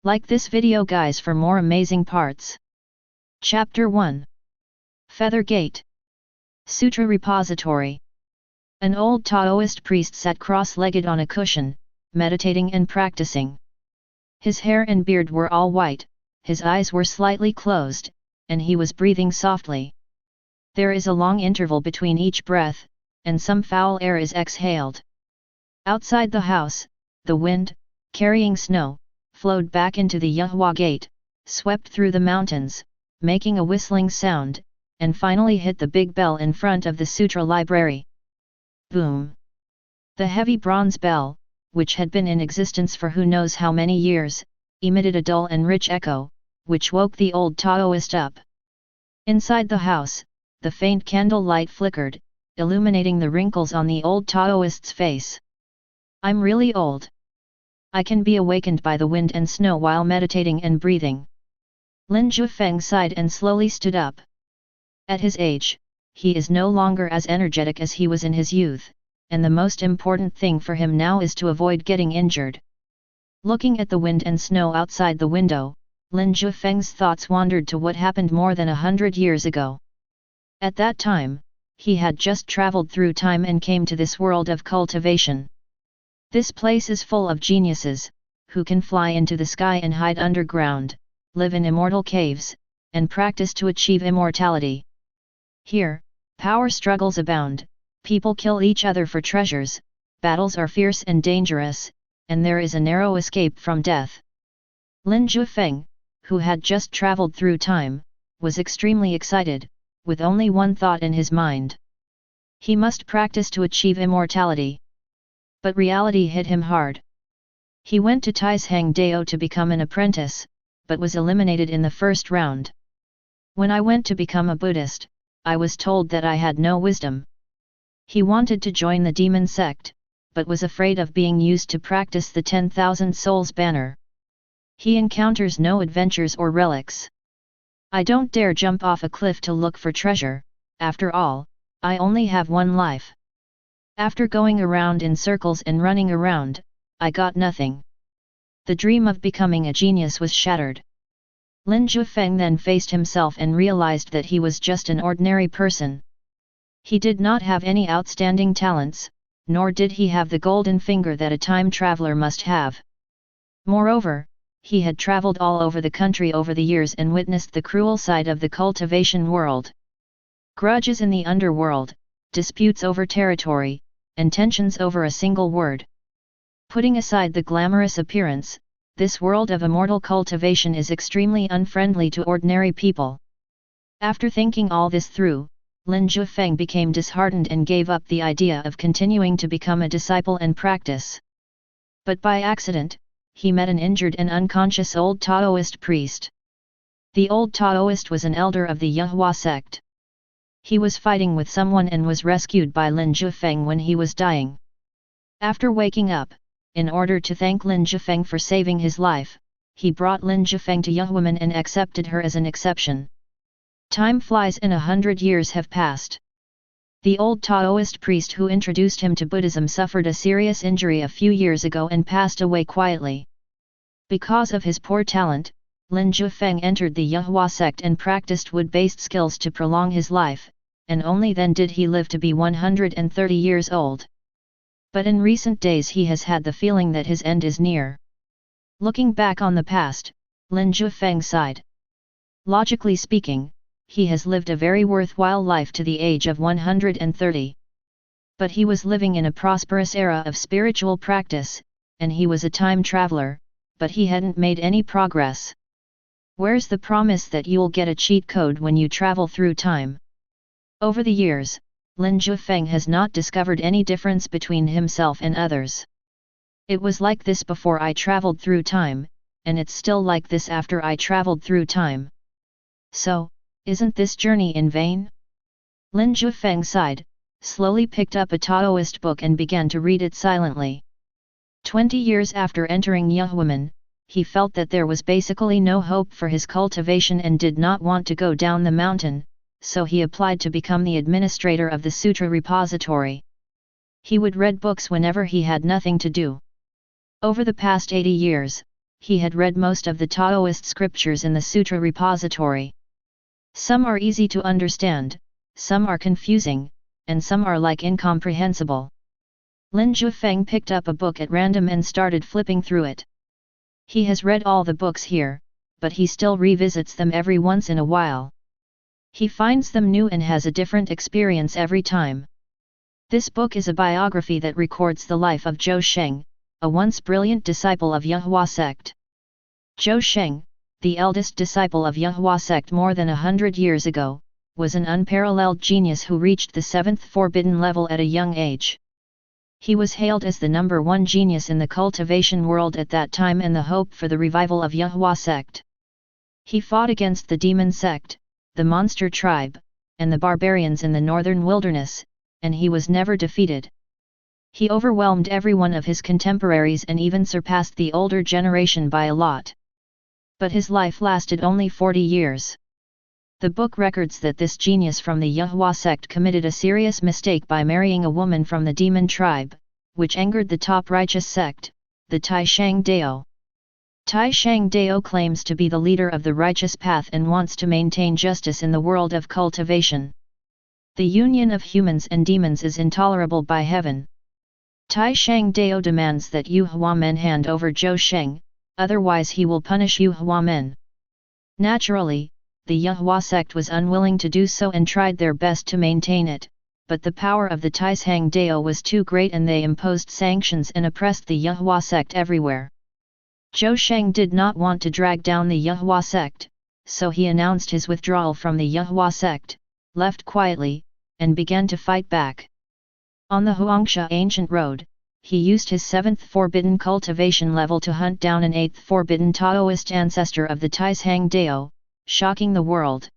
Like this video guys for more amazing parts. Chapter 1. Feather Gate. Sutra Repository. An old Taoist priest sat cross-legged on a cushion, meditating and practicing. His hair and beard were all white, his eyes were slightly closed, and he was breathing softly. There is a long interval between each breath, and some foul air is exhaled. Outside the house, the wind, carrying snow, flowed back into the Yuhua Gate, swept through the mountains, making a whistling sound, and finally hit the big bell in front of the Sutra Library. Boom! The heavy bronze bell, which had been in existence for who knows how many years, emitted a dull and rich echo, which woke the old Taoist up. Inside the house, the faint candle light flickered, illuminating the wrinkles on the old Taoist's face. "I'm really old. I can be awakened by the wind and snow while meditating and breathing." Lin Jiufeng sighed and slowly stood up. At his age, he is no longer as energetic as he was in his youth, and the most important thing for him now is to avoid getting injured. Looking at the wind and snow outside the window, Lin Jiufeng's thoughts wandered to what happened more than 100 years ago. At that time, he had just traveled through time and came to this world of cultivation. This place is full of geniuses, who can fly into the sky and hide underground, live in immortal caves, and practice to achieve immortality. Here, power struggles abound, people kill each other for treasures, battles are fierce and dangerous, and there is a narrow escape from death. Lin Jiufeng, who had just traveled through time, was extremely excited, with only one thought in his mind. He must practice to achieve immortality. But reality hit him hard. He went to Taisheng Dao to become an apprentice, but was eliminated in the first round. When I went to become a Buddhist, I was told that I had no wisdom. He wanted to join the demon sect, but was afraid of being used to practice the 10,000 souls banner. He encounters no adventures or relics. I don't dare jump off a cliff to look for treasure, after all, I only have one life. After going around in circles and running around, I got nothing. The dream of becoming a genius was shattered. Lin Jiufeng then faced himself and realized that he was just an ordinary person. He did not have any outstanding talents, nor did he have the golden finger that a time traveler must have. Moreover, he had traveled all over the country over the years and witnessed the cruel side of the cultivation world. Grudges in the underworld, disputes over territory, and tensions over a single word. Putting aside the glamorous appearance, this world of immortal cultivation is extremely unfriendly to ordinary people. After thinking all this through, Lin Jiufeng became disheartened and gave up the idea of continuing to become a disciple and practice. But by accident, he met an injured and unconscious old Taoist priest. The old Taoist was an elder of the Yuhua sect. He was fighting with someone and was rescued by Lin Jiufeng when he was dying. After waking up, in order to thank Lin Jiufeng for saving his life, he brought Lin Jiufeng to Yuhuamen and accepted her as an exception. Time flies and 100 years have passed. The old Taoist priest who introduced him to Buddhism suffered a serious injury a few years ago and passed away quietly. Because of his poor talent, Lin Jiufeng entered the Yuhua sect and practiced wood-based skills to prolong his life, and only then did he live to be 130 years old. But in recent days he has had the feeling that his end is near. Looking back on the past, Lin Jiufeng sighed. Logically speaking, he has lived a very worthwhile life to the age of 130. But he was living in a prosperous era of spiritual practice, and he was a time traveler, but he hadn't made any progress. Where's the promise that you'll get a cheat code when you travel through time? Over the years, Lin Jiufeng has not discovered any difference between himself and others. It was like this before I traveled through time, and it's still like this after I traveled through time. So, isn't this journey in vain? Lin Jiufeng sighed, slowly picked up a Taoist book and began to read it silently. 20 years after entering Yuhuamen, he felt that there was basically no hope for his cultivation and did not want to go down the mountain, so he applied to become the administrator of the Sutra Repository. He would read books whenever he had nothing to do. Over the past 80 years, he had read most of the Taoist scriptures in the sutra repository. Some are easy to understand, some are confusing, and some are like incomprehensible. Lin Jiufeng picked up a book at random and started flipping through it. He has read all the books here, but he still revisits them every once in a while. He finds them new and has a different experience every time. This book is a biography that records the life of Jiufeng, a once brilliant disciple of Yehua Sect. Jiufeng, the eldest disciple of Yehua Sect more than 100 years ago, was an unparalleled genius who reached the 7th forbidden level at a young age. He was hailed as the #1 genius in the cultivation world at that time and the hope for the revival of Yehua Sect. He fought against the demon sect, the monster tribe, and the barbarians in the northern wilderness, and he was never defeated. He overwhelmed every one of his contemporaries and even surpassed the older generation by a lot. But his life lasted only 40 years. The book records that this genius from the Yehua sect committed a serious mistake by marrying a woman from the demon tribe, which angered the top righteous sect, the Tai Shang Dao. Tai Shang Dao claims to be the leader of the righteous path and wants to maintain justice in the world of cultivation. The union of humans and demons is intolerable by heaven. Tai Shang Dao demands that Yehua men hand over Jiufeng, otherwise he will punish Yehua men. Naturally, the Yehua sect was unwilling to do so and tried their best to maintain it, but the power of the Tai Shang Dao was too great and they imposed sanctions and oppressed the Yehua sect everywhere. Jiufeng did not want to drag down the Yehua sect, so he announced his withdrawal from the Yehua sect, left quietly, and began to fight back. On the Huangsha ancient road, he used his 7th forbidden cultivation level to hunt down an 8th forbidden Taoist ancestor of the Tai Shang Dao, shocking the world.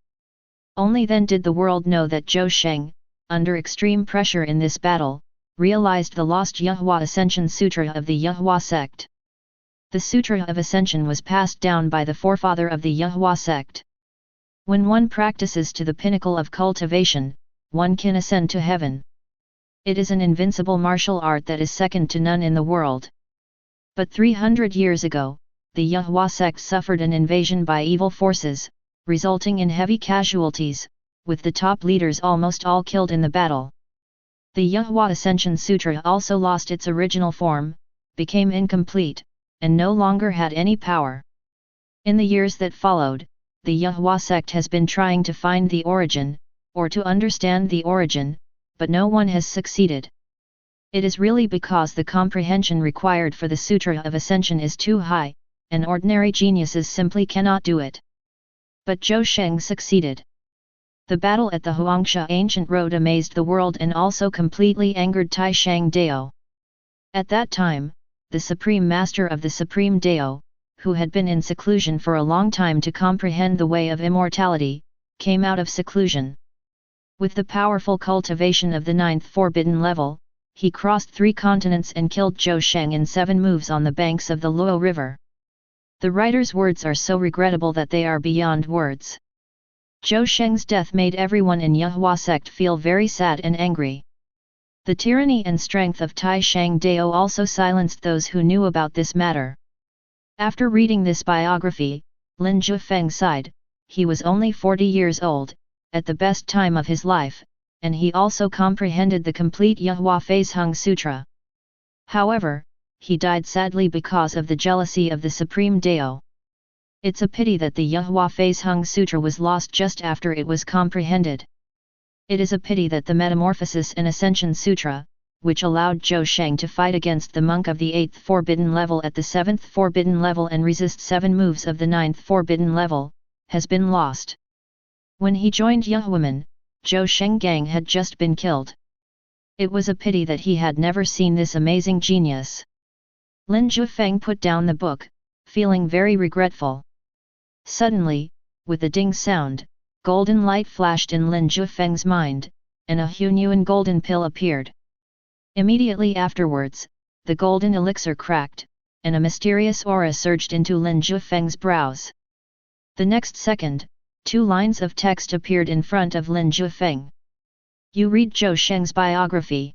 Only then did the world know that Jiufeng, under extreme pressure in this battle, realized the lost Yehua Ascension Sutra of the Yehua sect. The Sutra of Ascension was passed down by the forefather of the Yehua sect. When one practices to the pinnacle of cultivation, one can ascend to heaven. It is an invincible martial art that is second to none in the world. But 300 years ago, the Yehua sect suffered an invasion by evil forces, resulting in heavy casualties, with the top leaders almost all killed in the battle. The Yehua Ascension Sutra also lost its original form, became incomplete, and no longer had any power. In the years that followed, the Yehua sect has been trying to find the origin, or to understand the origin, but no one has succeeded. It is really because the comprehension required for the Sutra of Ascension is too high, and ordinary geniuses simply cannot do it. But Jiufeng succeeded. The battle at the Huangsha ancient road amazed the world and also completely angered Tai Shang Dao. At that time, the Supreme Master of the Supreme Dao, who had been in seclusion for a long time to comprehend the way of immortality, came out of seclusion. With the powerful cultivation of the 9th forbidden level, he crossed 3 continents and killed Jiufeng in 7 moves on the banks of the Luo River. The writer's words are so regrettable that they are beyond words. Jiufeng's death made everyone in Yehua sect feel very sad and angry. The tyranny and strength of Tai Shang Dao also silenced those who knew about this matter. After reading this biography, Lin Jiufeng sighed. He was only 40 years old, at the best time of his life, and he also comprehended the complete Yehua Phase-Hung Sutra. However, he died sadly because of the jealousy of the Supreme Dao. It's a pity that the Yehua Phase-Hung Sutra was lost just after it was comprehended. It is a pity that the Metamorphosis and Ascension Sutra, which allowed Jiufeng to fight against the monk of the 8th forbidden level at the 7th forbidden level and resist 7 moves of the 9th forbidden level, has been lost. When he joined Yehuamen, Jiufeng Gang had just been killed. It was a pity that he had never seen this amazing genius. Lin Jiufeng put down the book, feeling very regretful. Suddenly, with a ding sound, golden light flashed in Lin Jiufeng's mind, and a Hunyuan golden pill appeared. Immediately afterwards, the golden elixir cracked, and a mysterious aura surged into Lin Jiufeng's brows. The next second, 2 lines of text appeared in front of Lin Jiufeng. You read Jiufeng's biography.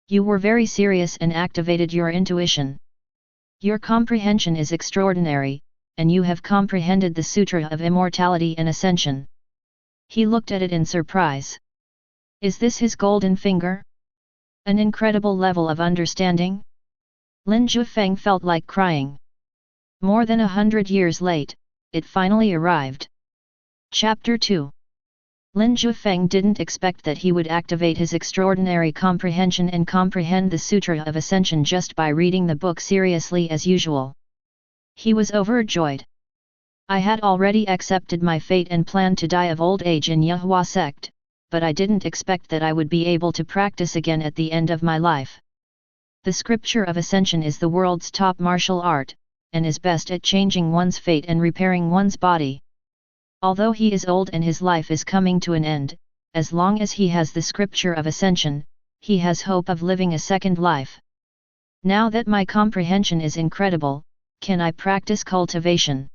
You were very serious and activated your intuition. Your comprehension is extraordinary, and you have comprehended the Sutra of Immortality and Ascension. He looked at it in surprise. Is this his golden finger? An incredible level of understanding? Lin Jiufeng felt like crying. More than 100 years late, it finally arrived. Chapter 2. Lin Jiufeng didn't expect that he would activate his extraordinary comprehension and comprehend the Sutra of Ascension just by reading the book seriously as usual. He was overjoyed. I had already accepted my fate and planned to die of old age in Yahua Sect, but I didn't expect that I would be able to practice again at the end of my life. The scripture of Ascension is the world's top martial art, and is best at changing one's fate and repairing one's body. Although he is old and his life is coming to an end, as long as he has the scripture of Ascension, he has hope of living a second life. Now that my comprehension is incredible, can I practice cultivation?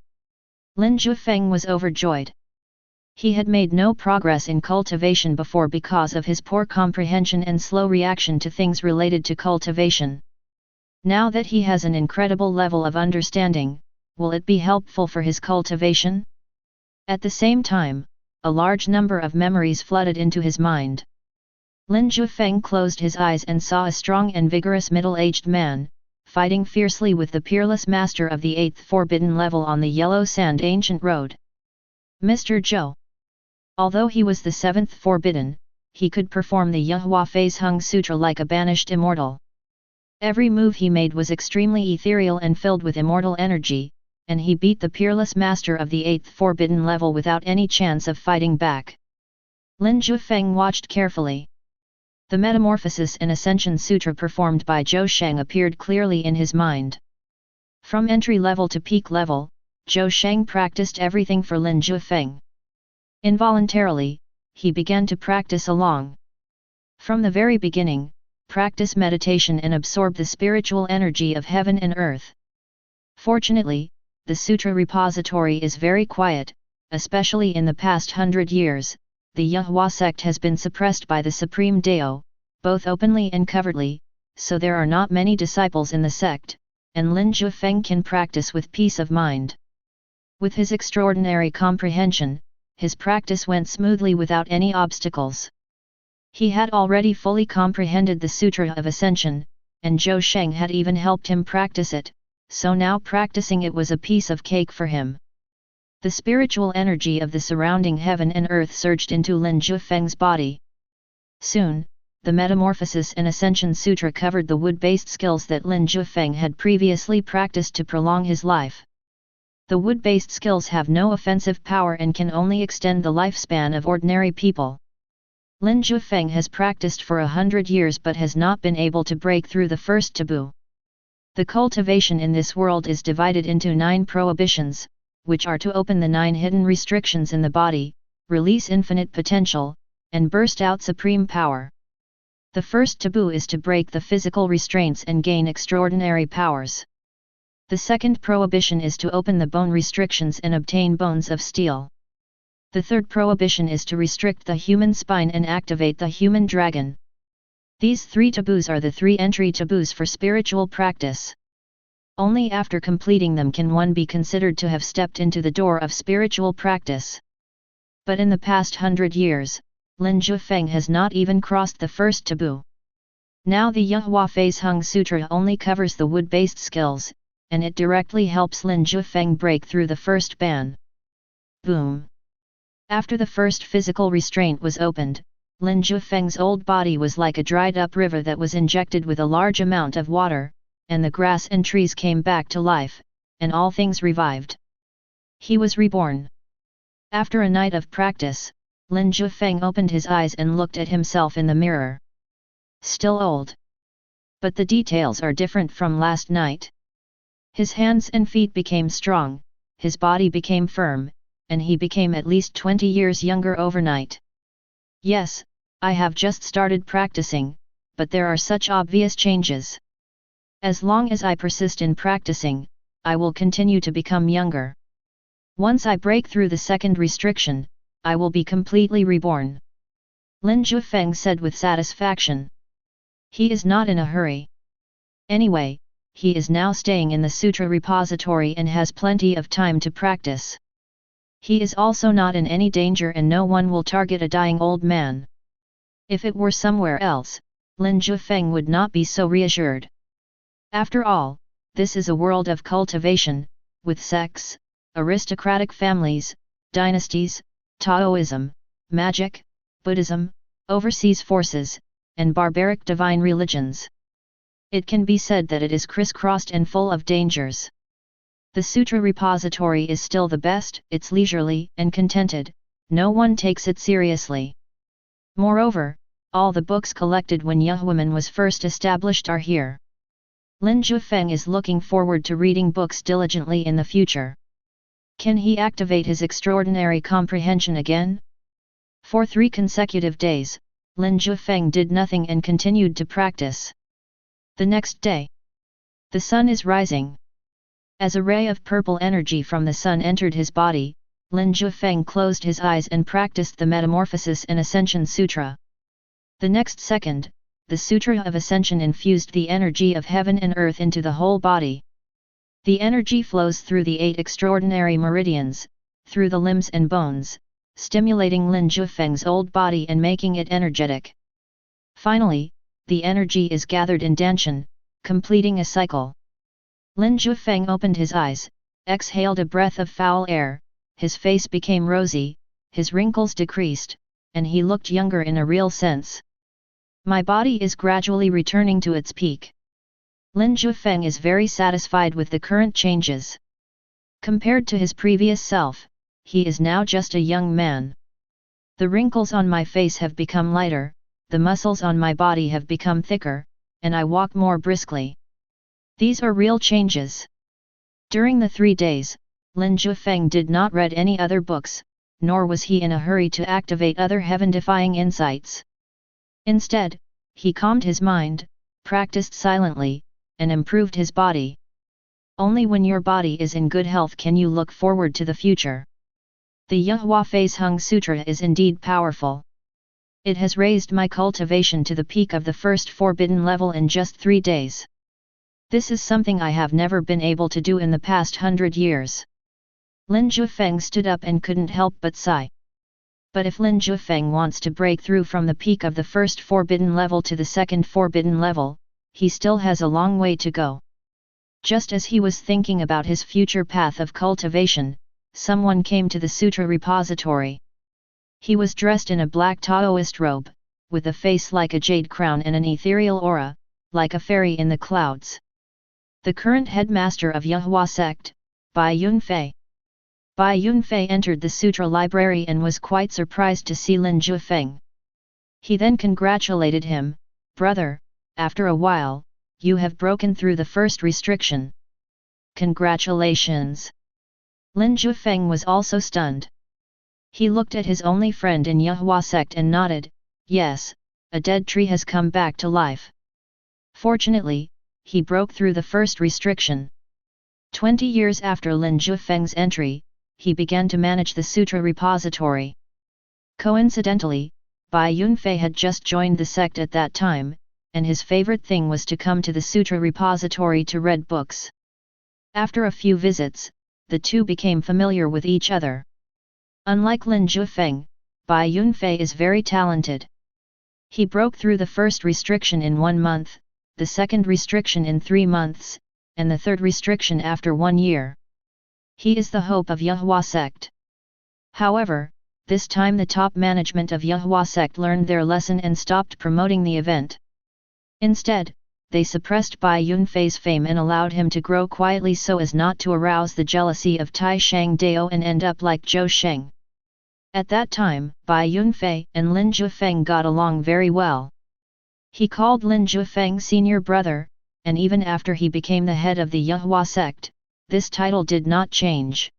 Lin Jiufeng was overjoyed. He had made no progress in cultivation before because of his poor comprehension and slow reaction to things related to cultivation. Now that he has an incredible level of understanding, will it be helpful for his cultivation? At the same time, a large number of memories flooded into his mind. Lin Jiufeng closed his eyes and saw a strong and vigorous middle-aged man, fighting fiercely with the peerless master of the 8th Forbidden level on the Yellow Sand Ancient Road. Mr. Zhou. Although he was the 7th Forbidden, he could perform the Yahua Phase Hung Sutra like a banished immortal. Every move he made was extremely ethereal and filled with immortal energy, and he beat the peerless master of the 8th Forbidden level without any chance of fighting back. Lin Jiufeng watched carefully. The Metamorphosis and Ascension Sutra performed by Zhou Sheng appeared clearly in his mind. From entry level to peak level, Zhou Sheng practiced everything for Lin Jiufeng. Involuntarily, he began to practice along. From the very beginning, practice meditation and absorb the spiritual energy of heaven and earth. Fortunately, the sutra repository is very quiet, especially in the past 100 years. The Yahua sect has been suppressed by the Supreme Dao, both openly and covertly, so there are not many disciples in the sect, and Lin Jiufeng can practice with peace of mind. With his extraordinary comprehension, his practice went smoothly without any obstacles. He had already fully comprehended the Sutra of Ascension, and Zhou Sheng had even helped him practice it, so now practicing it was a piece of cake for him. The spiritual energy of the surrounding heaven and earth surged into Lin Jiufeng's body. Soon, the Metamorphosis and Ascension Sutra covered the wood-based skills that Lin Jiufeng had previously practiced to prolong his life. The wood-based skills have no offensive power and can only extend the lifespan of ordinary people. Lin Jiufeng has practiced for 100 years but has not been able to break through the first taboo. The cultivation in this world is divided into 9 prohibitions, which are to open the 9 hidden restrictions in the body, release infinite potential, and burst out supreme power. The first taboo is to break the physical restraints and gain extraordinary powers. The second prohibition is to open the bone restrictions and obtain bones of steel. The third prohibition is to restrict the human spine and activate the human dragon. These 3 taboos are the 3 entry taboos for spiritual practice. Only after completing them can one be considered to have stepped into the door of spiritual practice. But in the past 100 years, Lin Jiufeng has not even crossed the first taboo. Now the Yahua Phase Hung Sutra only covers the wood-based skills, and it directly helps Lin Jiufeng break through the first ban. Boom! After the first physical restraint was opened, Lin Jiufeng's old body was like a dried-up river that was injected with a large amount of water, and the grass and trees came back to life, and all things revived. He was reborn. After a night of practice, Lin Jiufeng opened his eyes and looked at himself in the mirror. Still old. But the details are different from last night. His hands and feet became strong, his body became firm, and he became at least 20 years younger overnight. Yes, I have just started practicing, but there are such obvious changes. As long as I persist in practicing, I will continue to become younger. Once I break through the second restriction, I will be completely reborn. Lin Jiufeng said with satisfaction. He is not in a hurry. Anyway, he is now staying in the sutra repository and has plenty of time to practice. He is also not in any danger and no one will target a dying old man. If it were somewhere else, Lin Jiufeng would not be so reassured. After all, this is a world of cultivation, with sects, aristocratic families, dynasties, Taoism, magic, Buddhism, overseas forces, and barbaric divine religions. It can be said that it is crisscrossed and full of dangers. The sutra repository is still the best, it's leisurely and contented, no one takes it seriously. Moreover, all the books collected when Yehuaman was first established are here. Lin Jiufeng is looking forward to reading books diligently in the future. Can he activate his extraordinary comprehension again? For 3 consecutive days, Lin Jiufeng did nothing and continued to practice. The next day, the sun is rising. As a ray of purple energy from the sun entered his body, Lin Jiufeng closed his eyes and practiced the Metamorphosis and Ascension Sutra. The next second, the Sutra of Ascension infused the energy of heaven and earth into the whole body. The energy flows through the 8 extraordinary meridians, through the limbs and bones, stimulating Lin Jiufeng's old body and making it energetic. Finally, the energy is gathered in Danshan, completing a cycle. Lin Jiufeng opened his eyes, exhaled a breath of foul air, his face became rosy, his wrinkles decreased, and he looked younger in a real sense. My body is gradually returning to its peak. Lin Jiufeng is very satisfied with the current changes. Compared to his previous self, he is now just a young man. The wrinkles on my face have become lighter, the muscles on my body have become thicker, and I walk more briskly. These are real changes. During the 3 days, Lin Jiufeng did not read any other books, nor was he in a hurry to activate other heaven-defying insights. Instead, he calmed his mind, practiced silently, and improved his body. Only when your body is in good health can you look forward to the future. The Yehua Phase Hung Sutra is indeed powerful. It has raised my cultivation to the peak of the first forbidden level in just 3 days. This is something I have never been able to do in the past 100 years. Lin Jiufeng stood up and couldn't help but sigh. But if Lin Jiufeng wants to break through from the peak of the first forbidden level to the second forbidden level, he still has a long way to go. Just as he was thinking about his future path of cultivation, someone came to the sutra repository. He was dressed in a black Taoist robe, with a face like a jade crown and an ethereal aura, like a fairy in the clouds. The current headmaster of Yehua Sect, Bai Yunfei. Bai Yunfei entered the sutra library and was quite surprised to see Lin Jiufeng. He then congratulated him, "Brother, after a while, you have broken through the first restriction. Congratulations." Lin Jiufeng was also stunned. He looked at his only friend in Yehua Sect and nodded, "Yes, a dead tree has come back to life." Fortunately, he broke through the first restriction. 20 years after Lin Jiufeng's entry, he began to manage the sutra repository. Coincidentally, Bai Yunfei had just joined the sect at that time, and his favorite thing was to come to the sutra repository to read books. After a few visits, the two became familiar with each other. Unlike Lin Jiufeng, Bai Yunfei is very talented. He broke through the first restriction in 1 month, the second restriction in 3 months, and the third restriction after 1 year. He is the hope of Yehua Sect. However, this time the top management of Yehua Sect learned their lesson and stopped promoting the event. Instead, they suppressed Bai Yunfei's fame and allowed him to grow quietly so as not to arouse the jealousy of Tai Shang Dao and end up like Zhou Sheng. At that time, Bai Yunfei and Lin Jiufeng got along very well. He called Lin Jiufeng senior brother, and even after he became the head of the Yehua Sect, this title did not change.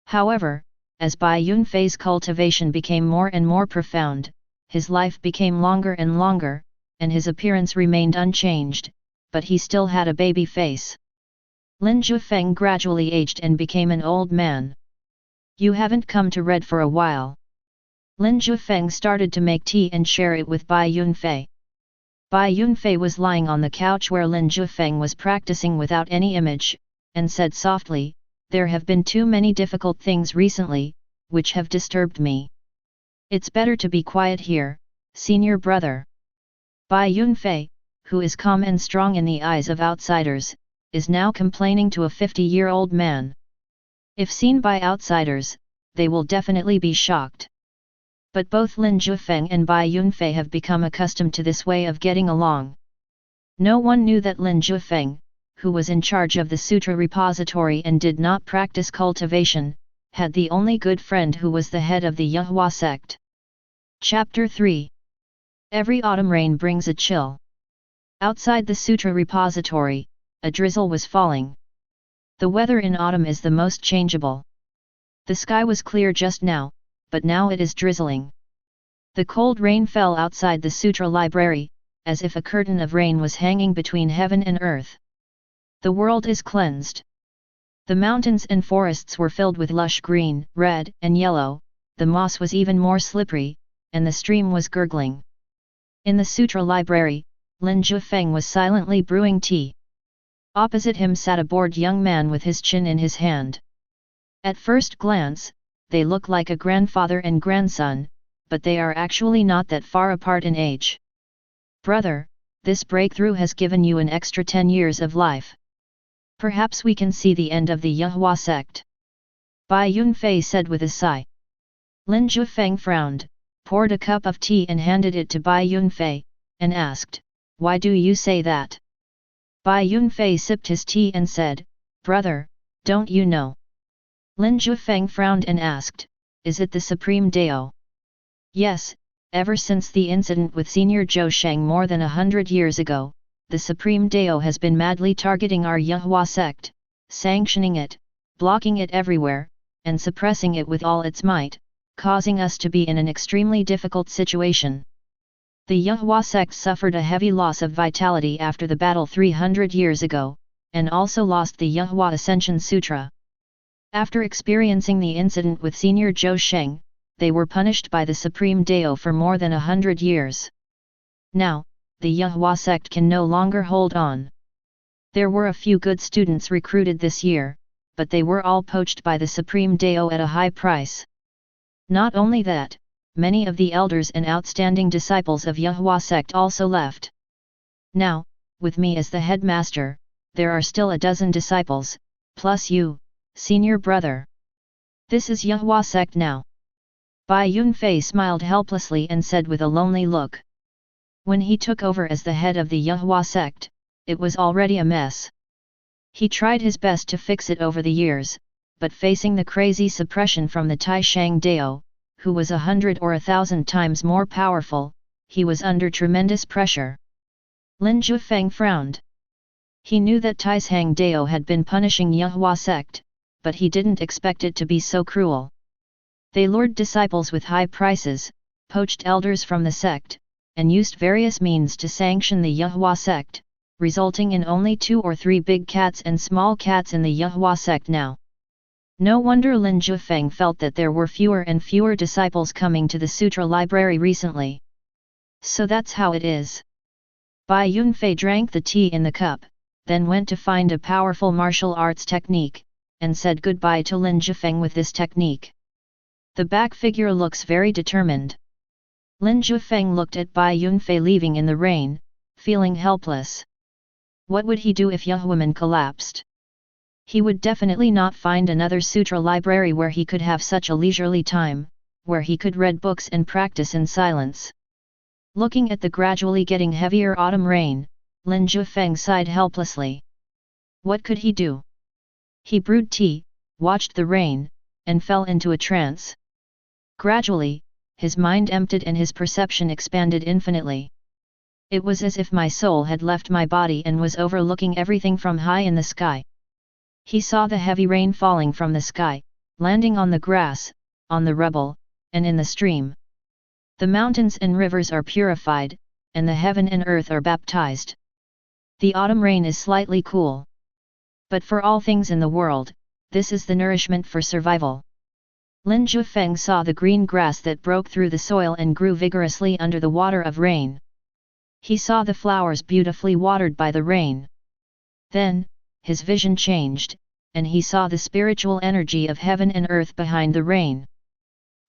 However, as Bai Yunfei's cultivation became more and more profound, his life became longer and longer, and his appearance remained unchanged, but he still had a baby face. Lin Jiufeng gradually aged and became an old man. "You haven't come to read for a while." Lin Jiufeng started to make tea and share it with Bai Yunfei. Bai Yunfei was lying on the couch where Lin Jiufeng was practicing without any image, and said softly, "There have been too many difficult things recently, which have disturbed me. It's better to be quiet here, senior brother." Bai Yunfei, who is calm and strong in the eyes of outsiders, is now complaining to a 50-year-old man. If seen by outsiders, they will definitely be shocked. But both Lin Jiufeng and Bai Yunfei have become accustomed to this way of getting along. No one knew that Lin Jiufeng, who was in charge of the sutra repository and did not practice cultivation, had the only good friend who was the head of the Yahua sect. Chapter 3. Every autumn rain brings a chill. Outside the sutra repository, a drizzle was falling. The weather in autumn is the most changeable. The sky was clear just now, but now it is drizzling. The cold rain fell outside the sutra library, as if a curtain of rain was hanging between heaven and earth. The world is cleansed. The mountains and forests were filled with lush green, red, and yellow, the moss was even more slippery, and the stream was gurgling. In the sutra library, Lin Jiufeng was silently brewing tea. Opposite him sat a bored young man with his chin in his hand. At first glance, they look like a grandfather and grandson, but they are actually not that far apart in age. "Brother, this breakthrough has given you an extra 10 years of life. Perhaps we can see the end of the Yahua sect," Bai Yunfei said with a sigh. Lin Jiufeng frowned, poured a cup of tea and handed it to Bai Yunfei, and asked, "Why do you say that?" Bai Yunfei sipped his tea and said, "Brother, don't you know?" Lin Jiufeng frowned and asked, "Is it the Supreme Dao?" "Yes, ever since the incident with Senior Zhou Sheng more than 100 years ago, the Supreme Dao has been madly targeting our Yahua sect, sanctioning it, blocking it everywhere, and suppressing it with all its might, causing us to be in an extremely difficult situation. The Yahua sect suffered a heavy loss of vitality after the battle 300 years ago, and also lost the Yahua Ascension Sutra. After experiencing the incident with Senior Zhou Sheng, they were punished by the Supreme Dao for more than 100 years. Now, the Yahua sect can no longer hold on. There were a few good students recruited this year, but they were all poached by the Supreme Dao at a high price. Not only that, many of the elders and outstanding disciples of Yahua sect also left. Now, with me as the headmaster, there are still a dozen disciples, plus you, senior brother. This is Yahua sect now." Bai Yunfei smiled helplessly and said with a lonely look. When he took over as the head of the Yahua sect, it was already a mess. He tried his best to fix it over the years, but facing the crazy suppression from the Taishang Dao, who was 100 or 1,000 times more powerful, he was under tremendous pressure. Lin Jiufeng frowned. He knew that Taishang Dao had been punishing Yahua sect, but he didn't expect it to be so cruel. They lured disciples with high prices, poached elders from the sect, and used various means to sanction the Yahua sect, resulting in only 2 or 3 big cats and small cats in the Yahua sect now. No wonder Lin Jiufeng felt that there were fewer and fewer disciples coming to the sutra library recently. So that's how it is. Bai Yunfei drank the tea in the cup, then went to find a powerful martial arts technique, and said goodbye to Lin Jiufeng with this technique. The back figure looks very determined. Lin Jiufeng looked at Bai Yunfei leaving in the rain, feeling helpless. What would he do if Yahuaman collapsed? He would definitely not find another sutra library where he could have such a leisurely time, where he could read books and practice in silence. Looking at the gradually getting heavier autumn rain, Lin Jiufeng sighed helplessly. What could he do? He brewed tea, watched the rain, and fell into a trance. Gradually, his mind emptied and his perception expanded infinitely. It was as if my soul had left my body and was overlooking everything from high in the sky. He saw the heavy rain falling from the sky, landing on the grass, on the rubble, and in the stream. The mountains and rivers are purified, and the heaven and earth are baptized. The autumn rain is slightly cool. But for all things in the world, this is the nourishment for survival. Lin Jiufeng saw the green grass that broke through the soil and grew vigorously under the water of rain. He saw the flowers beautifully watered by the rain. Then, his vision changed, and he saw the spiritual energy of heaven and earth behind the rain.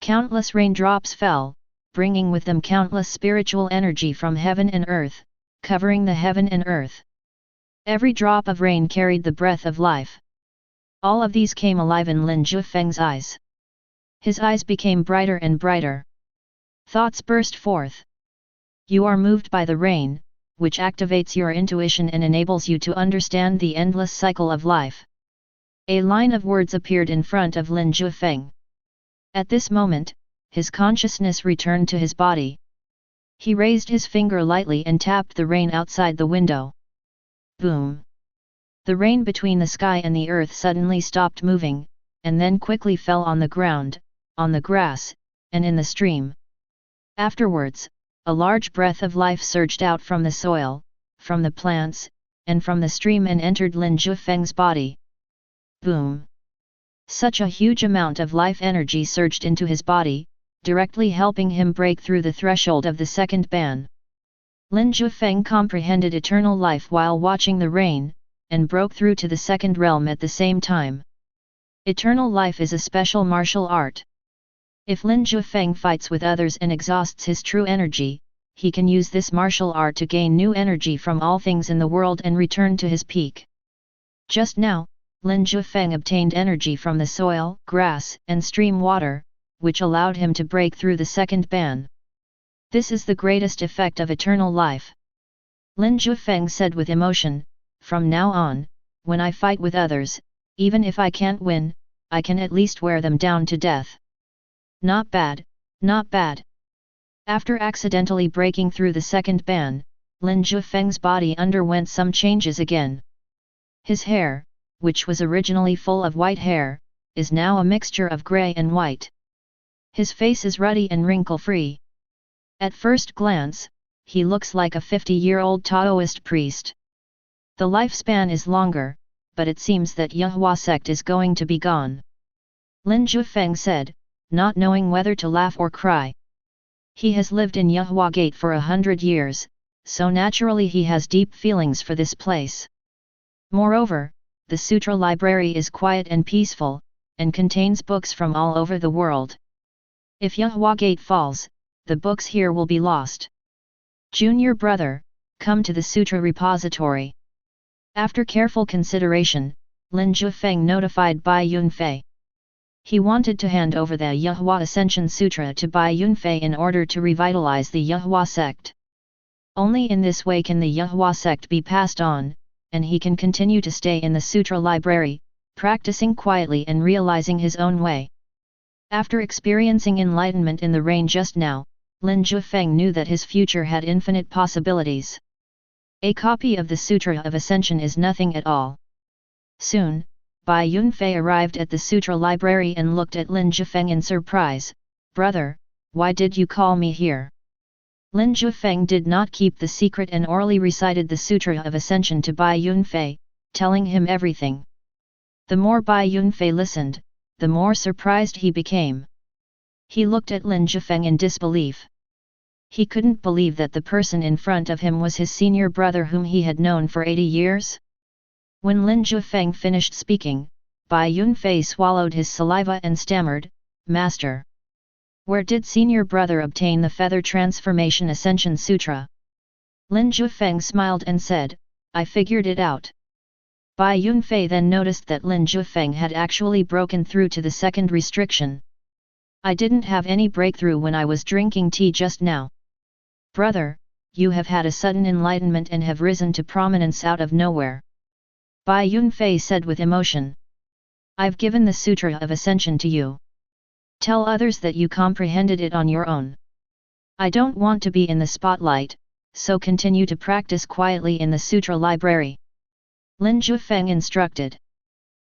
Countless raindrops fell, bringing with them countless spiritual energy from heaven and earth, covering the heaven and earth. Every drop of rain carried the breath of life. All of these came alive in Lin Jiufeng's eyes. His eyes became brighter and brighter. Thoughts burst forth. You are moved by the rain, which activates your intuition and enables you to understand the endless cycle of life. A line of words appeared in front of Lin Jiufeng. At this moment, his consciousness returned to his body. He raised his finger lightly and tapped the rain outside the window. Boom! The rain between the sky and the earth suddenly stopped moving, and then quickly fell on the ground, on the grass, and in the stream. Afterwards, a large breath of life surged out from the soil, from the plants, and from the stream and entered Lin Jiufeng's body. Boom! Such a huge amount of life energy surged into his body, directly helping him break through the threshold of the second ban. Lin Jiufeng comprehended eternal life while watching the rain, and broke through to the second realm at the same time. Eternal life is a special martial art. If Lin Jiufeng fights with others and exhausts his true energy, he can use this martial art to gain new energy from all things in the world and return to his peak. Just now, Lin Jiufeng obtained energy from the soil, grass, and stream water, which allowed him to break through the second ban. This is the greatest effect of eternal life. Lin Jiufeng said with emotion, from now on, when I fight with others, even if I can't win, I can at least wear them down to death. Not bad, not bad. After accidentally breaking through the second ban, Lin Jiufeng's body underwent some changes again. His hair, which was originally full of white hair, is now a mixture of grey and white. His face is ruddy and wrinkle-free. At first glance, he looks like a 50-year-old Taoist priest. The lifespan is longer, but it seems that Yahua Sect is going to be gone. Lin Jiufeng said, not knowing whether to laugh or cry. He has lived in Yahua Gate for 100 years, so naturally he has deep feelings for this place. Moreover, the Sutra library is quiet and peaceful, and contains books from all over the world. If Yahua Gate falls, the books here will be lost. Junior brother, come to the Sutra repository. After careful consideration, Lin Jiufeng notified Bai Yunfei. He wanted to hand over the Yahua Ascension Sutra to Bai Yunfei in order to revitalize the Yahua sect. Only in this way can the Yahua sect be passed on, and he can continue to stay in the Sutra library, practicing quietly and realizing his own way. After experiencing enlightenment in the rain just now, Lin Jiufeng knew that his future had infinite possibilities. A copy of the Sutra of Ascension is nothing at all. Soon, Bai Yunfei arrived at the Sutra library and looked at Lin Jiufeng in surprise. Brother, why did you call me here? Lin Jiufeng did not keep the secret and orally recited the Sutra of Ascension to Bai Yunfei, telling him everything. The more Bai Yunfei listened, the more surprised he became. He looked at Lin Jiufeng in disbelief. He couldn't believe that the person in front of him was his senior brother whom he had known for 80 years. When Lin Jiufeng finished speaking, Bai Yunfei swallowed his saliva and stammered, Master. Where did senior brother obtain the Feather Transformation Ascension Sutra? Lin Jiufeng smiled and said, I figured it out. Bai Yunfei then noticed that Lin Jiufeng had actually broken through to the second restriction. I didn't have any breakthrough when I was drinking tea just now. Brother, you have had a sudden enlightenment and have risen to prominence out of nowhere. Bai Yunfei said with emotion. I've given the Sutra of Ascension to you. Tell others that you comprehended it on your own. I don't want to be in the spotlight, so continue to practice quietly in the Sutra library. Lin Jiufeng instructed.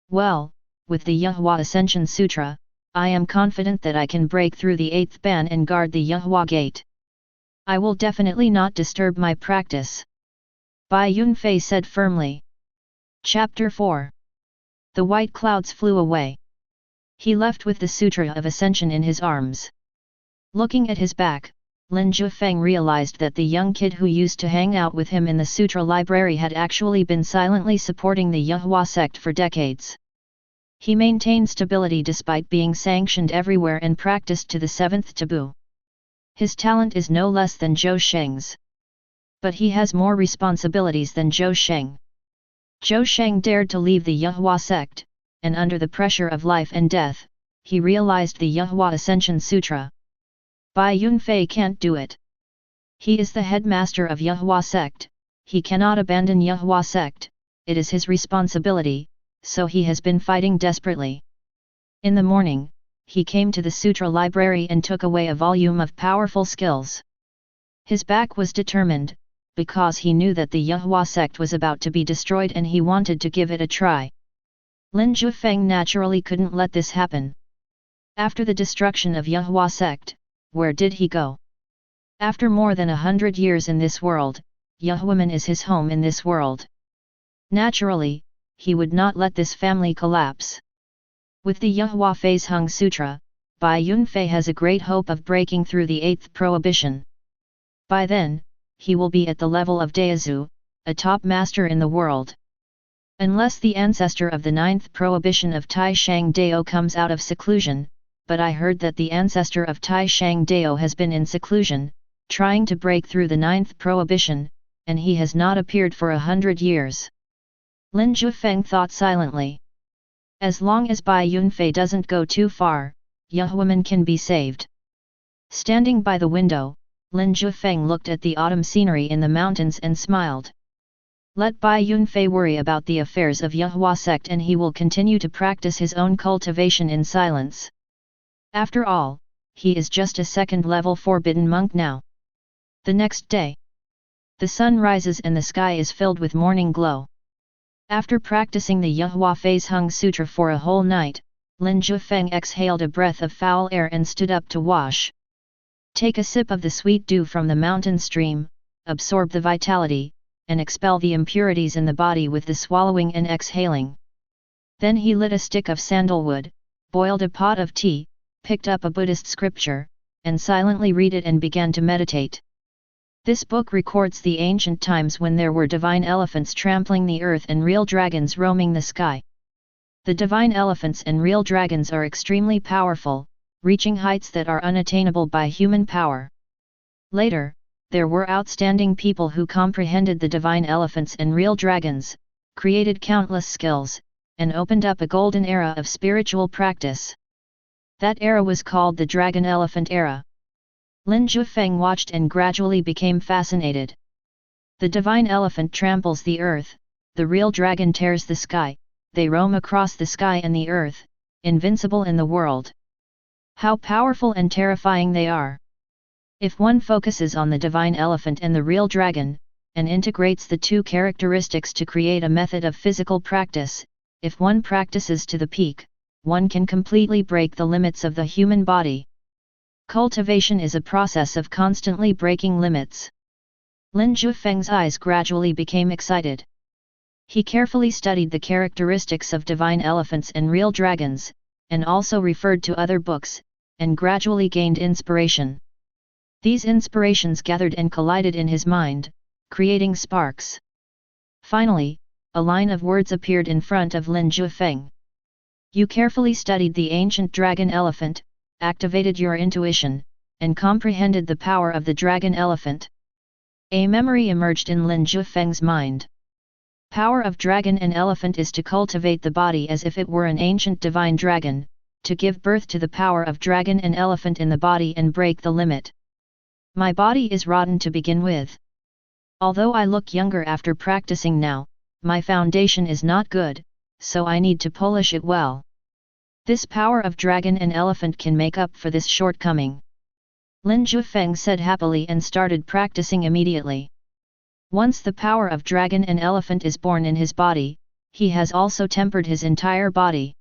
Well, with the Yahua Ascension Sutra, I am confident that I can break through the 8th ban and guard the Yahua Gate. I will definitely not disturb my practice. Bai Yunfei said firmly. Chapter 4. The white clouds flew away. He left with the Sutra of Ascension in his arms. Looking at his back, Lin Jiufeng realized that the young kid who used to hang out with him in the sutra library had actually been silently supporting the Yahua sect for decades. He maintained stability despite being sanctioned everywhere and practiced to the seventh taboo. His talent is no less than Zhou Sheng's. But he has more responsibilities than Zhou Sheng. Zhou Sheng dared to leave the Yahua sect, and under the pressure of life and death, he realized the Yahua Ascension Sutra. Bai Yunfei can't do it. He is the headmaster of Yahua sect, he cannot abandon Yahua sect, it is his responsibility, so he has been fighting desperately. In the morning, he came to the sutra library and took away a volume of powerful skills. His back was determined, because he knew that the Yahua sect was about to be destroyed and he wanted to give it a try. Lin Jiufeng naturally couldn't let this happen. After the destruction of Yahua sect, where did he go? After more than 100 years in this world, Yahuaman is his home in this world. Naturally, he would not let this family collapse. With the Yahua Phase Hung Sutra, Bai Yunfei has a great hope of breaking through the 8th prohibition. By then, he will be at the level of Daozu, a top master in the world. Unless the ancestor of the 9th prohibition of Tai Shang Dao comes out of seclusion, but I heard that the ancestor of Tai Shang Dao has been in seclusion, trying to break through the 9th prohibition, and he has not appeared for 100 years. Lin Jiufeng thought silently. As long as Bai Yunfei doesn't go too far, Yahuaman can be saved. Standing by the window, Lin Jiufeng looked at the autumn scenery in the mountains and smiled. Let Bai Yunfei worry about the affairs of Yahua sect and he will continue to practice his own cultivation in silence. After all, he is just a second-level forbidden monk now. The next day, the sun rises and the sky is filled with morning glow. After practicing the Yahua Phase Hung Sutra for a whole night, Lin Jiufeng exhaled a breath of foul air and stood up to wash. Take a sip of the sweet dew from the mountain stream, absorb the vitality, and expel the impurities in the body with the swallowing and exhaling. Then he lit a stick of sandalwood, boiled a pot of tea, picked up a Buddhist scripture, and silently read it and began to meditate. This book records the ancient times when there were divine elephants trampling the earth and real dragons roaming the sky. The divine elephants and real dragons are extremely powerful, reaching heights that are unattainable by human power. Later, there were outstanding people who comprehended the divine elephants and real dragons, created countless skills, and opened up a golden era of spiritual practice. That era was called the Dragon Elephant Era. Lin Jiufeng watched and gradually became fascinated. The divine elephant tramples the earth, the real dragon tears the sky, they roam across the sky and the earth, invincible in the world. How powerful and terrifying they are! If one focuses on the divine elephant and the real dragon, and integrates the two characteristics to create a method of physical practice, if one practices to the peak, one can completely break the limits of the human body. Cultivation is a process of constantly breaking limits. Lin Jiufeng's eyes gradually became excited. He carefully studied the characteristics of divine elephants and real dragons, and also referred to other books, and gradually gained inspiration. These inspirations gathered and collided in his mind, creating sparks. Finally, a line of words appeared in front of Lin Jiufeng. You carefully studied the ancient dragon elephant, activated your intuition, and comprehended the power of the dragon elephant. A memory emerged in Lin Jiufeng's mind. Power of dragon and elephant is to cultivate the body as if it were an ancient divine dragon, to give birth to the power of dragon and elephant in the body and break the limit. My body is rotten to begin with. Although I look younger after practicing now, my foundation is not good, so I need to polish it well. This power of dragon and elephant can make up for this shortcoming. Lin Jiufeng said happily and started practicing immediately. Once the power of dragon and elephant is born in his body, he has also tempered his entire body.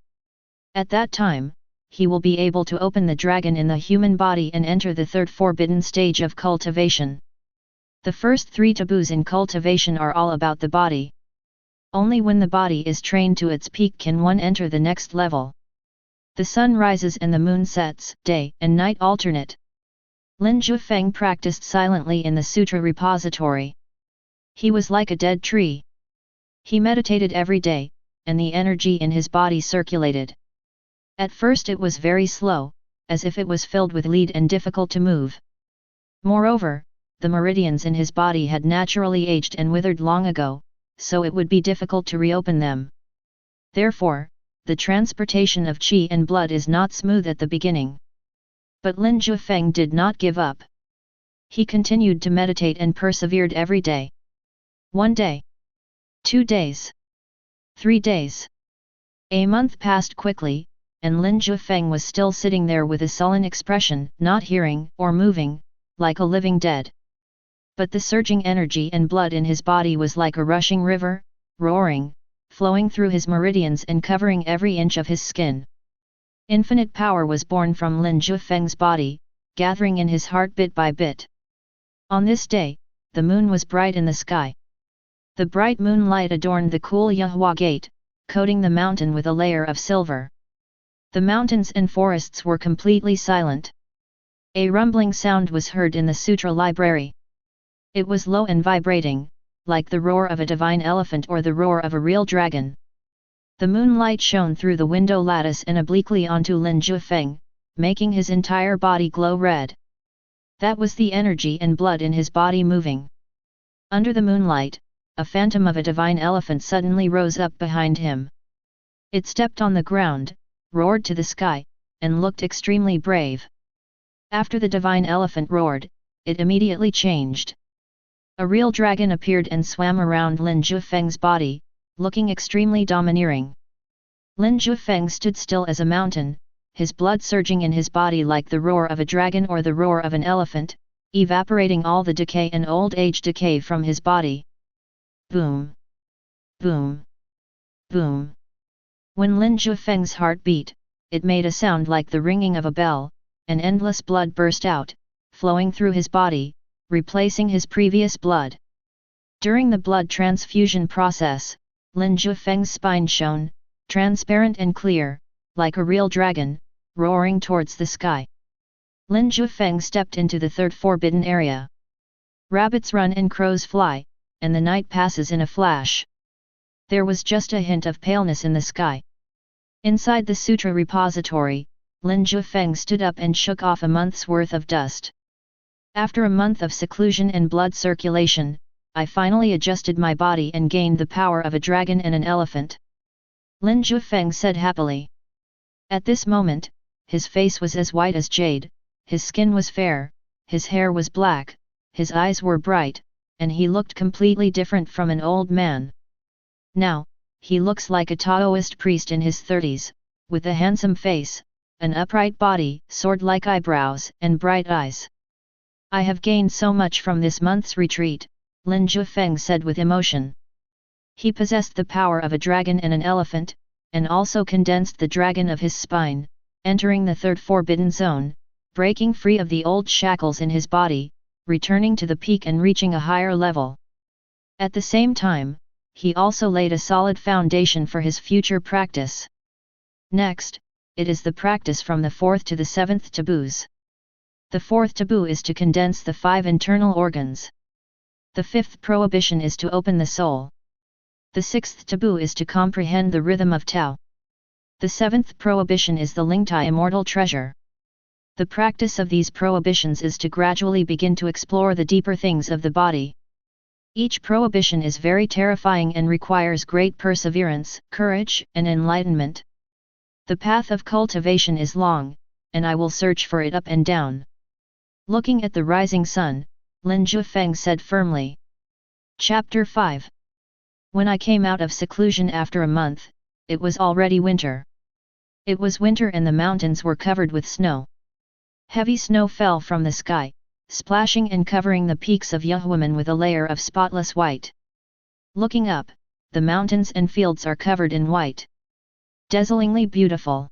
At that time, he will be able to open the dragon in the human body and enter the third forbidden stage of cultivation. The first three taboos in cultivation are all about the body. Only when the body is trained to its peak can one enter the next level. The sun rises and the moon sets, day and night alternate. Lin Jiufeng practiced silently in the sutra repository. He was like a dead tree. He meditated every day, and the energy in his body circulated. At first it was very slow, as if it was filled with lead and difficult to move. Moreover, the meridians in his body had naturally aged and withered long ago, so it would be difficult to reopen them. Therefore, the transportation of qi and blood is not smooth at the beginning. But Lin Jiufeng did not give up. He continued to meditate and persevered every day. 1 day. 2 days. 3 days. A month passed quickly, and Lin Jiufeng was still sitting there with a sullen expression, not hearing or moving, like a living dead. But the surging energy and blood in his body was like a rushing river, roaring, flowing through his meridians and covering every inch of his skin. Infinite power was born from Lin Jiufeng's body, gathering in his heart bit by bit. On this day, the moon was bright in the sky. The bright moonlight adorned the cool Yahua Gate, coating the mountain with a layer of silver. The mountains and forests were completely silent. A rumbling sound was heard in the sutra library. It was low and vibrating, like the roar of a divine elephant or the roar of a real dragon. The moonlight shone through the window lattice and obliquely onto Lin Jiufeng, making his entire body glow red. That was the energy and blood in his body moving. Under the moonlight, a phantom of a divine elephant suddenly rose up behind him. It stepped on the ground, roared to the sky, and looked extremely brave. After the divine elephant roared, it immediately changed. A real dragon appeared and swam around Lin Jiufeng's body, looking extremely domineering. Lin Jiufeng stood still as a mountain, his blood surging in his body like the roar of a dragon or the roar of an elephant, evaporating all the decay and old age decay from his body. Boom! Boom! Boom! When Lin Jiufeng's heart beat, it made a sound like the ringing of a bell, and endless blood burst out, flowing through his body, replacing his previous blood. During the blood transfusion process, Lin Jiufeng's spine shone, transparent and clear, like a real dragon, roaring towards the sky. Lin Jiufeng stepped into the third forbidden area. Rabbits run and crows fly, and the night passes in a flash. There was just a hint of paleness in the sky. Inside the sutra repository, Lin Jiufeng stood up and shook off a month's worth of dust. After a month of seclusion and blood circulation, I finally adjusted my body and gained the power of a dragon and an elephant. Lin Jiufeng said happily. At this moment, his face was as white as jade, his skin was fair, his hair was black, his eyes were bright, and he looked completely different from an old man. Now, he looks like a Taoist priest in his 30s, with a handsome face, an upright body, sword-like eyebrows, and bright eyes. I have gained so much from this month's retreat, Lin Jiufeng said with emotion. He possessed the power of a dragon and an elephant, and also condensed the dragon of his spine, entering the third forbidden zone, breaking free of the old shackles in his body, returning to the peak and reaching a higher level. At the same time, he also laid a solid foundation for his future practice. Next, it is the practice from the 4th to the 7th taboos. The 4th taboo is to condense the 5 internal organs. The 5th prohibition is to open the soul. The 6th taboo is to comprehend the rhythm of Tao. The 7th prohibition is the Lingtai immortal treasure. The practice of these prohibitions is to gradually begin to explore the deeper things of the body. Each prohibition is very terrifying and requires great perseverance, courage, and enlightenment. The path of cultivation is long, and I will search for it up and down. Looking at the rising sun, Lin Jiufeng said firmly. Chapter 5. When I came out of seclusion after a month, it was already winter. It was winter and the mountains were covered with snow. Heavy snow fell from the sky, splashing and covering the peaks of Yuhuaman with a layer of spotless white. Looking up, the mountains and fields are covered in white. Dazzlingly beautiful.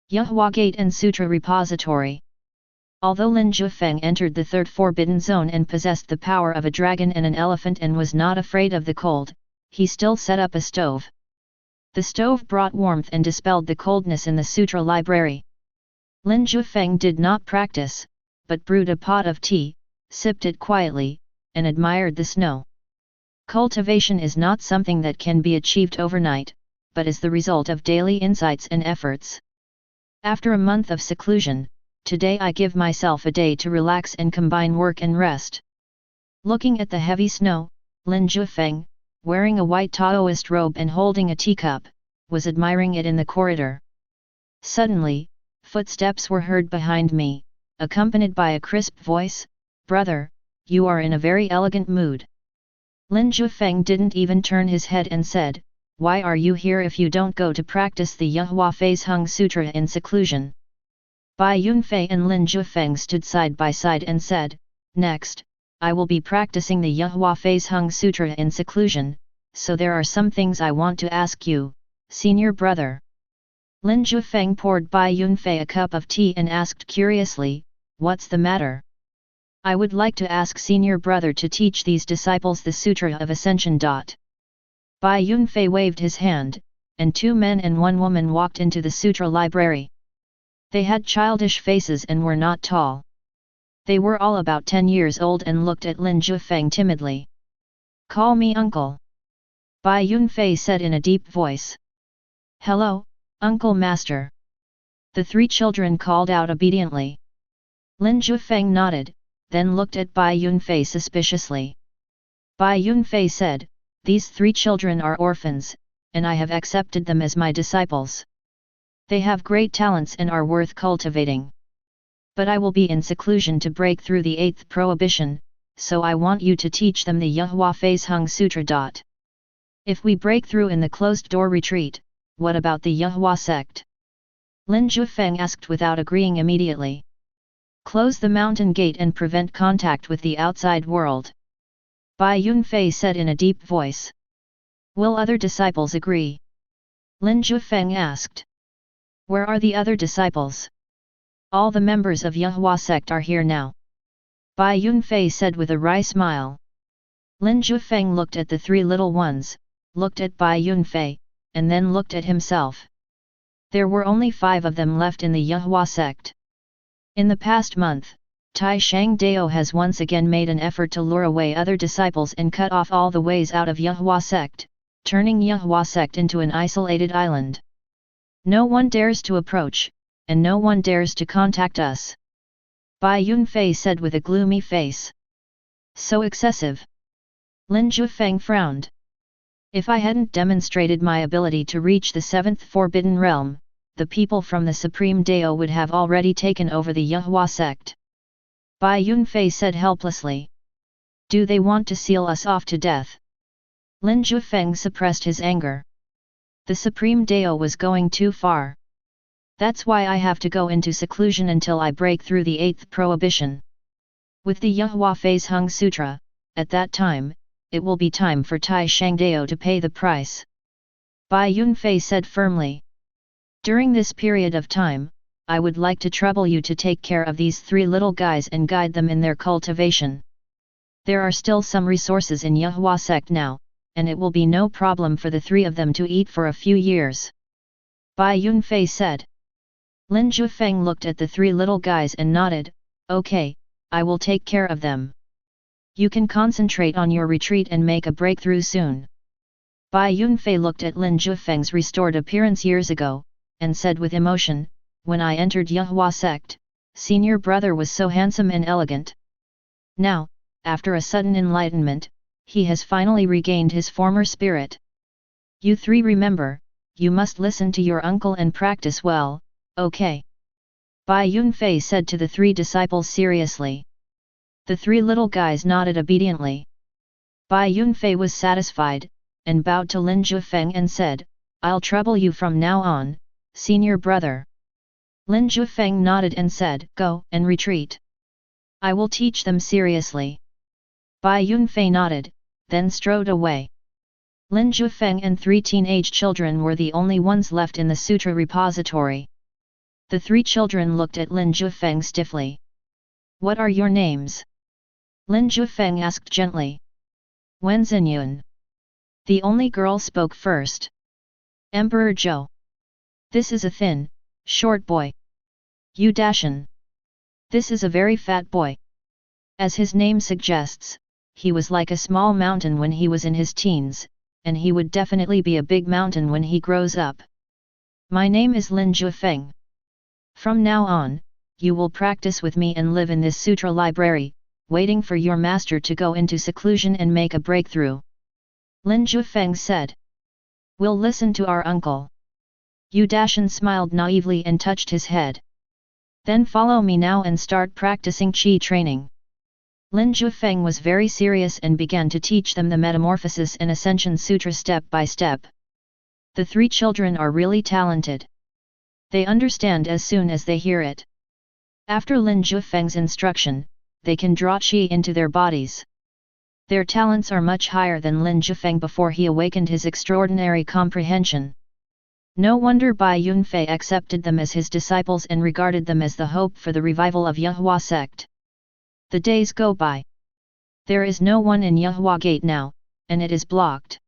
Yahua Gate and Sutra Repository. Although Lin Jiufeng entered the third forbidden zone and possessed the power of a dragon and an elephant and was not afraid of the cold, he still set up a stove. The stove brought warmth and dispelled the coldness in the sutra library. Lin Jiufeng did not practice, but brewed a pot of tea, sipped it quietly, and admired the snow. Cultivation is not something that can be achieved overnight, but is the result of daily insights and efforts. After a month of seclusion, today I give myself a day to relax and combine work and rest. Looking at the heavy snow, Lin Jiufeng, wearing a white Taoist robe and holding a teacup, was admiring it in the corridor. Suddenly, footsteps were heard behind me, accompanied by a crisp voice, "Brother, you are in a very elegant mood." Lin Jiufeng didn't even turn his head and said, "Why are you here if you don't go to practice the Yehua Hung Sutra in seclusion?" Bai Yunfei and Lin Jiufeng stood side by side and said, "Next, I will be practicing the Yehua Hung Sutra in seclusion, so there are some things I want to ask you, senior brother." Lin Jiufeng poured Bai Yunfei a cup of tea and asked curiously, "What's the matter?" "I would like to ask senior brother to teach these disciples the Sutra of Ascension. Bai Yunfei waved his hand, and 2 men and 1 woman walked into the sutra library. They had childish faces and were not tall. They were all about 10 years old and looked at Lin Jiufeng timidly. "Call me uncle," Bai Yunfei said in a deep voice. "Hello, Uncle Master." The 3 children called out obediently. Lin Jiufeng nodded, then looked at Bai Yunfei suspiciously. Bai Yunfei said, "These 3 children are orphans, and I have accepted them as my disciples. They have great talents and are worth cultivating. But I will be in seclusion to break through the 8th prohibition, so I want you to teach them the Yehua Hung Sutra. If we break through in the closed-door retreat, what about the Yehua sect?" Lin Jiufeng asked without agreeing immediately. "Close the mountain gate and prevent contact with the outside world," Bai Yunfei said in a deep voice. "Will other disciples agree?" Lin Jiufeng asked. "Where are the other disciples?" "All the members of Yehua sect are here now," Bai Yunfei said with a wry smile. Lin Jiufeng looked at the 3 little ones, looked at Bai Yunfei, and then looked at himself. There were only 5 of them left in the Yehua sect. In the past month, Tai Shang Dao has once again made an effort to lure away other disciples and cut off all the ways out of Yehua sect, turning Yehua sect into an isolated island. No one dares to approach, and no one dares to contact us," Bai Yunfei said with a gloomy face. "So excessive." Lin Jiufeng frowned. "If I hadn't demonstrated my ability to reach the 7th Forbidden Realm, the people from the Supreme Dao would have already taken over the Yehua sect," Bai Yunfei said helplessly. "Do they want to seal us off to death?" Lin Jiufeng suppressed his anger. The Supreme Dao was going too far. "That's why I have to go into seclusion until I break through the 8th prohibition. With the Yehua Hung Sutra, at that time, it will be time for Tai Shang Dao to pay the price," Bai Yunfei said firmly. "During this period of time, I would like to trouble you to take care of these 3 little guys and guide them in their cultivation. There are still some resources in Yehua sect now, and it will be no problem for the 3 of them to eat for a few years," Bai Yunfei said. Lin Jiufeng looked at the 3 little guys and nodded, "Okay, I will take care of them. You can concentrate on your retreat and make a breakthrough soon." Bai Yunfei looked at Lin Jiufeng's restored appearance years ago, and said with emotion, "When I entered Yehua sect, senior brother was so handsome and elegant. Now, after a sudden enlightenment, he has finally regained his former spirit. You 3 remember, you must listen to your uncle and practice well, okay?" Bai Yunfei said to the 3 disciples seriously. The 3 little guys nodded obediently. Bai Yunfei was satisfied, and bowed to Lin Jiufeng and said, "I'll trouble you from now on, senior brother." Lin Jiufeng nodded and said, "Go and retreat. I will teach them seriously." Bai Yunfei nodded, then strode away. Lin Jiufeng and 3 teenage children were the only ones left in the sutra repository. The 3 children looked at Lin Jiufeng stiffly. "What are your names?" Lin Jiufeng asked gently. "Wen Xinyun." The only girl spoke first. "Emperor Zhou. This is a thin, short boy. Yu Dashan." This is a very fat boy. As his name suggests, he was like a small mountain when he was in his teens, and he would definitely be a big mountain when he grows up. My name is Lin Jiufeng. From now on, you will practice with me and live in this sutra library, waiting for your master to go into seclusion and make a breakthrough. Lin Jiufeng said. We'll listen to our uncle. Yu Dashan smiled naively and touched his head. Then follow me now and start practicing qi training. Lin Jiufeng was very serious and began to teach them the Metamorphosis and Ascension Sutra step by step. The three children are really talented. They understand as soon as they hear it. After Lin Jiufeng's instruction, they can draw qi into their bodies. Their talents are much higher than Lin Jiufeng before he awakened his extraordinary comprehension. No wonder Bai Yunfei accepted them as his disciples and regarded them as the hope for the revival of Yehua sect. The days go by. There is no one in Yehua gate now, and it is blocked.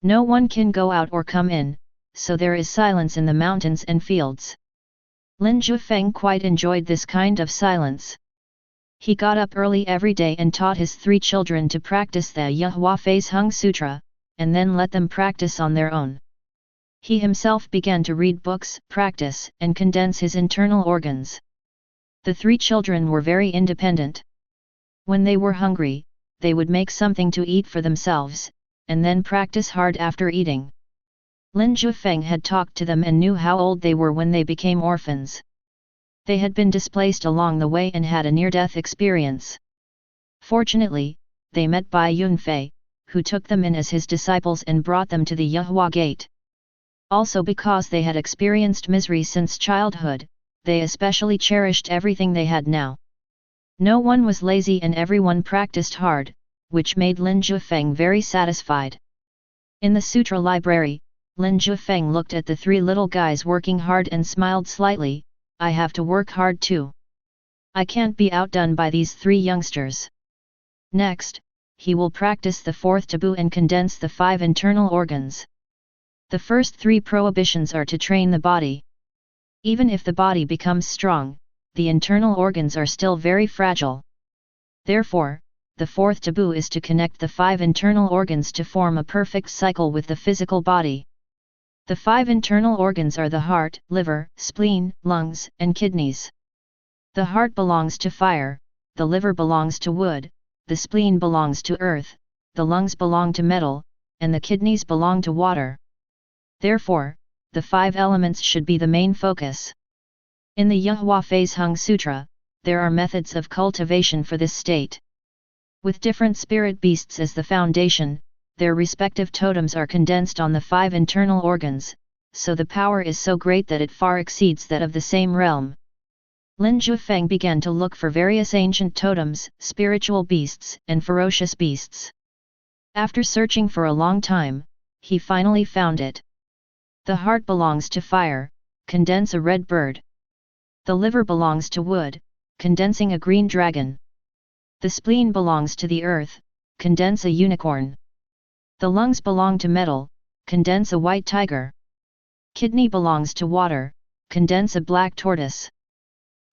No one can go out or come in, so there is silence in the mountains and fields. Lin Jiufeng quite enjoyed this kind of silence. He got up early every day and taught his three children to practice the Yehua Phase Hung Sutra, and then let them practice on their own. He himself began to read books, practice, and condense his internal organs. The three children were very independent. When they were hungry, they would make something to eat for themselves, and then practice hard after eating. Lin Jiufeng had talked to them and knew how old they were when they became orphans. They had been displaced along the way and had a near-death experience. Fortunately, they met Bai Yunfei, who took them in as his disciples and brought them to the Yehua gate. Also because they had experienced misery since childhood, they especially cherished everything they had now. No one was lazy and everyone practiced hard, which made Lin Jiufeng very satisfied. In the sutra library, Lin Jiufeng looked at the three little guys working hard and smiled slightly. I have to work hard too. I can't be outdone by these three youngsters. Next, he will practice the fourth taboo and condense the 5 internal organs. The first 3 prohibitions are to train the body. Even if the body becomes strong, the internal organs are still very fragile. Therefore, the fourth taboo is to connect the 5 internal organs to form a perfect cycle with the physical body. The 5 internal organs are the heart, liver, spleen, lungs, and kidneys. The heart belongs to fire, the liver belongs to wood, the spleen belongs to earth, the lungs belong to metal, and the kidneys belong to water. Therefore, the 5 elements should be the main focus. In the Yehua Phase Hung Sutra, there are methods of cultivation for this state. With different spirit beasts as the foundation, their respective totems are condensed on the 5 internal organs, so the power is so great that it far exceeds that of the same realm. Lin Jiufeng began to look for various ancient totems, spiritual beasts, and ferocious beasts. After searching for a long time, he finally found it. The heart belongs to fire, condense a red bird. The liver belongs to wood, condensing a green dragon. The spleen belongs to the earth, condense a unicorn. The lungs belong to metal, condense a white tiger. Kidney belongs to water, condense a black tortoise.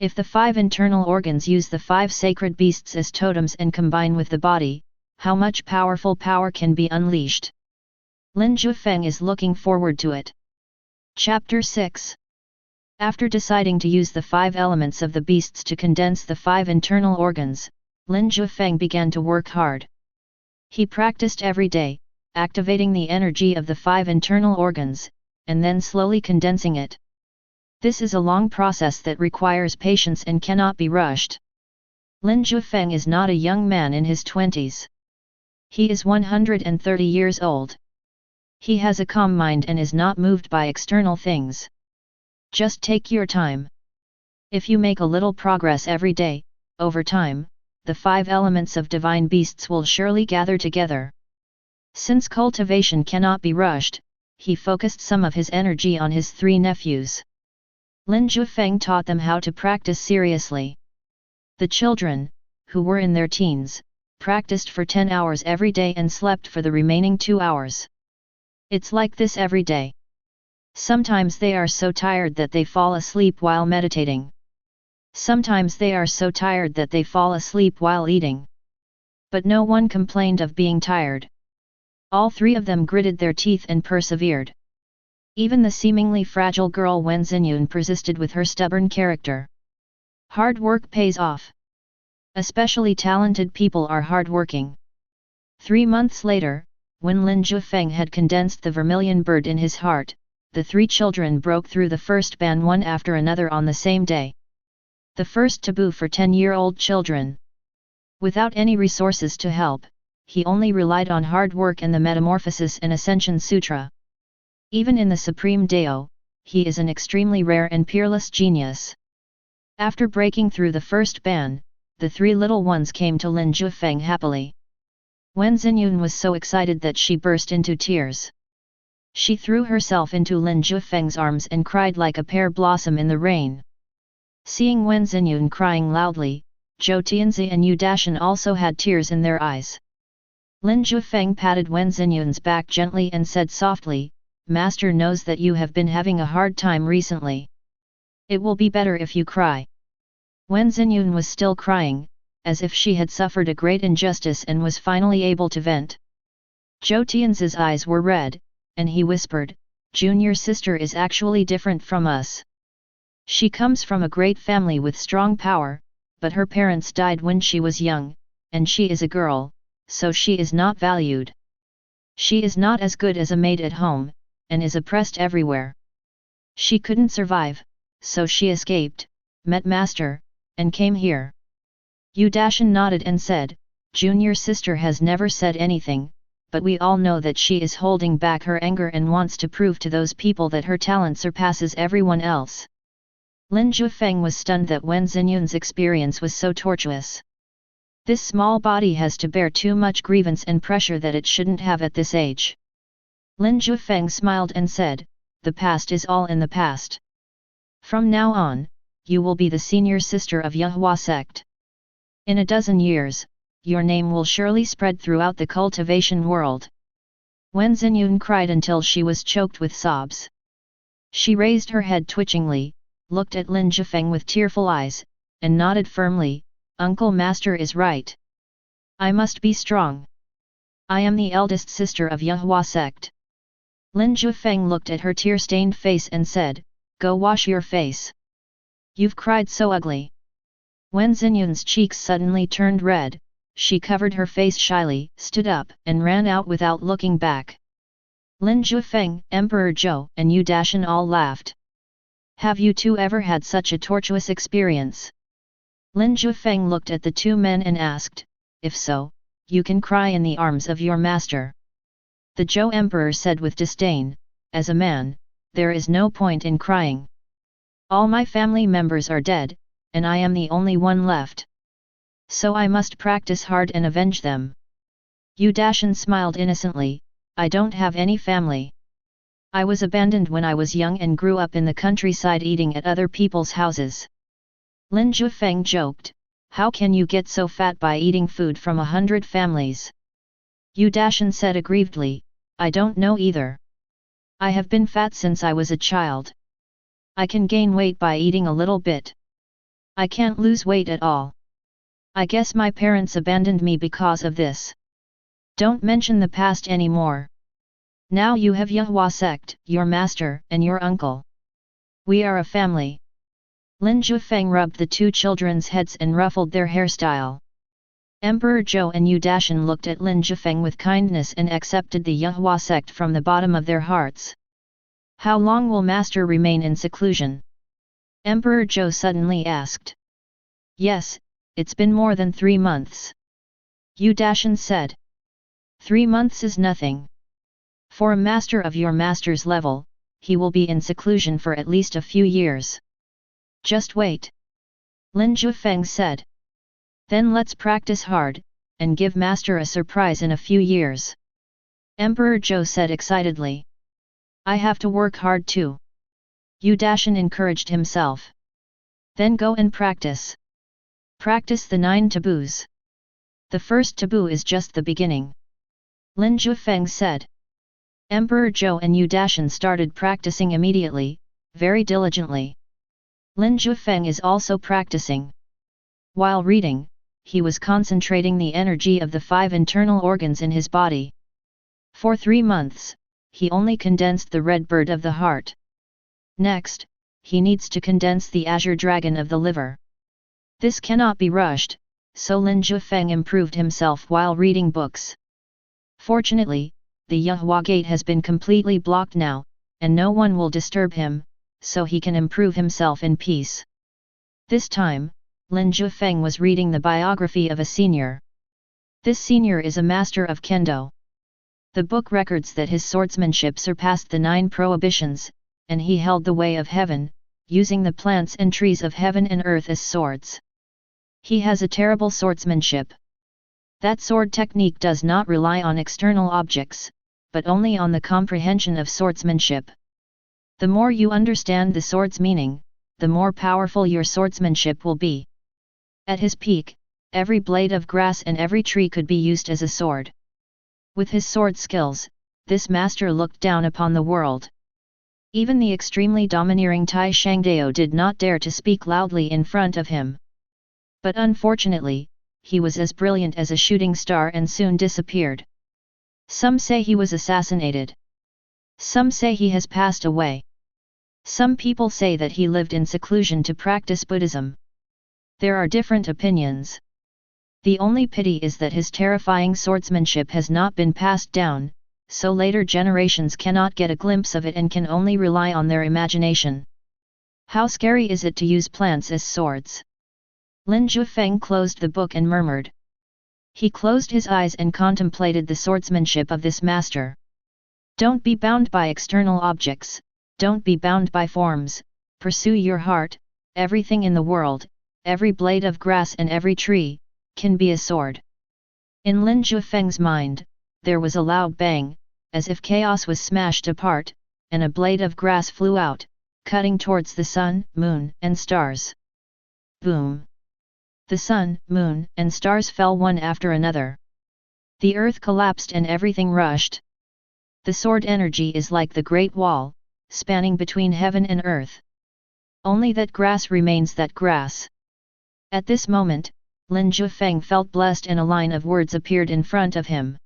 If the 5 internal organs use the 5 sacred beasts as totems and combine with the body, how much powerful power can be unleashed? Lin Jiufeng is looking forward to it. Chapter 6. After deciding to use the 5 elements of the beasts to condense the 5 internal organs, Lin Jiufeng began to work hard. He practiced every day, activating the energy of the 5 internal organs, and then slowly condensing it. This is a long process that requires patience and cannot be rushed. Lin Jiufeng is not a young man in his 20s. He is 130 years old. He has a calm mind and is not moved by external things. Just take your time. If you make a little progress every day, over time, the 5 elements of divine beasts will surely gather together. Since cultivation cannot be rushed, he focused some of his energy on his 3 nephews. Lin Jiufeng taught them how to practice seriously. The children, who were in their teens, practiced for 10 hours every day and slept for the remaining 2 hours. It's like this every day. Sometimes they are so tired that they fall asleep while meditating. Sometimes they are so tired that they fall asleep while eating. But no one complained of being tired. All three of them gritted their teeth and persevered. Even the seemingly fragile girl Wen Xinyun persisted with her stubborn character. Hard work pays off. Especially talented people are hardworking. 3 months later, when Lin Jiufeng had condensed the vermilion bird in his heart, the three children broke through the first ban one after another on the same day. The first taboo for 10-year-old children. Without any resources to help, he only relied on hard work and the Metamorphosis and Ascension Sutra. Even in the Supreme Dao, he is an extremely rare and peerless genius. After breaking through the first ban, the three little ones came to Lin Jiufeng happily. Wen Xinyun was so excited that she burst into tears. She threw herself into Lin Jiufeng's arms and cried like a pear blossom in the rain. Seeing Wen Xinyun crying loudly, Zhou Tianzi and Yu Dashan also had tears in their eyes. Lin Jiufeng patted Wen Xinyun's back gently and said softly, "Master knows that you have been having a hard time recently. It will be better if you cry." Wen Xinyun was still crying, as if she had suffered a great injustice and was finally able to vent. Zhou Tianzi's eyes were red, and he whispered, "Junior sister is actually different from us. She comes from a great family with strong power, but her parents died when she was young, and she is a girl, so she is not valued. She is not as good as a maid at home, and is oppressed everywhere. She couldn't survive, so she escaped, met Master, and came here." Yu Dashan nodded and said, "Junior sister has never said anything, but we all know that she is holding back her anger and wants to prove to those people that her talent surpasses everyone else." Lin Jiufeng was stunned that Wen Xinyun's experience was so tortuous. This small body has to bear too much grievance and pressure that it shouldn't have at this age. Lin Jiufeng smiled and said, "The past is all in the past. From now on, you will be the senior sister of Yehua Sect. In a dozen years, your name will surely spread throughout the cultivation world." Wen Xinyun cried until she was choked with sobs. She raised her head twitchingly, looked at Lin Jiufeng with tearful eyes, and nodded firmly, "Uncle Master is right. I must be strong. I am the eldest sister of Yehua Sect." Lin Jiufeng looked at her tear-stained face and said, "Go wash your face. You've cried so ugly." Wen Xinyun's cheeks suddenly turned red, she covered her face shyly, stood up, and ran out without looking back. Lin Jiufeng, Emperor Zhou, and Yu Dashan all laughed. "Have you two ever had such a tortuous experience?" Lin Jiufeng looked at the two men and asked, "If so, you can cry in the arms of your master." The Zhou Emperor said with disdain, "As a man, there is no point in crying. All my family members are dead, and I am the only one left. So I must practice hard and avenge them." Yu Dashan smiled innocently, "I don't have any family. I was abandoned when I was young and grew up in the countryside eating at other people's houses." Lin Jiufeng joked, "How can you get so fat by eating food from 100 families?" Yu Dashan said aggrievedly, "I don't know either. I have been fat since I was a child. I can gain weight by eating a little bit. I can't lose weight at all. I guess my parents abandoned me because of this. Don't mention the past anymore. Now you have Yehua Sect, your master, and your uncle. We are a family." Lin Jiufeng rubbed the two children's heads and ruffled their hairstyle. Emperor Zhou and Yu Dashan looked at Lin Jiufeng with kindness and accepted the Yehua Sect from the bottom of their hearts. "How long will Master remain in seclusion?" Emperor Zhou suddenly asked. "Yes, it's been more than 3 months." Yu Dashan said. 3 months is nothing. For a master of your master's level, he will be in seclusion for at least a few years. Just wait. Lin Jiufeng said. Then let's practice hard, and give master a surprise in a few years. Emperor Zhou said excitedly. I have to work hard too. Yu Dashan encouraged himself. Then go and practice. Practice the 9 taboos. The first taboo is just the beginning. Lin Jiufeng said. Emperor Zhou and Yu Dashan started practicing immediately, very diligently. Lin Jiufeng is also practicing. While reading, he was concentrating the energy of the 5 internal organs in his body. For 3 months, he only condensed the red bird of the heart. Next, he needs to condense the azure dragon of the liver. This cannot be rushed, so Lin Jiufeng improved himself while reading books. Fortunately, the Yuhua gate has been completely blocked now, and no one will disturb him, so he can improve himself in peace. This time, Lin Jiufeng was reading the biography of a senior. This senior is a master of kendo. The book records that his swordsmanship surpassed the 9 prohibitions, and he held the way of heaven, using the plants and trees of heaven and earth as swords. He has a terrible swordsmanship. That sword technique does not rely on external objects, but only on the comprehension of swordsmanship. The more you understand the sword's meaning, the more powerful your swordsmanship will be. At his peak, every blade of grass and every tree could be used as a sword. With his sword skills, this master looked down upon the world. Even the extremely domineering Tai Shangdao did not dare to speak loudly in front of him. But unfortunately, he was as brilliant as a shooting star and soon disappeared. Some say he was assassinated. Some say he has passed away. Some people say that he lived in seclusion to practice Buddhism. There are different opinions. The only pity is that his terrifying swordsmanship has not been passed down, so later generations cannot get a glimpse of it and can only rely on their imagination. How scary is it to use plants as swords? Lin Jiufeng closed the book and murmured. He closed his eyes and contemplated the swordsmanship of this master. Don't be bound by external objects, don't be bound by forms, pursue your heart. Everything in the world, every blade of grass and every tree, can be a sword. In Lin Jiufeng's mind, there was a loud bang, as if chaos was smashed apart, and a blade of grass flew out, cutting towards the sun, moon, and stars. Boom! The sun, moon, and stars fell one after another. The earth collapsed and everything rushed. The sword energy is like the Great Wall, spanning between heaven and earth. Only that grass remains that grass. At this moment, Lin Jiufeng felt blessed and a line of words appeared in front of him.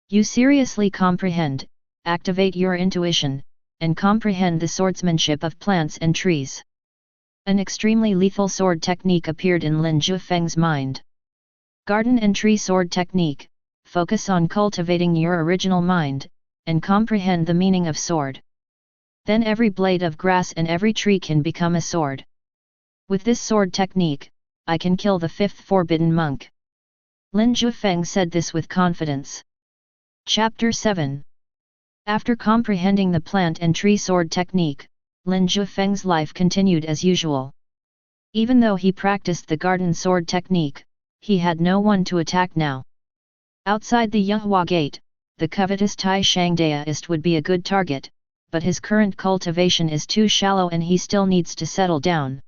You seriously comprehend, activate your intuition, and comprehend the swordsmanship of plants and trees. An extremely lethal sword technique appeared in Lin Jiufeng's mind. Garden and tree sword technique, focus on cultivating your original mind, and comprehend the meaning of sword. Then every blade of grass and every tree can become a sword. With this sword technique, I can kill the 5th forbidden monk. Lin Jiufeng said this with confidence. Chapter 7. After comprehending the plant and tree sword technique, Lin Jiufeng's life continued as usual. Even though he practiced the garden sword technique, he had no one to attack now. Outside the Yuhua gate, the covetous Tai Shangdaist would be a good target, but his current cultivation is too shallow and he still needs to settle down.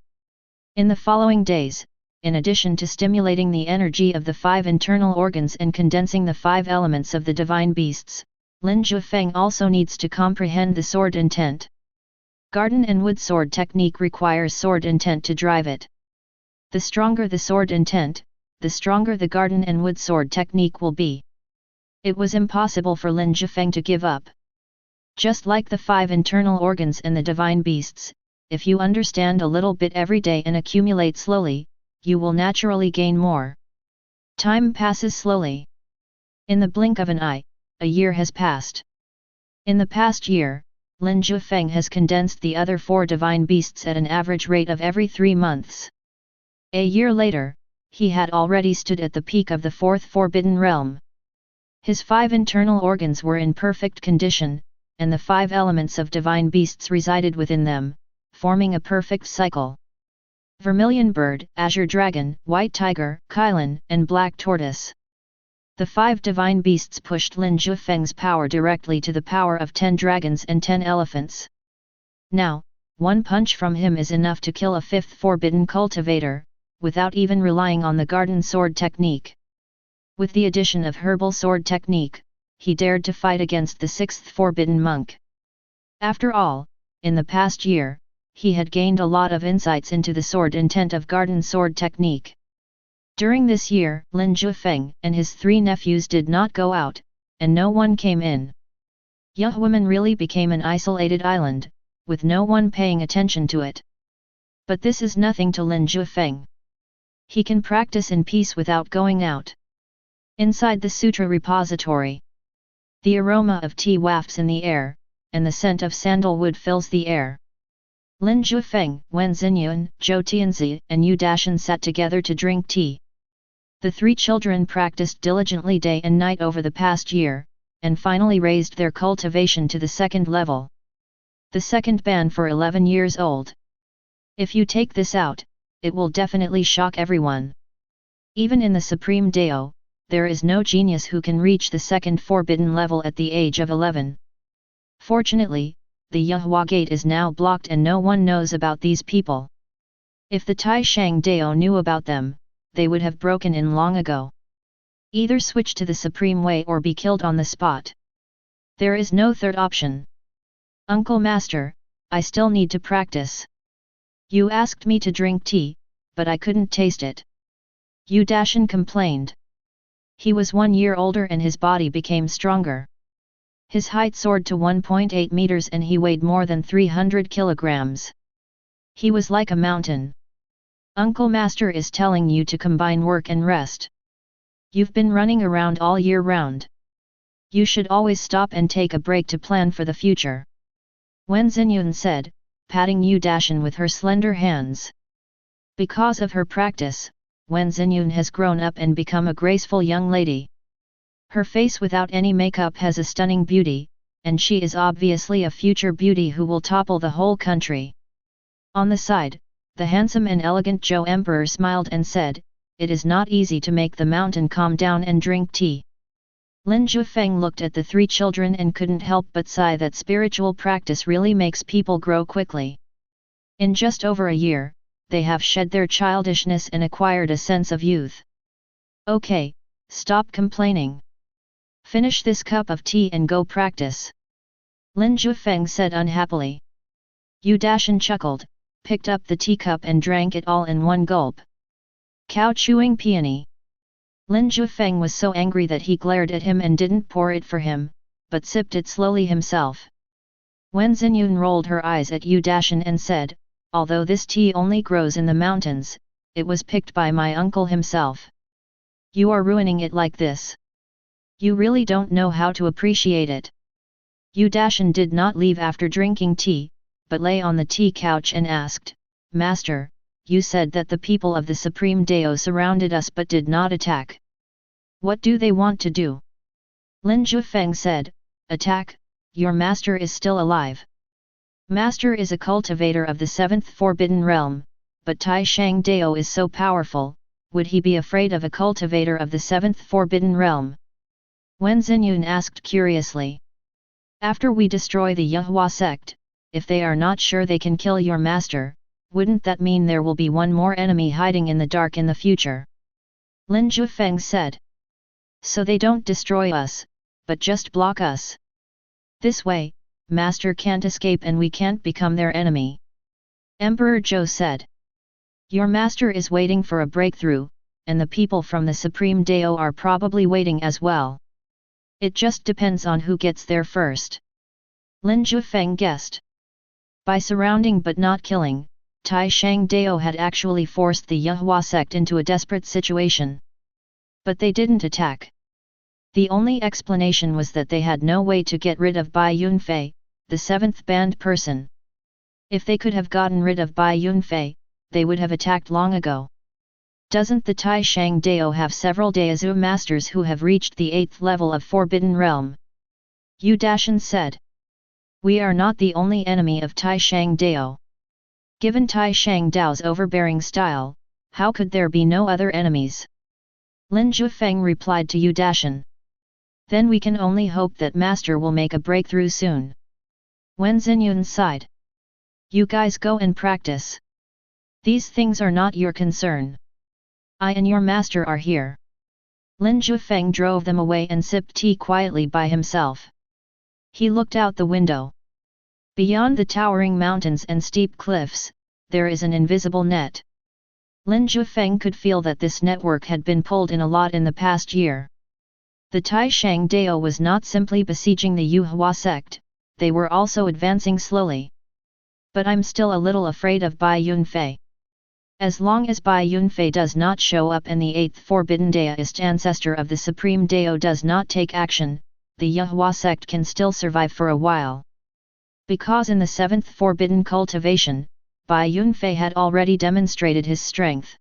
In the following days, in addition to stimulating the energy of the 5 internal organs and condensing the 5 elements of the divine beasts, Lin Jiufeng also needs to comprehend the sword intent. Garden and wood sword technique requires sword intent to drive it. The stronger the sword intent, the stronger the garden and wood sword technique will be. It was impossible for Lin Jiufeng to give up. Just like the 5 internal organs and the divine beasts, if you understand a little bit every day and accumulate slowly, you will naturally gain more. Time passes slowly. In the blink of an eye, a year has passed. In the past year, Lin Jiufeng has condensed the other 4 divine beasts at an average rate of every 3 months. A year later, he had already stood at the peak of the 4th forbidden realm. His 5 internal organs were in perfect condition, and the 5 elements of divine beasts resided within them, forming a perfect cycle. Vermilion bird, azure dragon, white tiger, Kylin, and black tortoise. The 5 divine beasts pushed Lin Jiufeng's power directly to the power of 10 dragons and 10 elephants. Now, one punch from him is enough to kill a 5th forbidden cultivator, without even relying on the garden sword technique. With the addition of herbal sword technique, he dared to fight against the 6th forbidden monk. After all, in the past year, he had gained a lot of insights into the sword intent of garden sword technique. During this year, Lin Jiufeng and his 3 nephews did not go out, and no one came in. Yuhuamen really became an isolated island, with no one paying attention to it. But this is nothing to Lin Jiufeng. He can practice in peace without going out. Inside the sutra repository, the aroma of tea wafts in the air, and the scent of sandalwood fills the air. Lin Jiufeng, Wen Xinyun, Zhou Tianzi, and Yu Dashan sat together to drink tea. The 3 children practiced diligently day and night over the past year, and finally raised their cultivation to the 2nd level. The 2nd ban for 11 years old. If you take this out, it will definitely shock everyone. Even in the Supreme Dao, there is no genius who can reach the 2nd forbidden level at the age of 11. Fortunately, the Yuhua Gate is now blocked and no one knows about these people. If the Taishang Dao knew about them, they would have broken in long ago. Either switch to the Supreme Way or be killed on the spot. There is no third option. Uncle Master, I still need to practice. You asked me to drink tea, but I couldn't taste it. Yu Dashan complained. He was 1 year older and his body became stronger. His height soared to 1.8 meters and he weighed more than 300 kilograms. He was like a mountain. Uncle Master is telling you to combine work and rest. You've been running around all year round. You should always stop and take a break to plan for the future. Wen Xinyun said, patting Yu Dashan with her slender hands. Because of her practice, Wen Xinyun has grown up and become a graceful young lady. Her face without any makeup has a stunning beauty, and she is obviously a future beauty who will topple the whole country. On the side, the handsome and elegant Zhou Emperor smiled and said, it is not easy to make the mountain calm down and drink tea. Lin Jiufeng looked at the 3 children and couldn't help but sigh that spiritual practice really makes people grow quickly. In just over a year, they have shed their childishness and acquired a sense of youth. Okay, stop complaining. Finish this cup of tea and go practice. Lin Jiufeng said unhappily. Yu Dashan chuckled, picked up the teacup and drank it all in one gulp. Cow chewing peony. Lin Jiufeng was so angry that he glared at him and didn't pour it for him, but sipped it slowly himself. Wen Xinyun rolled her eyes at Yu Dashan and said, although this tea only grows in the mountains, it was picked by my uncle himself. You are ruining it like this. You really don't know how to appreciate it. Yu Dashan did not leave after drinking tea, but lay on the tea couch and asked, Master, you said that the people of the Supreme Dao surrounded us but did not attack. What do they want to do? Lin Jiufeng said, attack, your master is still alive. Master is a cultivator of the 7th Forbidden Realm, but Taishang Dao is so powerful, would he be afraid of a cultivator of the 7th Forbidden Realm? Wen Xinyun asked curiously. After we destroy the Yuhua sect, if they are not sure they can kill your master, wouldn't that mean there will be one more enemy hiding in the dark in the future? Lin Jiufeng said. So they don't destroy us, but just block us. This way, Master can't escape and we can't become their enemy. Emperor Zhou said. Your master is waiting for a breakthrough, and the people from the Supreme Dao are probably waiting as well. It just depends on who gets there first. Lin Jiufeng guessed. By surrounding but not killing, Taishang Dao had actually forced the Yuhua sect into a desperate situation. But they didn't attack. The only explanation was that they had no way to get rid of Bai Yunfei, the 7th banned person. If they could have gotten rid of Bai Yunfei, they would have attacked long ago. Doesn't the Taishang Dao have several Daozu masters who have reached the 8th level of Forbidden Realm? Yu Dashan said. We are not the only enemy of Taishang Dao. Given Taishang Dao's overbearing style, how could there be no other enemies? Lin Jiufeng replied to Yu Dashan. Then we can only hope that Master will make a breakthrough soon. Wen Xinyun sighed. You guys go and practice. These things are not your concern. I and your master are here. Lin Jiufeng drove them away and sipped tea quietly by himself. He looked out the window. Beyond the towering mountains and steep cliffs, there is an invisible net. Lin Jiufeng could feel that this network had been pulled in a lot in the past year. The Taishang Dao was not simply besieging the Yuhua sect, they were also advancing slowly. But I'm still a little afraid of Bai Yunfei. As long as Bai Yunfei does not show up and the 8th Forbidden Daoist ancestor of the Supreme Dao does not take action, the Yuhua sect can still survive for a while. Because in the 7th Forbidden Cultivation, Bai Yunfei had already demonstrated his strength.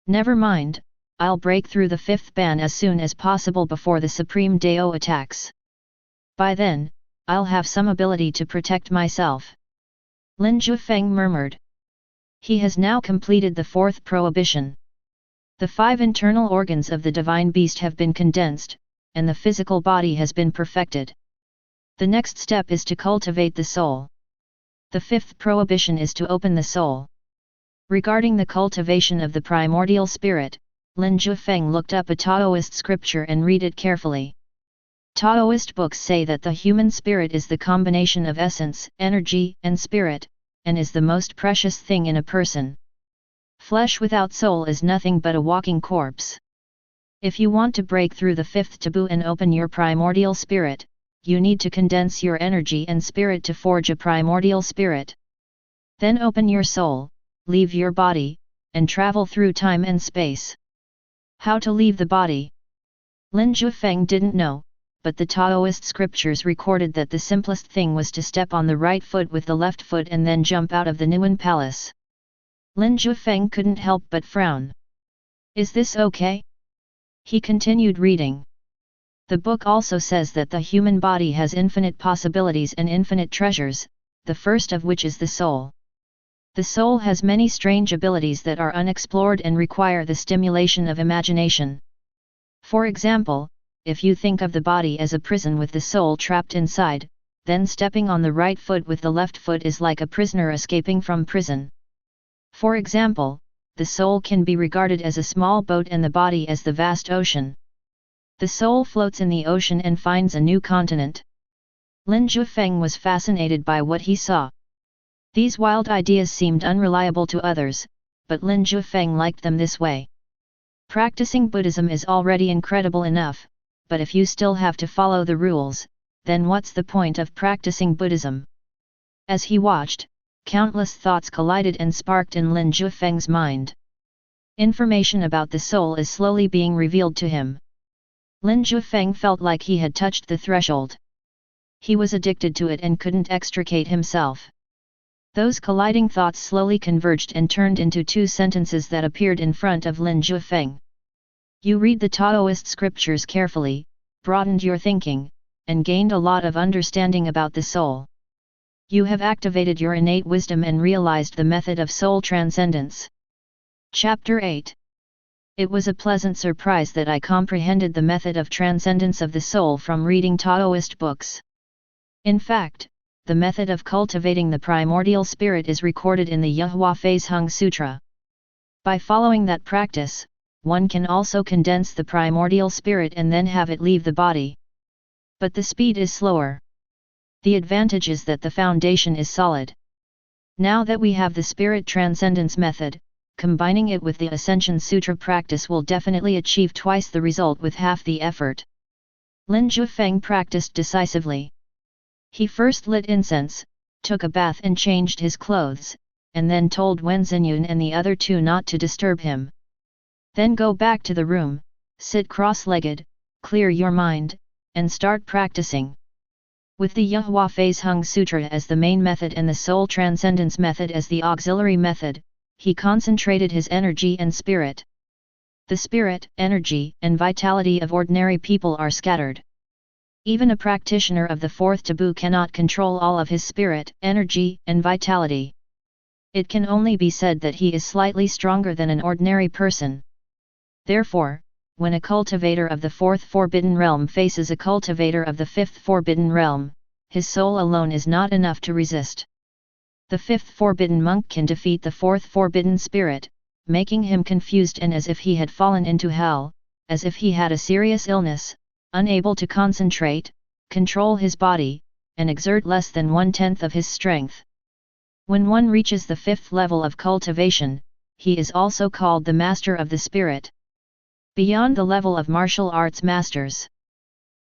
Never mind, I'll break through the 5th ban as soon as possible before the Supreme Dao attacks. By then, I'll have some ability to protect myself. Lin Jiufeng murmured. He has now completed the 4th prohibition. The 5 internal organs of the divine beast have been condensed, and the physical body has been perfected. The next step is to cultivate the soul. The 5th prohibition is to open the soul. Regarding the cultivation of the primordial spirit, Lin Jiufeng looked up a Taoist scripture and read it carefully. Taoist books say that the human spirit is the combination of essence, energy, and spirit, and is the most precious thing in a person. Flesh without soul is nothing but a walking corpse. If you want to break through the 5th taboo and open your primordial spirit, you need to condense your energy and spirit to forge a primordial spirit. Then open your soul, leave your body, and travel through time and space. How to leave the body? Lin Jiufeng didn't know, but the Taoist scriptures recorded that the simplest thing was to step on the right foot with the left foot and then jump out of the Nuan Palace. Lin Jiufeng couldn't help but frown. Is this okay? He continued reading. The book also says that the human body has infinite possibilities and infinite treasures, the first of which is the soul. The soul has many strange abilities that are unexplored and require the stimulation of imagination. For example, if you think of the body as a prison with the soul trapped inside, then stepping on the right foot with the left foot is like a prisoner escaping from prison. For example, the soul can be regarded as a small boat and the body as the vast ocean. The soul floats in the ocean and finds a new continent. Lin Jiufeng was fascinated by what he saw. These wild ideas seemed unreliable to others, but Lin Jiufeng liked them this way. Practicing Buddhism is already incredible enough, but if you still have to follow the rules, then what's the point of practicing Buddhism? As he watched, countless thoughts collided and sparked in Lin Jiufeng's mind. Information about the soul is slowly being revealed to him. Lin Jiufeng felt like he had touched the threshold. He was addicted to it and couldn't extricate himself. Those colliding thoughts slowly converged and turned into 2 sentences that appeared in front of Lin Jiufeng. You read the Taoist scriptures carefully, broadened your thinking, and gained a lot of understanding about the soul. You have activated your innate wisdom and realized the method of soul transcendence. Chapter 8. It was a pleasant surprise that I comprehended the method of transcendence of the soul from reading Taoist books. In fact, the method of cultivating the primordial spirit is recorded in the Yuhua Phase Hung Sutra. By following that practice, one can also condense the primordial spirit and then have it leave the body. But the speed is slower. The advantage is that the foundation is solid. Now that we have the spirit transcendence method, combining it with the Ascension Sutra practice will definitely achieve twice the result with half the effort. Lin Jiufeng practiced decisively. He first lit incense, took a bath and changed his clothes, and then told Wen Xinyun and the other 2 not to disturb him. Then go back to the room, sit cross-legged, clear your mind, and start practicing. With the Yuhua Phase Hung Sutra as the main method and the Soul Transcendence method as the auxiliary method, he concentrated his energy and spirit. The spirit, energy, and vitality of ordinary people are scattered. Even a practitioner of the 4th taboo cannot control all of his spirit, energy, and vitality. It can only be said that he is slightly stronger than an ordinary person. Therefore, when a cultivator of the 4th Forbidden Realm faces a cultivator of the 5th Forbidden Realm, his soul alone is not enough to resist. The 5th Forbidden Monk can defeat the 4th Forbidden Spirit, making him confused and as if he had fallen into hell, as if he had a serious illness, unable to concentrate, control his body, and exert less than 1/10 of his strength. When one reaches the 5th level of cultivation, he is also called the Master of the Spirit. Beyond the level of martial arts masters.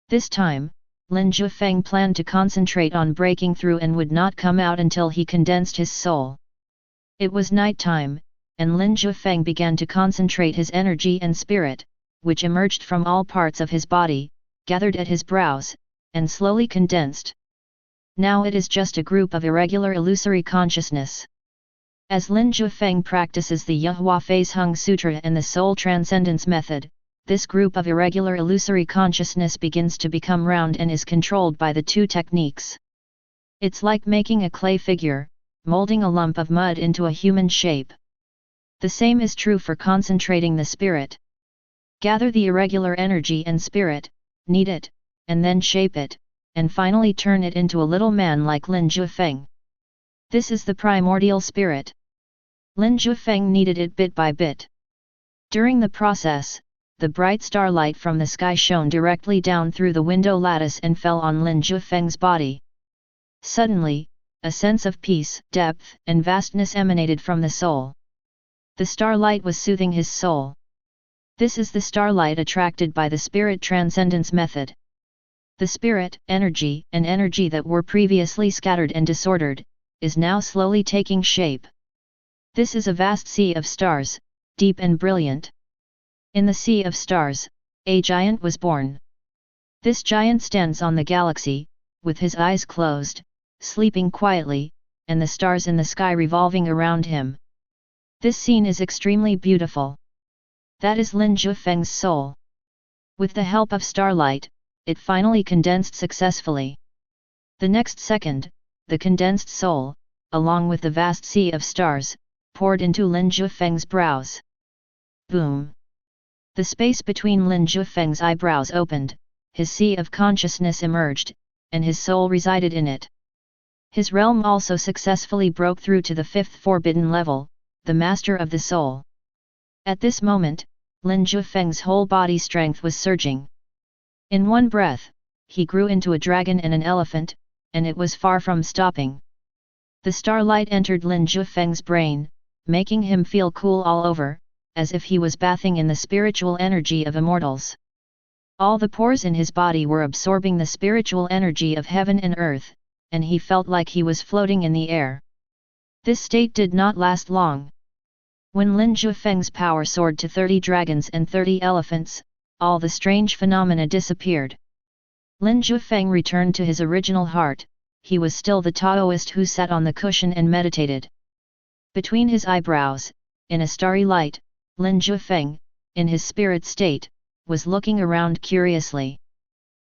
This time, Lin Jiufeng planned to concentrate on breaking through and would not come out until he condensed his soul. It was night time, and Lin Jiufeng began to concentrate his energy and spirit, which emerged from all parts of his body, gathered at his brows, and slowly condensed. Now it is just a group of irregular illusory consciousness. As Lin Jiufeng practices the Yehua Phase Hung Sutra and the Soul Transcendence method, this group of irregular illusory consciousness begins to become round and is controlled by the two techniques. It's like making a clay figure, molding a lump of mud into a human shape. The same is true for concentrating the spirit. Gather the irregular energy and spirit, knead it, and then shape it, and finally turn it into a little man like Lin Jiufeng. This is the primordial spirit. Lin Jiufeng kneaded it bit by bit. During the process, the bright starlight from the sky shone directly down through the window lattice and fell on Lin Jiufeng's body. Suddenly, a sense of peace, depth, and vastness emanated from the soul. The starlight was soothing his soul. This is the starlight attracted by the spirit transcendence method. The spirit, energy, and energy that were previously scattered and disordered, is now slowly taking shape. This is a vast sea of stars, deep and brilliant. In the sea of stars, a giant was born. This giant stands on the galaxy, with his eyes closed, sleeping quietly, and the stars in the sky revolving around him. This scene is extremely beautiful. That is Lin Jiufeng's soul. With the help of starlight, it finally condensed successfully. The next second, the condensed soul, along with the vast sea of stars, poured into Lin Jiufeng's brows. Boom! The space between Lin Jiufeng's eyebrows opened, his sea of consciousness emerged, and his soul resided in it. His realm also successfully broke through to the 5th forbidden level, the Master of the Soul. At this moment, Lin Jiufeng's whole body strength was surging. In one breath, he grew into a dragon and an elephant, and it was far from stopping. The starlight entered Lin Jiufeng's brain, making him feel cool all over, as if he was bathing in the spiritual energy of immortals. All the pores in his body were absorbing the spiritual energy of heaven and earth, and he felt like he was floating in the air. This state did not last long. When Lin Jiufeng's power soared to 30 dragons and 30 elephants, all the strange phenomena disappeared. Lin Jiufeng returned to his original heart. He was still the Taoist who sat on the cushion and meditated. Between his eyebrows, in a starry light, Lin Jiufeng, in his spirit state, was looking around curiously.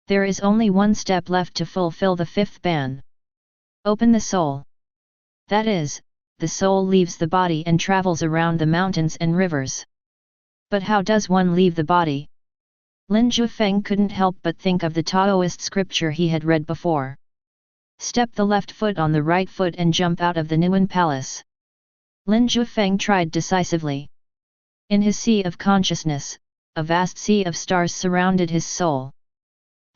There is only one step left to fulfill the 5th ban. Open the soul. That is, the soul leaves the body and travels around the mountains and rivers. But how does one leave the body? Lin Jiufeng couldn't help but think of the Taoist scripture he had read before. Step the left foot on the right foot and jump out of the Nuan Palace. Lin Jiufeng tried decisively. In his sea of consciousness, a vast sea of stars surrounded his soul.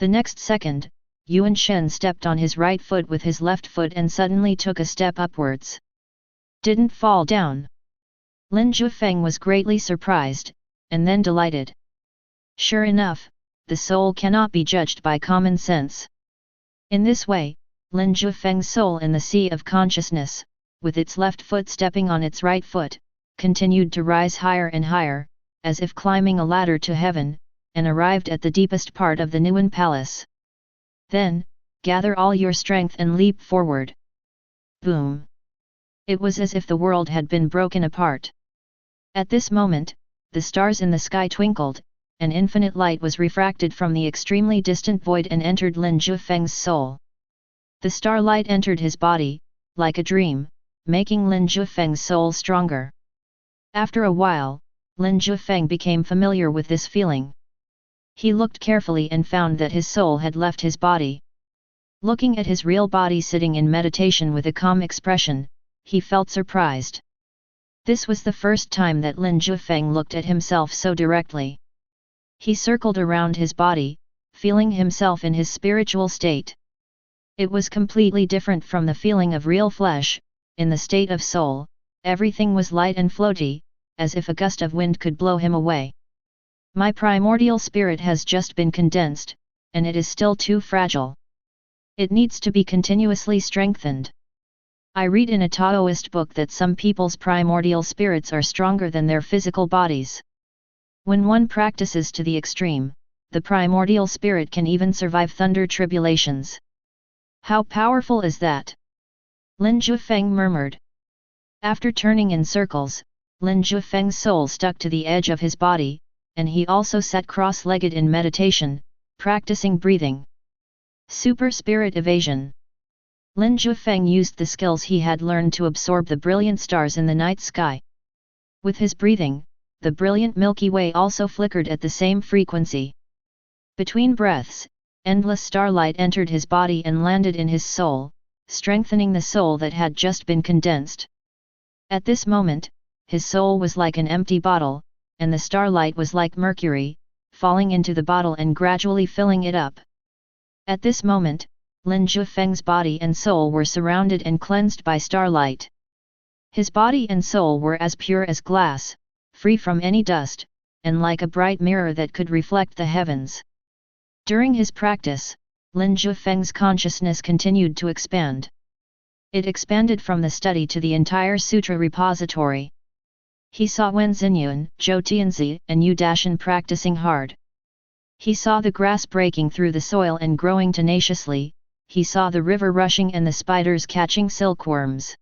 The next second, Yuan Shen stepped on his right foot with his left foot and suddenly took a step upwards. Didn't fall down. Lin Jiufeng was greatly surprised, and then delighted. Sure enough, the soul cannot be judged by common sense. In this way, Lin Jiufeng's soul in the sea of consciousness, with its left foot stepping on its right foot, continued to rise higher and higher, as if climbing a ladder to heaven, and arrived at the deepest part of the Nuan Palace. Then, gather all your strength and leap forward. Boom! It was as if the world had been broken apart. At this moment, the stars in the sky twinkled, and infinite light was refracted from the extremely distant void and entered Lin Jiufeng's soul. The starlight entered his body, like a dream, making Lin Jiufeng's soul stronger. After a while, Lin Jiufeng became familiar with this feeling. He looked carefully and found that his soul had left his body. Looking at his real body sitting in meditation with a calm expression, he felt surprised. This was the first time that Lin Jiufeng looked at himself so directly. He circled around his body, feeling himself in his spiritual state. It was completely different from the feeling of real flesh. In the state of soul, everything was light and floaty, as if a gust of wind could blow him away. My primordial spirit has just been condensed, and it is still too fragile. It needs to be continuously strengthened. I read in a Taoist book that some people's primordial spirits are stronger than their physical bodies. When one practices to the extreme, the primordial spirit can even survive thunder tribulations. How powerful is that? Lin Jiufeng murmured. After turning in circles, Lin Jiufeng's soul stuck to the edge of his body, and he also sat cross-legged in meditation, practicing breathing. Super spirit evasion. Lin Jiufeng used the skills he had learned to absorb the brilliant stars in the night sky. With his breathing, the brilliant Milky Way also flickered at the same frequency. Between breaths, endless starlight entered his body and landed in his soul, strengthening the soul that had just been condensed. At this moment, his soul was like an empty bottle, and the starlight was like mercury, falling into the bottle and gradually filling it up. At this moment, Lin Jiufeng's body and soul were surrounded and cleansed by starlight. His body and soul were as pure as glass, free from any dust, and like a bright mirror that could reflect the heavens. During his practice, Lin Jiufeng's consciousness continued to expand. It expanded from the study to the entire sutra repository. He saw Wen Xinyun, Zhou Tianzi, and Yu Dashan practicing hard. He saw the grass breaking through the soil and growing tenaciously. He saw the river rushing and the spiders catching silkworms.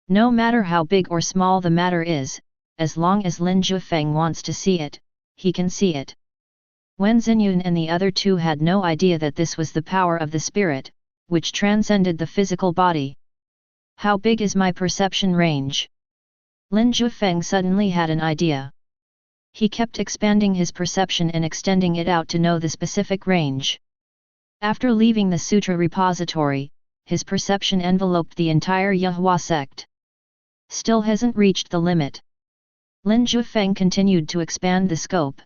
No matter how big or small the matter is, as long as Lin Jiufeng wants to see it, he can see it. Wen Xinyun and the other two had no idea that this was the power of the spirit, which transcended the physical body. How big is my perception range? Lin Jiufeng suddenly had an idea. He kept expanding his perception and extending it out to know the specific range. After leaving the sutra repository, his perception enveloped the entire Yahua sect. Still hasn't reached the limit. Lin Jiufeng continued to expand the scope.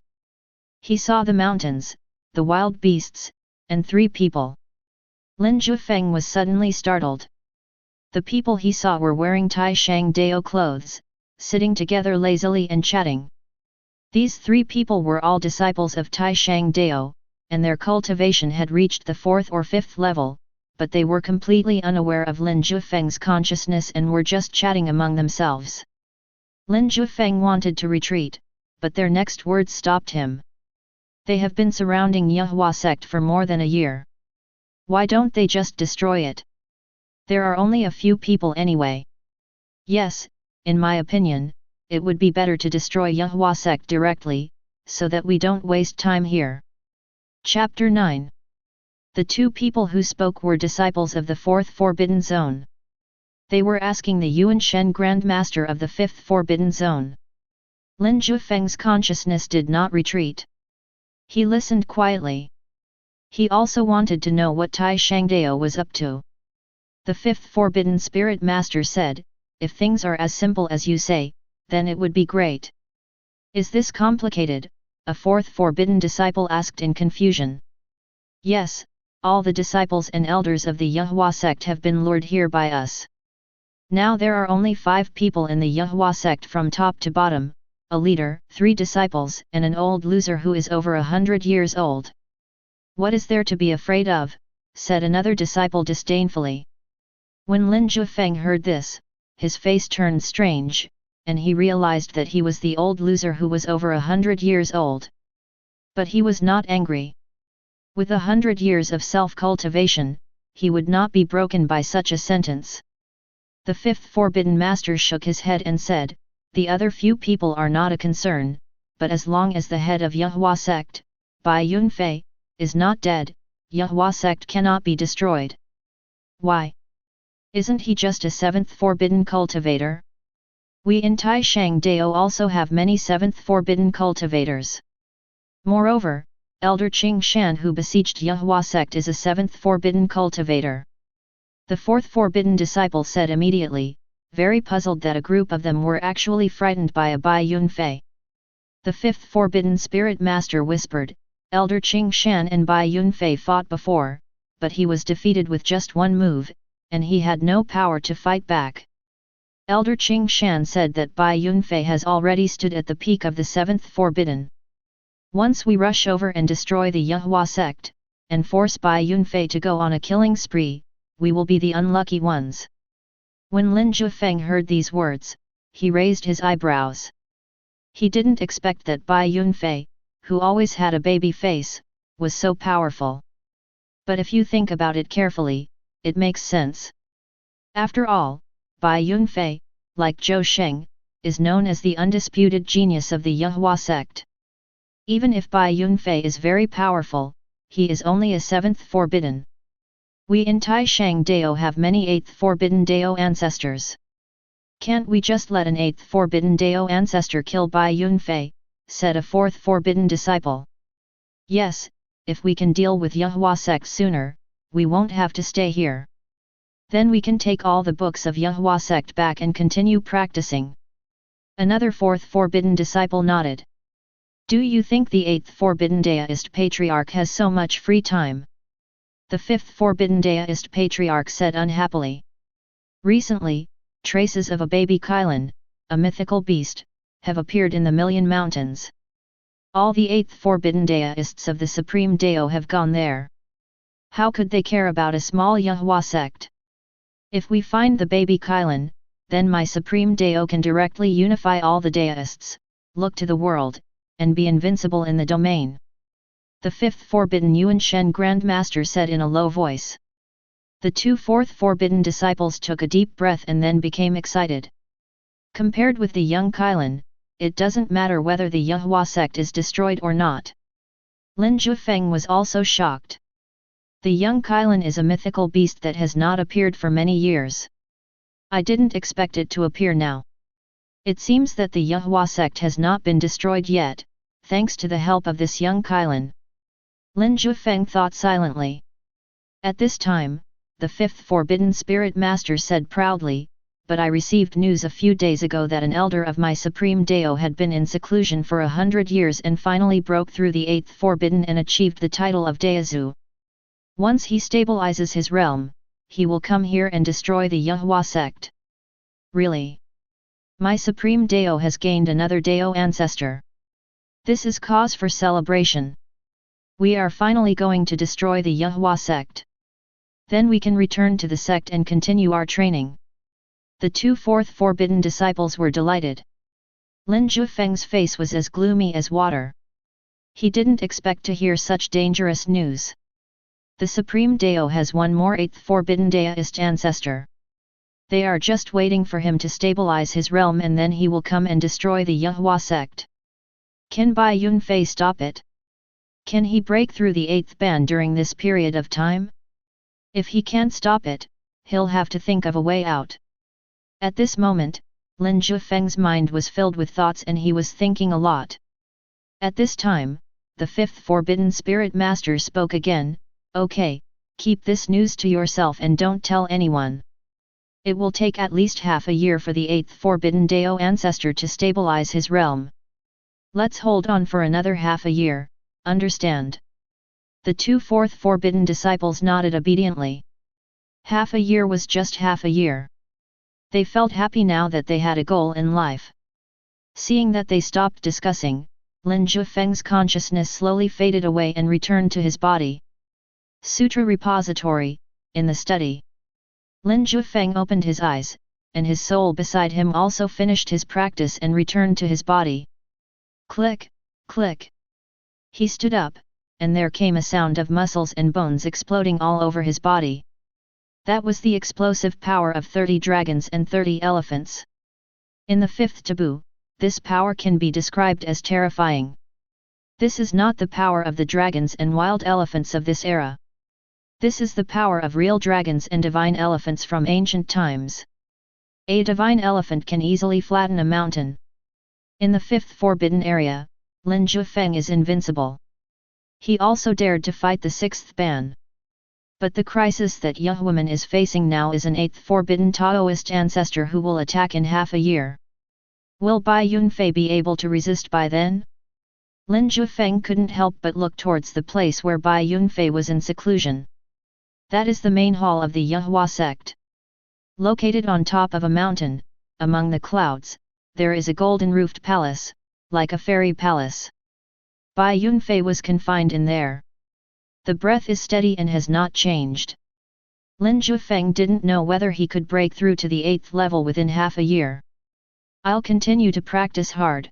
He saw the mountains, the wild beasts, and 3 people. Lin Jiufeng was suddenly startled. The people he saw were wearing Tai Shang Dao clothes, sitting together lazily and chatting. These 3 people were all disciples of Tai Shang Dao, and their cultivation had reached the 4th or 5th level, but they were completely unaware of Lin Jiufeng's consciousness and were just chatting among themselves. Lin Jiufeng wanted to retreat, but their next words stopped him. They have been surrounding Yahua sect for more than a year. Why don't they just destroy it? There are only a few people anyway. Yes, in my opinion, it would be better to destroy Yahua sect directly, so that we don't waste time here. Chapter 9. The 2 people who spoke were disciples of the 4th Forbidden Zone. They were asking the Yuan Shen Grand Master of the 5th Forbidden Zone. Lin Jiufeng's consciousness did not retreat. He listened quietly. He also wanted to know what Tai Shangdao was up to. The 5th Forbidden Spirit Master said, "If things are as simple as you say, then it would be great." "Is this complicated?" a 4th Forbidden Disciple asked in confusion. "Yes, all the disciples and elders of the Yahua sect have been lured here by us. Now there are only 5 people in the Yahua sect from top to bottom, a leader, 3 disciples, and an old loser who is over 100 years old. What is there to be afraid of?" said another disciple disdainfully. When Lin Jiufeng heard this, his face turned strange, and he realized that he was the old loser who was over 100 years old. But he was not angry. With 100 years of self-cultivation, he would not be broken by such a sentence. The 5th Forbidden Master shook his head and said, "The other few people are not a concern, but as long as the head of Yahua sect, Bai Yunfei, is not dead, Yahua sect cannot be destroyed." "Why? Isn't he just a 7th Forbidden Cultivator? We in Tai Shang Dao also have many 7th Forbidden Cultivators. Moreover, Elder Qing Shan who besieged Yahua sect is a 7th Forbidden Cultivator." The 4th Forbidden Disciple said immediately, very puzzled that a group of them were actually frightened by a Bai Yunfei. The 5th Forbidden Spirit Master whispered, "Elder Qing Shan and Bai Yunfei fought before, but he was defeated with just one move, and he had no power to fight back. Elder Qing Shan said that Bai Yunfei has already stood at the peak of the seventh forbidden. Once we rush over and destroy the Yehua sect, and force Bai Yunfei to go on a killing spree, we will be the unlucky ones. When Lin Jiufeng heard these words, he raised his eyebrows. He didn't expect that Bai Yunfei, who always had a baby face, was so powerful. But if you think about it carefully, it makes sense. After all, Bai Yunfei, like Zhou Sheng, is known as the undisputed genius of the Yehua sect. Even if Bai Yunfei is very powerful, he is only a seventh forbidden. We in Taishang Dao have many eighth forbidden Dao ancestors. Can't we just let an eighth forbidden Dao ancestor kill Bai Yunfei, said a fourth forbidden disciple. Yes, if we can deal with Yehua sect sooner, we won't have to stay here. Then we can take all the books of Yehua sect back and continue practicing. Another fourth forbidden disciple nodded. Do you think the eighth forbidden Daoist patriarch has so much free time? The fifth forbidden Daoist patriarch said unhappily. Recently, traces of a baby Kylin, a mythical beast, have appeared in the Million Mountains. All the eighth forbidden Daoists of the Supreme Dao have gone there. How could they care about a small Yehua sect? If we find the baby Kylin, then my Supreme Dao can directly unify all the Daoists, look to the world, and be invincible in the domain. The fifth forbidden Yuan Shen Grandmaster said in a low voice. The two fourth forbidden disciples took a deep breath and then became excited. Compared with the young Kylin, it doesn't matter whether the Yehua sect is destroyed or not. Lin Jiufeng was also shocked. The young Kylin is a mythical beast that has not appeared for many years. I didn't expect it to appear now. It seems that the Yehua sect has not been destroyed yet, thanks to the help of this young Kylin. Lin Jiufeng thought silently. At this time, the fifth forbidden spirit master said proudly, but I received news a few days ago that an elder of my Supreme Dao had been in seclusion for 100 years and finally broke through the eighth forbidden and achieved the title of Daozu. Once he stabilizes his realm, he will come here and destroy the Yehua sect. Really? My Supreme Dao has gained another Dao ancestor. This is cause for celebration. We are finally going to destroy the Yehua sect. Then we can return to the sect and continue our training. The two fourth forbidden disciples were delighted. Lin Jiufeng's face was as gloomy as water. He didn't expect to hear such dangerous news. The Supreme Dao has one more eighth forbidden Daoist ancestor. They are just waiting for him to stabilize his realm and then he will come and destroy the Yehua sect. Can Bai Yunfei stop it? Can he break through the eighth ban during this period of time? If he can't stop it, he'll have to think of a way out. At this moment, Lin Jiufeng's mind was filled with thoughts and he was thinking a lot. At this time, the fifth forbidden spirit master spoke again. Okay, keep this news to yourself and don't tell anyone. It will take at least half a year for the eighth forbidden Dao ancestor to stabilize his realm. Let's hold on for another half a year, understand? The two fourth forbidden disciples nodded obediently. Half a year was just half a year. They felt happy now that they had a goal in life. Seeing that they stopped discussing, Lin Jiufeng's consciousness slowly faded away and returned to his body. Sutra Repository, in the study. Lin Jiufeng opened his eyes, and his soul beside him also finished his practice and returned to his body. Click, click. He stood up, and there came a sound of muscles and bones exploding all over his body. That was the explosive power of 30 dragons and 30 elephants. In the fifth taboo, this power can be described as terrifying. This is not the power of the dragons and wild elephants of this era. This is the power of real dragons and divine elephants from ancient times. A divine elephant can easily flatten a mountain. In the fifth forbidden area, Lin Jiufeng is invincible. He also dared to fight the sixth ban. But the crisis that Yehuaman is facing now is an eighth forbidden Taoist ancestor who will attack in half a year. Will Bai Yunfei be able to resist by then? Lin Jiufeng couldn't help but look towards the place where Bai Yunfei was in seclusion. That is the main hall of the Yahua sect. Located on top of a mountain, among the clouds, there is a golden-roofed palace, like a fairy palace. Bai Yunfei was confined in there. The breath is steady and has not changed. Lin Jiufeng didn't know whether he could break through to the 8th level within half a year. I'll continue to practice hard.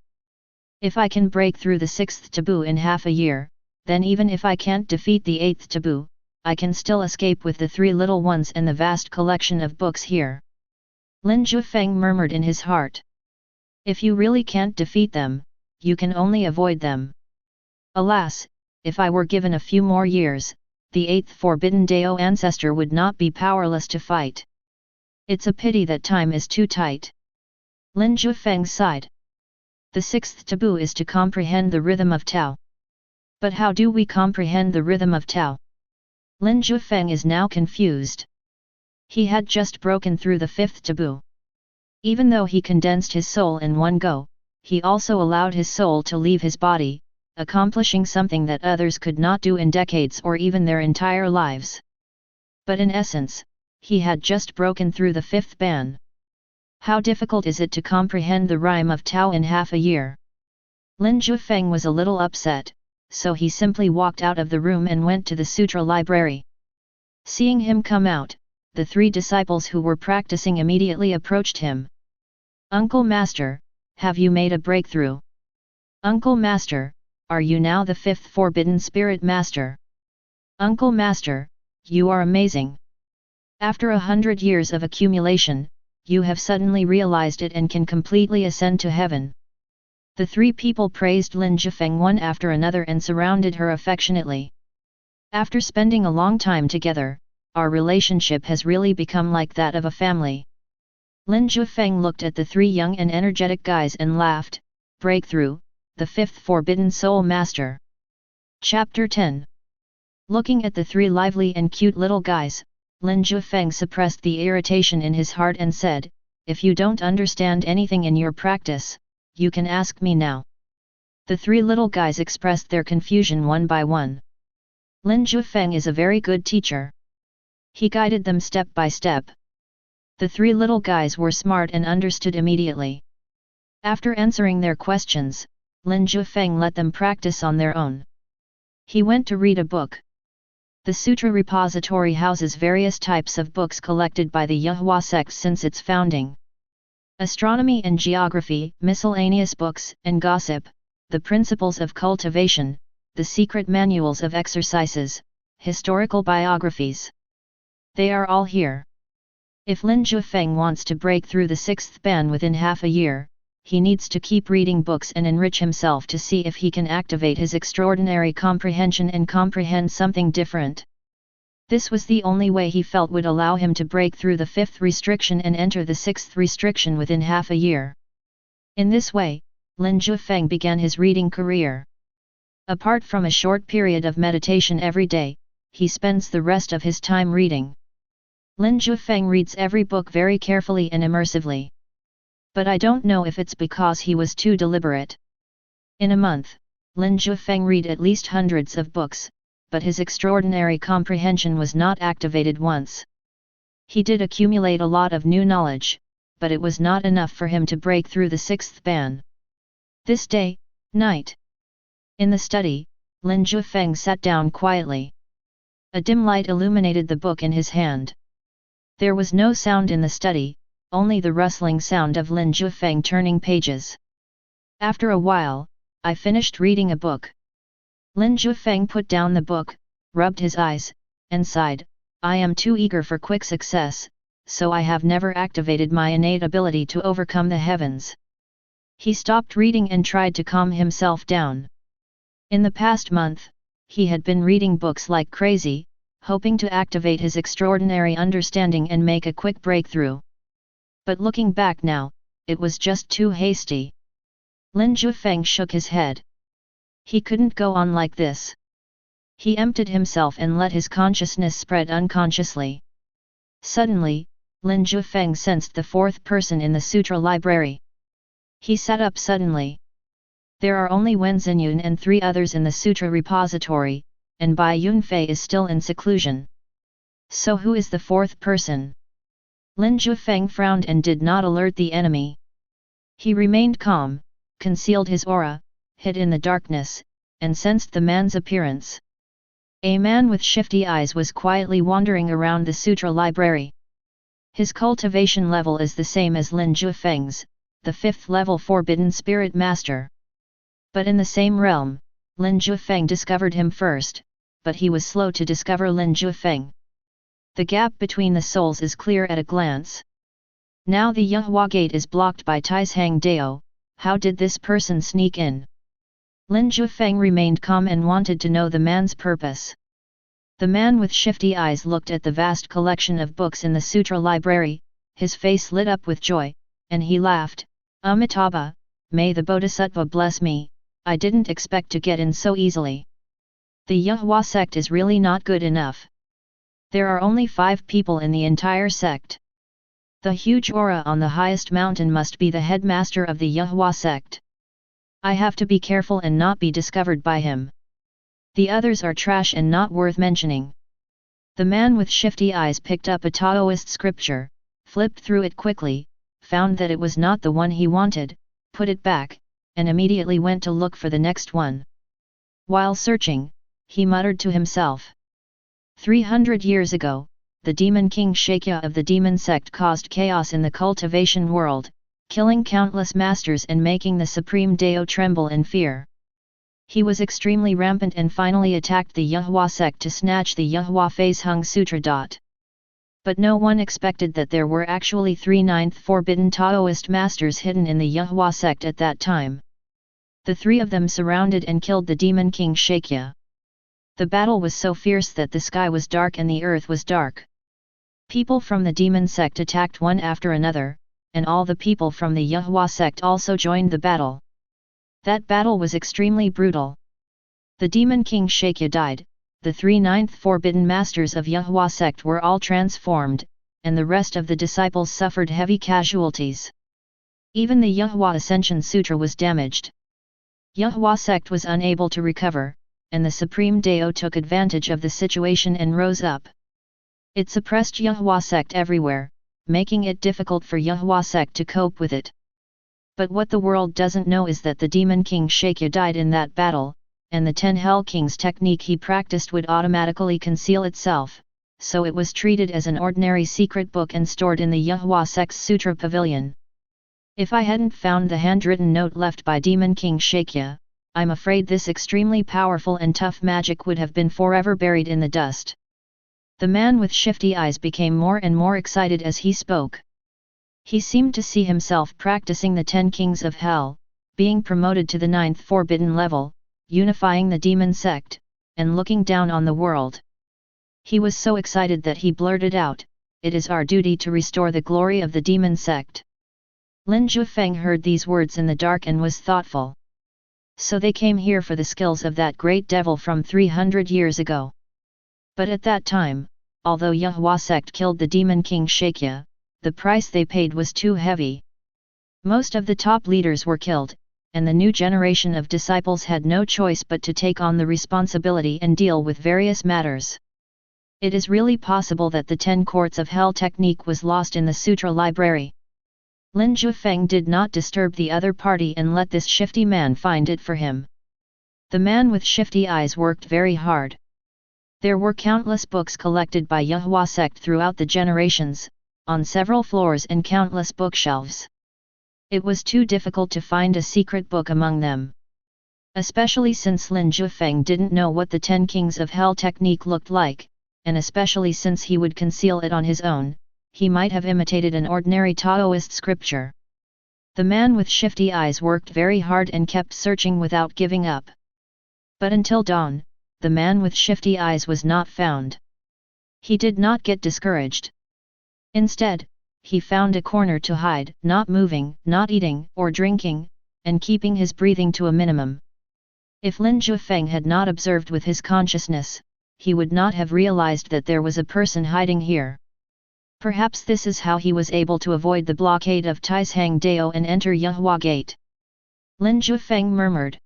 If I can break through the 6th taboo in half a year, then even if I can't defeat the 8th taboo, I can still escape with the 3 little ones and the vast collection of books here. Lin Jiufeng murmured in his heart. If you really can't defeat them, you can only avoid them. Alas, if I were given a few more years, the 8th Forbidden Dao ancestor would not be powerless to fight. It's a pity that time is too tight. Lin Jiufeng sighed. The 6th taboo is to comprehend the rhythm of Tao. But how do we comprehend the rhythm of Tao? Lin Jiufeng is now confused. He had just broken through the 5th taboo. Even though he condensed his soul in one go, he also allowed his soul to leave his body, accomplishing something that others could not do in decades or even their entire lives. But in essence, he had just broken through the 5th ban. How difficult is it to comprehend the rhyme of Tao in half a year? Lin Jiufeng was a little upset, so he simply walked out of the room and went to the sutra library. Seeing him come out, the 3 disciples who were practicing immediately approached him. Uncle Master, have you made a breakthrough? Uncle Master, are you now the 5th Forbidden Spirit Master? Uncle Master, you are amazing. After 100 years of accumulation, you have suddenly realized it and can completely ascend to heaven. The 3 people praised Lin Jiufeng one after another and surrounded her affectionately. After spending a long time together, our relationship has really become like that of a family. Lin Jiufeng looked at the 3 young and energetic guys and laughed. Breakthrough, the 5th Forbidden Soul Master. Chapter 10. Looking at the 3 lively and cute little guys, Lin Jiufeng suppressed the irritation in his heart and said, if you don't understand anything in your practice, you can ask me now. The 3 little guys expressed their confusion one by one. Lin Jiufeng is a very good teacher. He guided them step by step. The 3 little guys were smart and understood immediately. After answering their questions, Lin Jiufeng let them practice on their own. He went to read a book. The Sutra Repository houses various types of books collected by the Yahua sect since its founding. Astronomy and geography, miscellaneous books and gossip, the principles of cultivation, the secret manuals of exercises, historical biographies. They are all here. If Lin Jiufeng wants to break through the 6th ban within half a year, he needs to keep reading books and enrich himself to see if he can activate his extraordinary comprehension and comprehend something different. This was the only way he felt would allow him to break through the 5th restriction and enter the 6th restriction within half a year. In this way, Lin Jiufeng began his reading career. Apart from a short period of meditation every day, he spends the rest of his time reading. Lin Jiufeng reads every book very carefully and immersively. But I don't know if it's because he was too deliberate. In a month, Lin Jiufeng read at least hundreds of books, but his extraordinary comprehension was not activated once. He did accumulate a lot of new knowledge, but it was not enough for him to break through the 6th ban. This day, night. In the study, Lin Jiufeng sat down quietly. A dim light illuminated the book in his hand. There was no sound in the study, only the rustling sound of Lin Jiufeng turning pages. After a while, I finished reading a book. Lin Jiufeng put down the book, rubbed his eyes, and sighed, I am too eager for quick success, so I have never activated my innate ability to overcome the heavens. He stopped reading and tried to calm himself down. In the past month, he had been reading books like crazy, hoping to activate his extraordinary understanding and make a quick breakthrough. But looking back now, it was just too hasty. Lin Jiufeng shook his head. He couldn't go on like this. He emptied himself and let his consciousness spread unconsciously. Suddenly, Lin Jiufeng sensed the 4th person in the sutra library. He sat up suddenly. There are only Wen Xinyun and 3 others in the sutra repository, and Bai Yunfei is still in seclusion. So who is the fourth person? Lin Jiufeng frowned and did not alert the enemy. He remained calm, concealed his aura, hid in the darkness, and sensed the man's appearance. A man with shifty eyes was quietly wandering around the sutra library. His cultivation level is the same as Lin Jiufeng's, the 5th level Forbidden Spirit Master. But in the same realm, Lin Jiufeng discovered him first, but he was slow to discover Lin Jiufeng. The gap between the souls is clear at a glance. Now the Yuhua gate is blocked by Taishang Dao. How did this person sneak in? Lin Jiufeng remained calm and wanted to know the man's purpose. The man with shifty eyes looked at the vast collection of books in the sutra library, his face lit up with joy, and he laughed, "Amitabha, may the Bodhisattva bless me, I didn't expect to get in so easily. The Yuhua sect is really not good enough. There are only 5 people in the entire sect. The huge aura on the highest mountain must be the headmaster of the Yuhua sect. I have to be careful and not be discovered by him. The others are trash and not worth mentioning." The man with shifty eyes picked up a Taoist scripture, flipped through it quickly, found that it was not the one he wanted, put it back, and immediately went to look for the next one. While searching, he muttered to himself. 300 years ago, the demon king Shakya of the demon sect caused chaos in the cultivation world, killing countless masters and making the supreme Dao tremble in fear. He was extremely rampant and finally attacked the Yuhua sect to snatch the Yuhua Phase Hung Sutra. But no one expected that there were actually 3 ninth forbidden Taoist masters hidden in the Yuhua sect at that time. The 3 of them surrounded and killed the demon king Shakya. The battle was so fierce that the sky was dark and the earth was dark. People from the demon sect attacked one after another, and all the people from the Yuhua sect also joined the battle. That battle was extremely brutal. The demon king Shakya died, the 3 ninth forbidden masters of Yuhua sect were all transformed, and the rest of the disciples suffered heavy casualties. Even the Yuhua Ascension Sutra was damaged. Yuhua sect was unable to recover, and the Supreme Dao took advantage of the situation and rose up. It suppressed Yuhua sect everywhere, making it difficult for Yuhua sect to cope with it. But what the world doesn't know is that the demon king Shakya died in that battle, and the 10 Hell Kings technique he practiced would automatically conceal itself, so it was treated as an ordinary secret book and stored in the Yuhua sect's Sutra Pavilion. If I hadn't found the handwritten note left by demon king Shakya, I'm afraid this extremely powerful and tough magic would have been forever buried in the dust. The man with shifty eyes became more and more excited as he spoke. He seemed to see himself practicing the 10 kings of hell, being promoted to the 9th forbidden level, unifying the demon sect, and looking down on the world. He was so excited that he blurted out, "It is our duty to restore the glory of the demon sect." Lin Jiufeng heard these words in the dark and was thoughtful. So they came here for the skills of that great devil from 300 years ago. But at that time, although Yuhua sect killed the demon king Shakya, the price they paid was too heavy. Most of the top leaders were killed, and the new generation of disciples had no choice but to take on the responsibility and deal with various matters. It is really possible that the 10 courts of hell technique was lost in the sutra library. Lin Jiufeng did not disturb the other party and let this shifty man find it for him. The man with shifty eyes worked very hard. There were countless books collected by Yuhua sect throughout the generations, on several floors and countless bookshelves. It was too difficult to find a secret book among them. Especially since Lin Jiufeng didn't know what the 10 kings of hell technique looked like, and especially since he would conceal it on his own, he might have imitated an ordinary Taoist scripture. The man with shifty eyes worked very hard and kept searching without giving up. But until dawn, the man with shifty eyes was not found. He did not get discouraged. Instead, he found a corner to hide, not moving, not eating or drinking, and keeping his breathing to a minimum. If Lin Jiufeng had not observed with his consciousness, he would not have realized that there was a person hiding here. Perhaps this is how he was able to avoid the blockade of Taishang Dao and enter Yuhua Gate. Lin Jiufeng murmured.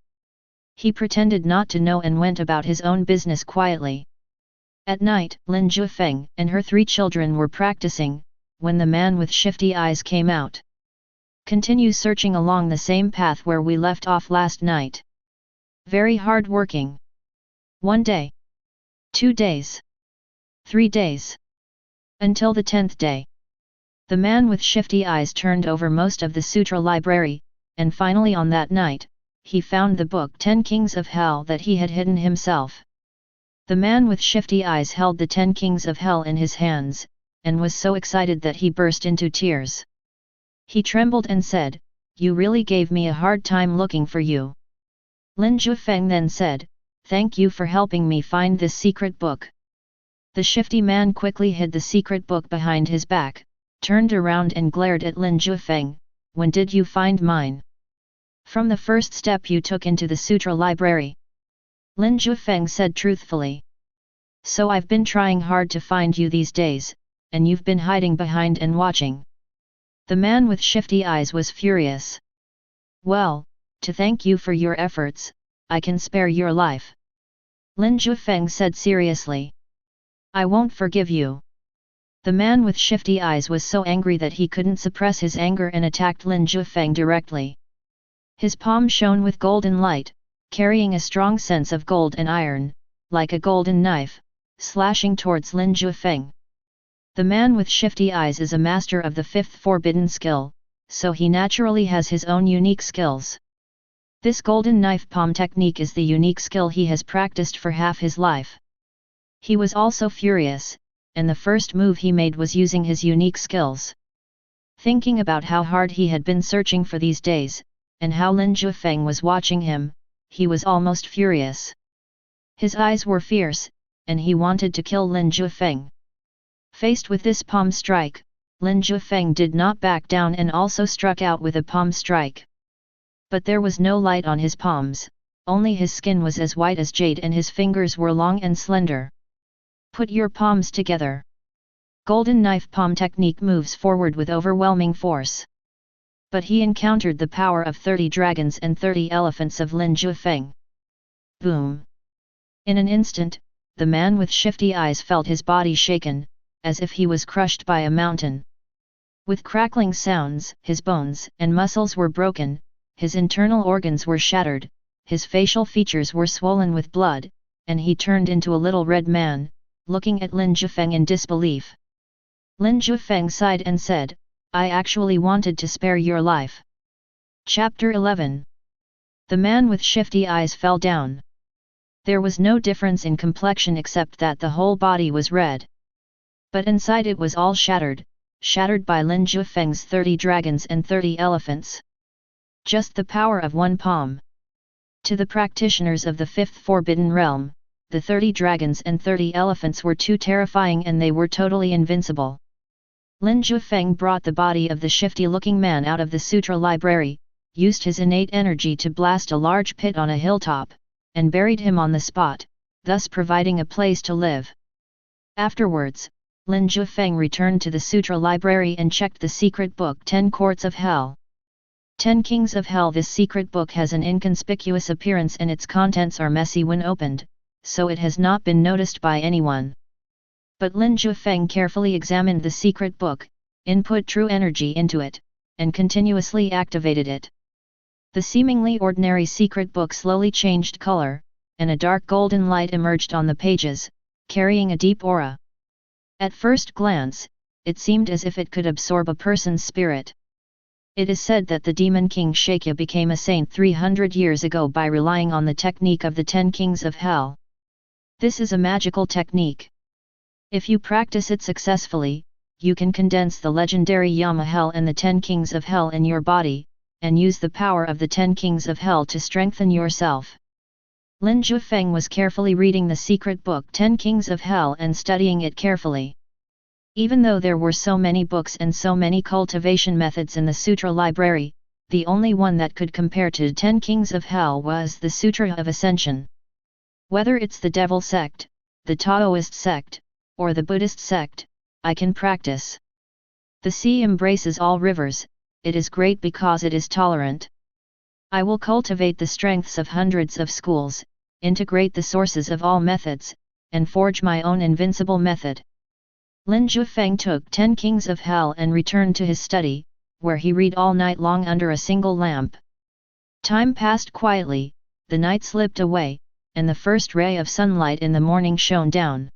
He pretended not to know and went about his own business quietly. At night, Lin Jiufeng and her 3 children were practicing, when the man with shifty eyes came out. Continue searching along the same path where we left off last night. Very hard working. 1 day. 2 days. 3 days. Until the 10th day. The man with shifty eyes turned over most of the sutra library, and finally on that night, he found the book 10 Kings of Hell that he had hidden himself. The man with shifty eyes held the 10 Kings of Hell in his hands, and was so excited that he burst into tears. He trembled and said, "You really gave me a hard time looking for you." Lin Jiufeng then said, "Thank you for helping me find this secret book." The shifty man quickly hid the secret book behind his back, turned around and glared at Lin Jiufeng, "When did you find mine?" "From the first step you took into the sutra library." Lin Jiufeng said truthfully. "So I've been trying hard to find you these days, and you've been hiding behind and watching." The man with shifty eyes was furious. "Well, to thank you for your efforts, I can spare your life." Lin Jiufeng said seriously. "I won't forgive you." The man with shifty eyes was so angry that he couldn't suppress his anger and attacked Lin Jiufeng directly. His palm shone with golden light, carrying a strong sense of gold and iron, like a golden knife, slashing towards Lin Jiufeng. The man with shifty eyes is a master of the 5th forbidden skill, so he naturally has his own unique skills. This golden knife palm technique is the unique skill he has practiced for half his life. He was also furious, and the first move he made was using his unique skills. Thinking about how hard he had been searching for these days, and how Lin Jiufeng was watching him, he was almost furious. His eyes were fierce, and he wanted to kill Lin Jiufeng. Faced with this palm strike, Lin Jiufeng did not back down and also struck out with a palm strike. But there was no light on his palms, only his skin was as white as jade and his fingers were long and slender. "Put your palms together." Golden knife palm technique moves forward with overwhelming force. But he encountered the power of 30 dragons and 30 elephants of Lin Jiufeng. Boom! In an instant, the man with shifty eyes felt his body shaken, as if he was crushed by a mountain. With crackling sounds, his bones and muscles were broken, his internal organs were shattered, his facial features were swollen with blood, and he turned into a little red man, looking at Lin Jiufeng in disbelief. Lin Jiufeng sighed and said, "I actually wanted to spare your life." Chapter 11. The man with shifty eyes fell down. There was no difference in complexion except that the whole body was red. But inside it was all shattered, shattered by Lin Jiufeng's 30 dragons and 30 elephants. Just the power of one palm. To the practitioners of the 5th forbidden realm, the 30 dragons and 30 elephants were too terrifying and they were totally invincible. Lin Jiufeng brought the body of the shifty-looking man out of the sutra library, used his innate energy to blast a large pit on a hilltop, and buried him on the spot, thus providing a place to live. Afterwards, Lin Jiufeng returned to the sutra library and checked the secret book 10 Courts of Hell. 10 Kings of Hell. This secret book has an inconspicuous appearance and its contents are messy when opened, so it has not been noticed by anyone. But Lin Jiufeng carefully examined the secret book, input true energy into it, and continuously activated it. The seemingly ordinary secret book slowly changed color, and a dark golden light emerged on the pages, carrying a deep aura. At first glance, it seemed as if it could absorb a person's spirit. It is said that the demon king Shakya became a saint 300 years ago by relying on the technique of the 10 Kings of Hell. This is a magical technique. If you practice it successfully, you can condense the legendary Yama Hell and the 10 Kings of Hell in your body, and use the power of the 10 Kings of Hell to strengthen yourself. Lin Jiufeng was carefully reading the secret book 10 Kings of Hell and studying it carefully. Even though there were so many books and so many cultivation methods in the Sutra library, the only one that could compare to 10 Kings of Hell was the Sutra of Ascension. Whether it's the Devil Sect, the Taoist Sect, or the Buddhist Sect, I can practice. The sea embraces all rivers, it is great because it is tolerant. I will cultivate the strengths of hundreds of schools, integrate the sources of all methods, and forge my own invincible method. Lin Jiufeng took 10 kings of hell and returned to his study, where he read all night long under a single lamp. Time passed quietly, the night slipped away, and the first ray of sunlight in the morning shone down.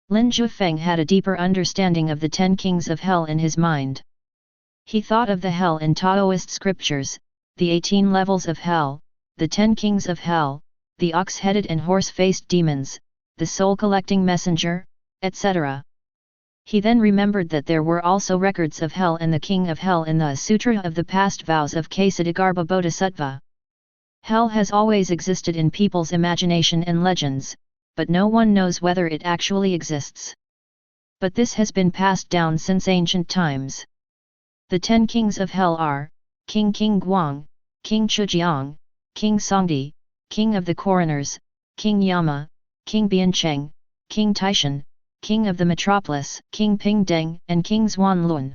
Lin Jiufeng had a deeper understanding of the 10 kings of hell in his mind. He thought of the hell in Taoist scriptures, the 18 levels of hell, the 10 kings of hell, the ox-headed and horse-faced demons, the soul-collecting messenger, etc. He then remembered that there were also records of hell and the king of hell in the Sutra of the Past Vows of Ksatagarbha Bodhisattva. Hell has always existed in people's imagination and legends, but no one knows whether it actually exists. But this has been passed down since ancient times. The 10 kings of hell are, King Guang, King Chujiang, King Songdi, King of the Coroners, King Yama, King Biancheng, King Taishan, King of the Metropolis, King Pingdeng and King Xuanlun.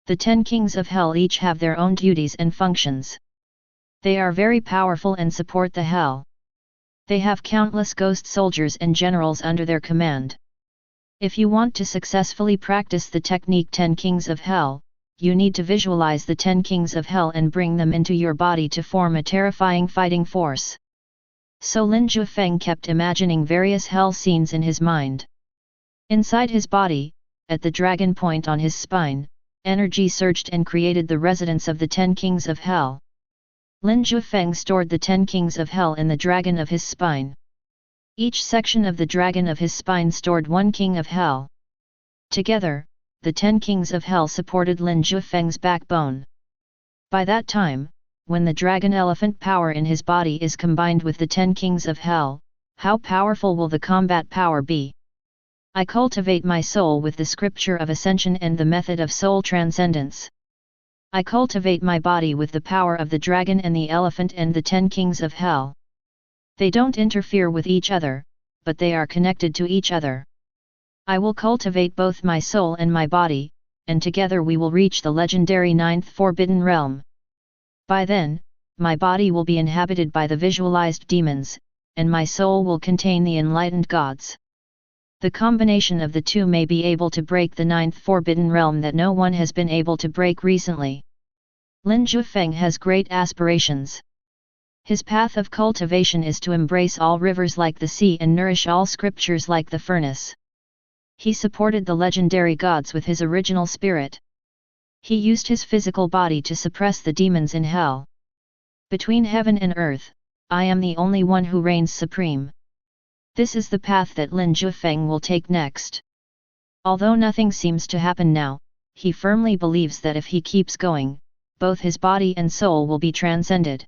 The 10 kings of hell each have their own duties and functions. They are very powerful and support the hell. They have countless ghost soldiers and generals under their command. If you want to successfully practice the technique 10 kings of hell, you need to visualize the 10 kings of hell and bring them into your body to form a terrifying fighting force. So Lin Jiufeng kept imagining various hell scenes in his mind. Inside his body, at the dragon point on his spine, energy surged and created the residence of the 10 kings of hell. Lin Jiufeng stored the 10 kings of hell in the dragon of his spine. Each section of the dragon of his spine stored 1 king of hell. Together, the 10 kings of hell supported Lin Jiufeng's backbone. By that time, when the dragon elephant power in his body is combined with the 10 kings of hell, how powerful will the combat power be? I cultivate my soul with the scripture of ascension and the method of soul transcendence. I cultivate my body with the power of the dragon and the elephant and the 10 kings of hell. They don't interfere with each other, but they are connected to each other. I will cultivate both my soul and my body, and together we will reach the legendary 9th Forbidden Realm. By then, my body will be inhabited by the visualized demons, and my soul will contain the enlightened gods. The combination of the two may be able to break the 9th Forbidden Realm that no one has been able to break recently. Lin Jiufeng has great aspirations. His path of cultivation is to embrace all rivers like the sea and nourish all scriptures like the furnace. He supported the legendary gods with his original spirit. He used his physical body to suppress the demons in hell. Between heaven and earth, I am the only one who reigns supreme. This is the path that Lin Jiufeng will take next. Although nothing seems to happen now, he firmly believes that if he keeps going, both his body and soul will be transcended.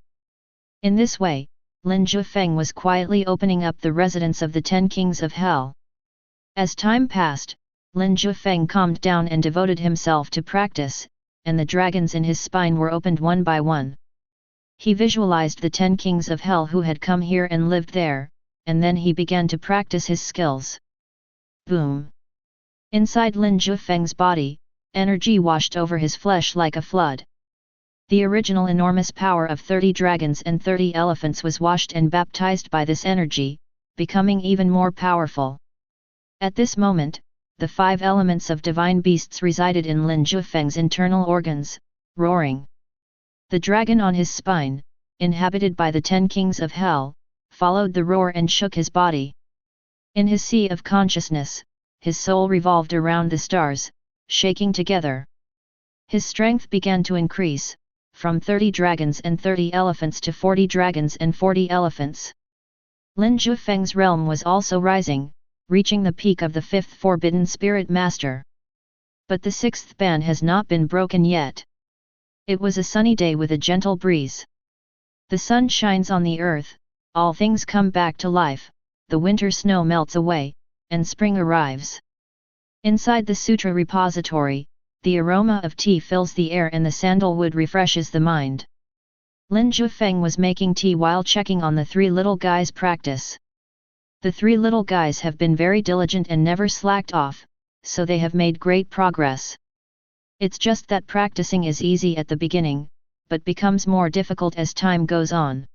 In this way, Lin Jiufeng was quietly opening up the residence of the 10 kings of hell. As time passed, Lin Jiufeng calmed down and devoted himself to practice, and the dragons in his spine were opened one by one. He visualized the 10 kings of hell who had come here and lived there, and then he began to practice his skills. Boom! Inside Lin Jiufeng's body, energy washed over his flesh like a flood. The original enormous power of 30 dragons and 30 elephants was washed and baptized by this energy, becoming even more powerful. At this moment, the 5 elements of divine beasts resided in Lin Jiufeng's internal organs, roaring. The dragon on his spine, inhabited by the 10 kings of hell, followed the roar and shook his body. In his sea of consciousness, his soul revolved around the stars, shaking together. His strength began to increase, from 30 dragons and 30 elephants to 40 dragons and 40 elephants. Lin Jiufeng's realm was also rising, reaching the peak of the 5th Forbidden Spirit Master. But the 6th ban has not been broken yet. It was a sunny day with a gentle breeze. The sun shines on the earth, all things come back to life, the winter snow melts away, and spring arrives. Inside the sutra repository, the aroma of tea fills the air and the sandalwood refreshes the mind. Lin Jiufeng was making tea while checking on the 3 little guys' practice. The 3 little guys have been very diligent and never slacked off, so they have made great progress. It's just that practicing is easy at the beginning, but becomes more difficult as time goes on.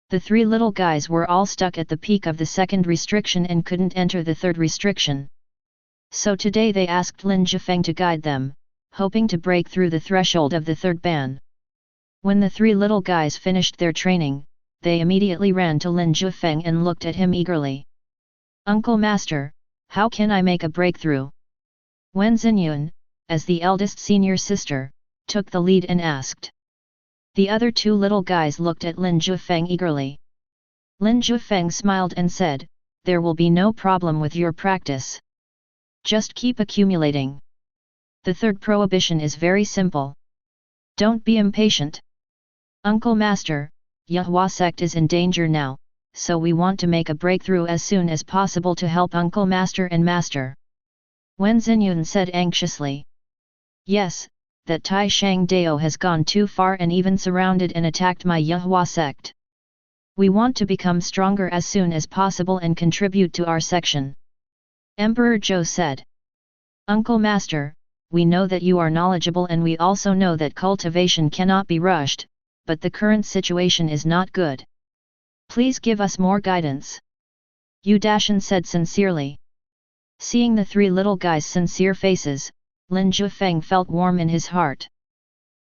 The three little guys were all stuck at the peak of the second restriction and couldn't enter the third restriction. So today they asked Lin Jiufeng to guide them, hoping to break through the threshold of the third ban. When the three little guys finished their training, they immediately ran to Lin Jiufeng and looked at him eagerly. "Uncle Master, how can I make a breakthrough?" Wen Xinyun, as the eldest senior sister, took the lead and asked. The other two little guys looked at Lin Jiufeng eagerly. Lin Jiufeng smiled and said, "There will be no problem with your practice. Just keep accumulating. The third prohibition is very simple. Don't be impatient. Uncle Master, Yahua Sect is in danger now, so we want to make a breakthrough as soon as possible to help Uncle Master and Master." Wen Xinyun said anxiously. "Yes, that Tai Shang Dao has gone too far and even surrounded and attacked my Yahua Sect. We want to become stronger as soon as possible and contribute to our section." Emperor Zhou said. "Uncle Master, we know that you are knowledgeable and we also know that cultivation cannot be rushed, but the current situation is not good. Please give us more guidance." Yu Dashan said sincerely. Seeing the three little guys' sincere faces, Lin Jiufeng felt warm in his heart.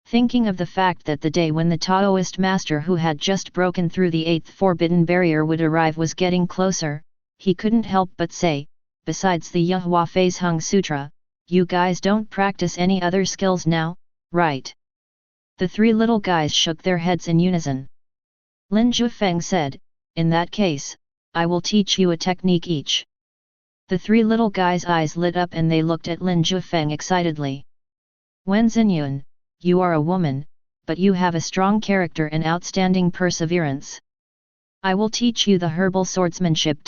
Thinking of the fact that the day when the Taoist master who had just broken through the 8th forbidden barrier would arrive was getting closer, he couldn't help but say, "Besides the Yahua Phase Hung Sutra, you guys don't practice any other skills now, right?" The three little guys shook their heads in unison. Lin Jiufeng said, "In that case, I will teach you a technique each." The three little guys' eyes lit up and they looked at Lin Jiufeng excitedly. "Wen Xinyun, you are a woman, but you have a strong character and outstanding perseverance. I will teach you the herbal swordsmanship.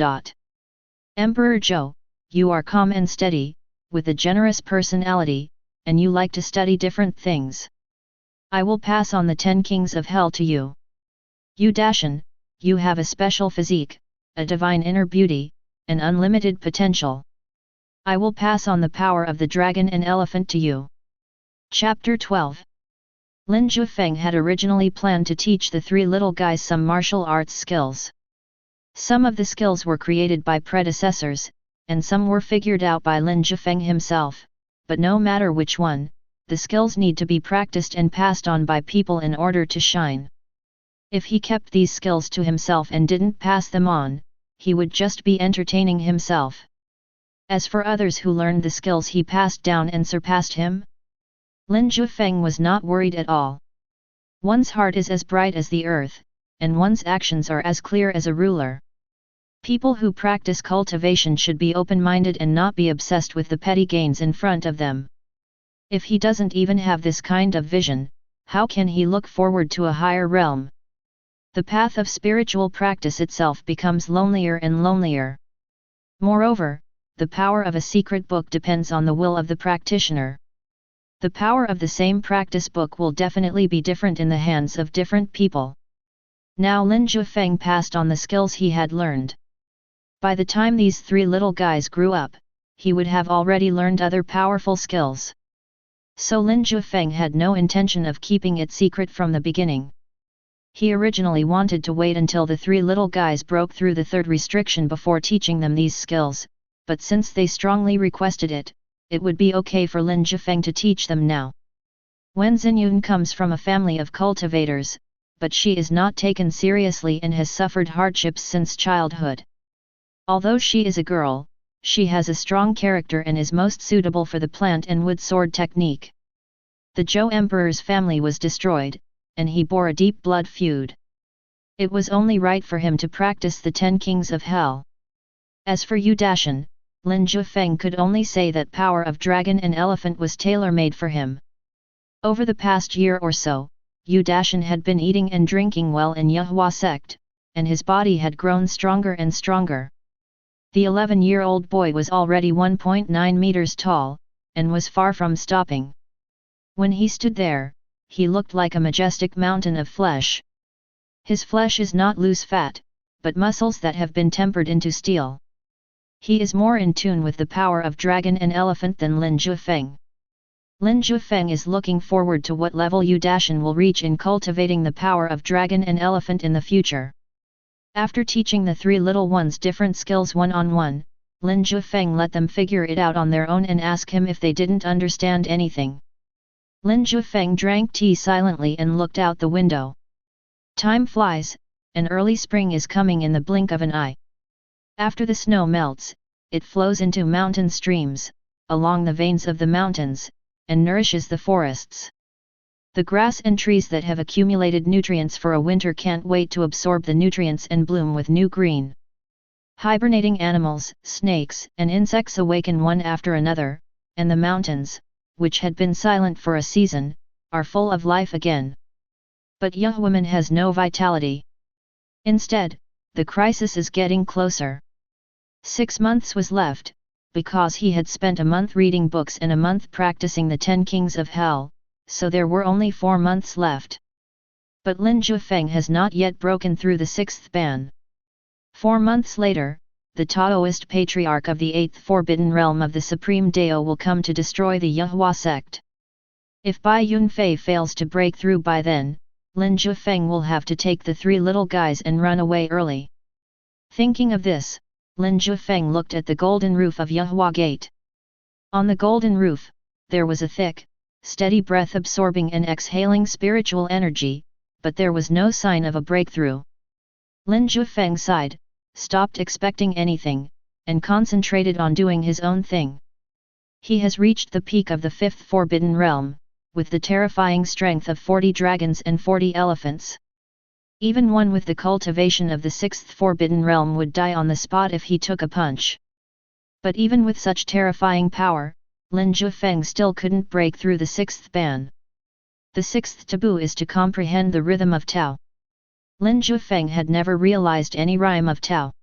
Emperor Zhou, you are calm and steady, with a generous personality, and you like to study different things. I will pass on the 10 kings of hell to you. Yu Dashan, you have a special physique, a divine inner beauty, an unlimited potential. I will pass on the power of the dragon and elephant to you." Chapter 12. Lin Jiufeng had originally planned to teach the three little guys some martial arts skills. Some of the skills were created by predecessors, and some were figured out by Lin Jiufeng himself, but no matter which one, the skills need to be practiced and passed on by people in order to shine. If he kept these skills to himself and didn't pass them on, he would just be entertaining himself. As for others who learned the skills he passed down and surpassed him, Lin Jiufeng was not worried at all. One's heart is as bright as the earth, and one's actions are as clear as a ruler. People who practice cultivation should be open-minded and not be obsessed with the petty gains in front of them. If he doesn't even have this kind of vision, how can he look forward to a higher realm? The path of spiritual practice itself becomes lonelier and lonelier. Moreover, the power of a secret book depends on the will of the practitioner. The power of the same practice book will definitely be different in the hands of different people. Now Lin Jiufeng passed on the skills he had learned. By the time these three little guys grew up, he would have already learned other powerful skills. So Lin Jiufeng had no intention of keeping it secret from the beginning. He originally wanted to wait until the three little guys broke through the third restriction before teaching them these skills, but since they strongly requested it, it would be okay for Lin Jiufeng to teach them now. Wen Xinyun comes from a family of cultivators, but she is not taken seriously and has suffered hardships since childhood. Although she is a girl, she has a strong character and is most suitable for the plant and wood sword technique. The Zhou Emperor's family was destroyed, and he bore a deep blood feud. It was only right for him to practice the 10 kings of hell. As for Yu Dashan, Lin Jiufeng could only say that power of dragon and elephant was tailor-made for him. Over the past year or so, Yu Dashan had been eating and drinking well in Yahua Sect, and his body had grown stronger and stronger. The 11-year-old boy was already 1.9 meters tall, and was far from stopping. When he stood there, he looked like a majestic mountain of flesh. His flesh is not loose fat, but muscles that have been tempered into steel. He is more in tune with the power of dragon and elephant than Lin Jiufeng. Lin Jiufeng is looking forward to what level Yu Dashan will reach in cultivating the power of dragon and elephant in the future. After teaching the three little ones different skills one-on-one, Lin Jiufeng let them figure it out on their own and ask him if they didn't understand anything. Lin Jiufeng drank tea silently and looked out the window. Time flies, and early spring is coming in the blink of an eye. After the snow melts, it flows into mountain streams, along the veins of the mountains, and nourishes the forests. The grass and trees that have accumulated nutrients for a winter can't wait to absorb the nutrients and bloom with new green. Hibernating animals, snakes, and insects awaken one after another, and the mountains, which had been silent for a season, are full of life again. But Yehuman has no vitality. Instead, the crisis is getting closer. 6 months was left, because he had spent a month reading books and a month practicing the 10 Kings of Hell, so there were only 4 months left. But Lin Jiufeng has not yet broken through the 6th ban. 4 months later, the Taoist patriarch of the 8th forbidden realm of the Supreme Dao will come to destroy the Yehua sect. If Bai Yunfei fails to break through by then, Lin Jiufeng will have to take the 3 little guys and run away early. Thinking of this, Lin Jiufeng looked at the golden roof of Yehua Gate. On the golden roof, there was a thick, steady breath absorbing and exhaling spiritual energy, but there was no sign of a breakthrough. Lin Jiufeng sighed, stopped expecting anything, and concentrated on doing his own thing. He has reached the peak of the 5th forbidden realm, with the terrifying strength of 40 dragons and 40 elephants. Even one with the cultivation of the 6th forbidden realm would die on the spot if he took a punch. But even with such terrifying power, Lin Jiufeng still couldn't break through the 6th ban. The 6th taboo is to comprehend the rhythm of Tao. Lin Jiufeng had never realized any rhyme of Tao.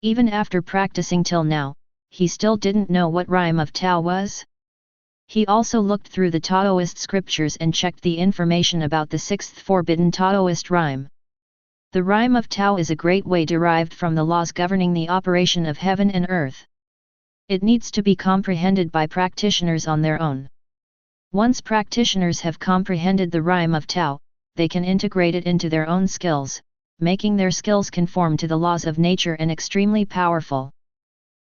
Even after practicing till now, he still didn't know what rhyme of Tao was. He also looked through the Taoist scriptures and checked the information about the 6th forbidden Taoist rhyme. The rhyme of Tao is a great way derived from the laws governing the operation of heaven and earth. It needs to be comprehended by practitioners on their own. Once practitioners have comprehended the rhyme of Tao, they can integrate it into their own skills, making their skills conform to the laws of nature and extremely powerful.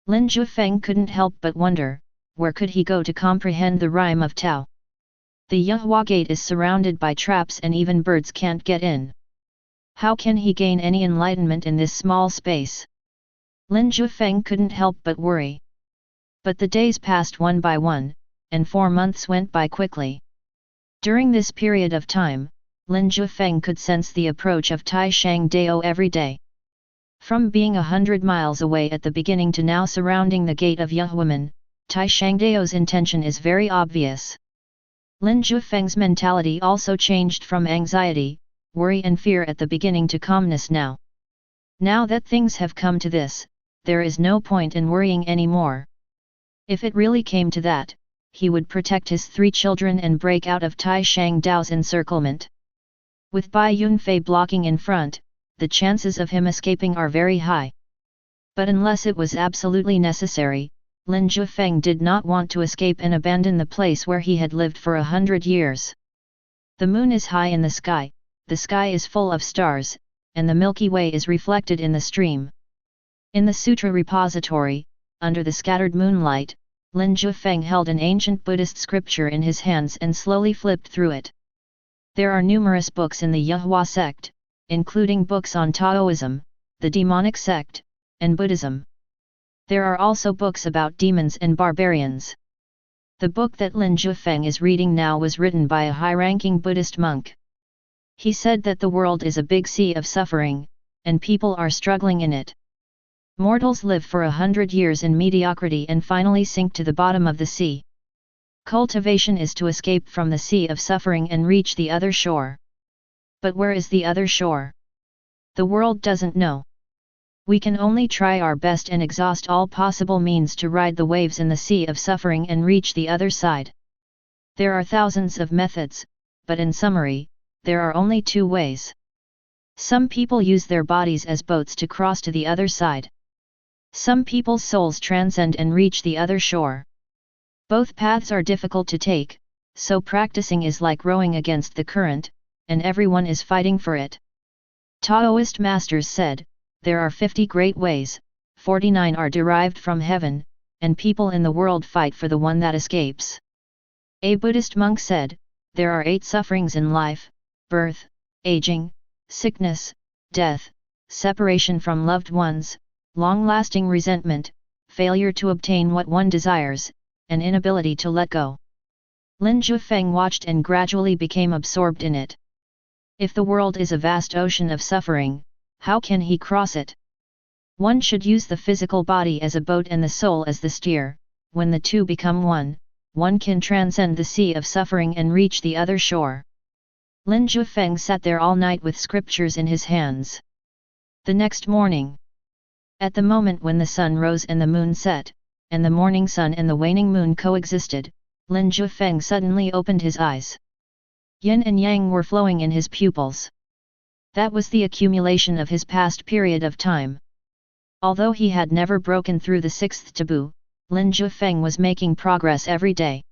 Lin Jiufeng couldn't help but wonder, where could he go to comprehend the rhyme of Tao? The Yehua Gate is surrounded by traps and even birds can't get in. How can he gain any enlightenment in this small space? Lin Jiufeng couldn't help but worry. But the days passed one by one, and 4 months went by quickly. During this period of time, Lin Jiufeng could sense the approach of Tai Shang Dao every day. From being 100 miles away at the beginning to now surrounding the gate of Yehuman, Tai Shang Dao's intention is very obvious. Lin Jiufeng's mentality also changed from anxiety, worry and fear at the beginning to calmness now. Now that things have come to this, there is no point in worrying anymore. If it really came to that, he would protect his 3 children and break out of Tai Shang Dao's encirclement. With Bai Yunfei blocking in front, the chances of him escaping are very high. But unless it was absolutely necessary, Lin Jiufeng did not want to escape and abandon the place where he had lived for 100 years. The moon is high in the sky is full of stars, and the Milky Way is reflected in the stream. In the sutra repository, under the scattered moonlight, Lin Jiufeng held an ancient Buddhist scripture in his hands and slowly flipped through it. There are numerous books in the Yehua sect, including books on Taoism, the demonic sect, and Buddhism. There are also books about demons and barbarians. The book that Lin Jiufeng is reading now was written by a high-ranking Buddhist monk. He said that the world is a big sea of suffering, and people are struggling in it. Mortals live for 100 years in mediocrity and finally sink to the bottom of the sea. Cultivation is to escape from the sea of suffering and reach the other shore. But where is the other shore? The world doesn't know. We can only try our best and exhaust all possible means to ride the waves in the sea of suffering and reach the other side. There are thousands of methods, but in summary, there are only 2 ways. Some people use their bodies as boats to cross to the other side. Some people's souls transcend and reach the other shore. Both paths are difficult to take, so practicing is like rowing against the current, and everyone is fighting for it. Taoist masters said, there are 50 great ways, 49 are derived from heaven, and people in the world fight for the one that escapes. A Buddhist monk said, there are 8 sufferings in life: birth, aging, sickness, death, separation from loved ones, long-lasting resentment, failure to obtain what one desires, and inability to let go. Lin Jiufeng watched and gradually became absorbed in it. If the world is a vast ocean of suffering, how can he cross it? One should use the physical body as a boat and the soul as the steer. When the two become one can transcend the sea of suffering and reach the other shore. Lin Jiufeng sat there all night with scriptures in his hands. The next morning, at the moment when the sun rose and the moon set, and the morning sun and the waning moon coexisted, Lin Jiufeng suddenly opened his eyes. Yin and yang were flowing in his pupils. That was the accumulation of his past period of time. Although he had never broken through the 6th taboo, Lin Jiufeng was making progress every day.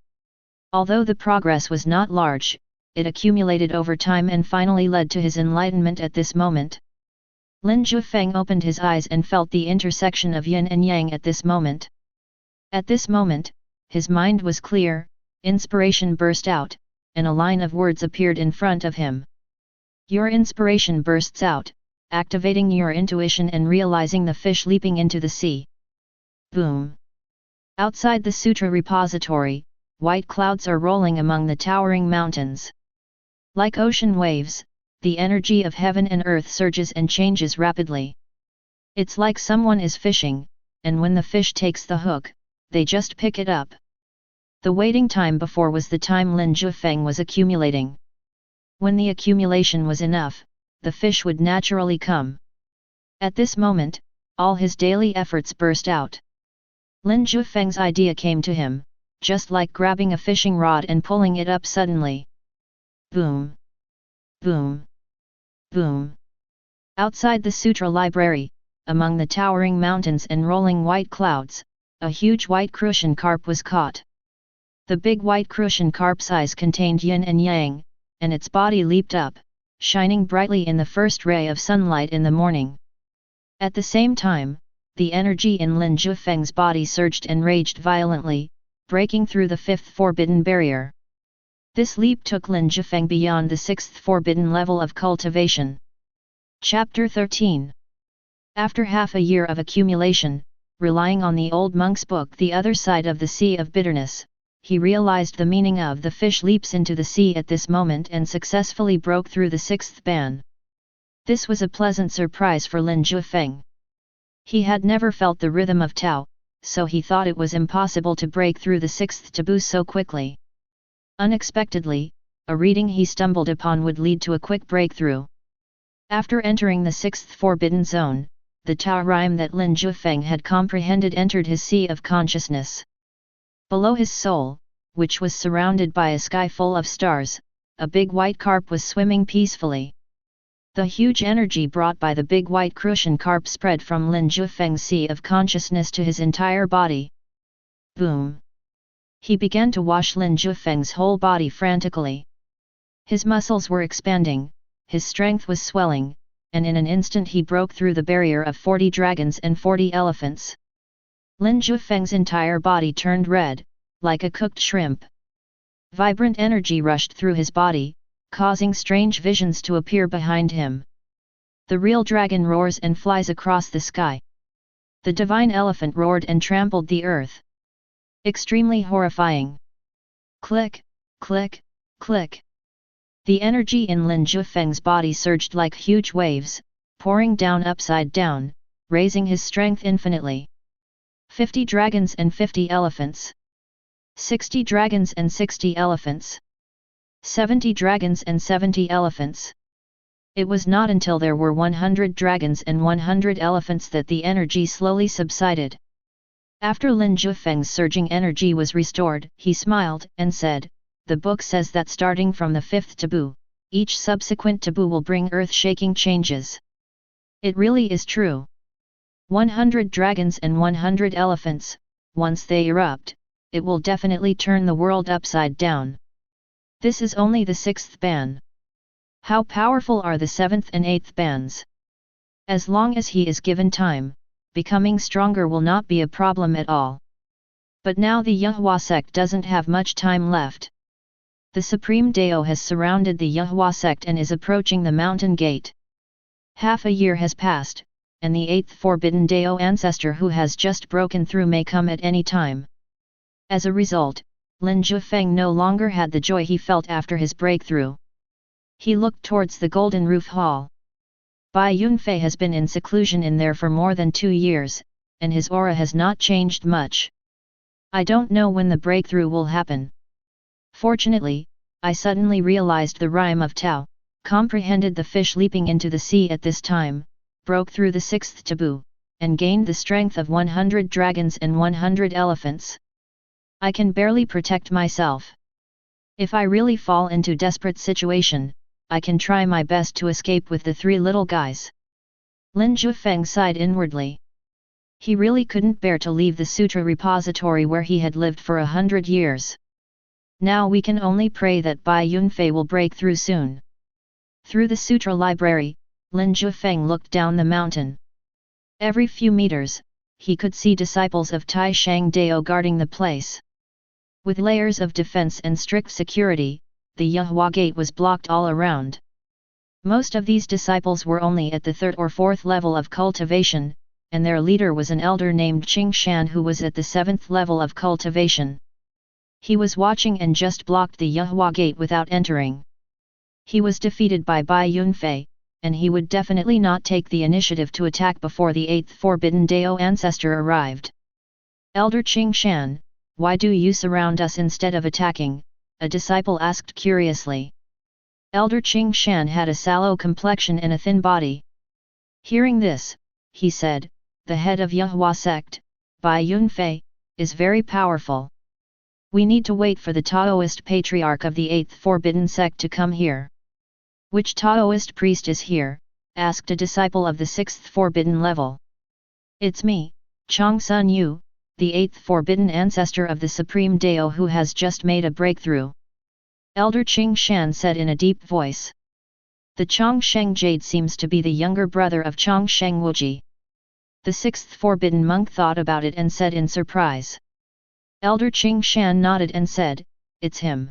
Although the progress was not large, it accumulated over time and finally led to his enlightenment at this moment. Lin Jiufeng opened his eyes and felt the intersection of yin and yang at this moment. At this moment, his mind was clear, inspiration burst out, and a line of words appeared in front of him. Your inspiration bursts out, activating your intuition and realizing the fish leaping into the sea. Boom! Outside the sutra repository, white clouds are rolling among the towering mountains. Like ocean waves, the energy of heaven and earth surges and changes rapidly. It's like someone is fishing, and when the fish takes the hook, they just pick it up. The waiting time before was the time Lin Jiufeng was accumulating. When the accumulation was enough, the fish would naturally come. At this moment, all his daily efforts burst out. Lin Jiufeng's idea came to him, just like grabbing a fishing rod and pulling it up suddenly. Boom! Boom! Boom! Outside the sutra library, among the towering mountains and rolling white clouds, a huge white crucian carp was caught. The big white crucian carp's eyes contained yin and yang, and its body leaped up, shining brightly in the first ray of sunlight in the morning. At the same time, the energy in Lin Jiufeng's body surged and raged violently, breaking through the 5th forbidden barrier. This leap took Lin Jiufeng beyond the 6th forbidden level of cultivation. Chapter 13. After half a year of accumulation, relying on the old monk's book The Other Side of the Sea of Bitterness, he realized the meaning of the fish leaps into the sea at this moment and successfully broke through the 6th ban. This was a pleasant surprise for Lin Jiufeng. He had never felt the rhythm of Tao, so he thought it was impossible to break through the 6th taboo so quickly. Unexpectedly, a reading he stumbled upon would lead to a quick breakthrough. After entering the 6th forbidden zone, the Tao rhyme that Lin Jiufeng had comprehended entered his sea of consciousness. Below his soul, which was surrounded by a sky full of stars, a big white carp was swimming peacefully. The huge energy brought by the big white crucian carp spread from Lin Jiufeng's sea of consciousness to his entire body. Boom! He began to wash Lin Jiufeng's whole body frantically. His muscles were expanding, his strength was swelling, and in an instant he broke through the barrier of 40 dragons and 40 elephants. Lin Jiufeng's entire body turned red, like a cooked shrimp. Vibrant energy rushed through his body, causing strange visions to appear behind him. The real dragon roars and flies across the sky. The divine elephant roared and trampled the earth. Extremely horrifying. Click, click, click. The energy in Lin Jiufeng's body surged like huge waves, pouring down upside down, raising his strength infinitely. 50 dragons and 50 elephants. 60 dragons and 60 elephants. 70 dragons and 70 elephants. It was not until there were 100 dragons and 100 elephants that the energy slowly subsided. After Lin Jiufeng's surging energy was restored, he smiled and said, "The book says that starting from the 5th taboo, each subsequent taboo will bring earth-shaking changes. It really is true. 100 dragons and 100 elephants, once they erupt, it will definitely turn the world upside down. This is only the 6th ban. How powerful are the 7th and 8th bans? As long as he is given time, becoming stronger will not be a problem at all. But now the Yahua sect doesn't have much time left. The Supreme Dao has surrounded the Yahua sect and is approaching the mountain gate. Half a year has passed, and the 8th Forbidden Dao ancestor who has just broken through may come at any time. As a result, Lin Jiufeng no longer had the joy he felt after his breakthrough. He looked towards the Golden Roof Hall. Bai Yunfei has been in seclusion in there for more than 2 years, and his aura has not changed much. I don't know when the breakthrough will happen. Fortunately, I suddenly realized the rhyme of Tao, comprehended the fish leaping into the sea at this time, broke through the 6th taboo, and gained the strength of 100 dragons and 100 elephants. I can barely protect myself. If I really fall into desperate situation, I can try my best to escape with the 3 little guys. Lin Jiufeng sighed inwardly. He really couldn't bear to leave the sutra repository where he had lived for 100 years. Now we can only pray that Bai Yunfei will break through soon. Through the sutra library, Lin Jiufeng looked down the mountain. Every few meters, he could see disciples of Tai Shang Dao guarding the place. With layers of defense and strict security, the Yahua gate was blocked all around. Most of these disciples were only at the 3rd or 4th level of cultivation, and their leader was an elder named Qing Shan who was at the 7th level of cultivation. He was watching and just blocked the Yahua gate without entering. He was defeated by Bai Yunfei, and he would definitely not take the initiative to attack before the 8th Forbidden Dao ancestor arrived. Elder Qing Shan, why do you surround us instead of attacking? A disciple asked curiously. Elder Qing Shan had a sallow complexion and a thin body. Hearing this, he said, the head of Yahua sect, Bai Yunfei, is very powerful. We need to wait for the Taoist patriarch of the 8th Forbidden sect to come here. Which Taoist priest is here? Asked a disciple of the 6th Forbidden level. It's me, Chong Sun Yu, the 8th Forbidden ancestor of the Supreme Dao who has just made a breakthrough. Elder Qing Shan said in a deep voice. The Chongsheng Jade seems to be the younger brother of Chongsheng Wuji. The 6th Forbidden monk thought about it and said in surprise. Elder Qing Shan nodded and said, it's him.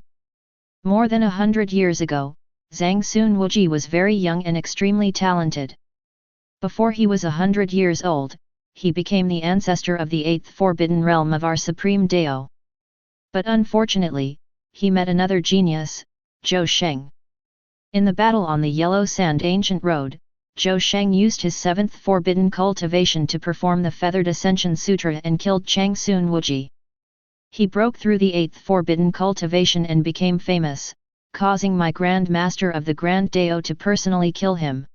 More than 100 years ago, Zhang Sun Wuji was very young and extremely talented. Before he was 100 years old, he became the ancestor of the 8th Forbidden realm of our Supreme Dao. But unfortunately, he met another genius, Zhou Sheng. In the battle on the Yellow Sand Ancient Road, Zhou Sheng used his 7th Forbidden cultivation to perform the Feathered Ascension Sutra and killed Chang Sun Wuji. He broke through the 8th Forbidden cultivation and became famous, causing my Grand Master of the Grand Dao to personally kill him.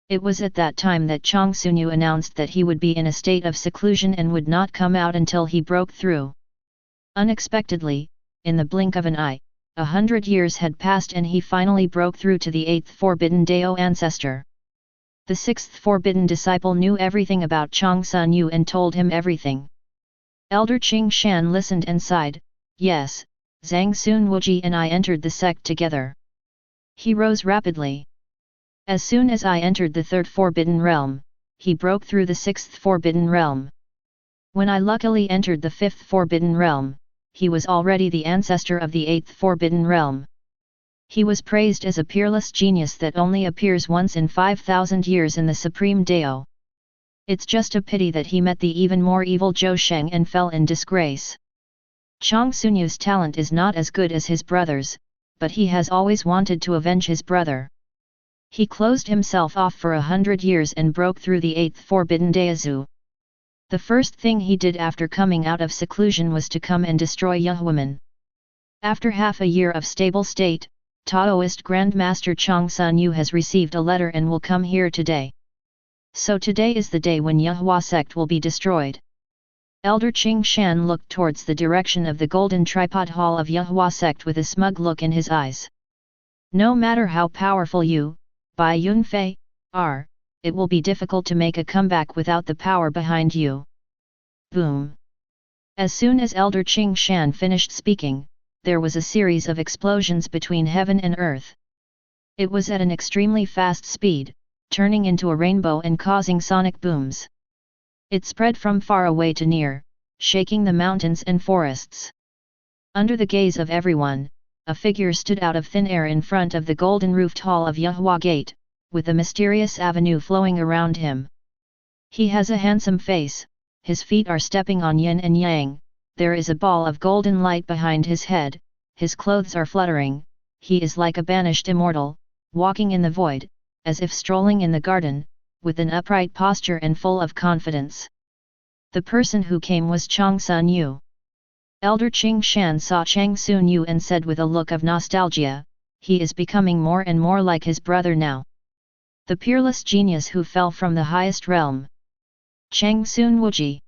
It was at that time that Chong Sunyu announced that he would be in a state of seclusion and would not come out until he broke through. Unexpectedly, in the blink of an eye, 100 years had passed and he finally broke through to the 8th Forbidden Dao ancestor. The 6th Forbidden disciple knew everything about Chong Sunyu and told him everything. Elder Qing Shan listened and sighed, yes, Zhang Sun Wuji and I entered the sect together. He rose rapidly. As soon as I entered the 3rd Forbidden Realm, he broke through the 6th Forbidden Realm. When I luckily entered the 5th Forbidden Realm, he was already the ancestor of the 8th Forbidden Realm. He was praised as a peerless genius that only appears once in 5,000 years in the Supreme Dao. It's just a pity that he met the even more evil Zhou Sheng and fell in disgrace. Chong Sunyu's talent is not as good as his brother's, but he has always wanted to avenge his brother. He closed himself off for 100 years and broke through the 8th Forbidden Daozu. The first thing he did after coming out of seclusion was to come and destroy Yahuaman. After half a year of stable state, Taoist Grandmaster Chong Sunyu has received a letter and will come here today. So today is the day when Yahua sect will be destroyed. Elder Qing Shan looked towards the direction of the golden tripod hall of Yahua sect with a smug look in his eyes. No matter how powerful you, Bai Yunfei, are, it will be difficult to make a comeback without the power behind you. Boom! As soon as Elder Qing Shan finished speaking, there was a series of explosions between heaven and earth. It was at an extremely fast speed, turning into a rainbow and causing sonic booms. It spread from far away to near, shaking the mountains and forests. Under the gaze of everyone, a figure stood out of thin air in front of the golden-roofed hall of Yahua Gate, with a mysterious avenue flowing around him. He has a handsome face, his feet are stepping on yin and yang, there is a ball of golden light behind his head, his clothes are fluttering, he is like a banished immortal, walking in the void, as if strolling in the garden, with an upright posture and full of confidence. The person who came was Chang Sun Yu. Elder Qing Shan saw Chang Sun Yu and said with a look of nostalgia, he is becoming more and more like his brother now. The peerless genius who fell from the highest realm. Chang Sun Wuji.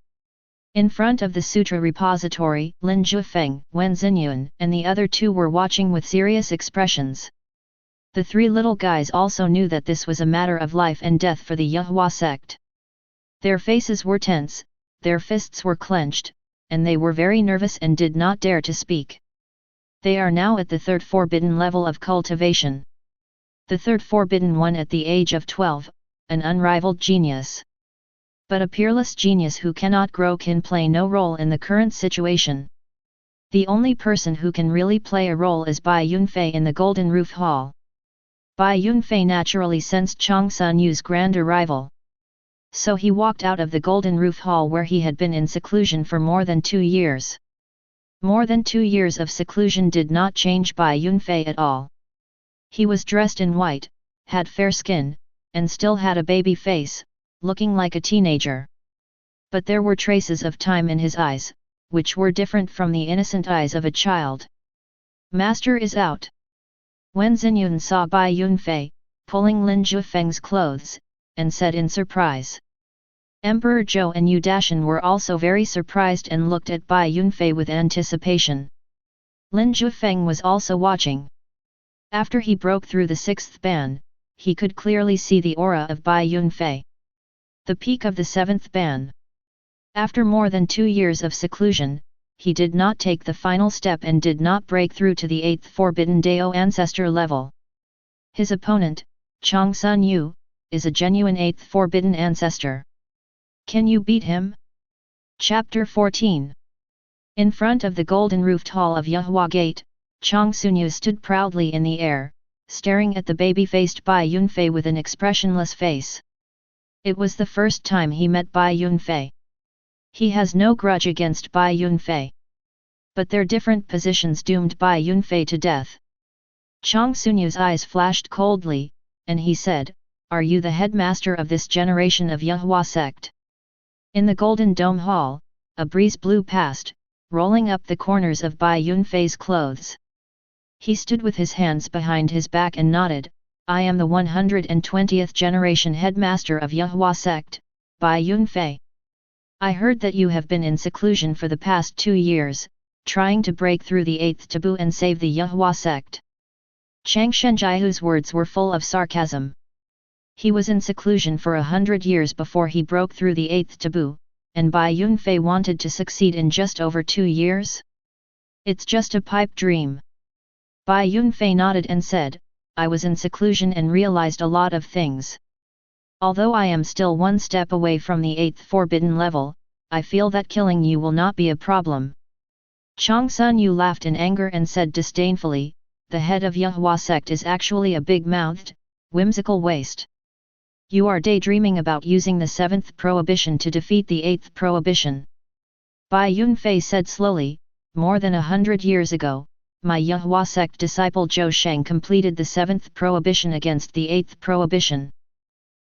In front of the sutra repository, Lin Jiufeng, Wen Xinyun, and the other two were watching with serious expressions. The three little guys also knew that this was a matter of life and death for the Yahua sect. Their faces were tense, their fists were clenched, and they were very nervous and did not dare to speak. They are now at the third forbidden level of cultivation. The third forbidden one at the age of 12, an unrivaled genius. But a peerless genius who cannot grow can play no role in the current situation. The only person who can really play a role is Bai Yunfei in the Golden Roof Hall. Bai Yunfei naturally sensed Chang Sun Yu's grand arrival. So he walked out of the Golden Roof Hall where he had been in seclusion for more than 2 years. More than 2 years of seclusion did not change Bai Yunfei at all. He was dressed in white, had fair skin, and still had a baby face, looking like a teenager. But there were traces of time in his eyes, which were different from the innocent eyes of a child. Master is out. Wen Xinyun saw Bai Yunfei, pulling Lin Jiufeng's clothes, and said in surprise. Emperor Zhou and Yu Dashan were also very surprised and looked at Bai Yunfei with anticipation. Lin Jiufeng was also watching. After he broke through the 6th ban, he could clearly see the aura of Bai Yunfei. The peak of the 7th ban. After more than 2 years of seclusion, he did not take the final step and did not break through to the 8th Forbidden Dao Ancestor level. His opponent, Chang Sun Yu, is a genuine 8th Forbidden Ancestor. Can you beat him? Chapter 14. In front of the golden roofed hall of Yahua Gate, Chang Sun Yu stood proudly in the air, staring at the baby-faced Bai Yunfei with an expressionless face. It was the first time he met Bai Yunfei. He has no grudge against Bai Yunfei. But their different positions doomed Bai Yunfei to death. Chang Sun Yu's eyes flashed coldly, and he said, "Are you the headmaster of this generation of Yahua sect?" In the Golden Dome Hall, a breeze blew past, rolling up the corners of Bai Yunfei's clothes. He stood with his hands behind his back and nodded, "I am the 120th generation headmaster of Yahua sect, Bai Yunfei. I heard that you have been in seclusion for the past 2 years, trying to break through the 8th taboo and save the Yahua sect." Chang Shenjiahu's words were full of sarcasm. He was in seclusion for 100 years before he broke through the 8th taboo, and Bai Yunfei wanted to succeed in just over 2 years? It's just a pipe dream. Bai Yunfei nodded and said, "I was in seclusion and realized a lot of things. Although I am still 1 step away from the 8th forbidden level, I feel that killing you will not be a problem." Chang Sun Yu laughed in anger and said disdainfully, "The head of Yahua sect is actually a big-mouthed, whimsical waste. You are daydreaming about using the 7th prohibition to defeat the 8th prohibition." Bai Yunfei said slowly, "More than 100 years ago, my Yahua sect disciple Jiufeng completed the 7th prohibition against the 8th prohibition.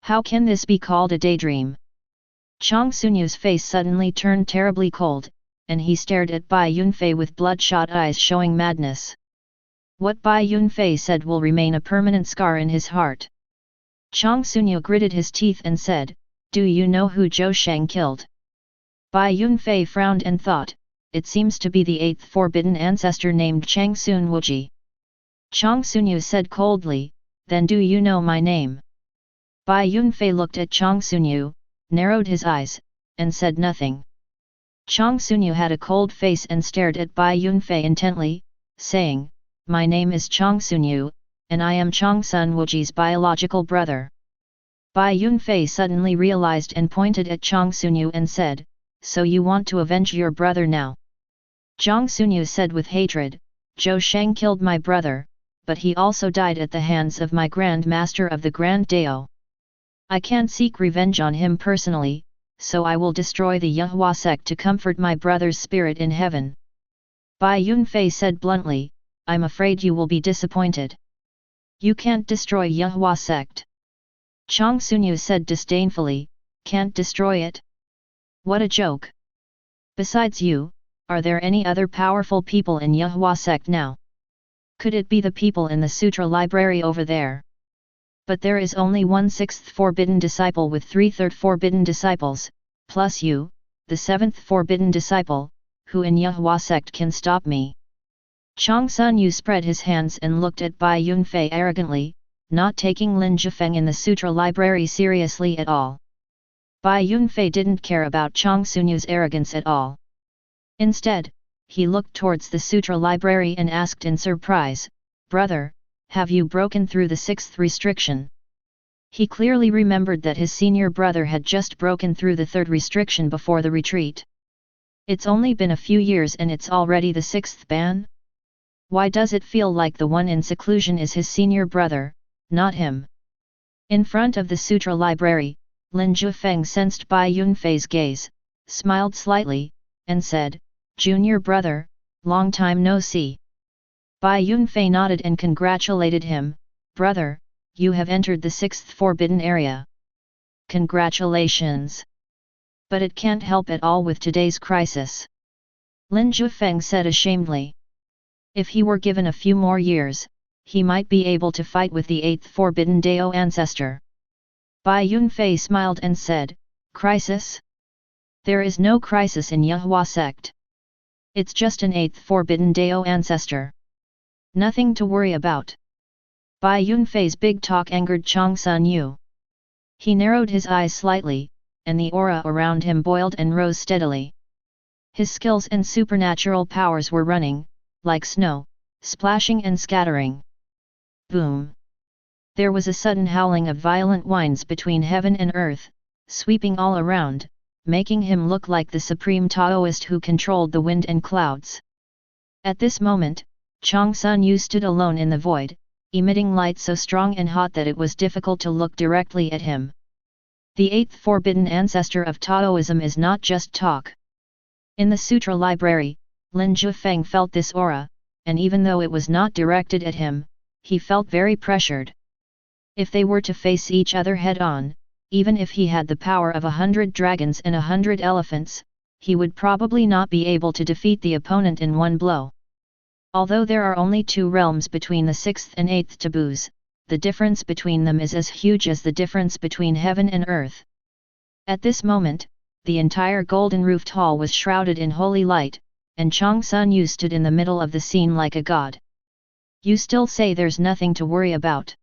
How can this be called a daydream?" Chang Sun Yu's face suddenly turned terribly cold, and he stared at Bai Yunfei with bloodshot eyes showing madness. What Bai Yunfei said will remain a permanent scar in his heart. Chang Sun Yu gritted his teeth and said, "Do you know who Jiufeng killed?" Bai Yunfei frowned and thought, "It seems to be the 8th forbidden ancestor named Chang Sun Wuji." Chang Sun Yu said coldly, "Then do you know my name?" Bai Yunfei looked at Chang Sun Yu, narrowed his eyes, and said nothing. Chang Sun Yu had a cold face and stared at Bai Yunfei intently, saying, "My name is Chang Sun Yu, and I am Chang Sun Wuji's biological brother." Bai Yunfei suddenly realized and pointed at Zhang Sunyu and said, "So you want to avenge your brother now?" Zhang Sunyu said with hatred, "Zhou Sheng killed my brother, but he also died at the hands of my Grand Master of the Grand Dao. I can't seek revenge on him personally, so I will destroy the Yehua sect to comfort my brother's spirit in heaven." Bai Yunfei said bluntly, "I'm afraid you will be disappointed. You can't destroy Yehua sect." Zhang Sunyu said disdainfully, "Can't destroy it? What a joke! Besides you, are there any other powerful people in Yehua sect now? Could it be the people in the sutra library over there? But there is only 1/6 forbidden disciple with 3/3 forbidden disciples, plus you, the 7th forbidden disciple, who in Yehua sect can stop me?" Zhang Sunyu spread his hands and looked at Bai Yunfei arrogantly, not taking Lin Jiufeng in the sutra library seriously at all. Bai Yunfei didn't care about Zhang Sunyu's arrogance at all. Instead, he looked towards the sutra library and asked in surprise, "Brother, have you broken through the 6th restriction?" He clearly remembered that his senior brother had just broken through the 3rd restriction before the retreat. It's only been a few years and it's already the 6th ban? Why does it feel like the one in seclusion is his senior brother, not him? In front of the sutra library, Lin Jiufeng sensed Bai Yunfei's gaze, smiled slightly, and said, "Junior brother, long time no see." Bai Yunfei nodded and congratulated him, "Brother, you have entered the 6th forbidden area. Congratulations! But it can't help at all with today's crisis." Lin Jiufeng said ashamedly. If he were given a few more years, he might be able to fight with the 8th forbidden Dao ancestor. Bai Yunfei smiled and said, "Crisis? There is no crisis in Yehua sect. It's just an 8th forbidden Dao ancestor. Nothing to worry about." Bai Yunfei's big talk angered Zhang Sunyu. He narrowed his eyes slightly, and the aura around him boiled and rose steadily. His skills and supernatural powers were running, like snow, splashing and scattering. Boom! There was a sudden howling of violent winds between heaven and earth, sweeping all around, making him look like the supreme Taoist who controlled the wind and clouds. At this moment, Zhang Sunyu stood alone in the void, emitting light so strong and hot that it was difficult to look directly at him. The 8th forbidden ancestor of Taoism is not just talk. In the sutra library, Lin Jiufeng felt this aura, and even though it was not directed at him, he felt very pressured. If they were to face each other head-on, even if he had the power of 100 dragons and 100 elephants, he would probably not be able to defeat the opponent in one blow. Although there are only 2 realms between the 6th and 8th taboos, the difference between them is as huge as the difference between heaven and earth. At this moment, the entire golden-roofed hall was shrouded in holy light, and Zhang Sunyu stood in the middle of the scene like a god. "You still say there's nothing to worry about?"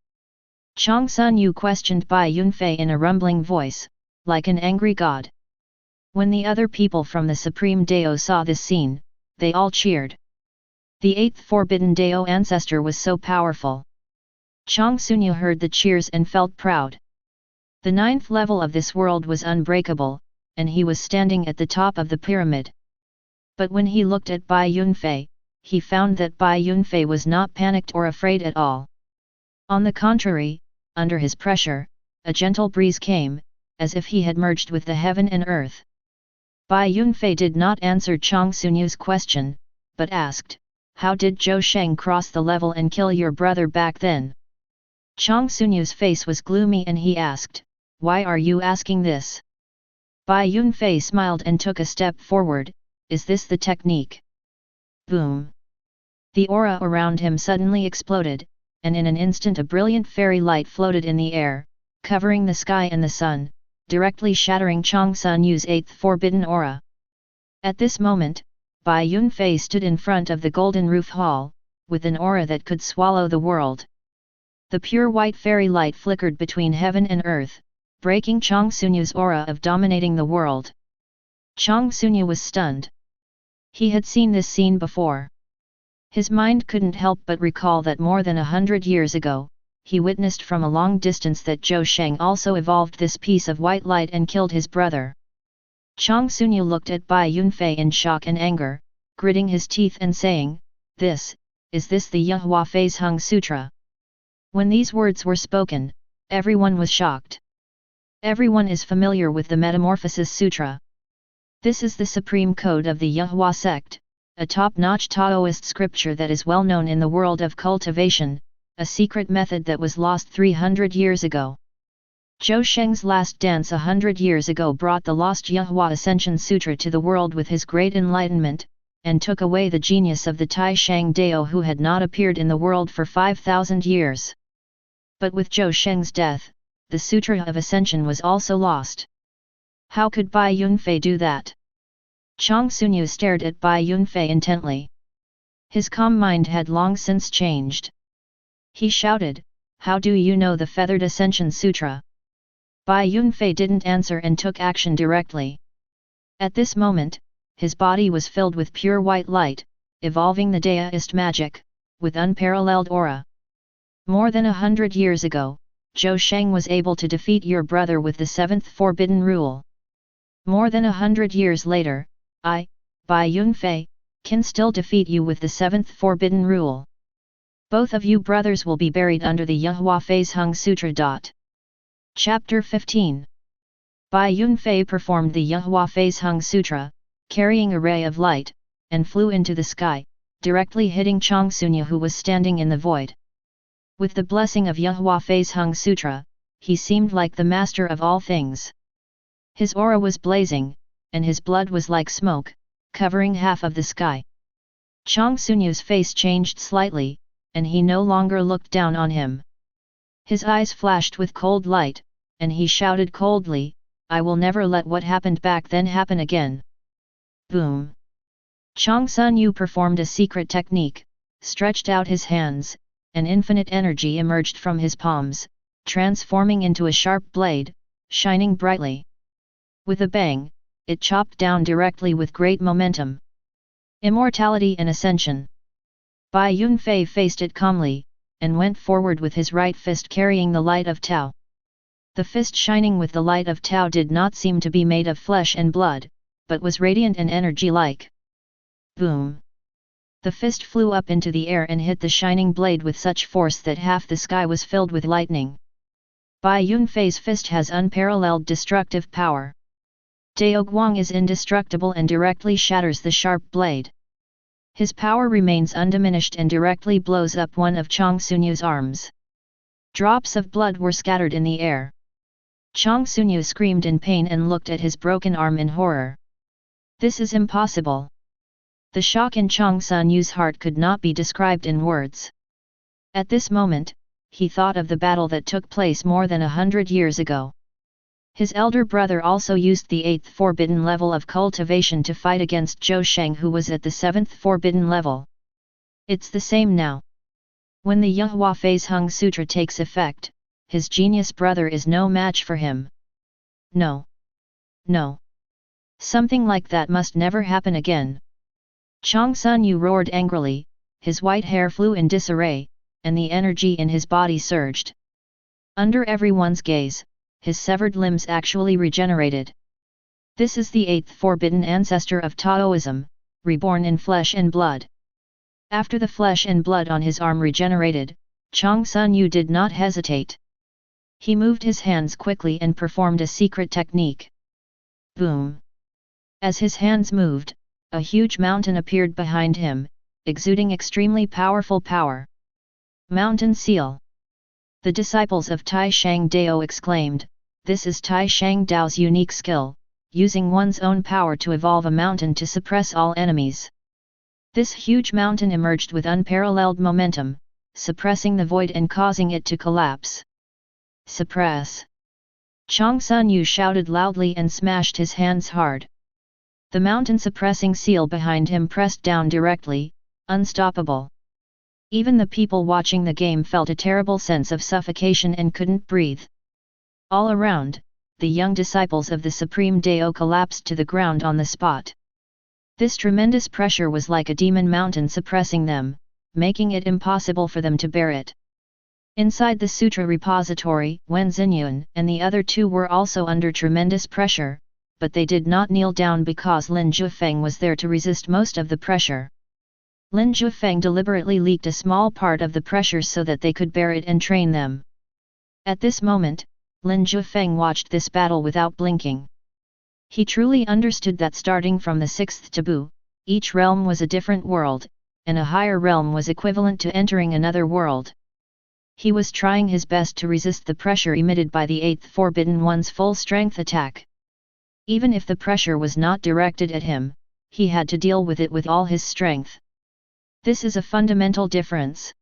Zhang Sunyu questioned Bai Yunfei in a rumbling voice, like an angry god. When the other people from the Supreme Dao saw this scene, they all cheered. The 8th forbidden Dao ancestor was so powerful. Zhang Sunyu heard the cheers and felt proud. The 9th level of this world was unbreakable, and he was standing at the top of the pyramid. But when he looked at Bai Yunfei, he found that Bai Yunfei was not panicked or afraid at all. On the contrary, under his pressure, a gentle breeze came, as if he had merged with the heaven and earth. Bai Yunfei did not answer Zhang Sunyu's question, but asked, "How did Zhou Sheng cross the level and kill your brother back then?" Zhang Sunyu's face was gloomy and he asked, "Why are you asking this?" Bai Yunfei smiled and took a step forward, "Is this the technique?" Boom! The aura around him suddenly exploded, and in an instant a brilliant fairy light floated in the air, covering the sky and the sun, directly shattering Zhang Sunyu's 8th forbidden aura. At this moment, Bai Yunfei stood in front of the golden roof hall, with an aura that could swallow the world. The pure white fairy light flickered between heaven and earth, breaking Zhang Sunyu's aura of dominating the world. Zhang Sunyu was stunned. He had seen this scene before. His mind couldn't help but recall that more than 100 years ago, he witnessed from a long distance that Jiufeng also evolved this piece of white light and killed his brother. Chang Sunyu looked at Bai Yunfei in shock and anger, gritting his teeth and saying, Is this the Yuhua Hung Sutra? When these words were spoken, everyone was shocked. Everyone is familiar with the Metamorphosis Sutra. This is the supreme code of the Yuhua sect, a top-notch Taoist scripture that is well known in the world of cultivation, a secret method that was lost 300 years ago. Jiufeng's last dance 100 years ago brought the lost Yuhua Ascension Sutra to the world with his great enlightenment, and took away the genius of the Taishang Dao who had not appeared in the world for 5,000 years. But with Jiufeng's death, the Sutra of Ascension was also lost. How could Bai Yunfei do that? Chang Sunyu stared at Bai Yunfei intently. His calm mind had long since changed. He shouted, How do you know the Feathered Ascension Sutra? Bai Yunfei didn't answer and took action directly. At this moment, his body was filled with pure white light, evolving the Daoist magic, with unparalleled aura. More than 100 years ago, Jiufeng was able to defeat your brother with the seventh forbidden rule. More than 100 years later, I, Bai Yunfei, can still defeat you with the seventh forbidden rule. Both of you brothers will be buried under the Yuhua Hung Sutra. Chapter 15. Bai Yunfei performed the Yuhua Hung Sutra, carrying a ray of light, and flew into the sky, directly hitting Chang Sunyu who was standing in the void. With the blessing of Yuhua Hung Sutra, he seemed like the master of all things. His aura was blazing, and his blood was like smoke, covering half of the sky. Chang Sunyu's face changed slightly, and he no longer looked down on him. His eyes flashed with cold light, and he shouted coldly, I will never let what happened back then happen again. Boom! Chang Sunyu performed a secret technique, stretched out his hands, and infinite energy emerged from his palms, transforming into a sharp blade, shining brightly. With a bang, it chopped down directly with great momentum. Immortality and Ascension. Bai Yunfei faced it calmly, and went forward with his right fist carrying the light of Tao. The fist shining with the light of Tao did not seem to be made of flesh and blood, but was radiant and energy-like. Boom! The fist flew up into the air and hit the shining blade with such force that half the sky was filled with lightning. Bai Yunfei's fist has unparalleled destructive power. Dao Guang is indestructible and directly shatters the sharp blade. His power remains undiminished and directly blows up one of Chang Sunyu's arms. Drops of blood were scattered in the air. Chang Sunyu screamed in pain and looked at his broken arm in horror. This is impossible. The shock in Chang Sunyu's heart could not be described in words. At this moment, he thought of the battle that took place more than 100 years ago. His elder brother also used the 8th forbidden level of cultivation to fight against Jiufeng who was at the 7th forbidden level. It's the same now. When the Yuhua Hung Sutra takes effect, his genius brother is no match for him. No. No. Something like that must never happen again. Chang Sunyu roared angrily, his white hair flew in disarray, and the energy in his body surged. Under everyone's gaze, his severed limbs actually regenerated. This is the 8th forbidden ancestor of Taoism, reborn in flesh and blood. After the flesh and blood on his arm regenerated, Chang Sunyu did not hesitate. He moved his hands quickly and performed a secret technique. Boom! As his hands moved, a huge mountain appeared behind him, exuding extremely powerful power. Mountain Seal! The disciples of Taishang Dao exclaimed, this is Taishang Dao's unique skill, using one's own power to evolve a mountain to suppress all enemies. This huge mountain emerged with unparalleled momentum, suppressing the void and causing it to collapse. Suppress! Chang Sunyu shouted loudly and smashed his hands hard. The mountain-suppressing seal behind him pressed down directly, unstoppable. Even the people watching the game felt a terrible sense of suffocation and couldn't breathe. All around, the young disciples of the Supreme Dao collapsed to the ground on the spot. This tremendous pressure was like a demon mountain suppressing them, making it impossible for them to bear it. Inside the sutra repository, Wen Xinyun and the other two were also under tremendous pressure, but they did not kneel down because Lin Jiufeng was there to resist most of the pressure. Lin Jiufeng deliberately leaked a small part of the pressure so that they could bear it and train them. At this moment, Lin Jiufeng watched this battle without blinking. He truly understood that starting from the sixth taboo, each realm was a different world, and a higher realm was equivalent to entering another world. He was trying his best to resist the pressure emitted by the eighth Forbidden One's full-strength attack. Even if the pressure was not directed at him, he had to deal with it with all his strength. This is a fundamental difference.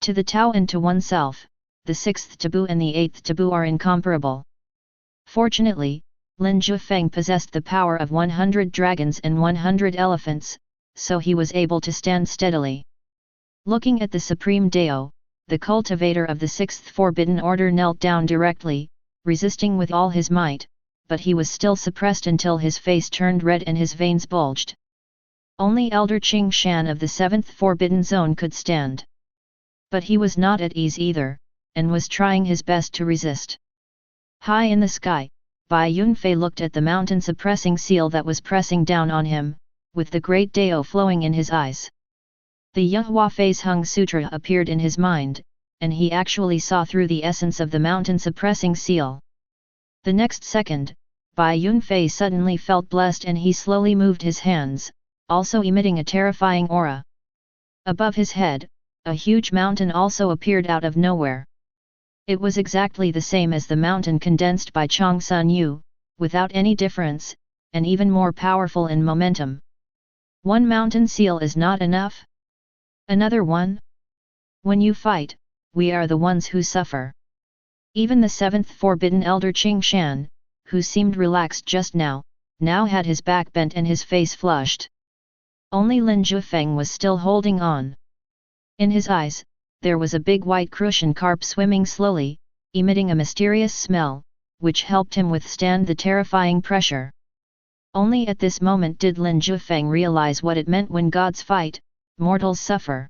To the Tao and to oneself, the sixth taboo and the eighth taboo are incomparable. Fortunately, Lin Jiufeng possessed the power of 100 dragons and 100 elephants, so he was able to stand steadily. Looking at the Supreme Dao, the cultivator of the sixth forbidden order knelt down directly, resisting with all his might, but he was still suppressed until his face turned red and his veins bulged. Only Elder Qing Shan of the seventh forbidden zone could stand. But he was not at ease either, and was trying his best to resist. High in the sky, Bai Yunfei looked at the mountain-suppressing seal that was pressing down on him, with the great Dao flowing in his eyes. The Yehua Fei's Hung Sutra appeared in his mind, and he actually saw through the essence of the mountain-suppressing seal. The next second, Bai Yunfei suddenly felt blessed and he slowly moved his hands, also emitting a terrifying aura. Above his head, a huge mountain also appeared out of nowhere. It was exactly the same as the mountain condensed by Chang Sun Yu, without any difference, and even more powerful in momentum. One mountain seal is not enough? Another one? When you fight, we are the ones who suffer. Even the seventh forbidden elder Qing Shan, who seemed relaxed just now had his back bent and his face flushed. Only Lin Jiufeng was still holding on. In his eyes, there was a big white crucian carp swimming slowly, emitting a mysterious smell, which helped him withstand the terrifying pressure. Only at this moment did Lin Jiufeng realize what it meant when gods fight, mortals suffer.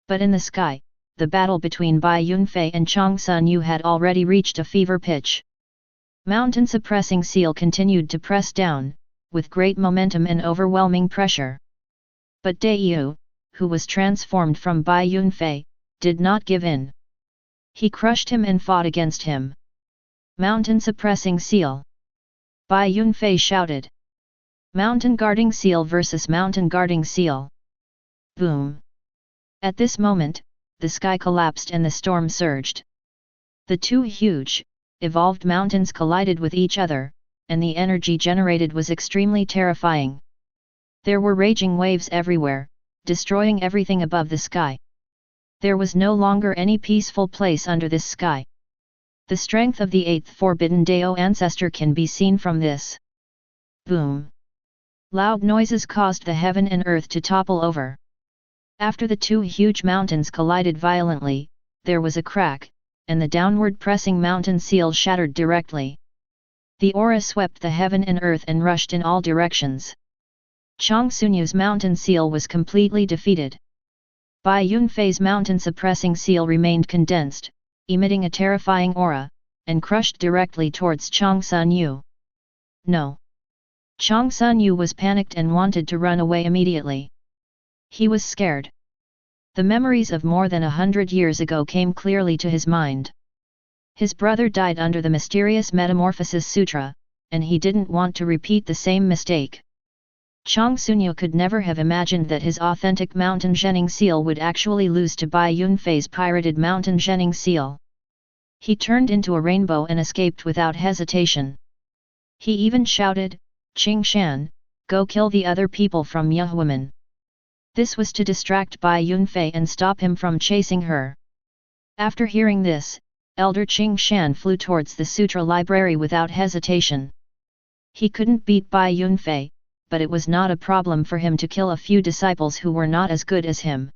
But in the sky, the battle between Bai Yunfei and Chang Sun Yu had already reached a fever pitch. Mountain-suppressing seal continued to press down, with great momentum and overwhelming pressure. But Dai Yu, who was transformed from Bai Yunfei, did not give in. He crushed him and fought against him. Mountain-suppressing seal! Bai Yunfei shouted. Mountain-guarding seal versus mountain-guarding seal. Boom! At this moment, the sky collapsed and the storm surged. The two huge, evolved mountains collided with each other, and the energy generated was extremely terrifying. There were raging waves everywhere, destroying everything above the sky. There was no longer any peaceful place under this sky. The strength of the eighth forbidden Dao ancestor can be seen from this. Boom! Loud noises caused the heaven and earth to topple over. After the two huge mountains collided violently, there was a crack, and the downward pressing mountain seal shattered directly. The aura swept the heaven and earth and rushed in all directions. Chang Sunyu's mountain seal was completely defeated. Bai Yunfei's mountain-suppressing seal remained condensed, emitting a terrifying aura, and crushed directly towards Chang Sun Yu. No! Chang Sun Yu was panicked and wanted to run away immediately. He was scared. The memories of more than 100 years ago came clearly to his mind. His brother died under the mysterious Metamorphosis Sutra, and he didn't want to repeat the same mistake. Chang Sunyu could never have imagined that his authentic mountain Zhening seal would actually lose to Bai Yunfei's pirated mountain Zhening seal. He turned into a rainbow and escaped without hesitation. He even shouted, "Qing Shan, go kill the other people from Yehuaman." This was to distract Bai Yunfei and stop him from chasing her. After hearing this, Elder Qing Shan flew towards the sutra library without hesitation. He couldn't beat Bai Yunfei, but it was not a problem for him to kill a few disciples who were not as good as him.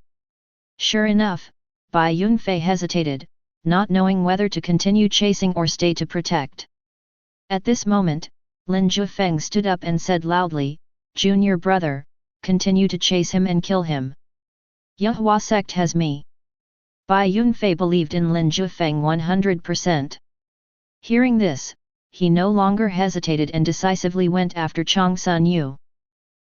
Sure enough, Bai Yunfei hesitated, not knowing whether to continue chasing or stay to protect. At this moment, Lin Jiufeng stood up and said loudly, "Junior brother, continue to chase him and kill him. Yehua Sect has me." Bai Yunfei believed in Lin Jiufeng 100%. Hearing this, he no longer hesitated and decisively went after Chang Sun Yu.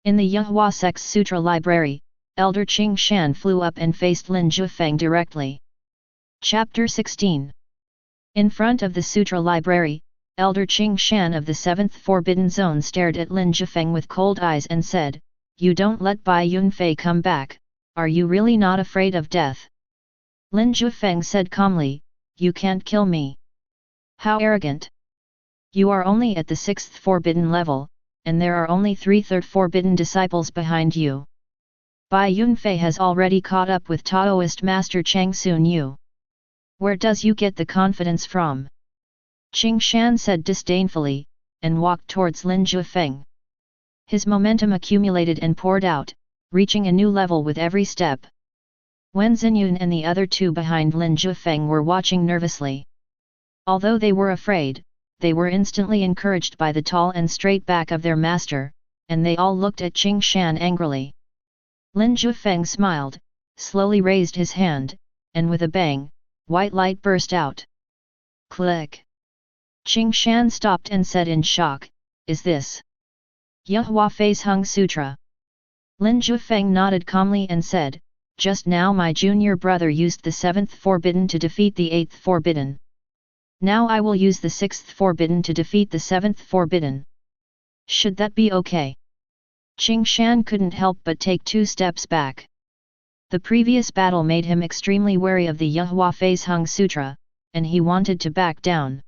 In the Yehua Sect's Sutra Library, Elder Qing Shan flew up and faced Lin Jiufeng directly. Chapter 16. In front of the Sutra Library, Elder Qing Shan of the 7th Forbidden Zone stared at Lin Jiufeng with cold eyes and said, "You don't let Bai Yunfei come back, are you really not afraid of death?" Lin Jiufeng said calmly, "You can't kill me." "How arrogant! You are only at the 6th Forbidden level, and there are only 3/3 Forbidden disciples behind you. Bai Yunfei has already caught up with Taoist Master Chang Sun Yu. Where does you get the confidence from?" Qing Shan said disdainfully, and walked towards Lin Jiufeng. His momentum accumulated and poured out, reaching a new level with every step. Wen Xinyun and the other two behind Lin Jiufeng were watching nervously. Although they were afraid, they were instantly encouraged by the tall and straight back of their master, and they all looked at Qing Shan angrily. Lin Jiufeng smiled, slowly raised his hand, and with a bang, white light burst out. Click! Qing Shan stopped and said in shock, "Is this Yehua Fei's Hung Sutra?" Lin Jiufeng nodded calmly and said, "Just now my junior brother used the 7th Forbidden to defeat the 8th Forbidden. Now I will use the 6th Forbidden to defeat the 7th Forbidden. Should that be okay?" Qing Shan couldn't help but take 2 steps back. The previous battle made him extremely wary of the Yehua Fei's Hung Sutra, and he wanted to back down.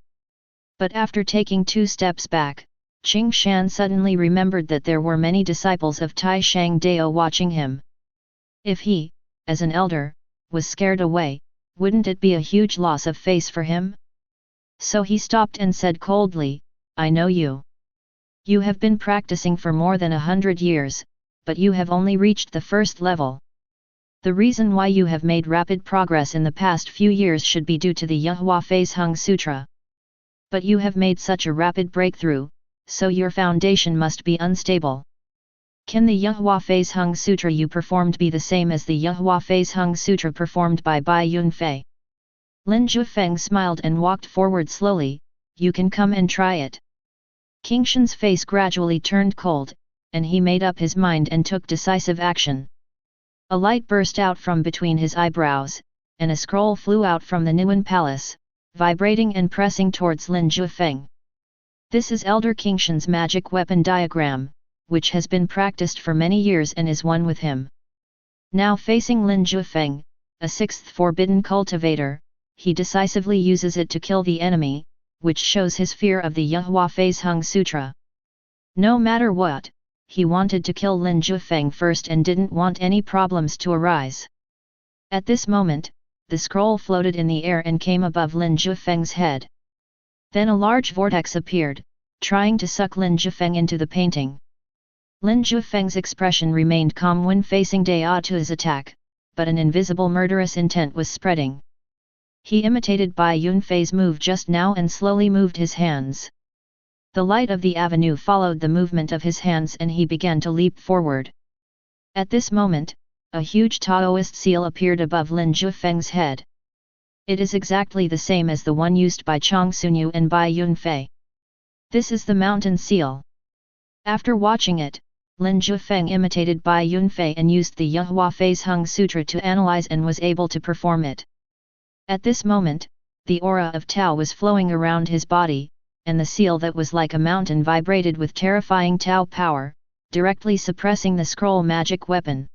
But after taking 2 steps back, Qing Shan suddenly remembered that there were many disciples of Tai Shang Dao watching him. If he, as an elder, was scared away, wouldn't it be a huge loss of face for him? So he stopped and said coldly, "I know you. You have been practicing for more than 100 years, but you have only reached the 1st level. The reason why you have made rapid progress in the past few years should be due to the Yehua Fei's Hung Sutra. But you have made such a rapid breakthrough, so your foundation must be unstable. Can the Yehua Fei's Hung Sutra you performed be the same as the Yehua Fei's Hung Sutra performed by Bai Yunfei?" Lin Jiufeng smiled and walked forward slowly, "You can come and try it." King Shan's face gradually turned cold, and he made up his mind and took decisive action. A light burst out from between his eyebrows, and a scroll flew out from the Niwen Palace, vibrating and pressing towards Lin Jiufeng. This is Elder King Shan's magic weapon diagram, which has been practiced for many years and is one with him. Now facing Lin Jiufeng, a 6th Forbidden cultivator, he decisively uses it to kill the enemy, which shows his fear of the Yehua Fei's Hung Sutra. No matter what, he wanted to kill Lin Jiufeng first and didn't want any problems to arise. At this moment, the scroll floated in the air and came above Lin Jiufeng's head. Then a large vortex appeared, trying to suck Lin Jiufeng into the painting. Lin Jiufeng's expression remained calm when facing Da Tu's attack, but an invisible murderous intent was spreading. He imitated Bai Yunfei's move just now and slowly moved his hands. The light of the avenue followed the movement of his hands and he began to leap forward. At this moment, a huge Taoist seal appeared above Lin Jiufeng's head. It is exactly the same as the one used by Chang Sunyu and Bai Yunfei. This is the mountain seal. After watching it, Lin Jiufeng imitated Bai Yunfei and used the Yehua Fei's Hung Sutra to analyze and was able to perform it. At this moment, the aura of Tao was flowing around his body, and the seal that was like a mountain vibrated with terrifying Tao power, directly suppressing the scroll magic weapon.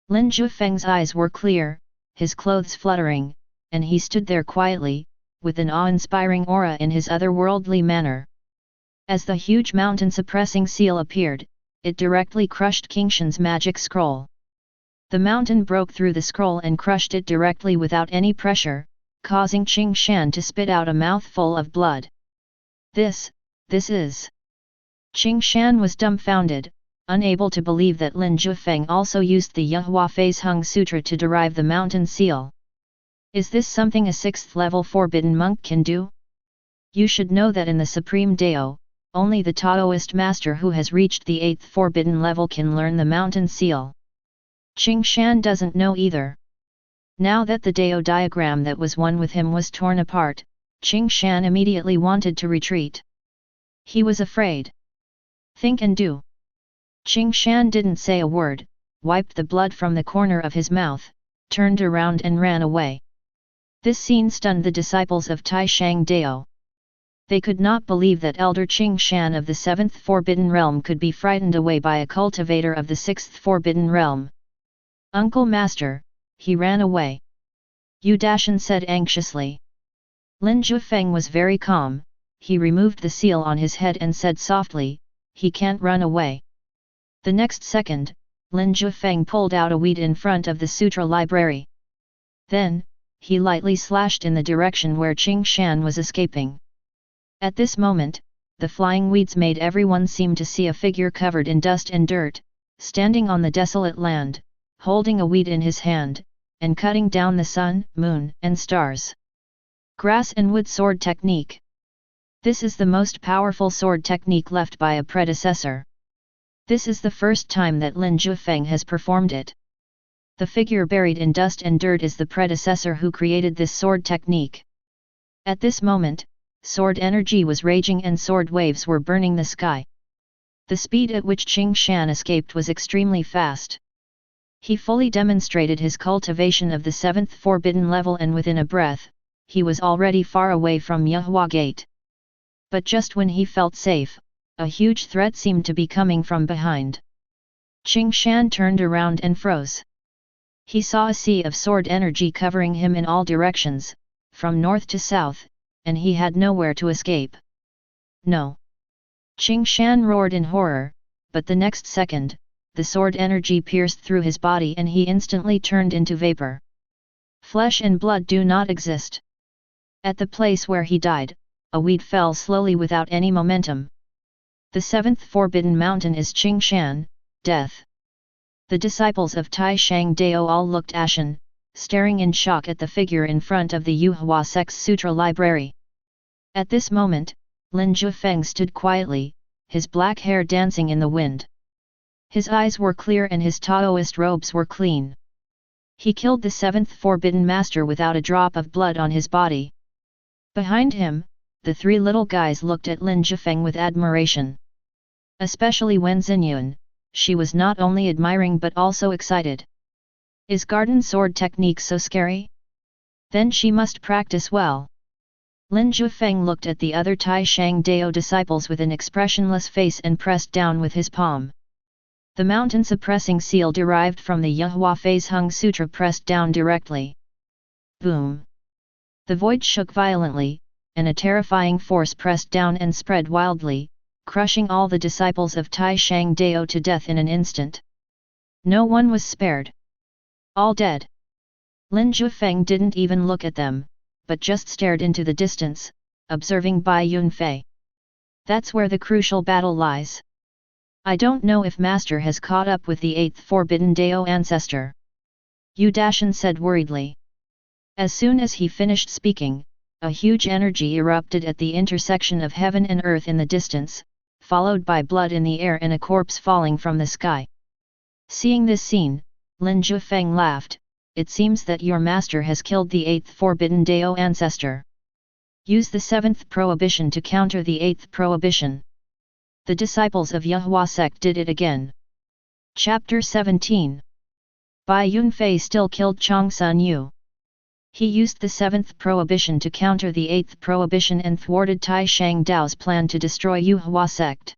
Lin Jiufeng's eyes were clear, his clothes fluttering, and he stood there quietly, with an awe-inspiring aura in his otherworldly manner. As the huge mountain-suppressing seal appeared, it directly crushed King Shan's magic scroll. The mountain broke through the scroll and crushed it directly without any pressure, causing Qing Shan to spit out a mouthful of blood. This is... Qing Shan was dumbfounded, unable to believe that Lin Jiufeng also used the Yehua Fei's Hung Sutra to derive the mountain seal. Is this something a 6th level forbidden monk can do? You should know that in the Supreme Dao, only the Taoist master who has reached the 8th forbidden level can learn the mountain seal. Qing Shan doesn't know either. Now that the Dao diagram that was one with him was torn apart, Qing Shan immediately wanted to retreat. He was afraid. Think and do. Qing Shan didn't say a word, wiped the blood from the corner of his mouth, turned around and ran away. This scene stunned the disciples of Tai Shang Dao. They could not believe that Elder Qing Shan of the 7th Forbidden Realm could be frightened away by a cultivator of the 6th Forbidden Realm. Uncle Master, he ran away. Yu Dashan said anxiously. Lin Jiufeng was very calm, he removed the seal on his head and said softly, he can't run away. The next second, Lin Jiufeng pulled out a weed in front of the sutra library. Then, he lightly slashed in the direction where Qing Shan was escaping. At this moment, the flying weeds made everyone seem to see a figure covered in dust and dirt, standing on the desolate land, holding a weed in his hand, and cutting down the sun, moon, and stars. Grass and wood sword technique. This is the most powerful sword technique left by a predecessor. This is the first time that Lin Jiufeng has performed it. The figure buried in dust and dirt is the predecessor who created this sword technique. At this moment, sword energy was raging and sword waves were burning the sky. The speed at which Qing Shan escaped was extremely fast. He fully demonstrated his cultivation of the 7th Forbidden level and within a breath, he was already far away from Yuhua Gate. But just when he felt safe, a huge threat seemed to be coming from behind. Qing Shan turned around and froze. He saw a sea of sword energy covering him in all directions, from north to south, and he had nowhere to escape. No! Qing Shan roared in horror, but the next second, the sword energy pierced through his body and he instantly turned into vapor. Flesh and blood do not exist. At the place where he died, a weed fell slowly without any momentum. The 7th Forbidden Mountain is Qing Shan, death. The disciples of Tai Shang Dao all looked ashen, staring in shock at the figure in front of the Yuhua Sect's Sutra Library. At this moment, Lin Jiufeng stood quietly, his black hair dancing in the wind. His eyes were clear and his Taoist robes were clean. He killed the 7th Forbidden Master without a drop of blood on his body. Behind him, the three little guys looked at Lin Jiufeng with admiration. Especially Wen Xinyun, she was not only admiring but also excited. Is garden sword technique so scary? Then she must practice well. Lin Jiufeng looked at the other Tai Shang Dao disciples with an expressionless face and pressed down with his palm. The mountain suppressing seal derived from the Yuhua Phase Hung Sutra pressed down directly. Boom! The void shook violently, and a terrifying force pressed down and spread wildly, crushing all the disciples of Tai Shang Dao to death in an instant. No one was spared. All dead. Lin Jiufeng didn't even look at them, but just stared into the distance, observing Bai Yunfei. That's where the crucial battle lies. I don't know if Master has caught up with the 8th Forbidden Dao ancestor. Yu Dashan said worriedly. As soon as he finished speaking, a huge energy erupted at the intersection of heaven and earth in the distance, followed by blood in the air and a corpse falling from the sky. Seeing this scene, Lin Jiufeng laughed. It seems that your master has killed the 8th Forbidden Dao ancestor. Use the 7th prohibition to counter the 8th prohibition. The disciples of Yuhua Sect did it again. Chapter 17. Bai Yunfei still killed Chong Sun Yu. He used the 7th prohibition to counter the 8th prohibition and thwarted Tai Shang Dao's plan to destroy Yuhua Sect.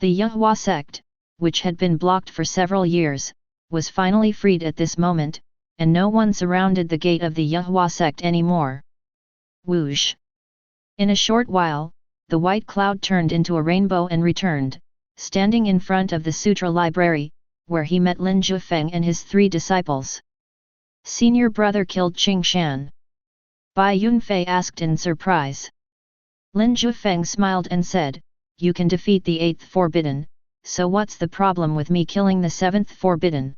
The Yuhua Sect, which had been blocked for several years, was finally freed at this moment, and no one surrounded the gate of the Yuhua Sect anymore. Whoosh! In a short while, the white cloud turned into a rainbow and returned, standing in front of the Sutra Library, where he met Lin Jiufeng and his three disciples. Senior brother killed Qing Shan. Bai Yunfei asked in surprise. Lin Jiufeng smiled and said, you can defeat the 8th Forbidden, so what's the problem with me killing the 7th Forbidden?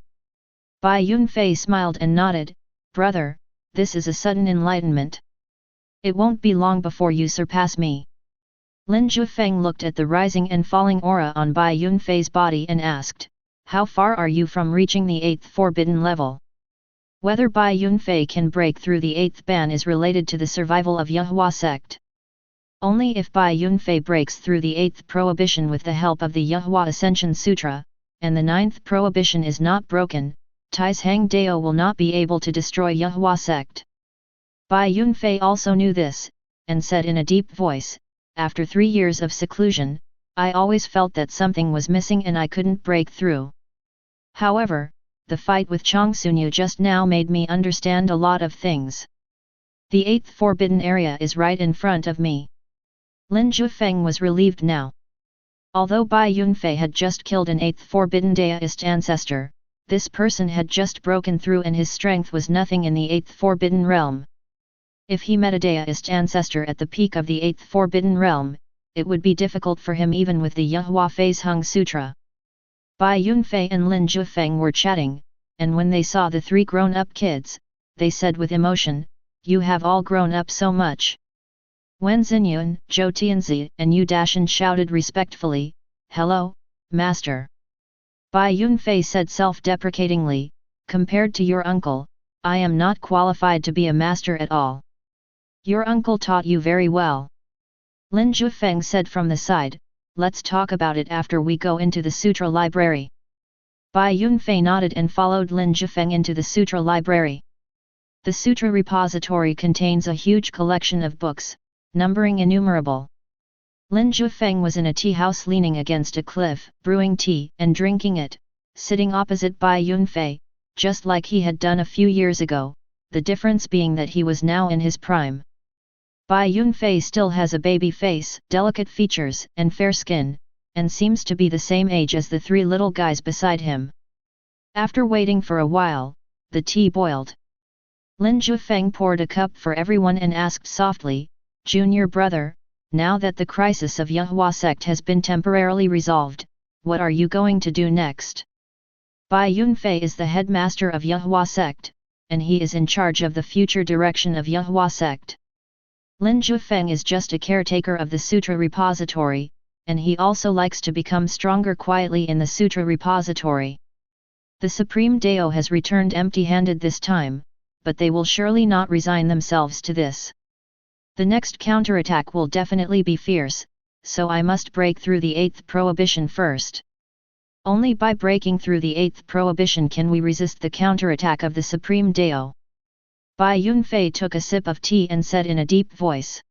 Bai Yunfei smiled and nodded, brother, this is a sudden enlightenment. It won't be long before you surpass me. Lin Jiufeng looked at the rising and falling aura on Bai Yunfei's body and asked, how far are you from reaching the 8th Forbidden level? Whether Bai Yunfei can break through the 8th ban is related to the survival of Yahua sect. Only if Bai Yunfei breaks through the 8th prohibition with the help of the Yahua Ascension Sutra, and the 9th prohibition is not broken, Taishang Dao will not be able to destroy Yahua sect. Bai Yunfei also knew this, and said in a deep voice, "After 3 years of seclusion, I always felt that something was missing and I couldn't break through. However, the fight with Changsunyu just now made me understand a lot of things. The 8th forbidden area is right in front of me." Lin Jiufeng was relieved now. Although Bai Yunfei had just killed an 8th forbidden Daoist ancestor, this person had just broken through and his strength was nothing in the 8th forbidden realm. If he met a Daoist ancestor at the peak of the 8th forbidden realm, it would be difficult for him even with the Yahua Phase Hung Sutra. Bai Yunfei and Lin Jiufeng were chatting, and when they saw the 3 grown-up kids, they said with emotion, "You have all grown up so much." Wen Xinyun, Zhou Tianzi and Yu Dashan shouted respectfully, "Hello, Master." Bai Yunfei said self-deprecatingly, "Compared to your uncle, I am not qualified to be a master at all. Your uncle taught you very well." Lin Jiufeng said from the side, "Let's talk about it after we go into the Sutra Library." Bai Yunfei nodded and followed Lin Jiufeng into the Sutra Library. The Sutra Repository contains a huge collection of books, numbering innumerable. Lin Jiufeng was in a tea house leaning against a cliff, brewing tea and drinking it, sitting opposite Bai Yunfei, just like he had done a few years ago, the difference being that he was now in his prime. Bai Yunfei still has a baby face, delicate features and fair skin, and seems to be the same age as the 3 little guys beside him. After waiting for a while, the tea boiled. Lin Jiufeng poured a cup for everyone and asked softly, "Junior brother, now that the crisis of Yahua sect has been temporarily resolved, what are you going to do next?" Bai Yunfei is the headmaster of Yahua sect, and he is in charge of the future direction of Yahua sect. Lin Jiufeng is just a caretaker of the Sutra Repository, and he also likes to become stronger quietly in the Sutra Repository. The Supreme Dao has returned empty-handed this time, but they will surely not resign themselves to this. The next counterattack will definitely be fierce, so I must break through the 8th prohibition first. Only by breaking through the 8th prohibition can we resist the counterattack of the Supreme Dao. Bai Yunfei took a sip of tea and said in a deep voice,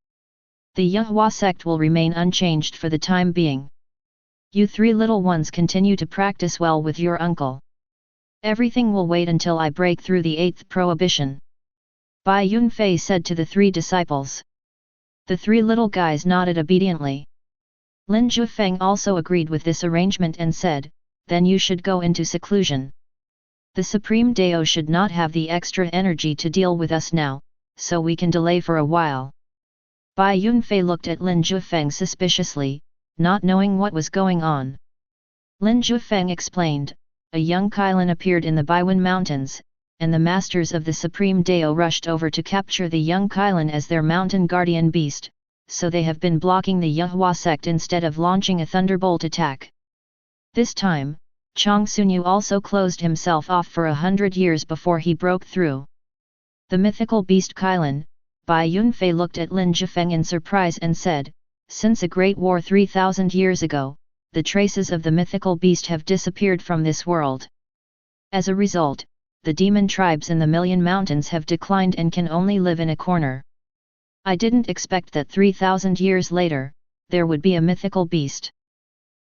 "The Yahua sect will remain unchanged for the time being. You 3 little ones continue to practice well with your uncle. Everything will wait until I break through the 8th prohibition." Bai Yunfei said to the 3 disciples. The 3 little guys nodded obediently. Lin Jiufeng also agreed with this arrangement and said, "Then you should go into seclusion. The Supreme Dao should not have the extra energy to deal with us now, so we can delay for a while." Bai Yunfei looked at Lin Jiufeng suspiciously, not knowing what was going on. Lin Jiufeng explained, "A young Kylin appeared in the Baiwen Mountains, and the masters of the Supreme Dao rushed over to capture the young Kylin as their mountain guardian beast, so they have been blocking the Yahua sect instead of launching a thunderbolt attack. This time, Changsunyu also closed himself off for 100 years before he broke through." The mythical beast Kylin, Bai Yunfei looked at Lin Jiufeng in surprise and said, "Since a great war 3,000 years ago, the traces of the mythical beast have disappeared from this world. As a result, the demon tribes in the Million Mountains have declined and can only live in a corner. I didn't expect that 3,000 years later, there would be a mythical beast.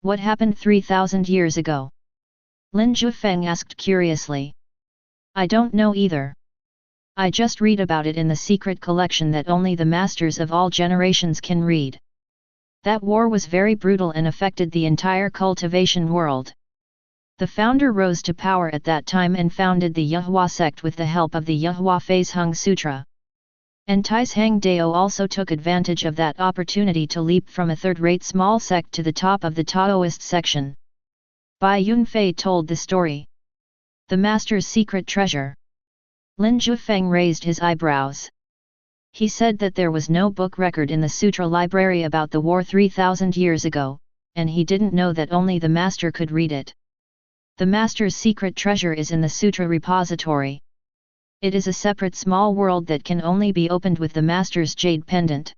What happened 3,000 years ago?" Lin Jiufeng asked curiously. "I don't know either. I just read about it in the secret collection that only the masters of all generations can read. That war was very brutal and affected the entire cultivation world. The founder rose to power at that time and founded the Yahua sect with the help of the Yahua Phase Hung Sutra. And Taishang Dao also took advantage of that opportunity to leap from a third-rate small sect to the top of the Taoist section." Bai Yunfei told the story. "The master's secret treasure." Lin Jiufeng raised his eyebrows. He said that there was no book record in the Sutra library about the war 3,000 years ago, and he didn't know that only the master could read it. "The master's secret treasure is in the Sutra repository." It is a separate small world that can only be opened with the Master's Jade Pendant.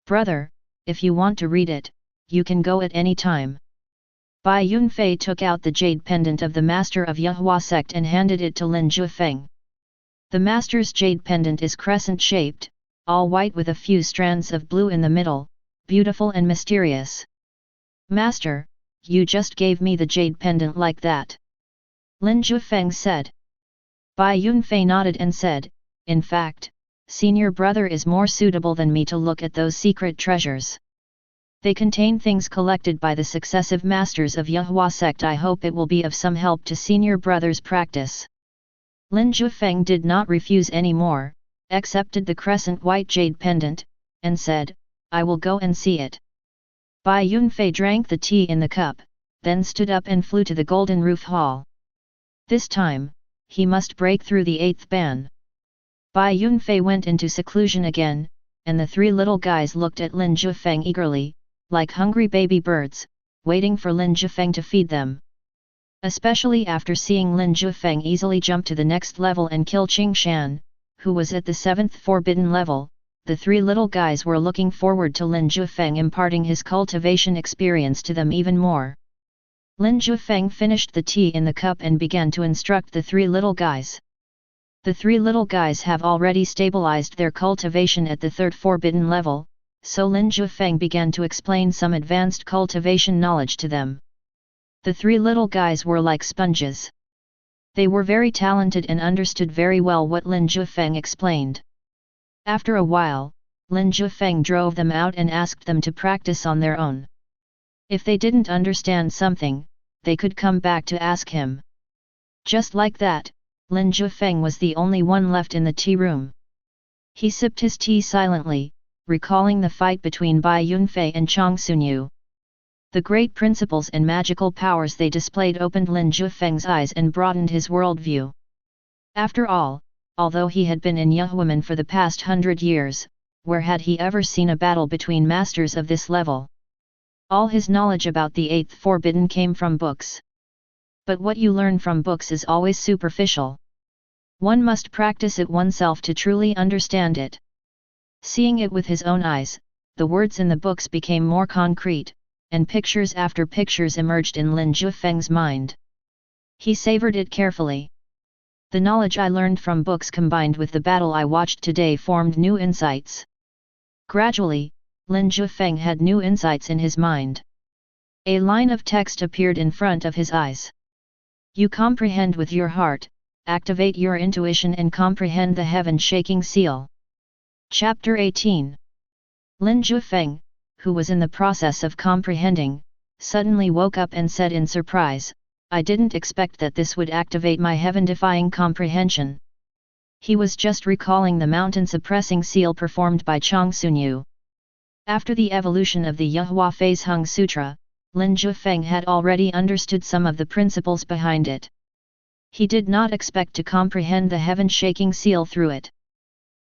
Brother, if you want to read it, you can go at any time. Bai Yunfei took out the Jade Pendant of the Master of Yehua Sect and handed it to Lin Jiufeng. The Master's Jade Pendant is crescent-shaped, all white with a few strands of blue in the middle, beautiful and mysterious. Master, you just gave me the Jade Pendant like that. Lin Jiufeng said. Bai Yunfei nodded and said, in fact, senior brother is more suitable than me to look at those secret treasures. They contain things collected by the successive masters of Yehua Sect. I hope it will be of some help to senior brother's practice. Lin Jiufeng did not refuse any more, accepted the crescent white jade pendant, and said, I will go and see it. Bai Yunfei drank the tea in the cup, then stood up and flew to the golden roof hall. This time, he must break through the 8th ban. Bai Yunfei went into seclusion again, and the three little guys looked at Lin Jiufeng eagerly, like hungry baby birds, waiting for Lin Jiufeng to feed them. Especially after seeing Lin Jiufeng easily jump to the next level and kill Qing Shan, who was at the 7th forbidden level, the three little guys were looking forward to Lin Jiufeng imparting his cultivation experience to them even more. Lin Jiufeng finished the tea in the cup and began to instruct the three little guys. The three little guys have already stabilized their cultivation at the 3rd forbidden level, so Lin Jiufeng began to explain some advanced cultivation knowledge to them. The three little guys were like sponges. They were very talented and understood very well what Lin Jiufeng explained. After a while, Lin Jiufeng drove them out and asked them to practice on their own. If they didn't understand something, they could come back to ask him. Just like that, Lin Jiufeng was the only one left in the tea room. He sipped his tea silently, recalling the fight between Bai Yunfei and Chang Sunyu. The great principles and magical powers they displayed opened Lin Jiufeng's eyes and broadened his worldview. After all, although he had been in Yehuaman for the past 100 years, where had he ever seen a battle between masters of this level? All his knowledge about the 8th forbidden came from books. But what you learn from books is always superficial. One must practice it oneself to truly understand it. Seeing it with his own eyes, the words in the books became more concrete, and pictures after pictures emerged in Lin Jiufeng's mind. He savored it carefully. The knowledge I learned from books combined with the battle I watched today formed new insights. Gradually, Lin Jiufeng had new insights in his mind. A line of text appeared in front of his eyes. You comprehend with your heart, activate your intuition and comprehend the heaven-shaking seal. Chapter 18. Lin Jiufeng, who was in the process of comprehending, suddenly woke up and said in surprise, I didn't expect that this would activate my heaven-defying comprehension. He was just recalling the mountain-suppressing seal performed by Chang Sunyu. After the evolution of the Yehua Phase Hung Sutra, Lin Jiufeng had already understood some of the principles behind it. He did not expect to comprehend the heaven-shaking seal through it.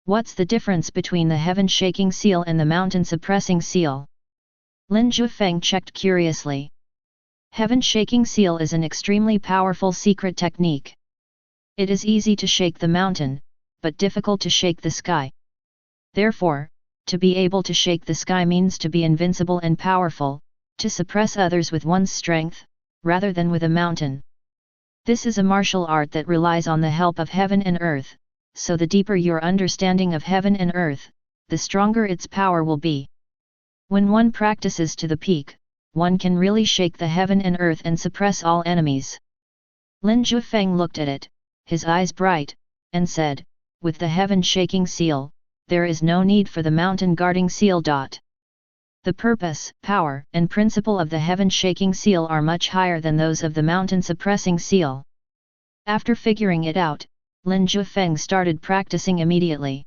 What's the difference between the heaven-shaking seal and the mountain-suppressing seal? Lin Jiufeng checked curiously. Heaven-shaking seal is an extremely powerful secret technique. It is easy to shake the mountain, but difficult to shake the sky. Therefore, to be able to shake the sky means to be invincible and powerful, to suppress others with one's strength, rather than with a mountain. This is a martial art that relies on the help of heaven and earth, so the deeper your understanding of heaven and earth, the stronger its power will be. When one practices to the peak, one can really shake the heaven and earth and suppress all enemies. Lin Jiufeng looked at it, his eyes bright, and said, with the heaven-shaking seal, there is no need for the mountain-guarding seal. The purpose, power, and principle of the heaven-shaking seal are much higher than those of the mountain-suppressing seal. After figuring it out, Lin Jiufeng started practicing immediately.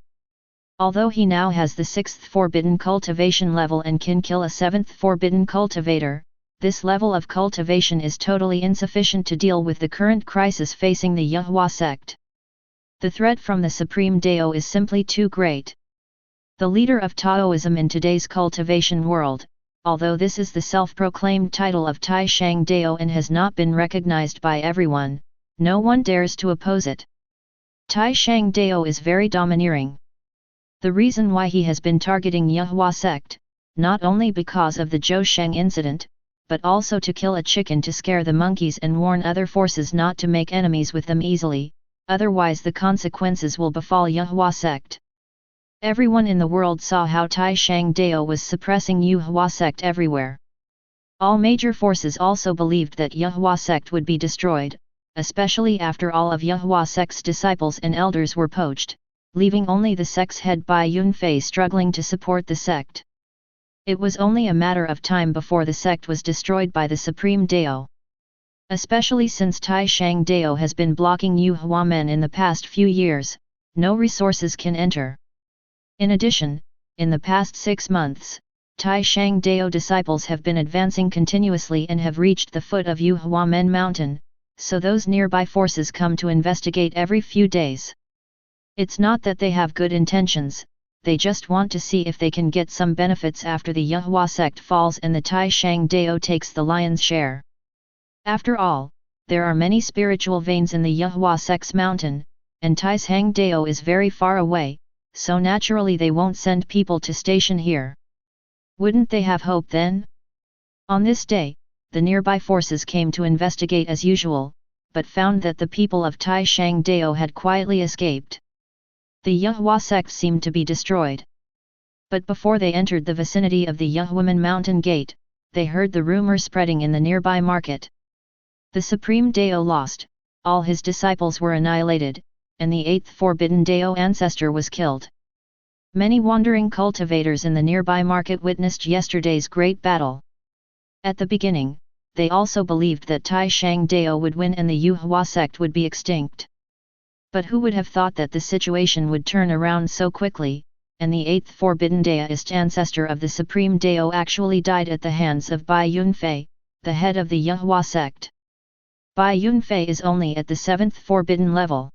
Although he now has the 6th forbidden cultivation level and can kill a 7th forbidden cultivator, this level of cultivation is totally insufficient to deal with the current crisis facing the Yehua sect. The threat from the Supreme Dao is simply too great. The leader of Taoism in today's cultivation world, although this is the self-proclaimed title of Tai Shang Dao and has not been recognized by everyone, no one dares to oppose it. Tai Shang Dao is very domineering. The reason why he has been targeting Yehua sect, not only because of the Jiufeng incident, but also to kill a chicken to scare the monkeys and warn other forces not to make enemies with them easily, otherwise the consequences will befall Yehua sect. Everyone in the world saw how Tai Shang Dao was suppressing Yehua sect everywhere. All major forces also believed that Yehua sect would be destroyed, especially after all of Yehua sect's disciples and elders were poached, leaving only the sect's head Bai Yunfei struggling to support the sect. It was only a matter of time before the sect was destroyed by the Supreme Dao. Especially since Tai Shang Dao has been blocking Yehua men in the past few years, no resources can enter. In addition, in the past 6 months, Tai Shang Dao disciples have been advancing continuously and have reached the foot of Yehua Men Mountain, so those nearby forces come to investigate every few days. It's not that they have good intentions, they just want to see if they can get some benefits after the Yehua sect falls and the Tai Shang Dao takes the lion's share. After all, there are many spiritual veins in the Yehua sect's mountain, and Tai Shang Dao is very far away, so naturally they won't send people to station here. Wouldn't they have hope then? On this day, the nearby forces came to investigate as usual, but found that the people of Tai Shang Dao had quietly escaped. The Yehua sect seemed to be destroyed. But before they entered the vicinity of the Yehuaman Mountain Gate, they heard the rumor spreading in the nearby market. The Supreme Dao lost, all his disciples were annihilated, and the 8th Forbidden Dao ancestor was killed. Many wandering cultivators in the nearby market witnessed yesterday's great battle. At the beginning, they also believed that Tai Shang Dao would win and the Yehua sect would be extinct. But who would have thought that the situation would turn around so quickly, and the 8th Forbidden Daoist ancestor of the Supreme Dao actually died at the hands of Bai Yunfei, the head of the Yehua sect. Bai Yunfei is only at the 7th Forbidden level.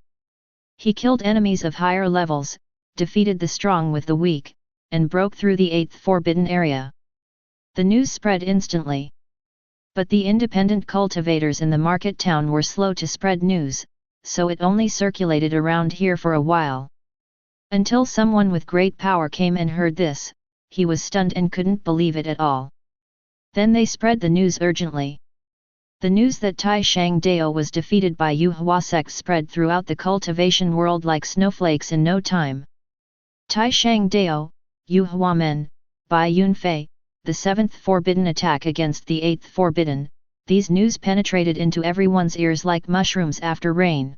He killed enemies of higher levels, defeated the strong with the weak, and broke through the 8th Forbidden area. The news spread instantly. But the independent cultivators in the market town were slow to spread news, so it only circulated around here for a while. Until someone with great power came and heard this, he was stunned and couldn't believe it at all. Then they spread the news urgently. The news that Tai Shang Dao was defeated by Yehua sect spread throughout the cultivation world like snowflakes in no time. Tai Shang Dao, Yehua men, Bai Yunfei, the 7th Forbidden attack against the 8th Forbidden, these news penetrated into everyone's ears like mushrooms after rain.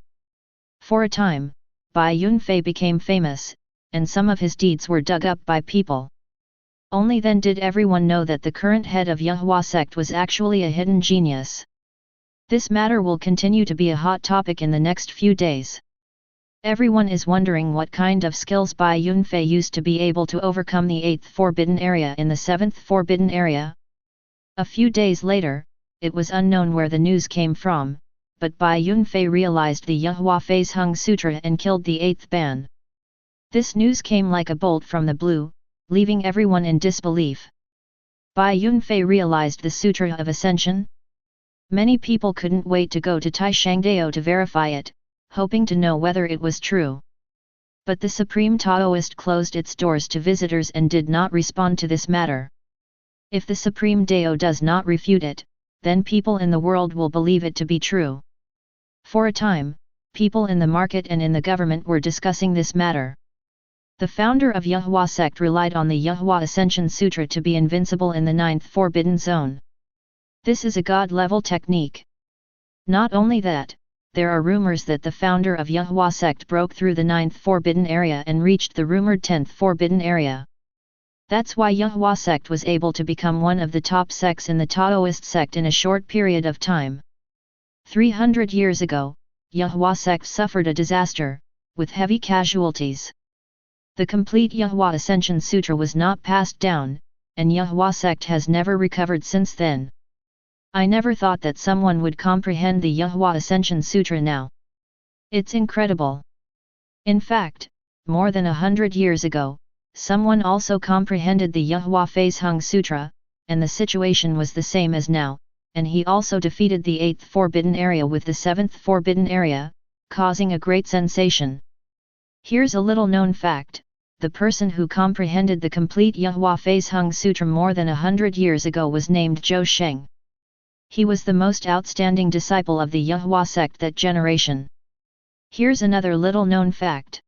For a time, Bai Yunfei became famous, and some of his deeds were dug up by people. Only then did everyone know that the current head of Yehua sect was actually a hidden genius. This matter will continue to be a hot topic in the next few days. Everyone is wondering what kind of skills Bai Yunfei used to be able to overcome the 8th Forbidden area in the 7th Forbidden area. A few days later, it was unknown where the news came from, but Bai Yunfei realized the Yehua Phase Hung Sutra and killed the 8th ban. This news came like a bolt from the blue, leaving everyone in disbelief. Bai Yunfei realized the Sutra of Ascension? Many people couldn't wait to go to Tai Shang Dao to verify it, hoping to know whether it was true. But the Supreme Taoist closed its doors to visitors and did not respond to this matter. If the Supreme Dao does not refute it, then people in the world will believe it to be true. For a time, people in the market and in the government were discussing this matter. The founder of Yehua sect relied on the Yehua Ascension Sutra to be invincible in the 9th Forbidden Zone. This is a god-level technique. Not only that, there are rumors that the founder of Yehua sect broke through the 9th Forbidden area and reached the rumored 10th Forbidden area. That's why Yehua sect was able to become one of the top sects in the Taoist sect in a short period of time. 300 years ago, Yehua sect suffered a disaster, with heavy casualties. The complete Yehua Ascension Sutra was not passed down, and Yehua sect has never recovered since then. I never thought that someone would comprehend the Yehua Ascension Sutra now. It's incredible. In fact, more than 100 years ago, someone also comprehended the Yehua Phase Hung Sutra, and the situation was the same as now, and he also defeated the 8th Forbidden area with the 7th Forbidden area, causing a great sensation. Here's a little known fact: the person who comprehended the complete Jiufeng Sutra more than 100 years ago was named Jiufeng. He was the most outstanding disciple of the Jiufeng sect that generation. Here's another little known fact.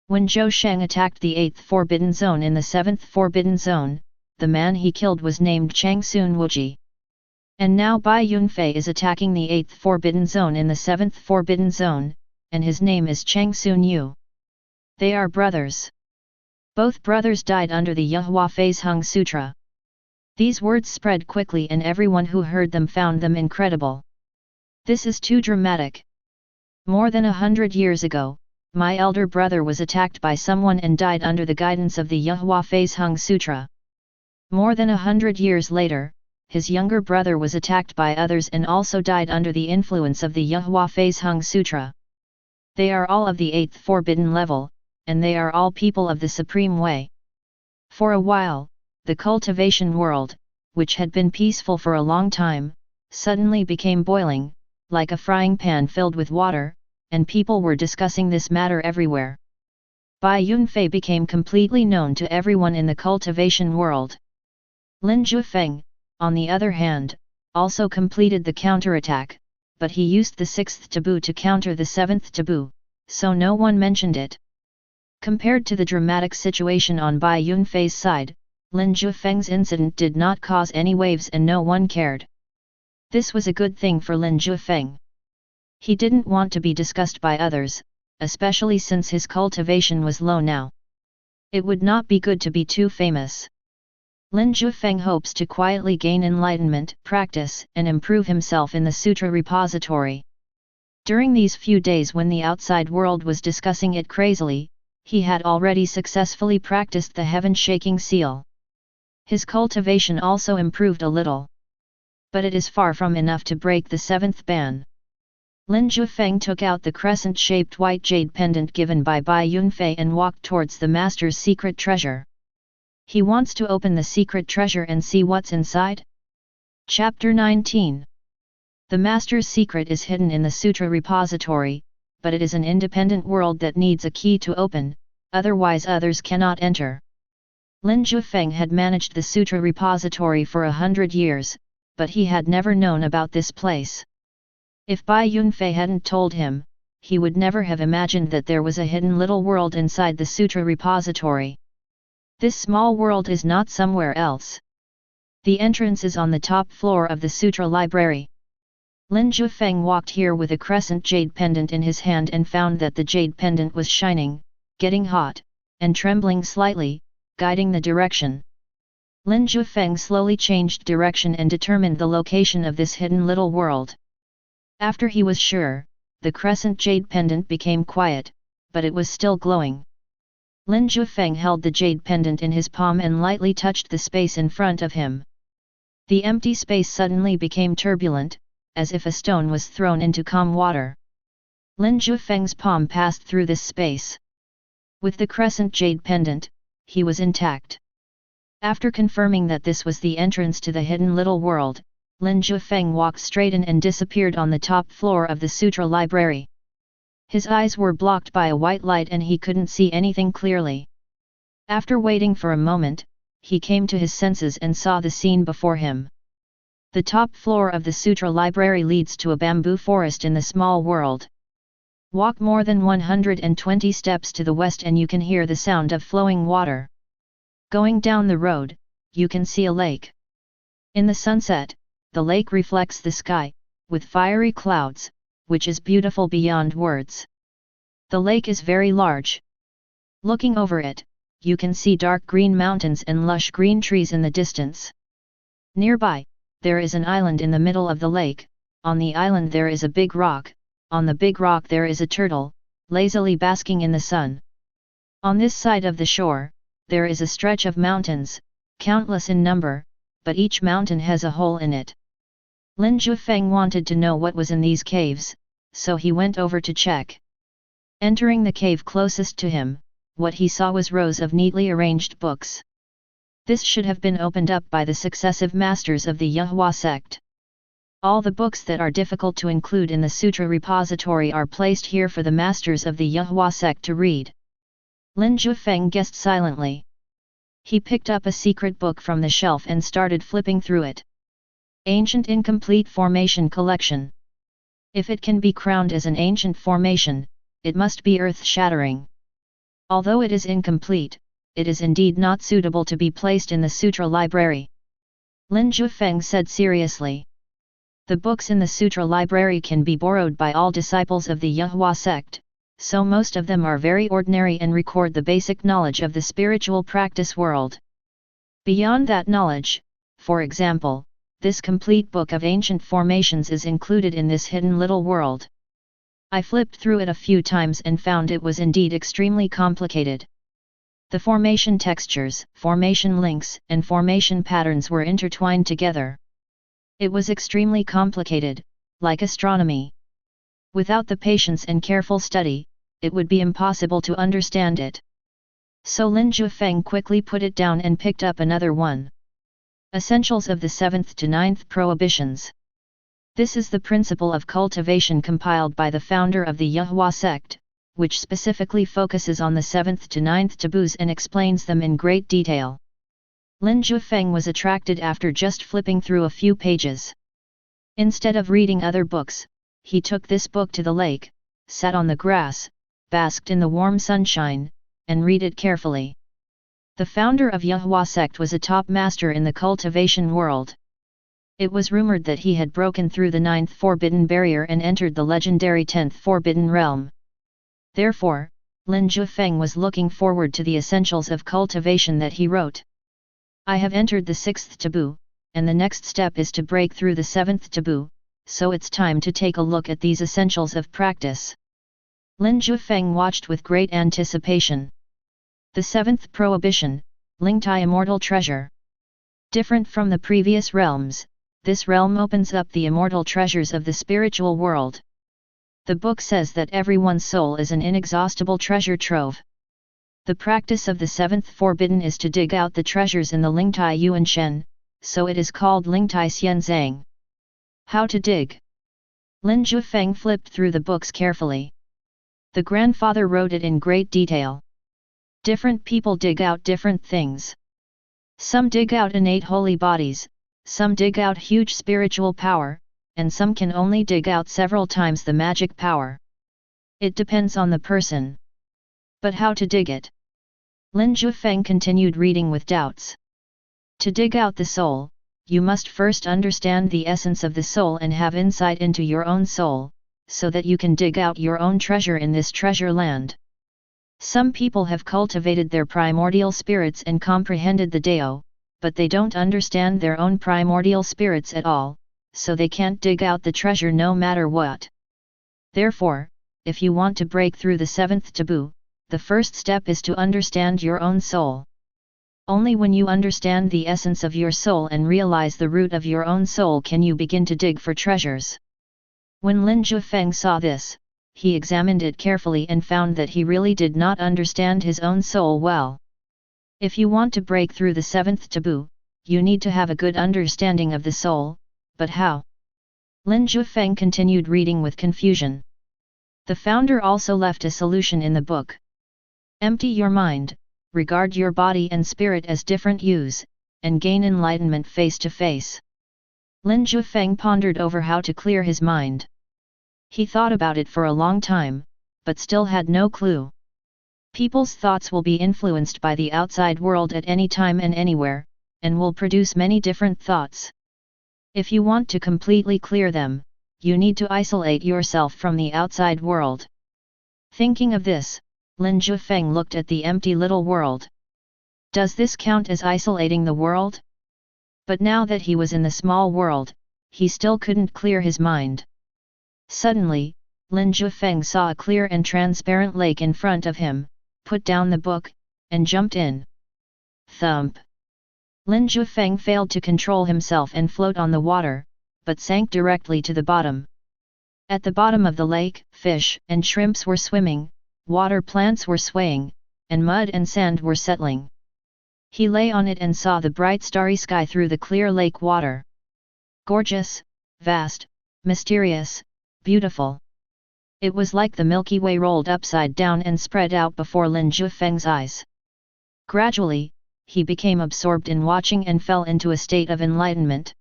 When Jiufeng attacked the 8th Forbidden Zone in the 7th Forbidden Zone, the man he killed was named Changsun Wuji. And now Bai Yunfei is attacking the 8th Forbidden Zone in the 7th Forbidden Zone, and his name is Changsun Yu. They are brothers. Both brothers died under the Jiufeng Sutra. These words spread quickly and everyone who heard them found them incredible. This is too dramatic. More than 100 years ago, my elder brother was attacked by someone and died under the guidance of the Jiufeng Sutra. More than 100 years later, his younger brother was attacked by others and also died under the influence of the Jiufeng Sutra. They are all of the 8th Forbidden level, and they are all people of the Supreme Way. For a while, the cultivation world, which had been peaceful for a long time, suddenly became boiling, like a frying pan filled with water, and people were discussing this matter everywhere. Bai Yunfei became completely known to everyone in the cultivation world. Lin Jiufeng, on the other hand, also completed the counterattack, but he used the 6th taboo to counter the 7th taboo, so no one mentioned it. Compared to the dramatic situation on Bai Yunfei's side, Lin Jiufeng's incident did not cause any waves and no one cared. This was a good thing for Lin Jiufeng. He didn't want to be discussed by others, especially since his cultivation was low now. It would not be good to be too famous. Lin Jiufeng hopes to quietly gain enlightenment, practice, and improve himself in the sutra repository. During these few days when the outside world was discussing it crazily, he had already successfully practiced the heaven-shaking seal. His cultivation also improved a little. But it is far from enough to break the 7th ban. Lin Jiufeng took out the crescent-shaped white jade pendant given by Bai Yunfei and walked towards the master's secret treasure. He wants to open the secret treasure and see what's inside? Chapter 19. The master's secret is hidden in the sutra repository, but it is an independent world that needs a key to open, otherwise others cannot enter. Lin Jiufeng had managed the sutra repository for 100 years, but he had never known about this place. If Bai Yunfei hadn't told him, he would never have imagined that there was a hidden little world inside the sutra repository. This small world is not somewhere else. The entrance is on the top floor of the sutra library. Lin Jiufeng walked here with a crescent jade pendant in his hand and found that the jade pendant was shining, getting hot, and trembling slightly, guiding the direction. Lin Jiufeng slowly changed direction and determined the location of this hidden little world. After he was sure, the crescent jade pendant became quiet, but it was still glowing. Lin Jiufeng held the jade pendant in his palm and lightly touched the space in front of him. The empty space suddenly became turbulent, as if a stone was thrown into calm water. Lin Jiufeng's palm passed through this space. With the crescent jade pendant, he was intact. After confirming that this was the entrance to the hidden little world, Lin Jiufeng walked straight in and disappeared on the top floor of the sutra library. His eyes were blocked by a white light and he couldn't see anything clearly. After waiting for a moment, he came to his senses and saw the scene before him. The top floor of the sutra library leads to a bamboo forest in the small world. Walk more than 120 steps to the west and you can hear the sound of flowing water. Going down the road, you can see a lake. In the sunset, the lake reflects the sky, with fiery clouds, which is beautiful beyond words. The lake is very large. Looking over it, you can see dark green mountains and lush green trees in the distance. Nearby, there is an island in the middle of the lake. On the island there is a big rock, on the big rock there is a turtle, lazily basking in the sun. On this side of the shore, there is a stretch of mountains, countless in number, but each mountain has a hole in it. Lin Jiufeng wanted to know what was in these caves, so he went over to check. Entering the cave closest to him, what he saw was rows of neatly arranged books. This should have been opened up by the successive masters of the Jiufeng sect. All the books that are difficult to include in the sutra repository are placed here for the masters of the Jiufeng sect to read. Lin Jiufeng guessed silently. He picked up a secret book from the shelf and started flipping through it. Ancient Incomplete Formation Collection. If it can be crowned as an ancient formation, it must be earth-shattering. Although it is incomplete, it is indeed not suitable to be placed in the sutra library. Lin Jiufeng said seriously. The books in the sutra library can be borrowed by all disciples of the Yahua sect, so most of them are very ordinary and record the basic knowledge of the spiritual practice world. Beyond that knowledge, for example, this complete book of ancient formations is included in this hidden little world. I flipped through it a few times and found it was indeed extremely complicated. The formation textures, formation links, and formation patterns were intertwined together. It was extremely complicated, like astronomy. Without the patience and careful study, it would be impossible to understand it. So Lin Jiufeng quickly put it down and picked up another one. Essentials of the 7th to 9th Prohibitions. This is the principle of cultivation compiled by the founder of the Yahua sect, which specifically focuses on the 7th to 9th taboos and explains them in great detail. Lin Jiufeng was attracted after just flipping through a few pages. Instead of reading other books, he took this book to the lake, sat on the grass, basked in the warm sunshine, and read it carefully. The founder of Yahua sect was a top master in the cultivation world. It was rumored that he had broken through the 9th forbidden barrier and entered the legendary 10th forbidden realm. Therefore, Lin Jiufeng was looking forward to the essentials of cultivation that he wrote. I have entered the 6th taboo, and the next step is to break through the 7th taboo, so it's time to take a look at these essentials of practice. Lin Jiufeng watched with great anticipation. The 7th Prohibition, Lingtai Immortal Treasure. Different from the previous realms, this realm opens up the immortal treasures of the spiritual world. The book says that everyone's soul is an inexhaustible treasure trove. The practice of the 7th forbidden is to dig out the treasures in the Lingtai Yuan Shen, so it is called Lingtai Xian Zhang. How to dig? Lin Jiufeng flipped through the books carefully. The grandfather wrote it in great detail. Different people dig out different things. Some dig out innate holy bodies, some dig out huge spiritual power, and some can only dig out several times the magic power. It depends on the person. But how to dig it? Lin Jiufeng continued reading with doubts. To dig out the soul, you must first understand the essence of the soul and have insight into your own soul, so that you can dig out your own treasure in this treasure land. Some people have cultivated their primordial spirits and comprehended the Dao, but they don't understand their own primordial spirits at all, so they can't dig out the treasure no matter what. Therefore, if you want to break through the 7th taboo, the first step is to understand your own soul. Only when you understand the essence of your soul and realize the root of your own soul can you begin to dig for treasures. When Lin Jiufeng saw this, he examined it carefully and found that he really did not understand his own soul well. If you want to break through the 7th taboo, you need to have a good understanding of the soul, but how? Lin Jiufeng continued reading with confusion. The founder also left a solution in the book. Empty your mind, regard your body and spirit as different yous, and gain enlightenment face to face. Lin Jiufeng pondered over how to clear his mind. He thought about it for a long time, but still had no clue. People's thoughts will be influenced by the outside world at any time and anywhere, and will produce many different thoughts. If you want to completely clear them, you need to isolate yourself from the outside world. Thinking of this, Lin Jiufeng looked at the empty little world. Does this count as isolating the world? But now that he was in the small world, he still couldn't clear his mind. Suddenly, Lin Jiufeng saw a clear and transparent lake in front of him, put down the book, and jumped in. Thump! Lin Jiufeng failed to control himself and float on the water, but sank directly to the bottom. At the bottom of the lake, fish and shrimps were swimming, water plants were swaying, and mud and sand were settling. He lay on it and saw the bright starry sky through the clear lake water. Gorgeous, vast, mysterious, beautiful. It was like the Milky Way rolled upside down and spread out before Lin Jiufeng's eyes. Gradually, he became absorbed in watching and fell into a state of enlightenment.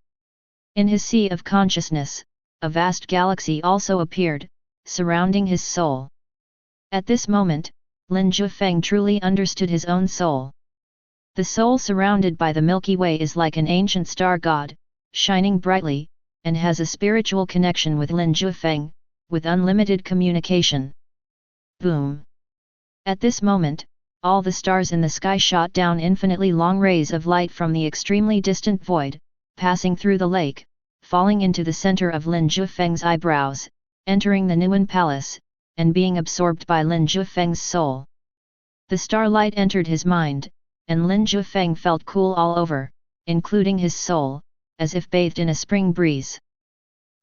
In his sea of consciousness, a vast galaxy also appeared, surrounding his soul. At this moment, Lin Jiufeng truly understood his own soul. The soul surrounded by the Milky Way is like an ancient star god, shining brightly, and has a spiritual connection with Lin Jiufeng, with unlimited communication. Boom! At this moment, all the stars in the sky shot down infinitely long rays of light from the extremely distant void, passing through the lake, falling into the center of Lin Jiufeng's eyebrows, entering the Nuan Palace, and being absorbed by Lin Jiufeng's soul. The starlight entered his mind, and Lin Jiufeng felt cool all over, including his soul, as if bathed in a spring breeze.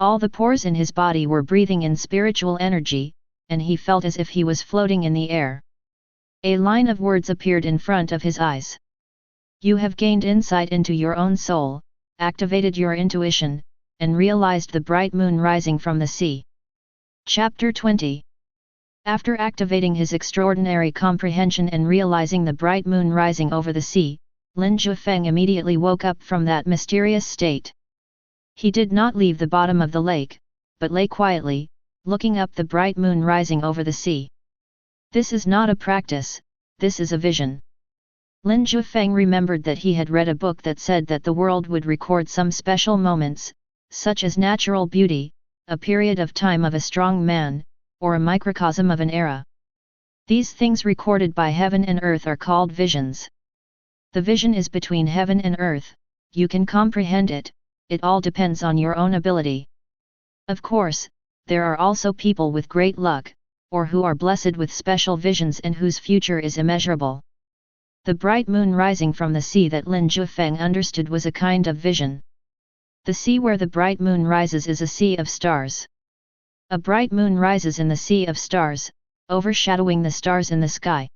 All the pores in his body were breathing in spiritual energy, and he felt as if he was floating in the air. A line of words appeared in front of his eyes. You have gained insight into your own soul, activated your intuition, and realized the bright moon rising from the sea. Chapter 20. After activating his extraordinary comprehension and realizing the bright moon rising over the sea, Lin Jiufeng immediately woke up from that mysterious state. He did not leave the bottom of the lake, but lay quietly, looking up the bright moon rising over the sea. This is not a practice, this is a vision. Lin Jiufeng remembered that he had read a book that said that the world would record some special moments, such as natural beauty, a period of time of a strong man, or a microcosm of an era. These things recorded by heaven and earth are called visions. The vision is between heaven and earth, you can comprehend it, it all depends on your own ability. Of course, there are also people with great luck, or who are blessed with special visions and whose future is immeasurable. The bright moon rising from the sea that Lin Jiufeng understood was a kind of vision. The sea where the bright moon rises is a sea of stars. A bright moon rises in the sea of stars, overshadowing the stars in the sky.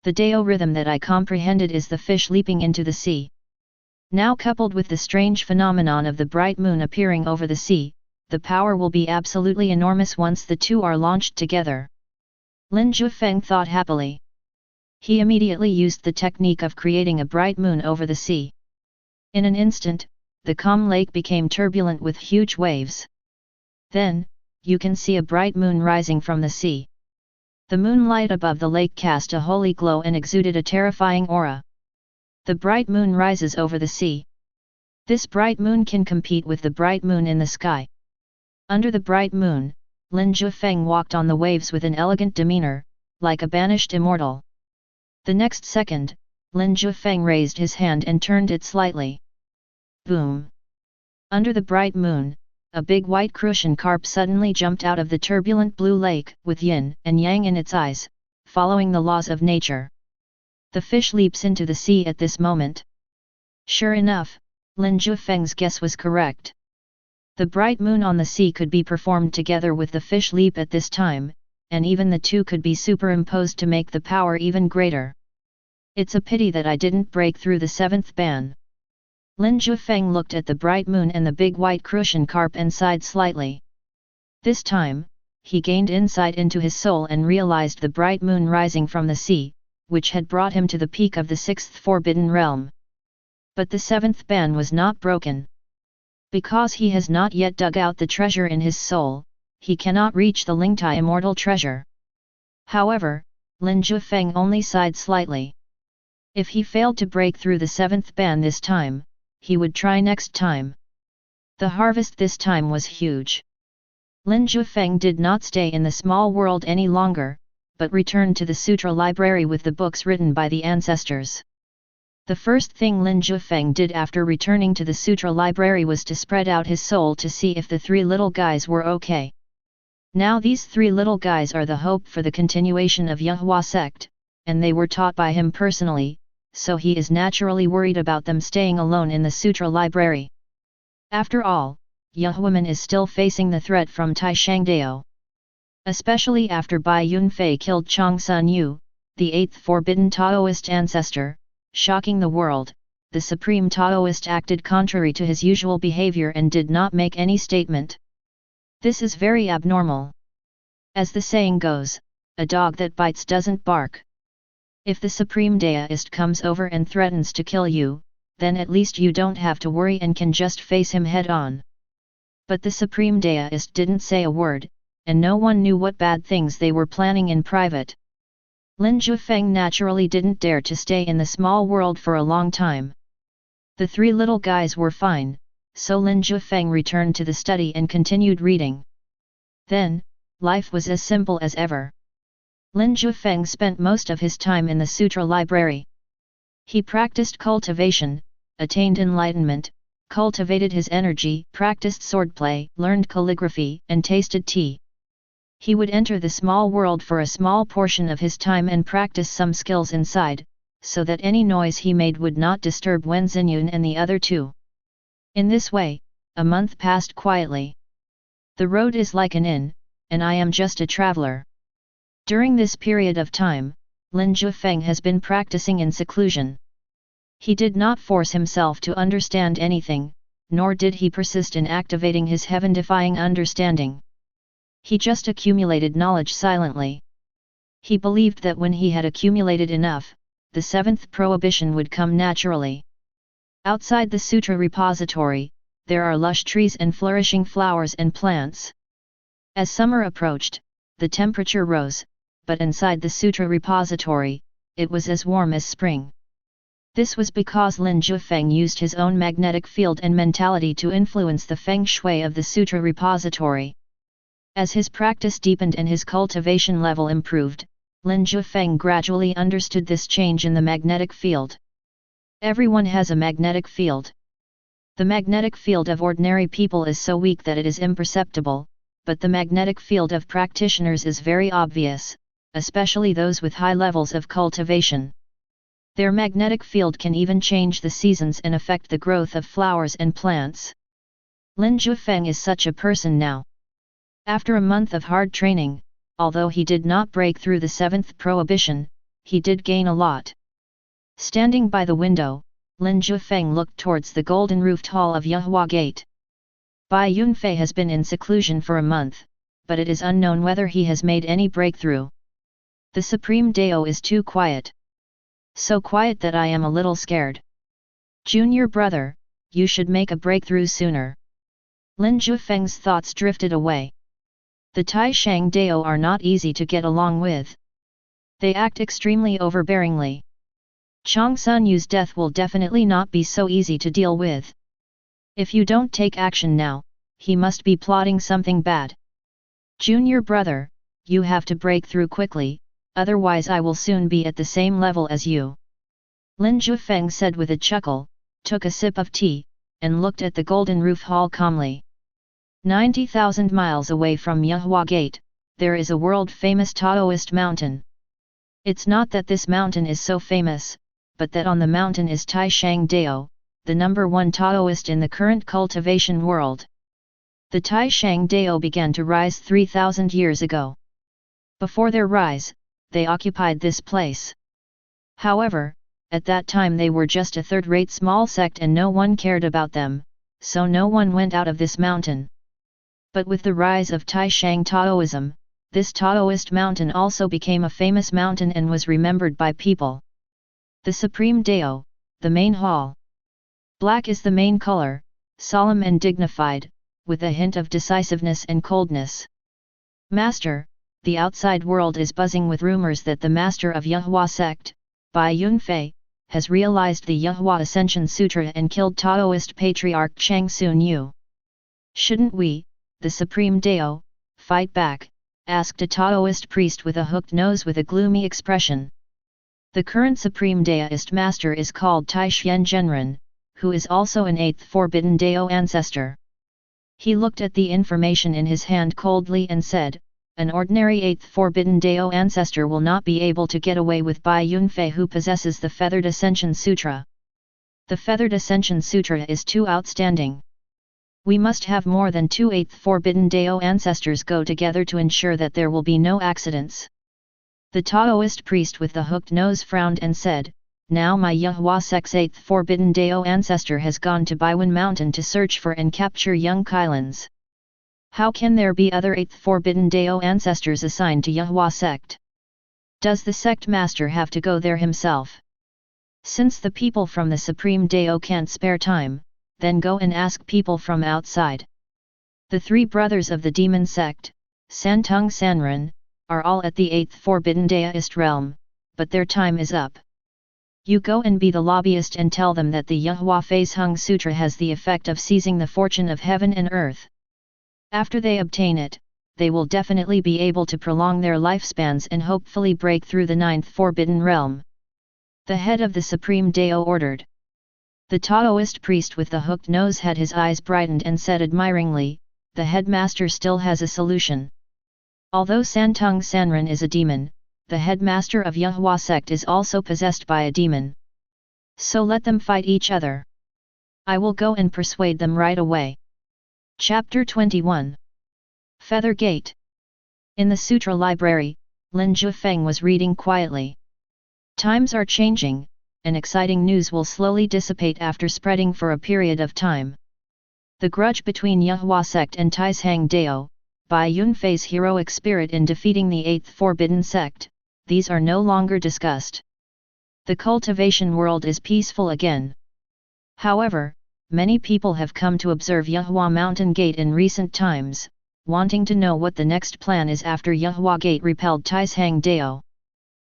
The Dao rhythm that I comprehended is the fish leaping into the sea. Now coupled with the strange phenomenon of the bright moon appearing over the sea, the power will be absolutely enormous once the two are launched together. Lin Jiufeng thought happily. He immediately used the technique of creating a bright moon over the sea. In an instant, the calm lake became turbulent with huge waves. Then, you can see a bright moon rising from the sea. The moonlight above the lake cast a holy glow and exuded a terrifying aura. The bright moon rises over the sea. This bright moon can compete with the bright moon in the sky. Under the bright moon, Lin Jiufeng walked on the waves with an elegant demeanor, like a banished immortal. The next second, Lin Jiufeng raised his hand and turned it slightly. Boom! Under the bright moon, a big white crucian carp suddenly jumped out of the turbulent blue lake, with yin and yang in its eyes, following the laws of nature. The fish leaps into the sea at this moment. Sure enough, Lin Jiufeng's guess was correct. The bright moon on the sea could be performed together with the fish leap at this time, and even the two could be superimposed to make the power even greater. It's a pity that I didn't break through the seventh ban. Lin Jiufeng looked at the bright moon and the big white crucian carp and sighed slightly. This time, he gained insight into his soul and realized the bright moon rising from the sea, which had brought him to the peak of the sixth forbidden realm. But the seventh ban was not broken. Because he has not yet dug out the treasure in his soul, he cannot reach the Lingtai immortal treasure. However, Lin Jiufeng only sighed slightly. If he failed to break through the seventh ban this time, he would try next time. The harvest this time was huge. Lin Jiufeng did not stay in the small world any longer, but returned to the sutra library with the books written by the ancestors. The first thing Lin Jiufeng did after returning to the sutra library was to spread out his soul to see if the three little guys were okay. Now these three little guys are the hope for the continuation of Yahua Sect, and they were taught by him personally, so he is naturally worried about them staying alone in the sutra library. After all, Yahuaman is still facing the threat from Tai Shangdao. Especially after Bai Yunfei killed Chang Sun Yu, the eighth forbidden Taoist ancestor, shocking the world, the supreme Taoist acted contrary to his usual behavior and did not make any statement. This is very abnormal. As the saying goes, a dog that bites doesn't bark. If the Supreme Deist comes over and threatens to kill you, then at least you don't have to worry and can just face him head on. But the Supreme Deist didn't say a word, and no one knew what bad things they were planning in private. Lin Jiufeng naturally didn't dare to stay in the small world for a long time. The three little guys were fine, so Lin Jiufeng returned to the study and continued reading. Then, life was as simple as ever. Lin Jiufeng spent most of his time in the sutra library. He practiced cultivation, attained enlightenment, cultivated his energy, practiced swordplay, learned calligraphy, and tasted tea. He would enter the small world for a small portion of his time and practice some skills inside, so that any noise he made would not disturb Wen Xinyun and the other two. In this way, a month passed quietly. The road is like an inn, and I am just a traveler. During this period of time, Lin Jiufeng has been practicing in seclusion. He did not force himself to understand anything, nor did he persist in activating his heaven-defying understanding. He just accumulated knowledge silently. He believed that when he had accumulated enough, the seventh prohibition would come naturally. Outside the sutra repository, there are lush trees and flourishing flowers and plants. As summer approached, the temperature rose, but inside the sutra repository, it was as warm as spring. This was because Lin Jiufeng used his own magnetic field and mentality to influence the feng shui of the sutra repository. As his practice deepened and his cultivation level improved, Lin Jiufeng gradually understood this change in the magnetic field. Everyone has a magnetic field. The magnetic field of ordinary people is so weak that it is imperceptible, but the magnetic field of practitioners is very obvious, especially those with high levels of cultivation. Their magnetic field can even change the seasons and affect the growth of flowers and plants. Lin Jiufeng is such a person now. After a month of hard training, although he did not break through the seventh prohibition, he did gain a lot. Standing by the window, Lin Jiufeng looked towards the golden-roofed hall of Yehua Gate. Bai Yunfei has been in seclusion for a month, but it is unknown whether he has made any breakthrough. The Supreme Dao is too quiet. So quiet that I am a little scared. Junior brother, you should make a breakthrough sooner. Lin Jiufeng's thoughts drifted away. The Taishang Dao are not easy to get along with. They act extremely overbearingly. Chang Sun Yu's death will definitely not be so easy to deal with. If you don't take action now, he must be plotting something bad. Junior brother, you have to break through quickly, otherwise I will soon be at the same level as you. Lin Jiufeng said with a chuckle, took a sip of tea, and looked at the golden roof hall calmly. 90,000 miles away from Yehua Gate, there is a world-famous Taoist mountain. It's not that this mountain is so famous, but that on the mountain is Taishang Dao, the number one Taoist in the current cultivation world. The Taishang Dao began to rise 3,000 years ago. Before their rise, they occupied this place. However, at that time they were just a third-rate small sect and no one cared about them, so no one went out of this mountain. But with the rise of Taishang Taoism, this Taoist mountain also became a famous mountain and was remembered by people. The Supreme Dao, the main hall. Black is the main color, solemn and dignified, with a hint of decisiveness and coldness. Master, the outside world is buzzing with rumors that the master of Yehua Sect, Bai Yunfei, has realized the Yehua Ascension Sutra and killed Taoist patriarch Chang Sun Yu. Shouldn't we, the Supreme Dao, fight back? Asked a Taoist priest with a hooked nose with a gloomy expression. The current Supreme Daoist master is called Taishien Zhenren, who is also an 8th Forbidden Dao ancestor. He looked at the information in his hand coldly and said, an ordinary 8th Forbidden Dao ancestor will not be able to get away with Bai Yunfei who possesses the Feathered Ascension Sutra. The Feathered Ascension Sutra is too outstanding. We must have more than 2 8th Forbidden Dao ancestors go together to ensure that there will be no accidents. The Taoist priest with the hooked nose frowned and said, now my Yehua Sect's 8th Forbidden Dao ancestor has gone to Baiwan Mountain to search for and capture young Kylans. How can there be other 8th Forbidden Dao ancestors assigned to Yahua Sect? Does the Sect Master have to go there himself? Since the people from the Supreme Dao can't spare time, then go and ask people from outside. The 3 brothers of the Demon Sect, Santung Sanren, are all at the 8th Forbidden Daoist realm, but their time is up. You go and be the lobbyist and tell them that the Yahua Phase Hung Sutra has the effect of seizing the fortune of heaven and earth. After they obtain it, they will definitely be able to prolong their lifespans and hopefully break through the 9th Forbidden Realm. The head of the Supreme Dao ordered. The Taoist priest with the hooked nose had his eyes brightened and said admiringly, "The headmaster still has a solution." Although Santung Sanren is a demon, the headmaster of Yahua Sect is also possessed by a demon. So let them fight each other. I will go and persuade them right away. Chapter 21. Feather Gate. In the Sutra Library, Lin Jiufeng was reading quietly. Times are changing, and exciting news will slowly dissipate after spreading for a period of time. The grudge between Yahua Sect and Taishang Dao, Bai Yunfei's heroic spirit in defeating the 8th Forbidden Sect, these are no longer discussed. The cultivation world is peaceful again. However, many people have come to observe Yahua Mountain Gate in recent times, wanting to know what the next plan is after Yahua Gate repelled Taishang Dao.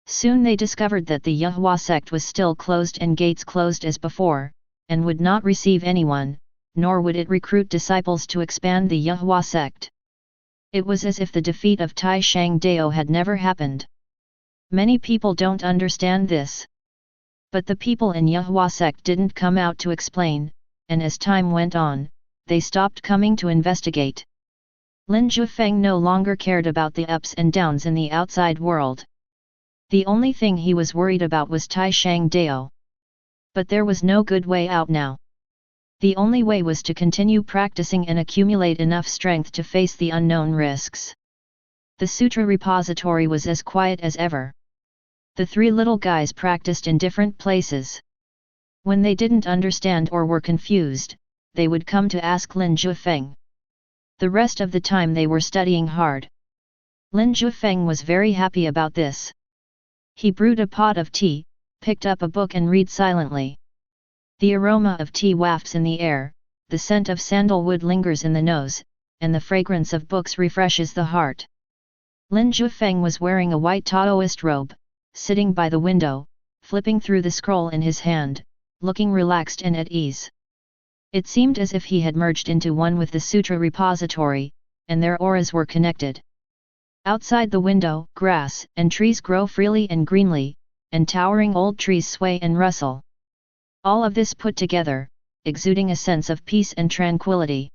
Soon they discovered that the Yahua Sect was still closed and gates closed as before, and would not receive anyone, nor would it recruit disciples to expand the Yahua Sect. It was as if the defeat of Taishang Dao had never happened. Many people don't understand this. But the people in Yahua Sect didn't come out to explain, and as time went on, they stopped coming to investigate. Lin Jiufeng no longer cared about the ups and downs in the outside world. The only thing he was worried about was Taishang Dao. But there was no good way out now. The only way was to continue practicing and accumulate enough strength to face the unknown risks. The sutra repository was as quiet as ever. The 3 little guys practiced in different places. When they didn't understand or were confused, they would come to ask Lin Jiufeng. The rest of the time they were studying hard. Lin Jiufeng was very happy about this. He brewed a pot of tea, picked up a book and read silently. The aroma of tea wafts in the air, the scent of sandalwood lingers in the nose, and the fragrance of books refreshes the heart. Lin Jiufeng was wearing a white Taoist robe, sitting by the window, flipping through the scroll in his hand, looking relaxed and at ease. It seemed as if he had merged into one with the sutra repository, and their auras were connected. Outside the window, grass and trees grow freely and greenly, and towering old trees sway and rustle. All of this put together, exuding a sense of peace and tranquility.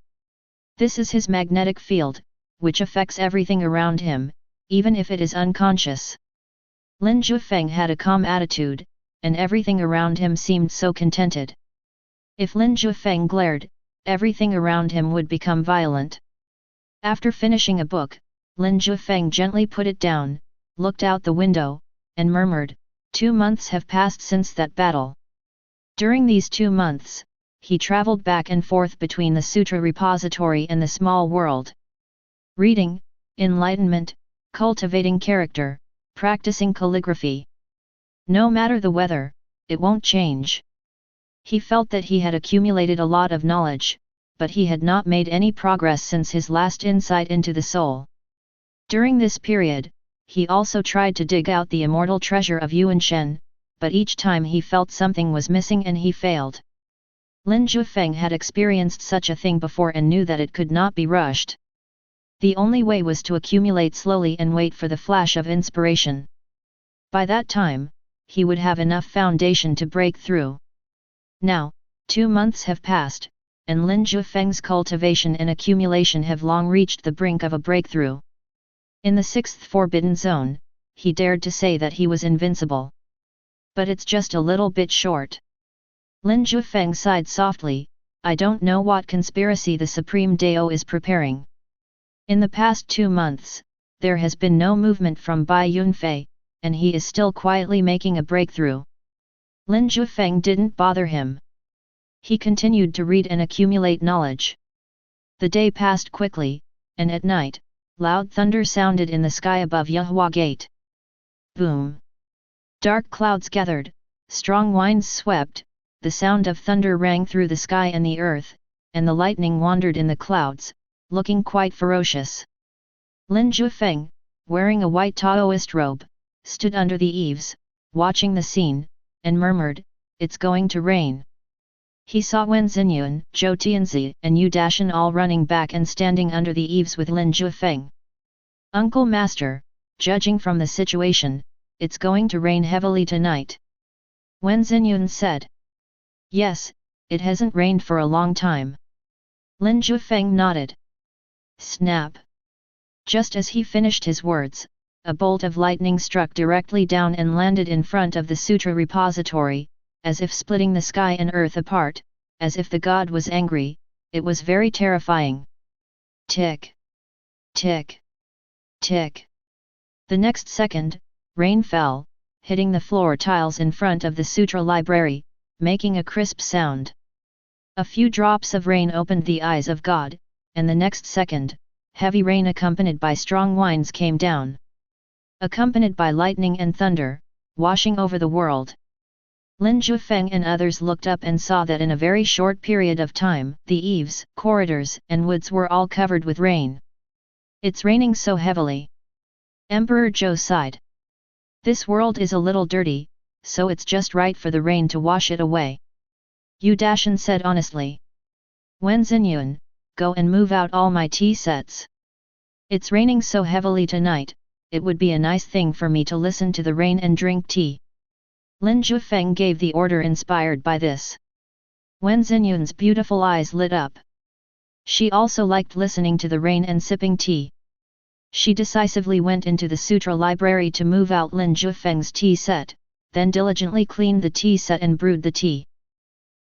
This is his magnetic field, which affects everything around him, even if it is unconscious. Lin Jiufeng had a calm attitude, and everything around him seemed so contented. If Lin Jiufeng glared, everything around him would become violent. After finishing a book, Lin Jiufeng gently put it down, looked out the window, and murmured, 2 months have passed since that battle. During these 2 months, he traveled back and forth between the sutra repository and the small world. Reading, enlightenment, cultivating character, practicing calligraphy. No matter the weather, it won't change. He felt that he had accumulated a lot of knowledge, but he had not made any progress since his last insight into the soul. During this period, he also tried to dig out the immortal treasure of Yuanshen, but each time he felt something was missing and he failed. Lin Jiufeng had experienced such a thing before and knew that it could not be rushed. The only way was to accumulate slowly and wait for the flash of inspiration. By that time, he would have enough foundation to break through. Now, 2 months have passed, and Lin Jiufeng's cultivation and accumulation have long reached the brink of a breakthrough. In the 6th Forbidden Zone, he dared to say that he was invincible. But it's just a little bit short. Lin Jiufeng sighed softly, I don't know what conspiracy the Supreme Dao is preparing. In the past 2 months, there has been no movement from Bai Yunfei, and he is still quietly making a breakthrough. Lin Jiufeng didn't bother him. He continued to read and accumulate knowledge. The day passed quickly, and at night, loud thunder sounded in the sky above Yahua Gate. Boom! Dark clouds gathered, strong winds swept, the sound of thunder rang through the sky and the earth, and the lightning wandered in the clouds, looking quite ferocious. Lin Jiufeng, wearing a white Taoist robe, stood under the eaves, watching the scene, and murmured, "It's going to rain." He saw Wen Xinyuan, Zhou Tianzi and Yu Dashan all running back and standing under the eaves with Lin Jiufeng. "Uncle Master, judging from the situation, it's going to rain heavily tonight," Wen Xinyuan said. "Yes, it hasn't rained for a long time." Lin Jiufeng nodded. Snap! Just as he finished his words, a bolt of lightning struck directly down and landed in front of the sutra repository, as if splitting the sky and earth apart, as if the god was angry. It was very terrifying. Tick! Tick! Tick! The next second, rain fell, hitting the floor tiles in front of the sutra library, making a crisp sound. A few drops of rain opened the eyes of God, and the next second, heavy rain accompanied by strong winds came down. Accompanied by lightning and thunder, washing over the world. Lin Jiufeng and others looked up and saw that in a very short period of time, the eaves, corridors, and woods were all covered with rain. "It's raining so heavily." Emperor Zhou sighed. "This world is a little dirty, so it's just right for the rain to wash it away," Yu Dashan said honestly. "Wen Xinyuan, go and move out all my tea sets. It's raining so heavily tonight, it would be a nice thing for me to listen to the rain and drink tea." Lin Jiufeng gave the order inspired by this. Wen Xinyuan's beautiful eyes lit up. She also liked listening to the rain and sipping tea. She decisively went into the sutra library to move out Lin Jiufeng's tea set, then diligently cleaned the tea set and brewed the tea.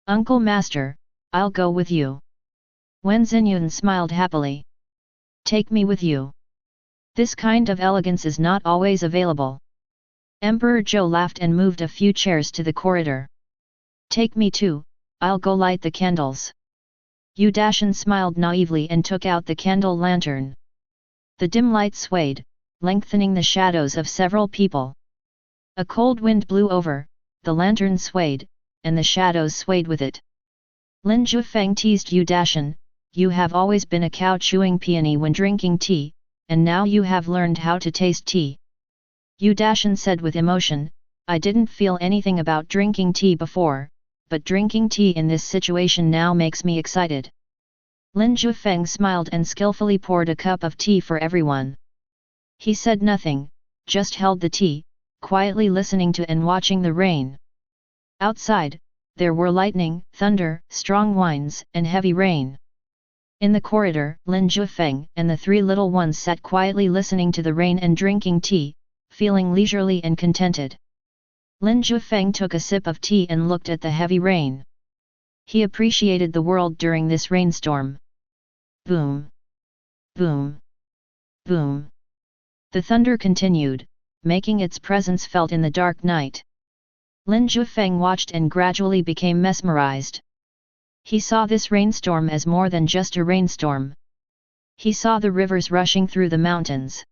"Uncle Master, I'll go with you." Wen Xinyuan smiled happily. "Take me with you. This kind of elegance is not always available." Emperor Zhou laughed and moved a few chairs to the corridor. "Take me too, I'll go light the candles." Yu Dashan smiled naively and took out the candle lantern. The dim light swayed, lengthening the shadows of several people. A cold wind blew over, the lantern swayed, and the shadows swayed with it. Lin Jiufeng teased Yu Dashan, "You have always been a cow-chewing peony when drinking tea, and now you have learned how to taste tea." Yu Dashan said with emotion, "I didn't feel anything about drinking tea before, but drinking tea in this situation now makes me excited." Lin Jiufeng smiled and skillfully poured a cup of tea for everyone. He said nothing, just held the tea, quietly listening to and watching the rain. Outside, there were lightning, thunder, strong winds, and heavy rain. In the corridor, Lin Jiufeng and the three little ones sat quietly listening to the rain and drinking tea, feeling leisurely and contented. Lin Jiufeng took a sip of tea and looked at the heavy rain. He appreciated the world during this rainstorm. Boom! Boom! Boom! The thunder continued, making its presence felt in the dark night. Lin Jiufeng watched and gradually became mesmerized. He saw this rainstorm as more than just a rainstorm. He saw the rivers rushing through the mountains.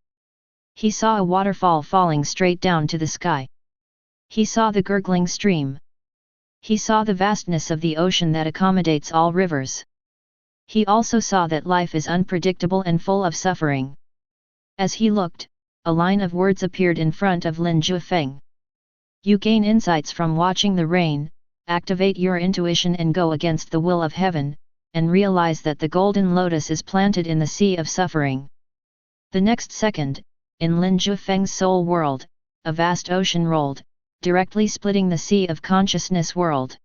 He saw a waterfall falling straight down to the sky. He saw the gurgling stream. He saw the vastness of the ocean that accommodates all rivers. He also saw that life is unpredictable and full of suffering. As he looked, a line of words appeared in front of Lin Jiufeng. "You gain insights from watching the rain, activate your intuition and go against the will of heaven, and realize that the golden lotus is planted in the sea of suffering." The next second, in Lin Jiufeng's soul world, a vast ocean rolled, directly splitting the sea of consciousness world.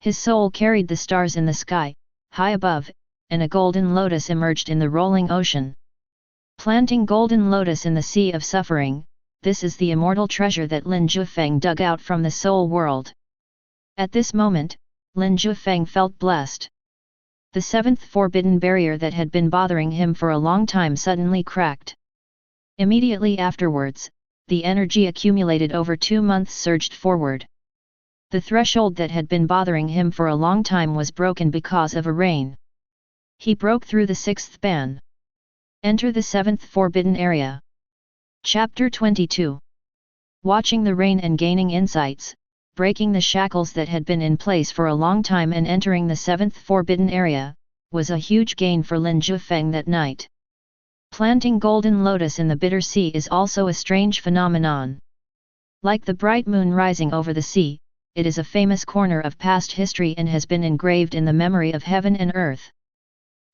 His soul carried the stars in the sky, high above, and a golden lotus emerged in the rolling ocean. Planting golden lotus in the sea of suffering, this is the immortal treasure that Lin Jiufeng dug out from the soul world. At this moment, Lin Jiufeng felt blessed. The seventh forbidden barrier that had been bothering him for a long time suddenly cracked. Immediately afterwards, the energy accumulated over 2 months surged forward. The threshold that had been bothering him for a long time was broken because of a rain. He broke through the sixth ban. Enter the 7th Forbidden Area. Chapter 22. Watching the rain and gaining insights, breaking the shackles that had been in place for a long time and entering the 7th Forbidden Area, was a huge gain for Lin Jiufeng that night. Planting golden lotus in the bitter sea is also a strange phenomenon. Like the bright moon rising over the sea, it is a famous corner of past history and has been engraved in the memory of heaven and earth.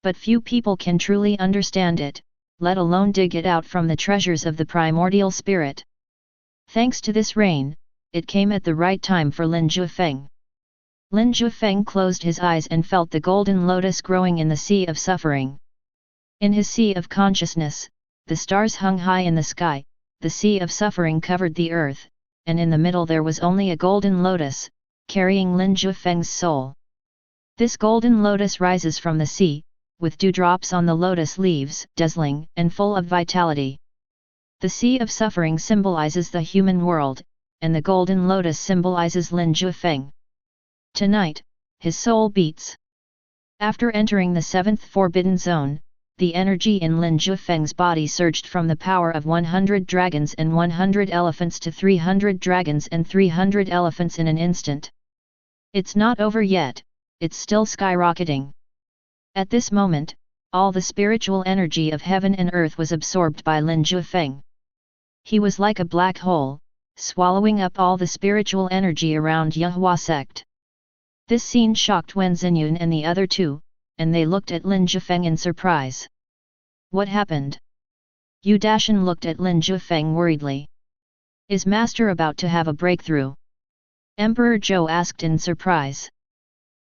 But few people can truly understand it, let alone dig it out from the treasures of the primordial spirit. Thanks to this rain, it came at the right time for Lin Jiufeng. Lin Jiufeng closed his eyes and felt the golden lotus growing in the sea of suffering. In his sea of consciousness, the stars hung high in the sky, the sea of suffering covered the earth, and in the middle there was only a golden lotus, carrying Lin Jiufeng's soul. This golden lotus rises from the sea, with dewdrops on the lotus leaves, dazzling and full of vitality. The sea of suffering symbolizes the human world, and the golden lotus symbolizes Lin Jiufeng. Tonight, his soul beats. After entering the 7th Forbidden Zone, the energy in Lin Jiufeng's body surged from the power of 100 dragons and 100 elephants to 300 dragons and 300 elephants in an instant. It's not over yet, it's still skyrocketing. At this moment, all the spiritual energy of heaven and earth was absorbed by Lin Jiufeng. He was like a black hole, swallowing up all the spiritual energy around Yahua Sect. This scene shocked Wen Xinyun and the other two, and they looked at Lin Jiufeng in surprise. What happened? Yu Dashan looked at Lin Jiufeng worriedly. Is Master about to have a breakthrough? Emperor Zhou asked in surprise.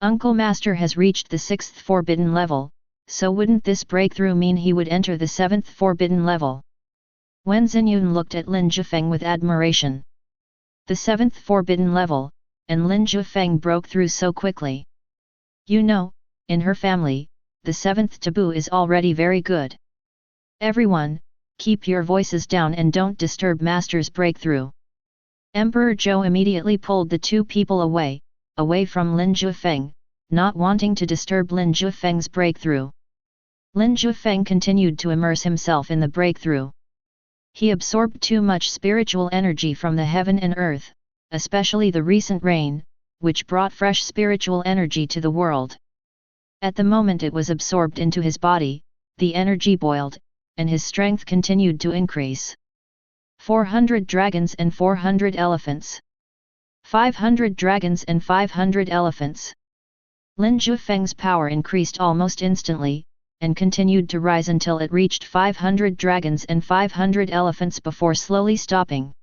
Uncle Master has reached the 6th Forbidden level, so wouldn't this breakthrough mean he would enter the 7th Forbidden level? Wen Xinyun looked at Lin Jiufeng with admiration. The 7th Forbidden level, and Lin Jiufeng broke through so quickly. You know, in her family, the 7th taboo is already very good. Everyone, keep your voices down and don't disturb Master's breakthrough. Emperor Zhou immediately pulled the two people away from Lin Jiufeng, not wanting to disturb Lin Jiufeng's breakthrough. Lin Jiufeng continued to immerse himself in the breakthrough. He absorbed too much spiritual energy from the heaven and earth, especially the recent rain, which brought fresh spiritual energy to the world. At the moment it was absorbed into his body, the energy boiled, and his strength continued to increase. 400 dragons and 400 elephants. 500 dragons and 500 elephants. Lin Jiufeng's power increased almost instantly, and continued to rise until it reached 500 dragons and 500 elephants before slowly stopping.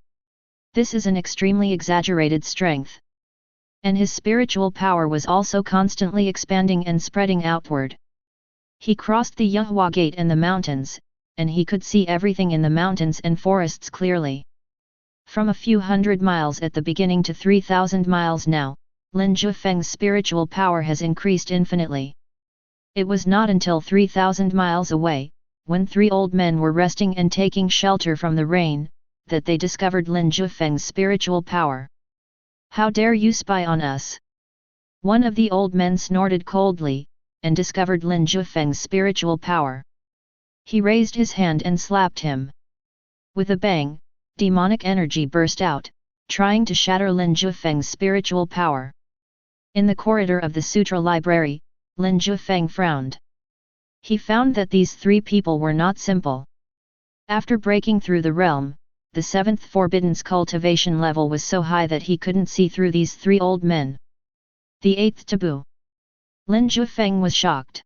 This is an extremely exaggerated strength. And his spiritual power was also constantly expanding and spreading outward. He crossed the Yahua Gate and the mountains, and he could see everything in the mountains and forests clearly. From a few hundred miles at the beginning to 3,000 miles now, Lin Jiufeng's spiritual power has increased infinitely. It was not until 3,000 miles away, when three old men were resting and taking shelter from the rain, that they discovered Lin Jiufeng's spiritual power. How dare you spy on us? One of the old men snorted coldly, and discovered Lin Jiufeng's spiritual power. He raised his hand and slapped him. With a bang, demonic energy burst out, trying to shatter Lin Jiufeng's spiritual power. In the corridor of the Sutra Library, Lin Jiufeng frowned. He found that these three people were not simple. After breaking through the realm, the 7th Forbidden's cultivation level was so high that he couldn't see through these three old men. The 8th taboo. Lin Jiufeng was shocked.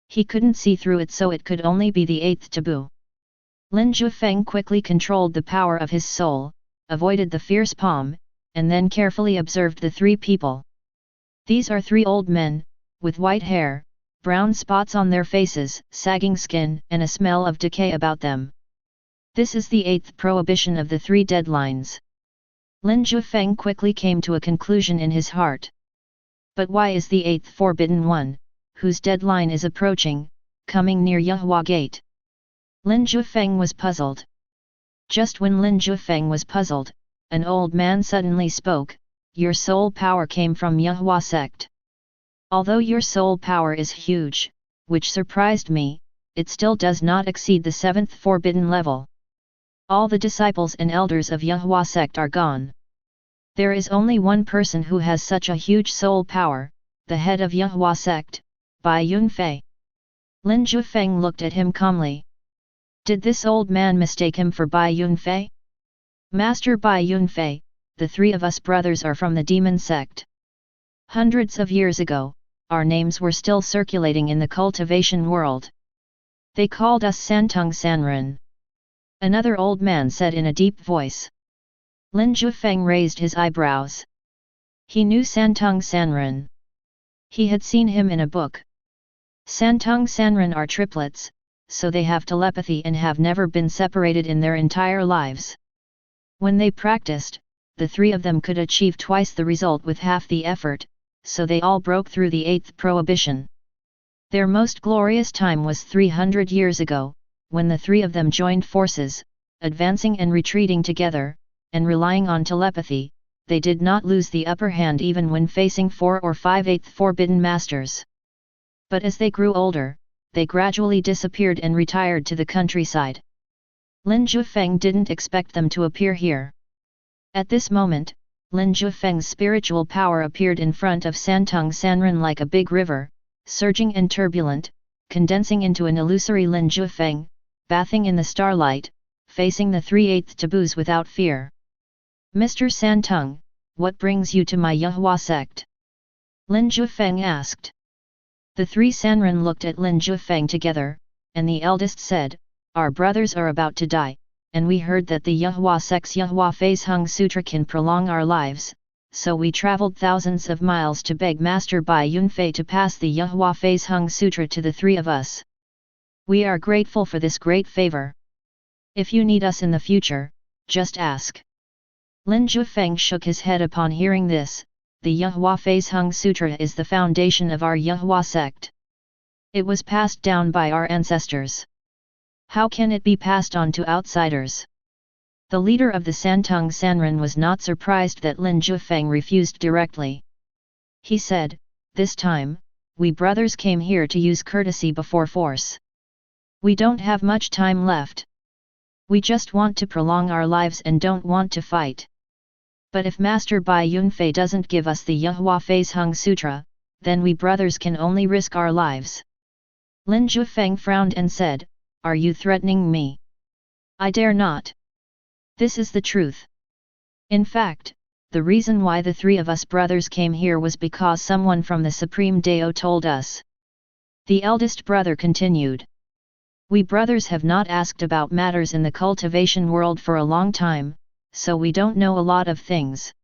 He couldn't see through it, so it could only be the 8th taboo. Lin Jiufeng quickly controlled the power of his soul, avoided the fierce palm, and then carefully observed the three people. These are three old men, with white hair, brown spots on their faces, sagging skin, and a smell of decay about them. This is the 8th prohibition of the three deadlines. Lin Jiufeng quickly came to a conclusion in his heart. But why is the 8th forbidden one, whose deadline is approaching, coming near Yahua Gate? Lin Jiufeng was puzzled. Just when Lin Jiufeng was puzzled, an old man suddenly spoke, "Your soul power came from Yahua Sect. Although your soul power is huge, which surprised me, it still does not exceed the 7th forbidden level. All the disciples and elders of Yahua sect are gone. There is only one person who has such a huge soul power, the head of Yahua sect, Bai Yunfei. Lin Jiufeng looked at him calmly. Did this old man mistake him for Bai Yunfei? Master Bai Yunfei, the three of us brothers are from the demon sect. Hundreds of years ago, our names were still circulating in the cultivation world. They called us Santung Sanren. Another old man said in a deep voice. Lin Jiufeng raised his eyebrows. He knew Santung Sanren. He had seen him in a book. Santung Sanren are triplets, so they have telepathy and have never been separated in their entire lives. When they practiced, the three of them could achieve twice the result with half the effort, so they all broke through the 8th prohibition. Their most glorious time was 300 years ago, when the three of them joined forces, advancing and retreating together, and relying on telepathy. They did not lose the upper hand even when facing 4 or 5 8th forbidden masters. But as they grew older, they gradually disappeared and retired to the countryside. Lin Jiufeng didn't expect them to appear here. At this moment, Lin Jiufeng's spiritual power appeared in front of Santung Sanren like a big river, surging and turbulent, condensing into an illusory Lin Jiufeng, bathing in the starlight, facing the 3/8 taboos without fear. Mr. Santung, what brings you to my Yahua sect? Lin Jiufeng asked. The three Sanren looked at Lin Jiufeng together, and the eldest said, our brothers are about to die, and we heard that the Yahua sect's Yahua Phase Hung Sutra can prolong our lives, so we traveled thousands of miles to beg Master Bai Yunfei to pass the Yahua Phase Hung Sutra to the three of us. We are grateful for this great favor. If you need us in the future, just ask. Lin Jiufeng shook his head upon hearing this. The Yahua Phase Hung Sutra is the foundation of our Yahua sect. It was passed down by our ancestors. How can it be passed on to outsiders? The leader of the Santung Sanren was not surprised that Lin Jiufeng refused directly. He said, this time, we brothers came here to use courtesy before force. We don't have much time left. We just want to prolong our lives and don't want to fight. But if Master Bai Yunfei doesn't give us the Yahua Phase Hung Sutra, then we brothers can only risk our lives. Lin Jiufeng frowned and said, are you threatening me? I dare not. This is the truth. In fact, the reason why the three of us brothers came here was because someone from the Supreme Dao told us. The eldest brother continued. We brothers have not asked about matters in the cultivation world for a long time, so we don't know a lot of things.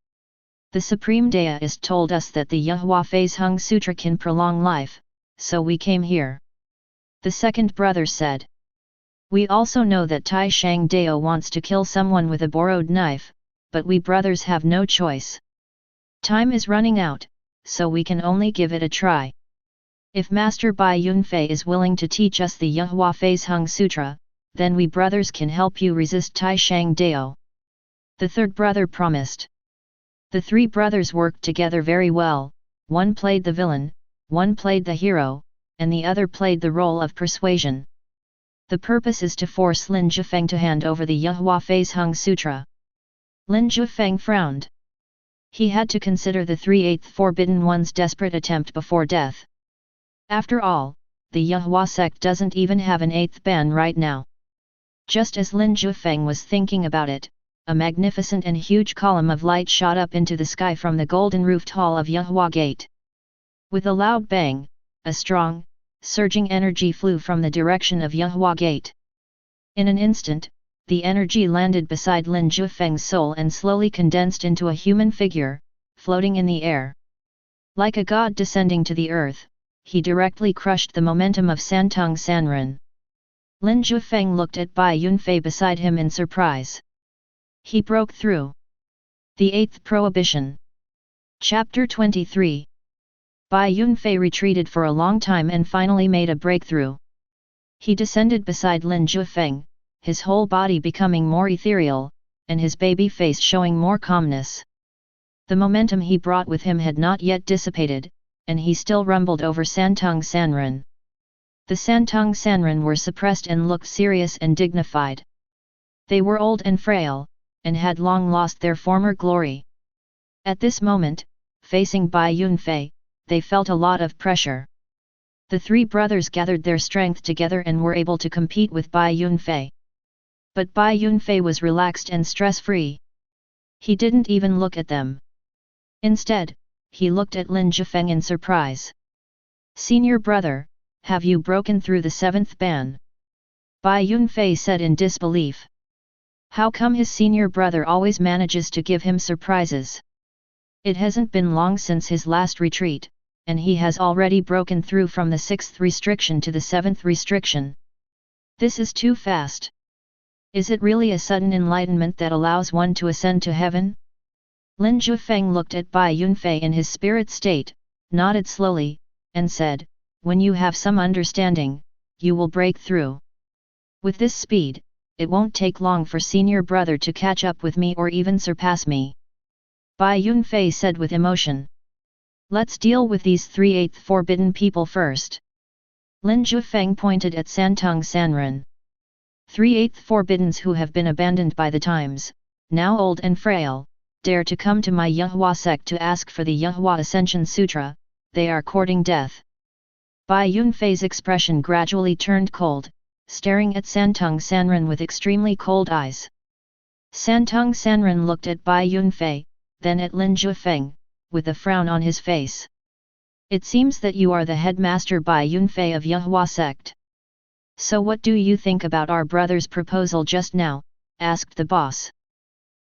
The Supreme Deist told us that the Yahua Phase Hung Sutra can prolong life, so we came here. The second brother said. We also know that Tai Shang Dao wants to kill someone with a borrowed knife, but we brothers have no choice. Time is running out, so we can only give it a try. If Master Bai Yunfei is willing to teach us the Yahua Phase Hung Sutra, then we brothers can help you resist Tai Shang Dao. The third brother promised. The three brothers worked together very well, one played the villain, one played the hero, and the other played the role of persuasion. The purpose is to force Lin Jiufeng to hand over the Yahua Phase Hung Sutra. Lin Jiufeng frowned. He had to consider the 3/8 Forbidden One's desperate attempt before death. After all, the Yahua sect doesn't even have an 8th ban right now. Just as Lin Jiufeng was thinking about it, a magnificent and huge column of light shot up into the sky from the golden roofed hall of Yahua Gate. With a loud bang, a strong, surging energy flew from the direction of Yahua Gate. In an instant, the energy landed beside Lin Jiufeng's soul and slowly condensed into a human figure, floating in the air. Like a god descending to the earth, he directly crushed the momentum of Santung Sanren. Lin Jiufeng looked at Bai Yunfei beside him in surprise. He broke through. The 8th Prohibition. Chapter 23. Bai Yunfei retreated for a long time and finally made a breakthrough. He descended beside Lin Jiufeng, his whole body becoming more ethereal, and his baby face showing more calmness. The momentum he brought with him had not yet dissipated, and he still rumbled over Santung Sanren. The Santong Sanren were suppressed and looked serious and dignified. They were old and frail, and had long lost their former glory. At this moment, facing Bai Yunfei, they felt a lot of pressure. The three brothers gathered their strength together and were able to compete with Bai Yunfei. But Bai Yunfei was relaxed and stress-free. He didn't even look at them. Instead, he looked at Lin Jiufeng in surprise. "Senior brother, have you broken through the seventh ban?" Bai Yunfei said in disbelief. How come his senior brother always manages to give him surprises? It hasn't been long since his last retreat, and he has already broken through from the sixth restriction to the seventh restriction. This is too fast. Is it really a sudden enlightenment that allows one to ascend to heaven? Lin Jiufeng looked at Bai Yunfei in his spirit state, nodded slowly, and said, "When you have some understanding, you will break through. With this speed, it won't take long for senior brother to catch up with me or even surpass me." Bai Yunfei said with emotion. "Let's deal with these 3/8 forbidden people first." Lin Jiufeng pointed at Santong Sanren. 3/8 forbiddens who have been abandoned by the times, now old and frail, dare to come to my Yehua sect to ask for the Yehua Ascension Sutra, they are courting death. Bai Yunfei's expression gradually turned cold, staring at Santong Sanren with extremely cold eyes. Santong Sanren looked at Bai Yunfei, then at Lin Jiufeng, with a frown on his face. "It seems that you are the headmaster Bai Yunfei of Yehua sect. So what do you think about our brother's proposal just now?" asked the boss.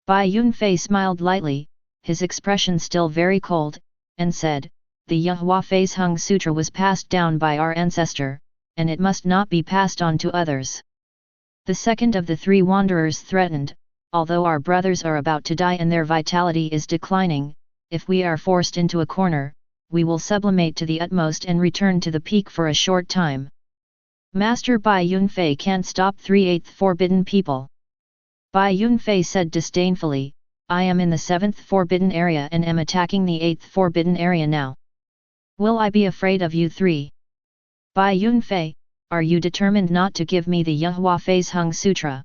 Bai Yunfei smiled lightly, his expression still very cold, and said, "The Yehua Phase Hung Sutra was passed down by our ancestor, and it must not be passed on to others. The second of the three wanderers threatened, although our brothers are about to die and their vitality is declining, if we are forced into a corner, we will sublimate to the utmost and return to the peak for a short time. Master Bai Yunfei can't stop 3/8 forbidden people." Bai Yunfei said disdainfully, "I am in the 7th forbidden area and am attacking the 8th forbidden area now. Will I be afraid of you three? Bai Yunfei, are you determined not to give me the Yehua Phase Hung Sutra?"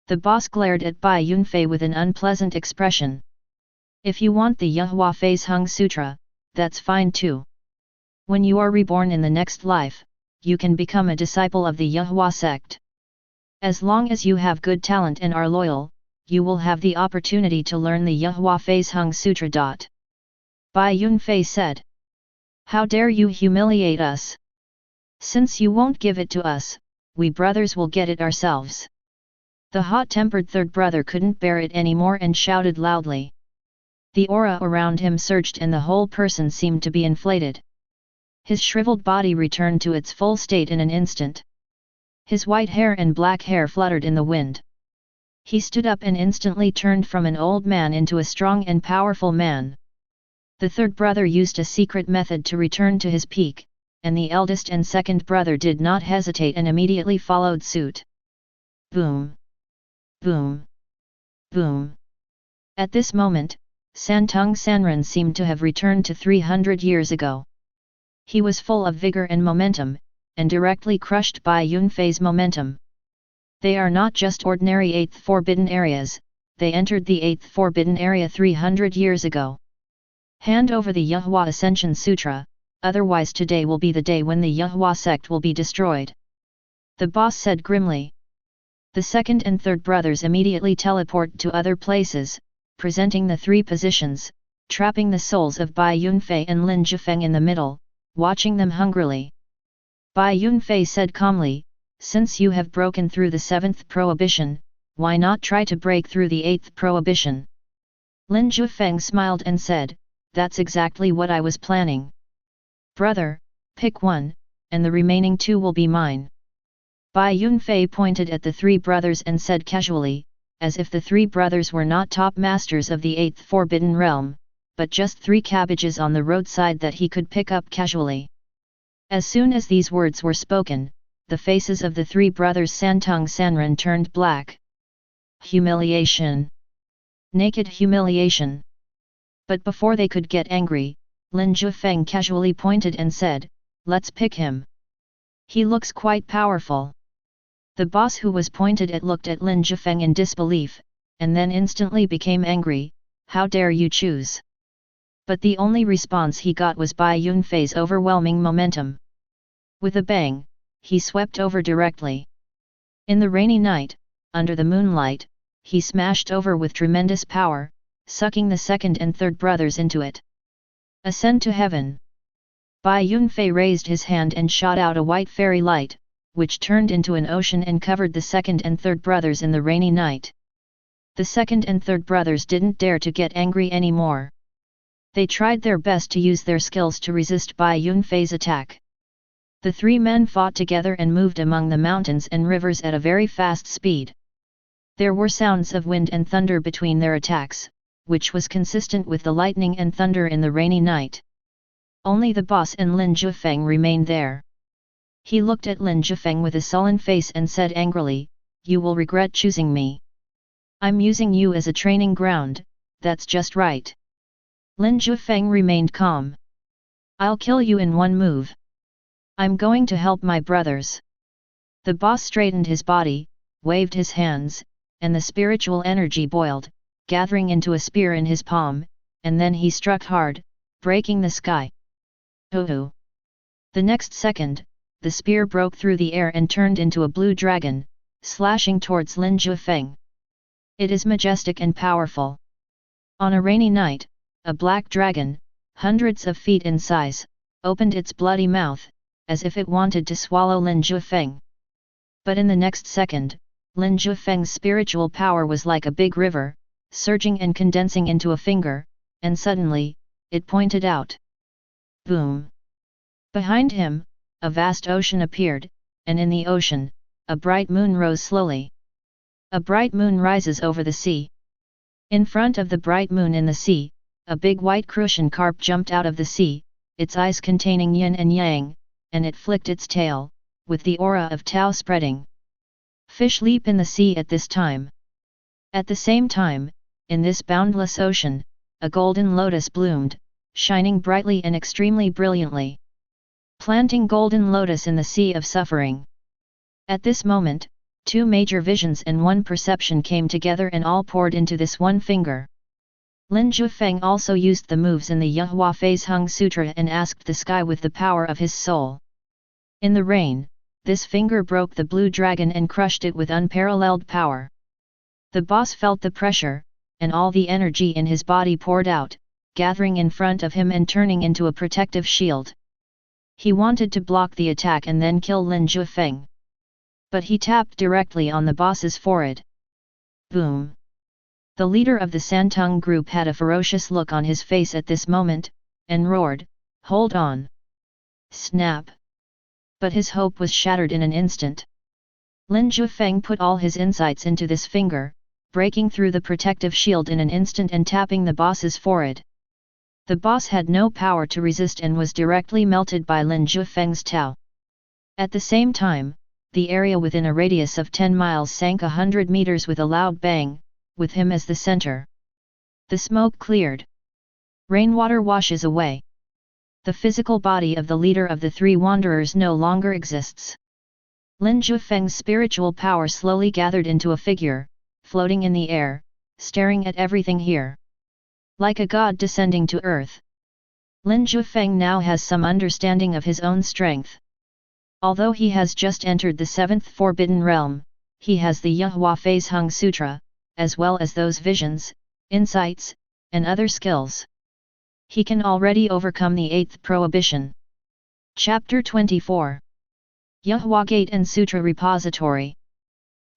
The boss glared at Bai Yunfei with an unpleasant expression. "If you want the Yehua Phase Hung Sutra, that's fine too. When you are reborn in the next life, you can become a disciple of the Yehua sect. As long as you have good talent and are loyal, you will have the opportunity to learn the Yehua Phase Hung Sutra. Bai Yunfei said. "How dare you humiliate us? Since you won't give it to us, we brothers will get it ourselves." The hot-tempered third brother couldn't bear it anymore and shouted loudly. The aura around him surged and the whole person seemed to be inflated. His shriveled body returned to its full state in an instant. His white hair and black hair fluttered in the wind. He stood up and instantly turned from an old man into a strong and powerful man. The third brother used a secret method to return to his peak, and the eldest and second brother did not hesitate and immediately followed suit. Boom! Boom! Boom! At this moment, Santong Sanren seemed to have returned to 300 years ago. He was full of vigor and momentum, and directly crushed Bai Yunfei's momentum. They are not just ordinary 8th forbidden areas, they entered the 8th forbidden area 300 years ago. Hand over the Yehua Ascension Sutra, otherwise today will be the day when the Yehua sect will be destroyed. The boss said grimly. The second and third brothers immediately teleport to other places, presenting the three positions, trapping the souls of Bai Yunfei and Lin Jiufeng in the middle, watching them hungrily. Bai Yunfei said calmly, "Since you have broken through the 7th prohibition, why not try to break through the 8th prohibition?" Lin Jiufeng smiled and said, "That's exactly what I was planning. Brother, pick one, and the remaining two will be mine." Bai Yunfei pointed at the three brothers and said casually, as if the three brothers were not top masters of the 8th forbidden realm, but just three cabbages on the roadside that he could pick up casually. As soon as these words were spoken, the faces of the three brothers Santong Sanren turned black. Humiliation. Naked humiliation. But before they could get angry, Lin Jiufeng casually pointed and said, "Let's pick him. He looks quite powerful. The boss who was pointed at looked at Lin Jiufeng in disbelief, and then instantly became angry. How dare you choose? But the only response he got was Bai Yunfei's overwhelming momentum. With a bang, he swept over directly. In the rainy night, under the moonlight, he smashed over with tremendous power, sucking the second and third brothers into it. Ascend to heaven! Bai Yunfei raised his hand and shot out a white fairy light, which turned into an ocean and covered the second and third brothers in the rainy night. The second and third brothers didn't dare to get angry anymore. They tried their best to use their skills to resist Bai Yunfei's attack. The three men fought together and moved among the mountains and rivers at a very fast speed. There were sounds of wind and thunder between their attacks, which was consistent with the lightning and thunder in the rainy night. Only the boss and Lin Jiufeng remained there. He looked at Lin Jiufeng with a sullen face and said angrily, "You will regret choosing me. I'm using you as a training ground, that's just right." Lin Jiufeng remained calm. "I'll kill you in one move. I'm going to help my brothers." The boss straightened his body, waved his hands, and the spiritual energy boiled, gathering into a spear in his palm, and then he struck hard, breaking the sky. Hoo-hoo! The next second, the spear broke through the air and turned into a blue dragon, slashing towards Lin Jiufeng. It is majestic and powerful. On a rainy night, a black dragon, hundreds of feet in size, opened its bloody mouth, as if it wanted to swallow Lin Jiufeng. But in the next second, Lin Jiufeng's spiritual power was like a big river, surging and condensing into a finger, and suddenly, it pointed out. Boom! Behind him, a vast ocean appeared, and in the ocean, a bright moon rose slowly. A bright moon rises over the sea. In front of the bright moon in the sea, a big white crucian carp jumped out of the sea, its eyes containing yin and yang, and it flicked its tail, with the aura of Tao spreading. Fish leap in the sea at this time. At the same time, in this boundless ocean, a golden lotus bloomed, shining brightly and extremely brilliantly. Planting golden lotus in the sea of suffering. At this moment, two major visions and one perception came together and all poured into this one finger. Lin Jiufeng also used the moves in the Yahua Phase Hung Sutra and asked the sky with the power of his soul. In the rain, this finger broke the blue dragon and crushed it with unparalleled power. The boss felt the pressure, and all the energy in his body poured out, gathering in front of him and turning into a protective shield. He wanted to block the attack and then kill Lin Jiufeng. But he tapped directly on the boss's forehead. Boom! The leader of the Santung group had a ferocious look on his face at this moment, and roared, "Hold on!" Snap! But his hope was shattered in an instant. Lin Jiufeng put all his insights into this finger, breaking through the protective shield in an instant and tapping the boss's forehead. The boss had no power to resist and was directly melted by Lin Jiufeng's Tao. At the same time, the area within a radius of 10 miles sank 100 meters with a loud bang, with him as the center. The smoke cleared. Rainwater washes away. The physical body of the leader of the three wanderers no longer exists. Lin Jiufeng's spiritual power slowly gathered into a figure, floating in the air, staring at everything here. Like a god descending to earth. Lin Jiufeng now has some understanding of his own strength. Although he has just entered the 7th Forbidden Realm, he has the Yahua Phase Hung Sutra, as well as those visions, insights, and other skills. He can already overcome the 8th Prohibition. Chapter 24. Yahua Gate and Sutra Repository.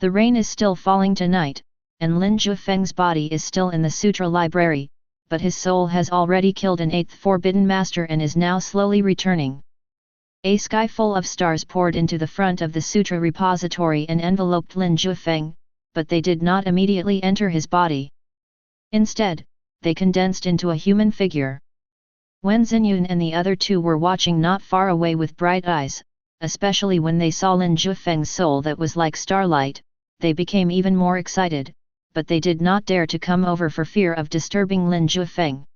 The rain is still falling tonight, and Lin Jiufeng's body is still in the Sutra Library, but his soul has already killed an 8th Forbidden Master and is now slowly returning. A sky full of stars poured into the front of the Sutra Repository and enveloped Lin Jiufeng, but they did not immediately enter his body. Instead, they condensed into a human figure. Wen Xinyun and the other two were watching not far away with bright eyes, especially when they saw Lin Jiufeng's soul that was like starlight, they became even more excited, but they did not dare to come over for fear of disturbing Lin Jiufeng.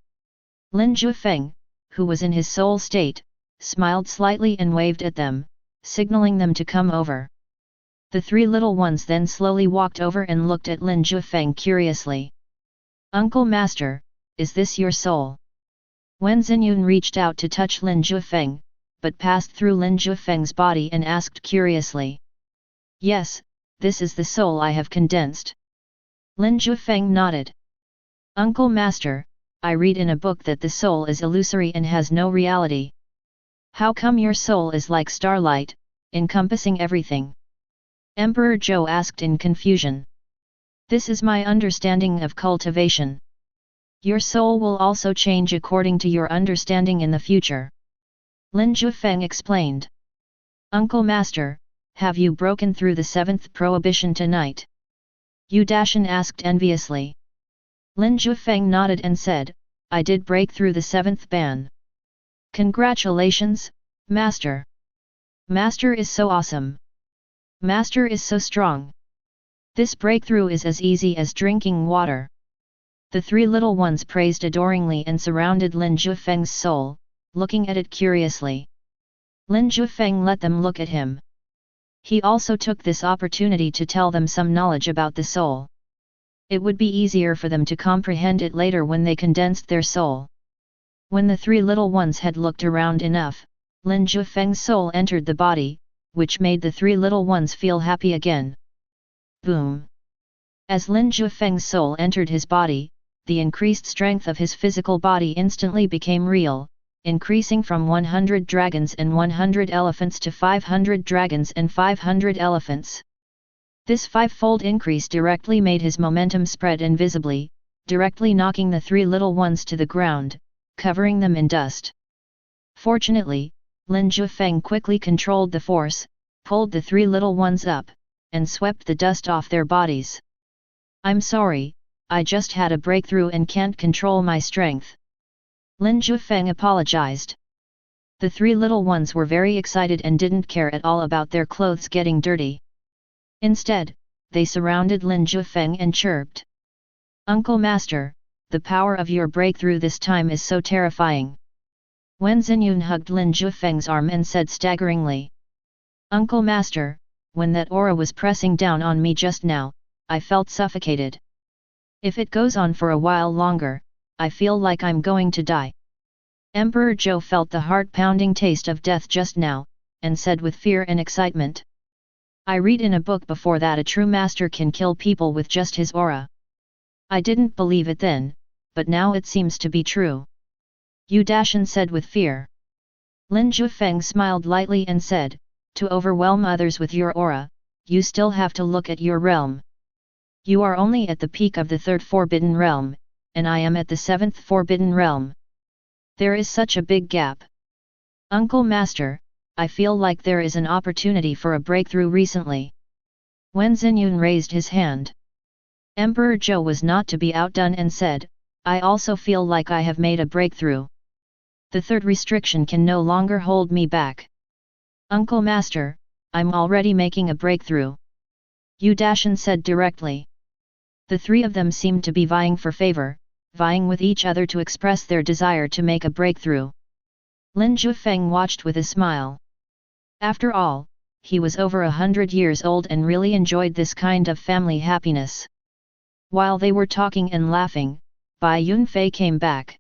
Lin Jiufeng, who was in his soul state, smiled slightly and waved at them, signaling them to come over. The three little ones then slowly walked over and looked at Lin Jiufeng curiously. "Uncle Master, is this your soul?" Wen Xinyun reached out to touch Lin Jiufeng, but passed through Lin Jiufeng's body and asked curiously. "Yes, this is the soul I have condensed." Lin Jiufeng nodded. "Uncle Master, I read in a book that the soul is illusory and has no reality. How come your soul is like starlight, encompassing everything?" Emperor Zhou asked in confusion. "This is my understanding of cultivation. Your soul will also change according to your understanding in the future," Lin Jiufeng explained. "Uncle Master, have you broken through the seventh prohibition tonight?" Yu Dashan asked enviously. Lin Jiufeng nodded and said, "I did break through the seventh ban." "Congratulations, Master! Master is so awesome! Master is so strong! This breakthrough is as easy as drinking water." The three little ones praised adoringly and surrounded Lin Jiufeng's soul, looking at it curiously. Lin Jiufeng let them look at him. He also took this opportunity to tell them some knowledge about the soul. It would be easier for them to comprehend it later when they condensed their soul. When the three little ones had looked around enough, Lin Jiufeng's soul entered the body, which made the three little ones feel happy again. Boom! As Lin Jiufeng's soul entered his body, the increased strength of his physical body instantly became real, increasing from 100 dragons and 100 elephants to 500 dragons and 500 elephants. This five-fold increase directly made his momentum spread invisibly, directly knocking the three little ones to the ground, covering them in dust. Fortunately, Lin Jiufeng quickly controlled the force, pulled the three little ones up, and swept the dust off their bodies. "I'm sorry, I just had a breakthrough and can't control my strength." Lin Jiufeng apologized. The three little ones were very excited and didn't care at all about their clothes getting dirty. Instead, they surrounded Lin Jiufeng and chirped. "Uncle Master, the power of your breakthrough this time is so terrifying." Wen Xinyun hugged Lin Jiufeng's arm and said staggeringly. "Uncle Master, when that aura was pressing down on me just now, I felt suffocated. If it goes on for a while longer, I feel like I'm going to die." Emperor Zhou felt the heart-pounding taste of death just now, and said with fear and excitement. "I read in a book before that a true master can kill people with just his aura. I didn't believe it then, but now it seems to be true," Yu Dashan said with fear. Lin Jiufeng smiled lightly and said, "To overwhelm others with your aura, you still have to look at your realm. You are only at the peak of the third forbidden realm, and I am at the seventh forbidden realm. There is such a big gap. Uncle Master, I feel like there is an opportunity for a breakthrough recently." Wen Xinyun raised his hand. Emperor Zhou was not to be outdone and said, "I also feel like I have made a breakthrough. The third restriction can no longer hold me back. Uncle Master, I'm already making a breakthrough," Yu Dashan said directly. The three of them seemed to be vying for favor, vying with each other to express their desire to make a breakthrough. Lin Jiufeng watched with a smile. After all, he was over 100 years old and really enjoyed this kind of family happiness. While they were talking and laughing, Bai Yunfei came back.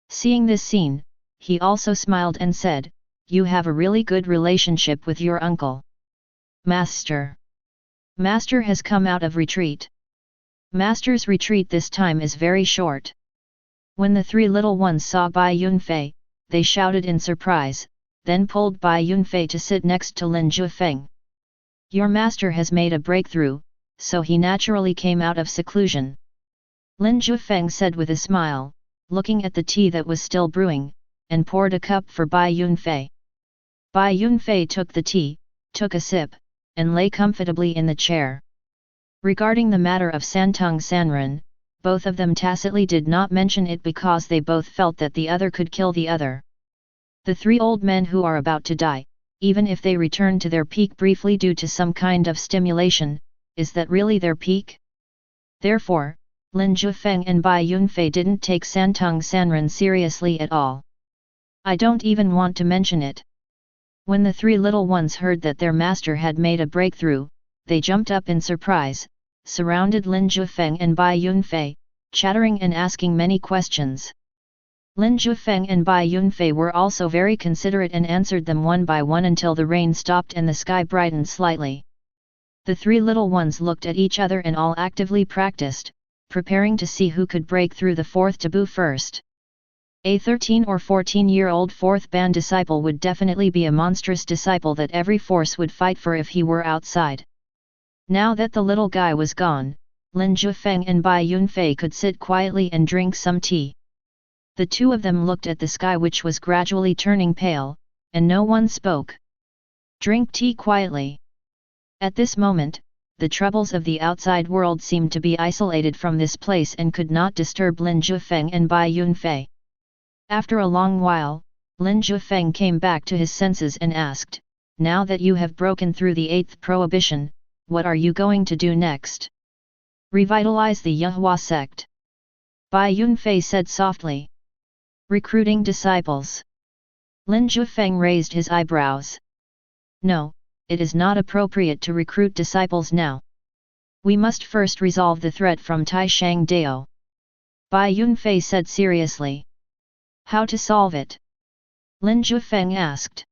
Seeing this scene, he also smiled and said, "You have a really good relationship with your uncle." "Master. Master has come out of retreat. Master's retreat this time is very short." When the three little ones saw Bai Yunfei, they shouted in surprise, then pulled Bai Yunfei to sit next to Lin Jiufeng. "Your master has made a breakthrough, so he naturally came out of seclusion," Lin Jiufeng said with a smile, looking at the tea that was still brewing, and poured a cup for Bai Yunfei. Bai Yunfei took the tea, took a sip, and lay comfortably in the chair. Regarding the matter of Santung Sanren, both of them tacitly did not mention it because they both felt that the other could kill the other. The three old men who are about to die, even if they return to their peak briefly due to some kind of stimulation, is that really their peak? Therefore, Lin Jiufeng and Bai Yunfei didn't take Santung Sanren seriously at all. "I don't even want to mention it. When the three little ones heard that their master had made a breakthrough, they jumped up in surprise, surrounded Lin Jiufeng and Bai Yunfei, chattering and asking many questions. Lin Jiufeng and Bai Yunfei were also very considerate and answered them one by one until the rain stopped and the sky brightened slightly. The three little ones looked at each other and all actively practiced, preparing to see who could break through the fourth taboo first. A 13 or 14-year-old fourth ban disciple would definitely be a monstrous disciple that every force would fight for if he were outside. Now that the little guy was gone, Lin Jiufeng and Bai Yunfei could sit quietly and drink some tea. The two of them looked at the sky which was gradually turning pale, and no one spoke. Drink tea quietly. At this moment, the troubles of the outside world seemed to be isolated from this place and could not disturb Lin Jiufeng and Bai Yunfei. After a long while, Lin Jiufeng came back to his senses and asked, "Now that you have broken through the 8th prohibition, what are you going to do next?" "Revitalize the Yehua sect," Bai Yunfei said softly. "Recruiting disciples." Lin Jiufeng raised his eyebrows. "No, it is not appropriate to recruit disciples now. We must first resolve the threat from Taishang Dao," Bai Yunfei said seriously. "How to solve it?" Lin Jiufeng asked.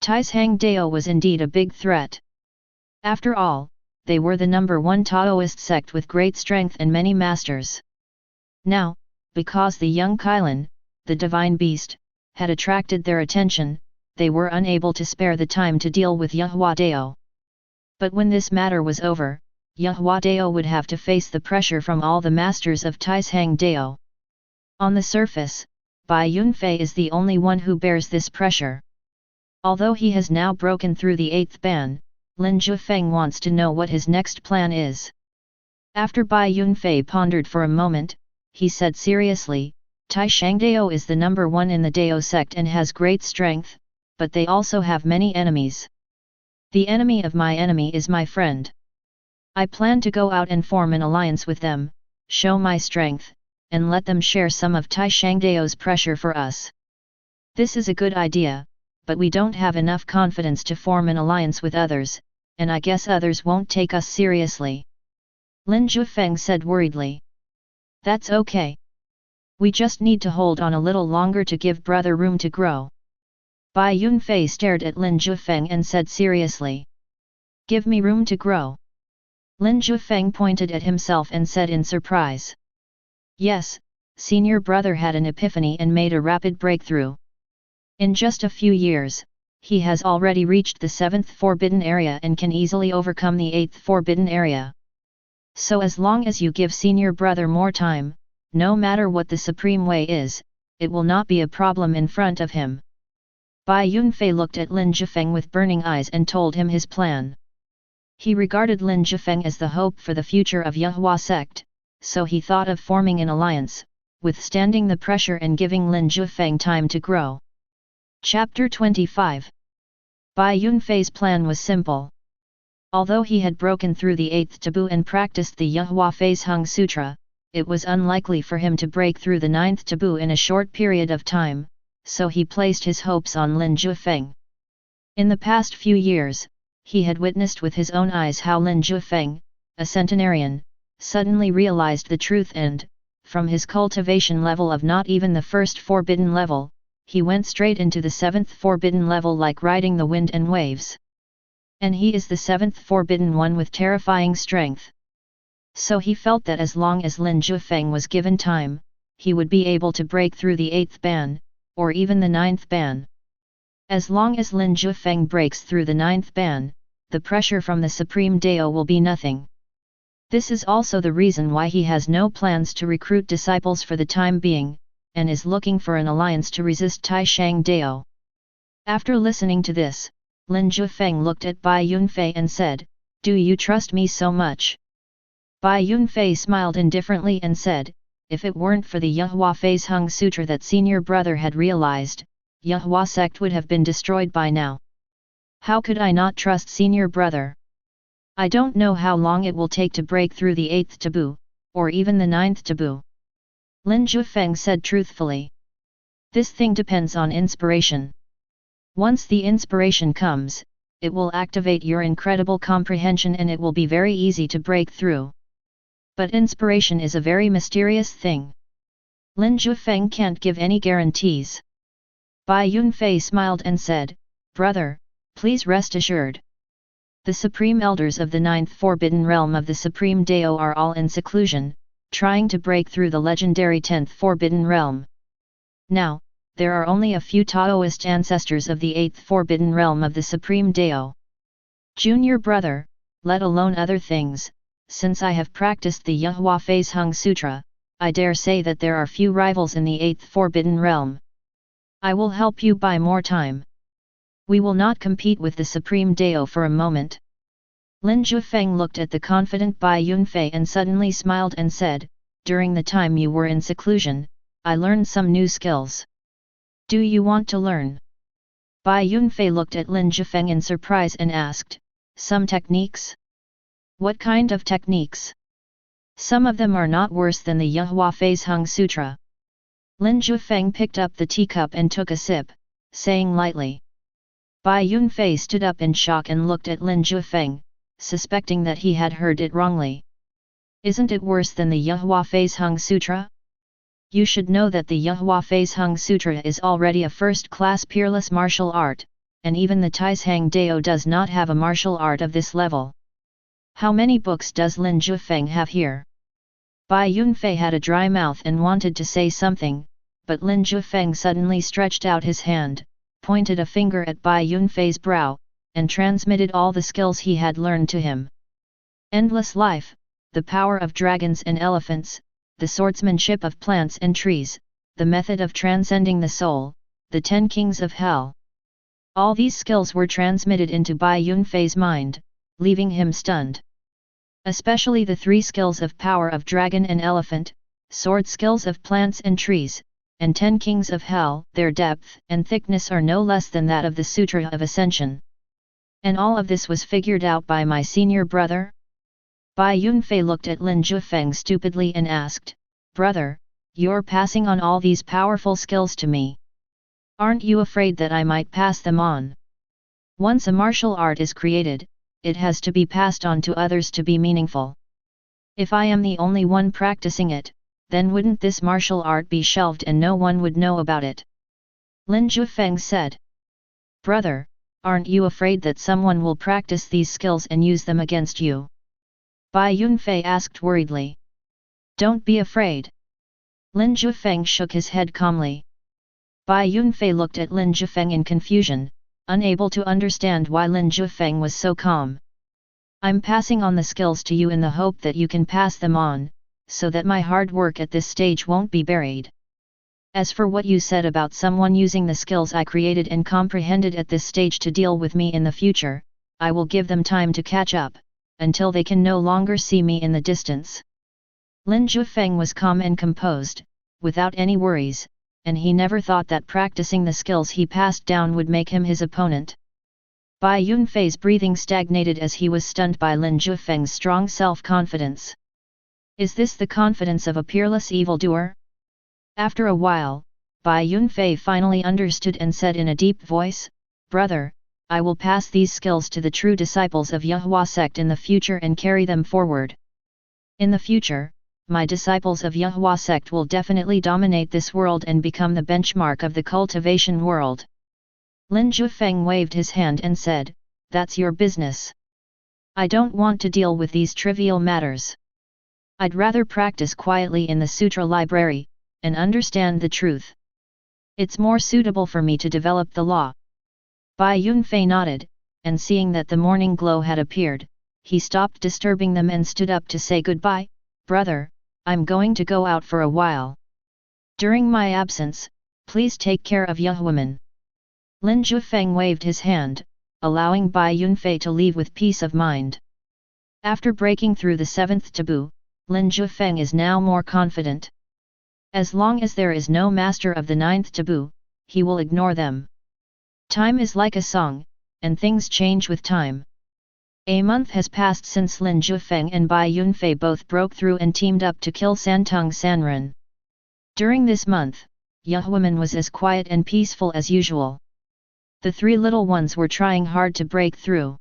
Taishang Dao was indeed a big threat. After all, they were the #1 Taoist sect with great strength and many masters. Now, because the young Kailan, the divine beast, had attracted their attention, they were unable to spare the time to deal with Yehua Dao. But when this matter was over, Yehua Dao would have to face the pressure from all the masters of Taishang Dao. On the surface, Bai Yunfei is the only one who bears this pressure. Although he has now broken through the 8th ban, Lin Jiufeng wants to know what his next plan is. After Bai Yunfei pondered for a moment, he said seriously, "Taishang Dao is the #1 in the Dao sect and has great strength, but they also have many enemies. The enemy of my enemy is my friend. I plan to go out and form an alliance with them, show my strength, and let them share some of Taishang Dao's pressure for us. This is a good idea, but we don't have enough confidence to form an alliance with others, and I guess others won't take us seriously," Lin Jiufeng said worriedly. "That's okay. We just need to hold on a little longer to give brother room to grow." Bai Yunfei stared at Lin Jiufeng and said seriously, "Give me room to grow?" Lin Jiufeng pointed at himself and said in surprise. Yes, senior brother had an epiphany and made a rapid breakthrough. In just a few years, he has already reached the 7th forbidden area and can easily overcome the 8th forbidden area. So as long as you give senior brother more time, no matter what the supreme way is, it will not be a problem in front of him. Bai Yunfei looked at Lin Jiufeng with burning eyes and told him his plan. He regarded Lin Jiufeng as the hope for the future of Yehua sect, so he thought of forming an alliance, withstanding the pressure and giving Lin Jiufeng time to grow. Chapter 25. Bai Yunfei's plan was simple. Although he had broken through the 8th taboo and practiced the Yehua Phase Hung Sutra, it was unlikely for him to break through the 9th taboo in a short period of time, so he placed his hopes on Lin Jiufeng. In the past few years, he had witnessed with his own eyes how Lin Jiufeng, a centenarian, suddenly realized the truth and, from his cultivation level of not even the first forbidden level, he went straight into the 7th forbidden level like riding the wind and waves. And he is the 7th forbidden one with terrifying strength. So he felt that as long as Lin Jiufeng was given time, he would be able to break through the 8th ban, or even the 9th ban. As long as Lin Jiufeng breaks through the 9th ban, the pressure from the Supreme Dao will be nothing. This is also the reason why he has no plans to recruit disciples for the time being, and is looking for an alliance to resist Taishang Dao. After listening to this, Lin Jiufeng looked at Bai Yunfei and said, "Do you trust me so much?" Bai Yunfei smiled indifferently and said, "If it weren't for the Yehua Phase Hung Sutra that senior brother had realized, Yehua sect would have been destroyed by now. How could I not trust senior brother? I don't know how long it will take to break through the 8th taboo, or even the 9th taboo." Lin Jiufeng said truthfully. "This thing depends on inspiration. Once the inspiration comes, it will activate your incredible comprehension and it will be very easy to break through. But inspiration is a very mysterious thing. Lin Jiufeng can't give any guarantees. Bai Yunfei smiled and said, "Brother, please rest assured. The Supreme Elders of the Ninth Forbidden Realm of the Supreme Dao are all in seclusion, trying to break through the legendary 10th Forbidden Realm. Now, there are only a few Taoist ancestors of the 8th Forbidden Realm of the Supreme Dao. Junior brother, let alone other things, since I have practiced the Yehua Phase Hung Sutra, I dare say that there are few rivals in the 8th Forbidden Realm. I will help you buy more time. We will not compete with the Supreme Dao for a moment." Lin Jiufeng looked at the confident Bai Yunfei and suddenly smiled and said, "During the time you were in seclusion, I learned some new skills. Do you want to learn?" Bai Yunfei looked at Lin Jiufeng in surprise and asked, "Some techniques? What kind of techniques? Some of them are not worse than the Yehua Phase Hung Sutra." Lin Jiufeng picked up the teacup and took a sip, saying lightly. Bai Yunfei stood up in shock and looked at Lin Jiufeng, suspecting that he had heard it wrongly. "Isn't it worse than the Yehua Phase Hung Sutra? You should know that the Yehua Phase Hung Sutra is already a first-class peerless martial art, and even the Taizhang Dao does not have a martial art of this level. How many books does Lin Jiufeng have here?" Bai Yunfei had a dry mouth and wanted to say something, but Lin Jiufeng suddenly stretched out his hand, pointed a finger at Bai Yunfei's brow, and transmitted all the skills he had learned to him. Endless life, the power of dragons and elephants, the swordsmanship of plants and trees, the method of transcending the soul, the 10 kings of hell. All these skills were transmitted into Bai Yunfei's mind, leaving him stunned. Especially the 3 skills of power of dragon and elephant, sword skills of plants and trees, and 10 kings of hell, their depth and thickness are no less than that of the Sutra of Ascension. And all of this was figured out by my senior brother? Bai Yunfei looked at Lin Jiufeng stupidly and asked, "Brother, you're passing on all these powerful skills to me. Aren't you afraid that I might pass them on? Once a martial art is created, it has to be passed on to others to be meaningful. If I am the only one practicing it, then wouldn't this martial art be shelved and no one would know about it?" Lin Jiufeng said. "Brother, aren't you afraid that someone will practice these skills and use them against you?" Bai Yunfei asked worriedly. "Don't be afraid." Lin Jiufeng shook his head calmly. Bai Yunfei looked at Lin Jiufeng in confusion, unable to understand why Lin Jiufeng was so calm. "I'm passing on the skills to you in the hope that you can pass them on, so that my hard work at this stage won't be buried. As for what you said about someone using the skills I created and comprehended at this stage to deal with me in the future, I will give them time to catch up, until they can no longer see me in the distance." Lin Jiufeng was calm and composed, without any worries, and he never thought that practicing the skills he passed down would make him his opponent. Bai Yunfei's breathing stagnated as he was stunned by Lin Jiufeng's strong self-confidence. Is this the confidence of a peerless evildoer? After a while, Bai Yunfei finally understood and said in a deep voice, "Brother, I will pass these skills to the true disciples of Yehua Sect in the future and carry them forward. In the future, my disciples of Yehua Sect will definitely dominate this world and become the benchmark of the cultivation world." Lin Jiufeng waved his hand and said, "That's your business. I don't want to deal with these trivial matters. I'd rather practice quietly in the sutra library, and understand the truth. It's more suitable for me to develop the law." Bai Yunfei nodded, and seeing that the morning glow had appeared, he stopped disturbing them and stood up to say goodbye. "Brother, I'm going to go out for a while. During my absence, please take care of Yehuaman." Lin Jiufeng waved his hand, allowing Bai Yunfei to leave with peace of mind. After breaking through the 7th taboo, Lin Jiufeng is now more confident. As long as there is no master of the 9th taboo, he will ignore them. Time is like a song, and things change with time. A month has passed since Lin Jiufeng and Bai Yunfei both broke through and teamed up to kill Santung Sanren. During this month, Yehuaman was as quiet and peaceful as usual. The three little ones were trying hard to break through.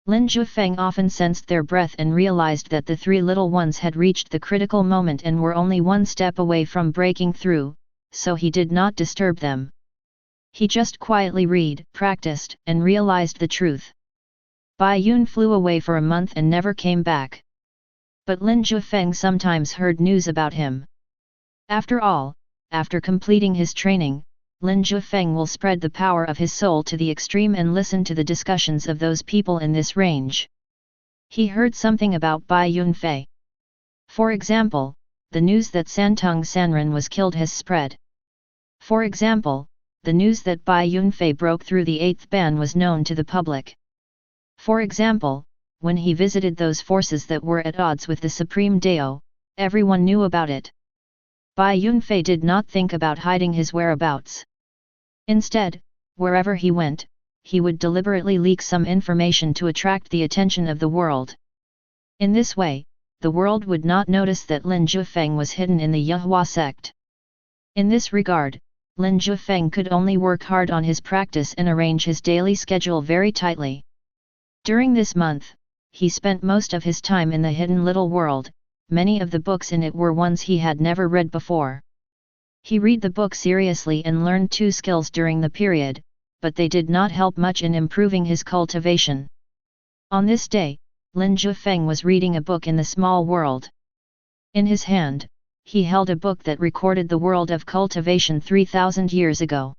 Lin Jiufeng often sensed their breath and realized that the three little ones had reached the critical moment and were only one step away from breaking through, so he did not disturb them. He just quietly practiced, and realized the truth. Bai Yun flew away for a month and never came back. But Lin Jiufeng sometimes heard news about him. After all, after completing his training, Lin Jiufeng will spread the power of his soul to the extreme and listen to the discussions of those people in this range. He heard something about Bai Yunfei. For example, the news that Santung Sanren was killed has spread. For example, the news that Bai Yunfei broke through the 8th ban was known to the public. For example, when he visited those forces that were at odds with the Supreme Dao, everyone knew about it. Bai Yunfei did not think about hiding his whereabouts. Instead, wherever he went, he would deliberately leak some information to attract the attention of the world. In this way, the world would not notice that Lin Jiufeng was hidden in the Yehua sect. In this regard, Lin Jiufeng could only work hard on his practice and arrange his daily schedule very tightly. During this month, he spent most of his time in the hidden little world. Many of the books in it were ones he had never read before. He read the book seriously and learned 2 skills during the period, but they did not help much in improving his cultivation. On this day, Lin Jiufeng was reading a book in the small world. In his hand, he held a book that recorded the world of cultivation 3,000 years ago.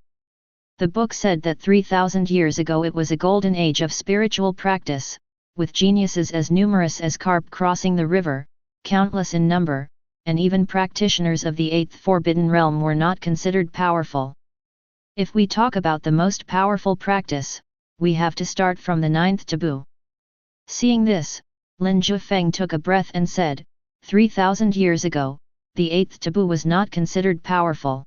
The book said that 3,000 years ago it was a golden age of spiritual practice, with geniuses as numerous as carp crossing the river, countless in number, and even practitioners of the 8th Forbidden Realm were not considered powerful. If we talk about the most powerful practice, we have to start from the 9th taboo. Seeing this, Lin Jiufeng took a breath and said, 3,000 years ago, the 8th taboo was not considered powerful.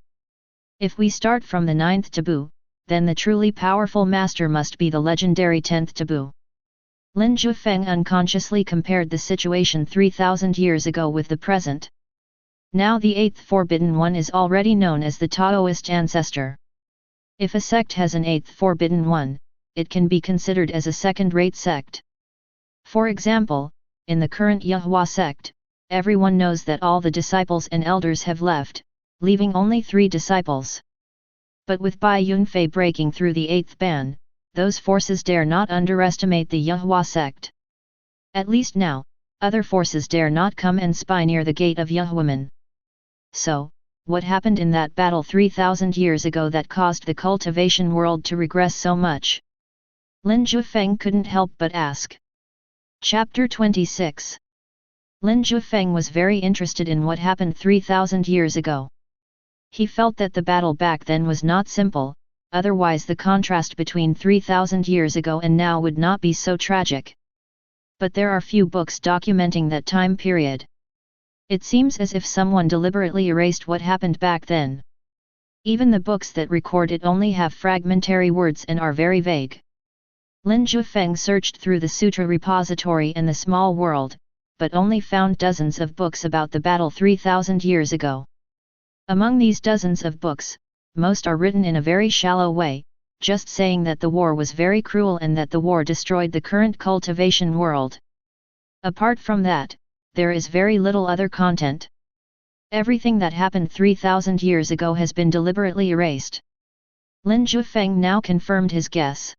If we start from the 9th taboo, then the truly powerful master must be the legendary 10th taboo. Lin Jiufeng unconsciously compared the situation 3,000 years ago with the present. Now the 8th Forbidden One is already known as the Taoist ancestor. If a sect has an 8th Forbidden One, it can be considered as a second-rate sect. For example, in the current Yehua sect, everyone knows that all the disciples and elders have left, leaving only 3 disciples. But with Bai Yunfei breaking through the 8th ban, those forces dare not underestimate the Yehua sect. At least now, other forces dare not come and spy near the gate of Yehuaman. So, what happened in that battle 3,000 years ago that caused the cultivation world to regress so much? Lin Jiufeng couldn't help but ask. Chapter 26. Lin Jiufeng was very interested in what happened 3,000 years ago. He felt that the battle back then was not simple, otherwise the contrast between 3,000 years ago and now would not be so tragic. But there are few books documenting that time period. It seems as if someone deliberately erased what happened back then. Even the books that record it only have fragmentary words and are very vague. Lin Jiufeng searched through the sutra repository and the small world, but only found dozens of books about the battle 3,000 years ago. Among these dozens of books, most are written in a very shallow way, just saying that the war was very cruel and that the war destroyed the current cultivation world. Apart from that, there is very little other content. Everything that happened 3,000 years ago has been deliberately erased. Lin Jiufeng now confirmed his guess.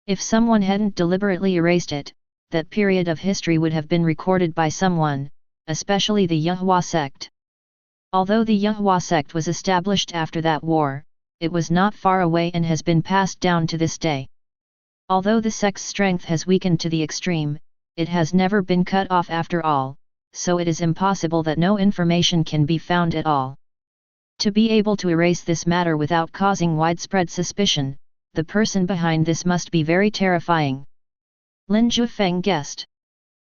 If someone hadn't deliberately erased it, that period of history would have been recorded by someone, especially the Yehua sect. Although the Yehua sect was established after that war, it was not far away and has been passed down to this day. Although the sect's strength has weakened to the extreme, it has never been cut off after all, so it is impossible that no information can be found at all. To be able to erase this matter without causing widespread suspicion, the person behind this must be very terrifying. Lin Jiufeng guessed.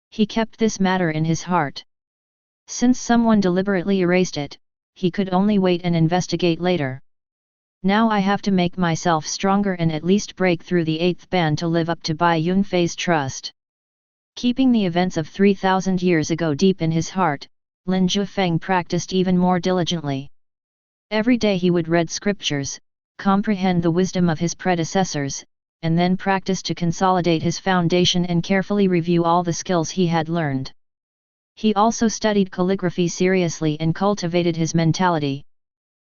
He kept this matter in his heart. Since someone deliberately erased it, he could only wait and investigate later. Now I have to make myself stronger and at least break through the 8th ban to live up to Bai Yunfei's trust. Keeping the events of 3,000 years ago deep in his heart, Lin Jiufeng practiced even more diligently. Every day he would read scriptures, comprehend the wisdom of his predecessors, and then practice to consolidate his foundation and carefully review all the skills he had learned. He also studied calligraphy seriously and cultivated his mentality.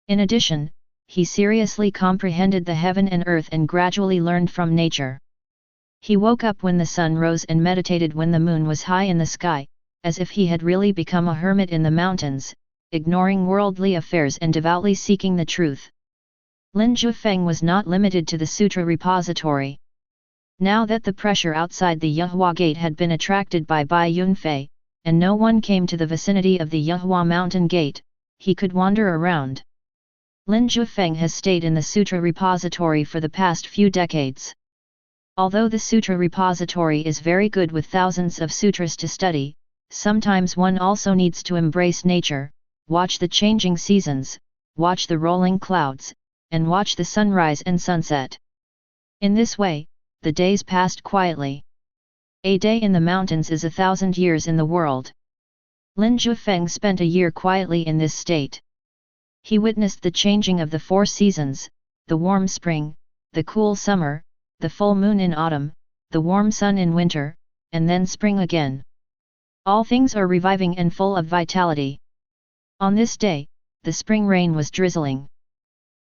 In addition, he seriously comprehended the heaven and earth and gradually learned from nature. He woke up when the sun rose and meditated when the moon was high in the sky, as if he had really become a hermit in the mountains, ignoring worldly affairs and devoutly seeking the truth. Lin Jiufeng was not limited to the sutra repository. Now that the pressure outside the Yehua Gate had been attracted by Bai Yunfei, and no one came to the vicinity of the Yehua Mountain Gate, he could wander around. Lin Jiufeng has stayed in the sutra repository for the past few decades. Although the sutra repository is very good with thousands of sutras to study, sometimes one also needs to embrace nature, watch the changing seasons, watch the rolling clouds, and watch the sunrise and sunset. In this way, the days passed quietly. A day in the mountains is 1,000 years in the world. Lin Jiufeng spent a year quietly in this state. He witnessed the changing of the 4 seasons, the warm spring, the cool summer, the full moon in autumn, the warm sun in winter, and then spring again. All things are reviving and full of vitality. On this day, the spring rain was drizzling.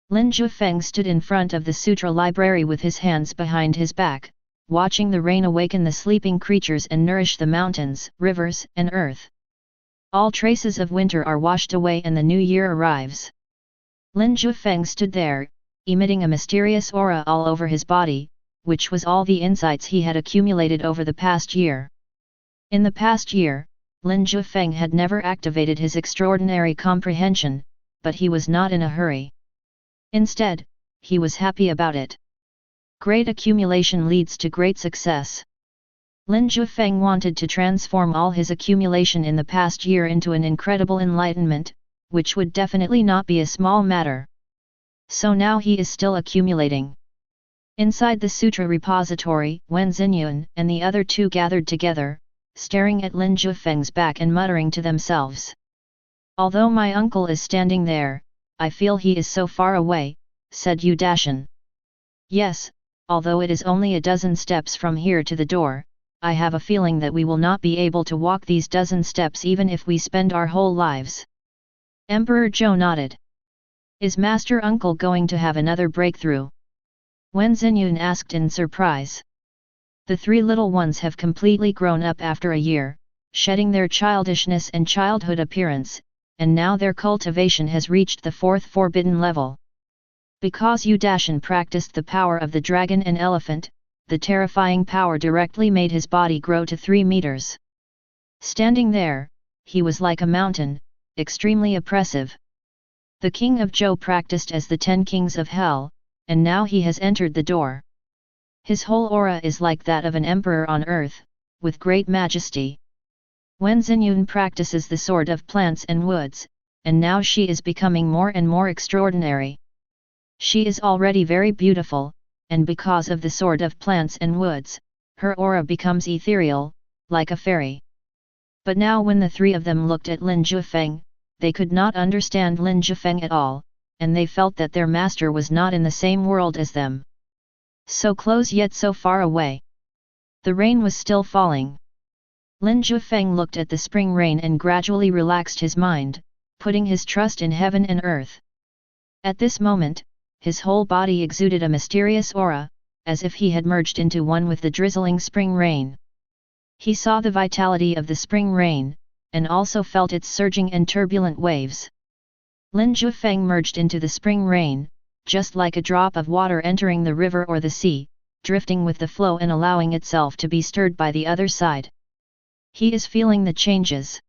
Lin Jiufeng stood in front of the sutra library with his hands behind his back, watching the rain awaken the sleeping creatures and nourish the mountains, rivers, and earth. All traces of winter are washed away and the new year arrives. Lin Jiufeng stood there, emitting a mysterious aura all over his body, which was all the insights he had accumulated over the past year. In the past year, Lin Jiufeng had never activated his extraordinary comprehension, but he was not in a hurry. Instead, he was happy about it. Great accumulation leads to great success. Lin Jiufeng wanted to transform all his accumulation in the past year into an incredible enlightenment, which would definitely not be a small matter. So now he is still accumulating. Inside the sutra repository, Wen Xinyun and the other 2 gathered together, staring at Lin Jiufeng's back and muttering to themselves. Although my uncle is standing there, I feel he is so far away, said Yu Dashan. Yes, although it is only a dozen steps from here to the door, I have a feeling that we will not be able to walk these dozen steps even if we spend our whole lives. Emperor Zhou nodded. Is Master Uncle going to have another breakthrough? Wen Xinyun asked in surprise. The 3 little ones have completely grown up after a year, shedding their childishness and childhood appearance, and now their cultivation has reached the 4th forbidden level. Because Yu Dashan practiced the power of the dragon and elephant, the terrifying power directly made his body grow to 3 meters. Standing there, he was like a mountain, extremely oppressive. The king of Zhou practiced as the 10 kings of hell, and now he has entered the door. His whole aura is like that of an emperor on earth, with great majesty. Wen Xinyun practices the sword of plants and woods, and now she is becoming more and more extraordinary. She is already very beautiful, and because of the sword of plants and woods, her aura becomes ethereal, like a fairy. But now when the 3 of them looked at Lin Jiufeng, they could not understand Lin Jiufeng at all, and they felt that their master was not in the same world as them. So close yet so far away. The rain was still falling. Lin Jiufeng looked at the spring rain and gradually relaxed his mind, putting his trust in heaven and earth. At this moment, his whole body exuded a mysterious aura, as if he had merged into one with the drizzling spring rain. He saw the vitality of the spring rain, and also felt its surging and turbulent waves. Lin Jiufeng merged into the spring rain, just like a drop of water entering the river or the sea, drifting with the flow and allowing itself to be stirred by the other side. He is feeling the changes.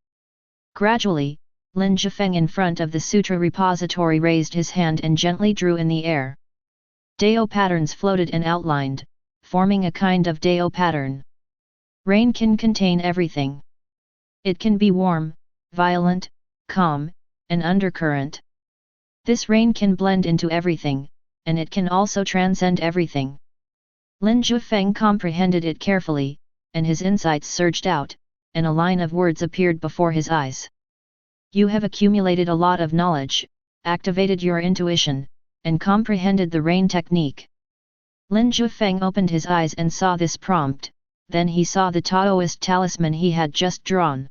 Gradually, Lin Jiufeng in front of the sutra repository raised his hand and gently drew in the air. Dao patterns floated and outlined, forming a kind of Dao pattern. Rain can contain everything. It can be warm, violent, calm, and undercurrent. This rain can blend into everything, and it can also transcend everything. Lin Jiufeng comprehended it carefully, and his insights surged out, and a line of words appeared before his eyes. You have accumulated a lot of knowledge, activated your intuition, and comprehended the rain technique. Lin Jiufeng opened his eyes and saw this prompt, then he saw the Taoist talisman he had just drawn.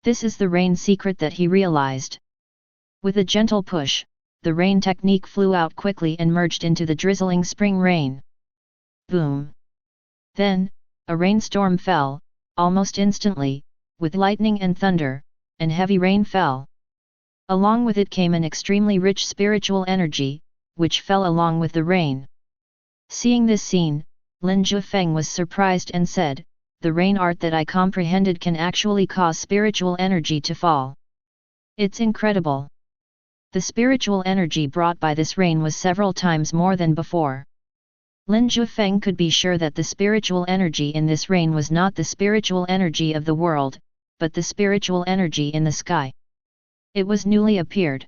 This is the rain secret that he realized. With a gentle push, the rain technique flew out quickly and merged into the drizzling spring rain. Boom! Then, a rainstorm fell, almost instantly, with lightning and thunder, and heavy rain fell. Along with it came an extremely rich spiritual energy, which fell along with the rain. Seeing this scene, Lin Jiufeng was surprised and said, "The rain art that I comprehended can actually cause spiritual energy to fall. It's incredible." The spiritual energy brought by this rain was several times more than before. Lin Jiufeng could be sure that the spiritual energy in this rain was not the spiritual energy of the world, but the spiritual energy in the sky. It was newly appeared.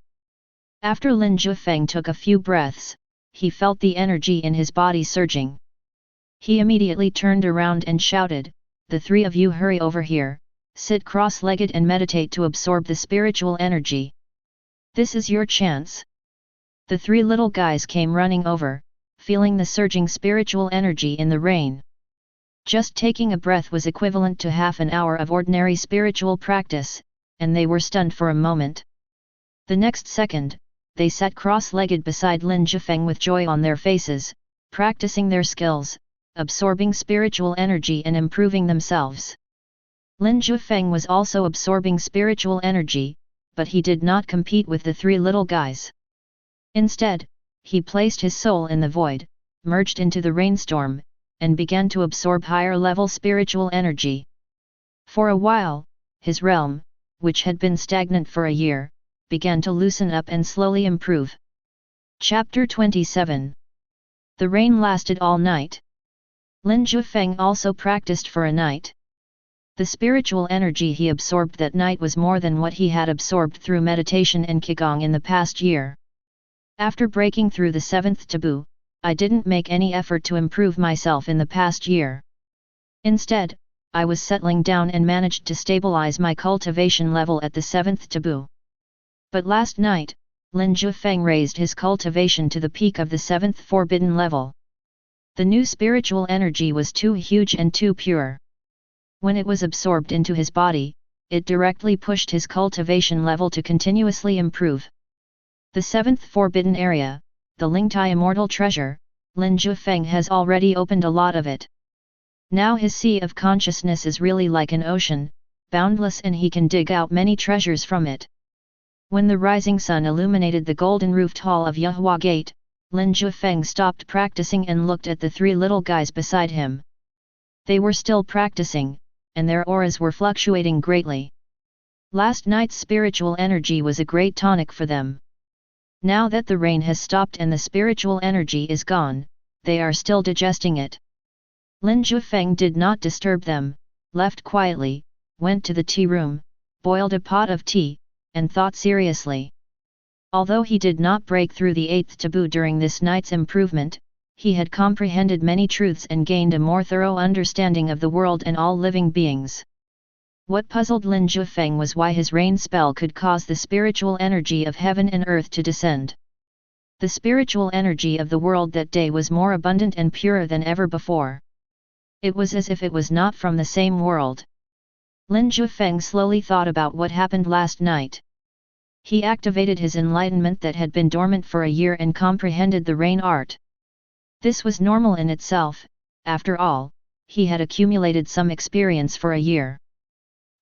After Lin Jiufeng took a few breaths, he felt the energy in his body surging. He immediately turned around and shouted, "The three of you hurry over here, sit cross-legged and meditate to absorb the spiritual energy. This is your chance." The three little guys came running over, feeling the surging spiritual energy in the rain. Just taking a breath was equivalent to half an hour of ordinary spiritual practice, and they were stunned for a moment. The next second, they sat cross-legged beside Lin Jiufeng with joy on their faces, practicing their skills, absorbing spiritual energy and improving themselves. Lin Jiufeng was also absorbing spiritual energy, but he did not compete with the three little guys. Instead, he placed his soul in the void, merged into the rainstorm, and began to absorb higher-level spiritual energy. For a while, his realm, which had been stagnant for a year, began to loosen up and slowly improve. Chapter 27. The rain lasted all night. Lin Jiufeng also practiced for a night. The spiritual energy he absorbed that night was more than what he had absorbed through meditation and Qigong in the past year. After breaking through the seventh taboo, I didn't make any effort to improve myself in the past year. Instead, I was settling down and managed to stabilize my cultivation level at the seventh taboo. But last night, Lin Jiufeng raised his cultivation to the peak of the seventh forbidden level. The new spiritual energy was too huge and too pure. When it was absorbed into his body, it directly pushed his cultivation level to continuously improve. The seventh forbidden area, the Lingtai immortal treasure, Lin Jiufeng has already opened a lot of it. Now his sea of consciousness is really like an ocean, boundless, and he can dig out many treasures from it. When the rising sun illuminated the golden roofed hall of Yahua Gate, Lin Jiufeng stopped practicing and looked at the three little guys beside him. They were still practicing, and their auras were fluctuating greatly. Last night's spiritual energy was a great tonic for them. Now that the rain has stopped and the spiritual energy is gone, they are still digesting it. Lin Jiufeng did not disturb them, left quietly, went to the tea room, boiled a pot of tea, and thought seriously. Although he did not break through the eighth taboo during this night's improvement, he had comprehended many truths and gained a more thorough understanding of the world and all living beings. What puzzled Lin Jiufeng was why his rain spell could cause the spiritual energy of heaven and earth to descend. The spiritual energy of the world that day was more abundant and purer than ever before. It was as if it was not from the same world. Lin Jiufeng slowly thought about what happened last night. He activated his enlightenment that had been dormant for a year and comprehended the rain art. This was normal in itself, after all, he had accumulated some experience for a year.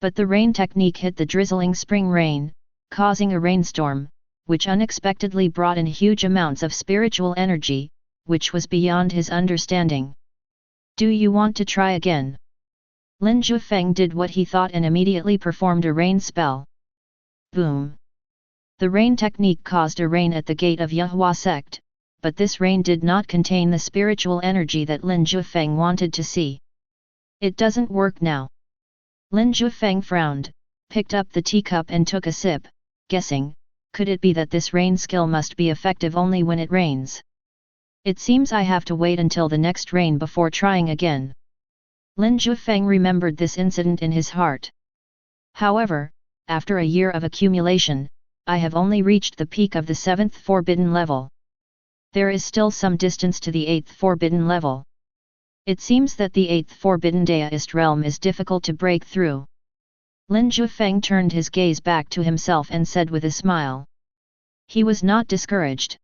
But the rain technique hit the drizzling spring rain, causing a rainstorm, which unexpectedly brought in huge amounts of spiritual energy, which was beyond his understanding. "Do you want to try again?" Lin Jiufeng did what he thought and immediately performed a rain spell. Boom! The rain technique caused a rain at the gate of Yahua Sect, but this rain did not contain the spiritual energy that Lin Jiufeng wanted to see. "It doesn't work now." Lin Jiufeng frowned, picked up the teacup and took a sip, guessing, could it be that this rain skill must be effective only when it rains? It seems I have to wait until the next rain before trying again. Lin Jiufeng remembered this incident in his heart. However, after a year of accumulation, I have only reached the peak of the seventh forbidden level. There is still some distance to the 8th forbidden level. It seems that the 8th forbidden Daoist realm is difficult to break through. Lin Jiufeng turned his gaze back to himself and said with a smile. He was not discouraged.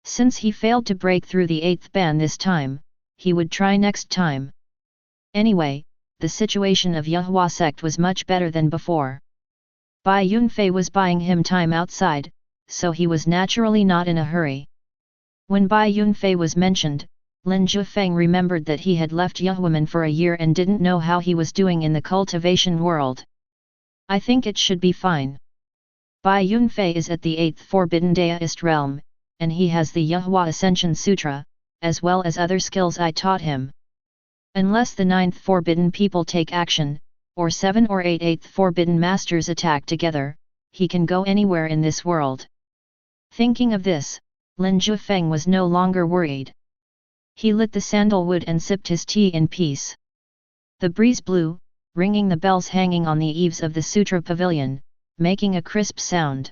Since he failed to break through the 8th ban this time, he would try next time. Anyway, the situation of Yahua Sect was much better than before. Bai Yunfei was buying him time outside, so he was naturally not in a hurry. When Bai Yunfei was mentioned, Lin Jiufeng remembered that he had left Yahuaman for a year and didn't know how he was doing in the cultivation world. I think it should be fine. Bai Yunfei is at the 8th forbidden Daoist realm, and he has the Yahua Ascension Sutra, as well as other skills I taught him. Unless the 9th forbidden people take action, or 7 or 8 8th forbidden masters attack together, he can go anywhere in this world. Thinking of this, Lin Jiufeng was no longer worried. He lit the sandalwood and sipped his tea in peace. The breeze blew, ringing the bells hanging on the eaves of the Sutra Pavilion, making a crisp sound.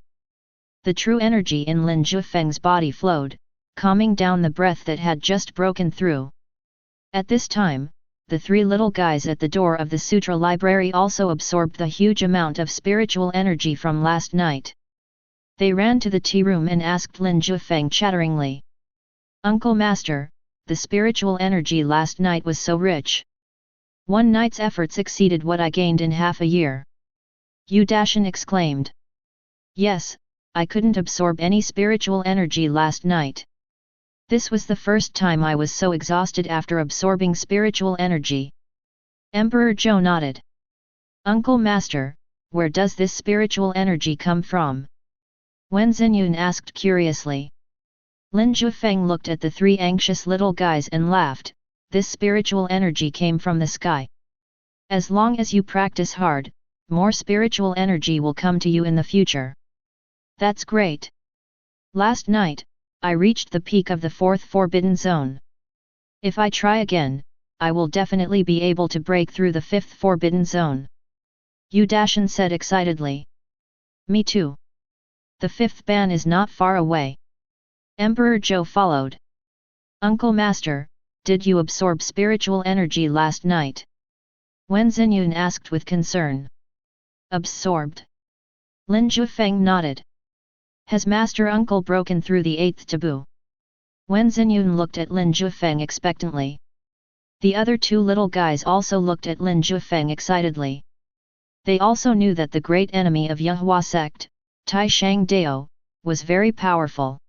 The true energy in Lin Jiufeng's body flowed, calming down the breath that had just broken through. At this time, the 3 little guys at the door of the Sutra Library also absorbed the huge amount of spiritual energy from last night. They ran to the tea room and asked Lin Jiufeng chatteringly. Uncle Master, the spiritual energy last night was so rich. One night's efforts exceeded what I gained in half a year. Udashin exclaimed. Yes, I couldn't absorb any spiritual energy last night. This was the first time I was so exhausted after absorbing spiritual energy. Emperor Zhou nodded. Uncle Master, where does this spiritual energy come from? Wen Xinyun asked curiously. Lin Jiufeng looked at the 3 anxious little guys and laughed. This spiritual energy came from the sky. As long as you practice hard, more spiritual energy will come to you in the future. That's great. Last night, I reached the peak of the 4th forbidden zone. If I try again, I will definitely be able to break through the 5th forbidden zone. Udashin said excitedly. Me too. The 5th ban is not far away. Emperor Zhou followed. Uncle Master, did you absorb spiritual energy last night? Wen Xinyun asked with concern. Absorbed? Lin Jiufeng nodded. Has Master Uncle broken through the 8th taboo? Wen Xinyun looked at Lin Jiufeng expectantly. The other 2 little guys also looked at Lin Jiufeng excitedly. They also knew that the great enemy of Yahua Sect, Tai Shang Dao, was very powerful.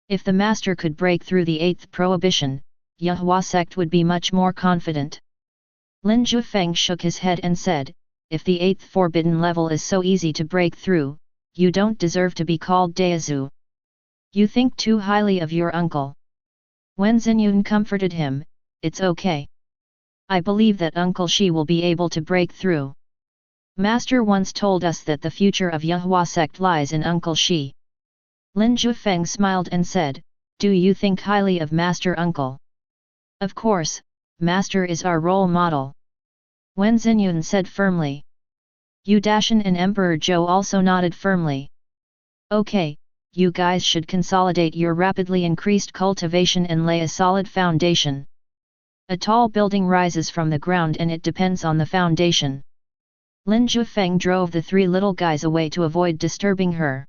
If the Master could break through the 8th prohibition, Yahua Sect would be much more confident. Lin Jiufeng shook his head and said, if the 8th forbidden level is so easy to break through, you don't deserve to be called Daozu. You think too highly of your uncle. Wen Xinyun comforted him, it's okay. I believe that Uncle Shi will be able to break through. Master once told us that the future of Yahua Sect lies in Uncle Shi. Lin Jiufeng smiled and said, do you think highly of Master Uncle? Of course, Master is our role model. Wen Xinyun said firmly. Udashin and Emperor Zhou also nodded firmly. Okay, you guys should consolidate your rapidly increased cultivation and lay a solid foundation. A tall building rises from the ground and it depends on the foundation. Lin Jiufeng drove the 3 little guys away to avoid disturbing her.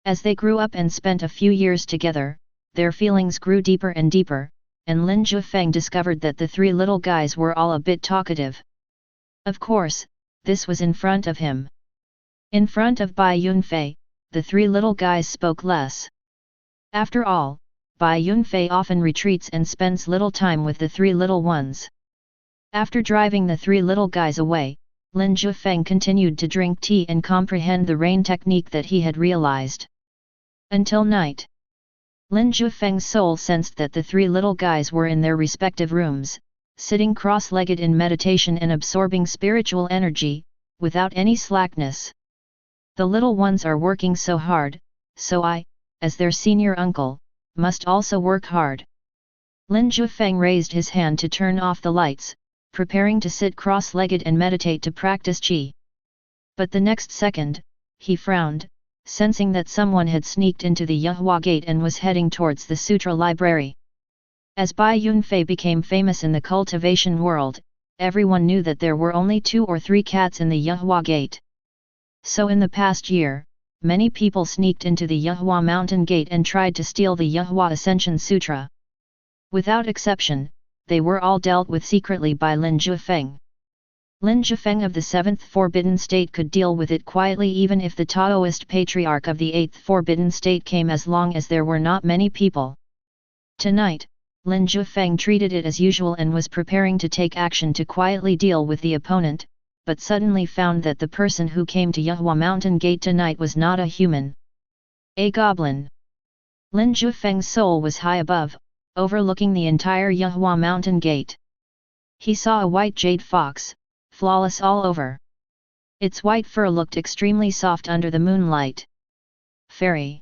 As they grew up and spent a few years together, their feelings grew deeper and deeper, and Lin Jiufeng discovered that the 3 little guys were all a bit talkative. Of course, this was in front of him. In front of Bai Yunfei, the 3 little guys spoke less. After all, Bai Yunfei often retreats and spends little time with the 3 little ones. After driving the 3 little guys away, Lin Jiufeng continued to drink tea and comprehend the rain technique that he had realized. Until night. Lin Jiufeng's soul sensed that the 3 little guys were in their respective rooms, sitting cross-legged in meditation and absorbing spiritual energy, without any slackness. The little ones are working so hard, so I, as their senior uncle, must also work hard. Lin Jiufeng raised his hand to turn off the lights, preparing to sit cross-legged and meditate to practice qi. But the next second, he frowned, sensing that someone had sneaked into the Yuhua Gate and was heading towards the Sutra Library. As Bai Yunfei became famous in the cultivation world, everyone knew that there were only 2 or 3 cats in the Yuhua Gate. So in the past year, many people sneaked into the Yuhua Mountain Gate and tried to steal the Yuhua Ascension Sutra. Without exception, they were all dealt with secretly by Lin Jiufeng. Lin Jiufeng of the 7th Forbidden State could deal with it quietly even if the Taoist patriarch of the 8th Forbidden State came, as long as there were not many people. Tonight, Lin Jiufeng treated it as usual and was preparing to take action to quietly deal with the opponent, but suddenly found that the person who came to Yuhua Mountain Gate tonight was not a human. A goblin. Lin Jiufeng's soul was high above, overlooking the entire Yuhua Mountain Gate. He saw a white jade fox, flawless all over. Its white fur looked extremely soft under the moonlight. Fairy.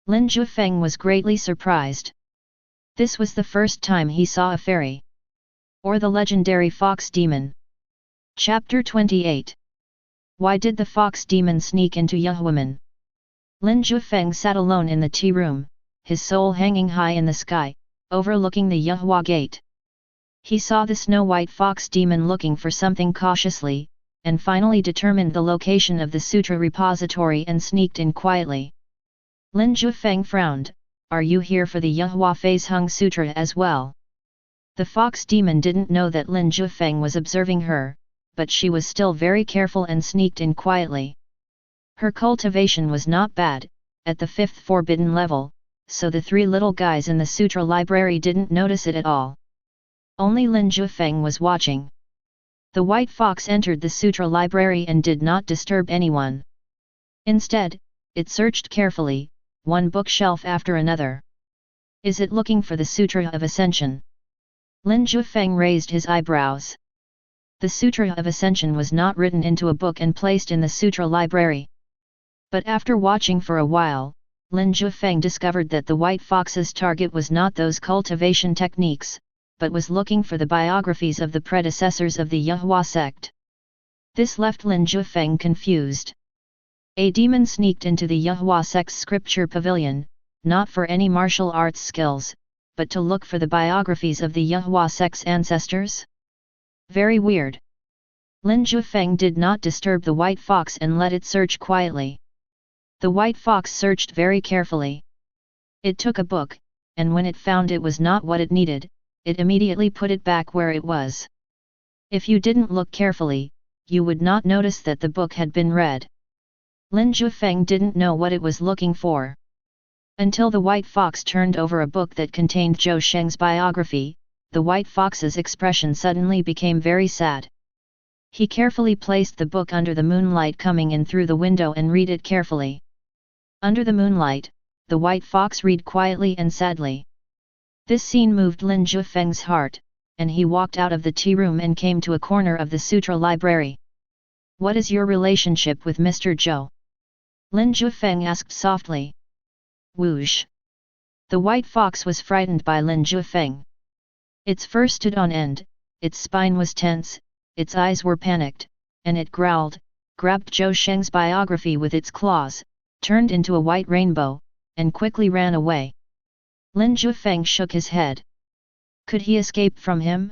Lin Jiufeng was greatly surprised. This was the first time he saw a fairy. Or the legendary fox demon. Chapter 28. Why did the fox demon sneak into Yuhuaman? Lin Jiufeng sat alone in the tea room, his soul hanging high in the sky, overlooking the Yuhua Gate. He saw the snow-white fox demon looking for something cautiously, and finally determined the location of the sutra repository and sneaked in quietly. Lin Jiufeng frowned. Are you here for the Yuhua Phase Hung Sutra as well? The fox demon didn't know that Lin Jiufeng was observing her, but she was still very careful and sneaked in quietly. Her cultivation was not bad, at the 5th forbidden level, so the 3 little guys in the sutra library didn't notice it at all. Only Lin Jiufeng was watching. The white fox entered the sutra library and did not disturb anyone. Instead, it searched carefully, one bookshelf after another. Is it looking for the Sutra of Ascension? Lin Jiufeng raised his eyebrows. The Sutra of Ascension was not written into a book and placed in the sutra library. But after watching for a while, Lin Jiufeng discovered that the white fox's target was not those cultivation techniques, but was looking for the biographies of the predecessors of the Yuhua sect. This left Lin Jiufeng confused. A demon sneaked into the Yuhua sect's scripture pavilion, not for any martial arts skills, but to look for the biographies of the Yuhua sect's ancestors? Very weird. Lin Jiufeng did not disturb the white fox and let it search quietly. The white fox searched very carefully. It took a book, and when it found it was not what it needed, it immediately put it back where it was. If you didn't look carefully, you would not notice that the book had been read. Lin Jiufeng didn't know what it was looking for. Until the white fox turned over a book that contained Zhou Sheng's biography, the white fox's expression suddenly became very sad. He carefully placed the book under the moonlight coming in through the window and read it carefully. Under the moonlight, the white fox read quietly and sadly. This scene moved Lin Jiufeng's heart, and he walked out of the tea room and came to a corner of the sutra library. What is your relationship with Mr. Zhou? Lin Jiufeng asked softly. Whoosh! The white fox was frightened by Lin Jiufeng. Its fur stood on end, its spine was tense, its eyes were panicked, and it growled, grabbed Zhou Sheng's biography with its claws, turned into a white rainbow, and quickly ran away. Lin Jiufeng shook his head. Could he escape from him?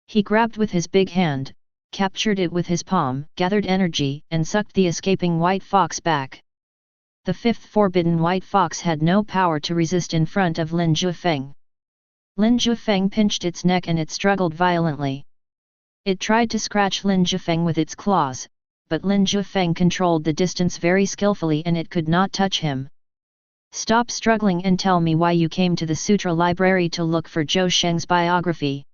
He grabbed with his big hand, captured it with his palm, gathered energy and sucked the escaping white fox back. The 5th forbidden white fox had no power to resist in front of Lin Jiufeng. Lin Jiufeng pinched its neck and it struggled violently. It tried to scratch Lin Jiufeng with its claws, but Lin Jiufeng controlled the distance very skillfully and it could not touch him. Stop struggling and tell me why you came to the sutra library to look for Zhou Sheng's biography.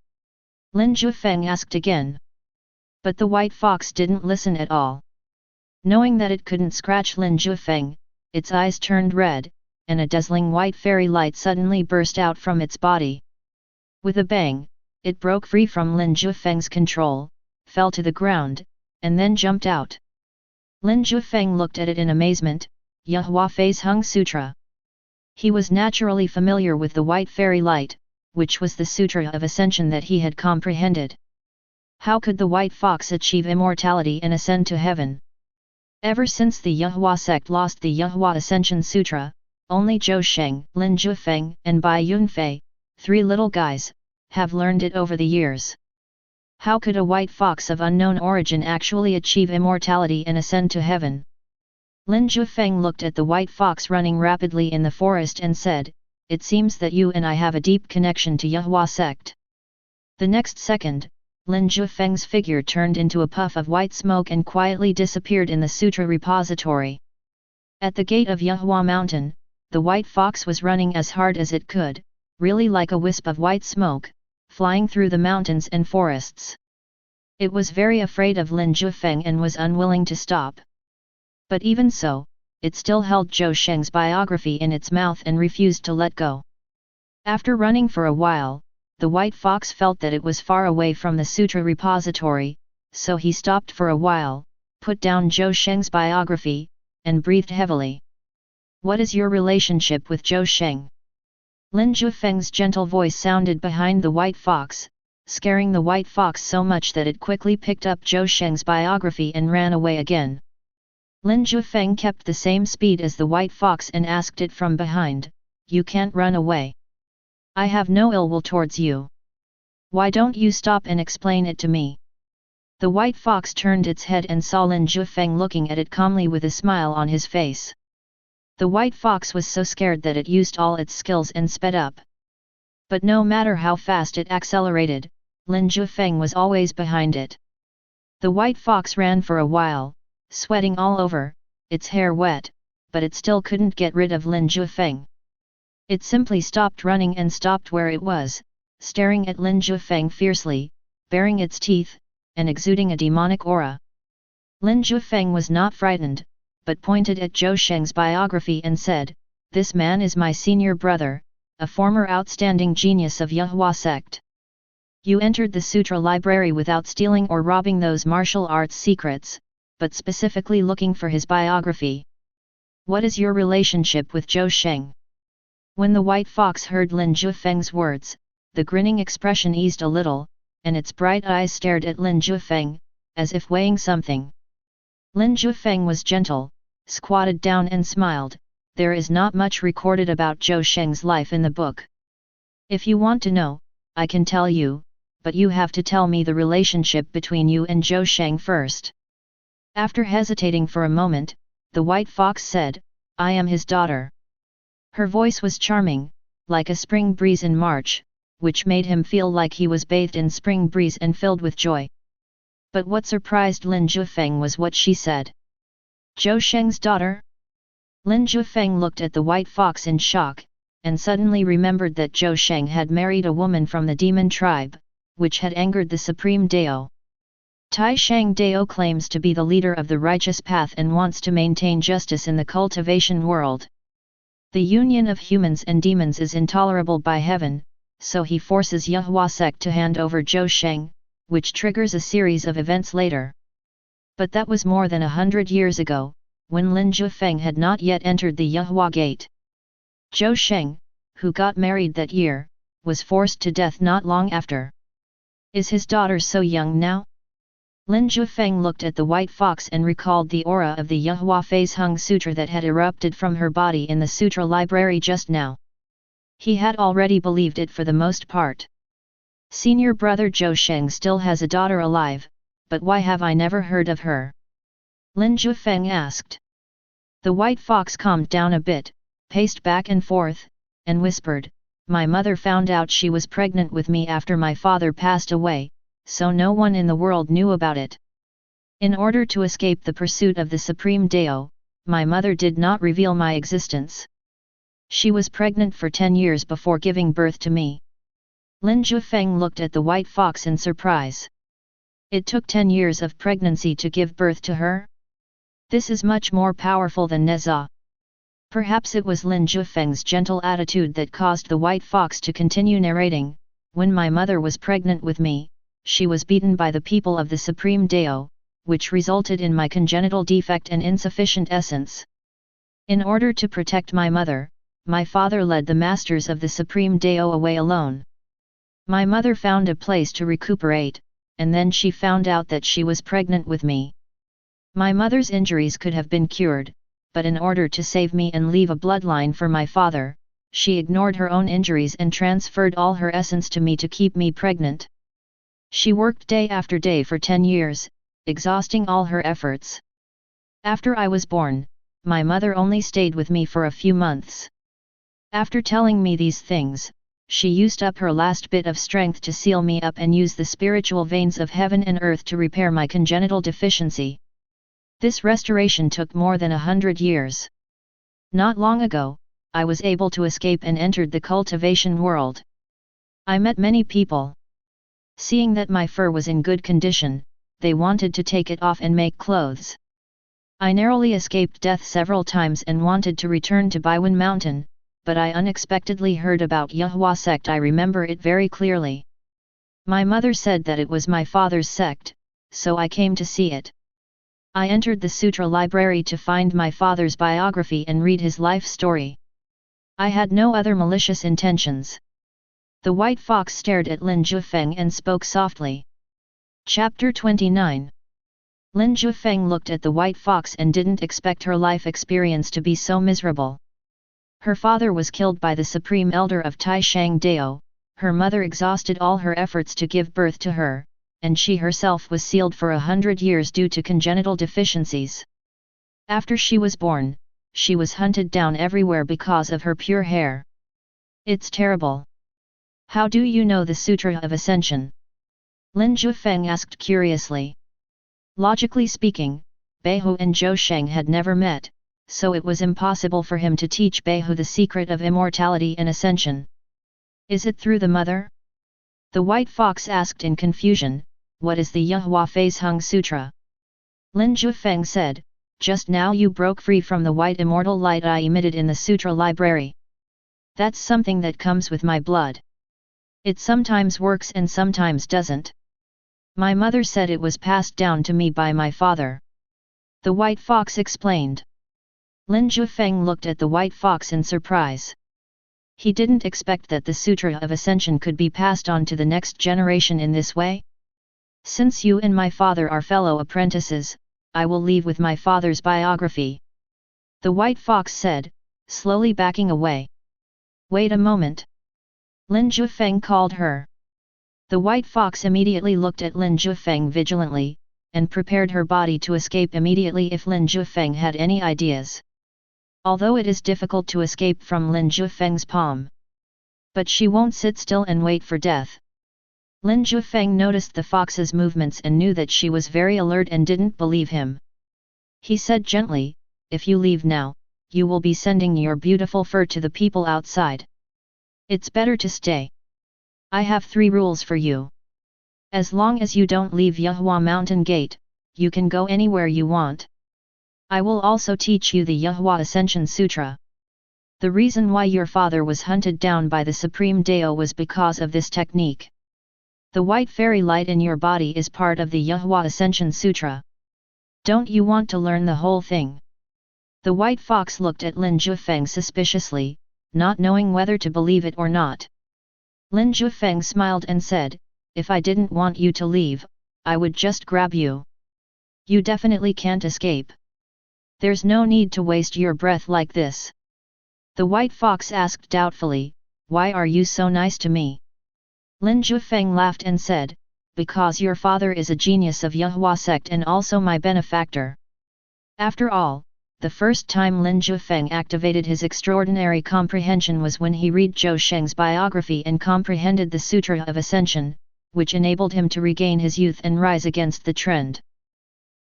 Lin Jiufeng asked again. But the white fox didn't listen at all. Knowing that it couldn't scratch Lin Jiufeng, its eyes turned red, and a dazzling white fairy light suddenly burst out from its body. With a bang, it broke free from Lin Jiufeng's control, fell to the ground, and then jumped out. Lin Jiufeng looked at it in amazement. Yuhua Phase Hung Sutra. He was naturally familiar with the white fairy light, which was the Sutra of Ascension that he had comprehended. How could the white fox achieve immortality and ascend to heaven? Ever since the Jiufeng sect lost the Jiufeng Ascension Sutra, only Jiufeng, Lin Jiufeng, and Bai Yunfei, 3 little guys, have learned it over the years. How could a white fox of unknown origin actually achieve immortality and ascend to heaven? Lin Jiufeng looked at the white fox running rapidly in the forest and said, "It seems that you and I have a deep connection to Jiufeng sect." The next second, Lin Jiufeng's figure turned into a puff of white smoke and quietly disappeared in the sutra repository. At the gate of Jiufeng mountain, the white fox was running as hard as it could, really like a wisp of white smoke, flying through the mountains and forests. It was very afraid of Lin Jiufeng and was unwilling to stop. But even so, it still held Jiufeng's biography in its mouth and refused to let go. After running for a while, the white fox felt that it was far away from the sutra repository, so he stopped for a while, put down Jiufeng's biography, and breathed heavily. "What is your relationship with Jiufeng?" Lin Jiufeng's gentle voice sounded behind the white fox, scaring the white fox so much that it quickly picked up Jiufeng's biography and ran away again. Lin Jiufeng kept the same speed as the white fox and asked it from behind, "You can't run away. I have no ill will towards you. Why don't you stop and explain it to me?" The white fox turned its head and saw Lin Jiufeng looking at it calmly with a smile on his face. The white fox was so scared that it used all its skills and sped up. But no matter how fast it accelerated, Lin Jiufeng was always behind it. The white fox ran for a while, sweating all over, its hair wet, but it still couldn't get rid of Lin Jiufeng. It simply stopped running and stopped where it was, staring at Lin Jiufeng fiercely, baring its teeth, and exuding a demonic aura. Lin Jiufeng was not frightened, but pointed at Jiufeng's biography and said, "This man is my senior brother, a former outstanding genius of Jiufeng sect. You entered the sutra library without stealing or robbing those martial arts secrets, but specifically looking for his biography. What is your relationship with Jiufeng?" When the white fox heard Lin Jiufeng's words, the grinning expression eased a little, and its bright eyes stared at Lin Jiufeng, as if weighing something. Lin Jiufeng was gentle, squatted down and smiled. "There is not much recorded about Jiufeng's life in the book. If you want to know, I can tell you, but you have to tell me the relationship between you and Jiufeng first." After hesitating for a moment, the white fox said, "I am his daughter." Her voice was charming, like a spring breeze in March, which made him feel like he was bathed in spring breeze and filled with joy. But what surprised Lin Jiufeng was what she said. "Jiufeng's daughter?" Lin Jiufeng looked at the white fox in shock, and suddenly remembered that Jiufeng had married a woman from the demon tribe, which had angered the Supreme Dao. Tai Shang Dao claims to be the leader of the righteous path and wants to maintain justice in the cultivation world. The union of humans and demons is intolerable by heaven, so he forces Jiufeng sect to hand over Jiufeng, which triggers a series of events later. But that was more than 100 years ago, when Lin Jiufeng had not yet entered the Jiufeng gate. Jiufeng, who got married that year, was forced to death not long after. Is his daughter so young now? Lin Jiufeng looked at the white fox and recalled the aura of the Jiufeng Phase Hung Sutra that had erupted from her body in the sutra library just now. He had already believed it for the most part. Senior brother Jiufeng still has a daughter alive, but why have I never heard of her? Lin Jiufeng asked. The white fox calmed down a bit, paced back and forth, and whispered, "My mother found out she was pregnant with me after my father passed away, so no one in the world knew about it. In order to escape the pursuit of the Supreme Dao, my mother did not reveal my existence. She was pregnant for 10 years before giving birth to me." Lin Jiufeng looked at the white fox in surprise. It took 10 years of pregnancy to give birth to her? This is much more powerful than Neza. Perhaps it was Lin Jiufeng's gentle attitude that caused the white fox to continue narrating. "When my mother was pregnant with me, she was beaten by the people of the Supreme Dao, which resulted in my congenital defect and insufficient essence. In order to protect my mother, my father led the masters of the Supreme Dao away alone. My mother found a place to recuperate, and then she found out that she was pregnant with me. My mother's injuries could have been cured, but in order to save me and leave a bloodline for my father, she ignored her own injuries and transferred all her essence to me to keep me pregnant. She worked day after day for 10 years, exhausting all her efforts. After I was born, my mother only stayed with me for a few months. After telling me these things, she used up her last bit of strength to seal me up and use the spiritual veins of heaven and earth to repair my congenital deficiency. This restoration took more than 100 years. Not long ago, I was able to escape and entered the cultivation world. I met many people. Seeing that my fur was in good condition, they wanted to take it off and make clothes. I narrowly escaped death several times and wanted to return to Baiwan Mountain, but I unexpectedly heard about Yahua Sect. I remember it very clearly. My mother said that it was my father's sect, so I came to see it. I entered the sutra library to find my father's biography and read his life story. I had no other malicious intentions. The white fox stared at Lin Jiufeng and spoke softly. Chapter 29. Lin Jiufeng looked at the white fox and didn't expect her life experience to be so miserable. Her father was killed by the supreme elder of Taishang Dao, her mother exhausted all her efforts to give birth to her, and she herself was sealed for 100 years due to congenital deficiencies. After she was born, she was hunted down everywhere because of her pure hair. It's terrible. How do you know the Sutra of Ascension? Lin Jiufeng asked curiously. Logically speaking, Beihu and Zhou Sheng had never met, so it was impossible for him to teach Beihu the secret of immortality and ascension. Is it through the mother? The white fox asked in confusion. What is the Yahua Phase Hung Sutra? Lin Jiufeng said, just now you broke free from the white immortal light I emitted in the sutra library. That's something that comes with my blood. It sometimes works and sometimes doesn't. My mother said it was passed down to me by my father. The white fox explained. Lin Jiufeng looked at the white fox in surprise. He didn't expect that the Sutra of Ascension could be passed on to the next generation in this way. Since you and my father are fellow apprentices, I will leave with my father's biography. The white fox said, slowly backing away. Wait a moment. Lin Jiufeng called her. The white fox immediately looked at Lin Jiufeng vigilantly, and prepared her body to escape immediately if Lin Jiufeng had any ideas. Although it is difficult to escape from Lin Jiufeng's palm. But she won't sit still and wait for death. Lin Jiufeng noticed the fox's movements and knew that she was very alert and didn't believe him. He said gently, if you leave now, you will be sending your beautiful fur to the people outside. It's better to stay. I have 3 rules for you. As long as you don't leave Yahua Mountain Gate, you can go anywhere you want. I will also teach you the Yahua Ascension Sutra. The reason why your father was hunted down by the Supreme Dao was because of this technique. The white fairy light in your body is part of the Yahua Ascension Sutra. Don't you want to learn the whole thing? The white fox looked at Lin Jiufeng suspiciously, not knowing whether to believe it or not. Lin Jiufeng smiled and said, if I didn't want you to leave, I would just grab you. You definitely can't escape. There's no need to waste your breath like this. The white fox asked doubtfully, why are you so nice to me? Lin Jiufeng laughed and said, because your father is a genius of Yahua Sect and also my benefactor. After all, the first time Lin Jiufeng activated his extraordinary comprehension was when he read Zhou Sheng's biography and comprehended the Sutra of Ascension, which enabled him to regain his youth and rise against the trend.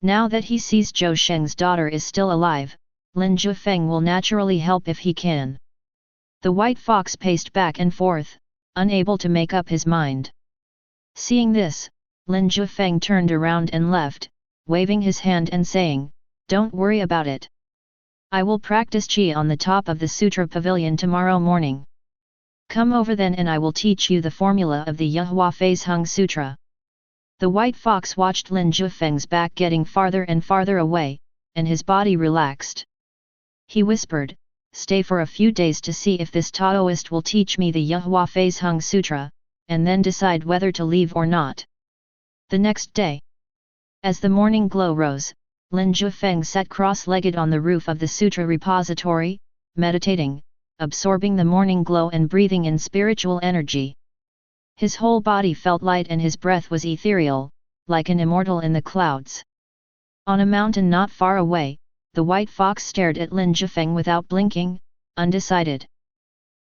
Now that he sees Zhou Sheng's daughter is still alive, Lin Jiufeng will naturally help if he can. The white fox paced back and forth, unable to make up his mind. Seeing this, Lin Jiufeng turned around and left, waving his hand and saying, don't worry about it. I will practice Qi on the top of the Sutra Pavilion tomorrow morning. Come over then and I will teach you the formula of the Yahua Phase Hung Sutra. The white fox watched Lin Jiufeng's back getting farther and farther away, and his body relaxed. He whispered, stay for a few days to see if this Taoist will teach me the Yahua Phase Hung Sutra, and then decide whether to leave or not. The next day, as the morning glow rose, Lin Jiufeng sat cross-legged on the roof of the sutra repository, meditating, absorbing the morning glow and breathing in spiritual energy. His whole body felt light and his breath was ethereal, like an immortal in the clouds. On a mountain not far away, the white fox stared at Lin Jiufeng without blinking, undecided.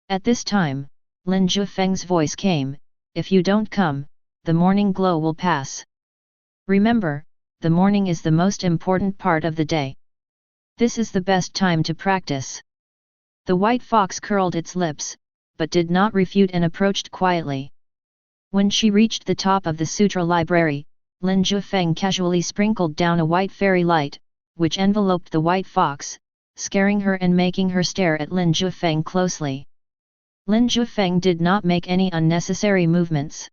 At this time, Lin Jiufeng's voice came, "If you don't come, the morning glow will pass. Remember, the morning is the most important part of the day. This is the best time to practice." The white fox curled its lips, but did not refute and approached quietly. When she reached the top of the sutra library, Lin Jiufeng casually sprinkled down a white fairy light, which enveloped the white fox, scaring her and making her stare at Lin Jiufeng closely. Lin Jiufeng did not make any unnecessary movements.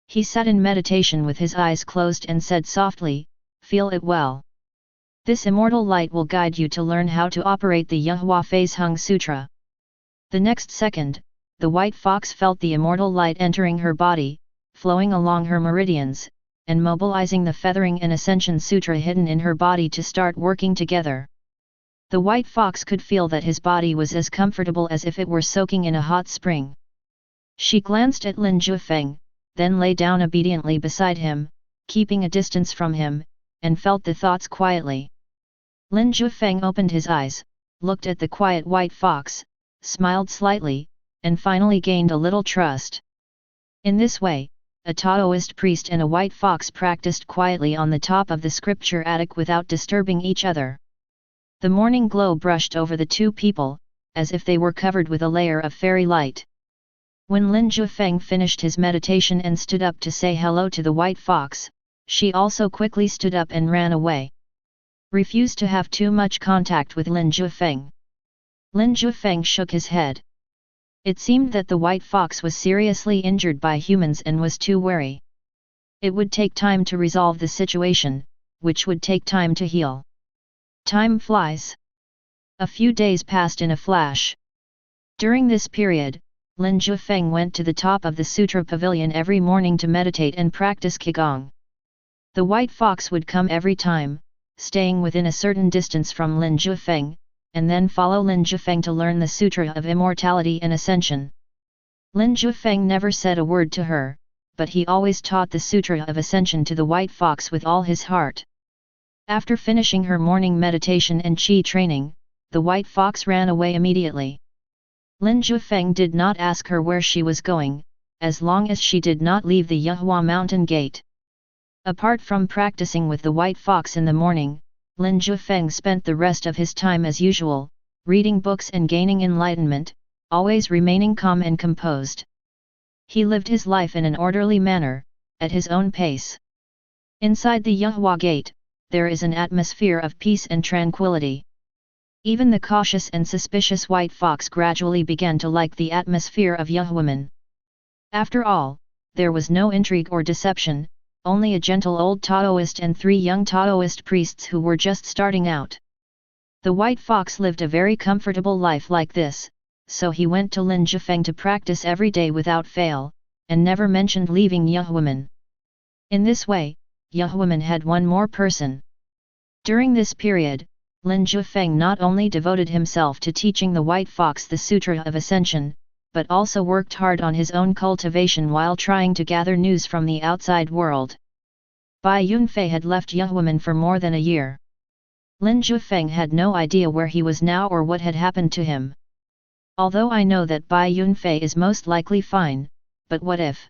He sat in meditation with his eyes closed and said softly, "Feel it well. This immortal light will guide you to learn how to operate the Yehua Phase Hung Sutra." The next second, the white fox felt the immortal light entering her body, flowing along her meridians, and mobilizing the Feathering and Ascension Sutra hidden in her body to start working together. The white fox could feel that his body was as comfortable as if it were soaking in a hot spring. She glanced at Lin Jiufeng, then lay down obediently beside him, keeping a distance from him, and felt the thoughts quietly. Lin Jiufeng opened his eyes, looked at the quiet white fox, smiled slightly, and finally gained a little trust. In this way, a Taoist priest and a white fox practiced quietly on the top of the scripture attic without disturbing each other. The morning glow brushed over the two people, as if they were covered with a layer of fairy light. When Lin Jiufeng finished his meditation and stood up to say hello to the white fox, she also quickly stood up and ran away. Refused to have too much contact with Lin Jiufeng. Lin Jiufeng shook his head. It seemed that the white fox was seriously injured by humans and was too wary. It would take time to resolve the situation, which would take time to heal. Time flies. A few days passed in a flash. During this period, Lin Jiufeng went to the top of the Sutra Pavilion every morning to meditate and practice Qigong. The white fox would come every time, staying within a certain distance from Lin Jiufeng, and then follow Lin Jiufeng to learn the Sutra of Immortality and Ascension. Lin Jiufeng never said a word to her, but he always taught the Sutra of Ascension to the white fox with all his heart. After finishing her morning meditation and qi training, the white fox ran away immediately. Lin Jiufeng did not ask her where she was going, as long as she did not leave the Yehua mountain gate. Apart from practicing with the white fox in the morning, Lin Jiufeng spent the rest of his time as usual, reading books and gaining enlightenment, always remaining calm and composed. He lived his life in an orderly manner, at his own pace. Inside the Yehua gate, there is an atmosphere of peace and tranquility. Even the cautious and suspicious white fox gradually began to like the atmosphere of Yehuaman. After all, there was no intrigue or deception, only a gentle old Taoist and 3 young Taoist priests who were just starting out. The white fox lived a very comfortable life like this, so he went to Lin Jiufeng to practice every day without fail, and never mentioned leaving Yehuaman. In this way, Yehuaman had one more person. During this period, Lin Jiufeng not only devoted himself to teaching the white fox the Sutra of Ascension, but also worked hard on his own cultivation while trying to gather news from the outside world. Bai Yunfei had left Yehuaman for more than a year. Lin Jiufeng had no idea where he was now or what had happened to him. Although I know that Bai Yunfei is most likely fine, but what if?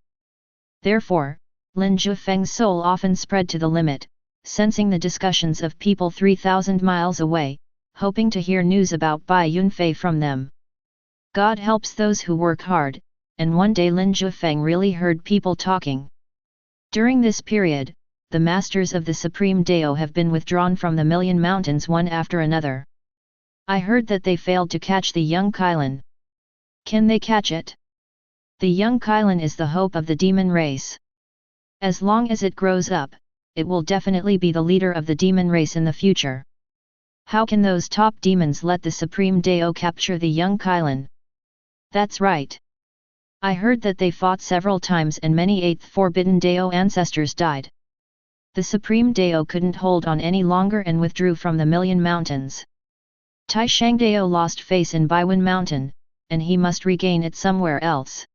Therefore, Lin Jiufeng's soul often spread to the limit, sensing the discussions of people 3,000 miles away, hoping to hear news about Bai Yunfei from them. God helps those who work hard, and one day Lin Jiufeng really heard people talking. During this period, the masters of the Supreme Dao have been withdrawn from the Million Mountains one after another. I heard that they failed to catch the young Kailan. Can they catch it? The young Kailan is the hope of the demon race. As long as it grows up, it will definitely be the leader of the demon race in the future. How can those top demons let the Supreme Dao capture the young Kailan? That's right. I heard that they fought several times and many 8th Forbidden Dao ancestors died. The Supreme Dao couldn't hold on any longer and withdrew from the Million Mountains. Tai Shangdao lost face in Baiwen Mountain, and he must regain it somewhere else.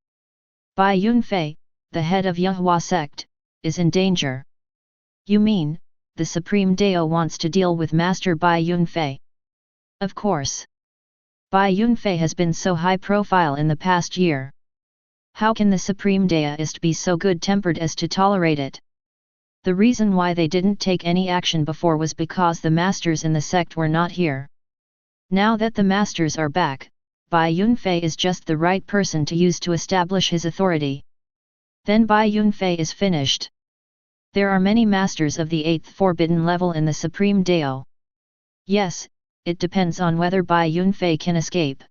Bai Yunfei, the head of Yehua Sect, is in danger. You mean, the Supreme Dao wants to deal with Master Bai Yunfei? Of course. Bai Yunfei has been so high profile in the past year. How can the Supreme Daoist be so good-tempered as to tolerate it? The reason why they didn't take any action before was because the masters in the sect were not here. Now that the masters are back, Bai Yunfei is just the right person to use to establish his authority. Then Bai Yunfei is finished. There are many masters of the 8th forbidden level in the Supreme Dao. Yes, it depends on whether Bai Yunfei can escape.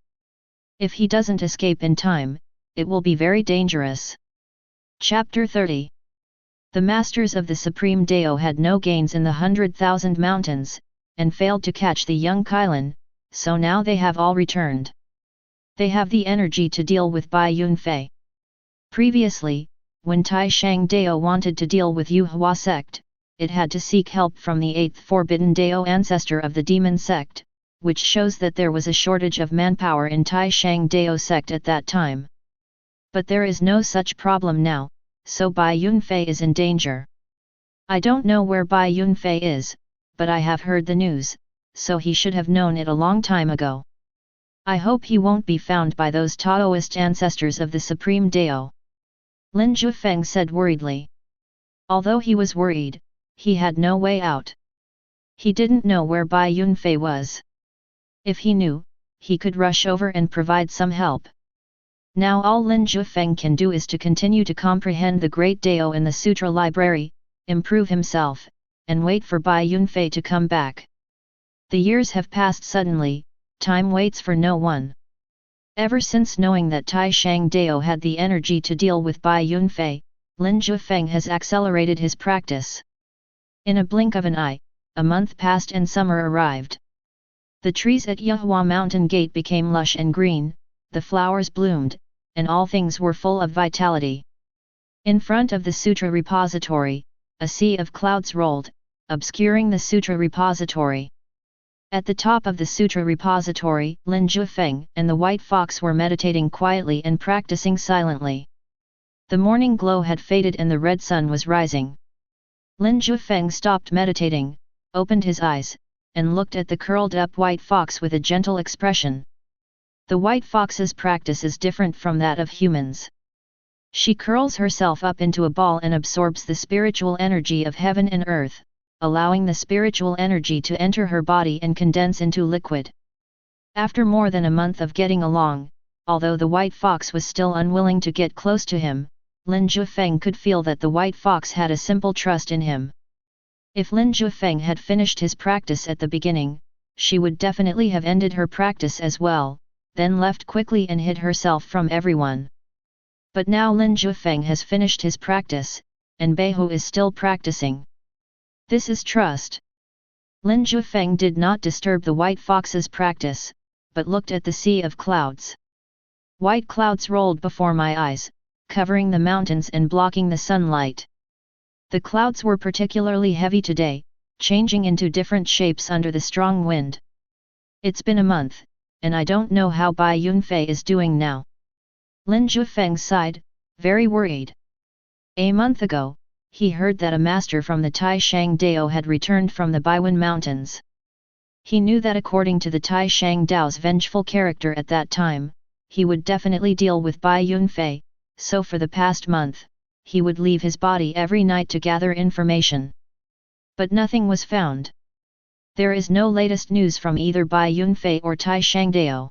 If he doesn't escape in time, it will be very dangerous. Chapter 30. The masters of the Supreme Dao had no gains in the 100,000 mountains, and failed to catch the young Kailan, so now they have all returned. They have the energy to deal with Bai Yunfei. Previously, when Tai Shangdao wanted to deal with Yehua Sect, it had to seek help from the 8th Forbidden Dao ancestor of the Demon Sect, which shows that there was a shortage of manpower in Tai Shangdao Sect at that time. But there is no such problem now, so Bai Yunfei is in danger. I don't know where Bai Yunfei is, but I have heard the news, so he should have known it a long time ago. I hope he won't be found by those Taoist ancestors of the Supreme Dao. Lin Jiufeng said worriedly. Although he was worried, he had no way out. He didn't know where Bai Yunfei was. If he knew, he could rush over and provide some help. Now all Lin Jiufeng can do is to continue to comprehend the Great Dao in the Sutra Library, improve himself, and wait for Bai Yunfei to come back. The years have passed suddenly, time waits for no one. Ever since knowing that Tai Shangdao had the energy to deal with Bai Yunfei, Lin Jiufeng has accelerated his practice. In a blink of an eye, a month passed and summer arrived. The trees at Yehua Mountain Gate became lush and green, the flowers bloomed, and all things were full of vitality. In front of the Sutra Repository, a sea of clouds rolled, obscuring the Sutra Repository. At the top of the Sutra Repository, Lin Jiufeng and the White Fox were meditating quietly and practicing silently. The morning glow had faded and the red sun was rising. Lin Jiufeng stopped meditating, opened his eyes, and looked at the curled-up White Fox with a gentle expression. The White Fox's practice is different from that of humans. She curls herself up into a ball and absorbs the spiritual energy of heaven and earth, allowing the spiritual energy to enter her body and condense into liquid. After more than a month of getting along, although the White Fox was still unwilling to get close to him, Lin Jiufeng could feel that the White Fox had a simple trust in him. If Lin Jiufeng had finished his practice at the beginning, she would definitely have ended her practice as well, then left quickly and hid herself from everyone. But now Lin Jiufeng has finished his practice, and Beihu is still practicing. This is trust. Lin Jiufeng did not disturb the White Fox's practice, but looked at the sea of clouds. White clouds rolled before my eyes, covering the mountains and blocking the sunlight. The clouds were particularly heavy today, changing into different shapes under the strong wind. It's been a month, and I don't know how Bai Yunfei is doing now. Lin Jiufeng sighed, very worried. A month ago, he heard that a master from the Tai Shangdao had returned from the Baiwen Mountains. He knew that according to the Tai Shangdao's vengeful character at that time, he would definitely deal with Bai Yunfei, so for the past month, he would leave his body every night to gather information. But nothing was found. There is no latest news from either Bai Yunfei or Tai Shangdao.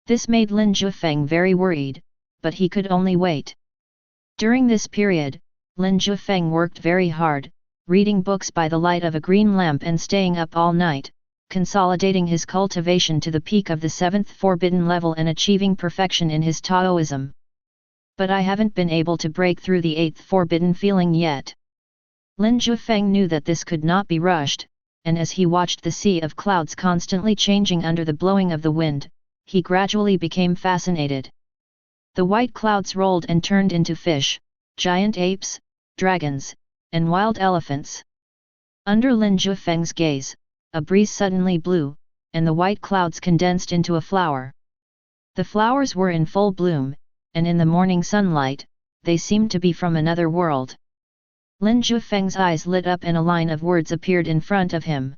This made Lin Jiufeng very worried, but he could only wait. During this period, Lin Jiufeng worked very hard, reading books by the light of a green lamp and staying up all night, consolidating his cultivation to the peak of the 7th forbidden level and achieving perfection in his Taoism. But I haven't been able to break through the 8th forbidden feeling yet. Lin Jiufeng knew that this could not be rushed, and as he watched the sea of clouds constantly changing under the blowing of the wind, he gradually became fascinated. The white clouds rolled and turned into fish, giant apes, dragons, and wild elephants. Under Lin Jiufeng's gaze, a breeze suddenly blew, and the white clouds condensed into a flower. The flowers were in full bloom, and in the morning sunlight, they seemed to be from another world. Lin Jiufeng's eyes lit up and a line of words appeared in front of him.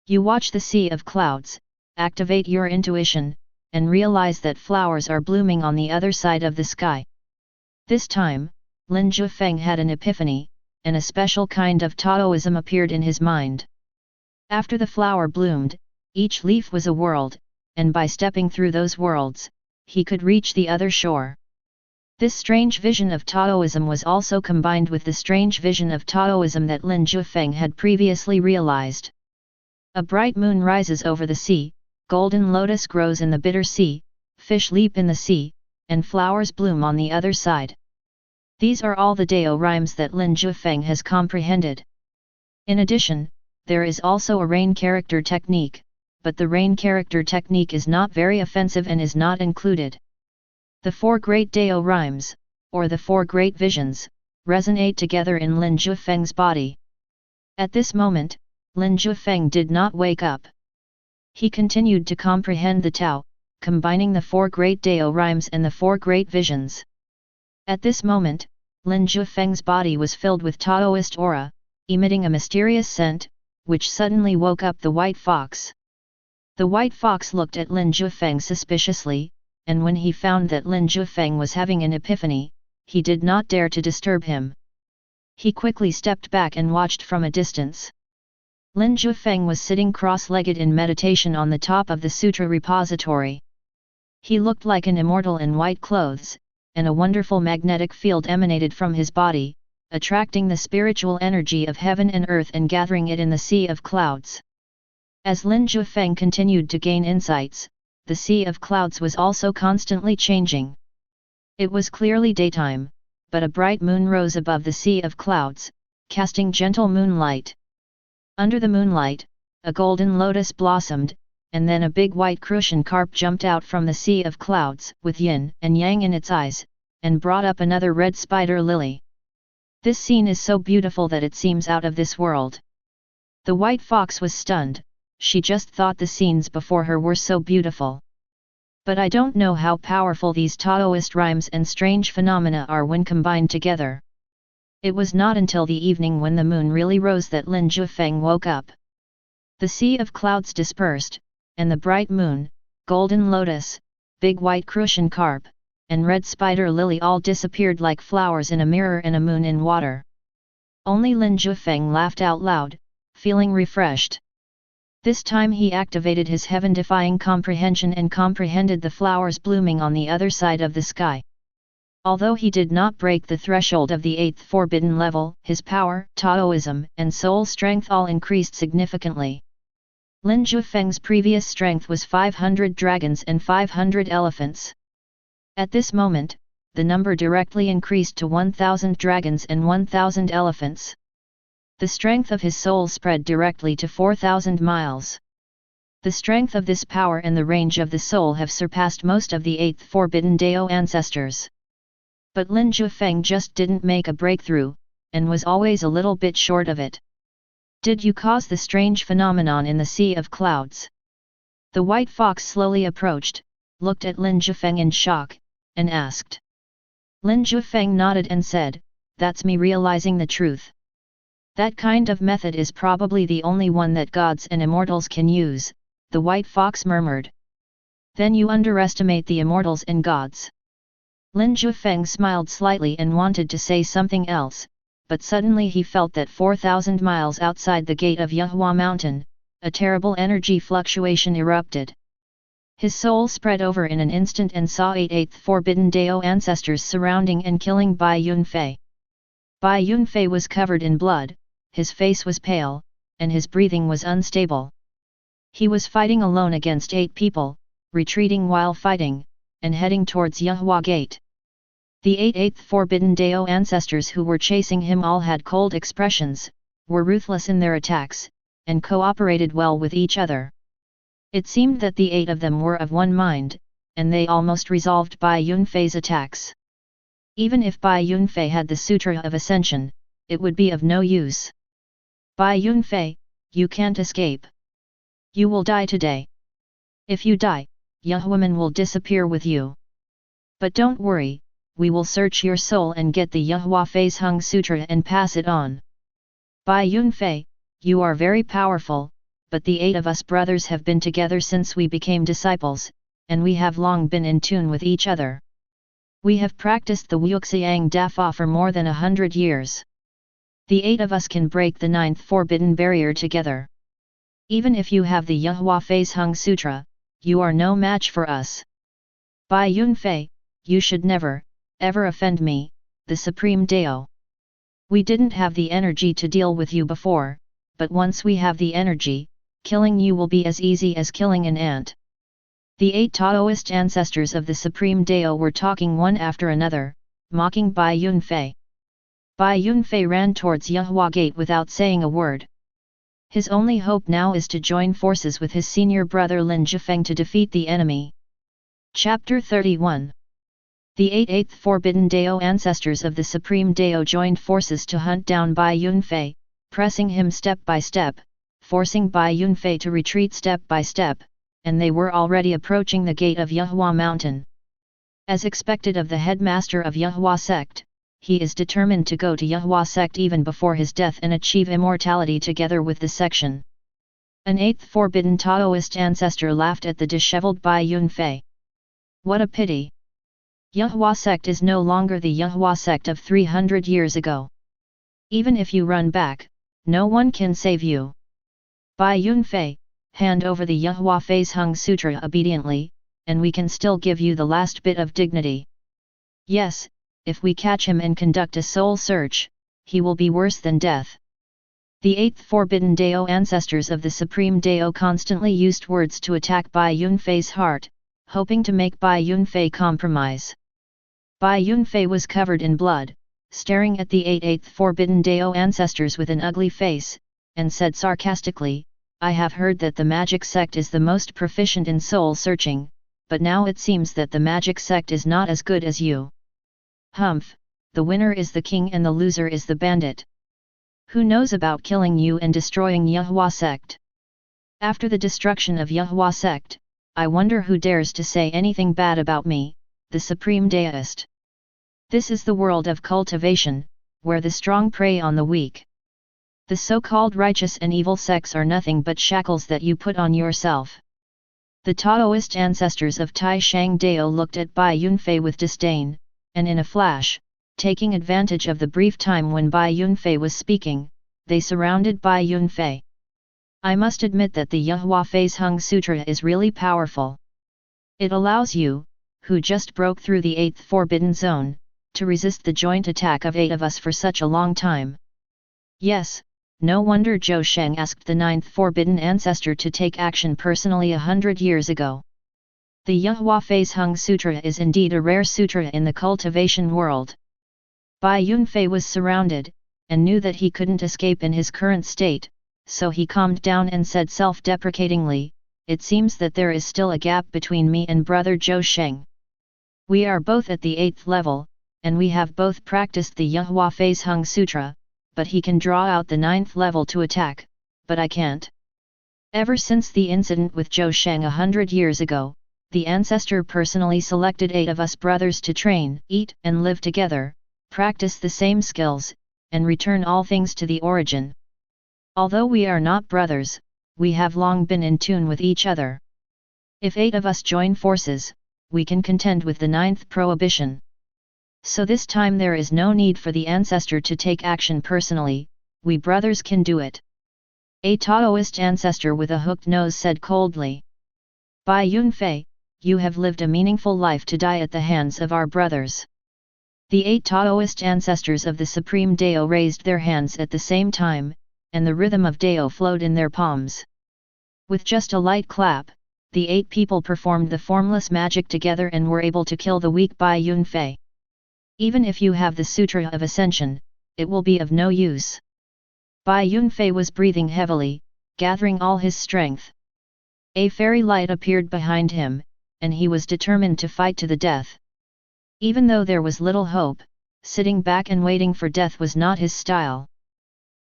You watch the sea of clouds, activate your intuition, and realize that flowers are blooming on the other side of the sky. This time, Lin Jiufeng had an epiphany, and a special kind of Taoism appeared in his mind. After the flower bloomed, each leaf was a world, and by stepping through those worlds, he could reach the other shore. This strange vision of Taoism was also combined with the strange vision of Taoism that Lin Jiufeng had previously realized. A bright moon rises over the sea, golden lotus grows in the bitter sea, fish leap in the sea, and flowers bloom on the other side. These are all the Dao rhymes that Lin Jiufeng has comprehended. In addition, there is also a rain character technique, but the rain character technique is not very offensive and is not included. The four great Dao rhymes, or the four great visions, resonate together in Lin Jiufeng's body. At this moment, Lin Jiufeng did not wake up. He continued to comprehend the Tao, combining the four great Dao rhymes and the four great visions. At this moment, Lin Jiufeng's body was filled with Taoist aura, emitting a mysterious scent, which suddenly woke up the white fox. The white fox looked at Lin Jiufeng suspiciously, and when he found that Lin Jiufeng was having an epiphany, he did not dare to disturb him. He quickly stepped back and watched from a distance. Lin Jiufeng was sitting cross-legged in meditation on the top of the sutra repository. He looked like an immortal in white clothes, and a wonderful magnetic field emanated from his body, attracting the spiritual energy of heaven and earth and gathering it in the sea of clouds. As Lin Jiufeng continued to gain insights, the sea of clouds was also constantly changing. It was clearly daytime, but a bright moon rose above the sea of clouds, casting gentle moonlight. Under the moonlight, a golden lotus blossomed, and then a big white crucian carp jumped out from the sea of clouds with yin and yang in its eyes, and brought up another red spider lily. This scene is so beautiful that it seems out of this world. The white fox was stunned, she just thought the scenes before her were so beautiful. But I don't know how powerful these Taoist rhymes and strange phenomena are when combined together. It was not until the evening when the moon really rose that Lin Jiufeng woke up. The sea of clouds dispersed, and the bright moon, golden lotus, big white crucian carp, and red spider lily all disappeared like flowers in a mirror and a moon in water. Only Lin Jiufeng laughed out loud, feeling refreshed. This time he activated his heaven-defying comprehension and comprehended the flowers blooming on the other side of the sky. Although he did not break the threshold of the 8th forbidden level, his power, Taoism, and soul strength all increased significantly. Lin Jiufeng's previous strength was 500 dragons and 500 elephants. At this moment, the number directly increased to 1,000 dragons and 1,000 elephants. The strength of his soul spread directly to 4,000 miles. The strength of this power and the range of the soul have surpassed most of the 8th forbidden Dao ancestors. But Lin Jiufeng just didn't make a breakthrough, and was always a little bit short of it. Did you cause the strange phenomenon in the sea of clouds? The white fox slowly approached, looked at Lin Jiufeng in shock, and asked. Lin Jiufeng nodded and said, "That's me realizing the truth. That kind of method is probably the only one that gods and immortals can use," the white fox murmured. "Then you underestimate the immortals and gods." Lin Jiufeng smiled slightly and wanted to say something else, but suddenly he felt that 4,000 miles outside the gate of Yahua Mountain, a terrible energy fluctuation erupted. His soul spread over in an instant and saw 8th forbidden Dao ancestors surrounding and killing Bai Yunfei. Bai Yunfei was covered in blood, his face was pale, and his breathing was unstable. He was fighting alone against 8 people, retreating while fighting, and heading towards Yahua Gate. The 8th forbidden Dao ancestors who were chasing him all had cold expressions, were ruthless in their attacks, and cooperated well with each other. It seemed that the 8 of them were of one mind, and they almost resolved Bai Yunfei's attacks. Even if Bai Yunfei had the Sutra of Ascension, it would be of no use. Bai Yunfei, you can't escape. You will die today. If you die, Yahwoman will disappear with you. But don't worry, we will search your soul and get the Yahua Phase Hung Sutra and pass it on. Bai Yunfei, you are very powerful, but the 8 of us brothers have been together since we became disciples, and we have long been in tune with each other. We have practiced the Wuxiang Dafa for more than 100 years. The 8 of us can break the 9th forbidden barrier together. Even if you have the Yahua Phase Hung Sutra, you are no match for us. Bai Yunfei, you should never, ever offend me, the Supreme Dao. We didn't have the energy to deal with you before, but once we have the energy, killing you will be as easy as killing an ant. The 8 Taoist ancestors of the Supreme Dao were talking one after another, mocking Bai Yunfei. Bai Yunfei ran towards Yahua Gate without saying a word. His only hope now is to join forces with his senior brother Lin Jiufeng to defeat the enemy. Chapter 31. The 8th Forbidden Dao ancestors of the Supreme Dao joined forces to hunt down Bai Yunfei, pressing him step by step, forcing Bai Yunfei to retreat step by step, and they were already approaching the gate of Yahua Mountain. As expected of the headmaster of Yahua Sect, he is determined to go to Yahua Sect even before his death and achieve immortality together with the section. An 8th Forbidden Taoist ancestor laughed at the disheveled Bai Yunfei. What a pity! Yahua Sect is no longer the Yahua Sect of 300 years ago. Even if you run back, no one can save you. Bai Yunfei, hand over the Yahua Phase Hung Sutra obediently, and we can still give you the last bit of dignity. Yes, if we catch him and conduct a soul search, he will be worse than death. The 8th Forbidden Dao ancestors of the Supreme Dao constantly used words to attack Bai Yunfei's heart, hoping to make Bai Yunfei compromise. Bai Yunfei was covered in blood, staring at the 8th Forbidden Dao ancestors with an ugly face, and said sarcastically, I have heard that the magic sect is the most proficient in soul searching, but now it seems that the magic sect is not as good as you. Humph, the winner is the king and the loser is the bandit. Who knows about killing you and destroying Yahua Sect? After the destruction of Yahua Sect, I wonder who dares to say anything bad about me, the Supreme Daoist. This is the world of cultivation, where the strong prey on the weak. The so-called righteous and evil sects are nothing but shackles that you put on yourself. The Taoist ancestors of Tai Shang Dao looked at Bai Yunfei with disdain, and in a flash, taking advantage of the brief time when Bai Yunfei was speaking, they surrounded Bai Yunfei. I must admit that the Yahua Phase Hung Sutra is really powerful. It allows you, who just broke through the 8th Forbidden Zone, to resist the joint attack of 8 of us for such a long time. Yes, no wonder Jiufeng asked the 9th Forbidden Ancestor to take action personally 100 years ago. The Yahua Phase Hung Sutra is indeed a rare sutra in the cultivation world. Bai Yunfei was surrounded, and knew that he couldn't escape in his current state, so he calmed down and said self-deprecatingly, it seems that there is still a gap between me and brother Jiufeng. We are both at the 8th level, and we have both practiced the Yahua Phase Hung Sutra, but he can draw out the 9th level to attack, but I can't. Ever since the incident with Jiufeng 100 years ago, the ancestor personally selected 8 of us brothers to train, eat and live together, practice the same skills, and return all things to the origin. Although we are not brothers, we have long been in tune with each other. If 8 of us join forces, we can contend with the 9th prohibition. So this time there is no need for the ancestor to take action personally, we brothers can do it. A Taoist ancestor with a hooked nose said coldly. Bai Yunfei, you have lived a meaningful life to die at the hands of our brothers. The 8 Taoist ancestors of the Supreme Dao raised their hands at the same time, and the rhythm of Dao flowed in their palms. With just a light clap, the 8 people performed the formless magic together and were able to kill the weak Bai Yunfei. Even if you have the Sutra of Ascension, it will be of no use. Bai Yunfei was breathing heavily, gathering all his strength. A fairy light appeared behind him, and he was determined to fight to the death. Even though there was little hope, sitting back and waiting for death was not his style.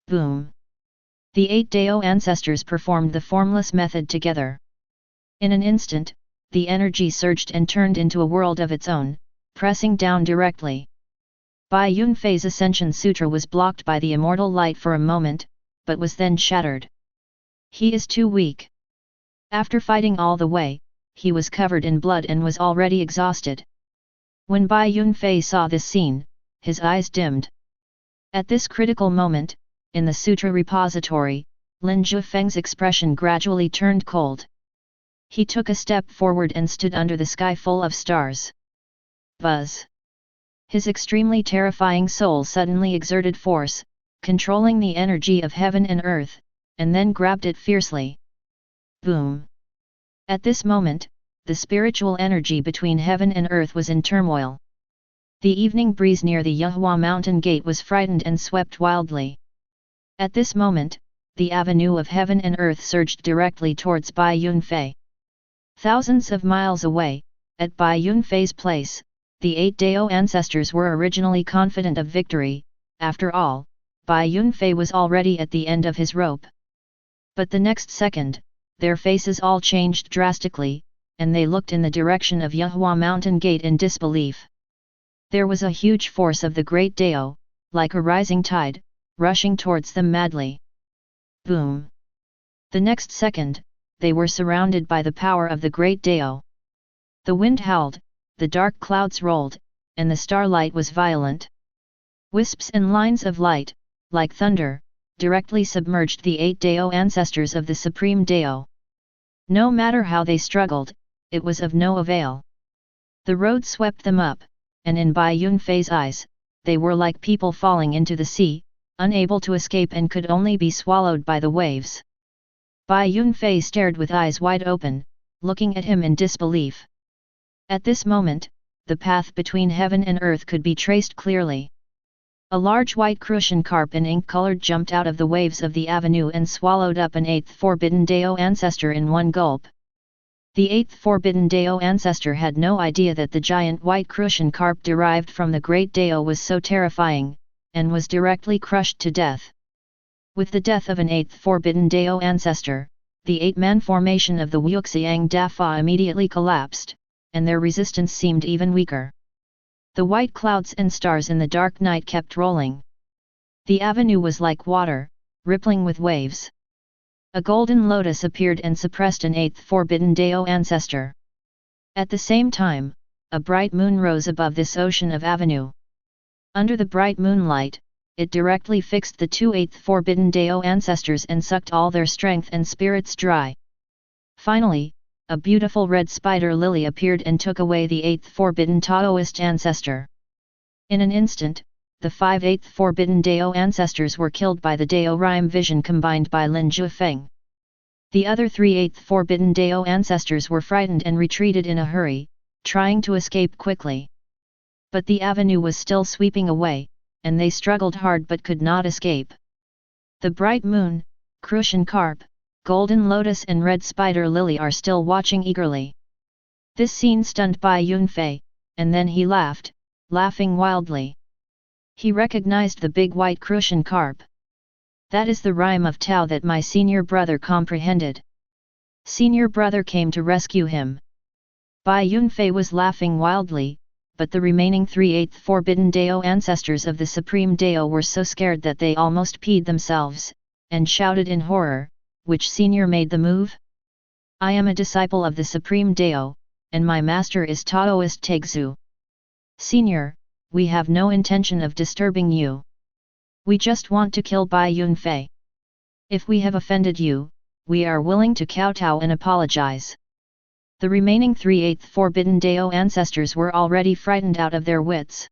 Boom! The 8 Dao ancestors performed the formless method together. In an instant, the energy surged and turned into a world of its own, pressing down directly. Bai Yunfei's Ascension Sutra was blocked by the immortal light for a moment, but was then shattered. He is too weak. After fighting all the way, he was covered in blood and was already exhausted. When Bai Yunfei saw this scene, his eyes dimmed. At this critical moment, in the sutra repository, Lin Jiufeng's expression gradually turned cold. He took a step forward and stood under the sky full of stars. Buzz! His extremely terrifying soul suddenly exerted force, controlling the energy of heaven and earth, and then grabbed it fiercely. Boom! At this moment, the spiritual energy between heaven and earth was in turmoil. The evening breeze near the Yahua mountain gate was frightened and swept wildly. At this moment, the avenue of heaven and earth surged directly towards Bai Yunfei. Thousands of miles away, at Bai Yunfei's place, the 8 Dao ancestors were originally confident of victory. After all, Bai Yunfei was already at the end of his rope. But the next second, their faces all changed drastically, and they looked in the direction of Yahua mountain gate in disbelief. There was a huge force of the great Dao, like a rising tide, rushing towards them madly. Boom! The next second, they were surrounded by the power of the great Dao. The wind howled, the dark clouds rolled, and the starlight was violent. Wisps and lines of light, like thunder, directly submerged the 8 Dao ancestors of the Supreme Dao. No matter how they struggled, it was of no avail. The road swept them up, and in Bai Yunfei's eyes, they were like people falling into the sea, unable to escape and could only be swallowed by the waves. Bai Yunfei stared with eyes wide open, looking at him in disbelief. At this moment, the path between heaven and earth could be traced clearly. A large white crucian carp in ink-colored jumped out of the waves of the avenue and swallowed up an 8th Forbidden Dao ancestor in one gulp. The 8th Forbidden Dao ancestor had no idea that the giant white crucian carp derived from the great Dao was so terrifying, and was directly crushed to death. With the death of an 8th Forbidden Dao ancestor, the 8-man formation of the Wuxiang Dafa immediately collapsed, and their resistance seemed even weaker. The white clouds and stars in the dark night kept rolling. The avenue was like water, rippling with waves. A golden lotus appeared and suppressed an 8th Forbidden Dao ancestor. At the same time, a bright moon rose above this ocean of avenue. Under the bright moonlight, it directly fixed the 2 8th Forbidden Dao ancestors and sucked all their strength and spirits dry. Finally, a beautiful red spider lily appeared and took away the 8th Forbidden Taoist ancestor. In an instant, the 5 8th Forbidden Dao ancestors were killed by the Dao Rime vision combined by Lin Jiufeng. The other 3 8th Forbidden Dao ancestors were frightened and retreated in a hurry, trying to escape quickly. But the avenue was still sweeping away, and they struggled hard but could not escape. The bright moon, crucian carp, golden lotus and red spider lily are still watching eagerly. This scene stunned Bai Yunfei, and then he laughed, laughing wildly. He recognized the big white crucian carp. That is the rhyme of Tao that my senior brother comprehended. Senior brother came to rescue him. Bai Yunfei was laughing wildly, but the remaining 3 8th Forbidden Dao ancestors of the Supreme Dao were so scared that they almost peed themselves, and shouted in horror, "Which senior made the move? I am a disciple of the Supreme Dao, and my master is Taoist Tegzu. Senior, we have no intention of disturbing you. We just want to kill Bai Yunfei. If we have offended you, we are willing to kowtow and apologize." The remaining 3 8th Forbidden Dao ancestors were already frightened out of their wits.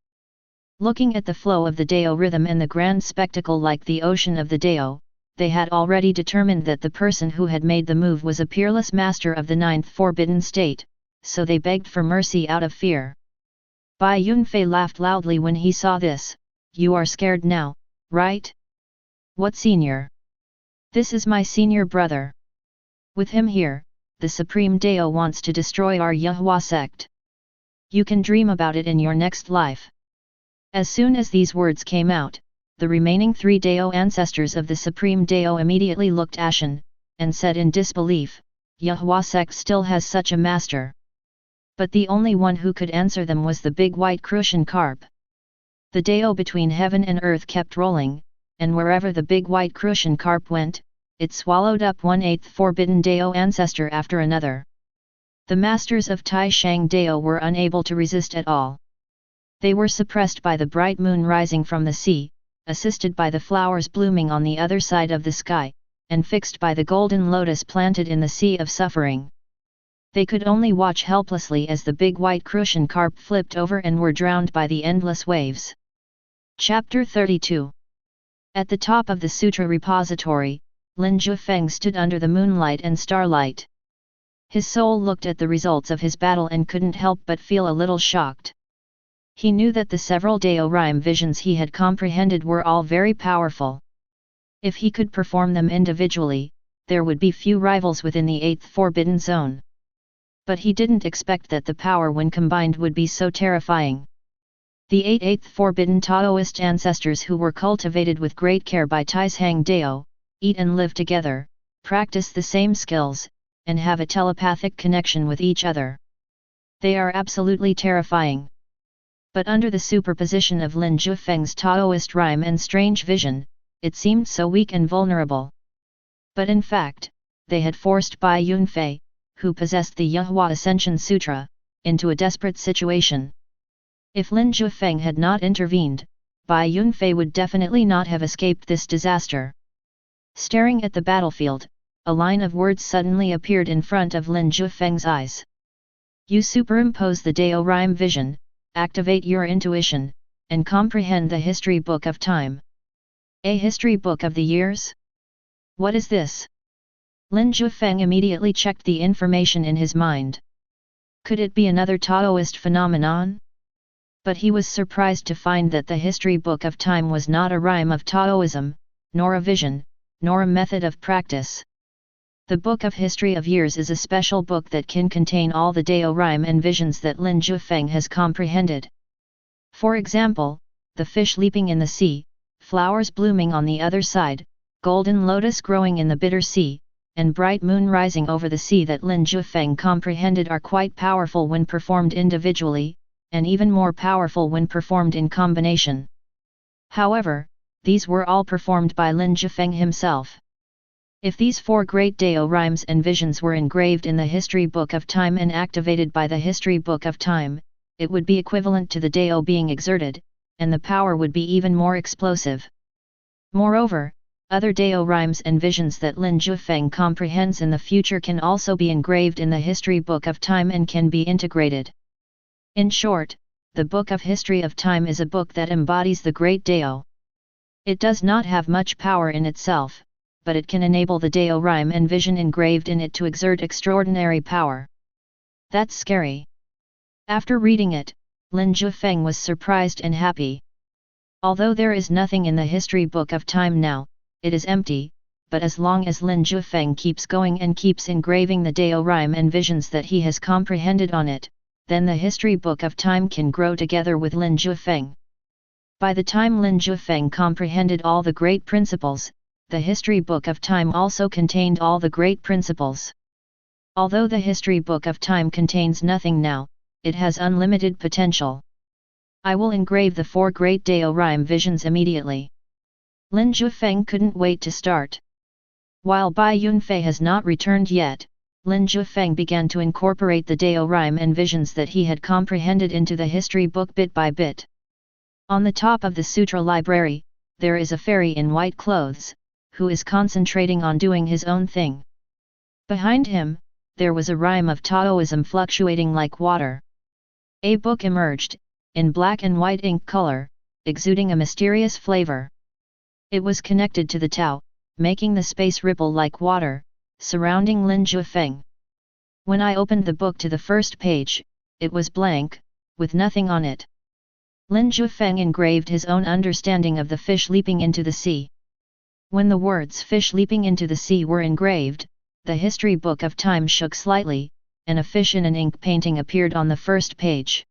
Looking at the flow of the Dao rhythm and the grand spectacle like the ocean of the Dao, they had already determined that the person who had made the move was a peerless master of the 9th Forbidden State, so they begged for mercy out of fear. Bai Yunfei laughed loudly when he saw this. "You are scared now, right? What senior? This is my senior brother. With him here, the Supreme Dao wants to destroy our Yahua sect. You can dream about it in your next life." As soon as these words came out, the remaining 3 Dao ancestors of the Supreme Dao immediately looked ashen, and said in disbelief, Yahua Sect still has such a master. But the only one who could answer them was the big white crucian carp. The Dao between heaven and earth kept rolling, and wherever the big white crucian carp went, it swallowed up 1/8 forbidden Dao ancestor after another. The masters of Tai Shang Dao were unable to resist at all. They were suppressed by the bright moon rising from the sea, assisted by the flowers blooming on the other side of the sky, and fixed by the golden lotus planted in the sea of suffering. They could only watch helplessly as the big white crucian carp flipped over and were drowned by the endless waves. Chapter 32. At the top of the sutra repository, Lin Jiufeng stood under the moonlight and starlight. His soul looked at the results of his battle and couldn't help but feel a little shocked. He knew that the several Dao rhyme visions he had comprehended were all very powerful. If he could perform them individually, there would be few rivals within the 8th forbidden zone. But he didn't expect that the power when combined would be so terrifying. The 8th forbidden Taoist ancestors who were cultivated with great care by Taishang Dao, eat and live together, practice the same skills, and have a telepathic connection with each other. They are absolutely terrifying. But under the superposition of Lin Jiufeng's Taoist rhyme and strange vision, it seemed so weak and vulnerable. But in fact, they had forced Bai Yunfei, who possessed the Yahua Ascension Sutra, into a desperate situation. If Lin Jiufeng had not intervened, Bai Yunfei would definitely not have escaped this disaster. Staring at the battlefield, a line of words suddenly appeared in front of Lin Jiufeng's eyes. You superimpose the Dao rhyme vision, activate your intuition, and comprehend the history book of time. A history book of the years? What is this? Lin Jiufeng immediately checked the information in his mind. Could it be another Taoist phenomenon? But he was surprised to find that the history book of time was not a rhyme of Taoism, nor a vision, nor a method of practice. The Book of History of Years is a special book that can contain all the Dao rhyme and visions that Lin Jiufeng has comprehended. For example, the fish leaping in the sea, flowers blooming on the other side, golden lotus growing in the bitter sea, and bright moon rising over the sea that Lin Jiufeng comprehended are quite powerful when performed individually, and even more powerful when performed in combination. However, these were all performed by Lin Jiufeng himself. If these 4 great Dao rhymes and visions were engraved in the history book of time and activated by the history book of time, it would be equivalent to the Dao being exerted, and the power would be even more explosive. Moreover, other Dao rhymes and visions that Lin Jiufeng comprehends in the future can also be engraved in the history book of time and can be integrated. In short, the Book of History of Time is a book that embodies the great Dao. It does not have much power in itself, but it can enable the Dao rhyme and vision engraved in it to exert extraordinary power. That's scary. After reading it, Lin Jiufeng was surprised and happy. Although there is nothing in the history book of time now, it is empty, but as long as Lin Jiufeng keeps going and keeps engraving the Dao rhyme and visions that he has comprehended on it, then the history book of time can grow together with Lin Jiufeng. By the time Lin Jiufeng comprehended all the great principles, the history book of time also contained all the great principles. Although the history book of time contains nothing now, it has unlimited potential. I will engrave the 4 great Dao rhyme visions immediately. Lin Jiufeng couldn't wait to start. While Bai Yunfei has not returned yet, Lin Jiufeng began to incorporate the Dao rhyme and visions that he had comprehended into the history book bit by bit. On the top of the sutra library, there is a fairy in white clothes, who is concentrating on doing his own thing. Behind him, there was a rhyme of Taoism fluctuating like water. A book emerged, in black and white ink color, exuding a mysterious flavor. It was connected to the Tao, making the space ripple like water, surrounding Lin Jiufeng. When I opened the book to the first page, it was blank, with nothing on it. Lin Jiufeng engraved his own understanding of the fish leaping into the sea. When the words fish leaping into the sea were engraved, the history book of time shook slightly, and a fish in an ink painting appeared on the first page.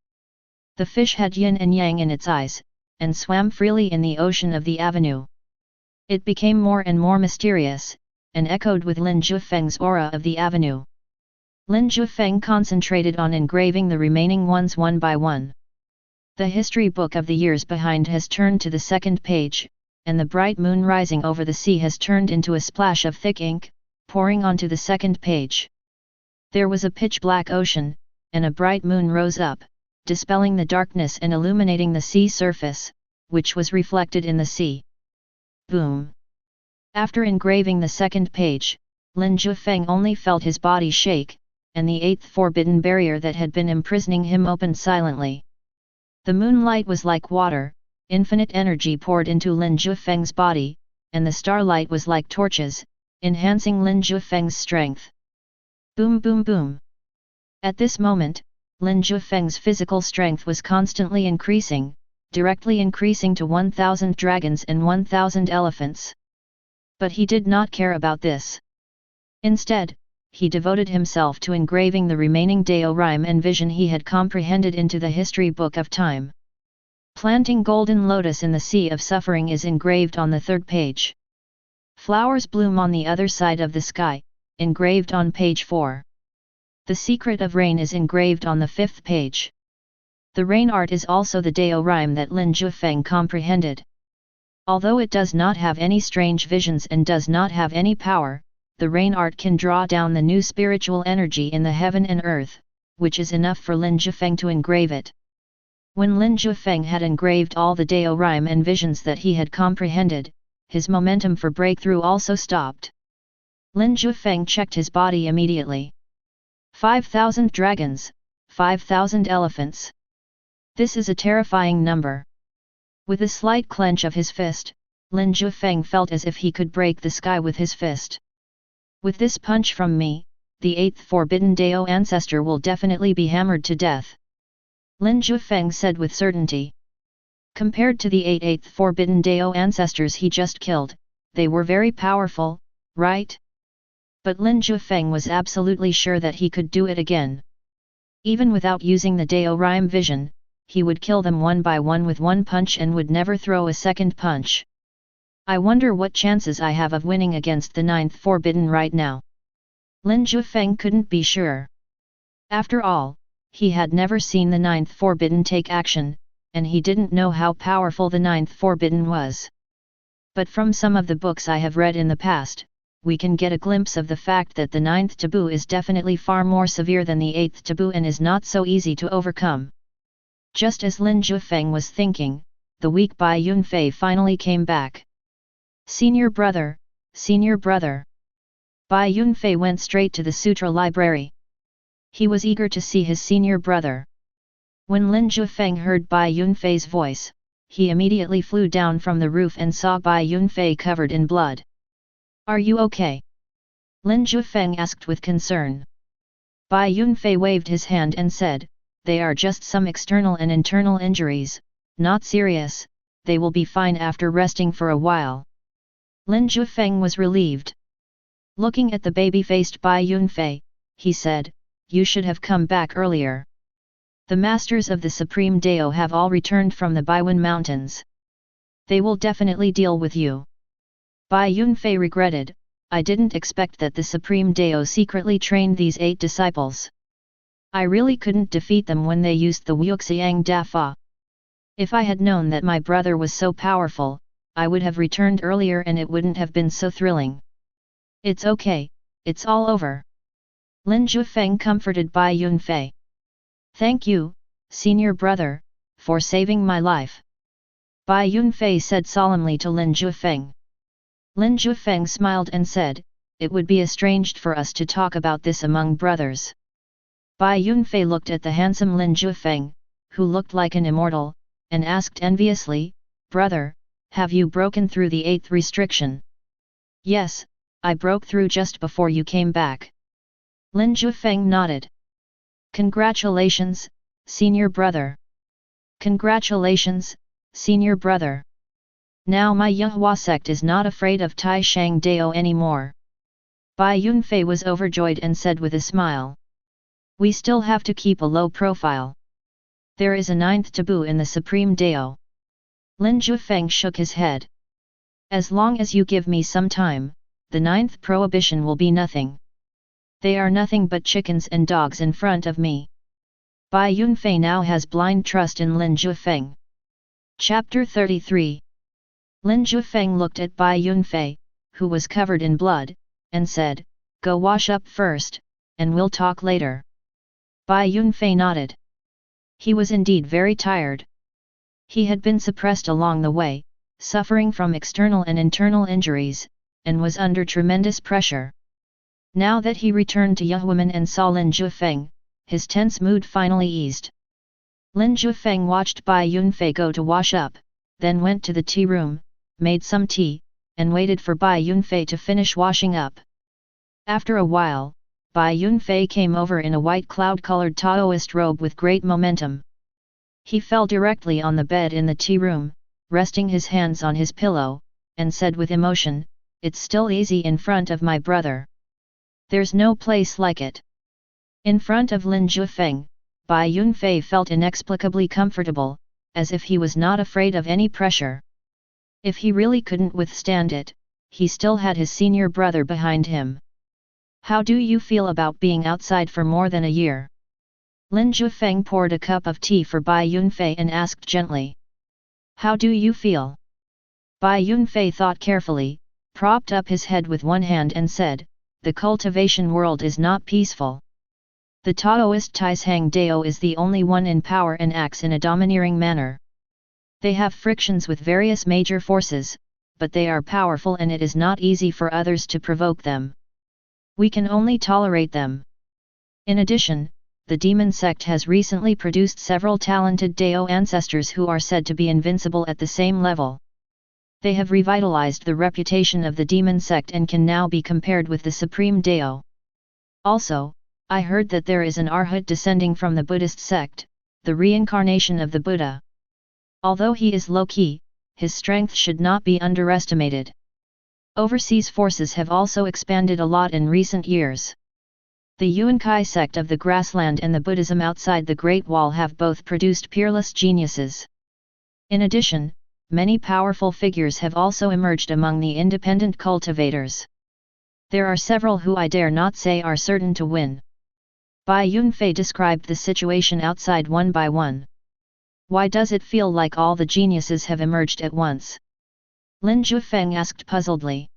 The fish had yin and yang in its eyes, and swam freely in the ocean of the avenue. It became more and more mysterious, and echoed with Lin Jiufeng's aura of the avenue. Lin Jiufeng concentrated on engraving the remaining ones one by one. The history book of the years behind has turned to the second page, and the bright moon rising over the sea has turned into a splash of thick ink, pouring onto the second page. There was a pitch-black ocean, and a bright moon rose up, dispelling the darkness and illuminating the sea surface, which was reflected in the sea. Boom! After engraving the second page, Lin Jiufeng only felt his body shake, and the eighth forbidden barrier that had been imprisoning him opened silently. The moonlight was like water, infinite energy poured into Lin Jiufeng's body, and the starlight was like torches, enhancing Lin Jiufeng's strength. Boom boom boom! At this moment, Lin Jiufeng's physical strength was constantly increasing, directly increasing to 1,000 dragons and 1,000 elephants. But he did not care about this. Instead, he devoted himself to engraving the remaining Dao rhyme and vision he had comprehended into the history book of time. Planting golden lotus in the sea of suffering is engraved on the third page. Flowers bloom on the other side of the sky, engraved on page 4. The secret of rain is engraved on the fifth page. The rain art is also the Dao rhyme that Lin Jiufeng comprehended. Although it does not have any strange visions and does not have any power, the rain art can draw down the new spiritual energy in the heaven and earth, which is enough for Lin Jiufeng to engrave it. When Lin Jiufeng had engraved all the Dao rhyme and visions that he had comprehended, his momentum for breakthrough also stopped. Lin Jiufeng checked his body immediately. 5,000 dragons, 5,000 elephants. This is a terrifying number. With a slight clench of his fist, Lin Jiufeng felt as if he could break the sky with his fist. With this punch from me, the eighth forbidden Dao ancestor will definitely be hammered to death. Lin Jiufeng said with certainty. Compared to the eighth forbidden Dao ancestors he just killed, they were very powerful, right? But Lin Jiufeng was absolutely sure that he could do it again. Even without using the Dao rhyme vision, he would kill them one by one with one punch and would never throw a second punch. I wonder what chances I have of winning against the ninth forbidden right now. Lin Jiufeng couldn't be sure. After all, he had never seen the ninth forbidden take action, and he didn't know how powerful the ninth forbidden was. But from some of the books I have read in the past, we can get a glimpse of the fact that the ninth taboo is definitely far more severe than the eighth taboo and is not so easy to overcome. Just as Lin Jiufeng was thinking, the weak Bai Yunfei finally came back. Senior brother, senior brother. Bai Yunfei went straight to the sutra library. He was eager to see his senior brother. When Lin Jiufeng heard Bai Yunfei's voice, he immediately flew down from the roof and saw Bai Yunfei covered in blood. Are you okay? Lin Jiufeng asked with concern. Bai Yunfei waved his hand and said, they are just some external and internal injuries, not serious, they will be fine after resting for a while. Lin Jiufeng was relieved. Looking at the baby-faced Bai Yunfei, he said, you should have come back earlier. The masters of the Supreme Dao have all returned from the Baiwen Mountains. They will definitely deal with you. Bai Yunfei regretted, I didn't expect that the Supreme Dao secretly trained these 8 disciples. I really couldn't defeat them when they used the Wuxiang Dafa. If I had known that my brother was so powerful, I would have returned earlier and it wouldn't have been so thrilling. It's okay, it's all over. Lin Jiufeng comforted Bai Yunfei. Thank you, senior brother, for saving my life. Bai Yunfei said solemnly to Lin Jiufeng. Lin Jiufeng smiled and said, it would be estranged for us to talk about this among brothers. Bai Yunfei looked at the handsome Lin Jiufeng, who looked like an immortal, and asked enviously, brother, have you broken through the 8th restriction? Yes, I broke through just before you came back. Lin Jiufeng nodded. Congratulations, senior brother. Congratulations, senior brother. Now my Yahua sect is not afraid of Tai Shang Dao anymore. Bai Yunfei was overjoyed and said with a smile. We still have to keep a low profile. There is a 9th taboo in the Supreme Dao. Lin Jiufeng shook his head. As long as you give me some time, the 9th prohibition will be nothing. They are nothing but chickens and dogs in front of me. Bai Yunfei now has blind trust in Lin Jiufeng. Chapter 33. Lin Jiufeng looked at Bai Yunfei, who was covered in blood, and said, "Go wash up first, and we'll talk later." Bai Yunfei nodded. He was indeed very tired. He had been suppressed along the way, suffering from external and internal injuries, and was under tremendous pressure. Now that he returned to Yehuamen and saw Lin Jiufeng, his tense mood finally eased. Lin Jiufeng watched Bai Yunfei go to wash up, then went to the tea room, made some tea, and waited for Bai Yunfei to finish washing up. After a while, Bai Yunfei came over in a white cloud-colored Taoist robe with great momentum. He fell directly on the bed in the tea room, resting his hands on his pillow, and said with emotion, "It's still easy in front of my brother. There's no place like it." In front of Lin Jiufeng, Bai Yunfei felt inexplicably comfortable, as if he was not afraid of any pressure. If he really couldn't withstand it, he still had his senior brother behind him. "How do you feel about being outside for more than a year?" Lin Jiufeng poured a cup of tea for Bai Yunfei and asked gently. "How do you feel?" Bai Yunfei thought carefully, propped up his head with one hand and said, "The cultivation world is not peaceful. The Taoist Taishang Dao is the only one in power and acts in a domineering manner. They have frictions with various major forces, but they are powerful and it is not easy for others to provoke them. We can only tolerate them. In addition, the demon sect has recently produced several talented Dao ancestors who are said to be invincible at the same level. They have revitalized the reputation of the demon sect and can now be compared with the supreme Dao. Also, I heard that there is an Arhat descending from the Buddhist sect, the reincarnation of the Buddha. Although he is low-key, his strength should not be underestimated. Overseas forces have also expanded a lot in recent years. The Yuankai sect of the grassland and the Buddhism outside the Great Wall have both produced peerless geniuses. In addition, many powerful figures have also emerged among the independent cultivators. There are several who I dare not say are certain to win." Bai Yunfei described the situation outside one by one. "Why does it feel like all the geniuses have emerged at once?" Lin Jiufeng asked puzzledly.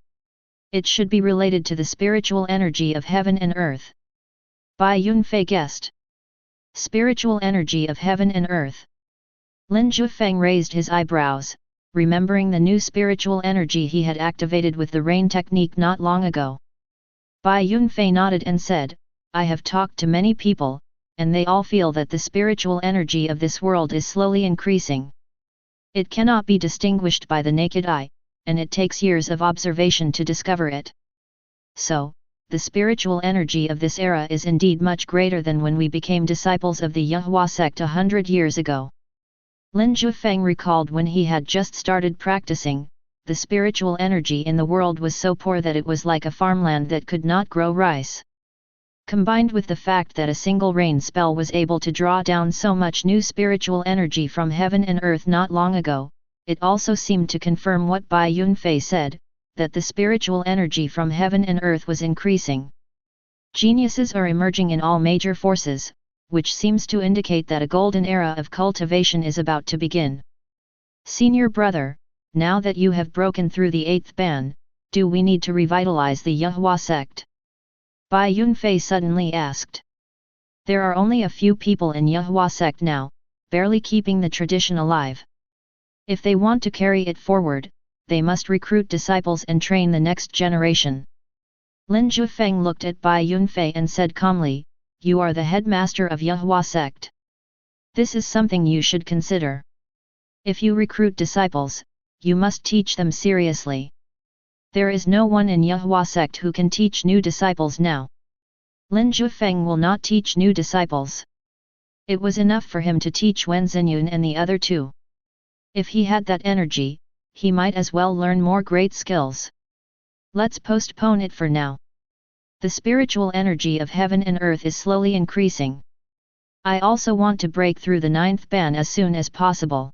"It should be related to the spiritual energy of heaven and earth." Bai Yunfei guessed. "Spiritual energy of heaven and earth?" Lin Jiufeng raised his eyebrows, remembering the new spiritual energy he had activated with the rain technique not long ago. Bai Yunfei nodded and said, "I have talked to many people, and they all feel that the spiritual energy of this world is slowly increasing. It cannot be distinguished by the naked eye, and it takes years of observation to discover it. So, the spiritual energy of this era is indeed much greater than when we became disciples of the Yahua sect 100 years ago." Lin Jiufeng recalled when he had just started practicing, the spiritual energy in the world was so poor that it was like a farmland that could not grow rice. Combined with the fact that a single rain spell was able to draw down so much new spiritual energy from heaven and earth not long ago, it also seemed to confirm what Bai Yunfei said, that the spiritual energy from heaven and earth was increasing. Geniuses are emerging in all major forces, which seems to indicate that a golden era of cultivation is about to begin. "Senior brother, now that you have broken through the 8th ban, do we need to revitalize the Yahua sect?" Bai Yunfei suddenly asked. "There are only a few people in Yahua sect now, barely keeping the tradition alive. If they want to carry it forward, they must recruit disciples and train the next generation." Lin Jiufeng looked at Bai Yunfei and said calmly, "You are the headmaster of Yahua sect. This is something you should consider. If you recruit disciples, you must teach them seriously. There is no one in Yahua sect who can teach new disciples now. Lin Jiufeng will not teach new disciples. It was enough for him to teach Wen Xinyun and the other two. If he had that energy, he might as well learn more great skills. Let's postpone it for now. The spiritual energy of heaven and earth is slowly increasing. I also want to break through the 9th ban as soon as possible.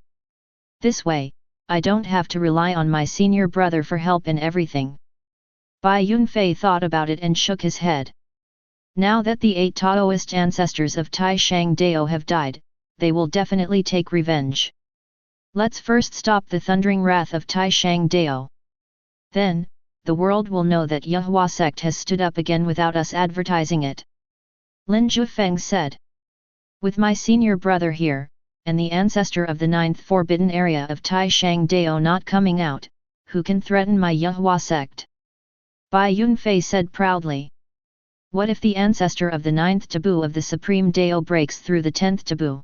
This way, I don't have to rely on my senior brother for help in everything. Bai Yunfei thought about it and shook his head. Now that the 8 Taoist ancestors of Tai Shang Dao have died, they will definitely take revenge. Let's first stop the thundering wrath of Tai Shang Dao. Then, the world will know that Jiufeng sect has stood up again without us advertising it. Lin Jiufeng said. With my senior brother here, and the ancestor of the 9th forbidden area of Tai Shang Dao not coming out, who can threaten my Jiufeng sect? Bai Yunfei said proudly. What if the ancestor of the 9th taboo of the Supreme Dao breaks through the 10th taboo?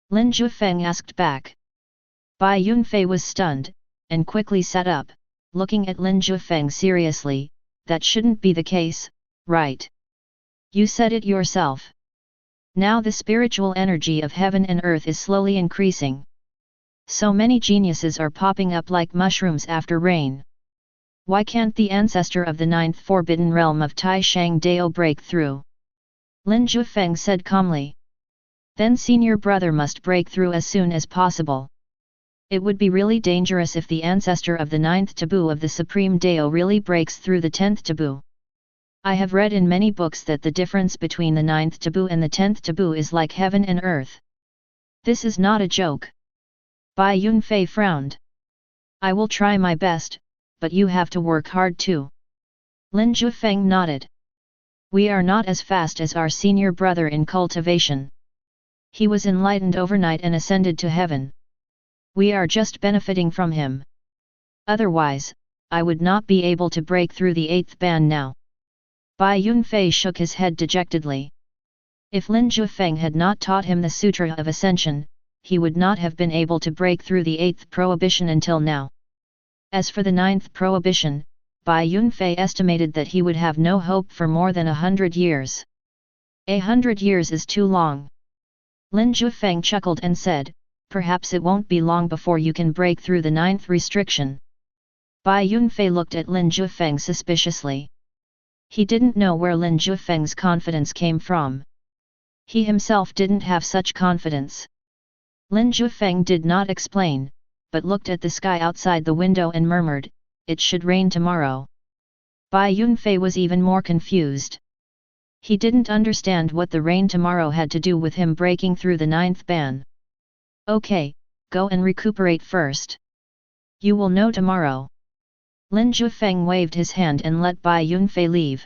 Lin Jiufeng asked back. Bai Yunfei was stunned, and quickly sat up, looking at Lin Jiufeng seriously. That shouldn't be the case, right? You said it yourself. Now the spiritual energy of heaven and earth is slowly increasing. So many geniuses are popping up like mushrooms after rain. Why can't the ancestor of the 9th forbidden realm of Tai Shang Dao break through? Lin Jiufeng said calmly. Then senior brother must break through as soon as possible. It would be really dangerous if the ancestor of the 9th taboo of the Supreme Dao really breaks through the 10th taboo. I have read in many books that the difference between the 9th taboo and the 10th taboo is like heaven and earth. This is not a joke. Bai Yunfei frowned. I will try my best, but you have to work hard too. Lin Jiufeng nodded. We are not as fast as our senior brother in cultivation. He was enlightened overnight and ascended to heaven. We are just benefiting from him. Otherwise, I would not be able to break through the 8th ban now. Bai Yunfei shook his head dejectedly. If Lin Jiufeng had not taught him the Sutra of Ascension, he would not have been able to break through the 8th prohibition until now. As for the 9th prohibition, Bai Yunfei estimated that he would have no hope for more than 100 years. 100 years is too long. Lin Jiufeng chuckled and said, perhaps it won't be long before you can break through the 9th restriction. Bai Yunfei looked at Lin Jiufeng suspiciously. He didn't know where Lin Jiufeng's confidence came from. He himself didn't have such confidence. Lin Jiufeng did not explain, but looked at the sky outside the window and murmured, it should rain tomorrow. Bai Yunfei was even more confused. He didn't understand what the rain tomorrow had to do with him breaking through the 9th ban. Okay, go and recuperate first. You will know tomorrow. Lin Jiufeng waved his hand and let Bai Yunfei leave.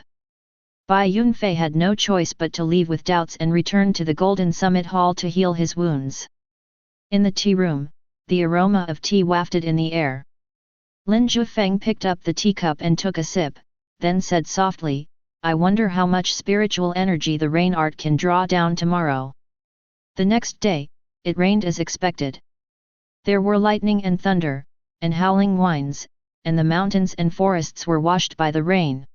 Bai Yunfei had no choice but to leave with doubts and return to the Golden Summit Hall to heal his wounds. In the tea room, the aroma of tea wafted in the air. Lin Jiufeng picked up the teacup and took a sip, then said softly, I wonder how much spiritual energy the rain art can draw down tomorrow. The next day, it rained as expected. There were lightning and thunder, and howling winds, and the mountains and forests were washed by the rain.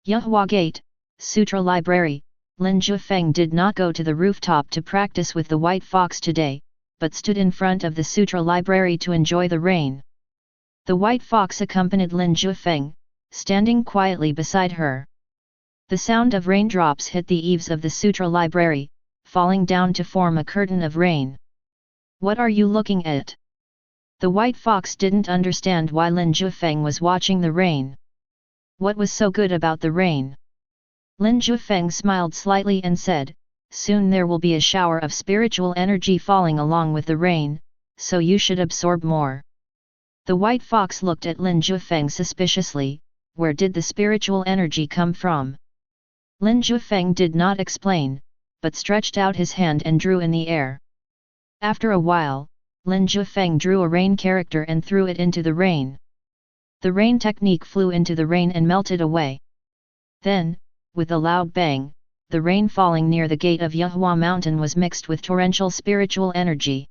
Jiufeng Gate, Sutra Library. Lin Jiufeng did not go to the rooftop to practice with the white fox today, but stood in front of the Sutra Library to enjoy the rain. The white fox accompanied Lin Jiufeng, standing quietly beside her. The sound of raindrops hit the eaves of the Sutra Library, falling down to form a curtain of rain. What are you looking at? The white fox didn't understand why Lin Jiufeng was watching the rain. What was so good about the rain? Lin Jiufeng smiled slightly and said, soon there will be a shower of spiritual energy falling along with the rain, so you should absorb more. The white fox looked at Lin Jiufeng suspiciously. Where did the spiritual energy come from? Lin Jiufeng did not explain, but stretched out his hand and drew in the air. After a while, Lin Jiufeng drew a rain character and threw it into the rain. The rain technique flew into the rain and melted away. Then, with a loud bang, the rain falling near the gate of Jiufeng Mountain was mixed with torrential spiritual energy.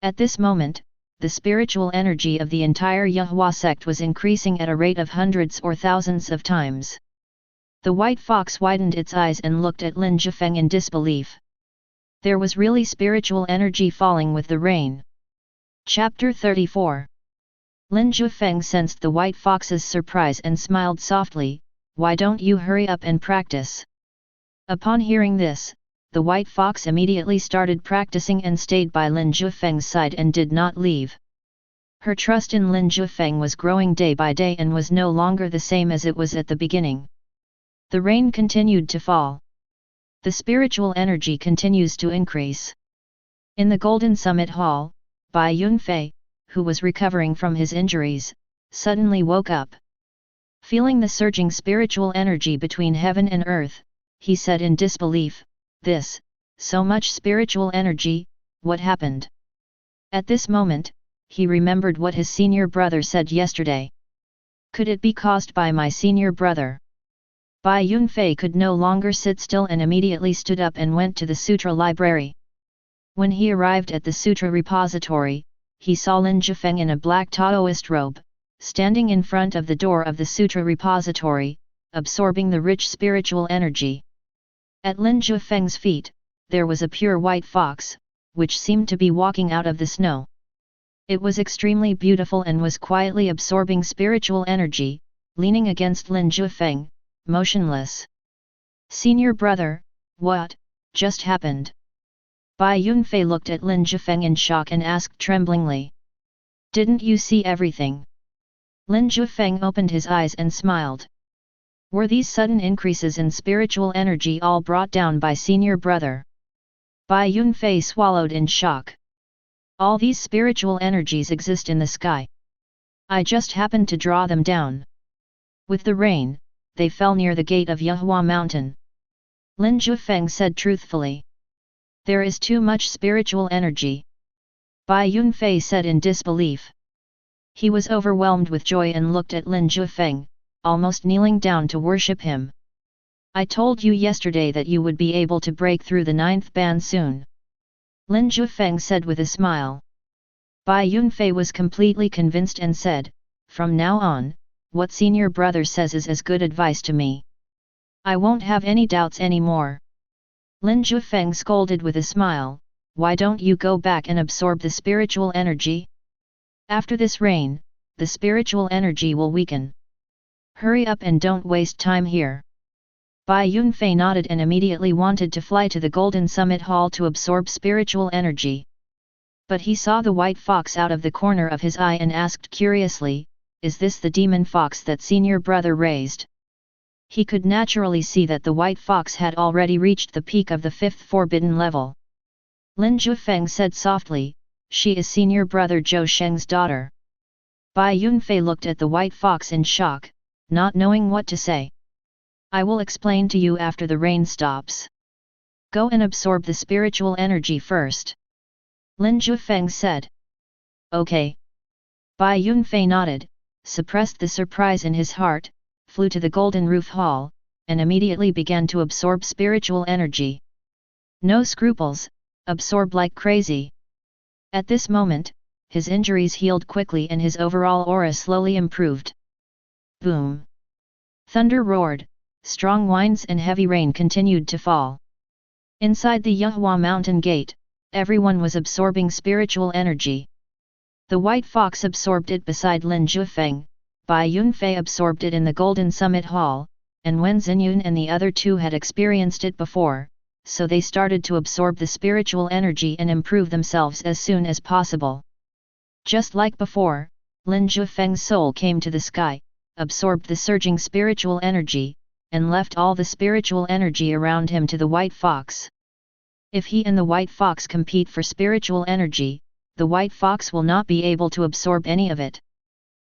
At this moment, the spiritual energy of the entire Jiufeng sect was increasing at a rate of hundreds or thousands of times. The white fox widened its eyes and looked at Lin Jiufeng in disbelief. There was really spiritual energy falling with the rain. Chapter 34. Lin Jiufeng sensed the white fox's surprise and smiled softly, why don't you hurry up and practice? Upon hearing this, the white fox immediately started practicing and stayed by Lin Jiufeng's side and did not leave. Her trust in Lin Jiufeng was growing day by day and was no longer the same as it was at the beginning. The rain continued to fall. The spiritual energy continues to increase. In the Golden Summit Hall, Bai Yunfei, who was recovering from his injuries, suddenly woke up. Feeling the surging spiritual energy between heaven and earth, he said in disbelief, so much spiritual energy, what happened? At this moment, he remembered what his senior brother said yesterday. Could it be caused by my senior brother? Bai Yunfei could no longer sit still and immediately stood up and went to the sutra library. When he arrived at the sutra repository, he saw Lin Jiufeng in a black Taoist robe, standing in front of the door of the sutra repository, absorbing the rich spiritual energy. At Lin Jiufeng's feet, there was a pure white fox, which seemed to be walking out of the snow. It was extremely beautiful and was quietly absorbing spiritual energy, leaning against Lin Jiufeng, motionless. Senior brother, what just happened? Bai Yunfei looked at Lin Jiufeng in shock and asked tremblingly. Didn't you see everything? Lin Jiufeng opened his eyes and smiled. Were these sudden increases in spiritual energy all brought down by senior brother? Bai Yunfei swallowed in shock. All these spiritual energies exist in the sky. I just happened to draw them down. With the rain, they fell near the gate of Yahua Mountain. Lin Jiufeng said truthfully. There is too much spiritual energy. Bai Yunfei said in disbelief. He was overwhelmed with joy and looked at Lin Jiufeng, almost kneeling down to worship him. I told you yesterday that you would be able to break through the 9th ban soon. Lin Jiufeng said with a smile. Bai Yunfei was completely convinced and said, from now on, what senior brother says is as good advice to me. I won't have any doubts anymore. Lin Jiufeng scolded with a smile, why don't you go back and absorb the spiritual energy? After this rain, the spiritual energy will weaken. Hurry up and don't waste time here. Bai Yunfei nodded and immediately wanted to fly to the Golden Summit Hall to absorb spiritual energy. But he saw the white fox out of the corner of his eye and asked curiously, is this the demon fox that senior brother raised? He could naturally see that the white fox had already reached the peak of the 5th forbidden level. Lin Jiufeng said softly, she is senior brother Zhou Sheng's daughter. Bai Yunfei looked at the white fox in shock, not knowing what to say. I will explain to you after the rain stops. Go and absorb the spiritual energy first. Lin Jiufeng said. Okay. Bai Yunfei nodded, suppressed the surprise in his heart, flew to the Golden Roof Hall, and immediately began to absorb spiritual energy. No scruples, absorb like crazy. At this moment, his injuries healed quickly and his overall aura slowly improved. Boom! Thunder roared, strong winds and heavy rain continued to fall. Inside the Yahua Mountain Gate, everyone was absorbing spiritual energy. The white fox absorbed it beside Lin Jiufeng, Bai Yunfei absorbed it in the Golden Summit Hall, and Wen Xinyun and the other two had experienced it before, so they started to absorb the spiritual energy and improve themselves as soon as possible. Just like before, Lin Jiufeng's soul came to the sky, absorbed the surging spiritual energy, and left all the spiritual energy around him to the white fox. If he and the white fox compete for spiritual energy, the white fox will not be able to absorb any of it.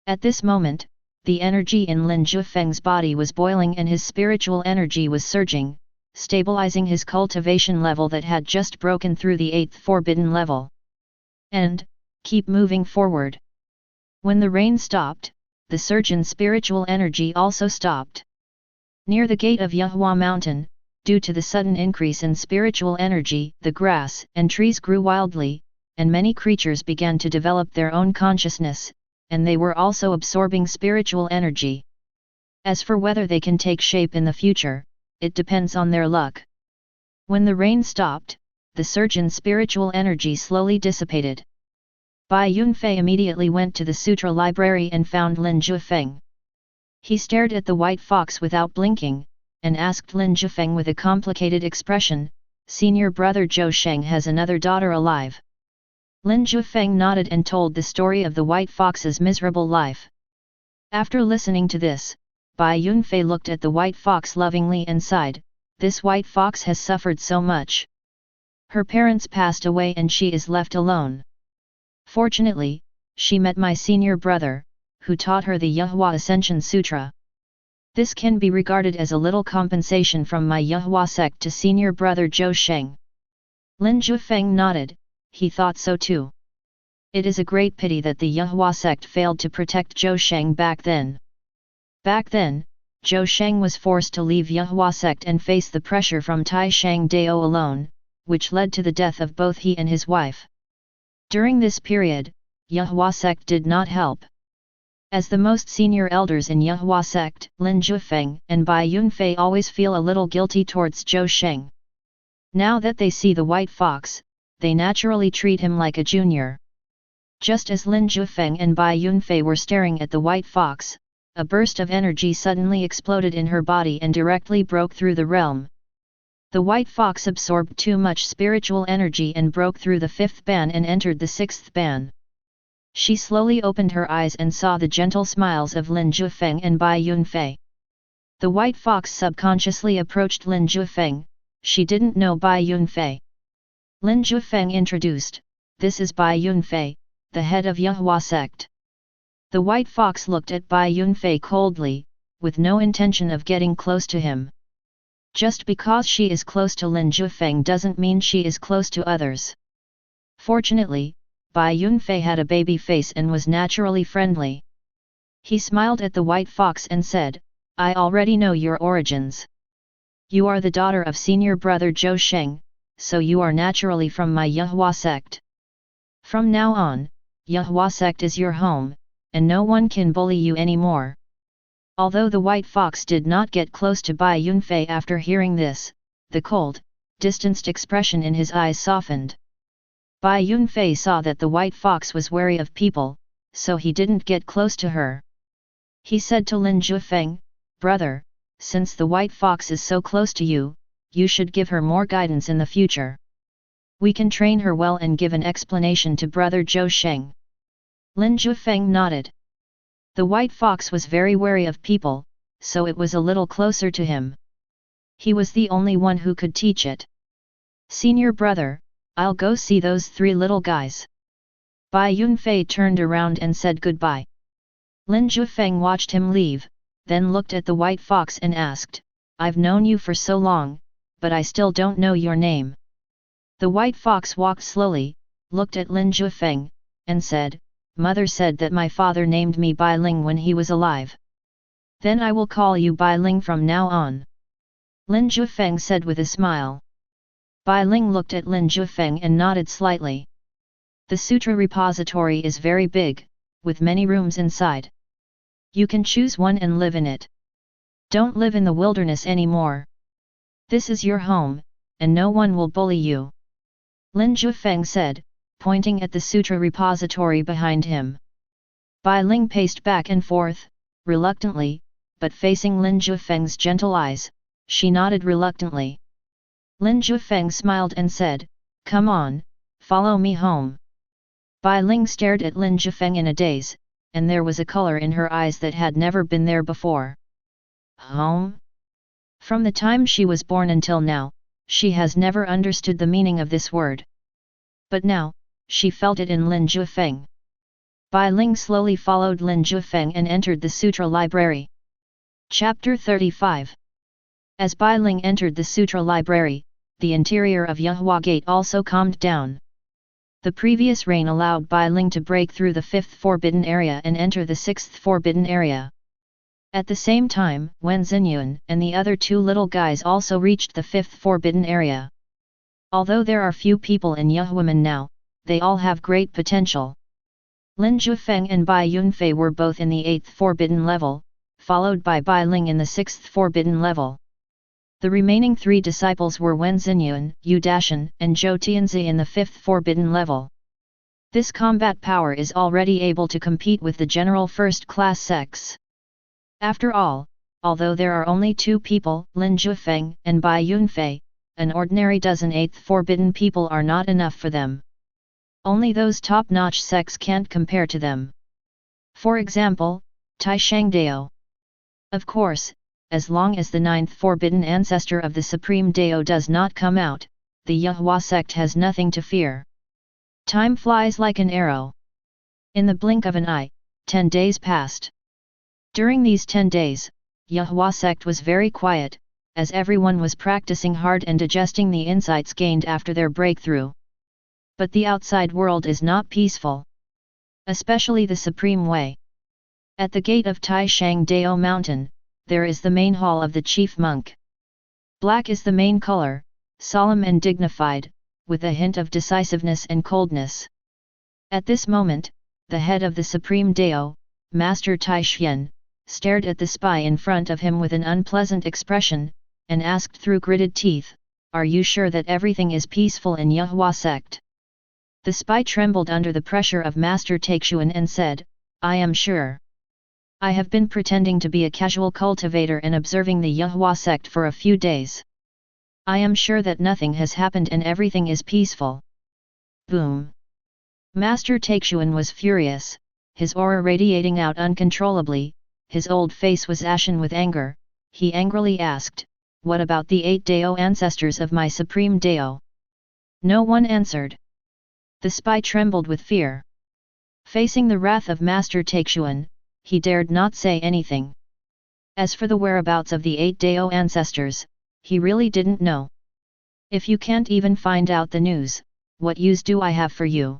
At this moment, the energy in Lin Jiufeng's body was boiling and his spiritual energy was surging, stabilizing his cultivation level that had just broken through the 8th forbidden level. And, keep moving forward. When the rain stopped, the surge in spiritual energy also stopped. Near the gate of Yahua Mountain, due to the sudden increase in spiritual energy, the grass and trees grew wildly, and many creatures began to develop their own consciousness, and they were also absorbing spiritual energy. As for whether they can take shape in the future, it depends on their luck. When the rain stopped, the surge in spiritual energy slowly dissipated. Bai Yunfei immediately went to the sutra library and found Lin Jiufeng. He stared at the white fox without blinking, and asked Lin Jiufeng with a complicated expression, "Senior brother Zhou Sheng has another daughter alive. Lin Jiufeng nodded and told the story of the White Fox's miserable life. After listening to this, Bai Yunfei looked at the White Fox lovingly and sighed, "This White Fox has suffered so much. Her parents passed away and she is left alone. Fortunately, she met my senior brother, who taught her the Yuhua Ascension Sutra. This can be regarded as a little compensation from my Yuhua sect to senior brother Zhou Sheng." Lin Jiufeng nodded, he thought so too. It is a great pity that the Yuhua sect failed to protect Zhou Sheng back then. Back then, Zhou Sheng was forced to leave Yuhua sect and face the pressure from Tai Shang Dao alone, which led to the death of both he and his wife. During this period, Yuhua sect did not help. As the most senior elders in Yuhua sect, Lin Jiufeng and Bai Yunfei always feel a little guilty towards Zhou Sheng. Now that they see the White Fox, they naturally treat him like a junior. Just as Lin Jiufeng and Bai Yunfei were staring at the White Fox, a burst of energy suddenly exploded in her body and directly broke through the realm. The White Fox absorbed too much spiritual energy and broke through the 5th ban and entered the 6th ban. She slowly opened her eyes and saw the gentle smiles of Lin Jiufeng and Bai Yunfei. The White Fox subconsciously approached Lin Jiufeng. She didn't know Bai Yunfei. Lin Jiufeng introduced, "This is Bai Yunfei, the head of Yuhua sect." The White Fox looked at Bai Yunfei coldly, with no intention of getting close to him. Just because she is close to Lin Jiufeng doesn't mean she is close to others. Fortunately, Bai Yunfei had a baby face and was naturally friendly. He smiled at the White Fox and said, "I already know your origins. You are the daughter of senior brother Zhou Sheng, so you are naturally from my Yuhua sect. From now on, Yuhua sect is your home, and no one can bully you anymore." Although the White Fox did not get close to Bai Yunfei after hearing this, the cold, distanced expression in his eyes softened. Bai Yunfei saw that the White Fox was wary of people, so he didn't get close to her. He said to Lin Jiufeng, "Brother, since the White Fox is so close to you, you should give her more guidance in the future. We can train her well and give an explanation to brother Zhou Sheng." Lin Jiufeng nodded. The White Fox was very wary of people, so it was a little closer to him. He was the only one who could teach it. "Senior brother, I'll go see those 3 little guys." Bai Yunfei turned around and said goodbye. Lin Jiufeng watched him leave, then looked at the White Fox and asked, "I've known you for so long, but I still don't know your name." The White Fox walked slowly, looked at Lin Jiufeng, and said, "Mother said that my father named me Bai Ling when he was alive. Then I will call you Bai Ling from now on." Lin Jiufeng said with a smile. Bai Ling looked at Lin Jiufeng and nodded slightly. The sutra repository is very big, with many rooms inside. You can choose one and live in it. Don't live in the wilderness anymore. This is your home, and no one will bully you." Lin Jiufeng said, pointing at the sutra repository behind him. Bai Ling paced back and forth, reluctantly, but facing Lin Jiufeng's gentle eyes, she nodded reluctantly. Lin Jiufeng smiled and said, "Come on, follow me home." Bai Ling stared at Lin Jiufeng in a daze, and there was a color in her eyes that had never been there before. Home? From the time she was born until now, she has never understood the meaning of this word. But now, she felt it in Lin Jiufeng. Bai Ling slowly followed Lin Jiufeng and entered the sutra library. Chapter 35. As Bai Ling entered the sutra library, the interior of Yuhua Gate also calmed down. The previous rain allowed Bai Ling to break through the 5th forbidden area and enter the 6th forbidden area. At the same time, Wen Xinyuan and the other 2 little guys also reached the 5th forbidden area. Although there are few people in Yuhuaman now, they all have great potential. Lin Jiufeng and Bai Yunfei were both in the 8th forbidden level, followed by Bai Ling in the 6th forbidden level. The remaining 3 disciples were Wen Xinyuan, Yu Dashan, and Zhou Tianzi in the 5th forbidden level. This combat power is already able to compete with the general first-class sects. After all, although there are only 2 people, Lin Jiufeng and Bai Yunfei, an ordinary dozen 8th forbidden people are not enough for them. Only those top-notch sects can't compare to them. For example, Taishang Dao. Of course, as long as the ninth forbidden ancestor of the Supreme Dao does not come out, the Yahua sect has nothing to fear. Time flies like an arrow. In the blink of an eye, 10 days passed. During these 10 days, Yahua sect was very quiet, as everyone was practicing hard and digesting the insights gained after their breakthrough. But the outside world is not peaceful. Especially the Supreme Way. At the gate of Taishang Dao Mountain, there is the main hall of the chief monk. Black is the main color, solemn and dignified, with a hint of decisiveness and coldness. At this moment, the head of the Supreme Dao, Master Taishian, stared at the spy in front of him with an unpleasant expression, and asked through gritted teeth, "Are you sure that everything is peaceful in Yahua sect?" The spy trembled under the pressure of Master Taishian and said, "I am sure. I have been pretending to be a casual cultivator and observing the Yahua sect for a few days. I am sure that nothing has happened and everything is peaceful." Boom! Master Taishian was furious, his aura radiating out uncontrollably, his old face was ashen with anger. He angrily asked, "What about the 8 Dao ancestors of my Supreme Dao?" No one answered. The spy trembled with fear. Facing the wrath of Master Taishian, he dared not say anything. As for the whereabouts of the 8 Dao ancestors, he really didn't know. "If you can't even find out the news, what use do I have for you?"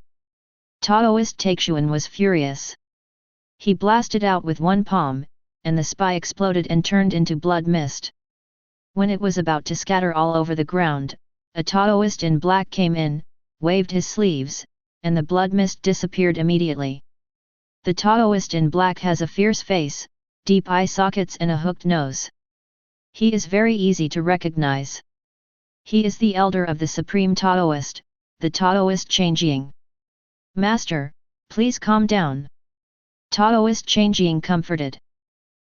Taoist Taishian was furious. He blasted out with one palm, and the spy exploded and turned into blood mist. When it was about to scatter all over the ground, a Taoist in black came in, waved his sleeves, and the blood mist disappeared immediately. The Taoist in black has a fierce face, deep eye sockets and a hooked nose. He is very easy to recognize. He is the elder of the Supreme Taoist, the Taoist Changjing. "Master, please calm down." Taoist Changjing comforted.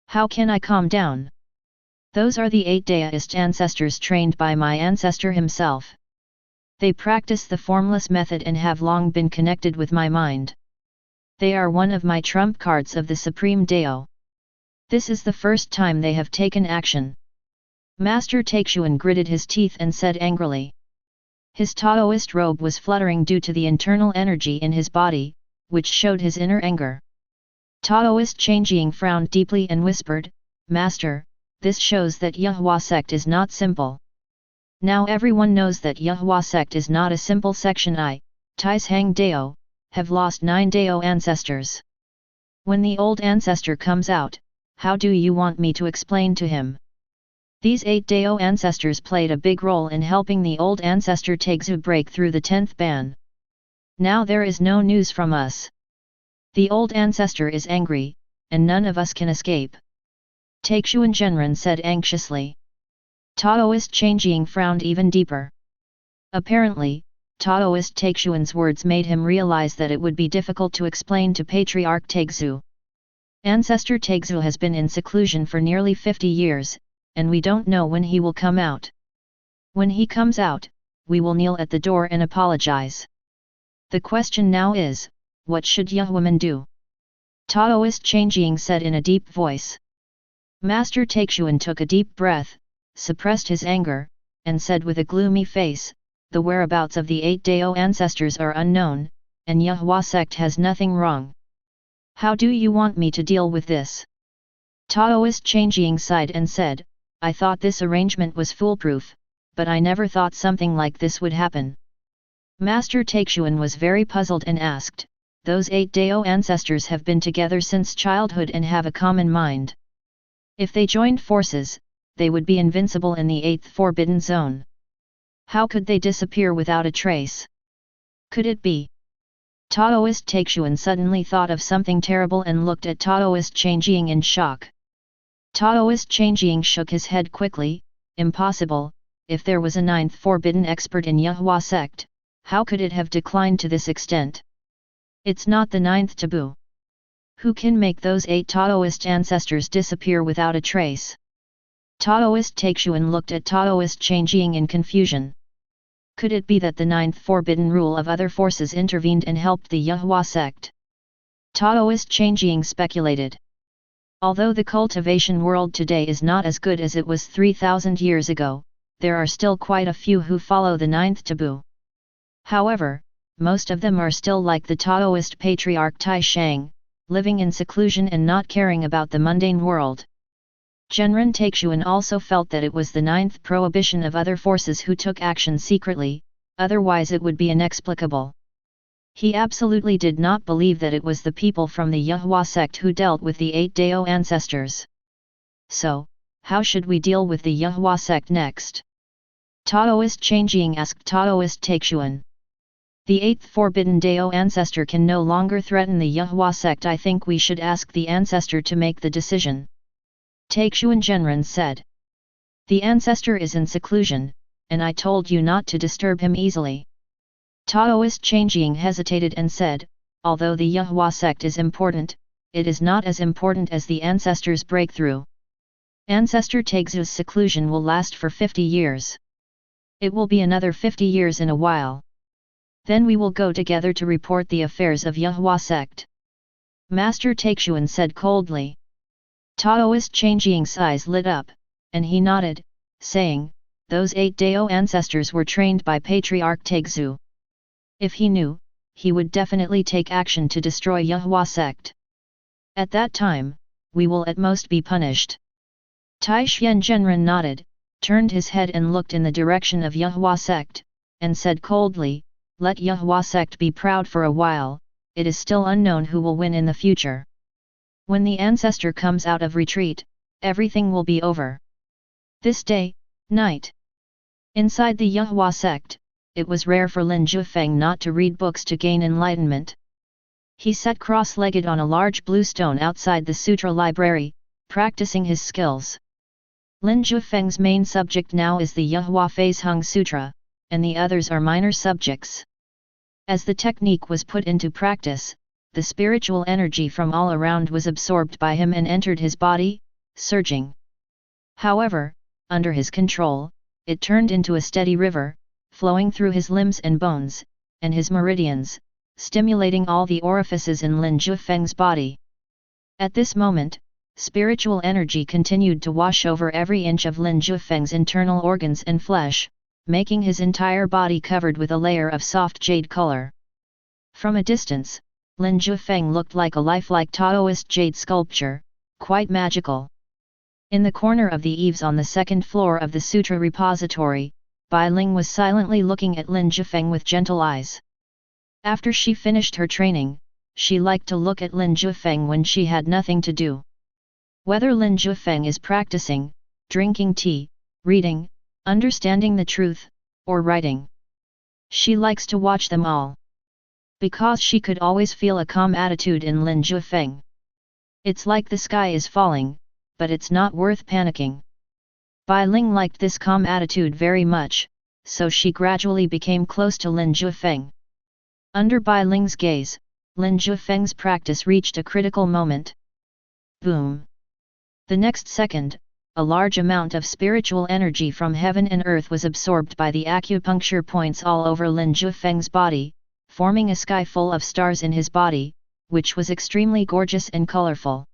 "How can I calm down? Those are the 8 Daoist ancestors trained by my ancestor himself. They practice the formless method and have long been connected with my mind. They are one of my trump cards of the Supreme Dao. This is the first time they have taken action." Master Taishian gritted his teeth and said angrily. His Taoist robe was fluttering due to the internal energy in his body, which showed his inner anger. Taoist Changjing frowned deeply and whispered, "Master, this shows that Yahua sect is not simple. Now everyone knows that Yahua sect is not a simple section. I, Taishang Dao, have lost 9 Dao ancestors. When the old ancestor comes out, how do you want me to explain to him? These 8 Dao ancestors played a big role in helping the old ancestor Taixu break through the 10th ban. Now there is no news from us. The old ancestor is angry, and none of us can escape." Taishian Genren said anxiously. Taoist Changjing frowned even deeper. Apparently, Taoist Taishian's words made him realize that it would be difficult to explain to Patriarch Taixu. Ancestor Taixu has been in seclusion for nearly 50 years, and we don't know when he will come out. When he comes out, we will kneel at the door and apologize. The question now is, what should Yahuaman do? Taoist Changjing said in a deep voice. Master Taishian took a deep breath, suppressed his anger, and said with a gloomy face, "The whereabouts of the 8 Dao ancestors are unknown, and Yahua sect has nothing wrong. How do you want me to deal with this?" Taoist Changjing sighed and said, "I thought this arrangement was foolproof, but I never thought something like this would happen." Master Taishian was very puzzled and asked, "Those 8 Dao ancestors have been together since childhood and have a common mind. If they joined forces, they would be invincible in the 8th Forbidden Zone. How could they disappear without a trace? Could it be?" Taoist Taishian suddenly thought of something terrible and looked at Taoist Changjing in shock. Taoist Changjing shook his head quickly, "Impossible, if there was a 9th forbidden expert in Yahua sect, how could it have declined to this extent? It's not the 9th taboo. Who can make those 8 Taoist ancestors disappear without a trace?" Taoist Taishian looked at Taoist Changjing in confusion. Could it be that the ninth forbidden rule of other forces intervened and helped the Yahua sect? Taoist Changjing speculated. Although the cultivation world today is not as good as it was 3,000 years ago, there are still quite a few who follow the ninth taboo. However, most of them are still like the Taoist patriarch Tai Shang, living in seclusion and not caring about the mundane world. Genren Taixuan also felt that it was the ninth prohibition of other forces who took action secretly, otherwise it would be inexplicable. He absolutely did not believe that it was the people from the Yahua sect who dealt with the 8 Dao ancestors. So, how should we deal with the Yahua sect next? Taoist Changjing asked Taoist Taixuan. The 8th forbidden Dao ancestor can no longer threaten the Yahua sect. I think we should ask the ancestor to make the decision. Taixuan Genren said. The ancestor is in seclusion, and I told you not to disturb him easily. Taoist Changjing hesitated and said, although the Yahua sect is important, it is not as important as the ancestor's breakthrough. Ancestor Taixu's seclusion will last for 50 years. It will be another 50 years in a while. Then we will go together to report the affairs of Yahua sect. Master Taixuan said coldly. Taoist Changjing's eyes lit up, and he nodded, saying, those 8 Dao ancestors were trained by Patriarch Taixu. If he knew, he would definitely take action to destroy Yahua sect. At that time, we will at most be punished. Taixuan Genren nodded, turned his head and looked in the direction of Yahua sect, and said coldly, let Yahua sect be proud for a while, it is still unknown who will win in the future. When the ancestor comes out of retreat, everything will be over. This day, night. Inside the Yahua sect, it was rare for Lin Jiufeng not to read books to gain enlightenment. He sat cross-legged on a large blue stone outside the sutra library, practicing his skills. Lin Jiufeng's main subject now is the Yahua Phase Hung Sutra, and the others are minor subjects. As the technique was put into practice, the spiritual energy from all around was absorbed by him and entered his body, surging. However, under his control, it turned into a steady river, flowing through his limbs and bones, and his meridians, stimulating all the orifices in Lin Jiufeng's body. At this moment, spiritual energy continued to wash over every inch of Lin Jiufeng's internal organs and flesh, making his entire body covered with a layer of soft jade color. From a distance, Lin Jiufeng looked like a lifelike Taoist jade sculpture, quite magical. In the corner of the eaves on the second floor of the sutra repository, Bai Ling was silently looking at Lin Jiufeng with gentle eyes. After she finished her training, she liked to look at Lin Jiufeng when she had nothing to do. Whether Lin Jiufeng is practicing, drinking tea, reading, understanding the truth, or writing. She likes to watch them all. Because she could always feel a calm attitude in Lin Jiufeng. It's like the sky is falling, but it's not worth panicking. Bai Ling liked this calm attitude very much, so she gradually became close to Lin Jiufeng. Under Bai Ling's gaze, Lin Jiufeng's practice reached a critical moment. Boom! The next second, a large amount of spiritual energy from heaven and earth was absorbed by the acupuncture points all over Lin Jiufeng's body, forming a sky full of stars in his body, which was extremely gorgeous and colorful.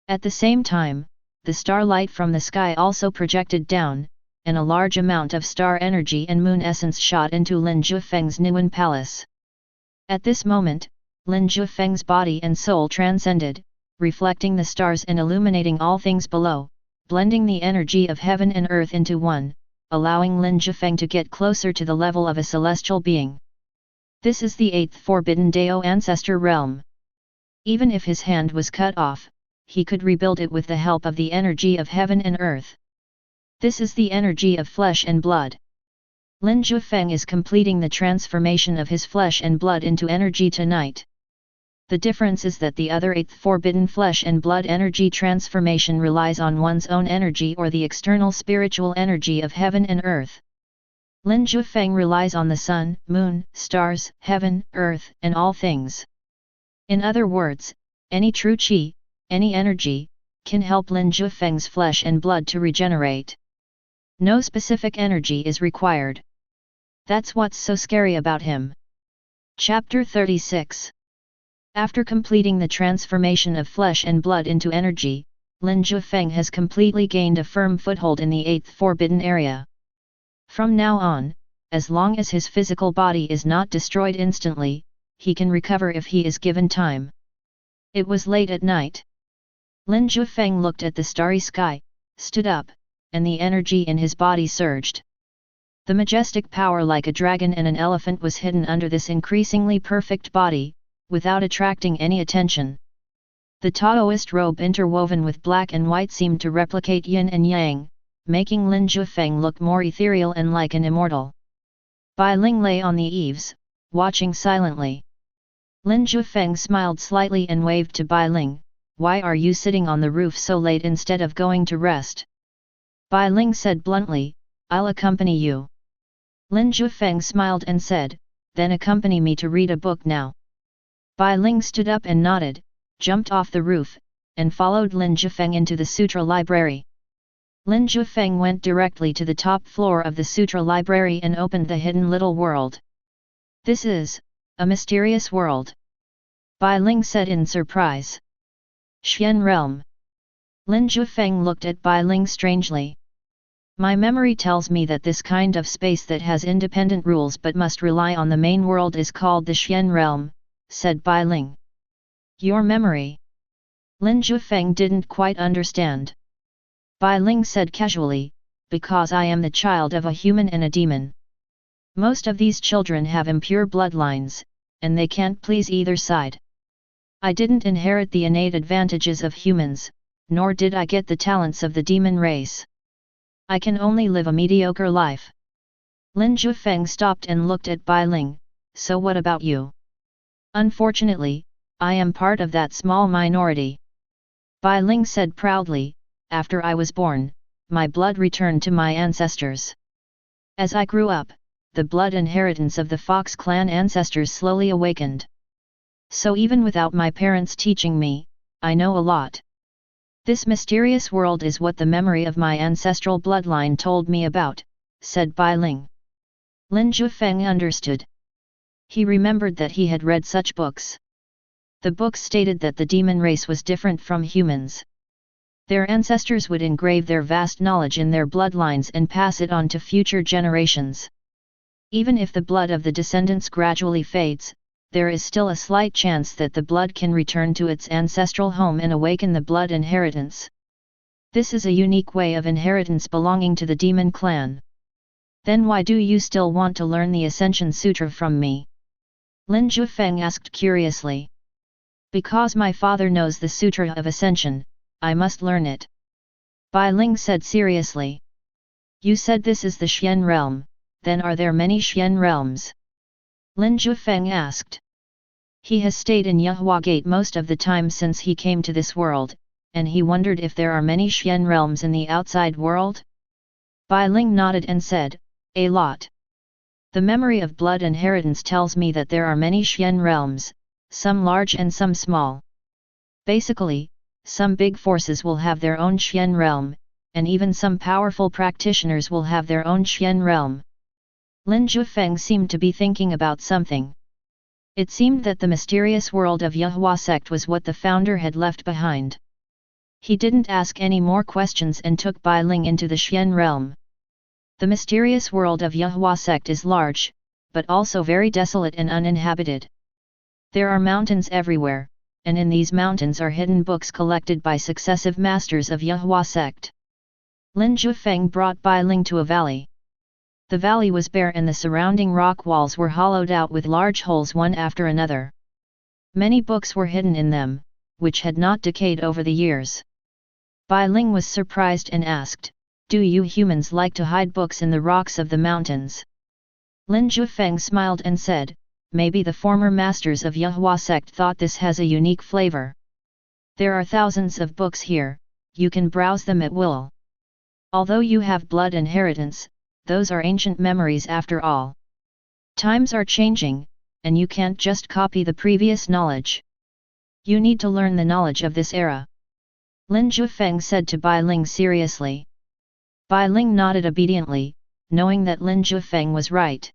At the same time, the starlight from the sky also projected down, and a large amount of star energy and moon essence shot into Lin Jiufeng's Niwen Palace. At this moment, Lin Jiufeng's body and soul transcended, reflecting the stars and illuminating all things below, blending the energy of heaven and earth into one, allowing Lin Jiufeng to get closer to the level of a celestial being. This is the 8th forbidden Dao ancestor realm. Even if his hand was cut off, he could rebuild it with the help of the energy of heaven and earth. This is the energy of flesh and blood. Lin Jiufeng is completing the transformation of his flesh and blood into energy tonight. The difference is that the other 8th forbidden flesh and blood energy transformation relies on one's own energy or the external spiritual energy of heaven and earth. Lin Jiufeng relies on the sun, moon, stars, heaven, earth, and all things. In other words, any true qi, any energy, can help Lin Jiufeng's flesh and blood to regenerate. No specific energy is required. That's what's so scary about him. Chapter 36. After completing the transformation of flesh and blood into energy, Lin Jiufeng has completely gained a firm foothold in the 8th Forbidden Area. From now on, as long as his physical body is not destroyed instantly, he can recover if he is given time. It was late at night. Lin Jiufeng looked at the starry sky, stood up, and the energy in his body surged. The majestic power like a dragon and an elephant was hidden under this increasingly perfect body, without attracting any attention. The Taoist robe interwoven with black and white seemed to replicate yin and yang, making Lin Jiufeng look more ethereal and like an immortal. Bai Ling lay on the eaves, watching silently. Lin Jiufeng smiled slightly and waved to Bai Ling, "Why are you sitting on the roof so late instead of going to rest?" Bai Ling said bluntly, "I'll accompany you." Lin Jiufeng smiled and said, "Then accompany me to read a book now." Bai Ling stood up and nodded, jumped off the roof, and followed Lin Jiufeng into the sutra library. Lin Jiufeng went directly to the top floor of the sutra library and opened the hidden little world. "This is a mysterious world," Bai Ling said in surprise. "Xian realm." Lin Jiufeng looked at Bai Ling strangely. "My memory tells me that this kind of space that has independent rules but must rely on the main world is called the Xian realm," said Bai Ling. "Your memory?" Lin Jiufeng didn't quite understand. Bai Ling said casually, "Because I am the child of a human and a demon. Most of these children have impure bloodlines, and they can't please either side. I didn't inherit the innate advantages of humans, nor did I get the talents of the demon race. I can only live a mediocre life." Lin Jiufeng stopped and looked at Bai Ling, "So what about you?" "Unfortunately, I am part of that small minority." Bai Ling said proudly, "After I was born, my blood returned to my ancestors. As I grew up, the blood inheritance of the Fox clan ancestors slowly awakened. So even without my parents teaching me, I know a lot. This mysterious world is what the memory of my ancestral bloodline told me about," said Bai Ling. Lin Jiufeng understood. He remembered that he had read such books. The books stated that the demon race was different from humans. Their ancestors would engrave their vast knowledge in their bloodlines and pass it on to future generations. Even if the blood of the descendants gradually fades, there is still a slight chance that the blood can return to its ancestral home and awaken the blood inheritance. This is a unique way of inheritance belonging to the demon clan. "Then why do you still want to learn the Ascension Sutra from me?" Lin Jiufeng asked curiously. "Because my father knows the Sutra of Ascension, I must learn it," Bai Ling said seriously. "You said this is the Xian realm, then are there many Xian realms?" Lin Jiufeng asked. He has stayed in Yuhua Gate most of the time since he came to this world, and he wondered if there are many Xian realms in the outside world? Bai Ling nodded and said, "A lot. The memory of blood inheritance tells me that there are many Xian realms, some large and some small. Basically, some big forces will have their own Xian realm, and even some powerful practitioners will have their own Xian realm." Lin Jiufeng seemed to be thinking about something. It seemed that the mysterious world of Yuhua Sect was what the founder had left behind. He didn't ask any more questions and took Bai Ling into the Xian realm. The mysterious world of Yuhua Sect is large, but also very desolate and uninhabited. There are mountains everywhere, and in these mountains are hidden books collected by successive masters of Yuhua Sect. Lin Jiufeng brought Bai Ling to a valley. The valley was bare and the surrounding rock walls were hollowed out with large holes one after another. Many books were hidden in them, which had not decayed over the years. Bai Ling was surprised and asked, "Do you humans like to hide books in the rocks of the mountains?" Lin Jiufeng smiled and said, "Maybe the former masters of Yuhua Sect thought this has a unique flavor. There are thousands of books here, you can browse them at will. Although you have blood inheritance, those are ancient memories after all. Times are changing, and you can't just copy the previous knowledge. You need to learn the knowledge of this era," Lin Jiufeng said to Bai Ling seriously. Bai Ling nodded obediently, knowing that Lin Jiufeng was right.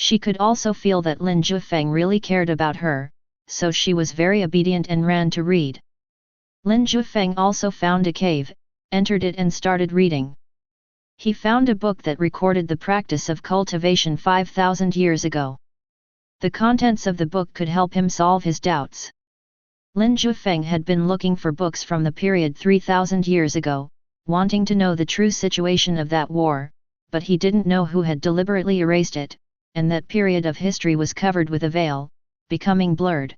She could also feel that Lin Jiufeng really cared about her, so she was very obedient and ran to read. Lin Jiufeng also found a cave, entered it and started reading. He found a book that recorded the practice of cultivation 5,000 years ago. The contents of the book could help him solve his doubts. Lin Jiufeng had been looking for books from the period 3,000 years ago, wanting to know the true situation of that war, but he didn't know who had deliberately erased it, and that period of history was covered with a veil, becoming blurred.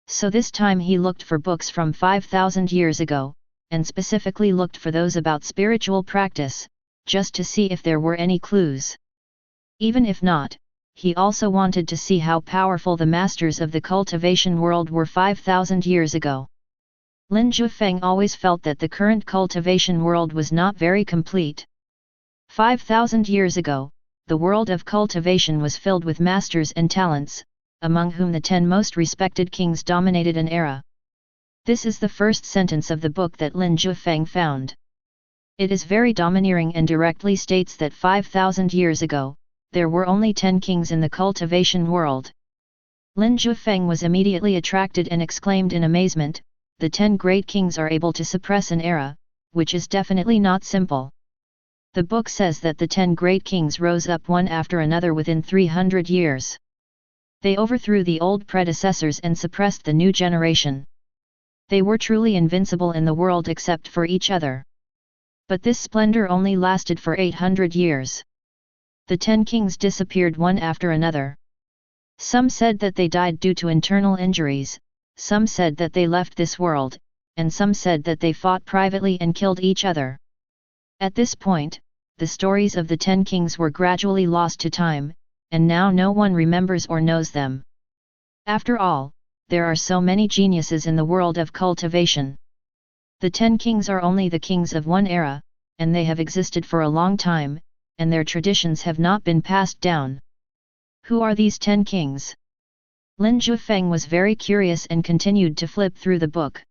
So this time he looked for books from 5,000 years ago, and specifically looked for those about spiritual practice, just to see if there were any clues. Even if not, he also wanted to see how powerful the masters of the cultivation world were 5,000 years ago. Lin Jiufeng always felt that the current cultivation world was not very complete. 5,000 years ago, the world of cultivation was filled with masters and talents, among whom the 10 most respected kings dominated an era. This is the first sentence of the book that Lin Jiufeng found. It is very domineering and directly states that 5,000 years ago, there were only 10 kings in the cultivation world. Lin Jiufeng was immediately attracted and exclaimed in amazement, the 10 great kings are able to suppress an era, which is definitely not simple. The book says that the 10 great kings rose up one after another within 300 years. They overthrew the old predecessors and suppressed the new generation. They were truly invincible in the world except for each other. But this splendor only lasted for 800 years. The 10 kings disappeared one after another. Some said that they died due to internal injuries, some said that they left this world, and some said that they fought privately and killed each other. At this point, the stories of the 10 kings were gradually lost to time, and now no one remembers or knows them. After all, there are so many geniuses in the world of cultivation. The 10 kings are only the kings of one era, and they have existed for a long time, and their traditions have not been passed down. Who are these 10 kings? Lin Jiufeng was very curious and continued to flip through the book.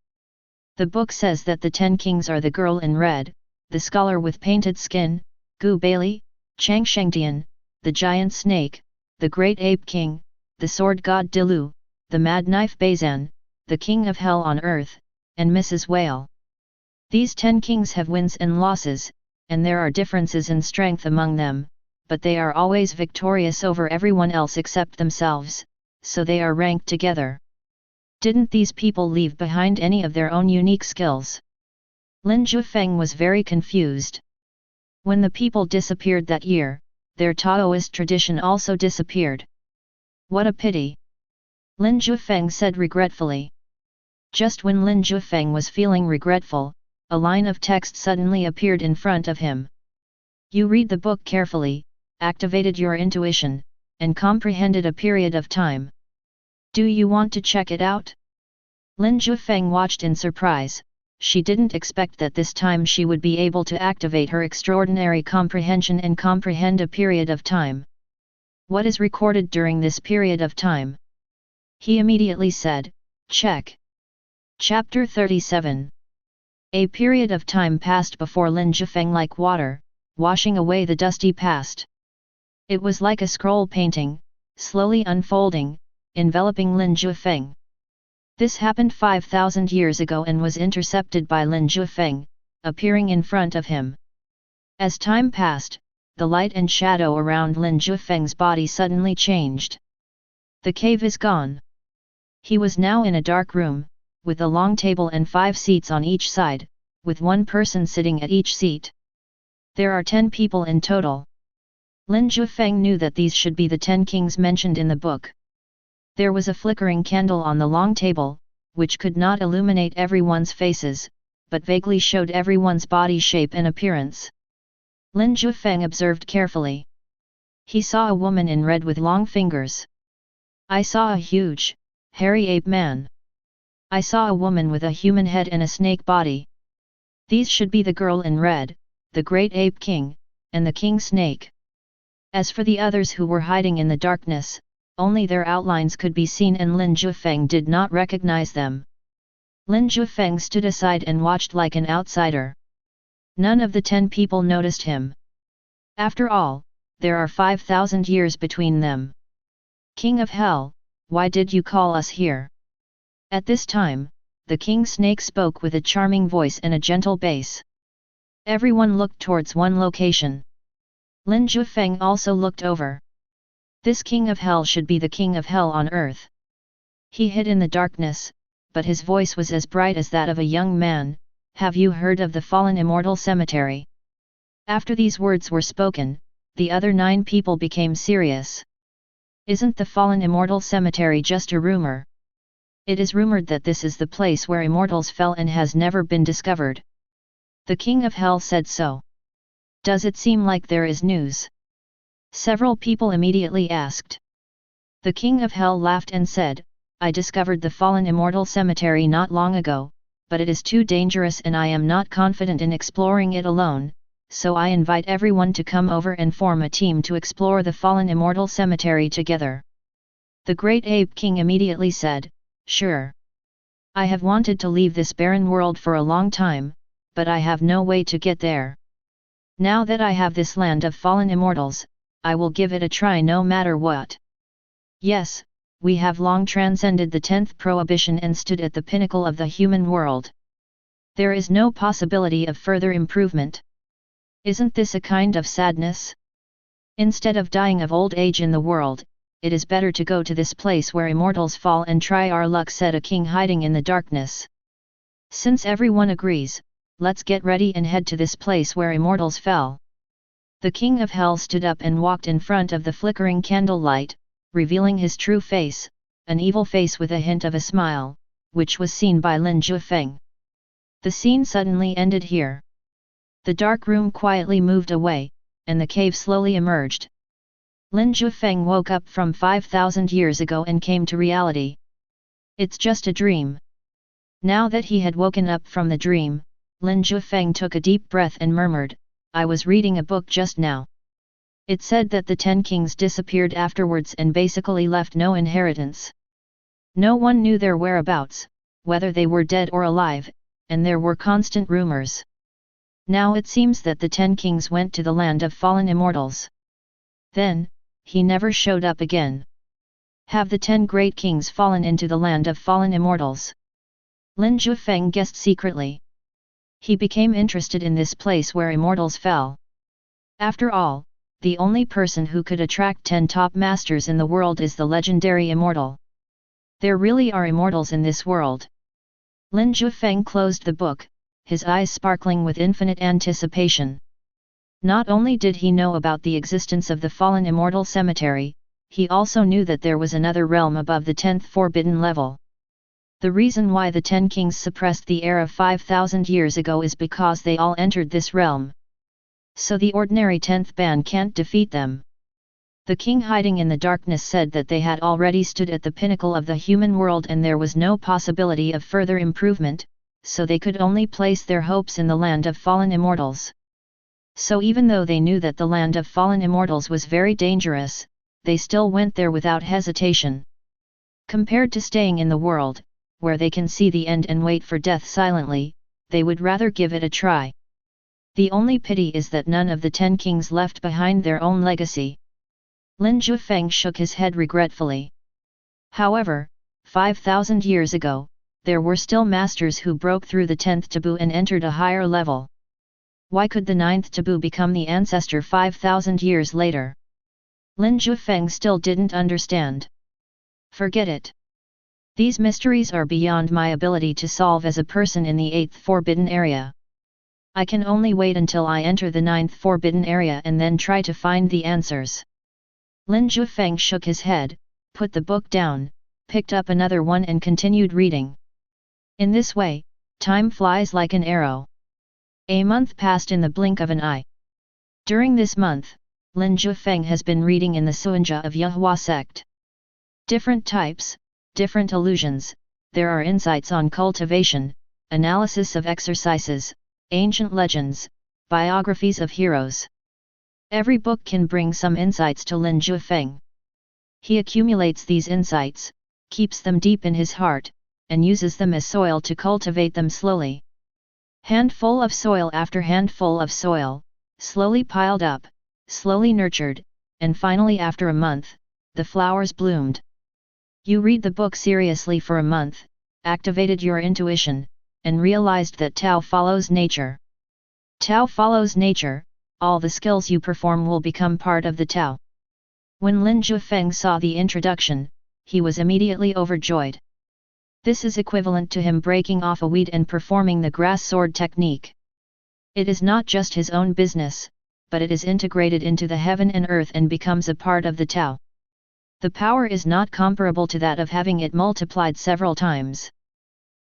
The book says that the 10 kings are the girl in red, the scholar with painted skin, Gu Bailey, Chang Shengtian, the giant snake, the great ape king, the sword god Dilu, the mad knife Bazan, the king of hell on earth, and Mrs. Whale. These 10 kings have wins and losses, and there are differences in strength among them, but they are always victorious over everyone else except themselves, so they are ranked together. Didn't these people leave behind any of their own unique skills? Lin Jiufeng was very confused. When the people disappeared that year, their Taoist tradition also disappeared. What a pity! Lin Jiufeng said regretfully. Just when Lin Jiufeng was feeling regretful, a line of text suddenly appeared in front of him. You read the book carefully, activated your intuition, and comprehended a period of time. Do you want to check it out? Lin Jiufeng watched in surprise. She didn't expect that this time she would be able to activate her extraordinary comprehension and comprehend a period of time. What is recorded during this period of time? He immediately said, check. Chapter 37. A period of time passed before Lin Jiufeng like water, washing away the dusty past. It was like a scroll painting, slowly unfolding, enveloping Lin Jiufeng. This happened 5,000 years ago and was intercepted by Lin Jiufeng, appearing in front of him. As time passed, the light and shadow around Lin Jiufeng's body suddenly changed. The cave is gone. He was now in a dark room, with a long table and 5 seats on each side, with one person sitting at each seat. There are 10 people in total. Lin Jiufeng knew that these should be the 10 kings mentioned in the book. There was a flickering candle on the long table, which could not illuminate everyone's faces, but vaguely showed everyone's body shape and appearance. Lin Jiufeng observed carefully. He saw a woman in red with long fingers. I saw a huge, hairy ape man. I saw a woman with a human head and a snake body. These should be the girl in red, the great ape king, and the king snake. As for the others who were hiding in the darkness, only their outlines could be seen and Lin Jiufeng did not recognize them. Lin Jiufeng stood aside and watched like an outsider. None of the 10 people noticed him. After all, there are 5,000 years between them. King of Hell, why did you call us here? At this time, the King Snake spoke with a charming voice and a gentle bass. Everyone looked towards one location. Lin Jiufeng also looked over. This King of Hell should be the King of Hell on earth. He hid in the darkness, but his voice was as bright as that of a young man. Have you heard of the fallen immortal cemetery? After these words were spoken, the other 9 people became serious. Isn't the fallen immortal cemetery just a rumor? It is rumored that this is the place where immortals fell and has never been discovered. The King of Hell said so. Does it seem like there is news? Several people immediately asked. The King of Hell laughed and said, I discovered the fallen immortal cemetery not long ago, but it is too dangerous and I am not confident in exploring it alone, so I invite everyone to come over and form a team to explore the fallen immortal cemetery together. The Great Ape King immediately said, Sure. I have wanted to leave this barren world for a long time, but I have no way to get there. Now that I have this land of fallen immortals, I will give it a try no matter what. Yes, we have long transcended the 10th prohibition and stood at the pinnacle of the human world. There is no possibility of further improvement. Isn't this a kind of sadness? Instead of dying of old age in the world, it is better to go to this place where immortals fall and try our luck, said a king hiding in the darkness. Since everyone agrees, let's get ready and head to this place where immortals fell. The King of Hell stood up and walked in front of the flickering candlelight, revealing his true face, an evil face with a hint of a smile, which was seen by Lin Jiufeng. The scene suddenly ended here. The dark room quietly moved away, and the cave slowly emerged. Lin Jiufeng woke up from 5,000 years ago and came to reality. It's just a dream. Now that he had woken up from the dream, Lin Jiufeng took a deep breath and murmured, I was reading a book just now. It said that the 10 kings disappeared afterwards and basically left no inheritance. No one knew their whereabouts, whether they were dead or alive, and there were constant rumors. Now it seems that the 10 kings went to the land of fallen immortals. Then, he never showed up again. Have the 10 great kings fallen into the land of fallen immortals? Lin Jiufeng guessed secretly. He became interested in this place where immortals fell. After all, the only person who could attract 10 top masters in the world is the legendary immortal. There really are immortals in this world. Lin Jiufeng closed the book, his eyes sparkling with infinite anticipation. Not only did he know about the existence of the fallen immortal cemetery, he also knew that there was another realm above the 10th forbidden level. The reason why the 10 kings suppressed the era 5,000 years ago is because they all entered this realm. So the ordinary 10th ban can't defeat them. The king hiding in the darkness said that they had already stood at the pinnacle of the human world and there was no possibility of further improvement, so they could only place their hopes in the land of fallen immortals. So even though they knew that the land of fallen immortals was very dangerous, they still went there without hesitation. Compared to staying in the world, where they can see the end and wait for death silently, they would rather give it a try. The only pity is that none of the 10 kings left behind their own legacy. Lin Jiufeng shook his head regretfully. However, 5,000 years ago, there were still masters who broke through the 10th taboo and entered a higher level. Why could the 9th taboo become the ancestor 5,000 years later? Lin Jiufeng still didn't understand. Forget it. These mysteries are beyond my ability to solve as a person in the 8th forbidden area. I can only wait until I enter the 9th forbidden area and then try to find the answers. Lin Jiufeng shook his head, put the book down, picked up another one and continued reading. In this way, time flies like an arrow. A month passed in the blink of an eye. During this month, Lin Jiufeng has been reading in the Suanja of Yahua Sect. Different types, different illusions, there are insights on cultivation, analysis of exercises, ancient legends, biographies of heroes. Every book can bring some insights to Lin Jiufeng. He accumulates these insights, keeps them deep in his heart, and uses them as soil to cultivate them slowly. Handful of soil after handful of soil, slowly piled up, slowly nurtured, and finally after a month, the flowers bloomed. You read the book seriously for a month, activated your intuition, and realized that Tao follows nature. Tao follows nature, all the skills you perform will become part of the Tao. When Lin Jiufeng saw the introduction, he was immediately overjoyed. This is equivalent to him breaking off a weed and performing the grass sword technique. It is not just his own business, but it is integrated into the heaven and earth and becomes a part of the Tao. The power is not comparable to that of having it multiplied several times.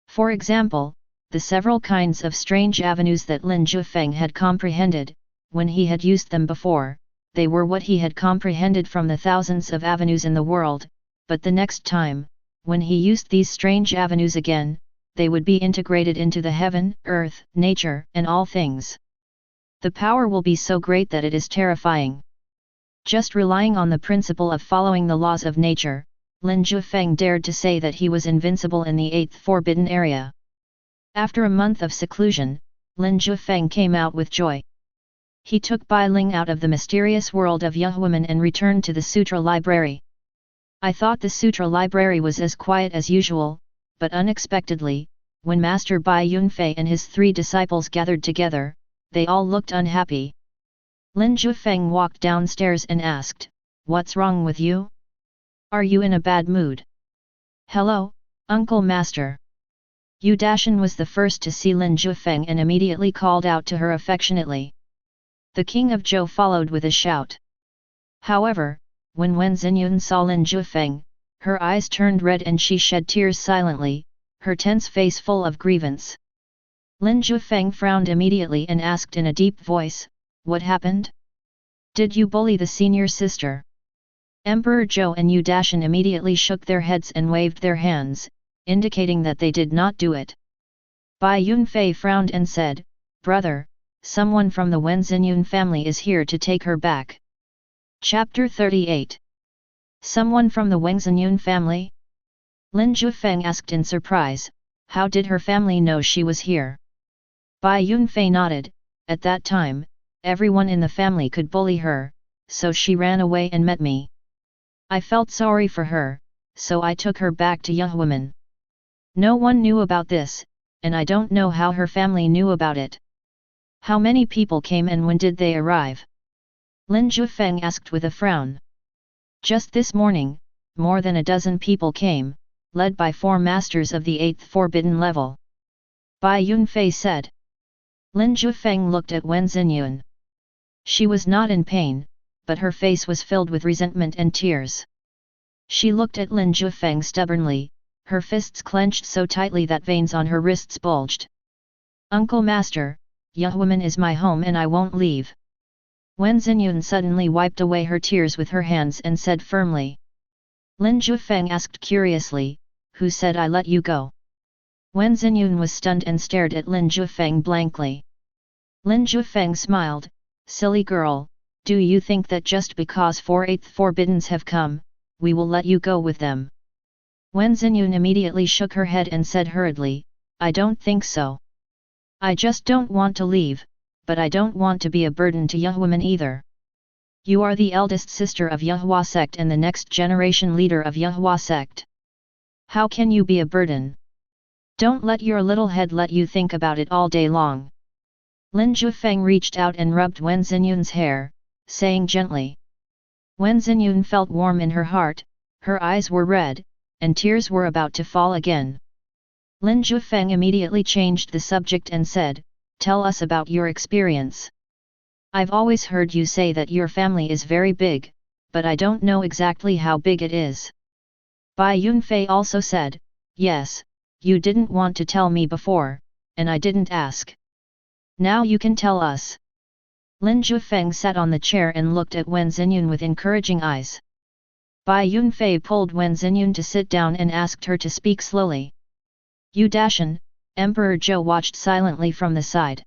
For example, the several kinds of strange avenues that Lin Jiufeng had comprehended, when he had used them before, they were what he had comprehended from the thousands of avenues in the world, but the next time, when he used these strange avenues again, they would be integrated into the heaven, earth, nature, and all things. The power will be so great that it is terrifying. Just relying on the principle of following the laws of nature, Lin Jiufeng dared to say that he was invincible in the 8th forbidden area. After a month of seclusion, Lin Jiufeng came out with joy. He took Bai Ling out of the mysterious world of Yehuamen and returned to the Sutra Library. I thought the Sutra Library was as quiet as usual, but unexpectedly, when Master Bai Yunfei and his 3 disciples gathered together, they all looked unhappy. Lin Jiufeng walked downstairs and asked, "What's wrong with you? Are you in a bad mood?" "Hello, Uncle Master." Yu Dashan was the first to see Lin Jiufeng and immediately called out to her affectionately. The king of Zhou followed with a shout. However, when Wen Xinyun saw Lin Jiufeng, her eyes turned red and she shed tears silently, her tense face full of grievance. Lin Jiufeng frowned immediately and asked in a deep voice, "What happened? Did you bully the senior sister?" Emperor Zhou and Yu Dashan immediately shook their heads and waved their hands, indicating that they did not do it. Bai Yunfei frowned and said, "Brother, someone from the Wen Xinyun family is here to take her back." Chapter 38. Someone from the Wen Xinyun family? Lin Jiufeng asked in surprise, how did her family know she was here? Bai Yunfei nodded. At that time, everyone in the family could bully her, so she ran away and met me. I felt sorry for her, so I took her back to Yehuamen. No one knew about this, and I don't know how her family knew about it. How many people came and when did they arrive? Lin Jiufeng asked with a frown. Just this morning, more than a dozen people came, led by 4 masters of the 8th forbidden level. Bai Yunfei said. Lin Jiufeng looked at Wen Xinyun. She was not in pain, but her face was filled with resentment and tears. She looked at Lin Jiufeng stubbornly, her fists clenched so tightly that veins on her wrists bulged. "Uncle Master, Yehuamen is my home and I won't leave." Wen Xinyun suddenly wiped away her tears with her hands and said firmly. Lin Jiufeng asked curiously, "Who said I let you go?" Wen Xinyun was stunned and stared at Lin Jiufeng blankly. Lin Jiufeng smiled, "Silly girl, do you think that just because 4 8th forbiddens have come, we will let you go with them?" Wen Xinyun immediately shook her head and said hurriedly, "I don't think so. I just don't want to leave, but I don't want to be a burden to Yehuamen either. You are the eldest sister of Yehua Sect and the next generation leader of Yehua Sect. How can you be a burden? Don't let your little head let you think about it all day long." Lin Jiufeng reached out and rubbed Wen Xinyun's hair, saying gently. Wen Xinyun felt warm in her heart, her eyes were red, and tears were about to fall again. Lin Jiufeng immediately changed the subject and said, "Tell us about your experience. I've always heard you say that your family is very big, but I don't know exactly how big it is." Bai Yunfei also said, "Yes, you didn't want to tell me before, and I didn't ask. Now you can tell us." Lin Jiufeng sat on the chair and looked at Wen Xinyun with encouraging eyes. Bai Yunfei pulled Wen Xinyun to sit down and asked her to speak slowly. Yu Dashan, Emperor Zhou watched silently from the side.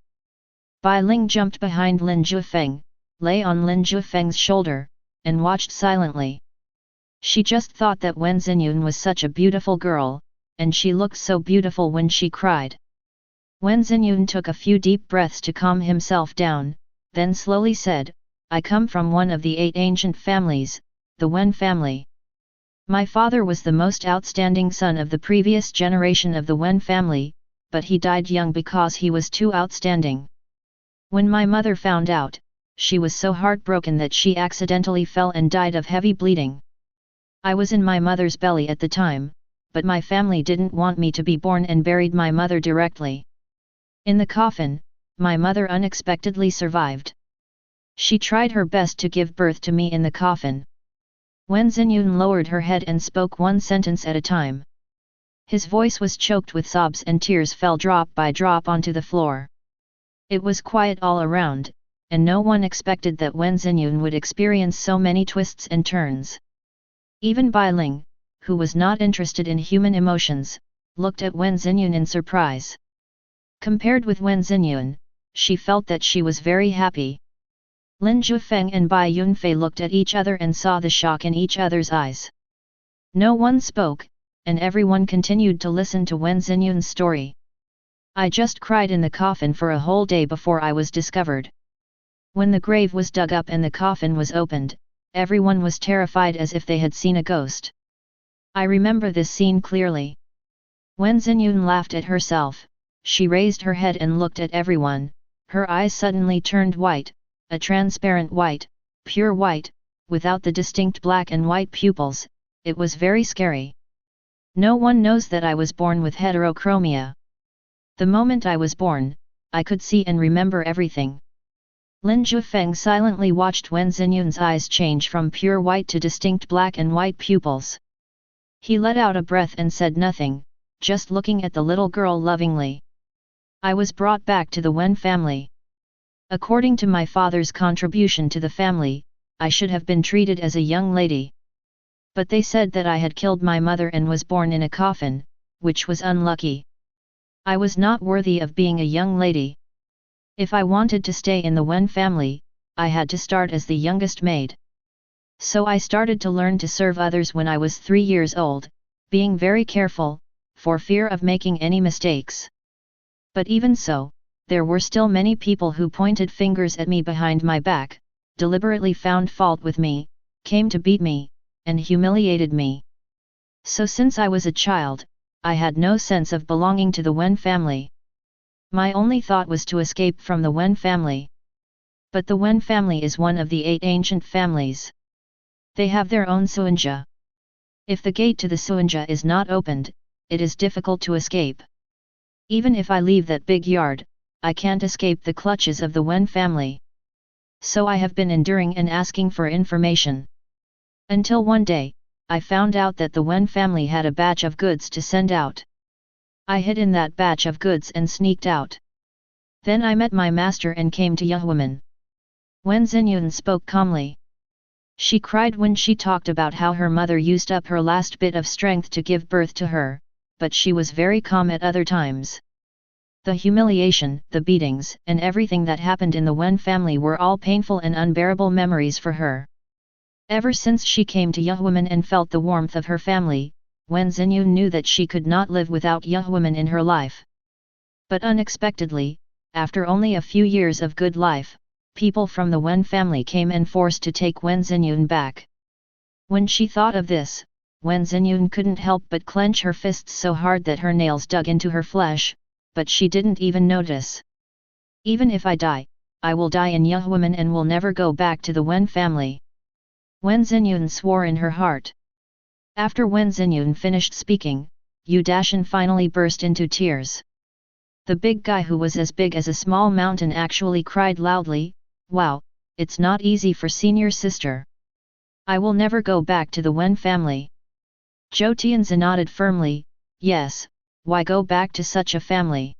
Bai Ling jumped behind Lin Jiufeng, lay on Lin Jiufeng's shoulder, and watched silently. She just thought that Wen Xinyun was such a beautiful girl, and she looked so beautiful when she cried. Wen Xinyun took a few deep breaths to calm himself down, then slowly said, I come from one of the 8 ancient families, the Wen family. My father was the most outstanding son of the previous generation of the Wen family, but he died young because he was too outstanding. When my mother found out, she was so heartbroken that she accidentally fell and died of heavy bleeding. I was in my mother's belly at the time, but my family didn't want me to be born and buried my mother directly. In the coffin, my mother unexpectedly survived. She tried her best to give birth to me in the coffin. Wen Xinyun lowered her head and spoke one sentence at a time. His voice was choked with sobs and tears fell drop by drop onto the floor. It was quiet all around, and no one expected that Wen Xinyun would experience so many twists and turns. Even Bai Ling, who was not interested in human emotions, looked at Wen Xinyun in surprise. Compared with Wen Xinyun, she felt that she was very happy. Lin Jiufeng and Bai Yunfei looked at each other and saw the shock in each other's eyes. No one spoke, and everyone continued to listen to Wen Xinyun's story. I just cried in the coffin for a whole day before I was discovered. When the grave was dug up and the coffin was opened, everyone was terrified as if they had seen a ghost. I remember this scene clearly. Wen Xinyun laughed at herself, she raised her head and looked at everyone, her eyes suddenly turned white, a transparent white, pure white, without the distinct black and white pupils. It was very scary. No one knows that I was born with heterochromia. The moment I was born, I could see and remember everything. Lin Jiufeng silently watched Wen Xinyun's eyes change from pure white to distinct black and white pupils. He let out a breath and said nothing, just looking at the little girl lovingly. I was brought back to the Wen family. According to my father's contribution to the family, I should have been treated as a young lady. But they said that I had killed my mother and was born in a coffin, which was unlucky. I was not worthy of being a young lady. If I wanted to stay in the Wen family, I had to start as the youngest maid. So I started to learn to serve others when I was 3 years old, being very careful, for fear of making any mistakes. But even so, there were still many people who pointed fingers at me behind my back, deliberately found fault with me, came to beat me, and humiliated me. So since I was a child, I had no sense of belonging to the Wen family. My only thought was to escape from the Wen family. But the Wen family is one of the 8 ancient families. They have their own suanja. If the gate to the suanja is not opened, it is difficult to escape. Even if I leave that big yard, I can't escape the clutches of the Wen family. So I have been enduring and asking for information. Until one day, I found out that the Wen family had a batch of goods to send out. I hid in that batch of goods and sneaked out. Then I met my master and came to Yuhuamen. Wen Xinyun spoke calmly. She cried when she talked about how her mother used up her last bit of strength to give birth to her, but she was very calm at other times. The humiliation, the beatings, and everything that happened in the Wen family were all painful and unbearable memories for her. Ever since she came to Yuhuamen and felt the warmth of her family, Wen Xinyun knew that she could not live without Yuhuamen in her life. But unexpectedly, after only a few years of good life, people from the Wen family came and forced to take Wen Xinyun back. When she thought of this, Wen Xinyun couldn't help but clench her fists so hard that her nails dug into her flesh, but she didn't even notice. Even if I die, I will die in Yuhuamen and will never go back to the Wen family. Wen Xinyun swore in her heart. After Wen Xinyun finished speaking, Yu Dashan finally burst into tears. The big guy who was as big as a small mountain actually cried loudly, "Wow, it's not easy for senior sister. I will never go back to the Wen family." Zhou Tianzi nodded firmly, "Yes, why go back to such a family?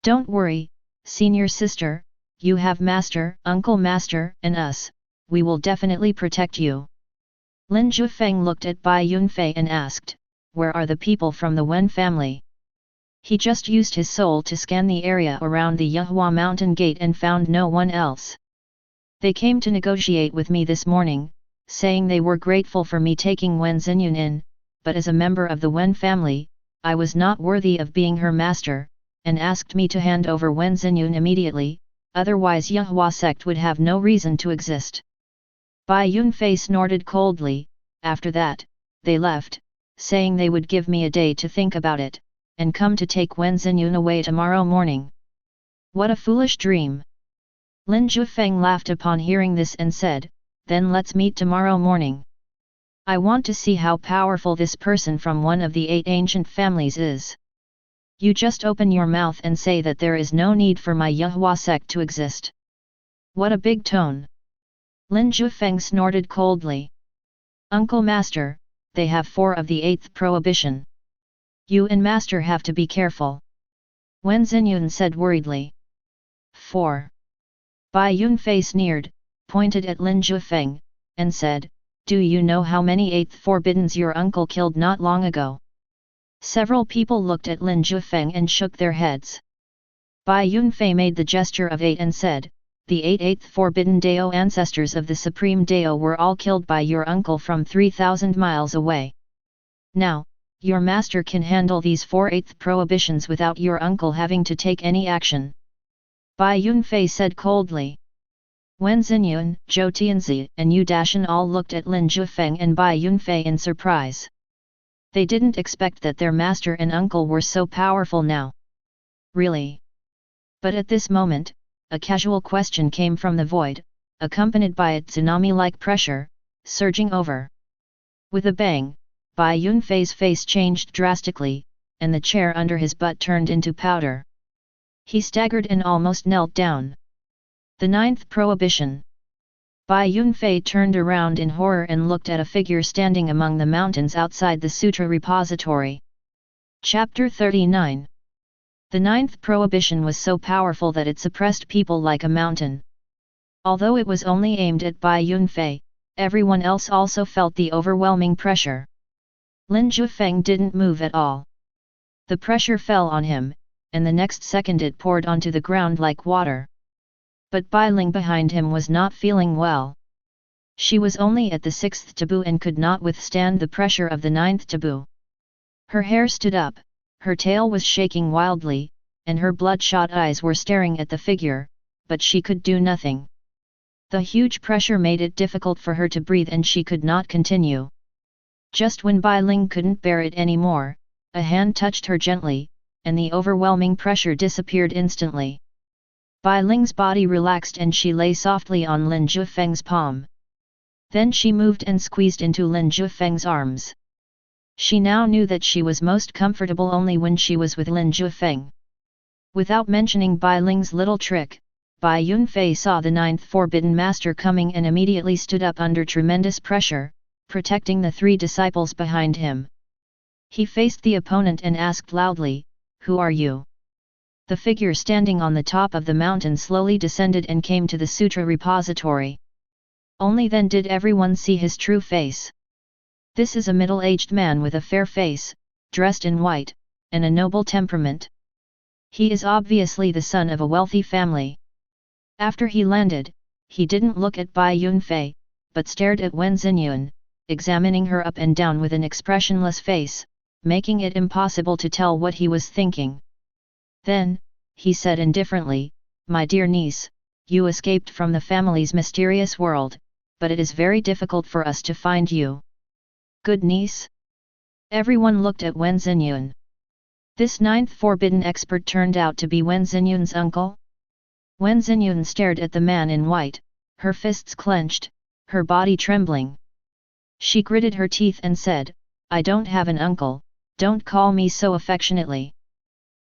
Don't worry, senior sister, you have master, uncle master, and us. We will definitely protect you." Lin Jiufeng looked at Bai Yunfei and asked, "Where are the people from the Wen family?" He just used his soul to scan the area around the Yuhua mountain gate and found no one else. They came to negotiate with me this morning, saying they were grateful for me taking Wen Xinyun in, but as a member of the Wen family, I was not worthy of being her master, and asked me to hand over Wen Xinyun immediately, otherwise Yahua Sect would have no reason to exist. Bai Yunfei snorted coldly. After that, they left, saying they would give me a day to think about it, and come to take Wen Zinyun away tomorrow morning. What a foolish dream! Lin Jiufeng laughed upon hearing this and said, then let's meet tomorrow morning. I want to see how powerful this person from one of the 8 ancient families is. You just open your mouth and say that there is no need for my Yahua Sect to exist. What a big tone! Lin Jiufeng snorted coldly. Uncle Master, they have 4 of the 8th prohibition. You and Master have to be careful. Wen Zinyun said worriedly. 4. Bai Yunfei sneered, pointed at Lin Jiufeng, and said, do you know how many 8th forbiddens your uncle killed not long ago? Several people looked at Lin Jiufeng and shook their heads. Bai Yunfei made the gesture of 8 and said, the 8th forbidden Dao ancestors of the Supreme Dao were all killed by your uncle from 3,000 miles away. Now, your master can handle these 4 8th prohibitions without your uncle having to take any action. Bai Yunfei said coldly. Wen Zinyun, Zhou Tianzi and Yu Dashan all looked at Lin Jiufeng and Bai Yunfei in surprise. They didn't expect that their master and uncle were so powerful now. Really? But at this moment, a casual question came from the void, accompanied by a tsunami-like pressure, surging over. With a bang, Bai Yunfei's face changed drastically, and the chair under his butt turned into powder. He staggered and almost knelt down. The 9th prohibition. Bai Yunfei turned around in horror and looked at a figure standing among the mountains outside the sutra repository. Chapter 39. The 9th prohibition was so powerful that it suppressed people like a mountain. Although it was only aimed at Bai Yunfei, everyone else also felt the overwhelming pressure. Lin Jiufeng didn't move at all. The pressure fell on him, and the next second it poured onto the ground like water. But Bai Ling behind him was not feeling well. She was only at the 6th taboo and could not withstand the pressure of the 9th taboo. Her hair stood up, her tail was shaking wildly, and her bloodshot eyes were staring at the figure, but she could do nothing. The huge pressure made it difficult for her to breathe and she could not continue. Just when Bai Ling couldn't bear it anymore, a hand touched her gently, and the overwhelming pressure disappeared instantly. Bai Ling's body relaxed and she lay softly on Lin Jiufeng's palm. Then she moved and squeezed into Lin Jiufeng's arms. She now knew that she was most comfortable only when she was with Lin Jiufeng. Without mentioning Bai Ling's little trick, Bai Yunfei saw the 9th forbidden master coming and immediately stood up under tremendous pressure, protecting the 3 disciples behind him. He faced the opponent and asked loudly, "Who are you?" The figure standing on the top of the mountain slowly descended and came to the sutra repository. Only then did everyone see his true face. This is a middle-aged man with a fair face, dressed in white, and a noble temperament. He is obviously the son of a wealthy family. After he landed, he didn't look at Bai Yunfei, but stared at Wen Zinyun, examining her up and down with an expressionless face, making it impossible to tell what he was thinking. Then, he said indifferently, "My dear niece, you escaped from the family's mysterious world, but it is very difficult for us to find you." Good niece? Everyone looked at Wen Zinyun. This 9th forbidden expert turned out to be Wen Zinyun's uncle? Wen Zinyun stared at the man in white, her fists clenched, her body trembling. She gritted her teeth and said, "I don't have an uncle, don't call me so affectionately.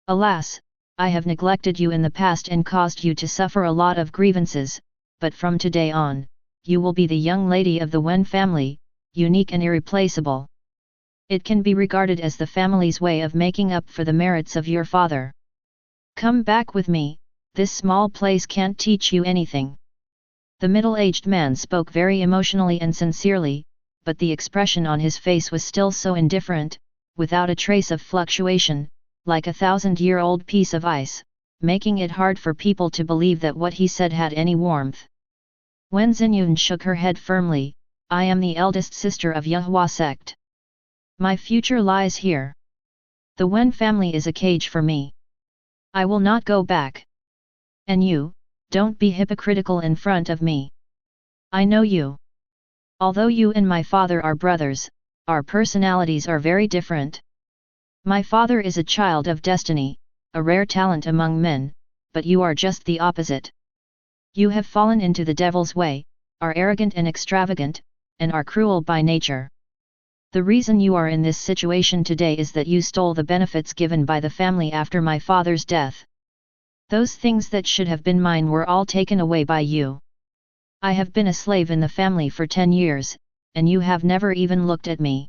Alas, I have neglected you in the past and caused you to suffer a lot of grievances, but from today on, you will be the young lady of the Wen family, unique and irreplaceable. It can be regarded as the family's way of making up for the merits of your father. Come back with me, this small place can't teach you anything." The middle-aged man spoke very emotionally and sincerely, but the expression on his face was still so indifferent, without a trace of fluctuation, like a 1,000-year-old piece of ice, making it hard for people to believe that what he said had any warmth. Wen Zinyun shook her head firmly, "I am the eldest sister of Yahua Sect. My future lies here. The Wen family is a cage for me. I will not go back. And you, don't be hypocritical in front of me. I know you. Although you and my father are brothers, our personalities are very different. My father is a child of destiny, a rare talent among men, but you are just the opposite. You have fallen into the devil's way, are arrogant and extravagant, and are cruel by nature. The reason you are in this situation today is that you stole the benefits given by the family after my father's death. Those things that should have been mine were all taken away by you. I have been a slave in the family for 10 years, and you have never even looked at me.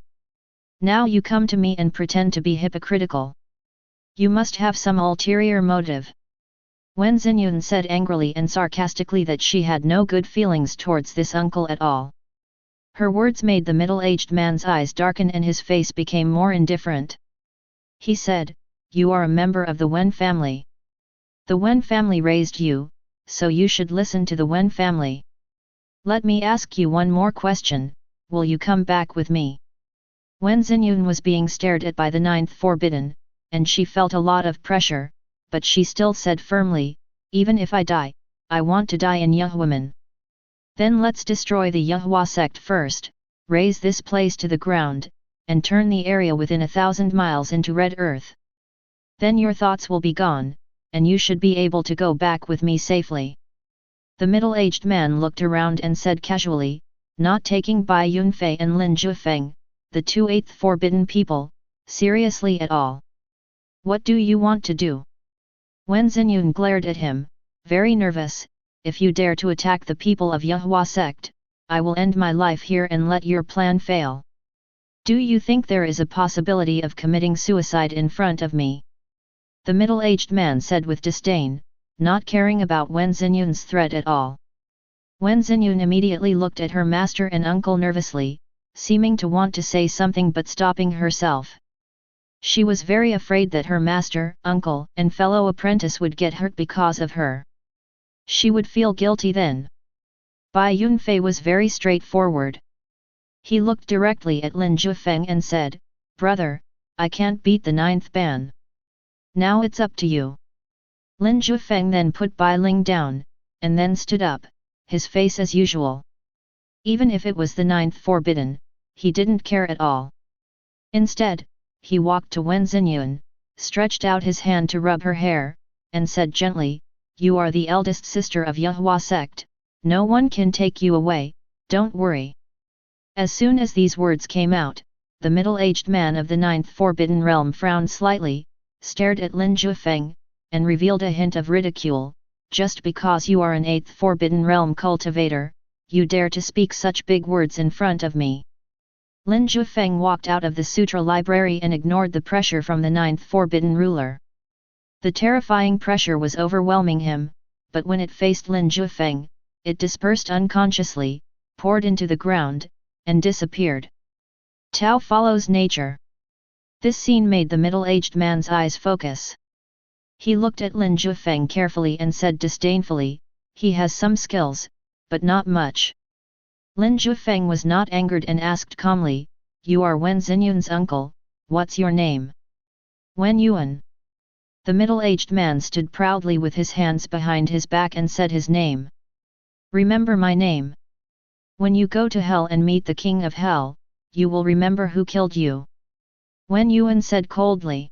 Now you come to me and pretend to be hypocritical. You must have some ulterior motive. Wen Xinyun said angrily and sarcastically that she had no good feelings towards this uncle at all. Her words made the middle-aged man's eyes darken and his face became more indifferent. He said, "You are a member of the Wen family. The Wen family raised you, so you should listen to the Wen family. Let me ask you one more question, will you come back with me?" Wen Xinyun was being stared at by the ninth forbidden, and she felt a lot of pressure, but she still said firmly, "Even if I die, I want to die in Yehuaman. Then let's destroy the Yehua sect first, raze this place to the ground, and turn the area within 1,000 miles into red earth. Then your thoughts will be gone, and you should be able to go back with me safely." The middle-aged man looked around and said casually, not taking Bai Yunfei and Lin Jiufeng, the two eighth forbidden people, seriously at all. "What do you want to do?" Wen Xinyun glared at him, very nervous. "If you dare to attack the people of Yehua sect, I will end my life here and let your plan fail. Do you think there is a possibility of committing suicide in front of me?" The middle-aged man said with disdain, not caring about Wen Xinyun's threat at all. Wen Xinyun immediately looked at her master and uncle nervously, seeming to want to say something but stopping herself. She was very afraid that her master, uncle, and fellow apprentice would get hurt because of her. She would feel guilty then. Bai Yunfei was very straightforward. He looked directly at Lin Jiufeng and said, "Brother, I can't beat the ninth ban. Now it's up to you." Lin Jiufeng then put Bai Ling down, and then stood up, his face as usual. Even if it was the ninth forbidden, he didn't care at all. Instead, he walked to Wen Xinyun, stretched out his hand to rub her hair, and said gently, "You are the eldest sister of Yehua sect, no one can take you away, don't worry." As soon as these words came out, the middle-aged man of the ninth forbidden realm frowned slightly, stared at Lin Jiufeng, and revealed a hint of ridicule. "Just because you are an eighth forbidden realm cultivator, you dare to speak such big words in front of me." Lin Jiufeng walked out of the sutra library and ignored the pressure from the ninth forbidden ruler. The terrifying pressure was overwhelming him, but when it faced Lin Jiufeng, it dispersed unconsciously, poured into the ground, and disappeared. Tao follows nature. This scene made the middle-aged man's eyes focus. He looked at Lin Jiufeng carefully and said disdainfully, "He has some skills, but not much." Lin Jiufeng was not angered and asked calmly, "You are Wen Xinyun's uncle, what's your name?" "Wen Yuan." The middle-aged man stood proudly with his hands behind his back and said his name. "Remember my name. When you go to hell and meet the king of hell, you will remember who killed you." Wen Yuan said coldly.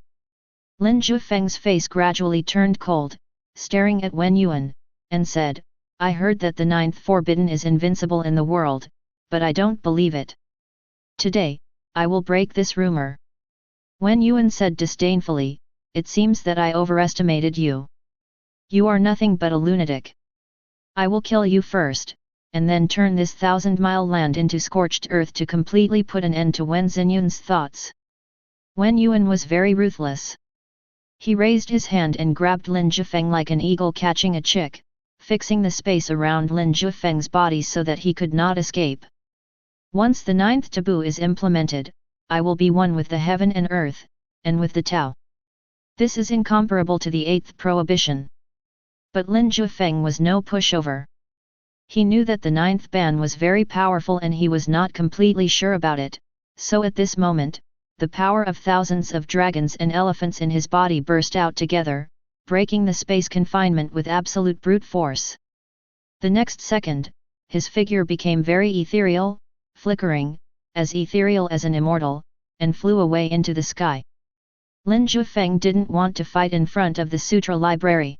Lin Jiufeng's face gradually turned cold, staring at Wen Yuan, and said, "I heard that the ninth forbidden is invincible in the world, but I don't believe it. Today, I will break this rumor." Wen Yuan said disdainfully, "It seems that I overestimated you. You are nothing but a lunatic. I will kill you first, and then turn this 1,000-mile land into scorched earth to completely put an end to Wen Xinyun's thoughts." Wen Yuan was very ruthless. He raised his hand and grabbed Lin Jiufeng like an eagle catching a chick, fixing the space around Lin Jiufeng's body so that he could not escape. "Once the ninth taboo is implemented, I will be one with the heaven and earth, and with the Tao. This is incomparable to the eighth prohibition." But Lin Jiufeng was no pushover. He knew that the ninth ban was very powerful and he was not completely sure about it, so at this moment, the power of thousands of dragons and elephants in his body burst out together, breaking the space confinement with absolute brute force. The next second, his figure became very ethereal, flickering, as ethereal as an immortal, and flew away into the sky. Lin Jiufeng didn't want to fight in front of the Sutra Library.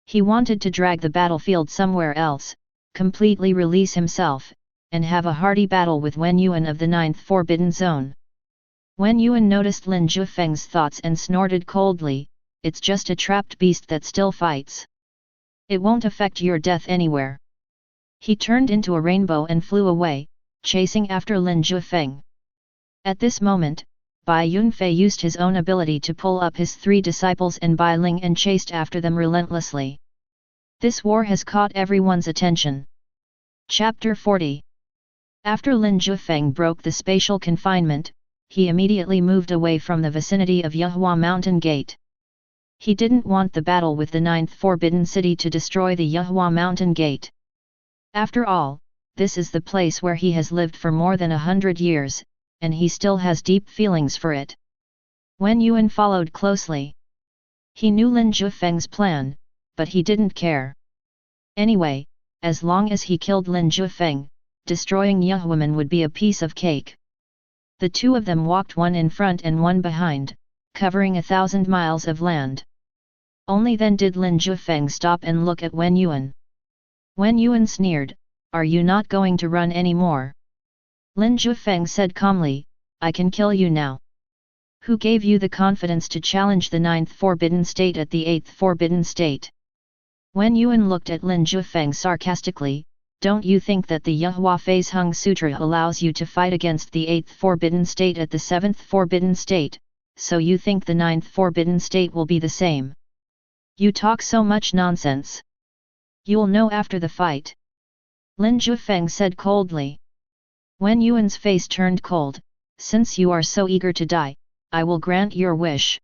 He wanted to drag the battlefield somewhere else, completely release himself, and have a hearty battle with Wen Yuan of the 9th Forbidden Zone. Wen Yuan noticed Lin Jiufeng's thoughts and snorted coldly, "It's just a trapped beast that still fights. It won't affect your death anywhere." He turned into a rainbow and flew away, chasing after Lin Jiufeng. At this moment, Bai Yunfei used his own ability to pull up his 3 disciples and Bai Ling and chased after them relentlessly. This war has caught everyone's attention. Chapter 40. After Lin Jiufeng broke the spatial confinement, he immediately moved away from the vicinity of Yehua Mountain Gate. He didn't want the battle with the 9th Forbidden City to destroy the Yehua Mountain Gate. After all, this is the place where he has lived for more than 100 years, and he still has deep feelings for it. Wen Yuan followed closely. He knew Lin Jiufeng's plan, but he didn't care. Anyway, as long as he killed Lin Jiufeng, destroying Yehuaman would be a piece of cake. The two of them walked one in front and one behind, covering 1,000 miles of land. Only then did Lin Jiufeng stop and look at Wen Yuan. Wen Yuan sneered, "Are you not going to run anymore?" Lin Jiufeng said calmly, "I can kill you now. Who gave you the confidence to challenge the 9th Forbidden State at the 8th Forbidden State?" Wen Yuan looked at Lin Jiufeng sarcastically, "Don't you think that the Yehua Phase Hung Sutra allows you to fight against the 8th Forbidden State at the 7th Forbidden State, so you think the 9th Forbidden State will be the same? You talk so much nonsense. You'll know after the fight." Lin Jiufeng said coldly. Wen Yuan's face turned cold, "Since you are so eager to die, I will grant your wish."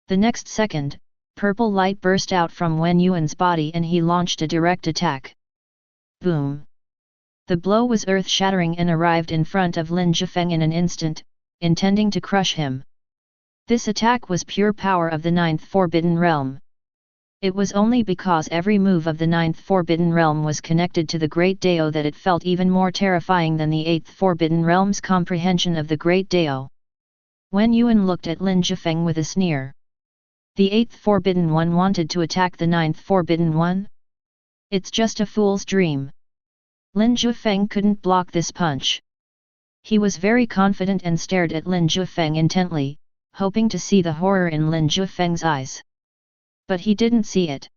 The next second, purple light burst out from Wen Yuan's body and he launched a direct attack. Boom! The blow was earth-shattering and arrived in front of Lin Jiufeng in an instant, intending to crush him. This attack was pure power of the 9th Forbidden Realm. It was only because every move of the 9th Forbidden Realm was connected to the Great Dao that it felt even more terrifying than the 8th Forbidden Realm's comprehension of the Great Dao. Wen Yuan looked at Lin Jiufeng with a sneer. The 8th Forbidden One wanted to attack the 9th Forbidden One? It's just a fool's dream. Lin Jiufeng couldn't block this punch. He was very confident and stared at Lin Jiufeng intently, hoping to see the horror in Lin Jiufeng's eyes. But he didn't see it.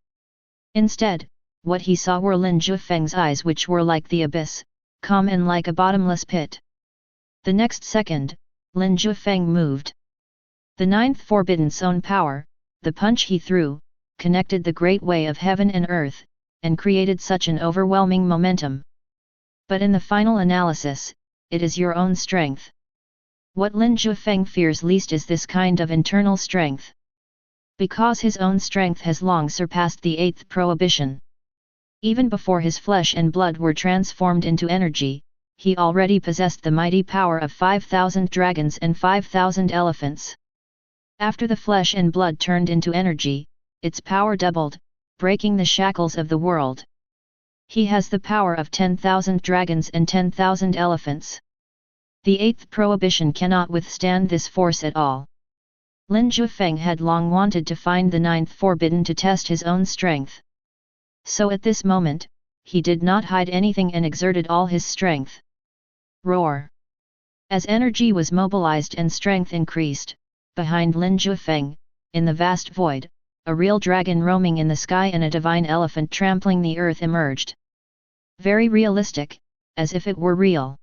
Instead, what he saw were Lin Jiufeng's eyes, which were like the abyss, calm and like a bottomless pit. The next second, Lin Jiufeng moved. The 9th Forbidden Zone power, the punch he threw, connected the great way of heaven and earth, and created such an overwhelming momentum. But in the final analysis, it is your own strength. What Lin Jiufeng fears least is this kind of internal strength. Because his own strength has long surpassed the 8th prohibition. Even before his flesh and blood were transformed into energy, he already possessed the mighty power of 5,000 dragons and 5,000 elephants. After the flesh and blood turned into energy, its power doubled, breaking the shackles of the world. He has the power of 10,000 dragons and 10,000 elephants. The 8th prohibition cannot withstand this force at all. Lin Jiufeng had long wanted to find the 9th Forbidden to test his own strength. So at this moment, he did not hide anything and exerted all his strength. Roar! As energy was mobilized and strength increased, behind Lin Jiufeng, in the vast void, a real dragon roaming in the sky and a divine elephant trampling the earth emerged. Very realistic, as if it were real.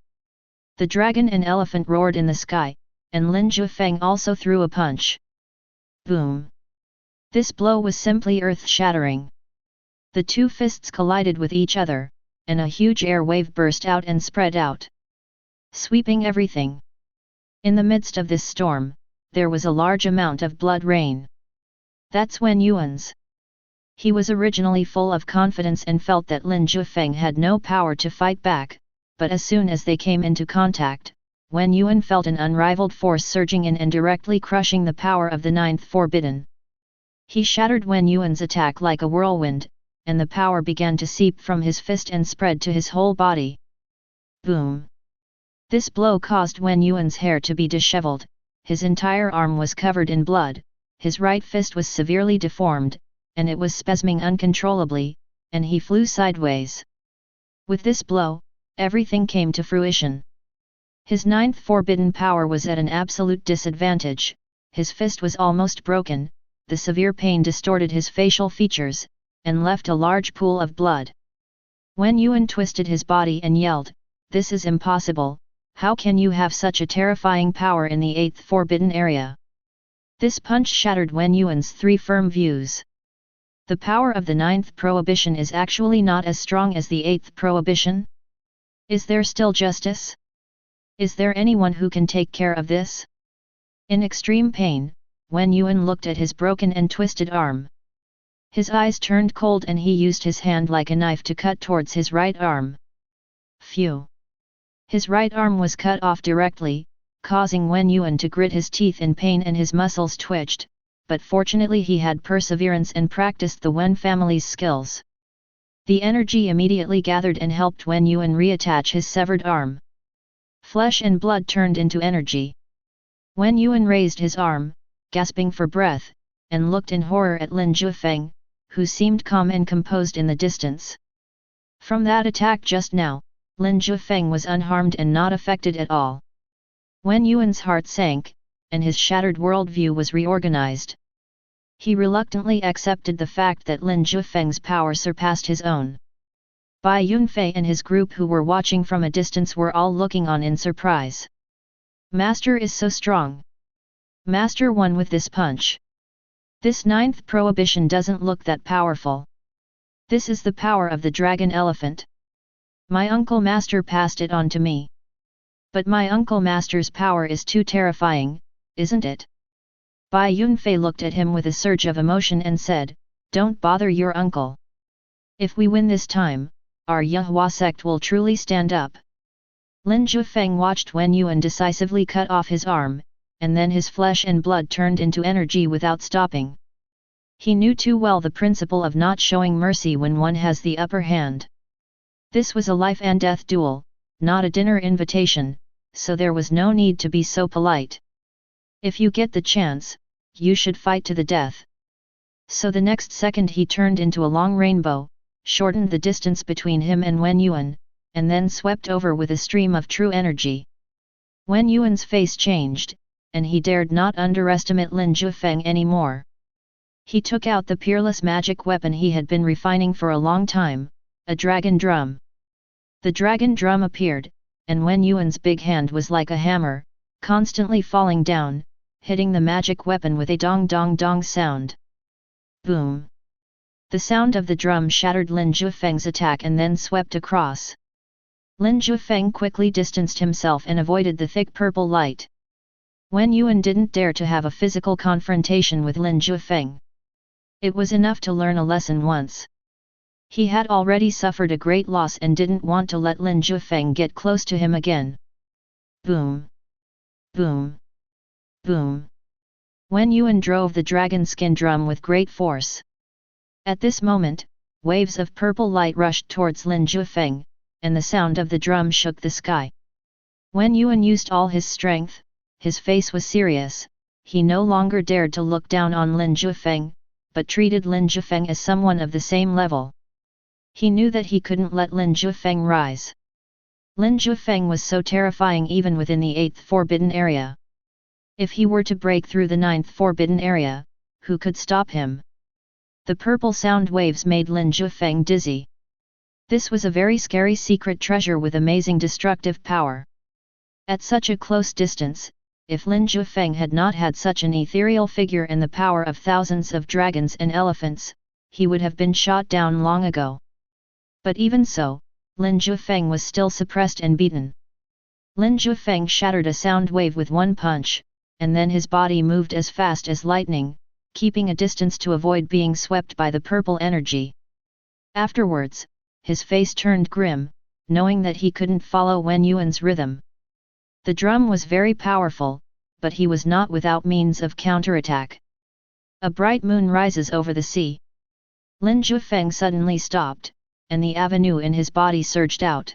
The dragon and elephant roared in the sky, and Lin Jiufeng also threw a punch. Boom! This blow was simply earth-shattering. The two fists collided with each other, and a huge air wave burst out and spread out, sweeping everything. In the midst of this storm, there was a large amount of blood rain. That's Wen Yuan's. He was originally full of confidence and felt that Lin Jiufeng had no power to fight back, but as soon as they came into contact, Wen Yuan felt an unrivaled force surging in and directly crushing the power of the 9th Forbidden. He shattered Wen Yuan's attack like a whirlwind, and the power began to seep from his fist and spread to his whole body. Boom! This blow caused Wen Yuan's hair to be disheveled, his entire arm was covered in blood, his right fist was severely deformed, and it was spasming uncontrollably, and he flew sideways. With this blow, everything came to fruition. His ninth forbidden power was at an absolute disadvantage, his fist was almost broken, the severe pain distorted his facial features, and left a large pool of blood. Wen Yuan twisted his body and yelled, "This is impossible, how can you have such a terrifying power in the 8th forbidden area?" This punch shattered Wen Yuan's 3 firm views. The power of the 9th prohibition is actually not as strong as the 8th prohibition? Is there still justice? Is there anyone who can take care of this? In extreme pain, Wen Yuan looked at his broken and twisted arm. His eyes turned cold and he used his hand like a knife to cut towards his right arm. Phew! His right arm was cut off directly, causing Wen Yuan to grit his teeth in pain and his muscles twitched, but fortunately he had perseverance and practiced the Wen family's skills. The energy immediately gathered and helped Wen Yuan reattach his severed arm. Flesh and blood turned into energy. Wen Yuan raised his arm, gasping for breath, and looked in horror at Lin Jiufeng, who seemed calm and composed in the distance. From that attack just now, Lin Jiufeng was unharmed and not affected at all. Wen Yuan's heart sank, and his shattered worldview was reorganized. He reluctantly accepted the fact that Lin Jiufeng's power surpassed his own. Bai Yunfei and his group who were watching from a distance were all looking on in surprise. Master is so strong. Master won with this punch. This 9th prohibition doesn't look that powerful. This is the power of the dragon elephant. My uncle Master passed it on to me. But my uncle Master's power is too terrifying, isn't it? Bai Yunfei looked at him with a surge of emotion and said, "Don't bother your uncle. If we win this time, our Yahua sect will truly stand up." Lin Jiufeng watched Wen Yuan decisively cut off his arm, and then his flesh and blood turned into energy without stopping. He knew too well the principle of not showing mercy when one has the upper hand. This was a life and death duel, not a dinner invitation, so there was no need to be so polite. If you get the chance, you should fight to the death. So the next second he turned into a long rainbow, shortened the distance between him and Wen Yuan, and then swept over with a stream of true energy. Wen Yuan's face changed, and he dared not underestimate Lin Jiufeng anymore. He took out the peerless magic weapon he had been refining for a long time, a dragon drum. The dragon drum appeared, and Wen Yuan's big hand was like a hammer, constantly falling down, hitting the magic weapon with a dong dong dong sound. Boom! The sound of the drum shattered Lin Jiufeng's attack and then swept across. Lin Jiufeng quickly distanced himself and avoided the thick purple light. Wen Yuan didn't dare to have a physical confrontation with Lin Jiufeng. It was enough to learn a lesson once. He had already suffered a great loss and didn't want to let Lin Jiufeng get close to him again. Boom! Boom! Boom! Wen Yuan drove the dragon skin drum with great force. At this moment, waves of purple light rushed towards Lin Jiufeng, and the sound of the drum shook the sky. Wen Yuan used all his strength, his face was serious, he no longer dared to look down on Lin Jiufeng, but treated Lin Jiufeng as someone of the same level. He knew that he couldn't let Lin Jiufeng rise. Lin Jiufeng was so terrifying even within the 8th forbidden area. If he were to break through the 9th forbidden area, who could stop him? The purple sound waves made Lin Jiufeng dizzy. This was a very scary secret treasure with amazing destructive power. At such a close distance, if Lin Jiufeng had not had such an ethereal figure and the power of thousands of dragons and elephants, he would have been shot down long ago. But even so, Lin Jiufeng was still suppressed and beaten. Lin Jiufeng shattered a sound wave with one punch, and then his body moved as fast as lightning, keeping a distance to avoid being swept by the purple energy. Afterwards, his face turned grim, knowing that he couldn't follow Wen Yuan's rhythm. The drum was very powerful, but he was not without means of counterattack. A bright moon rises over the sea. Lin Jiufeng suddenly stopped, and the avenue in his body surged out.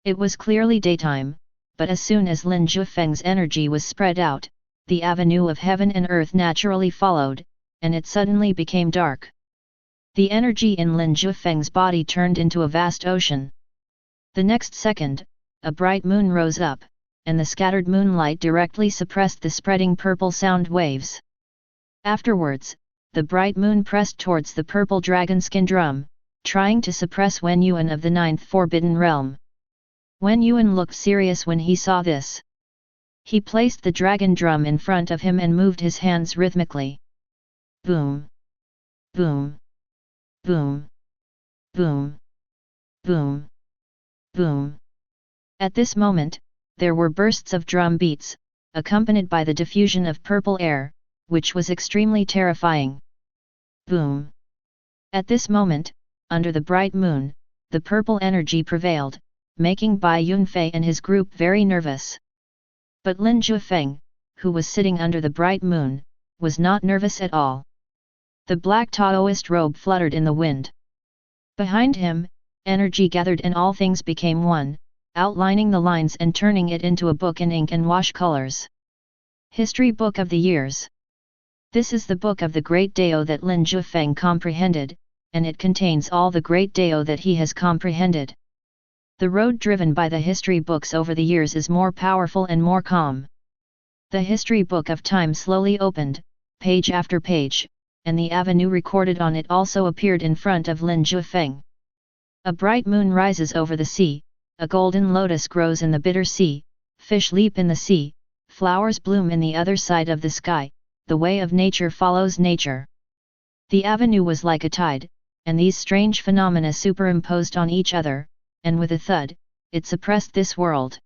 It was clearly daytime, but as soon as Lin Jiufeng's energy was spread out, the avenue of heaven and earth naturally followed, and it suddenly became dark. The energy in Lin Jiufeng's body turned into a vast ocean. The next second, a bright moon rose up, and the scattered moonlight directly suppressed the spreading purple sound waves. Afterwards, the bright moon pressed towards the purple dragon skin drum, trying to suppress Wen Yuan of the ninth forbidden realm. Wen Yuan looked serious when he saw this. He placed the dragon drum in front of him and moved his hands rhythmically. Boom! Boom! Boom! Boom! Boom! Boom! At this moment, there were bursts of drum beats, accompanied by the diffusion of purple air, which was extremely terrifying. Boom! At this moment, under the bright moon, the purple energy prevailed, making Bai Yunfei and his group very nervous. But Lin Jiufeng, who was sitting under the bright moon, was not nervous at all. The black Taoist robe fluttered in the wind. Behind him, energy gathered and all things became one, outlining the lines and turning it into a book in ink and wash colors. History Book of the Years. This is the book of the great Dao that Lin Jiufeng comprehended, and it contains all the great Dao that he has comprehended. The road driven by the history books over the years is more powerful and more calm. The history book of time slowly opened, page after page, and the avenue recorded on it also appeared in front of Lin Jiufeng. A bright moon rises over the sea, a golden lotus grows in the bitter sea, fish leap in the sea, flowers bloom in the other side of the sky, the way of nature follows nature. The avenue was like a tide, and these strange phenomena superimposed on each other, and with a thud, it suppressed this world.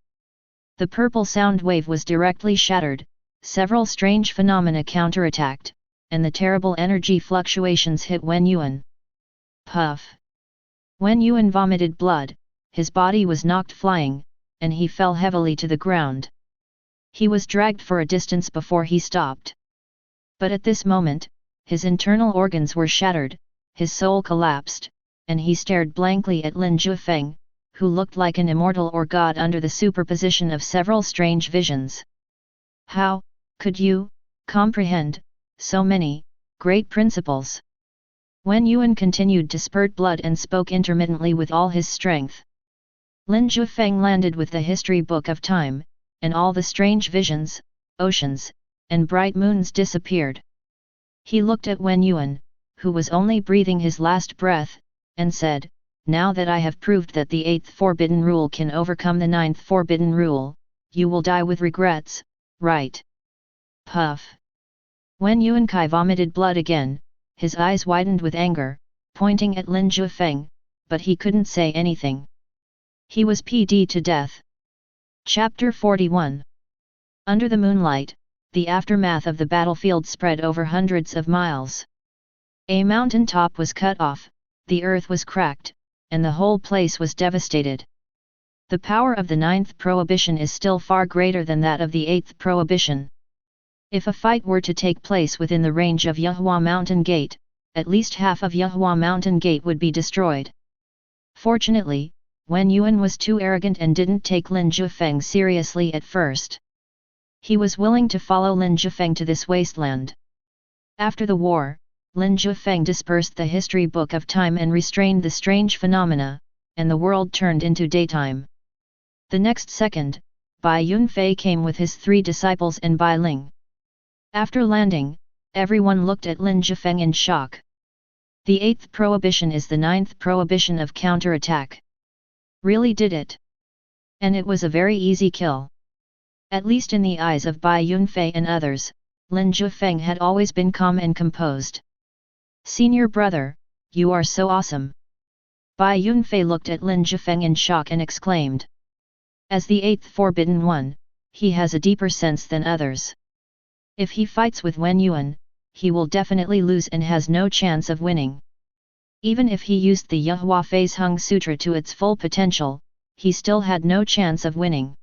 The purple sound wave was directly shattered, several strange phenomena counterattacked, and the terrible energy fluctuations hit Wen Yuan. Puff! Wen Yuan vomited blood, his body was knocked flying, and he fell heavily to the ground. He was dragged for a distance before he stopped. But at this moment, his internal organs were shattered, his soul collapsed, and he stared blankly at Lin Jiufeng, who looked like an immortal or god under the superposition of several strange visions. How could you comprehend so many great principles? Wen Yuan continued to spurt blood and spoke intermittently with all his strength. Lin Jiufeng landed with the history book of time, and all the strange visions, oceans, and bright moons disappeared. He looked at Wen Yuan, who was only breathing his last breath, and said, "Now that I have proved that the 8th forbidden rule can overcome the 9th forbidden rule, you will die with regrets, right?" Puff! Wen Yuankai vomited blood again, his eyes widened with anger, pointing at Lin Jiufeng, but he couldn't say anything. He was PD to death. Chapter 41. Under the moonlight, the aftermath of the battlefield spread over hundreds of miles. A mountain top was cut off, the earth was cracked, and the whole place was devastated. The power of the 9th prohibition is still far greater than that of the 8th prohibition. If a fight were to take place within the range of Yehua Mountain Gate, at least half of Yehua Mountain Gate would be destroyed. Fortunately, Wen Yuan was too arrogant and didn't take Lin Jiufeng seriously at first. He was willing to follow Lin Jiufeng to this wasteland. After the war, Lin Jiufeng dispersed the history book of time and restrained the strange phenomena, and the world turned into daytime. The next second, Bai Yunfei came with his 3 disciples and Bai Ling. After landing, everyone looked at Lin Jiufeng in shock. The 8th prohibition is the 9th prohibition of counterattack. Really did it. And it was a very easy kill. At least in the eyes of Bai Yunfei and others, Lin Jiufeng had always been calm and composed. "Senior brother, you are so awesome." Bai Yunfei looked at Lin Jiufeng in shock and exclaimed. As the 8th forbidden one, he has a deeper sense than others. If he fights with Wen Yuan, he will definitely lose and has no chance of winning. Even if he used the Yehua Phase Hung Sutra to its full potential, he still had no chance of winning.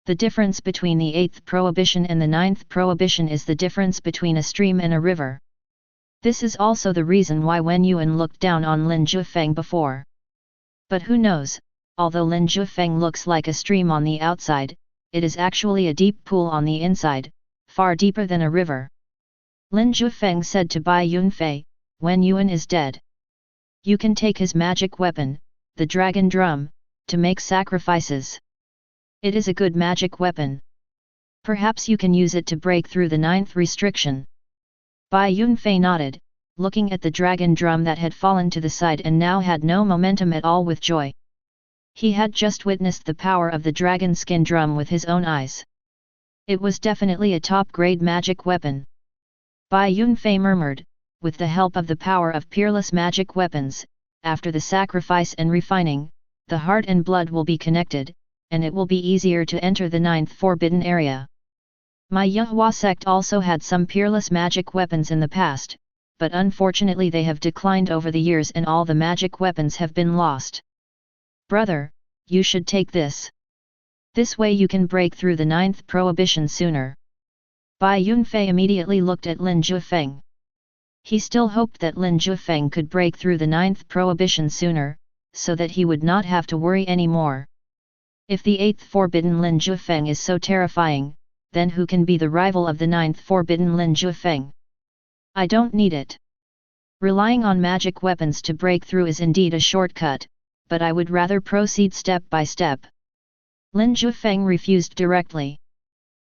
The difference between the 8th prohibition and the 9th prohibition is the difference between a stream and a river. This is also the reason why Wen Yuan looked down on Lin Jiufeng before. But who knows, although Lin Jiufeng looks like a stream on the outside, it is actually a deep pool on the inside, far deeper than a river. Lin Jiufeng said to Bai Yunfei, Wen Yuan is dead. You can take his magic weapon, the dragon drum, to make sacrifices. It is a good magic weapon. Perhaps you can use it to break through the 9th restriction. Bai Yunfei nodded, looking at the dragon drum that had fallen to the side and now had no momentum at all with joy. He had just witnessed the power of the dragon skin drum with his own eyes. It was definitely a top-grade magic weapon. Bai Yunfei murmured, with the help of the power of peerless magic weapons, after the sacrifice and refining, the heart and blood will be connected, and it will be easier to enter the 9th forbidden area. My Yahua sect also had some peerless magic weapons in the past, but unfortunately they have declined over the years and all the magic weapons have been lost. Brother, you should take this. This way you can break through the 9th prohibition sooner. Bai Yunfei immediately looked at Lin Jiufeng. He still hoped that Lin Jiufeng could break through the 9th prohibition sooner, so that he would not have to worry anymore. If the 8th forbidden Lin Jiufeng is so terrifying, then who can be the rival of the 9th forbidden Lin Jiufeng? I don't need it. Relying on magic weapons to break through is indeed a shortcut, but I would rather proceed step by step. Lin Jiufeng refused directly.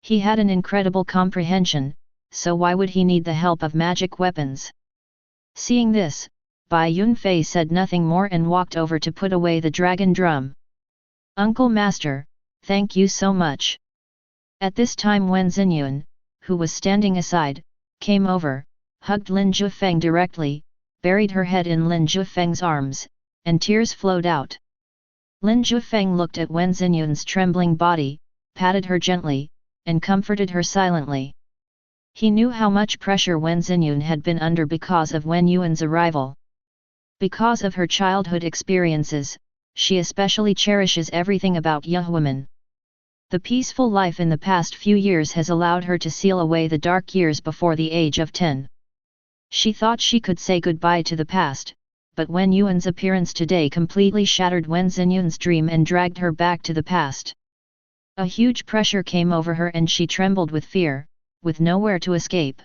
He had an incredible comprehension, so why would he need the help of magic weapons? Seeing this, Bai Yunfei said nothing more and walked over to put away the dragon drum. Uncle Master, thank you so much. At this time Wen Xinyuan, who was standing aside, came over, hugged Lin Jiufeng directly, buried her head in Lin Jiufeng's arms, and tears flowed out. Lin Jiufeng looked at Wen Xinyuan's trembling body, patted her gently, and comforted her silently. He knew how much pressure Wen Xinyuan had been under because of Wen Yuan's arrival. Because of her childhood experiences, she especially cherishes everything about young women. The peaceful life in the past few years has allowed her to seal away the dark years before the age of 10. She thought she could say goodbye to the past, but Wen Yuan's appearance today completely shattered Wen Xinyuan's dream and dragged her back to the past. A huge pressure came over her and she trembled with fear, with nowhere to escape.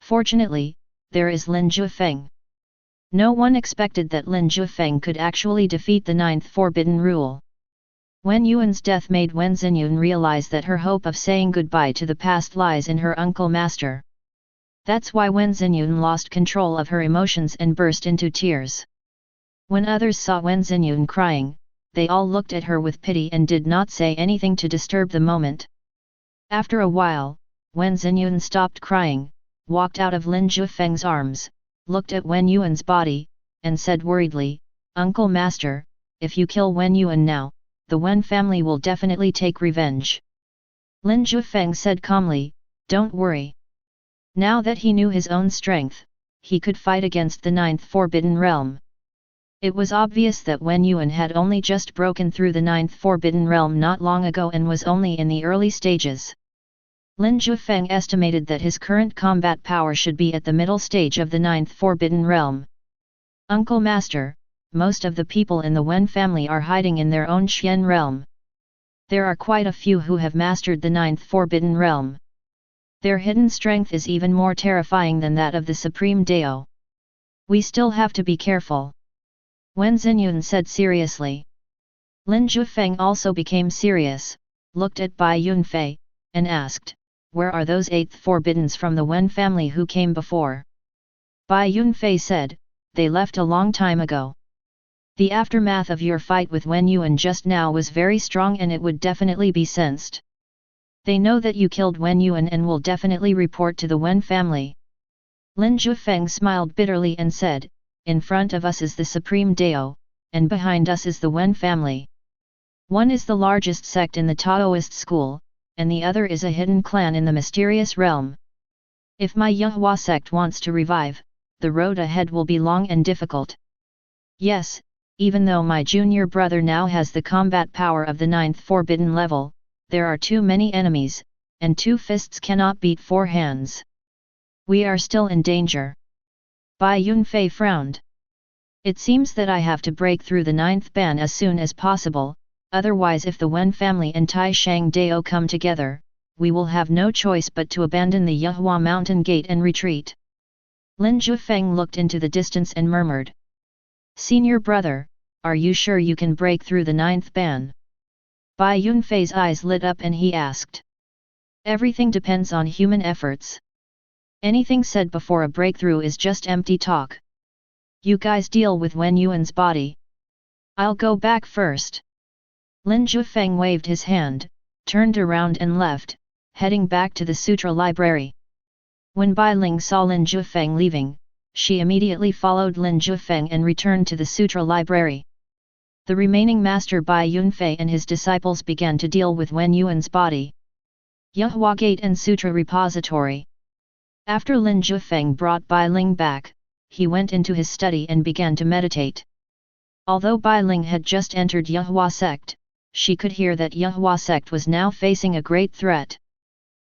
Fortunately, there is Lin Jiufeng. No one expected that Lin Jiufeng could actually defeat the 9th forbidden rule. Wen Yuan's death made Wen Xinyuan realize that her hope of saying goodbye to the past lies in her uncle master. That's why Wen Xinyuan lost control of her emotions and burst into tears. When others saw Wen Xinyuan crying, they all looked at her with pity and did not say anything to disturb the moment. After a while, Wen Xinyuan stopped crying, walked out of Lin Jiufeng's arms, looked at Wen Yuan's body, and said worriedly, Uncle Master, if you kill Wen Yuan now, the Wen family will definitely take revenge. Lin Jiufeng said calmly, Don't worry. Now that he knew his own strength, he could fight against the 9th forbidden realm. It was obvious that Wen Yuan had only just broken through the 9th forbidden realm not long ago and was only in the early stages. Lin Jiufeng estimated that his current combat power should be at the middle stage of the 9th forbidden realm. Uncle Master, most of the people in the Wen family are hiding in their own Xian realm. There are quite a few who have mastered the 9th forbidden realm. Their hidden strength is even more terrifying than that of the Supreme Dao. We still have to be careful. Wen Xinyuan said seriously. Lin Jiufeng also became serious, looked at Bai Yunfei, and asked, Where are those 8th forbiddens from the Wen family who came before? Bai Yunfei said, They left a long time ago. The aftermath of your fight with Wen Yuan just now was very strong and it would definitely be sensed. They know that you killed Wen Yuan and will definitely report to the Wen family. Lin Jiufeng smiled bitterly and said, In front of us is the Supreme Dao, and behind us is the Wen family. One is the largest sect in the Taoist school, and the other is a hidden clan in the mysterious realm. If my Yahua sect wants to revive, the road ahead will be long and difficult. Yes, even though my junior brother now has the combat power of the 9th forbidden level, there are too many enemies, and 2 fists cannot beat 4 hands. We are still in danger. Bai Yunfei frowned. It seems that I have to break through the 9th ban as soon as possible, otherwise if the Wen family and Tai Shang Dao come together, we will have no choice but to abandon the Yehua mountain gate and retreat. Lin Jiufeng looked into the distance and murmured. Senior brother, are you sure you can break through the 9th ban? Bai Yunfei's eyes lit up and he asked. Everything depends on human efforts. Anything said before a breakthrough is just empty talk. You guys deal with Wen Yuan's body. I'll go back first. Lin Jiufeng waved his hand, turned around and left, heading back to the sutra library. When Bai Ling saw Lin Jiufeng leaving, she immediately followed Lin Jiufeng and returned to the sutra library. The remaining master Bai Yunfei and his disciples began to deal with Wen Yuan's body. Yehua Gate and Sutra Repository. After Lin Jiufeng brought Bai Ling back, he went into his study and began to meditate. Although Bai Ling had just entered Yehua Sect, she could hear that Yehua Sect was now facing a great threat.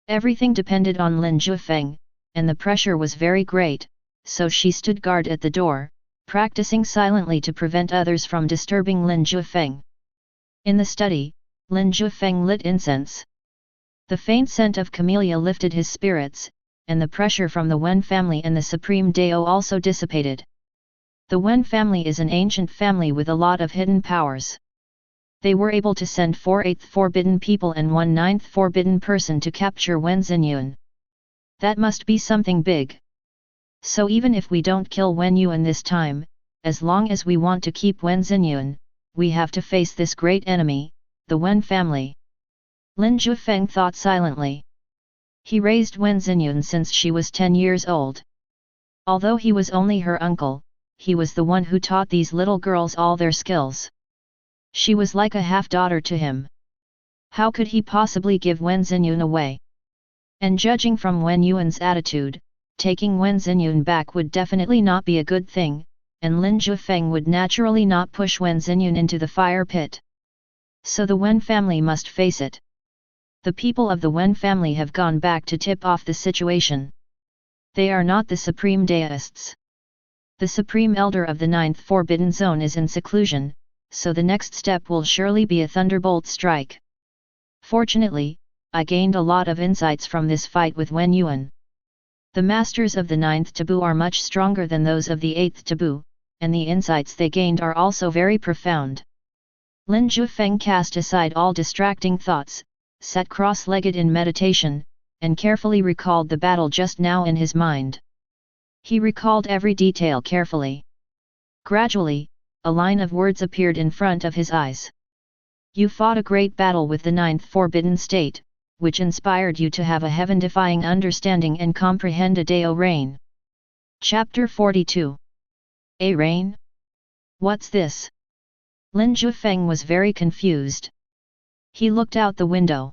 Everything depended on Lin Jiufeng, and the pressure was very great, so she stood guard at the door, practicing silently to prevent others from disturbing Lin Jiufeng. In the study, Lin Jiufeng lit incense. The faint scent of camellia lifted his spirits, and the pressure from the Wen family and the Supreme Dao also dissipated. The Wen family is an ancient family with a lot of hidden powers. They were able to send 4/8 forbidden people and 1/9 forbidden person to capture Wen Xinyuan. That must be something big. So even if we don't kill Wen Yuan this time, as long as we want to keep Wen Xinyuan, we have to face this great enemy, the Wen family. Lin Jiufeng thought silently. He raised Wen Xinyuan since she was 10 years old. Although he was only her uncle, he was the one who taught these little girls all their skills. She was like a half-daughter to him. How could he possibly give Wen Xinyuan away? And judging from Wen Yuan's attitude, taking Wen Xinyuan back would definitely not be a good thing, and Lin Jiufeng would naturally not push Wen Xinyuan into the fire pit. So the Wen family must face it. The people of the Wen family have gone back to tip off the situation. They are not the supreme deists. The supreme elder of the 9th forbidden zone is in seclusion, so the next step will surely be a thunderbolt strike. Fortunately, I gained a lot of insights from this fight with Wen Yuan. The masters of the 9th taboo are much stronger than those of the 8th taboo, and the insights they gained are also very profound. Lin Jiufeng cast aside all distracting thoughts, sat cross-legged in meditation, and carefully recalled the battle just now in his mind. He recalled every detail carefully. Gradually, a line of words appeared in front of his eyes. You fought a great battle with the 9th forbidden state, which inspired you to have a heaven-defying understanding and comprehend a Dao reign. Chapter 42. A reign? What's this? Lin Jiufeng was very confused. He looked out the window.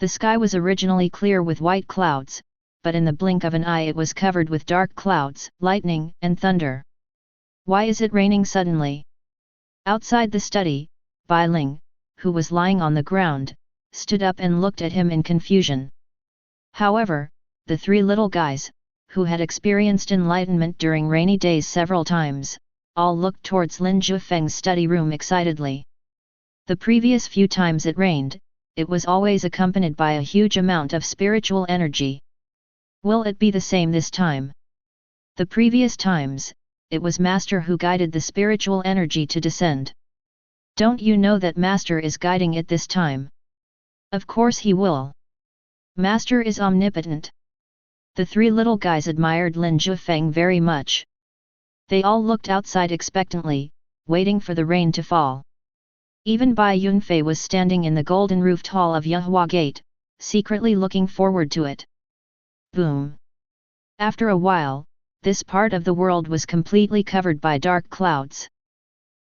The sky was originally clear with white clouds, but in the blink of an eye it was covered with dark clouds, lightning, and thunder. Why is it raining suddenly? Outside the study, Bai Ling, who was lying on the ground, stood up and looked at him in confusion. However, the 3 little guys, who had experienced enlightenment during rainy days several times, all looked towards Lin Jiufeng's study room excitedly. The previous few times it rained, it was always accompanied by a huge amount of spiritual energy. Will it be the same this time? The previous times, it was Master who guided the spiritual energy to descend. Don't you know that Master is guiding it this time? Of course he will. Master is omnipotent. The 3 little guys admired Lin Jiufeng very much. They all looked outside expectantly, waiting for the rain to fall. Even Bai Yunfei was standing in the golden-roofed hall of Yehua Gate, secretly looking forward to it. Boom! After a while, this part of the world was completely covered by dark clouds.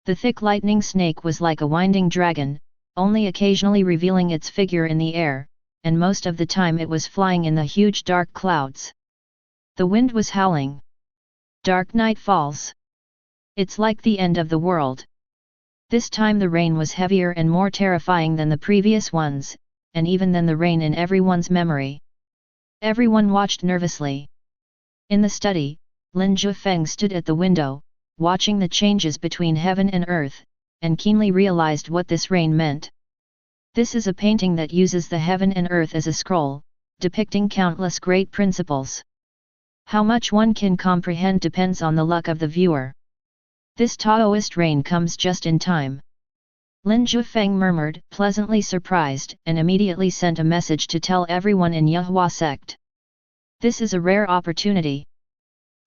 The thick lightning snake was like a winding dragon, only occasionally revealing its figure in the air, and most of the time it was flying in the huge dark clouds. The wind was howling. Dark night falls. It's like the end of the world. This time the rain was heavier and more terrifying than the previous ones, and even than the rain in everyone's memory. Everyone watched nervously. In the study, Lin Jiufeng stood at the window, watching the changes between heaven and earth, and keenly realized what this rain meant. This is a painting that uses the heaven and earth as a scroll, depicting countless great principles. How much one can comprehend depends on the luck of the viewer. This Taoist rain comes just in time. Lin Jiufeng murmured, pleasantly surprised, and immediately sent a message to tell everyone in Yehua Sect. This is a rare opportunity.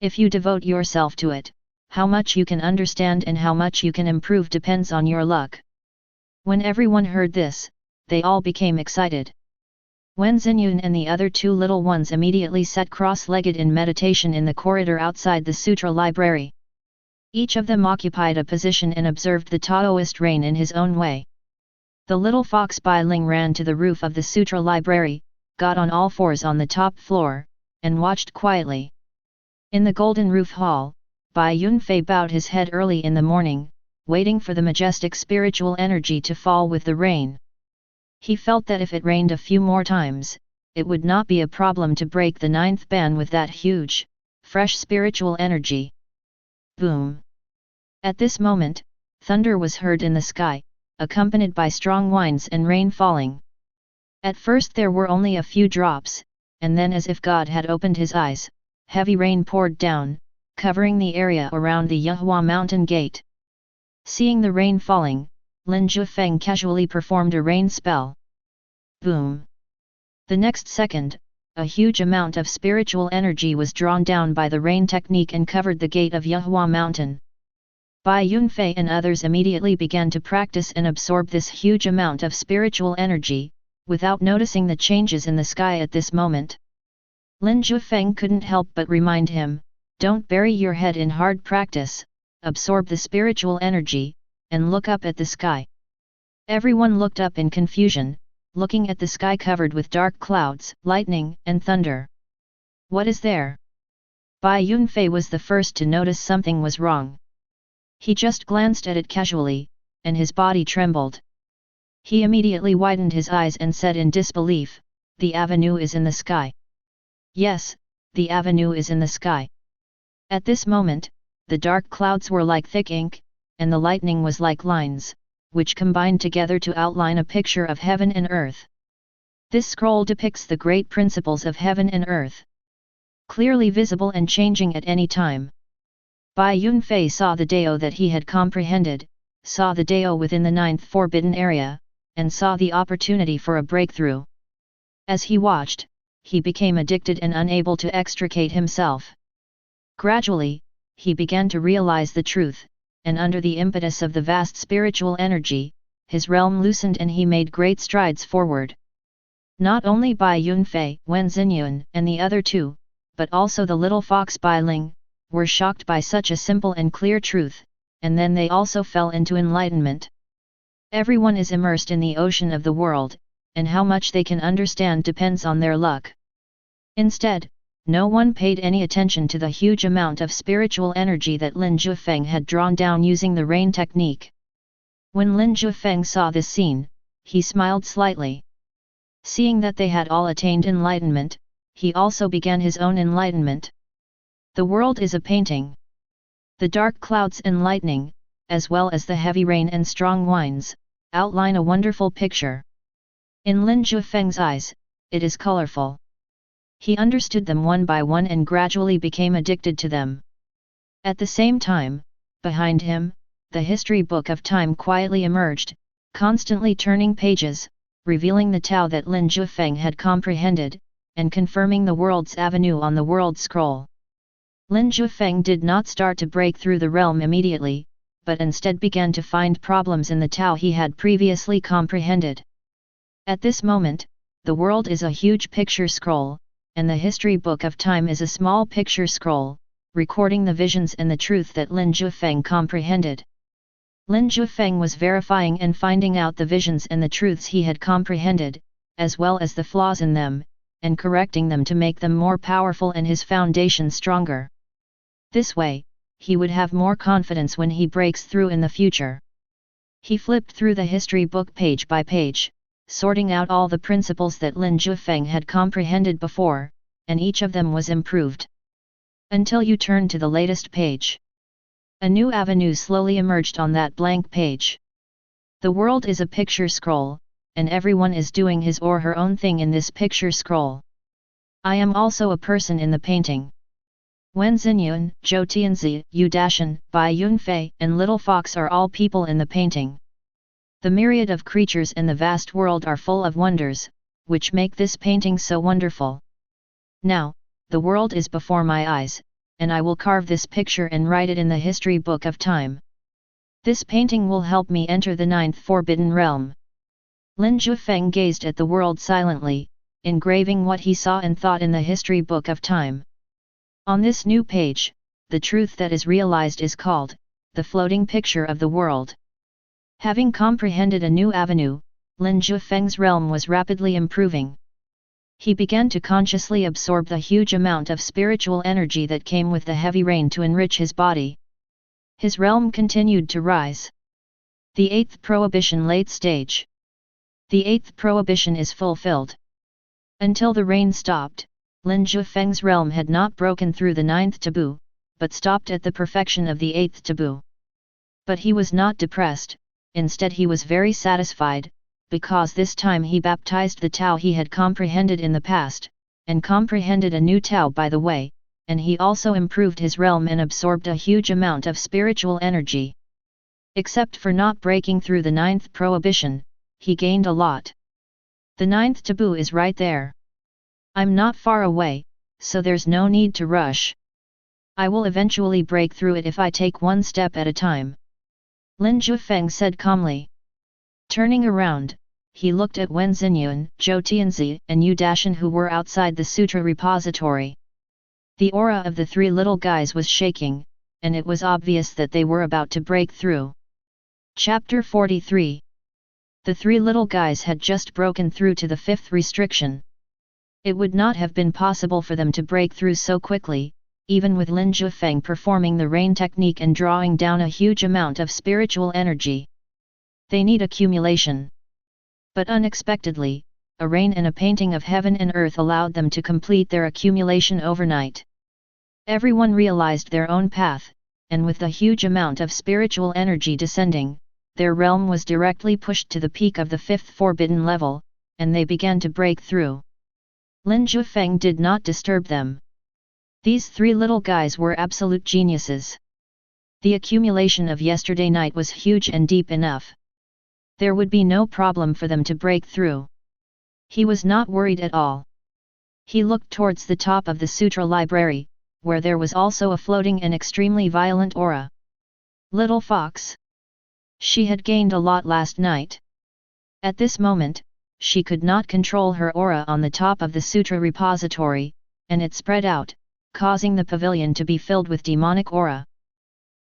If you devote yourself to it, how much you can understand and how much you can improve depends on your luck. When everyone heard this, they all became excited. Wen Xinyun and the other two little ones immediately sat cross-legged in meditation in the corridor outside the sutra library. Each of them occupied a position and observed the Taoist rain in his own way. The little fox Bai Ling ran to the roof of the sutra library, got on all fours on the top floor, and watched quietly. In the golden roof hall, Bai Yunfei bowed his head early in the morning, waiting for the majestic spiritual energy to fall with the rain. He felt that if it rained a few more times, it would not be a problem to break the ninth ban with that huge, fresh spiritual energy. Boom! At this moment, thunder was heard in the sky, accompanied by strong winds and rain falling. At first there were only a few drops, and then as if God had opened his eyes, heavy rain poured down, covering the area around the Yehua mountain gate. Seeing the rain falling, Lin Jiufeng casually performed a rain spell. Boom! The next second, a huge amount of spiritual energy was drawn down by the rain technique and covered the gate of Yehua mountain. Bai Yunfei and others immediately began to practice and absorb this huge amount of spiritual energy, without noticing the changes in the sky at this moment. Lin Jiufeng couldn't help but remind him, don't bury your head in hard practice, absorb the spiritual energy, and look up at the sky. Everyone looked up in confusion, looking at the sky covered with dark clouds, lightning, and thunder. What is there? Bai Yunfei was the first to notice something was wrong. He just glanced at it casually, and his body trembled. He immediately widened his eyes and said in disbelief, the avenue is in the sky. Yes, the avenue is in the sky. At this moment, the dark clouds were like thick ink, and the lightning was like lines, which combined together to outline a picture of heaven and earth. This scroll depicts the great principles of heaven and earth, clearly visible and changing at any time. Bai Yunfei saw the Dao that he had comprehended, saw the Dao within the ninth forbidden area, and saw the opportunity for a breakthrough. As he watched, he became addicted and unable to extricate himself. Gradually, he began to realize the truth, and under the impetus of the vast spiritual energy, his realm loosened and he made great strides forward. Not only Bai Yunfei, Wen Xinyun, and the other two, but also the little fox Bai Ling, were shocked by such a simple and clear truth, and then they also fell into enlightenment. Everyone is immersed in the ocean of the world, and how much they can understand depends on their luck. Instead, no one paid any attention to the huge amount of spiritual energy that Lin Jiufeng had drawn down using the rain technique. When Lin Jiufeng saw this scene, he smiled slightly. Seeing that they had all attained enlightenment, he also began his own enlightenment. The world is a painting. The dark clouds and lightning, as well as the heavy rain and strong winds, outline a wonderful picture. In Lin Jiufeng's eyes, it is colorful. He understood them one by one and gradually became addicted to them. At the same time, behind him, the history book of time quietly emerged, constantly turning pages, revealing the Tao that Lin Jiufeng had comprehended, and confirming the world's avenue on the world scroll. Lin Jiufeng did not start to break through the realm immediately, but instead began to find problems in the Tao he had previously comprehended. At this moment, the world is a huge picture scroll, and the history book of time is a small picture scroll, recording the visions and the truth that Lin Jiufeng comprehended. Lin Jiufeng was verifying and finding out the visions and the truths he had comprehended, as well as the flaws in them, and correcting them to make them more powerful and his foundation stronger. This way, he would have more confidence when he breaks through in the future. He flipped through the history book page by page, sorting out all the principles that Lin Jiufeng had comprehended before, and each of them was improved. Until you turn to the latest page. A new avenue slowly emerged on that blank page. The world is a picture scroll, and everyone is doing his or her own thing in this picture scroll. I am also a person in the painting. Wen Xinyun, Zhou Tianzi, Yu Dashan, Bai Yunfei, and Little Fox are all people in the painting. The myriad of creatures in the vast world are full of wonders, which make this painting so wonderful. Now, the world is before my eyes, and I will carve this picture and write it in the history book of time. This painting will help me enter the 9th forbidden realm. Lin Jiufeng gazed at the world silently, engraving what he saw and thought in the history book of time. On this new page, the truth that is realized is called, the floating picture of the world. Having comprehended a new avenue, Lin Jiufeng's realm was rapidly improving. He began to consciously absorb the huge amount of spiritual energy that came with the heavy rain to enrich his body. His realm continued to rise. The 8th prohibition late stage. The 8th prohibition is fulfilled. Until the rain stopped, Lin Jiufeng's realm had not broken through the 9th taboo, but stopped at the perfection of the 8th taboo. But he was not depressed, instead he was very satisfied, because this time he baptized the Tao he had comprehended in the past, and comprehended a new Tao by the way, and he also improved his realm and absorbed a huge amount of spiritual energy. Except for not breaking through the 9th prohibition, he gained a lot. The 9th taboo is right there. I'm not far away, so there's no need to rush. I will eventually break through it if I take one step at a time. Lin Jiufeng said calmly. Turning around, he looked at Wen Xinyun, Zhou Tianzi, and Yu Dashan who were outside the sutra repository. The aura of the three little guys was shaking, and it was obvious that they were about to break through. Chapter 43. The three little guys had just broken through to the 5th restriction. It would not have been possible for them to break through so quickly, even with Lin Jiufeng performing the rain technique and drawing down a huge amount of spiritual energy. They need accumulation. But unexpectedly, a rain and a painting of heaven and earth allowed them to complete their accumulation overnight. Everyone realized their own path, and with the huge amount of spiritual energy descending, their realm was directly pushed to the peak of the 5th forbidden level, and they began to break through. Lin Jiufeng did not disturb them. These three little guys were absolute geniuses. The accumulation of yesterday night was huge and deep enough. There would be no problem for them to break through. He was not worried at all. He looked towards the top of the sutra library, where there was also a floating and extremely violent aura. Little Fox. She had gained a lot last night. At this moment, she could not control her aura on the top of the sutra repository, and it spread out, causing the pavilion to be filled with demonic aura.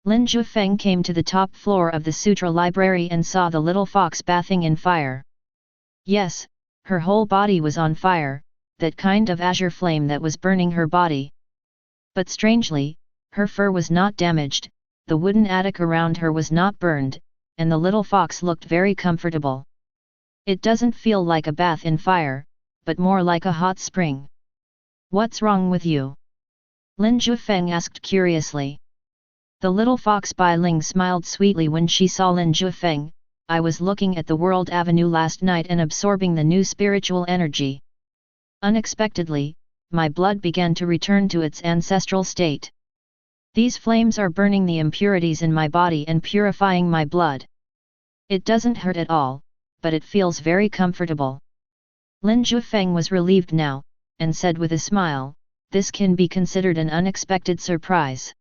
Lin Jiufeng came to the top floor of the sutra library and saw the little fox bathing in fire. Yes, her whole body was on fire, that kind of azure flame that was burning her body. But strangely, her fur was not damaged, the wooden attic around her was not burned, and the little fox looked very comfortable. It doesn't feel like a bath in fire, but more like a hot spring. What's wrong with you? Lin Jiufeng asked curiously. The little fox Bai Ling smiled sweetly when she saw Lin Jiufeng. I was looking at the World Avenue last night and absorbing the new spiritual energy. Unexpectedly, my blood began to return to its ancestral state. These flames are burning the impurities in my body and purifying my blood. It doesn't hurt at all, but it feels very comfortable. Lin Jiufeng was relieved now, and said with a smile, this can be considered an unexpected surprise.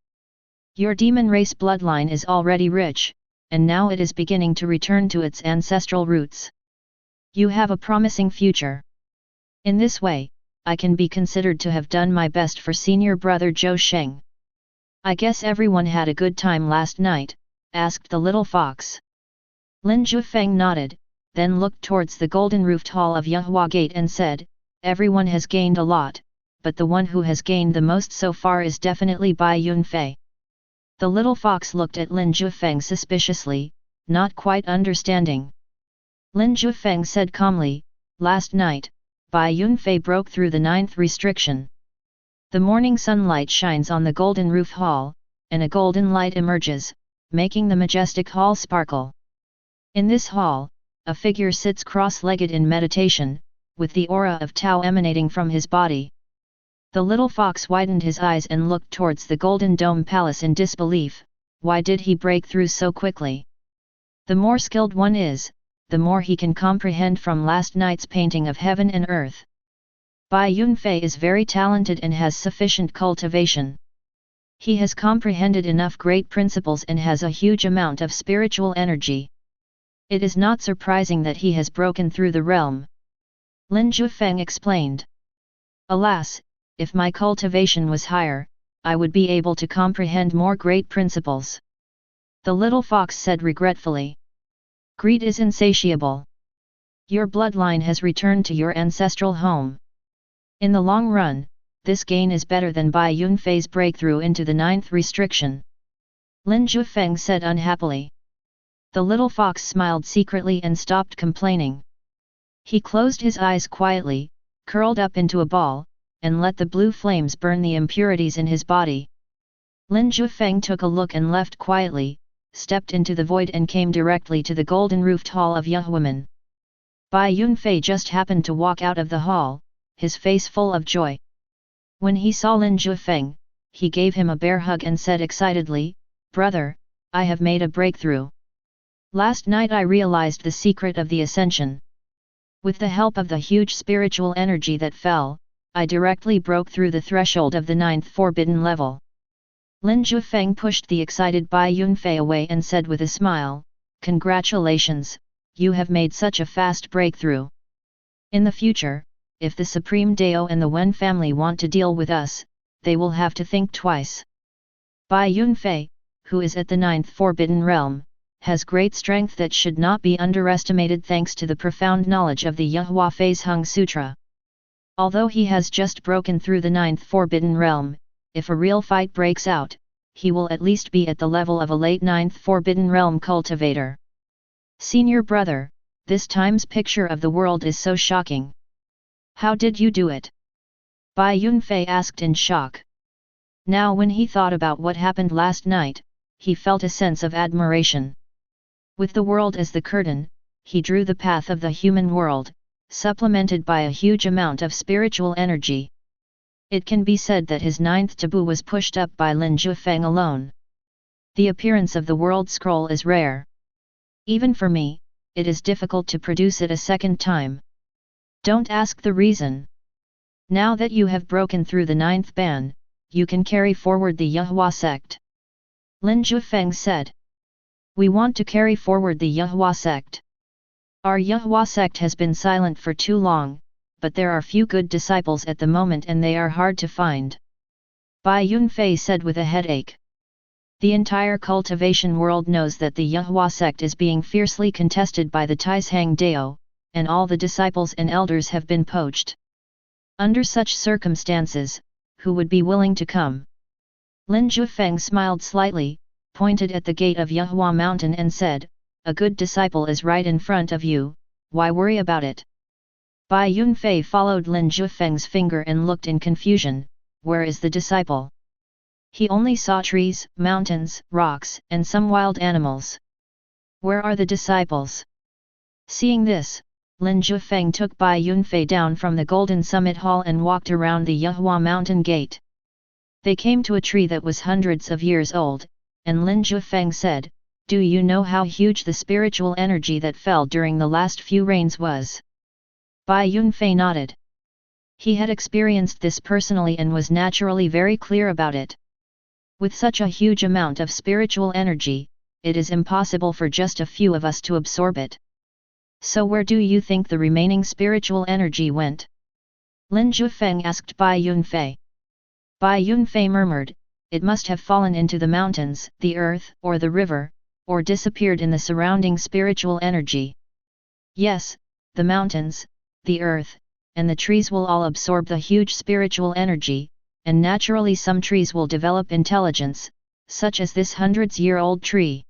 Your demon race bloodline is already rich, and now it is beginning to return to its ancestral roots. You have a promising future. In this way, I can be considered to have done my best for senior brother Zhou Sheng. I guess everyone had a good time last night, asked the little fox. Lin Jiufeng nodded, then looked towards the golden-roofed hall of Yahua Gate and said, everyone has gained a lot, but the one who has gained the most so far is definitely Bai Yunfei. The little fox looked at Lin Jiufeng suspiciously, not quite understanding. Lin Jiufeng said calmly, last night, Bai Yunfei broke through the 9th restriction. The morning sunlight shines on the golden roof hall, and a golden light emerges, making the majestic hall sparkle. In this hall, a figure sits cross-legged in meditation, with the aura of Tao emanating from his body. The little fox widened his eyes and looked towards the golden dome palace in disbelief. Why did he break through so quickly? The more skilled one is, the more he can comprehend from last night's painting of heaven and earth. Bai Yunfei is very talented and has sufficient cultivation. He has comprehended enough great principles and has a huge amount of spiritual energy. It is not surprising that he has broken through the realm. Lin Jiufeng explained. Alas, if my cultivation was higher, I would be able to comprehend more great principles. The little fox said regretfully. Greed is insatiable. Your bloodline has returned to your ancestral home. In the long run, this gain is better than Bai Yunfei's breakthrough into the 9th restriction. Lin Jiufeng said unhappily. The little fox smiled secretly and stopped complaining. He closed his eyes quietly, curled up into a ball, and let the blue flames burn the impurities in his body. Lin Jiufeng took a look and left quietly, stepped into the void and came directly to the golden-roofed hall of Yehuaman. Bai Yunfei just happened to walk out of the hall, his face full of joy. When he saw Lin Jiufeng, he gave him a bear hug and said excitedly, "Brother, I have made a breakthrough. Last night I realized the secret of the ascension. With the help of the huge spiritual energy that fell, I directly broke through the threshold of the 9th forbidden level." Lin Jiufeng pushed the excited Bai Yunfei away and said with a smile, "Congratulations, you have made such a fast breakthrough. In the future, if the Supreme Dao and the Wen family want to deal with us, they will have to think twice." Bai Yunfei, who is at the 9th forbidden realm, has great strength that should not be underestimated thanks to the profound knowledge of the Yehua Phase Hung Sutra. Although he has just broken through the 9th forbidden realm, if a real fight breaks out, he will at least be at the level of a late 9th forbidden realm cultivator. Senior brother, this time's picture of the world is so shocking. How did you do it? Bai Yunfei asked in shock. Now when he thought about what happened last night, he felt a sense of admiration. With the world as the curtain, he drew the path of the human world, supplemented by a huge amount of spiritual energy. It can be said that his 9th taboo was pushed up by Lin Jiufeng alone. The appearance of the world scroll is rare. Even for me, it is difficult to produce it a second time. Don't ask the reason. Now that you have broken through the 9th ban, you can carry forward the Yehua sect. Lin Jiufeng said. We want to carry forward the Yehua sect. Our Yehua sect has been silent for too long, but there are few good disciples at the moment and they are hard to find. Bai Yunfei said with a headache. The entire cultivation world knows that the Yehua sect is being fiercely contested by the Taishang Dao, and all the disciples and elders have been poached. Under such circumstances, who would be willing to come? Lin Jiufeng smiled slightly, pointed at the gate of Yehua Mountain and said, "A good disciple is right in front of you, why worry about it?" Bai Yunfei followed Lin Jiufeng's finger and looked in confusion, where is the disciple? He only saw trees, mountains, rocks, and some wild animals. Where are the disciples? Seeing this, Lin Jiufeng took Bai Yunfei down from the Golden Summit Hall and walked around the Yehua Mountain Gate. They came to a tree that was hundreds of years old, and Lin Jiufeng said, "Do you know how huge the spiritual energy that fell during the last few rains was?" Bai Yunfei nodded. He had experienced this personally and was naturally very clear about it. With such a huge amount of spiritual energy, it is impossible for just a few of us to absorb it. So where do you think the remaining spiritual energy went? Lin Jiufeng asked Bai Yunfei. Bai Yunfei murmured, "It must have fallen into the mountains, the earth, or the river, or disappeared in the surrounding spiritual energy." Yes, the mountains, the earth, and the trees will all absorb the huge spiritual energy, and naturally some trees will develop intelligence, such as this hundreds-year-old tree.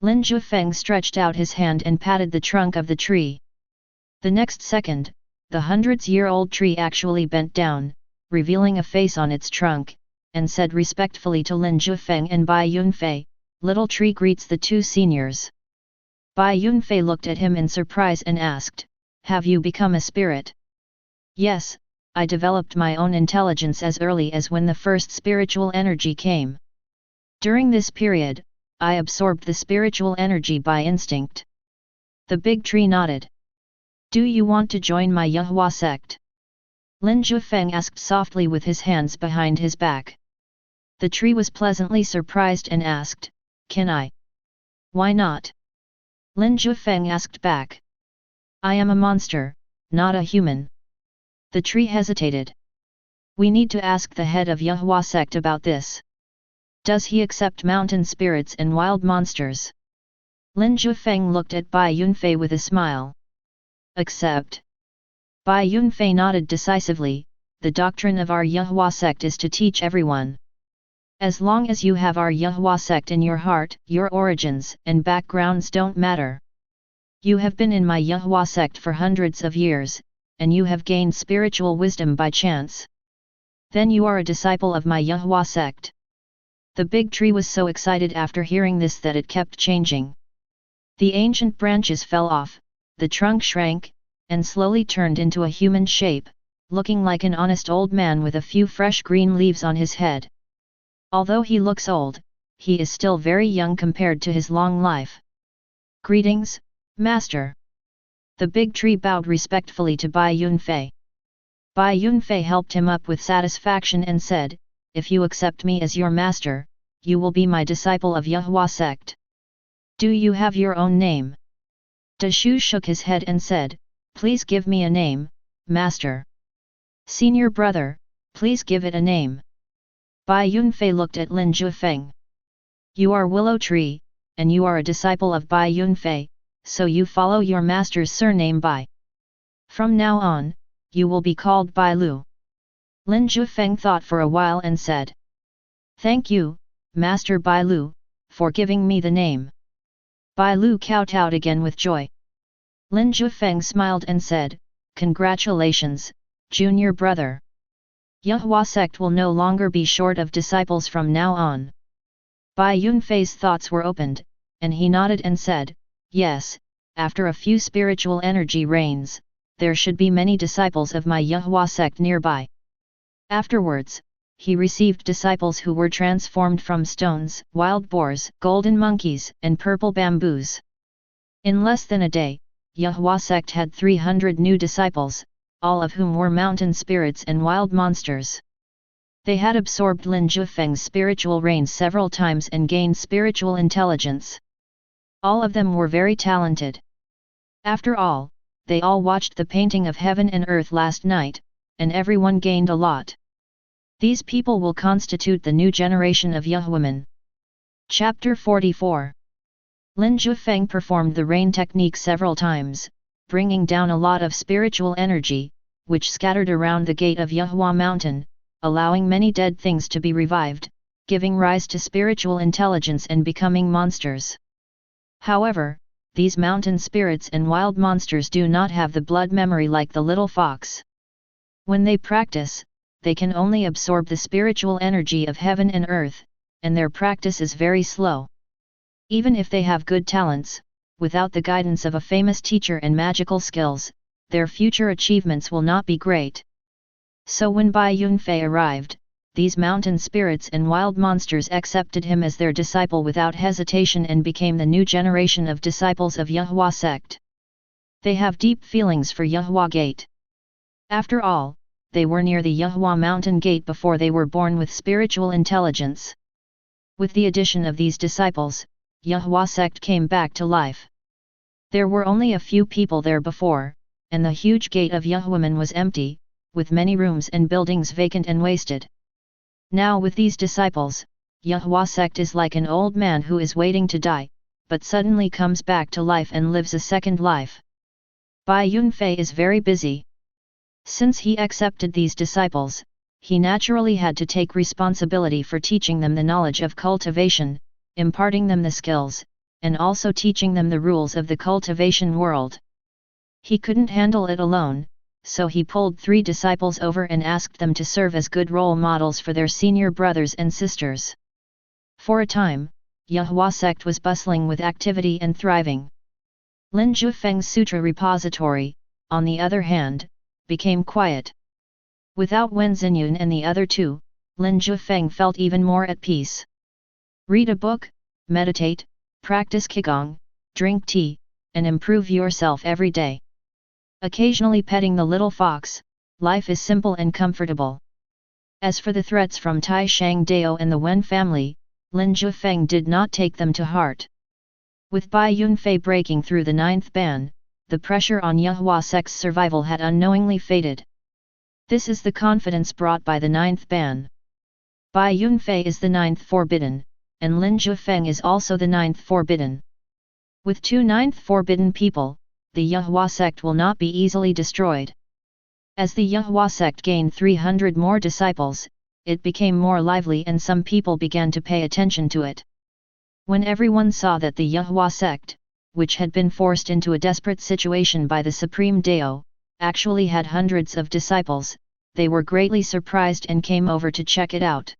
Lin Jiufeng stretched out his hand and patted the trunk of the tree. The next second, the hundreds-year-old tree actually bent down, revealing a face on its trunk, and said respectfully to Lin Jiufeng and Bai Yunfei, "Little tree greets the two seniors." Bai Yunfei looked at him in surprise and asked, "Have you become a spirit?" "Yes, I developed my own intelligence as early as when the first spiritual energy came. During this period, I absorbed the spiritual energy by instinct." The big tree nodded. "Do you want to join my Yehua sect?" Lin Jiufeng asked softly with his hands behind his back. The tree was pleasantly surprised and asked, "Can I?" "Why not?" Lin Jiufeng asked back. "I am a monster, not a human." The tree hesitated. "We need to ask the head of Yehua sect about this. Does he accept mountain spirits and wild monsters?" Lin Jiufeng looked at Bai Yunfei with a smile. "Accept." Bai Yunfei nodded decisively. "The doctrine of our Yehua sect is to teach everyone. As long as you have our Yehua sect in your heart, your origins and backgrounds don't matter. You have been in my Yehua sect for hundreds of years, and you have gained spiritual wisdom by chance. Then you are a disciple of my Yehua sect." The big tree was so excited after hearing this that it kept changing. The ancient branches fell off, the trunk shrank, and slowly turned into a human shape, looking like an honest old man with a few fresh green leaves on his head. Although he looks old, he is still very young compared to his long life. "Greetings, Master." The big tree bowed respectfully to Bai Yunfei. Bai Yunfei helped him up with satisfaction and said, "If you accept me as your master, you will be my disciple of Yehua sect. Do you have your own name?" Da Shu shook his head and said, "Please give me a name, Master." "Senior brother, please give it a name." Bai Yunfei looked at Lin Jiufeng. "You are Willow Tree, and you are a disciple of Bai Yunfei, so you follow your master's surname Bai. From now on, you will be called Bai Lu." Lin Jiufeng thought for a while and said, "Thank you, Master Bai Lu, for giving me the name." Bai Lu kowtowed again with joy. Lin Jiufeng smiled and said, "Congratulations, junior brother. Yehua sect will no longer be short of disciples from now on." Bai Yunfei's thoughts were opened, and he nodded and said, "Yes, after a few spiritual energy rains, there should be many disciples of my Yehua sect nearby." Afterwards, he received disciples who were transformed from stones, wild boars, golden monkeys, and purple bamboos. In less than a day, Yehua sect had 300 new disciples, all of whom were mountain spirits and wild monsters. They had absorbed Lin Jiufeng's spiritual rains several times and gained spiritual intelligence. All of them were very talented. After all, they all watched the painting of heaven and earth last night, and everyone gained a lot. These people will constitute the new generation of Yehuamen. Chapter 44. Lin Jiufeng performed the rain technique several times, bringing down a lot of spiritual energy, which scattered around the gate of Yehua mountain, allowing many dead things to be revived, giving rise to spiritual intelligence and becoming monsters. However, these mountain spirits and wild monsters do not have the blood memory like the little fox. When they practice, they can only absorb the spiritual energy of heaven and earth, and their practice is very slow. Even if they have good talents, without the guidance of a famous teacher and magical skills, their future achievements will not be great. So when Bai Yunfei arrived, these mountain spirits and wild monsters accepted him as their disciple without hesitation and became the new generation of disciples of Yehua sect. They have deep feelings for Yehua gate. After all, they were near the Yehua mountain gate before they were born with spiritual intelligence. With the addition of these disciples, Yehua sect came back to life. There were only a few people there before, and the huge gate of Yehuamen was empty, with many rooms and buildings vacant and wasted. Now with these disciples, Yehua sect is like an old man who is waiting to die, but suddenly comes back to life and lives a second life. Bai Yunfei is very busy. Since he accepted these disciples, he naturally had to take responsibility for teaching them the knowledge of cultivation, imparting them the skills, and also teaching them the rules of the cultivation world. He couldn't handle it alone, so he pulled 3 disciples over and asked them to serve as good role models for their senior brothers and sisters. For a time, Jiufeng sect was bustling with activity and thriving. Lin Jiufeng's sutra repository, on the other hand, became quiet. Without Wen Xinyun and the other 2, Lin Jiufeng felt even more at peace. Read a book, meditate, practice qigong, drink tea, and improve yourself every day. Occasionally petting the little fox, life is simple and comfortable. As for the threats from Tai Shang Dao and the Wen family, Lin Jiufeng did not take them to heart. With Bai Yunfei breaking through the 9th ban, the pressure on Jiufeng sect's survival had unknowingly faded. This is the confidence brought by the 9th ban. Bai Yunfei is the 9th forbidden, and Lin Jiufeng is also the 9th forbidden. With 2 9th forbidden people, the Jiufeng sect will not be easily destroyed. As the Jiufeng sect gained 300 more disciples, it became more lively and some people began to pay attention to it. When everyone saw that the Jiufeng sect, which had been forced into a desperate situation by the Supreme Dao, actually had hundreds of disciples, they were greatly surprised and came over to check it out.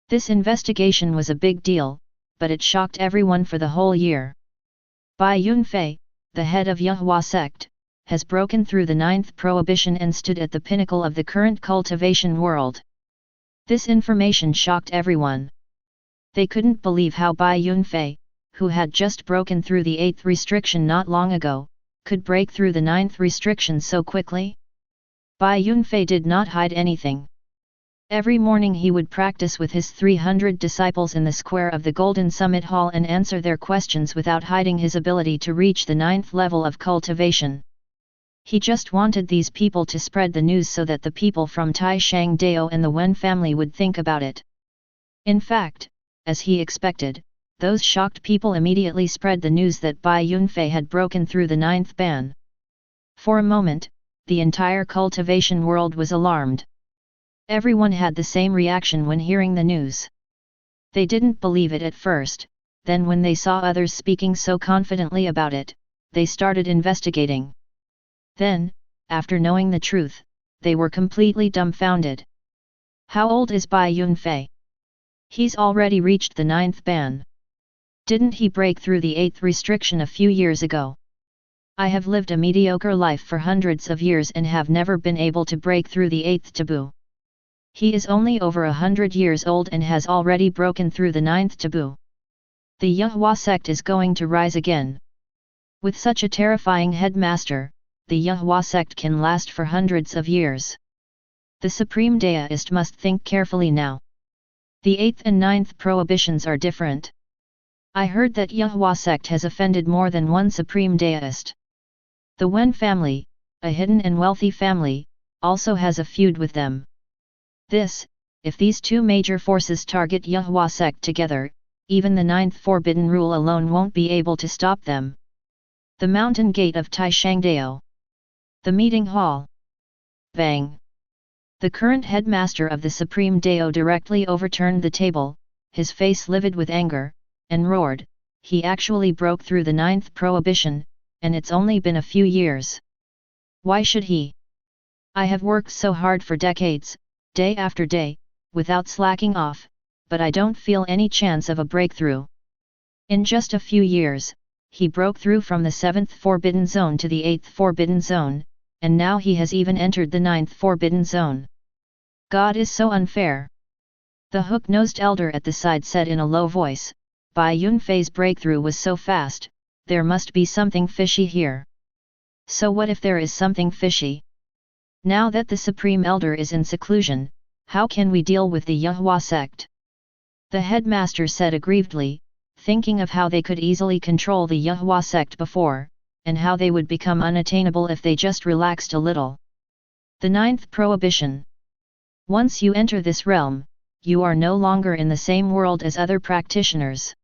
This investigation was a big deal, but it shocked everyone for the whole year. Bai Yunfei, the head of Jiufeng sect, has broken through the 9th prohibition and stood at the pinnacle of the current cultivation world. This information shocked everyone. They couldn't believe how Bai Yunfei, who had just broken through the 8th restriction not long ago, could break through the 9th restriction so quickly. Bai Yunfei did not hide anything. Every morning he would practice with his 300 disciples in the square of the Golden Summit Hall and answer their questions without hiding his ability to reach the 9th level of cultivation. He just wanted these people to spread the news so that the people from Tai Shang Dao and the Wen family would think about it. In fact, as he expected, those shocked people immediately spread the news that Bai Yunfei had broken through the 9th ban. For a moment, the entire cultivation world was alarmed. Everyone had the same reaction when hearing the news. They didn't believe it at first, then when they saw others speaking so confidently about it, they started investigating. Then, after knowing the truth, they were completely dumbfounded. How old is Bai Yunfei? He's already reached the 9th ban. Didn't he break through the 8th restriction a few years ago? I have lived a mediocre life for hundreds of years and have never been able to break through the 8th taboo. He is only over 100 years old and has already broken through the 9th taboo. The Jiufeng sect is going to rise again. With such a terrifying headmaster, the Jiufeng sect can last for hundreds of years. The Supreme Daoist must think carefully now. The 8th and 9th prohibitions are different. I heard that Jiufeng sect has offended more than one Supreme Daoist. The Wen family, a hidden and wealthy family, also has a feud with them. If these 2 major forces target Jiufeng sect together, even the 9th forbidden rule alone won't be able to stop them. The mountain gate of Taishangdao. The meeting hall. Bang! The current headmaster of the Supreme Dao directly overturned the table, his face livid with anger, and roared, he actually broke through the 9th prohibition, and it's only been a few years. Why should he? I have worked so hard for decades, day after day, without slacking off, but I don't feel any chance of a breakthrough. In just a few years, he broke through from the 7th forbidden zone to the 8th forbidden zone, and now he has even entered the 9th forbidden zone. God is so unfair. The hook-nosed elder at the side said in a low voice, Bai Yunfei's breakthrough was so fast, there must be something fishy here. So what if there is something fishy? Now that the Supreme Elder is in seclusion, how can we deal with the Jiufeng sect? The headmaster said aggrievedly, thinking of how they could easily control the Jiufeng sect before, and how they would become unattainable if they just relaxed a little. The 9th prohibition. Once you enter this realm, you are no longer in the same world as other practitioners.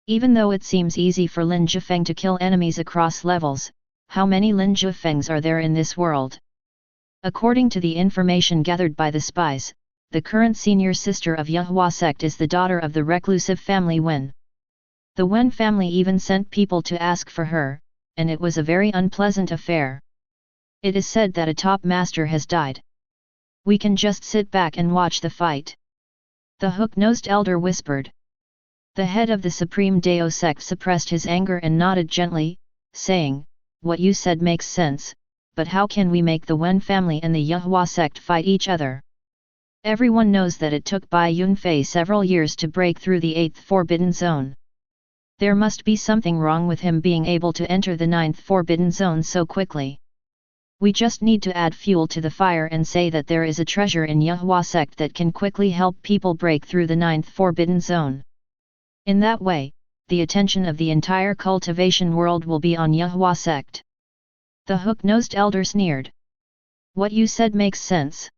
Even though it seems easy for Lin Jiufeng to kill enemies across levels, how many Lin Jiufengs are there in this world? According to the information gathered by the spies, the current senior sister of Jiufeng sect is the daughter of the reclusive family Wen. The Wen family even sent people to ask for her, and it was a very unpleasant affair. It is said that a top master has died. We can just sit back and watch the fight. The hook-nosed elder whispered. The head of the Supreme Dao sect suppressed his anger and nodded gently, saying, "What you said makes sense, but how can we make the Wen family and the Yehua sect fight each other? Everyone knows that it took Bai Yunfei several years to break through the 8th Forbidden Zone. There must be something wrong with him being able to enter the 9th Forbidden Zone so quickly. We just need to add fuel to the fire and say that there is a treasure in Yehua sect that can quickly help people break through the 9th Forbidden Zone. In that way, the attention of the entire cultivation world will be on Yehua sect." The hook-nosed elder sneered. "What you said makes sense.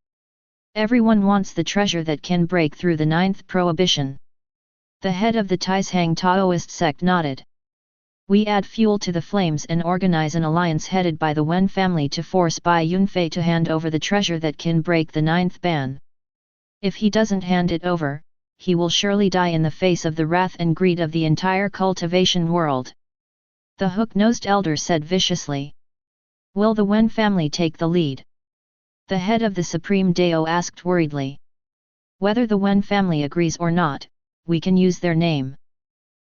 Everyone wants the treasure that can break through the 9th prohibition." The head of the Taishang Taoist sect nodded. "We add fuel to the flames and organize an alliance headed by the Wen family to force Bai Yunfei to hand over the treasure that can break the 9th ban. If he doesn't hand it over, he will surely die in the face of the wrath and greed of the entire cultivation world." The hook-nosed elder said viciously. "Will the Wen family take the lead?" The head of the Supreme Dao asked worriedly. "Whether the Wen family agrees or not, we can use their name.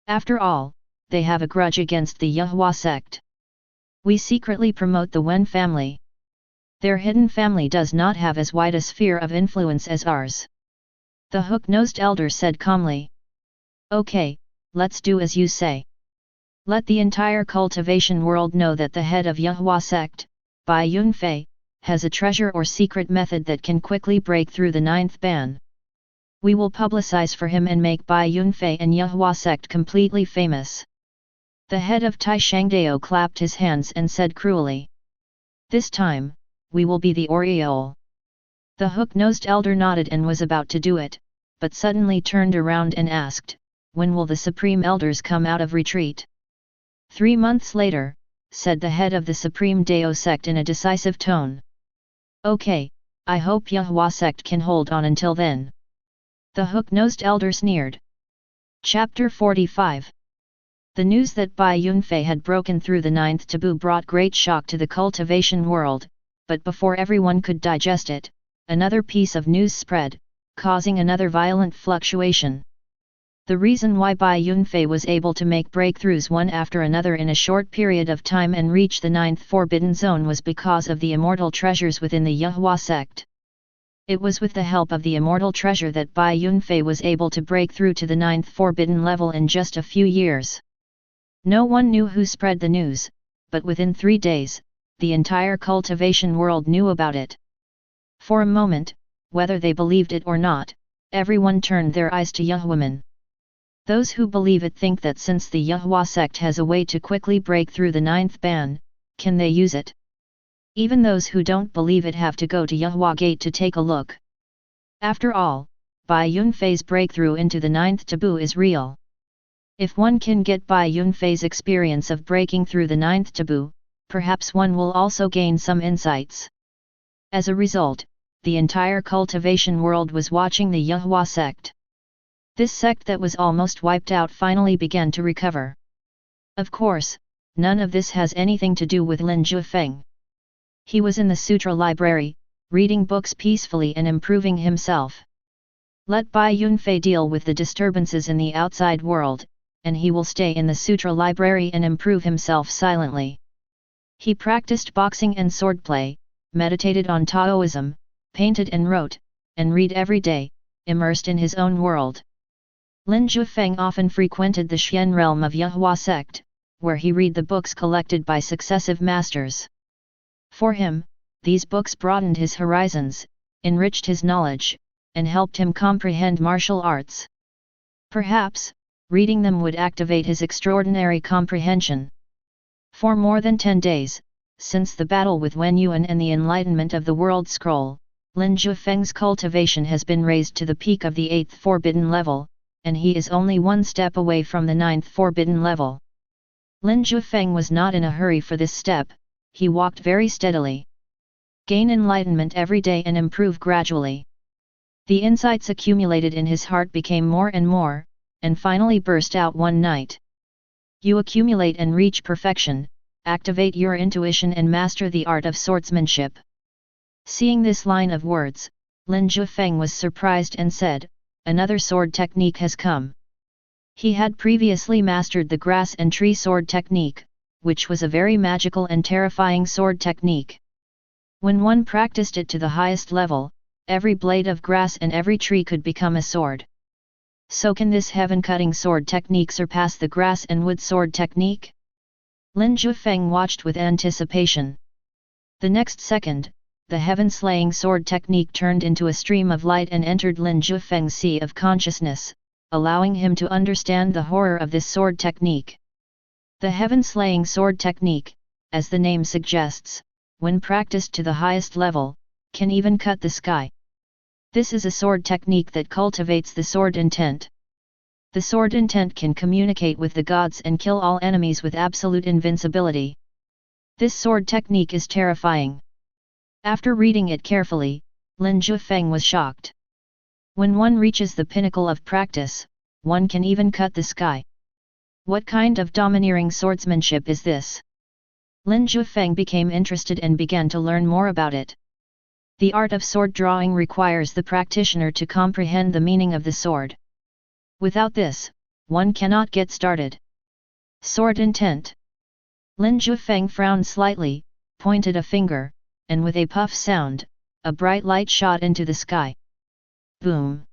After all, they have a grudge against the Yehua sect. We secretly promote the Wen family. Their hidden family does not have as wide a sphere of influence as ours." The hook-nosed elder said calmly. "Okay, let's do as you say. Let the entire cultivation world know that the head of Yehua sect, Bai Yunfei, has a treasure or secret method that can quickly break through the 9th ban. We will publicize for him and make Bai Yunfei and Yehua sect completely famous." The head of Taishangdao clapped his hands and said cruelly. "This time, we will be the aureole." The hook-nosed elder nodded and was about to do it, but suddenly turned around and asked, "When will the Supreme Elders come out of retreat?" 3 months later, said the head of the Supreme Dao sect in a decisive tone. "Okay, I hope Yehua sect can hold on until then." The hook-nosed elder sneered. Chapter 45. The news that Bai Yunfei had broken through the 9th taboo brought great shock to the cultivation world, but before everyone could digest it, another piece of news spread, causing another violent fluctuation. The reason why Bai Yunfei was able to make breakthroughs one after another in a short period of time and reach the 9th Forbidden Zone was because of the immortal treasures within the Yehua sect. It was with the help of the immortal treasure that Bai Yunfei was able to break through to the 9th Forbidden level in just a few years. No one knew who spread the news, but within 3 days, the entire cultivation world knew about it. For a moment, whether they believed it or not, everyone turned their eyes to Yehuaman. Those who believe it think that since the Yehua sect has a way to quickly break through the 9th ban, can they use it? Even those who don't believe it have to go to Yehua Gate to take a look. After all, Bai Yunfei's breakthrough into the 9th taboo is real. If one can get Bai Yunfei's experience of breaking through the 9th taboo, perhaps one will also gain some insights. As a result, the entire cultivation world was watching the Yehua sect. This sect that was almost wiped out finally began to recover. Of course, none of this has anything to do with Lin Jiufeng. He was in the sutra library, reading books peacefully and improving himself. Let Bai Yunfei deal with the disturbances in the outside world, and he will stay in the sutra library and improve himself silently. He practiced boxing and swordplay, meditated on Taoism, painted and wrote, and read every day, immersed in his own world. Lin Jiufeng often frequented the Xian realm of Yehua sect, where he read the books collected by successive masters. For him, these books broadened his horizons, enriched his knowledge, and helped him comprehend martial arts. Perhaps, reading them would activate his extraordinary comprehension. For more than 10 days, since the battle with Wen Yuan and the enlightenment of the World Scroll, Lin Jiufeng's cultivation has been raised to the peak of the 8th Forbidden level, and he is only one step away from the 9th Forbidden level. Lin Jiufeng was not in a hurry for this step, he walked very steadily. Gain enlightenment every day and improve gradually. The insights accumulated in his heart became more and more, and finally burst out one night. You accumulate and reach perfection, activate your intuition and master the art of swordsmanship." Seeing this line of words, Lin Jiufeng was surprised and said, "Another sword technique has come." He had previously mastered the grass and tree sword technique, which was a very magical and terrifying sword technique. When one practiced it to the highest level, every blade of grass and every tree could become a sword. So can this heaven-cutting sword technique surpass the grass and wood sword technique? Lin Jiufeng watched with anticipation. The next second, the heaven-slaying sword technique turned into a stream of light and entered Lin Jiufeng's sea of consciousness, allowing him to understand the horror of this sword technique. The heaven-slaying sword technique, as the name suggests, when practiced to the highest level, can even cut the sky. This is a sword technique that cultivates the sword intent. The sword intent can communicate with the gods and kill all enemies with absolute invincibility. This sword technique is terrifying. After reading it carefully, Lin Jiufeng was shocked. When one reaches the pinnacle of practice, one can even cut the sky. What kind of domineering swordsmanship is this? Lin Jiufeng became interested and began to learn more about it. The art of sword drawing requires the practitioner to comprehend the meaning of the sword. Without this, one cannot get started. Sword intent. Lin Jiufeng frowned slightly, pointed a finger, and with a puff sound, a bright light shot into the sky. Boom!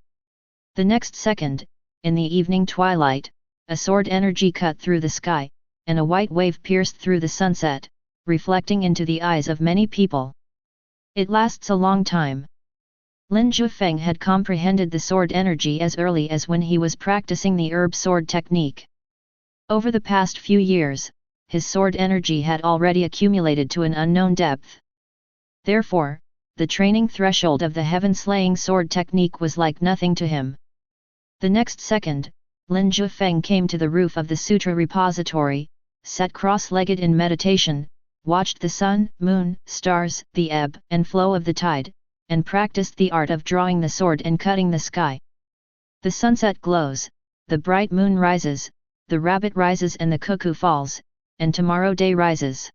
The next second, in the evening twilight, a sword energy cut through the sky, and a white wave pierced through the sunset, reflecting into the eyes of many people. It lasts a long time. Lin Jiufeng had comprehended the sword energy as early as when he was practicing the herb sword technique. Over the past few years, his sword energy had already accumulated to an unknown depth. Therefore, the training threshold of the heaven-slaying sword technique was like nothing to him. The next second, Lin Jiufeng came to the roof of the sutra repository, sat cross-legged in meditation, watched the sun, moon, stars, the ebb and flow of the tide, and practiced the art of drawing the sword and cutting the sky. The sunset glows, the bright moon rises, the rabbit rises and the cuckoo falls, and tomorrow day rises.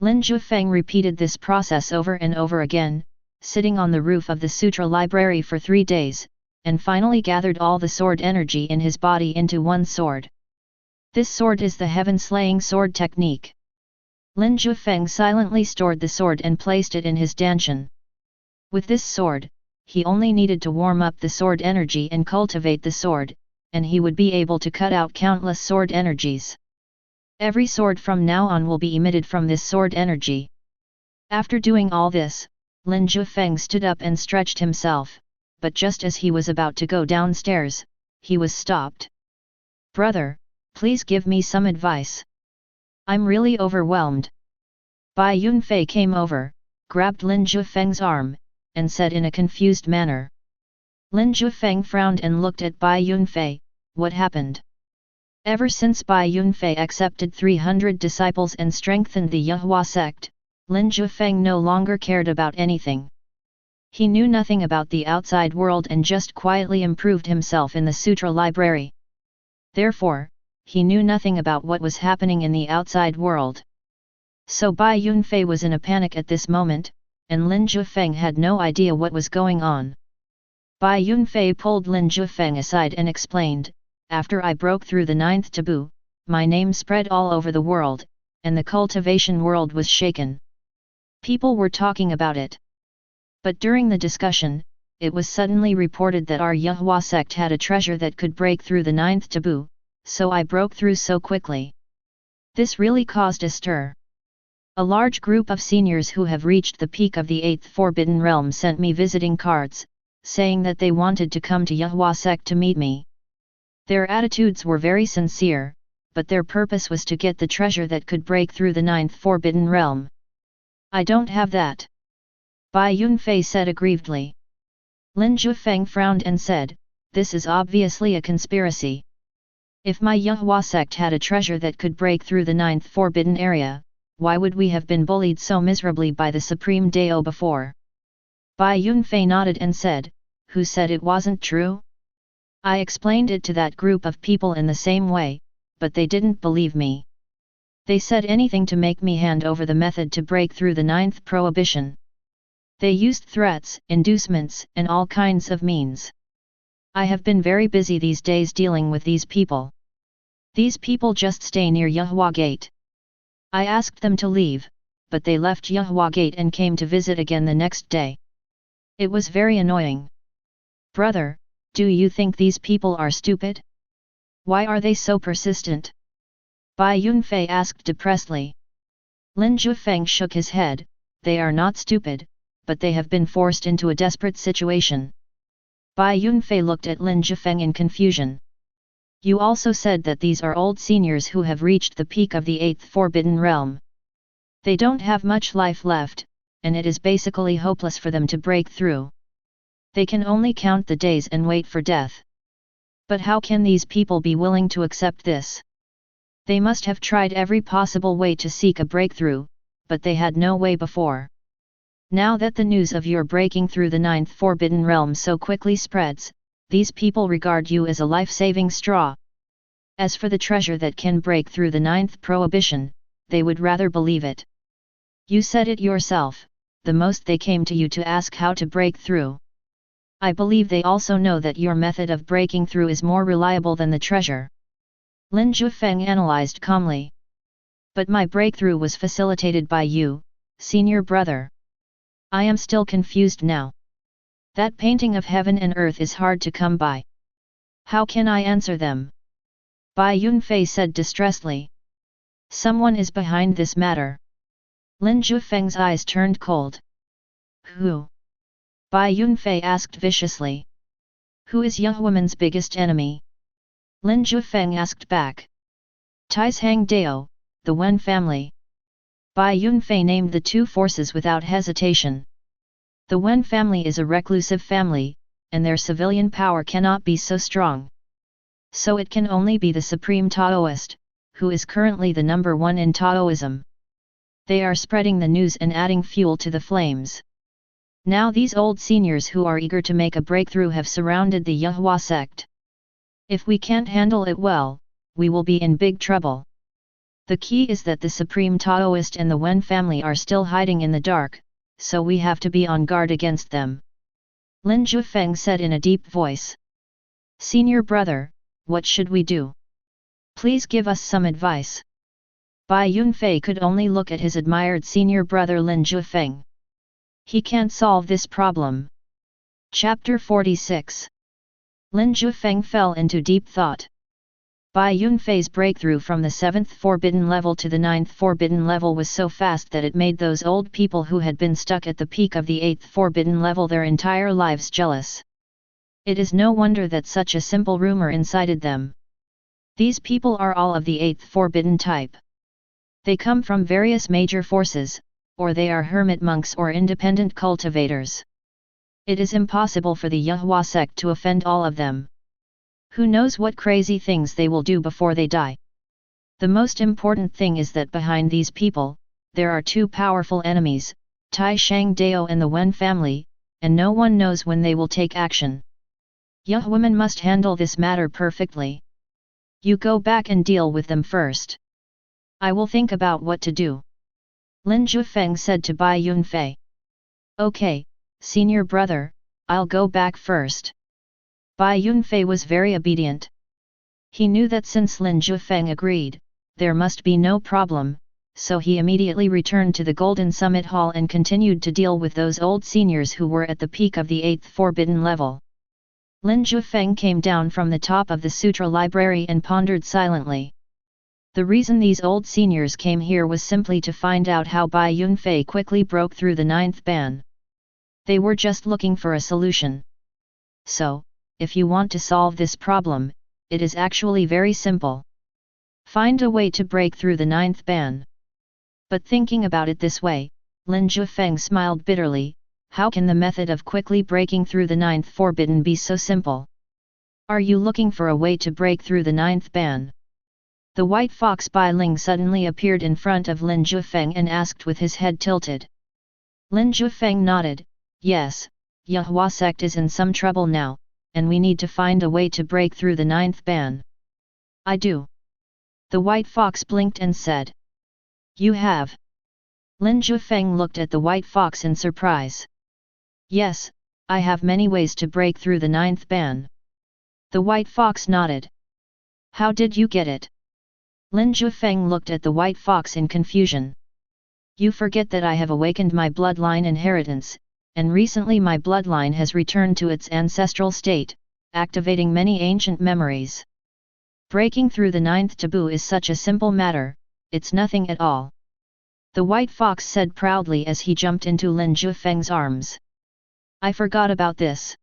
Lin Jiufeng repeated this process over and over again, sitting on the roof of the sutra library for 3 days, and finally gathered all the sword energy in his body into one sword. This sword is the heaven-slaying sword technique. Lin Jiufeng silently stored the sword and placed it in his danshan. With this sword, he only needed to warm up the sword energy and cultivate the sword, and he would be able to cut out countless sword energies. Every sword from now on will be emitted from this sword energy. After doing all this, Lin Jiufeng stood up and stretched himself, but just as he was about to go downstairs, he was stopped. "Brother, please give me some advice. I'm really overwhelmed." Bai Yunfei came over, grabbed Lin Jiufeng's arm, and said in a confused manner. Lin Jiufeng frowned and looked at Bai Yunfei. What happened? Ever since Bai Yunfei accepted 300 disciples and strengthened the Yehua sect, Lin Jiufeng no longer cared about anything. He knew nothing about the outside world and just quietly improved himself in the sutra library. Therefore, he knew nothing about what was happening in the outside world. So Bai Yunfei was in a panic at this moment, and Lin Jiufeng had no idea what was going on. Bai Yunfei pulled Lin Jiufeng aside and explained, "After I broke through the 9th taboo, my name spread all over the world, and the cultivation world was shaken. People were talking about it. But during the discussion, it was suddenly reported that our Yehua sect had a treasure that could break through the 9th taboo, so I broke through so quickly. This really caused a stir. A large group of seniors who have reached the peak of the 8th Forbidden Realm sent me visiting cards, saying that they wanted to come to Yehua sect to meet me. Their attitudes were very sincere, but their purpose was to get the treasure that could break through the 9th Forbidden Realm. I don't have that." Bai Yunfei said aggrievedly. Lin Jiufeng frowned and said, "This is obviously a conspiracy. If my Yehua sect had a treasure that could break through the 9th Forbidden Area, why would we have been bullied so miserably by the Supreme Dao before?" Bai Yunfei nodded and said, "Who said it wasn't true? I explained it to that group of people in the same way, but they didn't believe me. They said anything to make me hand over the method to break through the 9th prohibition. They used threats, inducements, and all kinds of means. I have been very busy these days dealing with these people. These people just stay near Yahua Gate. I asked them to leave, but they left Yahua Gate and came to visit again the next day. It was very annoying. Brother, do you think these people are stupid? Why are they so persistent? Bai Yunfei asked depressedly. Lin Jiufeng shook his head. They are not stupid, but they have been forced into a desperate situation. Bai Yunfei looked at Lin Jiufeng in confusion. You also said that these are old seniors who have reached the peak of the 8th Forbidden Realm. They don't have much life left, and it is basically hopeless for them to break through. They can only count the days and wait for death. But how can these people be willing to accept this? They must have tried every possible way to seek a breakthrough, but they had no way before. Now that the news of your breaking through the 9th Forbidden Realm so quickly spreads, these people regard you as a life-saving straw. As for the treasure that can break through the 9th prohibition, they would rather believe it. You said it yourself, the most they came to you to ask how to break through. I believe they also know that your method of breaking through is more reliable than the treasure. Lin Jiufeng analyzed calmly. But my breakthrough was facilitated by you, senior brother. I am still confused now. That painting of heaven and earth is hard to come by. How can I answer them? Bai Yunfei said distressedly. Someone is behind this matter. Lin Jiufeng's eyes turned cold. Who? Bai Yunfei asked viciously. Who is Yahuaman's biggest enemy? Lin Jiufeng asked back. Taishang Dao, the Wen family. Bai Yunfei named the two forces without hesitation. The Wen family is a reclusive family, and their civilian power cannot be so strong. So it can only be the supreme Taoist, who is currently the number one in Taoism. They are spreading the news and adding fuel to the flames. Now these old seniors who are eager to make a breakthrough have surrounded the Yahua sect. If we can't handle it well, we will be in big trouble. The key is that the Supreme Taoist and the Wen family are still hiding in the dark, so we have to be on guard against them. Lin Jiufeng said in a deep voice. Senior brother, what should we do? Please give us some advice. Bai Yunfei could only look at his admired senior brother Lin Jiufeng. He can't solve this problem. Chapter 46. Lin Jiufeng fell into deep thought. Bai Yunfei's breakthrough from the 7th forbidden level to the 9th forbidden level was so fast that it made those old people who had been stuck at the peak of the 8th forbidden level their entire lives jealous. It is no wonder that such a simple rumor incited them. These people are all of the 8th forbidden type. They come from various major forces, or they are hermit monks or independent cultivators. It is impossible for the Yahua sect to offend all of them. Who knows what crazy things they will do before they die? The most important thing is that behind these people, there are two powerful enemies, Taishang Dao and the Wen family, and no one knows when they will take action. Yahuaman must handle this matter perfectly. You go back and deal with them first. I will think about what to do. Lin Jiufeng said to Bai Yunfei. Okay, senior brother, I'll go back first. Bai Yunfei was very obedient. He knew that since Lin Jiufeng agreed, there must be no problem, so he immediately returned to the Golden Summit Hall and continued to deal with those old seniors who were at the peak of the 8th forbidden level. Lin Jiufeng came down from the top of the sutra library and pondered silently. The reason these old seniors came here was simply to find out how Bai Yunfei quickly broke through the 9th ban. They were just looking for a solution. So, if you want to solve this problem, it is actually very simple. Find a way to break through the 9th ban. But thinking about it this way, Lin Jiufeng smiled bitterly. How can the method of quickly breaking through the 9th forbidden be so simple? Are you looking for a way to break through the 9th ban? The white fox Bai Ling suddenly appeared in front of Lin Jiufeng and asked with his head tilted. Lin Jiufeng nodded, yes, Yahua sect is in some trouble now, and we need to find a way to break through the 9th ban. I do. The white fox blinked and said. You have? Lin Jiufeng looked at the white fox in surprise. Yes, I have many ways to break through the 9th ban. The white fox nodded. How did you get it? Lin Jiufeng looked at the white fox in confusion. You forget that I have awakened my bloodline inheritance, and recently my bloodline has returned to its ancestral state, activating many ancient memories. Breaking through the 9th taboo is such a simple matter, it's nothing at all. The white fox said proudly as he jumped into Lin Jiufeng's arms. I forgot about this.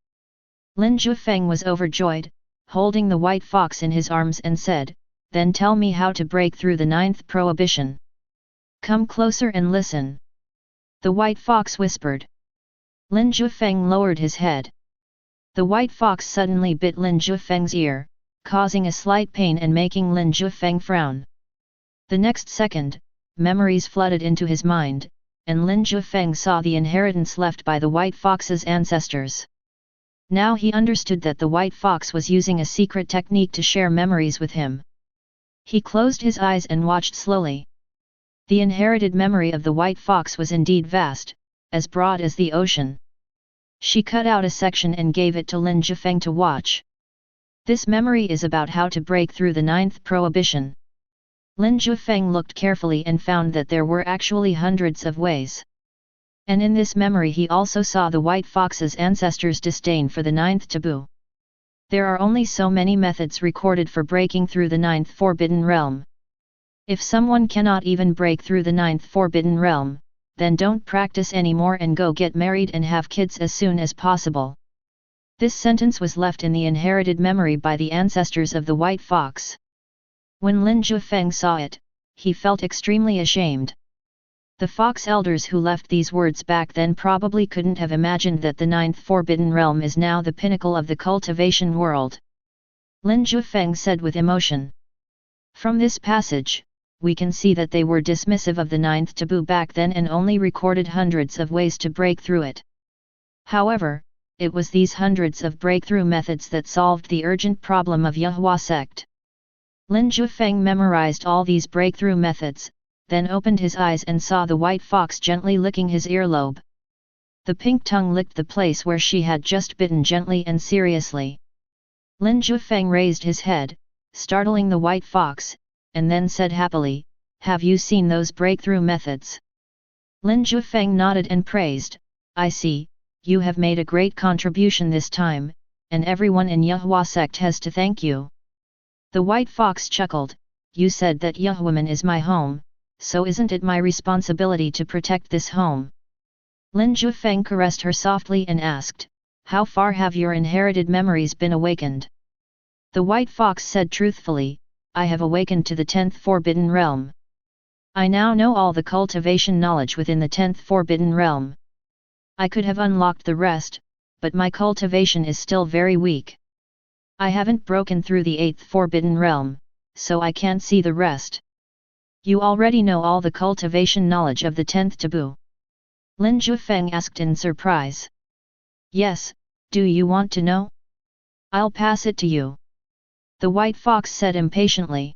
Lin Jiufeng was overjoyed, holding the white fox in his arms and said, then tell me how to break through the 9th prohibition. Come closer and listen. The white fox whispered. Lin Jiufeng lowered his head. The white fox suddenly bit Lin Jiufeng's ear, causing a slight pain and making Lin Jiufeng frown. The next second, memories flooded into his mind, and Lin Jiufeng saw the inheritance left by the white fox's ancestors. Now he understood that the white fox was using a secret technique to share memories with him. He closed his eyes and watched slowly. The inherited memory of the white fox was indeed vast, as broad as the ocean. She cut out a section and gave it to Lin Jiufeng to watch. This memory is about how to break through the 9th prohibition. Lin Jiufeng looked carefully and found that there were actually hundreds of ways. And in this memory he also saw the white fox's ancestors' disdain for the 9th taboo. There are only so many methods recorded for breaking through the 9th forbidden realm. If someone cannot even break through the 9th forbidden realm, then don't practice anymore and go get married and have kids as soon as possible. This sentence was left in the inherited memory by the ancestors of the white fox. When Lin Jiufeng saw it, he felt extremely ashamed. The fox elders who left these words back then probably couldn't have imagined that the 9th forbidden realm is now the pinnacle of the cultivation world. Lin Jiufeng said with emotion. From this passage, we can see that they were dismissive of the 9th taboo back then and only recorded hundreds of ways to break through it. However, it was these hundreds of breakthrough methods that solved the urgent problem of Yahua sect. Lin Jiufeng memorized all these breakthrough methods, then opened his eyes and saw the white fox gently licking his earlobe. The pink tongue licked the place where she had just bitten gently and seriously. Lin Jiufeng raised his head, startling the white fox, and then said happily, "Have you seen those breakthrough methods?" Lin Jiufeng nodded and praised, "I see, you have made a great contribution this time, and everyone in Yahua sect has to thank you." The white fox chuckled, "You said that Yahuaman is my home, so isn't it my responsibility to protect this home?" Lin Jiufeng caressed her softly and asked, "How far have your inherited memories been awakened?" The white fox said truthfully, "I have awakened to the 10th forbidden realm. I now know all the cultivation knowledge within the 10th forbidden realm. I could have unlocked the rest, but my cultivation is still very weak. I haven't broken through the 8th forbidden realm, so I can't see the rest." "You already know all the cultivation knowledge of the 10th taboo?" Lin Jiufeng asked in surprise. "Yes, do you want to know? I'll pass it to you," the white fox said impatiently.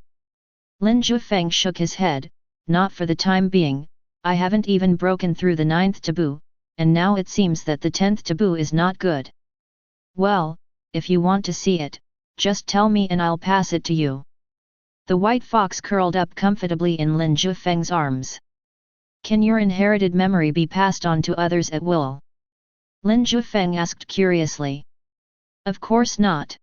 Lin Jiufeng shook his head, "Not for the time being, I haven't even broken through the 9th taboo, and now it seems that the 10th taboo is not good." "Well, if you want to see it, just tell me and I'll pass it to you." The white fox curled up comfortably in Lin Jiufeng's arms. "Can your inherited memory be passed on to others at will?" Lin Jiufeng asked curiously. "Of course not."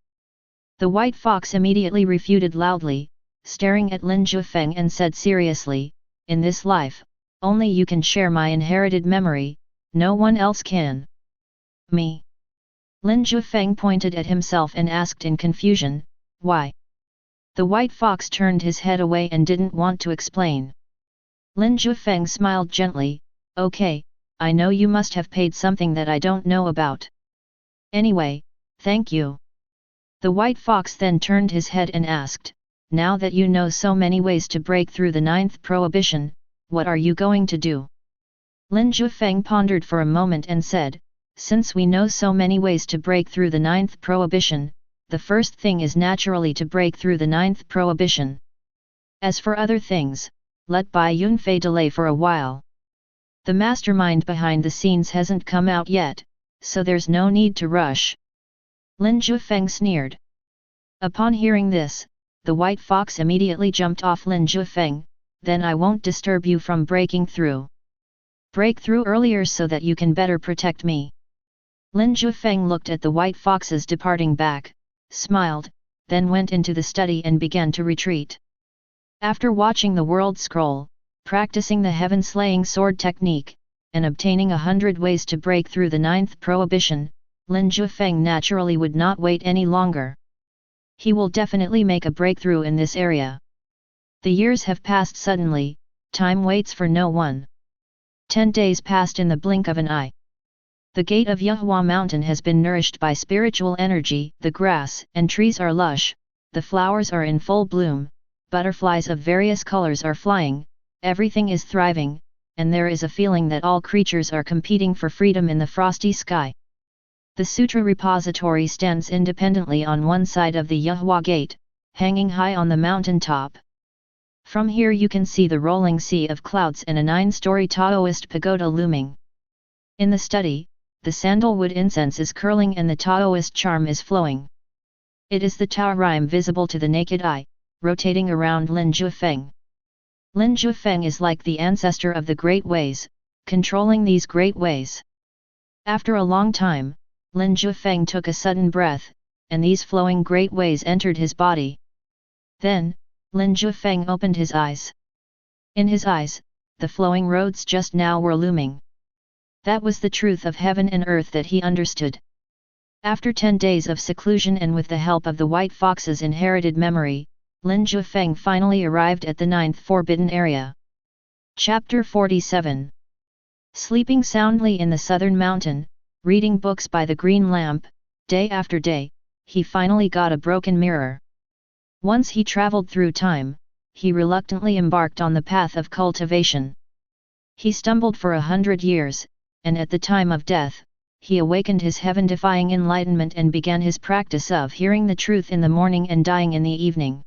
The white fox immediately refuted loudly, staring at Lin Jiufeng and said seriously, "In this life, only you can share my inherited memory, no one else can." "Me?" Lin Jiufeng pointed at himself and asked in confusion, "Why?" The white fox turned his head away and didn't want to explain. Lin Jiufeng smiled gently, "Okay, I know you must have paid something that I don't know about. Anyway, thank you." The white fox then turned his head and asked, "Now that you know so many ways to break through the 9th prohibition, what are you going to do?" Lin Jiufeng pondered for a moment and said, "Since we know so many ways to break through the 9th prohibition, the first thing is naturally to break through the 9th prohibition. As for other things, let Bai Yunfei delay for a while. The mastermind behind the scenes hasn't come out yet, so there's no need to rush. Lin Jiufeng sneered. Upon hearing this, the white fox immediately jumped off Lin Jiufeng. Then I won't disturb you from breaking through. Break through earlier so that you can better protect me. Lin Jiufeng looked at the white foxes departing back, smiled, then went into the study and began to retreat. After watching the world scroll, practicing the heaven-slaying sword technique, and obtaining 100 ways to break through the 9th prohibition, Lin Jiufeng naturally would not wait any longer. He will definitely make a breakthrough in this area. The years have passed suddenly, time waits for no one. 10 days passed in the blink of an eye. The gate of Yahua Mountain has been nourished by spiritual energy, the grass and trees are lush, the flowers are in full bloom, butterflies of various colors are flying, everything is thriving, and there is a feeling that all creatures are competing for freedom in the frosty sky. The Sutra Repository stands independently on one side of the Yahua Gate, hanging high on the mountain top. From here you can see the rolling sea of clouds and a 9-story Taoist pagoda looming. In the study, the sandalwood incense is curling and the Taoist charm is flowing. It is the Tao rhyme visible to the naked eye, rotating around Lin Jiufeng. Lin Jiufeng is like the ancestor of the great ways, controlling these great ways. After a long time, Lin Jiufeng took a sudden breath, and these flowing great ways entered his body. Then, Lin Jiufeng opened his eyes. In his eyes, the flowing roads just now were looming. That was the truth of heaven and earth that he understood. After 10 days of seclusion and with the help of the white fox's inherited memory, Lin Jiufeng finally arrived at the 9th forbidden area. Chapter 47. Sleeping soundly in the southern mountain, reading books by the green lamp, day after day, he finally got a broken mirror. Once he traveled through time, he reluctantly embarked on the path of cultivation. He stumbled for 100 years, and at the time of death, he awakened his heaven-defying enlightenment and began his practice of hearing the truth in the morning and dying in the evening.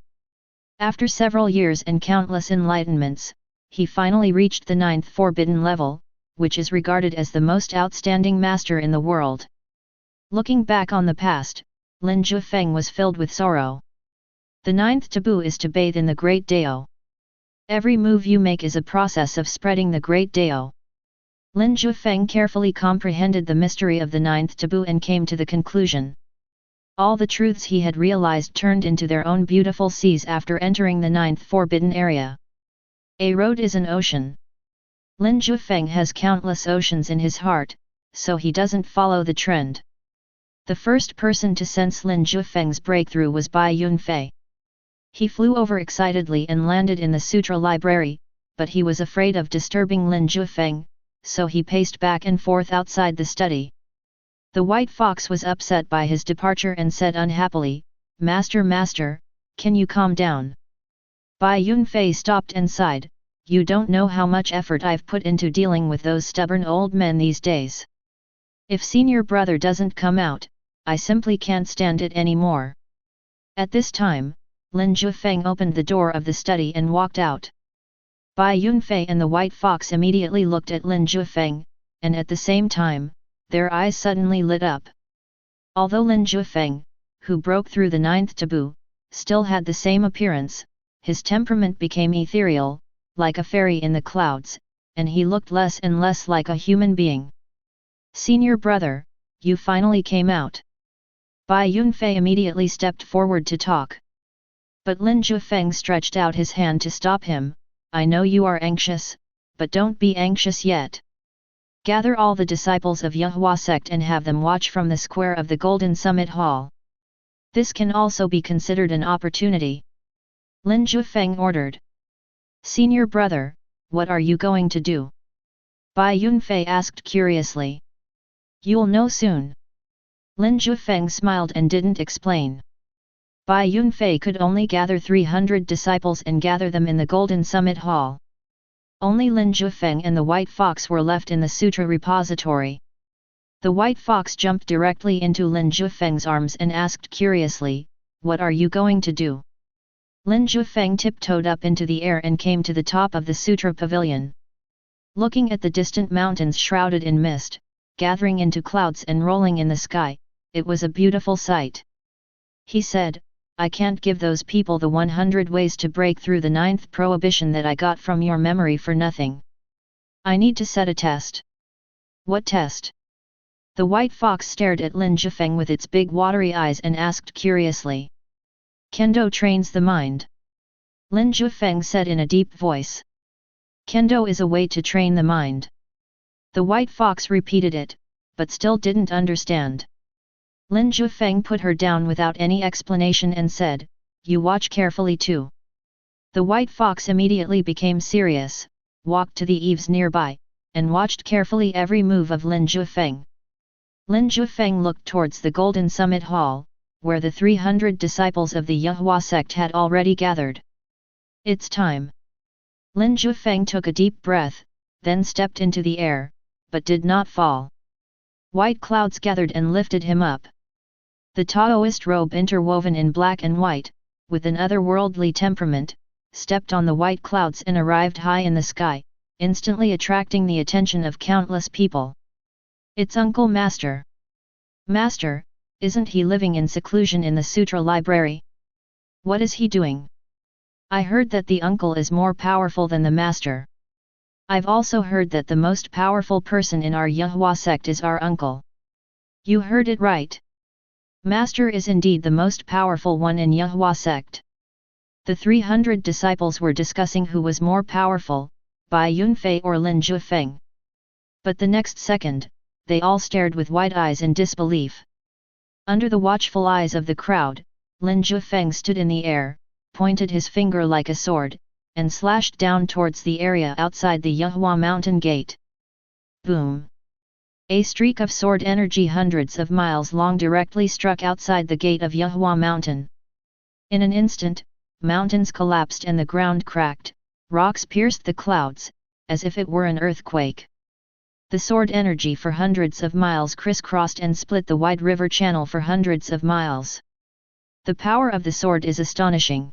After several years and countless enlightenments, he finally reached the 9th forbidden level, which is regarded as the most outstanding master in the world. Looking back on the past, Lin Jiufeng was filled with sorrow. The 9th taboo is to bathe in the Great Dao. Every move you make is a process of spreading the Great Dao. Lin Jiufeng carefully comprehended the mystery of the 9th taboo and came to the conclusion. All the truths he had realized turned into their own beautiful seas after entering the 9th forbidden area. A road is an ocean. Lin Jiufeng has countless oceans in his heart, so he doesn't follow the trend. The first person to sense Lin Jiufeng's breakthrough was Bai Yunfei. He flew over excitedly and landed in the sutra library, but he was afraid of disturbing Lin Jiufeng, so he paced back and forth outside the study. The white fox was upset by his departure and said unhappily, Master, can you calm down?" Bai Yunfei stopped and sighed, "You don't know how much effort I've put into dealing with those stubborn old men these days. If senior brother doesn't come out, I simply can't stand it anymore." At this time, Lin Jiufeng opened the door of the study and walked out. Bai Yunfei and the white fox immediately looked at Lin Jiufeng, and at the same time, their eyes suddenly lit up. Although Lin Jiufeng, who broke through the 9th taboo, still had the same appearance, his temperament became ethereal, like a fairy in the clouds, and he looked less and less like a human being. "Senior brother, you finally came out." Bai Yunfei immediately stepped forward to talk. But Lin Jiufeng stretched out his hand to stop him. "I know you are anxious, but don't be anxious yet. Gather all the disciples of Yahua Sect and have them watch from the square of the Golden Summit Hall. This can also be considered an opportunity." Lin Jiufeng ordered. "Senior brother, what are you going to do?" Bai Yunfei asked curiously. "You'll know soon." Lin Jiufeng smiled and didn't explain. Bai Yunfei could only gather 300 disciples and gather them in the Golden Summit Hall. Only Lin Jiufeng and the white fox were left in the sutra repository. The white fox jumped directly into Lin Jiufeng's arms and asked curiously, "What are you going to do?" Lin Jiufeng tiptoed up into the air and came to the top of the Sutra Pavilion. Looking at the distant mountains shrouded in mist, gathering into clouds and rolling in the sky, it was a beautiful sight. He said, I can't give those people the 100 ways to break through the 9th prohibition that I got from your memory for nothing. I need to set a test. What test? The white fox stared at Lin Jiufeng with its big watery eyes and asked curiously. Kendo trains the mind. Lin Jiufeng said in a deep voice. Kendo is a way to train the mind. The white fox repeated it, but still didn't understand. Lin Jiufeng put her down without any explanation and said, You watch carefully too. The white fox immediately became serious, walked to the eaves nearby, and watched carefully every move of Lin Jiufeng. Lin Jiufeng looked towards the Golden Summit Hall, where the 300 disciples of the Yahua sect had already gathered. It's time. Lin Jiufeng took a deep breath, then stepped into the air, but did not fall. White clouds gathered and lifted him up. The Taoist robe interwoven in black and white, with an otherworldly temperament, stepped on the white clouds and arrived high in the sky, instantly attracting the attention of countless people. It's Uncle Master. Master, isn't he living in seclusion in the Sutra Library? What is he doing? I heard that the uncle is more powerful than the master. I've also heard that the most powerful person in our Yahua sect is our uncle. You heard it right. Master is indeed the most powerful one in Yahua sect. The 300 disciples were discussing who was more powerful, Bai Yunfei or Lin Jiufeng. But the next second, they all stared with wide eyes in disbelief. Under the watchful eyes of the crowd, Lin Jiufeng stood in the air, pointed his finger like a sword, and slashed down towards the area outside the Yahua mountain gate. Boom! A streak of sword energy hundreds of miles long directly struck outside the gate of Yahua mountain. In an instant, mountains collapsed and the ground cracked, rocks pierced the clouds, as if it were an earthquake. The sword energy for hundreds of miles crisscrossed and split the wide river channel for hundreds of miles. The power of the sword is astonishing.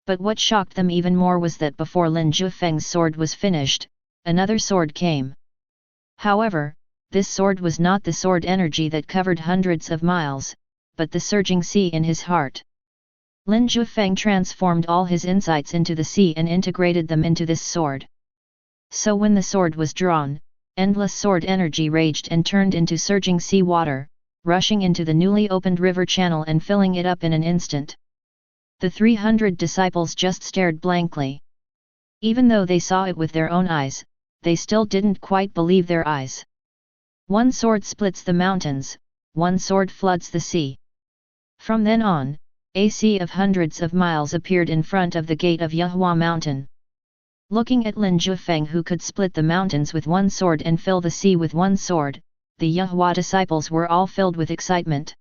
But what shocked them even more was that before Lin Jiufeng's sword was finished, another sword came. However, this sword was not the sword energy that covered hundreds of miles, but the surging sea in his heart. Lin Jiufeng transformed all his insights into the sea and integrated them into this sword. So when the sword was drawn, endless sword energy raged and turned into surging sea water, rushing into the newly opened river channel and filling it up in an instant. The 300 disciples just stared blankly. Even though they saw it with their own eyes, they still didn't quite believe their eyes. One sword splits the mountains, one sword floods the sea. From then on, a sea of hundreds of miles appeared in front of the gate of Yahua mountain. Looking at Lin Jiufeng who could split the mountains with one sword and fill the sea with one sword, the Yahua disciples were all filled with excitement.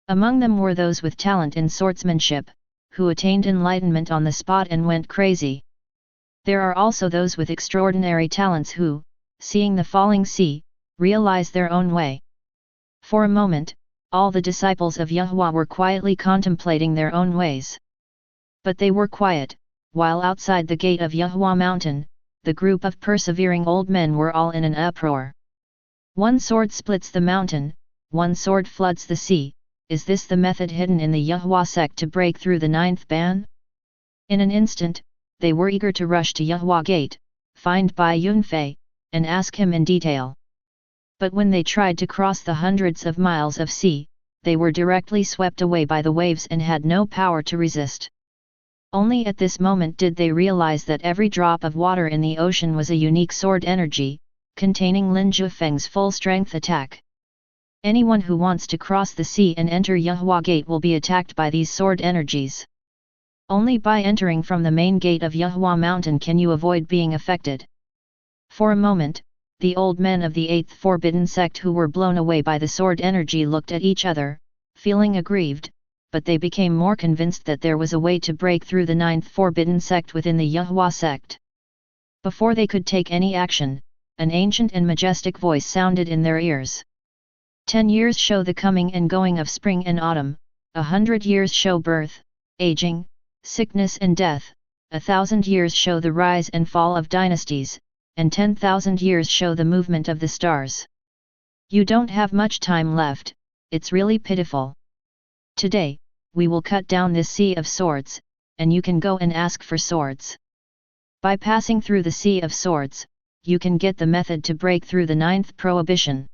Among them were those with talent in swordsmanship, who attained enlightenment on the spot and went crazy. There are also those with extraordinary talents who, seeing the falling sea, realize their own way. For a moment, all the disciples of Yahua were quietly contemplating their own ways. But they were quiet, while outside the gate of Yahua mountain, the group of persevering old men were all in an uproar. One sword splits the mountain, one sword floods the sea. Is this the method hidden in the Yahua sect to break through the 9th ban? In an instant, they were eager to rush to Yahua gate, find Bai Yunfei, and ask him in detail. But when they tried to cross the hundreds of miles of sea, they were directly swept away by the waves and had no power to resist. Only at this moment did they realize that every drop of water in the ocean was a unique sword energy, containing Lin Jiufeng's full-strength attack. Anyone who wants to cross the sea and enter Yahua gate will be attacked by these sword energies. Only by entering from the main gate of Yahua mountain can you avoid being affected. For a moment, the old men of the 8th forbidden sect who were blown away by the sword energy looked at each other, feeling aggrieved, but they became more convinced that there was a way to break through the 9th forbidden sect within the Yahua sect. Before they could take any action, an ancient and majestic voice sounded in their ears. 10 years show the coming and going of spring and autumn, 100 years show birth, aging, sickness and death, 1,000 years show the rise and fall of dynasties, and 10,000 years show the movement of the stars. You don't have much time left, it's really pitiful. Today, we will cut down this sea of swords, and you can go and ask for swords. By passing through the sea of swords, you can get the method to break through the 9th prohibition.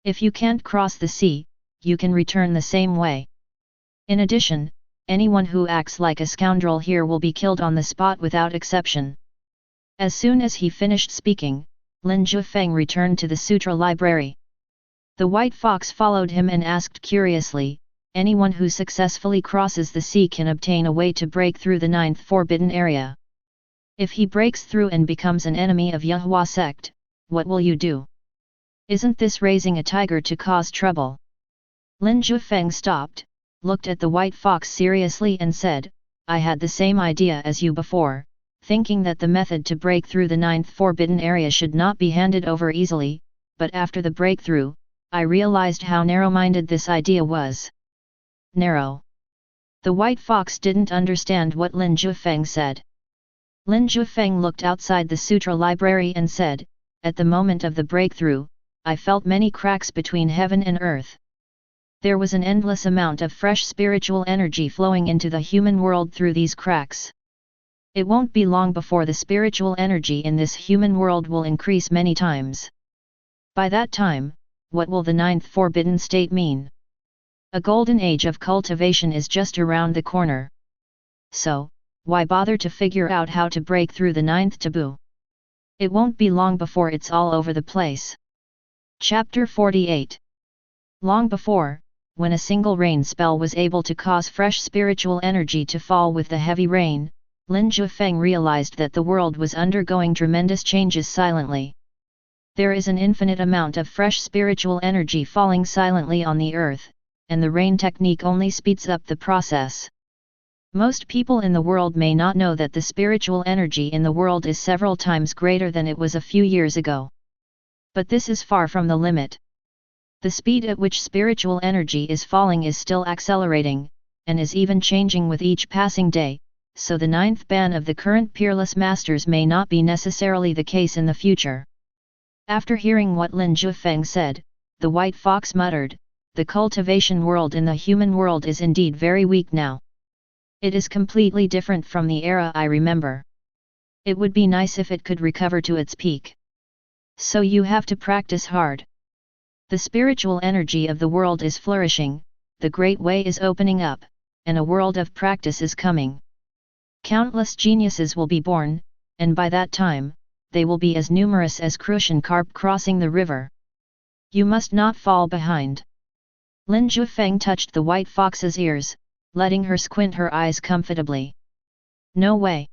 If you can't cross the sea, you can return the same way. In addition, anyone who acts like a scoundrel here will be killed on the spot without exception. As soon as he finished speaking, Lin Jiufeng returned to the sutra library. The white fox followed him and asked curiously, anyone who successfully crosses the sea can obtain a way to break through the 9th forbidden area. If he breaks through and becomes an enemy of Yahua sect, what will you do? Isn't this raising a tiger to cause trouble? Lin Jiufeng stopped, looked at the white fox seriously and said, I had the same idea as you before, thinking that the method to break through the 9th forbidden area should not be handed over easily, but after the breakthrough, I realized how narrow-minded this idea was. Narrow. The white fox didn't understand what Lin Jiufeng said. Lin Jiufeng looked outside the sutra library and said, at the moment of the breakthrough, I felt many cracks between heaven and earth. There was an endless amount of fresh spiritual energy flowing into the human world through these cracks. It won't be long before the spiritual energy in this human world will increase many times. By that time, what will the 9th forbidden state mean? A golden age of cultivation is just around the corner. So, why bother to figure out how to break through the 9th taboo? It won't be long before it's all over the place. Chapter 48. Long before, when a single rain spell was able to cause fresh spiritual energy to fall with the heavy rain, Lin Jiufeng realized that the world was undergoing tremendous changes silently. There is an infinite amount of fresh spiritual energy falling silently on the earth, and the rain technique only speeds up the process. Most people in the world may not know that the spiritual energy in the world is several times greater than it was a few years ago. But this is far from the limit. The speed at which spiritual energy is falling is still accelerating, and is even changing with each passing day, so the 9th ban of the current peerless masters may not be necessarily the case in the future. After hearing what Lin Jiufeng said, the white fox muttered, the cultivation world in the human world is indeed very weak now. It is completely different from the era I remember. It would be nice if it could recover to its peak. So you have to practice hard. The spiritual energy of the world is flourishing, the great way is opening up, and a world of practice is coming. Countless geniuses will be born, and by that time, they will be as numerous as crucian carp crossing the river. You must not fall behind. Lin Jiufeng touched the white fox's ears, letting her squint her eyes comfortably. No way.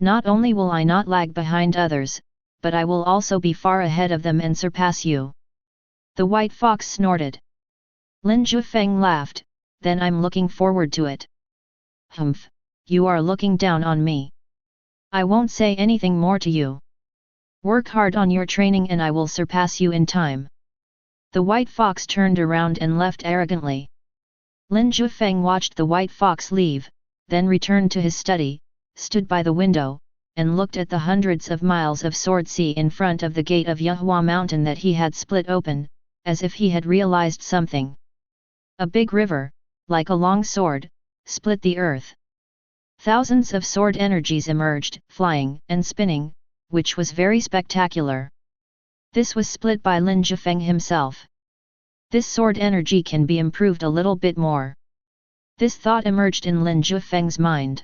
Not only will I not lag behind others, but I will also be far ahead of them and surpass you. The white fox snorted. Lin Jiufeng laughed, then I'm looking forward to it. Humph, you are looking down on me. I won't say anything more to you. Work hard on your training and I will surpass you in time. The white fox turned around and left arrogantly. Lin Jiufeng watched the white fox leave, then returned to his study, stood by the window, and looked at the hundreds of miles of sword sea in front of the gate of Yahua mountain that he had split open, as if he had realized something. A big river, like a long sword, split the earth. Thousands of sword energies emerged, flying and spinning, which was very spectacular. This was split by Lin Jiufeng himself. This sword energy can be improved a little bit more. This thought emerged in Lin Jiufeng's mind.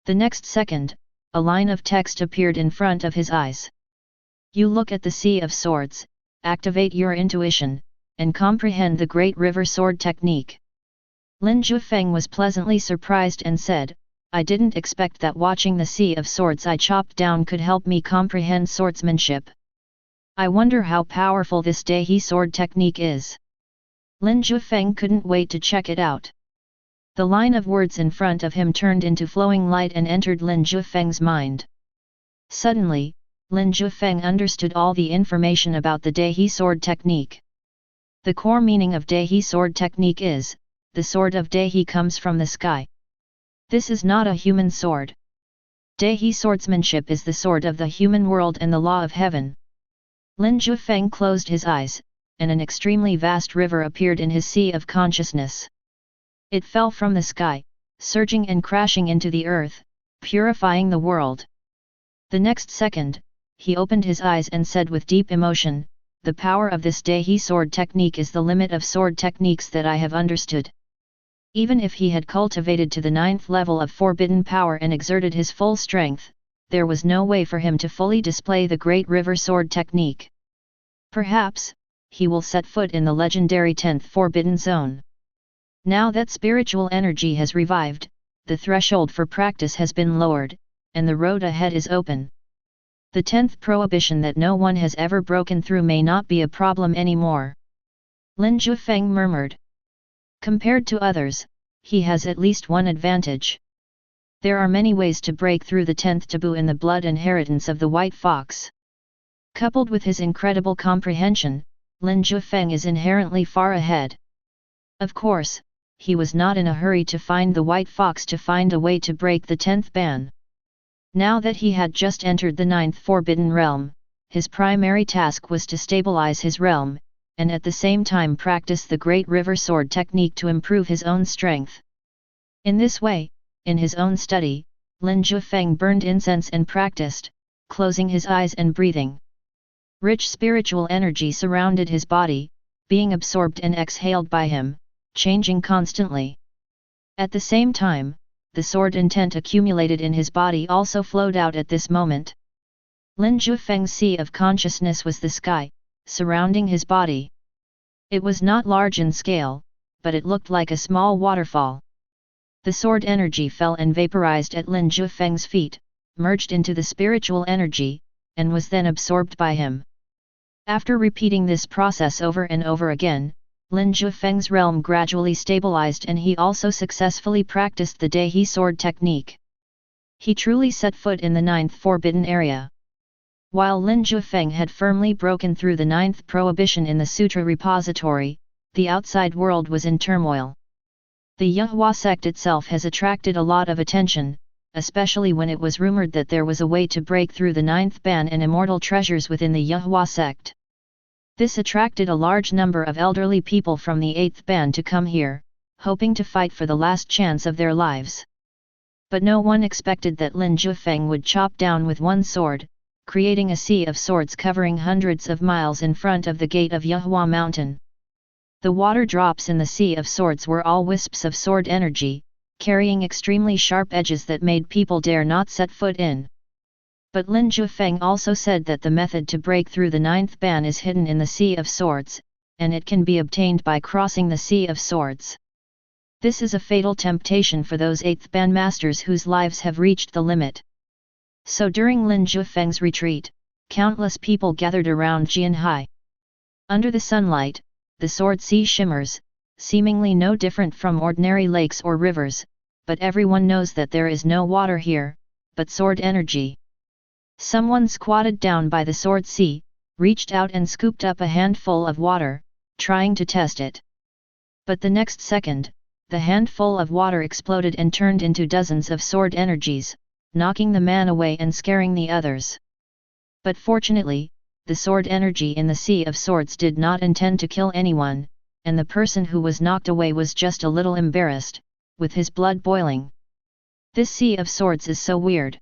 The next second, a line of text appeared in front of his eyes. You look at the Sea of Swords, activate your intuition, and comprehend the Great River Sword technique. Lin Jiufeng was pleasantly surprised and said, I didn't expect that watching the Sea of Swords I chopped down could help me comprehend swordsmanship. I wonder how powerful this Dehi sword technique is. Lin Jiufeng couldn't wait to check it out. The line of words in front of him turned into flowing light and entered Lin Jiufeng's mind. Suddenly, Lin Jiufeng understood all the information about the Dehi sword technique. The core meaning of Dehi sword technique is, the sword of Dehi comes from the sky. This is not a human sword. Dehi swordsmanship is the sword of the human world and the law of heaven. Lin Jiufeng closed his eyes, and an extremely vast river appeared in his sea of consciousness. It fell from the sky, surging and crashing into the earth, purifying the world. The next second, he opened his eyes and said with deep emotion, "The power of this Dehi sword technique is the limit of sword techniques that I have understood." Even if he had cultivated to the 9th level of forbidden power and exerted his full strength, there was no way for him to fully display the great river sword technique. Perhaps, he will set foot in the legendary 10th forbidden zone. Now that spiritual energy has revived, the threshold for practice has been lowered, and the road ahead is open. The 10th prohibition that no one has ever broken through may not be a problem anymore. Lin Jiufeng murmured. Compared to others, he has at least one advantage. There are many ways to break through the 10th taboo in the blood inheritance of the white fox. Coupled with his incredible comprehension, Lin Jiufeng is inherently far ahead. Of course, he was not in a hurry to find the white fox to find a way to break the 10th ban. Now that he had just entered the 9th forbidden realm, his primary task was to stabilize his realm, and at the same time practice the great river sword technique to improve his own strength. In this way, in his own study, Lin Jiufeng burned incense and practiced, closing his eyes and breathing. Rich spiritual energy surrounded his body, being absorbed and exhaled by him, changing constantly. At the same time, the sword intent accumulated in his body also flowed out at this moment. Lin Jiufeng's sea of consciousness was the sky, surrounding his body. It was not large in scale, but it looked like a small waterfall. The sword energy fell and vaporized at Lin Jiufeng's feet, merged into the spiritual energy, and was then absorbed by him. After repeating this process over and over again, Lin Jiufeng's realm gradually stabilized and he also successfully practiced the Dehi sword technique. He truly set foot in the 9th forbidden area. While Lin Jiufeng had firmly broken through the 9th prohibition in the sutra repository, the outside world was in turmoil. The Yahua sect itself has attracted a lot of attention, especially when it was rumored that there was a way to break through the 9th ban and immortal treasures within the Yahua sect. This attracted a large number of elderly people from the 8th ban to come here, hoping to fight for the last chance of their lives. But no one expected that Lin Jiufeng would chop down with one sword, creating a sea of swords covering hundreds of miles in front of the gate of Yahua mountain. The water drops in the sea of swords were all wisps of sword energy, carrying extremely sharp edges that made people dare not set foot in. But Lin Jiufeng also said that the method to break through the 9th ban is hidden in the sea of swords, and it can be obtained by crossing the sea of swords. This is a fatal temptation for those 8th ban masters whose lives have reached the limit. So during Lin Jiufeng's retreat, countless people gathered around Jianhai. Under the sunlight, the sword sea shimmers, seemingly no different from ordinary lakes or rivers, but everyone knows that there is no water here, but sword energy. Someone squatted down by the sword sea, reached out and scooped up a handful of water, trying to test it. But the next second, the handful of water exploded and turned into dozens of sword energies, knocking the man away and scaring the others. But fortunately, the sword energy in the sea of swords did not intend to kill anyone, and the person who was knocked away was just a little embarrassed, with his blood boiling. This sea of swords is so weird.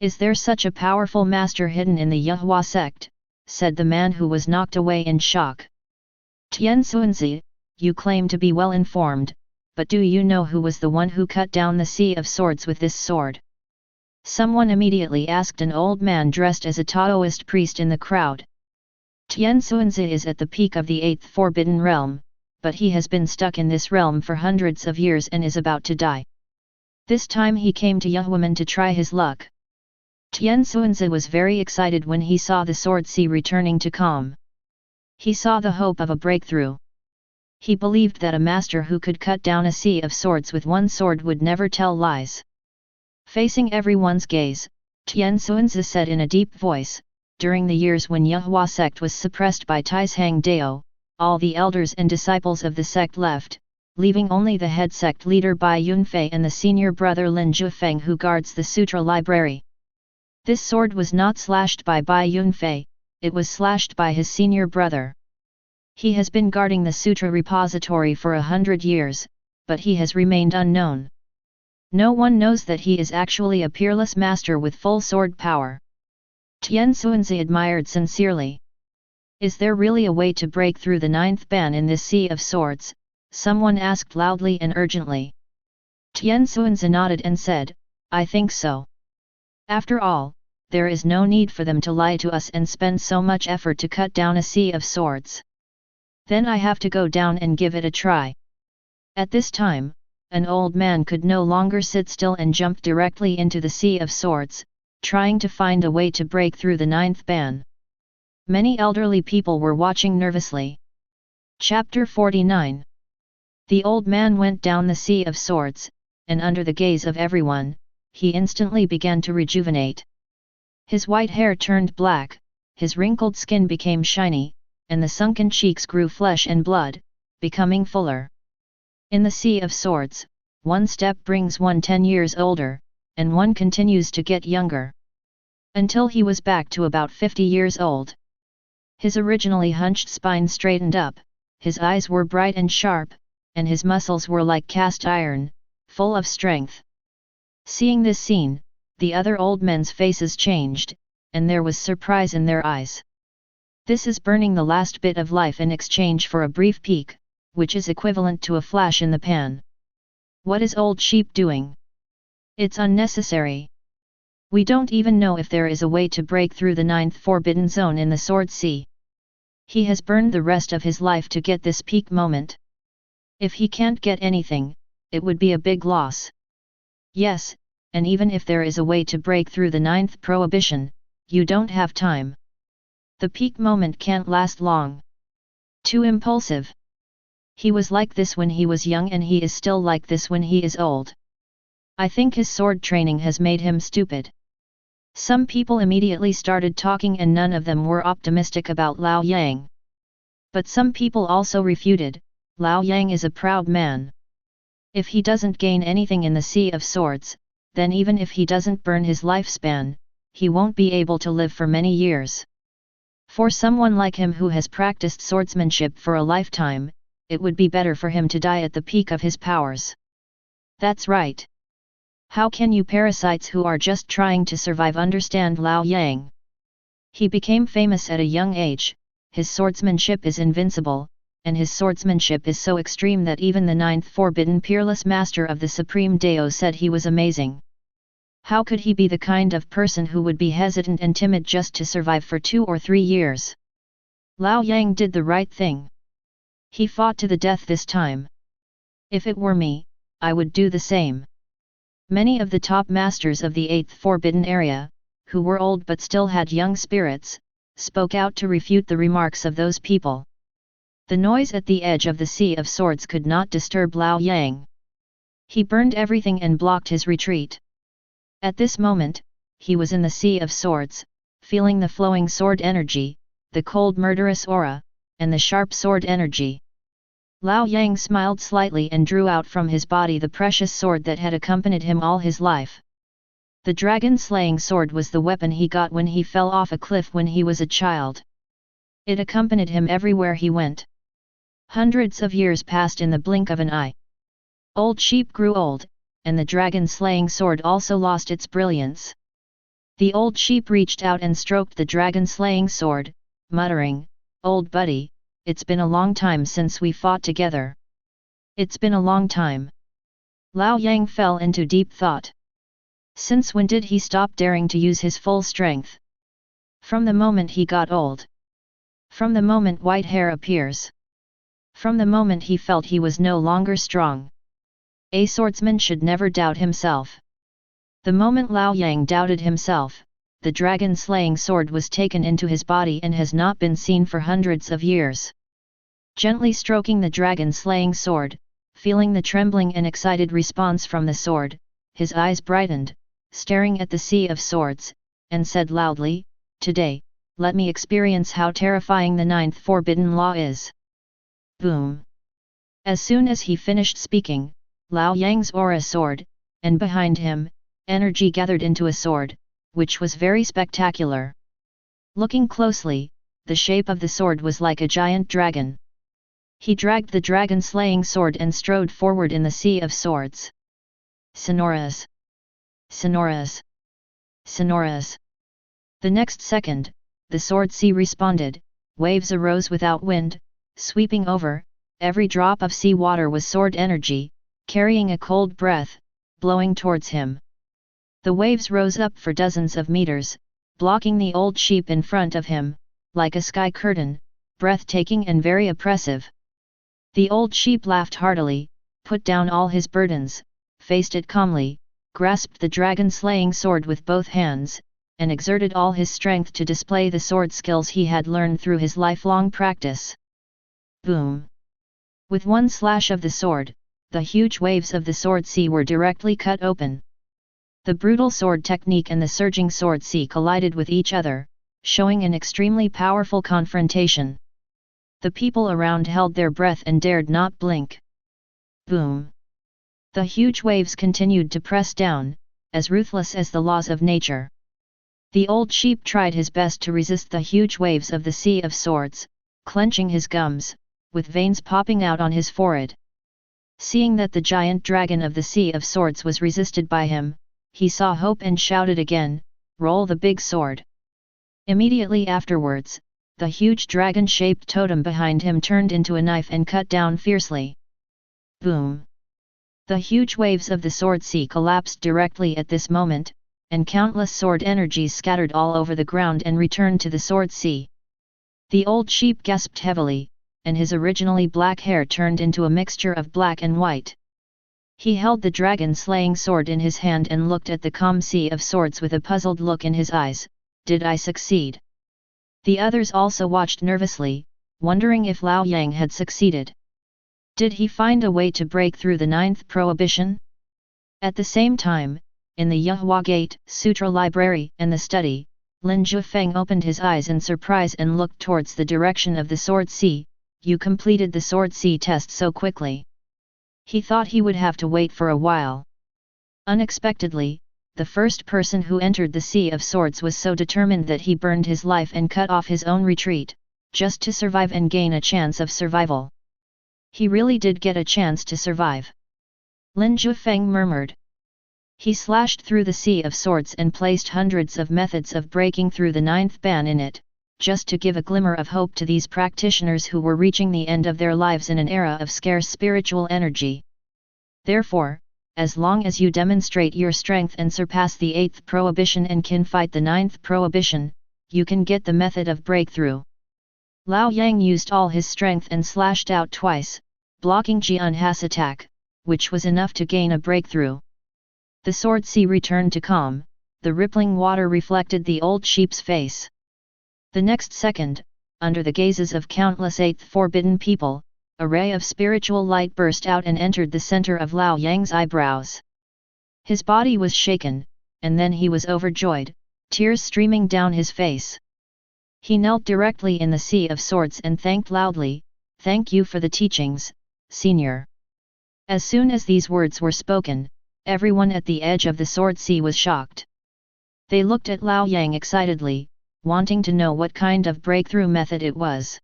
Is there such a powerful master hidden in the Yahua sect? Said the man who was knocked away in shock. Tian Xuanzi, you claim to be well informed, but do you know who was the one who cut down the sea of swords with this sword? Someone immediately asked an old man dressed as a Taoist priest in the crowd. Tian Xuanzi is at the peak of the 8th forbidden realm, but he has been stuck in this realm for hundreds of years and is about to die. This time he came to Yahuaman to try his luck. Tian Xuanzi was very excited when he saw the sword sea returning to calm. He saw the hope of a breakthrough. He believed that a master who could cut down a sea of swords with one sword would never tell lies. Facing everyone's gaze, Tian Xuanzi said in a deep voice, during the years when Yahua sect was suppressed by Taizhang Dao, all the elders and disciples of the sect left, leaving only the head sect leader Bai Yunfei and the senior brother Lin Jiufeng who guards the sutra library. This sword was not slashed by Bai Yunfei, it was slashed by his senior brother. He has been guarding the sutra repository for 100 years, but he has remained unknown. No one knows that he is actually a peerless master with full sword power. Tian Xuanzi admired sincerely. Is there really a way to break through the 9th ban in this sea of swords? Someone asked loudly and urgently. Tian Xuanzi nodded and said, I think so. After all, there is no need for them to lie to us and spend so much effort to cut down a sea of swords. Then I have to go down and give it a try. At this time, an old man could no longer sit still and jumped directly into the sea of swords, trying to find a way to break through the 9th ban. Many elderly people were watching nervously. Chapter 49. The old man went down the sea of swords, and under the gaze of everyone, he instantly began to rejuvenate. His white hair turned black, his wrinkled skin became shiny, and the sunken cheeks grew flesh and blood, becoming fuller. In the sea of swords, one step brings one 10 years older, and one continues to get younger. Until he was back to about 50 years old. His originally hunched spine straightened up, his eyes were bright and sharp, and his muscles were like cast iron, full of strength. Seeing this scene, the other old men's faces changed, and there was surprise in their eyes. This is burning the last bit of life in exchange for a brief peek, which is equivalent to a flash in the pan. What is old sheep doing? It's unnecessary. We don't even know if there is a way to break through the 9th forbidden zone in the Sword Sea. He has burned the rest of his life to get this peak moment. If he can't get anything, it would be a big loss. Yes, and even if there is a way to break through the 9th prohibition, you don't have time. The peak moment can't last long. Too impulsive. He was like this when he was young and he is still like this when he is old. I think his sword training has made him stupid. Some people immediately started talking and none of them were optimistic about Lao Yang. But some people also refuted, Lao Yang is a proud man. If he doesn't gain anything in the Sea of Swords, then even if he doesn't burn his lifespan, he won't be able to live for many years. For someone like him who has practiced swordsmanship for a lifetime, it would be better for him to die at the peak of his powers. That's right. How can you parasites who are just trying to survive understand Lao Yang? He became famous at a young age, his swordsmanship is invincible, and his swordsmanship is so extreme that even the 9th forbidden peerless master of the Supreme Dao said he was amazing. How could he be the kind of person who would be hesitant and timid just to survive for 2 or 3 years? Lao Yang did the right thing. He fought to the death this time. If it were me, I would do the same. Many of the top masters of the 8th forbidden area, who were old but still had young spirits, spoke out to refute the remarks of those people. The noise at the edge of the Sea of Swords could not disturb Lao Yang. He burned everything and blocked his retreat. At this moment, he was in the Sea of Swords, feeling the flowing sword energy, the cold murderous aura, and the sharp sword energy. Lao Yang smiled slightly and drew out from his body the precious sword that had accompanied him all his life. The dragon-slaying sword was the weapon he got when he fell off a cliff when he was a child. It accompanied him everywhere he went. Hundreds of years passed in the blink of an eye. Old sheep grew old, and the dragon-slaying sword also lost its brilliance. The old sheep reached out and stroked the dragon-slaying sword, muttering, "Old buddy, it's been a long time since we fought together. It's been a long time." Lao Yang fell into deep thought. Since when did he stop daring to use his full strength? From the moment he got old. From the moment white hair appears. From the moment he felt he was no longer strong. A swordsman should never doubt himself. The moment Lao Yang doubted himself, the dragon-slaying sword was taken into his body and has not been seen for hundreds of years. Gently stroking the dragon-slaying sword, feeling the trembling and excited response from the sword, his eyes brightened, staring at the Sea of Swords, and said loudly, "Today, let me experience how terrifying the 9th forbidden law is." Boom! As soon as he finished speaking, Lao Yang's aura soared, and behind him, energy gathered into a sword, which was very spectacular. Looking closely, the shape of the sword was like a giant dragon. He dragged the dragon-slaying sword and strode forward in the sea of swords. Sonoras! Sonoras! Sonoras! The next second, the sword sea responded, waves arose without wind, sweeping over, every drop of sea water was sword energy, carrying a cold breath, blowing towards him. The waves rose up for dozens of meters, blocking the old sheep in front of him, like a sky curtain, breathtaking and very oppressive. The old sheep laughed heartily, put down all his burdens, faced it calmly, grasped the dragon-slaying sword with both hands, and exerted all his strength to display the sword skills he had learned through his lifelong practice. Boom! With one slash of the sword, the huge waves of the sword sea were directly cut open. The brutal sword technique and the surging sword sea collided with each other, showing an extremely powerful confrontation. The people around held their breath and dared not blink. Boom! The huge waves continued to press down, as ruthless as the laws of nature. The old sheep tried his best to resist the huge waves of the sea of swords, clenching his gums, with veins popping out on his forehead. Seeing that the giant dragon of the sea of swords was resisted by him, he saw hope and shouted again, "Roll the big sword!" Immediately afterwards, the huge dragon-shaped totem behind him turned into a knife and cut down fiercely. Boom! The huge waves of the sword sea collapsed directly at this moment, and countless sword energies scattered all over the ground and returned to the sword sea. The old sheep gasped heavily, and his originally black hair turned into a mixture of black and white. He held the dragon-slaying sword in his hand and looked at the calm sea of swords with a puzzled look in his eyes. Did I succeed? The others also watched nervously, wondering if Lao Yang had succeeded. Did he find a way to break through the 9th prohibition? At the same time, in the Yahua Gate, Sutra Library and the study, Lin Jiufeng opened his eyes in surprise and looked towards the direction of the Sword Sea. You completed the Sword Sea test so quickly. He thought he would have to wait for a while. Unexpectedly, the first person who entered the Sea of Swords was so determined that he burned his life and cut off his own retreat, just to survive and gain a chance of survival. He really did get a chance to survive. Lin Jiufeng murmured. He slashed through the Sea of Swords and placed hundreds of methods of breaking through the 9th ban in it, just to give a glimmer of hope to these practitioners who were reaching the end of their lives in an era of scarce spiritual energy. Therefore, as long as you demonstrate your strength and surpass the 8th prohibition and can fight the 9th prohibition, you can get the method of breakthrough. Lao Yang used all his strength and slashed out twice, blocking Jian Ha's attack, which was enough to gain a breakthrough. The sword sea returned to calm, the rippling water reflected the old sheep's face. The next second, under the gazes of countless 8th forbidden people, a ray of spiritual light burst out and entered the center of Lao Yang's eyebrows. His body was shaken, and then he was overjoyed, tears streaming down his face. He knelt directly in the Sea of Swords and thanked loudly, "Thank you for the teachings, Senior." As soon as these words were spoken, everyone at the edge of the Sword Sea was shocked. They looked at Lao Yang excitedly, wanting to know what kind of breakthrough method it was.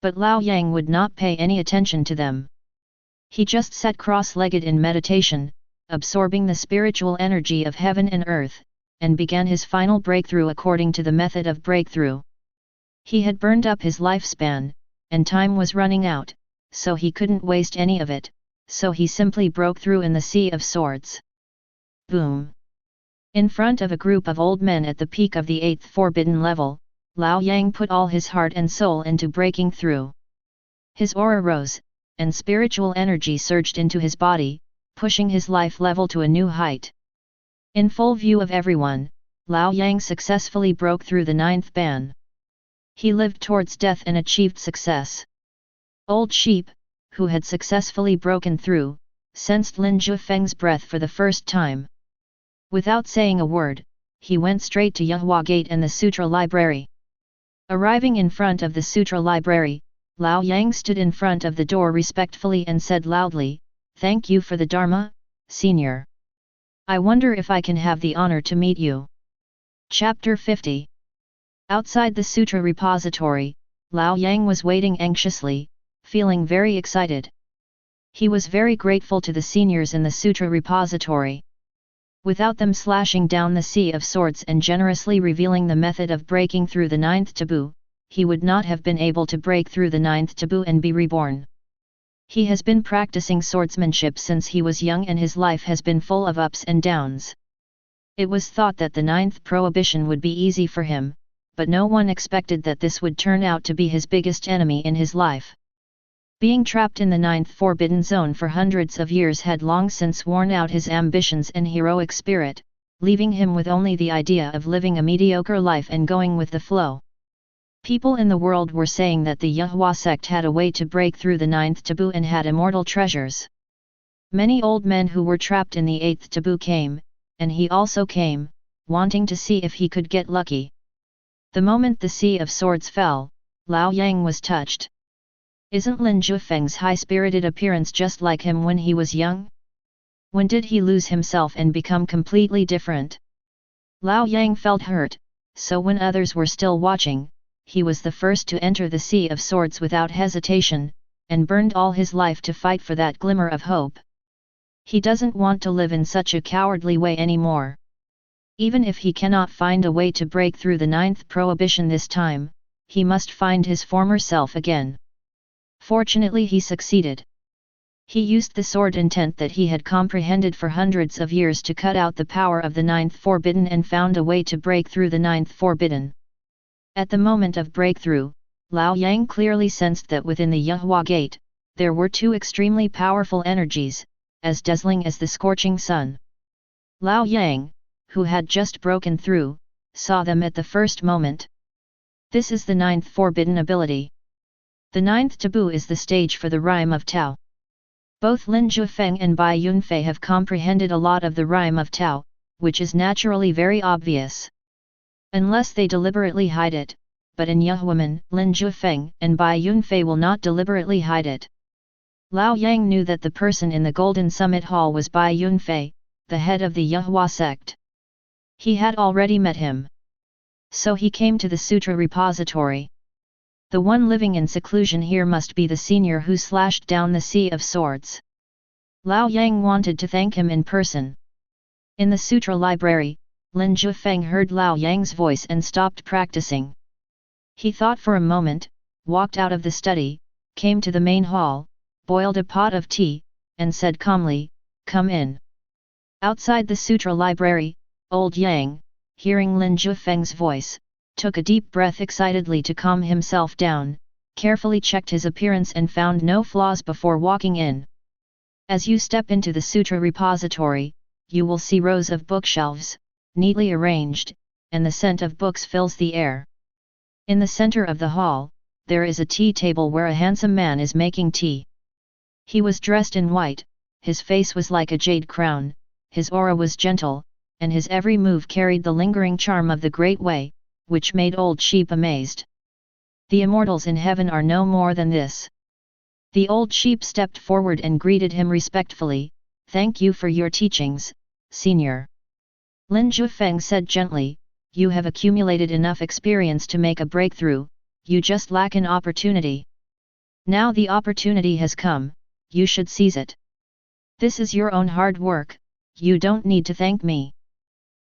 But Lao Yang would not pay any attention to them. He just sat cross-legged in meditation, absorbing the spiritual energy of heaven and earth, and began his final breakthrough according to the method of breakthrough. He had burned up his lifespan, and time was running out, so he couldn't waste any of it, so he simply broke through in the Sea of Swords. Boom! In front of a group of old men at the peak of the 8th forbidden level, Lao Yang put all his heart and soul into breaking through. His aura rose, and spiritual energy surged into his body, pushing his life level to a new height. In full view of everyone, Lao Yang successfully broke through the 9th ban. He lived towards death and achieved success. Old Sheep, who had successfully broken through, sensed Lin Jiufeng's breath for the first time. Without saying a word, he went straight to Yahua Gate and the Sutra Library. Arriving in front of the Sutra Library, Lao Yang stood in front of the door respectfully and said loudly, "Thank you for the Dharma, Senior. I wonder if I can have the honor to meet you." Chapter 50. Outside the Sutra repository, Lao Yang was waiting anxiously, feeling very excited. He was very grateful to the seniors in the Sutra repository. Without them slashing down the Sea of Swords and generously revealing the method of breaking through the ninth taboo, he would not have been able to break through the ninth taboo and be reborn. He has been practicing swordsmanship since he was young and his life has been full of ups and downs. It was thought that the ninth prohibition would be easy for him, but no one expected that this would turn out to be his biggest enemy in his life. Being trapped in the ninth forbidden zone for hundreds of years had long since worn out his ambitions and heroic spirit, leaving him with only the idea of living a mediocre life and going with the flow. People in the world were saying that the Yahua sect had a way to break through the ninth taboo and had immortal treasures. Many old men who were trapped in the eighth taboo came, and he also came, wanting to see if he could get lucky. The moment the Sea of Swords fell, Lao Yang was touched. Isn't Lin Jiufeng's high-spirited appearance just like him when he was young? When did he lose himself and become completely different? Lao Yang felt hurt, so when others were still watching, he was the first to enter the Sea of Swords without hesitation, and burned all his life to fight for that glimmer of hope. He doesn't want to live in such a cowardly way anymore. Even if he cannot find a way to break through the ninth prohibition this time, he must find his former self again. Fortunately he succeeded. He used the sword intent that he had comprehended for hundreds of years to cut out the power of the ninth forbidden and found a way to break through the ninth forbidden. At the moment of breakthrough, Lao Yang clearly sensed that within the Yahua gate, there were two extremely powerful energies, as dazzling as the scorching sun. Lao Yang, who had just broken through, saw them at the first moment. This is the ninth forbidden ability. The ninth taboo is the stage for the rime of Tao. Both Lin Jiufeng and Bai Yunfei have comprehended a lot of the rime of Tao, which is naturally very obvious. Unless they deliberately hide it, but in Yahuaman, Lin Jiufeng and Bai Yunfei will not deliberately hide it. Lao Yang knew that the person in the Golden Summit Hall was Bai Yunfei, the head of the Yahua sect. He had already met him. So he came to the Sutra repository. The one living in seclusion here must be the senior who slashed down the Sea of Swords. Lao Yang wanted to thank him in person. In the Sutra library, Lin Jiufeng heard Lao Yang's voice and stopped practicing. He thought for a moment, walked out of the study, came to the main hall, boiled a pot of tea, and said calmly, "Come in." Outside the Sutra library, Old Yang, hearing Lin Jiufeng's voice, took a deep breath excitedly to calm himself down, carefully checked his appearance and found no flaws before walking in. As you step into the Sutra repository, you will see rows of bookshelves, neatly arranged, and the scent of books fills the air. In the center of the hall, there is a tea table where a handsome man is making tea. He was dressed in white, his face was like a jade crown, his aura was gentle, and his every move carried the lingering charm of the Great Way, which made Old Sheep amazed. The immortals in heaven are no more than this. The Old Sheep stepped forward and greeted him respectfully, "Thank you for your teachings, Senior." Lin Jiufeng said gently, "You have accumulated enough experience to make a breakthrough, you just lack an opportunity. Now the opportunity has come, you should seize it. This is your own hard work, you don't need to thank me."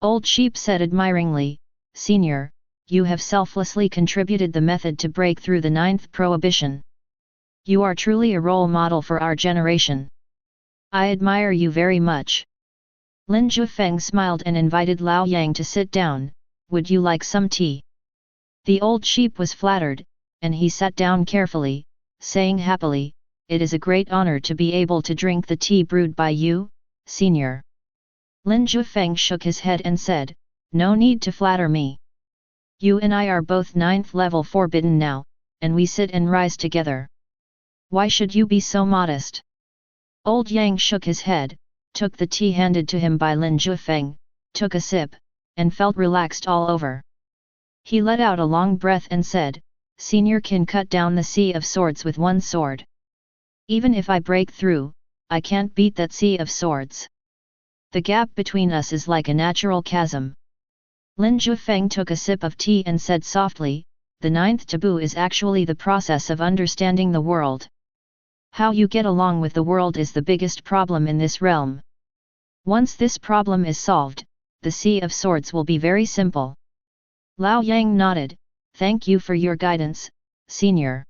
Old Sheep said admiringly, "Senior, you have selflessly contributed the method to break through the ninth prohibition. You are truly a role model for our generation. I admire you very much." Lin Jiufeng smiled and invited Lao Yang to sit down. "Would you like some tea?" The Old Sheep was flattered, and he sat down carefully, saying happily, "It is a great honor to be able to drink the tea brewed by you, Senior." Lin Jiufeng shook his head and said, "No need to flatter me. You and I are both ninth level forbidden now, and we sit and rise together. Why should you be so modest?" Old Yang shook his head, took the tea handed to him by Lin Jiufeng, took a sip, and felt relaxed all over. He let out a long breath and said, Senior can cut down the Sea of Swords with one sword. Even if I break through, I can't beat that Sea of Swords. The gap between us is like a natural chasm. Lin Jiufeng took a sip of tea and said softly, the ninth taboo is actually the process of understanding the world. How you get along with the world is the biggest problem in this realm. Once this problem is solved, the Sea of Swords will be very simple. Lao Yang nodded, thank you for your guidance, Senior.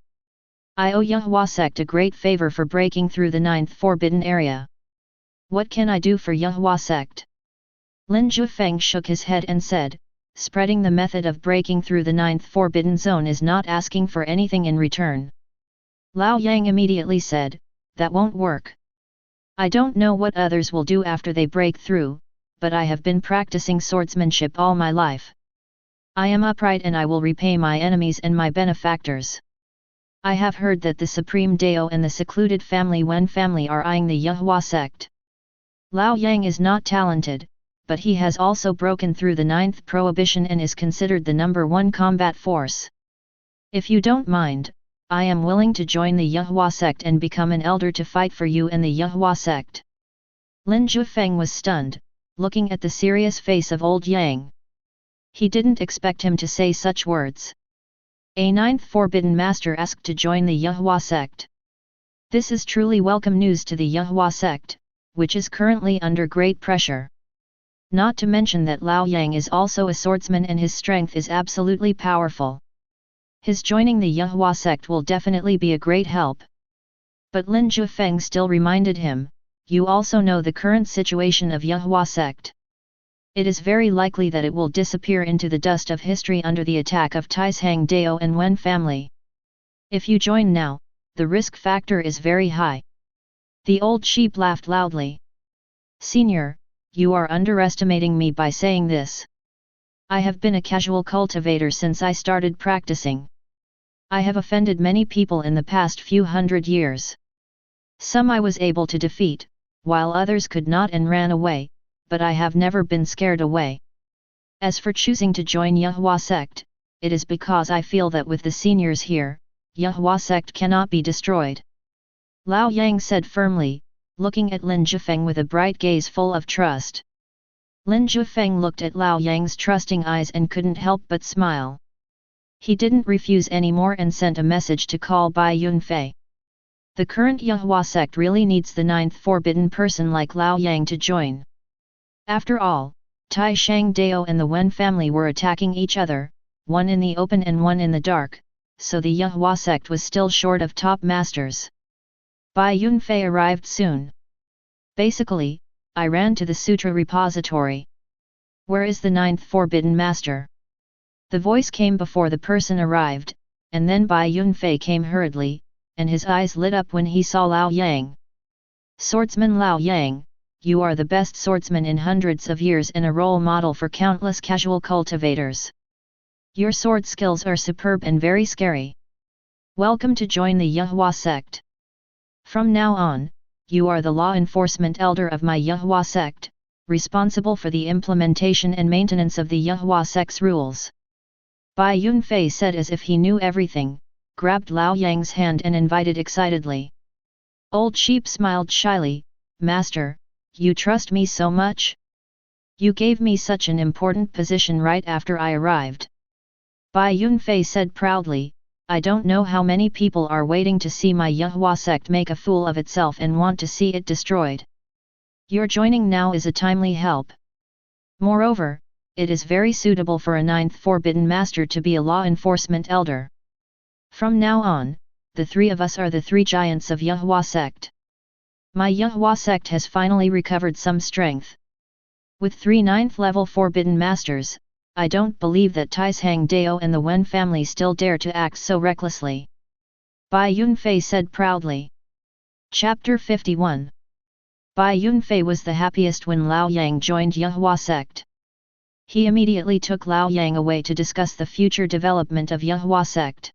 I owe Yahua Sect a great favor for breaking through the ninth forbidden area. What can I do for Yahua Sect? Lin Jiufeng shook his head and said, spreading the method of breaking through the ninth forbidden zone is not asking for anything in return. Lao Yang immediately said, that won't work. I don't know what others will do after they break through, but I have been practicing swordsmanship all my life. I am upright and I will repay my enemies and my benefactors. I have heard that the Supreme Dao and the secluded family Wen family are eyeing the Yahua Sect. Lao Yang is not talented, but he has also broken through the ninth prohibition and is considered the #1 combat force. If you don't mind, I am willing to join the Yahua Sect and become an elder to fight for you and the Yahua Sect. Lin Jiufeng was stunned, looking at the serious face of old Yang. He didn't expect him to say such words. A ninth forbidden master asked to join the Yahua Sect. This is truly welcome news to the Yahua Sect, which is currently under great pressure. Not to mention that Lao Yang is also a swordsman and his strength is absolutely powerful. His joining the Yahua Sect will definitely be a great help. But Lin Jiufeng still reminded him, you also know the current situation of Yahua Sect. It is very likely that it will disappear into the dust of history under the attack of Taishang Dao and Wen family. If you join now, the risk factor is very high. The old sheep laughed loudly. Senior, you are underestimating me by saying this. I have been a casual cultivator since I started practicing. I have offended many people in the past few hundred years. Some I was able to defeat, while others could not and ran away, but I have never been scared away. As for choosing to join Yahua Sect, it is because I feel that with the seniors here, Yahua Sect cannot be destroyed. Lao Yang said firmly, looking at Lin Jiufeng with a bright gaze full of trust. Lin Jiufeng looked at Lao Yang's trusting eyes and couldn't help but smile. He didn't refuse anymore and sent a message to call Bai Yunfei. The current Yahua Sect really needs the ninth forbidden person like Lao Yang to join. After all, Taishang Dao and the Wen family were attacking each other, one in the open and one in the dark, so the Yahua Sect was still short of top masters. Bai Yunfei arrived soon. Basically, I ran to the sutra repository. Where is the ninth forbidden master? The voice came before the person arrived, and then Bai Yunfei came hurriedly, and his eyes lit up when he saw Lao Yang. Swordsman Lao Yang, you are the best swordsman in hundreds of years and a role model for countless casual cultivators. Your sword skills are superb and very scary. Welcome to join the Yahua Sect. From now on, you are the law enforcement elder of my Yahua Sect, responsible for the implementation and maintenance of the Yahua Sect's rules. Bai Yunfei said as if he knew everything, grabbed Lao Yang's hand and invited excitedly. Old Sheep smiled shyly, Master, you trust me so much? You gave me such an important position right after I arrived. Bai Yunfei said proudly, I don't know how many people are waiting to see my Yahua Sect make a fool of itself and want to see it destroyed. Your joining now is a timely help. Moreover, it is very suitable for a ninth forbidden master to be a law enforcement elder. From now on, the three of us are the three giants of Yahua Sect. My Yahua Sect has finally recovered some strength. With 3 ninth level forbidden masters, I don't believe that Taishang Dao and the Wen family still dare to act so recklessly. Bai Yunfei said proudly. Chapter 51. Bai Yunfei was the happiest when Lao Yang joined Yahua Sect. He immediately took Lao Yang away to discuss the future development of Yahua Sect.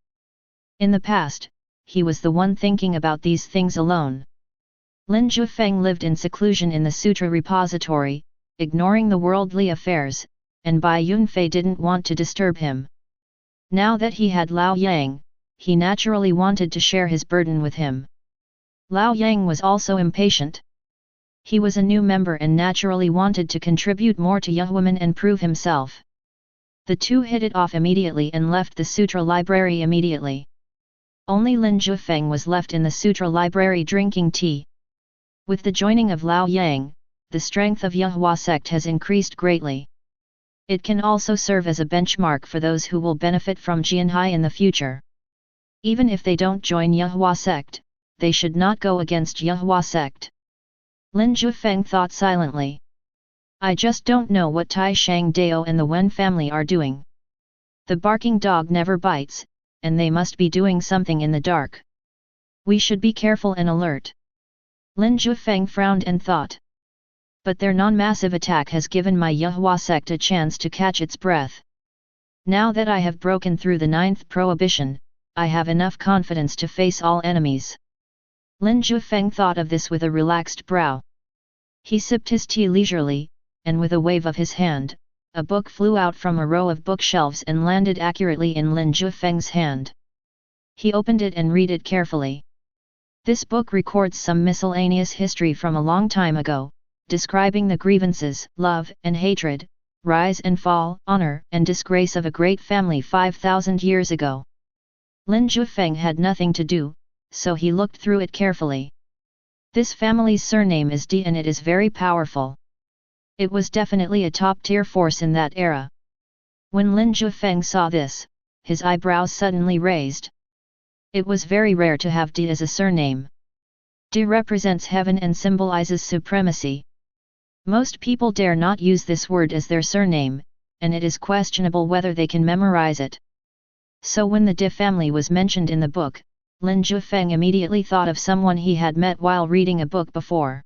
In the past, he was the one thinking about these things alone. Lin Jiufeng lived in seclusion in the sutra repository, ignoring the worldly affairs, and Bai Yunfei didn't want to disturb him. Now that he had Lao Yang, he naturally wanted to share his burden with him. Lao Yang was also impatient. He was a new member and naturally wanted to contribute more to Yehuaman and prove himself. The two hit it off immediately and left the sutra library immediately. Only Lin Jiufeng was left in the sutra library drinking tea. With the joining of Lao Yang, the strength of Yehua sect has increased greatly. It can also serve as a benchmark for those who will benefit from Jianhai in the future. Even if they don't join Yehua sect, they should not go against Yehua sect. Lin Jiufeng thought silently. I just don't know what Tai Shang Dao and the Wen family are doing. The barking dog never bites, and they must be doing something in the dark. We should be careful and alert. Lin Jiufeng frowned and thought. But their non-massive attack has given my Yehua sect a chance to catch its breath. Now that I have broken through the 9th prohibition, I have enough confidence to face all enemies. Lin Jiufeng thought of this with a relaxed brow. He sipped his tea leisurely, and with a wave of his hand, a book flew out from a row of bookshelves and landed accurately in Lin Jiufeng's hand. He opened it and read it carefully. This book records some miscellaneous history from a long time ago, describing the grievances, love and hatred, rise and fall, honor and disgrace of a great family 5,000 years ago. Lin Jiufeng had nothing to do, so he looked through it carefully. This family's surname is Di and it is very powerful. It was definitely a top-tier force in that era. When Lin Jiufeng saw this, his eyebrows suddenly raised. It was very rare to have Di as a surname. Di represents heaven and symbolizes supremacy. Most people dare not use this word as their surname, and it is questionable whether they can memorize it. So when the Di family was mentioned in the book, Lin Jiufeng immediately thought of someone he had met while reading a book before.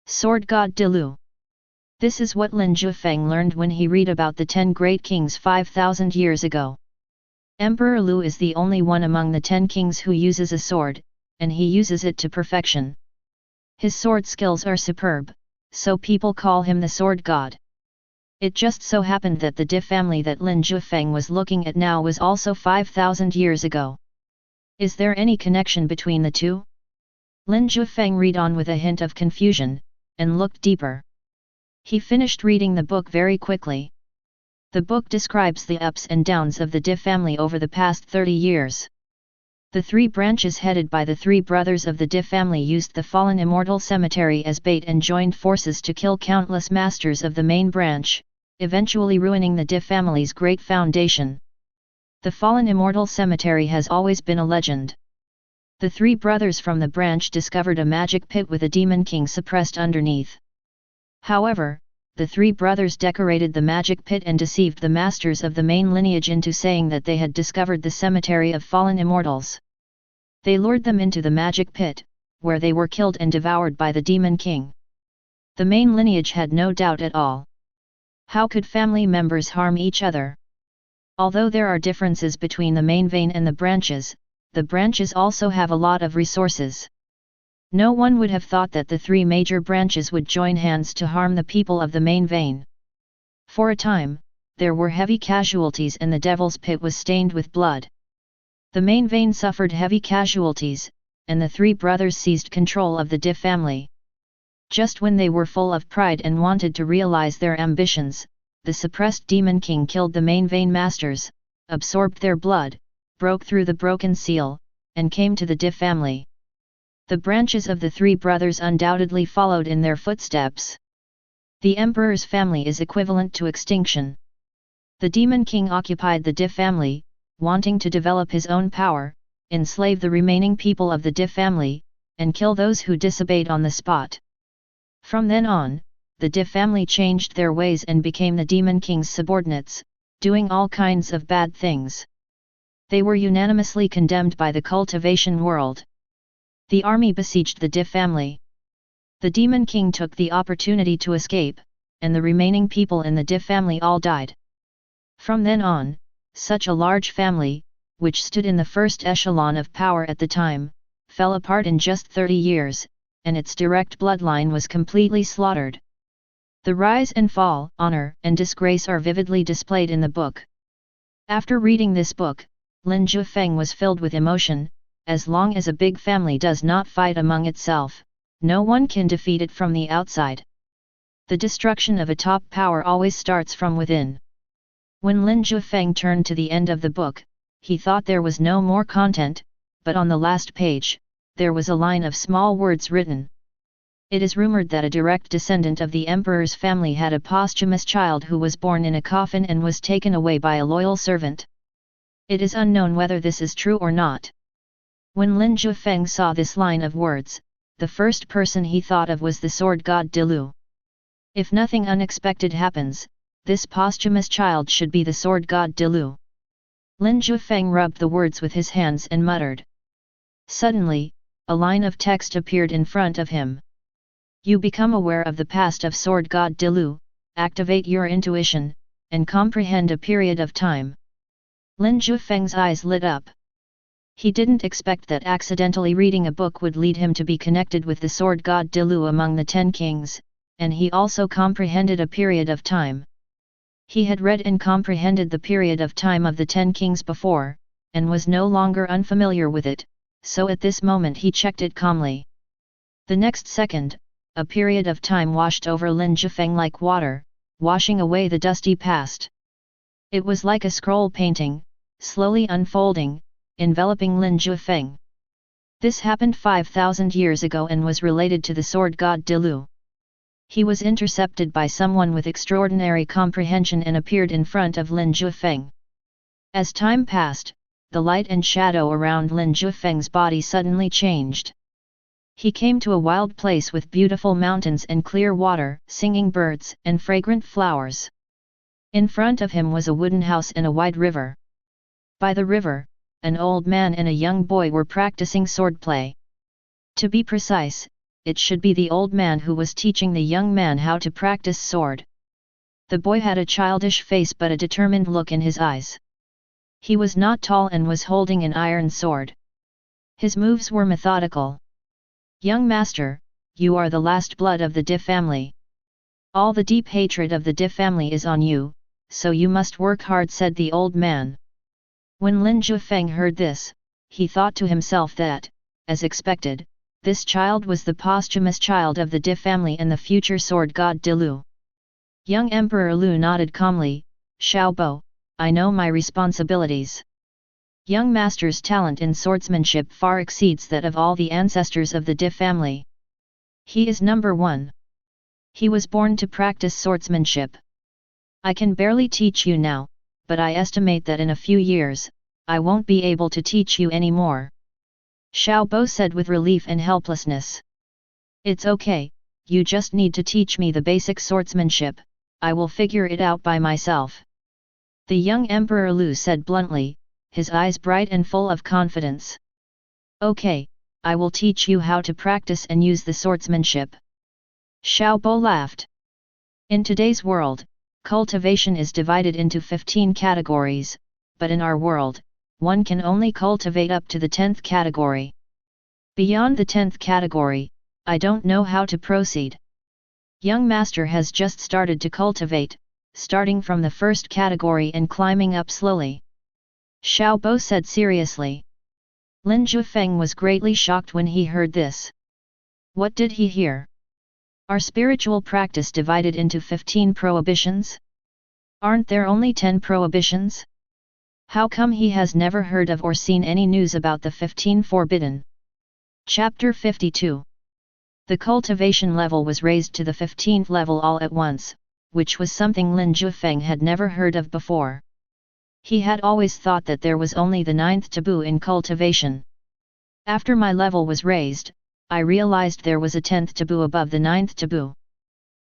Sword God Di Lu. This is what Lin Jiufeng learned when he read about the 10 great kings 5,000 years ago. Emperor Lu is the only one among the 10 kings who uses a sword, and he uses it to perfection. His sword skills are superb, so people call him the sword god. It just so happened that the Di family that Lin Jiufeng was looking at now was also 5,000 years ago. Is there any connection between the two? Lin Jiufeng read on with a hint of confusion, and looked deeper. He finished reading the book very quickly. The book describes the ups and downs of the Di family over the past 30 years. The 3 branches headed by the 3 brothers of the Di family used the fallen immortal cemetery as bait and joined forces to kill countless masters of the main branch, eventually ruining the Di family's great foundation. The fallen immortal cemetery has always been a legend. The 3 brothers from the branch discovered a magic pit with a demon king suppressed underneath. However, the 3 brothers decorated the magic pit and deceived the masters of the main lineage into saying that they had discovered the cemetery of fallen immortals. They lured them into the magic pit, where they were killed and devoured by the demon king. The main lineage had no doubt at all. How could family members harm each other? Although there are differences between the main vein and the branches also have a lot of resources. No one would have thought that the 3 major branches would join hands to harm the people of the main vein. For a time, there were heavy casualties and the Devil's Pit was stained with blood. The main vein suffered heavy casualties, and the 3 brothers seized control of the Di family. Just when they were full of pride and wanted to realize their ambitions, the suppressed Demon King killed the main vein masters, absorbed their blood, broke through the broken seal, and came to the Di family. The branches of the 3 brothers undoubtedly followed in their footsteps. The Emperor's family is equivalent to extinction. The Demon King occupied the Di family, wanting to develop his own power, enslave the remaining people of the Di family, and kill those who disobeyed on the spot. From then on, the Di family changed their ways and became the Demon King's subordinates, doing all kinds of bad things. They were unanimously condemned by the cultivation world. The army besieged the Di family. The Demon King took the opportunity to escape, and the remaining people in the Di family all died. From then on, such a large family, which stood in the first echelon of power at the time, fell apart in just 30 years, and its direct bloodline was completely slaughtered. The rise and fall, honor and disgrace are vividly displayed in the book. After reading this book, Lin Jiufeng was filled with emotion. As long as a big family does not fight among itself, no one can defeat it from the outside. The destruction of a top power always starts from within. When Lin Jiufeng turned to the end of the book, he thought there was no more content, but on the last page, there was a line of small words written. It is rumored that a direct descendant of the emperor's family had a posthumous child who was born in a coffin and was taken away by a loyal servant. It is unknown whether this is true or not. When Lin Jiufeng saw this line of words, the first person he thought of was the sword god Dilu. If nothing unexpected happens, this posthumous child should be the sword god Dilu. Lin Jiufeng rubbed the words with his hands and muttered. Suddenly, a line of text appeared in front of him. You become aware of the past of sword god Dilu, activate your intuition, and comprehend a period of time. Lin Jiufeng's eyes lit up. He didn't expect that accidentally reading a book would lead him to be connected with the sword god Dilu among the 10 kings, and he also comprehended a period of time. He had read and comprehended the period of time of the 10 kings before, and was no longer unfamiliar with it, so at this moment he checked it calmly. The next second, a period of time washed over Lin Jiufeng like water, washing away the dusty past. It was like a scroll painting, slowly unfolding, enveloping Lin Jiufeng. This happened 5,000 years ago and was related to the sword god Dilu. He was intercepted by someone with extraordinary comprehension and appeared in front of Lin Jiufeng. As time passed, the light and shadow around Lin Jiufeng's body suddenly changed. He came to a wild place with beautiful mountains and clear water, singing birds and fragrant flowers. In front of him was a wooden house and a wide river. By the river, an old man and a young boy were practicing swordplay. To be precise, it should be the old man who was teaching the young man how to practice sword. The boy had a childish face but a determined look in his eyes. He was not tall and was holding an iron sword. His moves were methodical. Young master, you are the last blood of the Di family. All the deep hatred of the Di family is on you, so you must work hard, said the old man. When Lin Jiufeng heard this, he thought to himself that, as expected, this child was the posthumous child of the Di family and the future sword god Dilu. Young Emperor Lu nodded calmly. Xiaobo, I know my responsibilities. Young master's talent in swordsmanship far exceeds that of all the ancestors of the Di family. He is number 1. He was born to practice swordsmanship. I can barely teach you now, but I estimate that in a few years, I won't be able to teach you anymore. Xiaobo said with relief and helplessness. It's okay, you just need to teach me the basic swordsmanship, I will figure it out by myself. The young Emperor Lu said bluntly, his eyes bright and full of confidence. Okay, I will teach you how to practice and use the swordsmanship. Xiaobo laughed. In today's world, cultivation is divided into 15 categories, but in our world, one can only cultivate up to the 10th category. Beyond the 10th category, I don't know how to proceed. Young master has just started to cultivate, starting from the first category and climbing up slowly. Xiaobo said seriously. Lin Jiufeng was greatly shocked when he heard this. What did he hear? Are spiritual practice divided into 15 prohibitions? Aren't there only 10 prohibitions? How come he has never heard of or seen any news about the 15 forbidden? Chapter 52. The cultivation level was raised to the 15th level all at once, which was something Lin Jiufeng had never heard of before. He had always thought that there was only the 9th taboo in cultivation. After my level was raised, I realized there was a 10th taboo above the 9th taboo.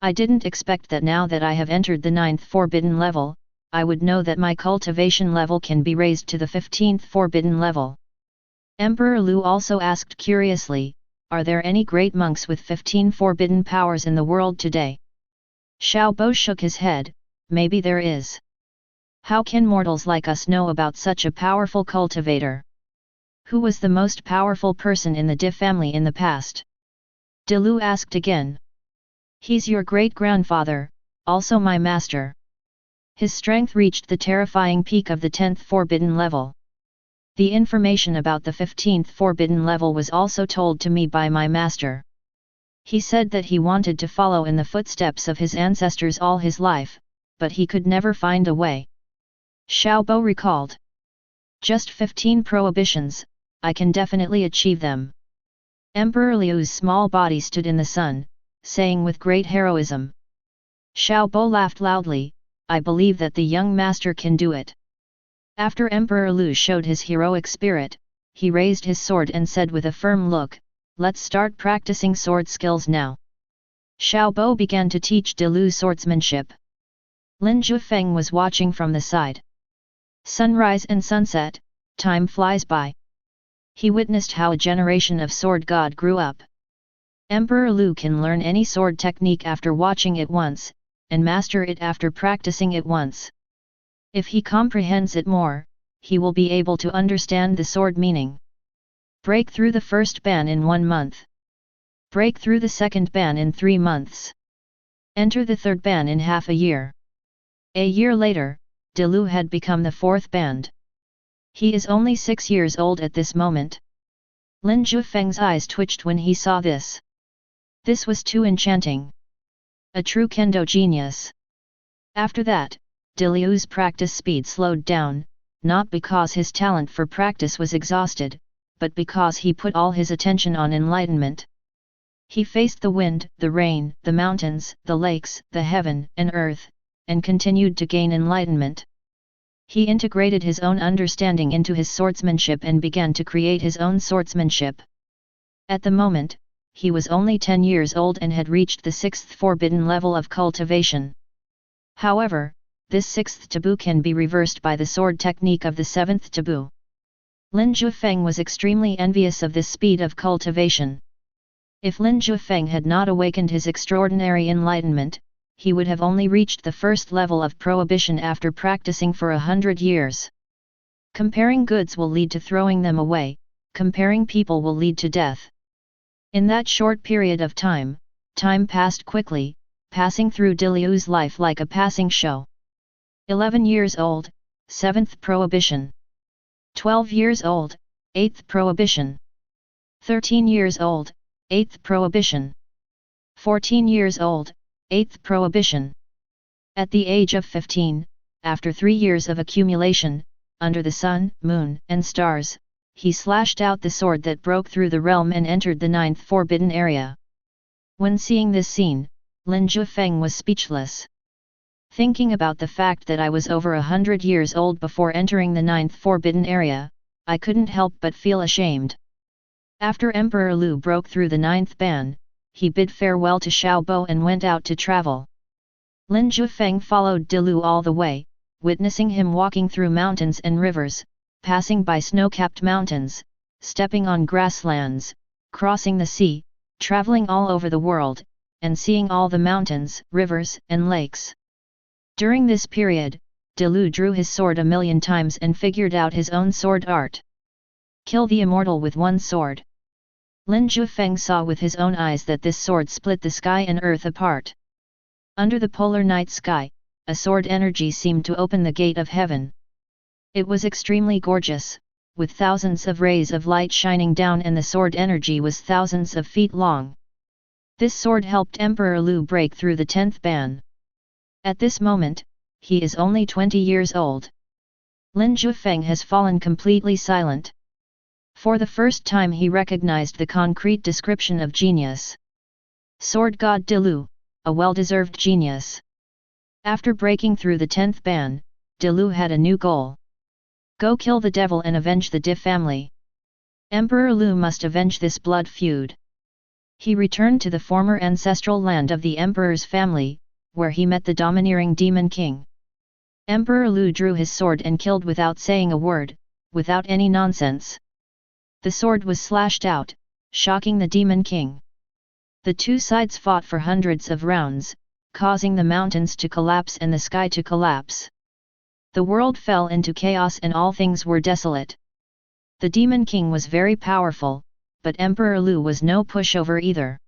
I didn't expect that now that I have entered the 9th forbidden level, I would know that my cultivation level can be raised to the 15th forbidden level. Emperor Lu also asked curiously, are there any great monks with 15 forbidden powers in the world today? Xiaobo shook his head, maybe there is. How can mortals like us know about such a powerful cultivator? Who was the most powerful person in the Di family in the past? Dilu asked again. He's your great-grandfather, also my master. His strength reached the terrifying peak of the 10th forbidden level. The information about the 15th forbidden level was also told to me by my master. He said that he wanted to follow in the footsteps of his ancestors all his life, but he could never find a way. Xiaobo recalled. Just 15 prohibitions, I can definitely achieve them. Emperor Liu's small body stood in the sun, saying with great heroism. Xiaobo laughed loudly, I believe that the young master can do it. After Emperor Liu showed his heroic spirit, he raised his sword and said with a firm look, let's start practicing sword skills now. Xiaobo began to teach De Lu swordsmanship. Lin Jiufeng was watching from the side. Sunrise and sunset, time flies by. He witnessed how a generation of sword god grew up. Emperor Liu can learn any sword technique after watching it once, and master it after practicing it once. If he comprehends it more, he will be able to understand the sword meaning. Break through the first ban in 1 month. Break through the second ban in 3 months. Enter the third ban in half a year. A year later, De Lu had become the 4th band. He is only 6 years old at this moment. Lin Jiufeng's eyes twitched when he saw this. This was too enchanting. A true kendo genius. After that, De Lu's practice speed slowed down, not because his talent for practice was exhausted, but because he put all his attention on enlightenment. He faced the wind, the rain, the mountains, the lakes, the heaven and earth, and continued to gain enlightenment. He integrated his own understanding into his swordsmanship and began to create his own swordsmanship. At the moment, he was only 10 years old and had reached the 6th forbidden level of cultivation. However, this 6th taboo can be reversed by the sword technique of the 7th taboo. Lin Jiufeng was extremely envious of this speed of cultivation. If Lin Jiufeng had not awakened his extraordinary enlightenment, he would have only reached the 1st level of prohibition after practicing for 100 years. Comparing goods will lead to throwing them away, comparing people will lead to death. In that short period of time, time passed quickly, passing through De Lu's life like a passing show. 11 years old, 7th prohibition. 12 years old, 8th prohibition. 13 years old, 8th prohibition. 14 years old, 8th prohibition. At the age of 15, after 3 years of accumulation, under the sun, moon, and stars, he slashed out the sword that broke through the realm and entered the 9th forbidden area. When seeing this scene, Lin Jiufeng was speechless. Thinking about the fact that I was over 100 years old before entering the 9th forbidden area, I couldn't help but feel ashamed. After Emperor Liu broke through the 9th ban, he bid farewell to Xiaobo and went out to travel. Lin Jiufeng followed De Lu all the way, witnessing him walking through mountains and rivers, passing by snow-capped mountains, stepping on grasslands, crossing the sea, traveling all over the world, and seeing all the mountains, rivers, and lakes. During this period, De Lu drew his sword 1,000,000 times and figured out his own sword art. Kill the immortal with one sword. Lin Jiufeng saw with his own eyes that this sword split the sky and earth apart. Under the polar night sky, a sword energy seemed to open the gate of heaven. It was extremely gorgeous, with thousands of rays of light shining down, and the sword energy was thousands of feet long. This sword helped Emperor Liu break through the 10th ban. At this moment, he is only 20 years old. Lin Jiufeng has fallen completely silent. For the first time he recognized the concrete description of genius. Sword God De Lu, a well-deserved genius. After breaking through the 10th ban, De Lu had a new goal. Go kill the devil and avenge the De family. Emperor Liu must avenge this blood feud. He returned to the former ancestral land of the emperor's family, where he met the domineering demon king. Emperor Liu drew his sword and killed without saying a word, without any nonsense. The sword was slashed out, shocking the demon king. The two sides fought for hundreds of rounds, causing the mountains to collapse and the sky to collapse. The world fell into chaos and all things were desolate. The demon king was very powerful, but Emperor Liu was no pushover either.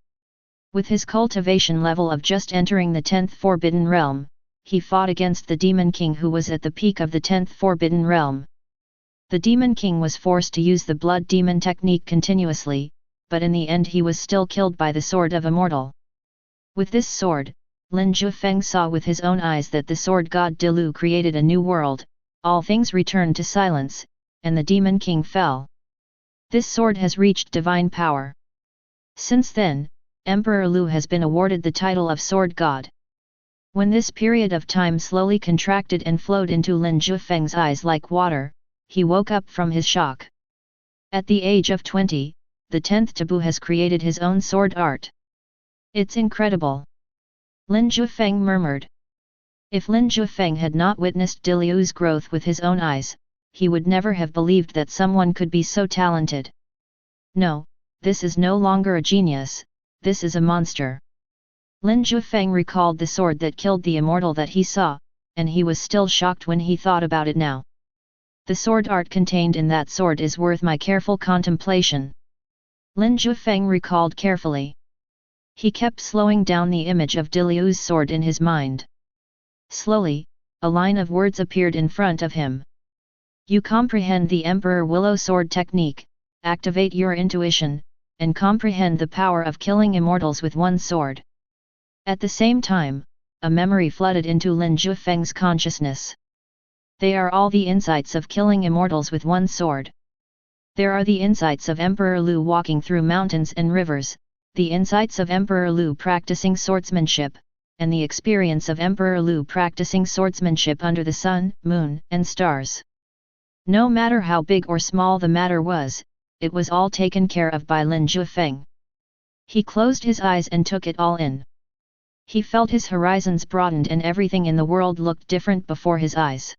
With his cultivation level of just entering the 10th forbidden realm, he fought against the demon king who was at the peak of the 10th forbidden realm. The Demon King was forced to use the Blood Demon technique continuously, but in the end he was still killed by the Sword of Immortal. With this sword, Lin Jiufeng saw with his own eyes that the Sword God Dilu created a new world, all things returned to silence, and the Demon King fell. This sword has reached divine power. Since then, Emperor Lu has been awarded the title of Sword God. When this period of time slowly contracted and flowed into Lin Jiufeng's eyes like water, he woke up from his shock. At the age of 20, the 10th taboo has created his own sword art. It's incredible. Lin Jiufeng murmured. If Lin Jiufeng had not witnessed Dilu's growth with his own eyes, he would never have believed that someone could be so talented. No, this is no longer a genius, this is a monster. Lin Jiufeng recalled the sword that killed the immortal that he saw, and he was still shocked when he thought about it now. The sword art contained in that sword is worth my careful contemplation. Lin Jiufeng recalled carefully. He kept slowing down the image of Dilu's sword in his mind. Slowly, a line of words appeared in front of him. You comprehend the Emperor Willow Sword technique, activate your intuition, and comprehend the power of killing immortals with one sword. At the same time, a memory flooded into Lin Jiufeng's consciousness. They are all the insights of killing immortals with one sword. There are the insights of Emperor Lu walking through mountains and rivers, the insights of Emperor Lu practicing swordsmanship, and the experience of Emperor Lu practicing swordsmanship under the sun, moon, and stars. No matter how big or small the matter was, it was all taken care of by Lin Jiufeng. He closed his eyes and took it all in. He felt his horizons broadened and everything in the world looked different before his eyes.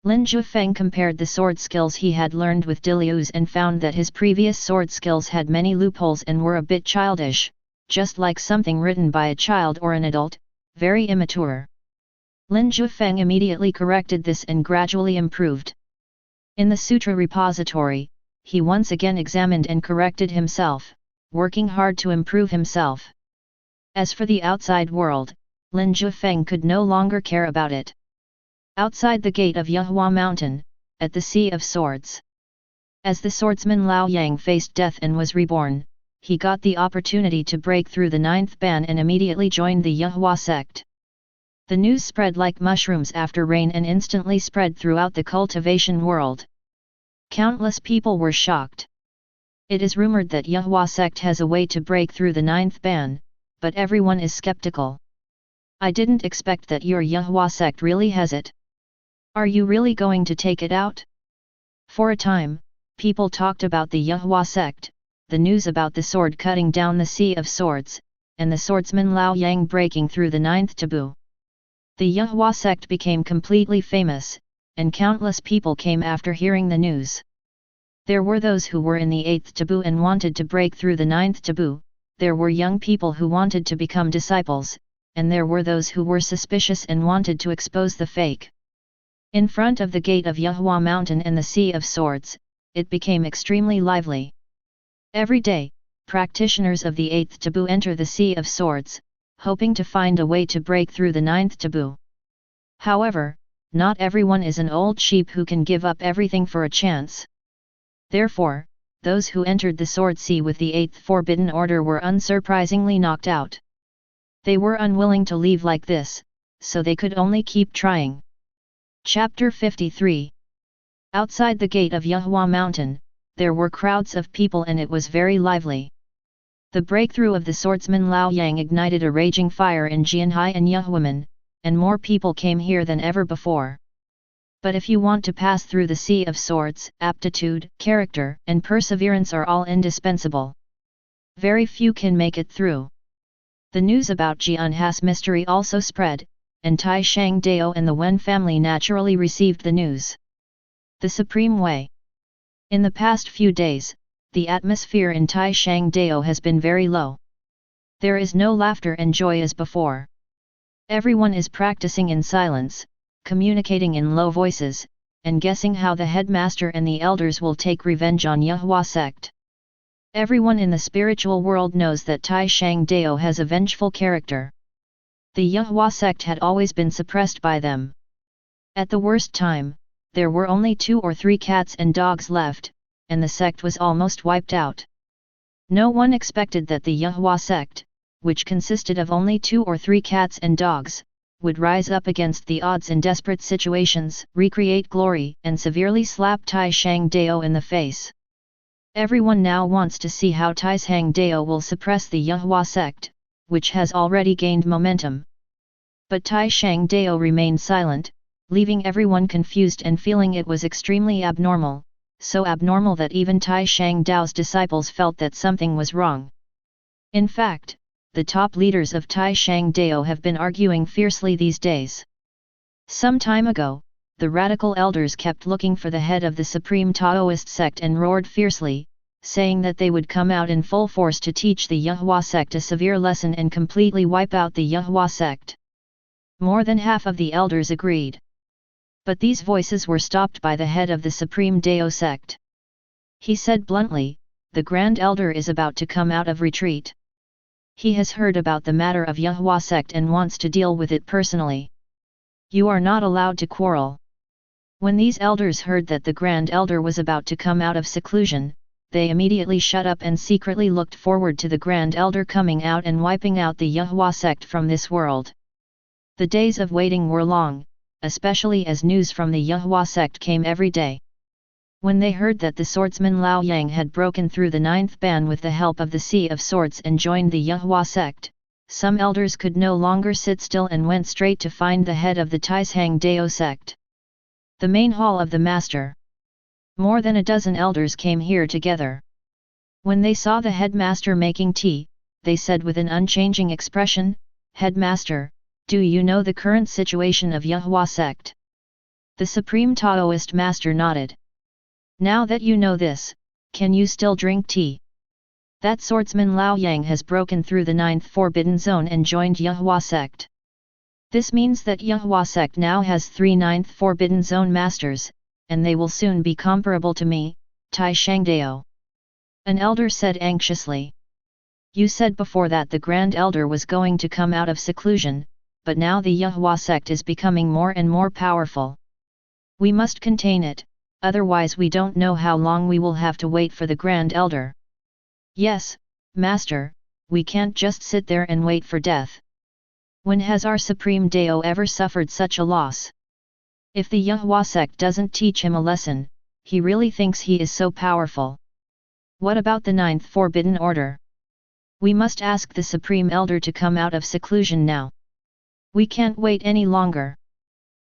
Lin Jiufeng compared the sword skills he had learned with Dilu's and found that his previous sword skills had many loopholes and were a bit childish, just like something written by a child or an adult, very immature. Lin Jiufeng immediately corrected this and gradually improved. In the sutra repository, he once again examined and corrected himself, working hard to improve himself. As for the outside world, Lin Jiufeng could no longer care about it. Outside the gate of Yehua Mountain, at the Sea of Swords. As the swordsman Lao Yang faced death and was reborn, he got the opportunity to break through the 9th ban and immediately joined the Yehua sect. The news spread like mushrooms after rain and instantly spread throughout the cultivation world. Countless people were shocked. It is rumored that Yehua sect has a way to break through the 9th ban, but everyone is skeptical. I didn't expect that your Yehua sect really has it. Are you really going to take it out? For a time, people talked about the Yehua sect, the news about the sword cutting down the Sea of Swords, and the swordsman Lao Yang breaking through the 9th taboo. The Yehua sect became completely famous, and countless people came after hearing the news. There were those who were in the 8th taboo and wanted to break through the 9th taboo, there were young people who wanted to become disciples, and there were those who were suspicious and wanted to expose the fake. In front of the gate of Yehua Mountain and the Sea of Swords, it became extremely lively. Every day, practitioners of the 8th taboo enter the Sea of Swords, hoping to find a way to break through the 9th taboo. However, not everyone is an old sheep who can give up everything for a chance. Therefore, those who entered the Sword Sea with the 8th Forbidden Order were unsurprisingly knocked out. They were unwilling to leave like this, so they could only keep trying. Chapter 53. Outside the gate of Yehua Mountain, there were crowds of people and it was very lively. The breakthrough of the swordsman Lao Yang ignited a raging fire in Jianhai and Yehuaman, and more people came here than ever before. But if you want to pass through the Sea of Swords, aptitude, character, and perseverance are all indispensable. Very few can make it through. The news about Jianhai's mystery also spread, and Tai Shang Dao and the Wen family naturally received the news. The Supreme Way. In the past few days, the atmosphere in Tai Shang Dao has been very low. There is no laughter and joy as before. Everyone is practicing in silence, communicating in low voices, and guessing how the headmaster and the elders will take revenge on Yehua sect. Everyone in the spiritual world knows that Tai Shang Dao has a vengeful character. The Yehua sect had always been suppressed by them. At the worst time, there were only 2 or 3 cats and dogs left, and the sect was almost wiped out. No one expected that the Yahua sect, which consisted of only 2 or 3 cats and dogs, would rise up against the odds in desperate situations, recreate glory, and severely slap Tai Shang Dao in the face. Everyone now wants to see how Tai Shang Dao will suppress the Yahua sect, which has already gained momentum. But Tai Shang Dao remained silent, leaving everyone confused and feeling it was extremely abnormal, so abnormal that even Tai Shang Dao's disciples felt that something was wrong. In fact, the top leaders of Tai Shang Dao have been arguing fiercely these days. Some time ago, the radical elders kept looking for the head of the supreme Taoist sect and roared fiercely, saying that they would come out in full force to teach the Yahua sect a severe lesson and completely wipe out the Yahua sect. More than half of the elders agreed. But these voices were stopped by the head of the supreme Dao sect. He said bluntly, "The Grand Elder is about to come out of retreat. He has heard about the matter of Yahua sect and wants to deal with it personally. You are not allowed to quarrel." When these elders heard that the Grand Elder was about to come out of seclusion, they immediately shut up and secretly looked forward to the Grand Elder coming out and wiping out the Yahua sect from this world. The days of waiting were long, especially as news from the Yahua sect came every day. When they heard that the swordsman Lao Yang had broken through the 9th ban with the help of the Sea of Swords and joined the Yahua sect, some elders could no longer sit still and went straight to find the head of the Tai Shang Dao sect. The main hall of the master. More than a dozen elders came here together. When they saw the headmaster making tea, they said with an unchanging expression, "Headmaster, do you know the current situation of Yahua sect?" The supreme Taoist master nodded. "Now that you know this, can you still drink tea? That swordsman Lao Yang has broken through the 9th forbidden zone and joined Yahua sect. This means that Yahua sect now has 3 9th forbidden zone masters, and they will soon be comparable to me, Tai Shang Dao." An elder said anxiously. "You said before that the Grand Elder was going to come out of seclusion, but now the Yahua sect is becoming more and more powerful. We must contain it. Otherwise we don't know how long we will have to wait for the Grand Elder." "Yes, Master, we can't just sit there and wait for death. When has our Supreme Dao ever suffered such a loss? If the Yahua sect doesn't teach him a lesson, he really thinks he is so powerful. What about the 9th Forbidden Order? We must ask the Supreme Elder to come out of seclusion now. We can't wait any longer."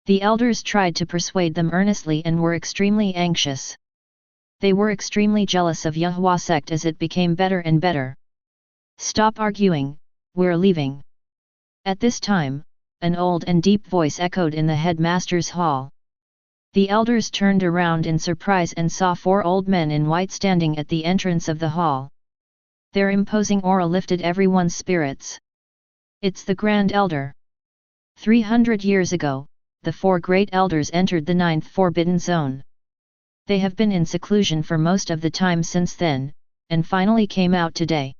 The elders tried to persuade them earnestly and were extremely anxious. They were extremely jealous of Yahua sect as it became better and better. "Stop arguing, we're leaving." At this time, an old and deep voice echoed in the headmaster's hall. The elders turned around in surprise and saw 4 old men in white standing at the entrance of the hall. Their imposing aura lifted everyone's spirits. "It's the Grand Elder." 300 years ago, the 4 great elders entered the 9th forbidden zone. They have been in seclusion for most of the time since then, and finally came out today.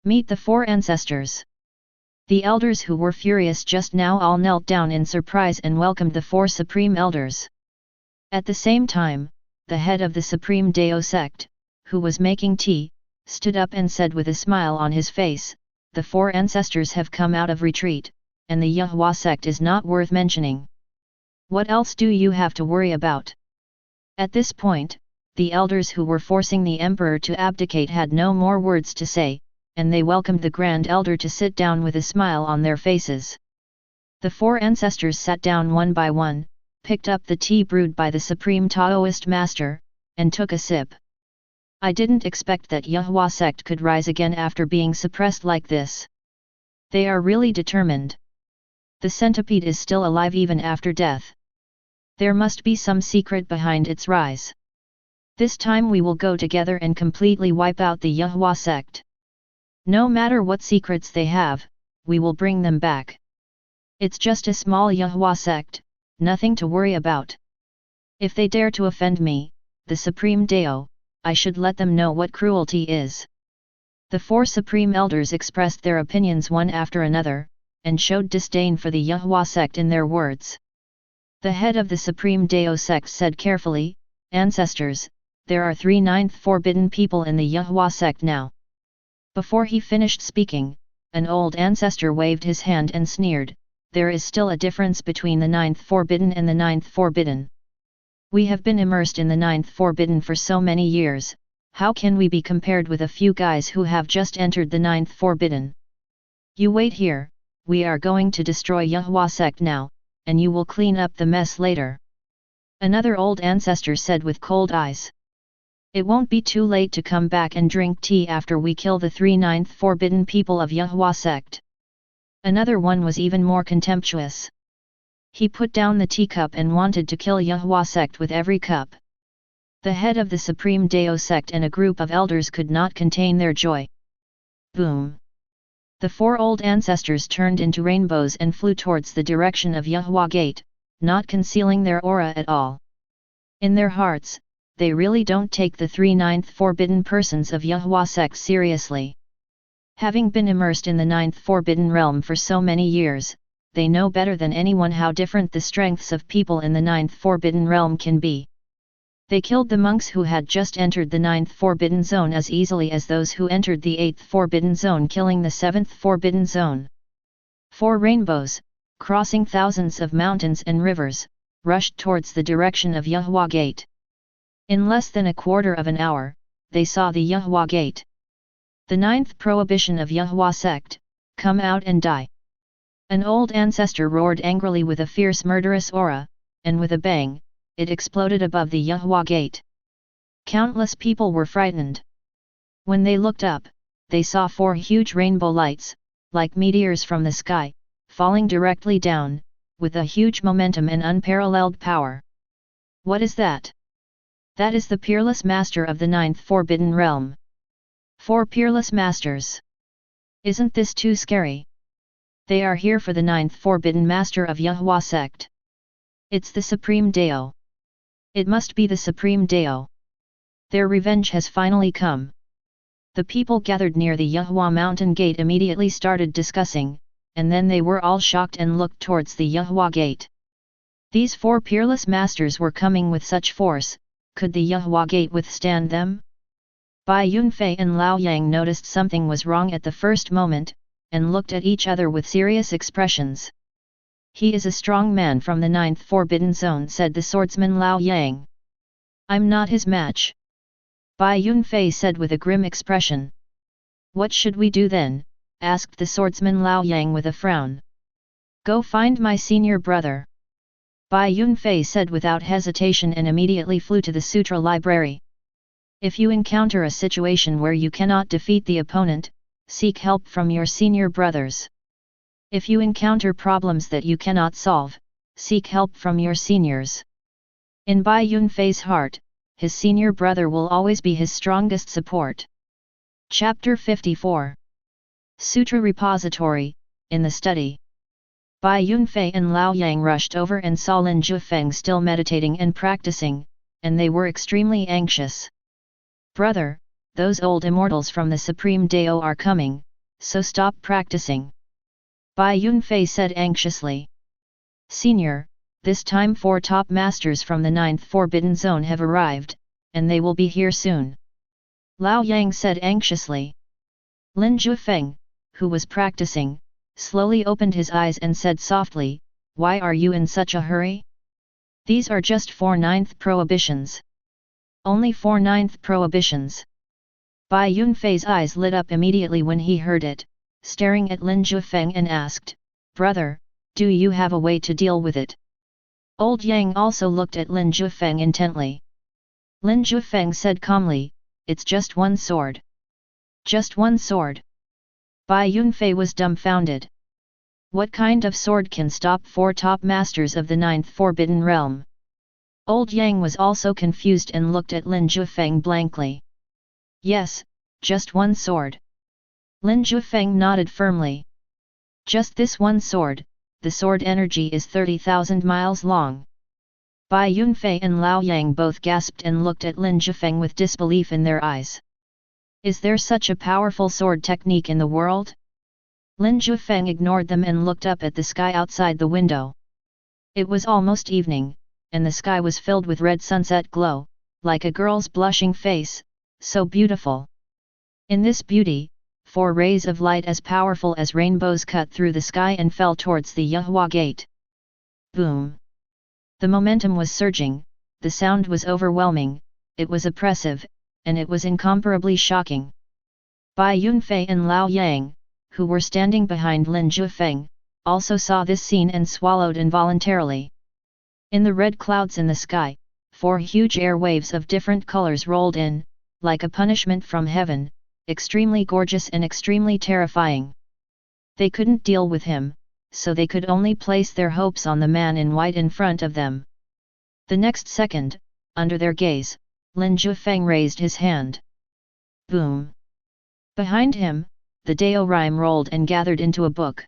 Meet the 4 ancestors. The elders who were furious just now all knelt down in surprise and welcomed the 4 supreme elders. At the same time, the head of the supreme Dao sect, who was making tea, stood up and said with a smile on his face, "The 4 ancestors have come out of retreat, and the Yahua sect is not worth mentioning. What else do you have to worry about?" At this point, the elders who were forcing the emperor to abdicate had no more words to say, and they welcomed the Grand Elder to sit down with a smile on their faces. The 4 ancestors sat down one by one, picked up the tea brewed by the supreme Taoist master, and took a sip. "I didn't expect that Yahua sect could rise again after being suppressed like this. They are really determined. The centipede is still alive even after death. There must be some secret behind its rise. This time we will go together and completely wipe out the Yahua sect. No matter what secrets they have, we will bring them back. It's just a small Yahua sect, nothing to worry about. If they dare to offend me, the Supreme Dao, I should let them know what cruelty is." The 4 supreme elders expressed their opinions one after another, and showed disdain for the Yahua sect in their words. The head of the Supreme Dao Sect said carefully, "Ancestors, there are 3 ninth forbidden people in the Yahua Sect now." Before he finished speaking, an old ancestor waved his hand and sneered, "There is still a difference between the 9th forbidden and the 9th forbidden. We have been immersed in the 9th forbidden for so many years, how can we be compared with a few guys who have just entered the 9th forbidden? You wait here, we are going to destroy Yahua Sect now, and you will clean up the mess later." Another old ancestor said with cold eyes. "It won't be too late to come back and drink tea after we kill the 3 ninth forbidden people of Yahua Sect." Another one was even more contemptuous. He put down the teacup and wanted to kill Yahua Sect with every cup. The head of the Supreme Dao Sect and a group of elders could not contain their joy. Boom! The 4 old ancestors turned into rainbows and flew towards the direction of Yahua Gate, not concealing their aura at all. In their hearts, they really don't take the 3 ninth forbidden persons of Yahua Sect seriously. Having been immersed in the 9th forbidden realm for so many years, they know better than anyone how different the strengths of people in the 9th forbidden realm can be. They killed the monks who had just entered the 9th forbidden zone as easily as those who entered the 8th forbidden zone, killing the 7th forbidden zone. 4 rainbows, crossing thousands of mountains and rivers, rushed towards the direction of Yahua Gate. In less than a quarter of an hour, they saw the Yahua Gate. The 9th prohibition of Yahua Sect, "Come out and die." An old ancestor roared angrily with a fierce murderous aura, and with a bang, it exploded above the Yahua Gate. Countless people were frightened. When they looked up, they saw 4 huge rainbow lights, like meteors from the sky, falling directly down, with a huge momentum and unparalleled power. What is that? That is the peerless master of the 9th forbidden realm. 4 peerless masters. Isn't this too scary? They are here for the 9th forbidden master of Yahua Sect. It's the Supreme Dao. It must be the Supreme Dao. Their revenge has finally come. The people gathered near the Yahua mountain gate immediately started discussing, and then they were all shocked and looked towards the Yahua Gate. These 4 peerless masters were coming with such force, could the Yahua Gate withstand them? Bai Yunfei and Lao Yang noticed something was wrong at the first moment, and looked at each other with serious expressions. "He is a strong man from the 9th forbidden zone," said the swordsman Lao Yang. "I'm not his match," Bai Yunfei said with a grim expression. "What should we do then?" asked the swordsman Lao Yang with a frown. "Go find my senior brother," Bai Yunfei said without hesitation, and immediately flew to the sutra library. If you encounter a situation where you cannot defeat the opponent, seek help from your senior brothers. If you encounter problems that you cannot solve, seek help from your seniors. In Bai Yunfei's heart, his senior brother will always be his strongest support. Chapter 54. Sutra Repository, in the study. Bai Yunfei and Lao Yang rushed over and saw Lin Jiufeng still meditating and practicing, and they were extremely anxious. "Brother, those old immortals from the Supreme Dao are coming, so stop practicing," Bai Yunfei said anxiously. "Senior, this time 4 top masters from the 9th forbidden zone have arrived, and they will be here soon," Lao Yang said anxiously. Lin Jiufeng, who was practicing, slowly opened his eyes and said softly, "Why are you in such a hurry? These are just 4 ninth prohibitions. Only 4 ninth prohibitions." Bai Yunfei's eyes lit up immediately when he heard it, staring at Lin Jiufeng and asked, "Brother, do you have a way to deal with it?" Old Yang also looked at Lin Jiufeng intently. Lin Jiufeng said calmly, "It's just 1 sword." "Just 1 sword?" Bai Yunfei was dumbfounded. What kind of sword can stop 4 top masters of the 9th forbidden realm? Old Yang was also confused and looked at Lin Jiufeng blankly. "Yes, just 1 sword." Lin Jiufeng nodded firmly. "Just this 1 sword, the sword energy is 30,000 miles long." Bai Yunfei and Lao Yang both gasped and looked at Lin Jiufeng with disbelief in their eyes. Is there such a powerful sword technique in the world? Lin Jiufeng ignored them and looked up at the sky outside the window. It was almost evening, and the sky was filled with red sunset glow, like a girl's blushing face, so beautiful. In this beauty, 4 rays of light as powerful as rainbows cut through the sky and fell towards the Yuhua gate. Boom! The momentum was surging, the sound was overwhelming, it was oppressive, and it was incomparably shocking. Bai Yunfei and Lao Yang, who were standing behind Lin Jiufeng, also saw this scene and swallowed involuntarily. In the red clouds in the sky, 4 huge air waves of different colors rolled in, like a punishment from heaven, extremely gorgeous and extremely terrifying. They couldn't deal with him, so they could only place their hopes on the man in white in front of them. The next second, under their gaze, Lin Jiufeng raised his hand. Boom! Behind him, the Dao rhyme rolled and gathered into a book.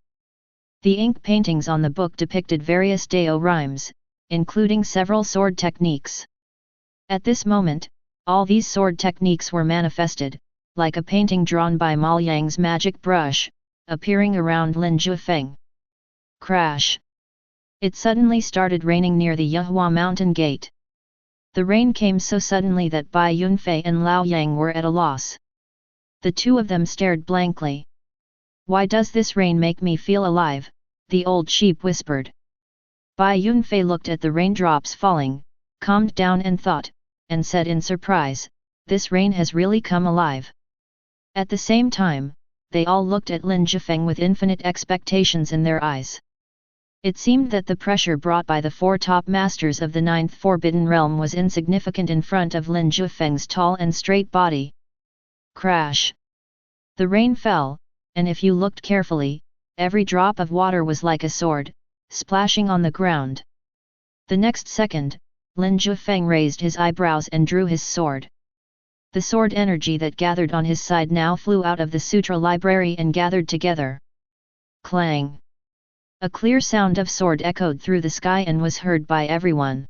The ink paintings on the book depicted various Dao rhymes, including several sword techniques. At this moment, all these sword techniques were manifested, like a painting drawn by Mal Yang's magic brush, appearing around Lin Jiufeng. Crash! It suddenly started raining near the Yuhua mountain gate. The rain came so suddenly that Bai Yunfei and Lao Yang were at a loss. The two of them stared blankly. "Why does this rain make me feel alive?" the old sheep whispered. Bai Yunfei looked at the raindrops falling, calmed down and thought, and said in surprise, "This rain has really come alive." At the same time, they all looked at Lin Jiufeng with infinite expectations in their eyes. It seemed that the pressure brought by the 4 top masters of the 9th Forbidden Realm was insignificant in front of Lin Jiufeng's tall and straight body. Crash! The rain fell, and if you looked carefully, every drop of water was like a sword, splashing on the ground. The next second, Lin Jiufeng raised his eyebrows and drew his sword. The sword energy that gathered on his side now flew out of the sutra library and gathered together. Clang! A clear sound of sword echoed through the sky and was heard by everyone.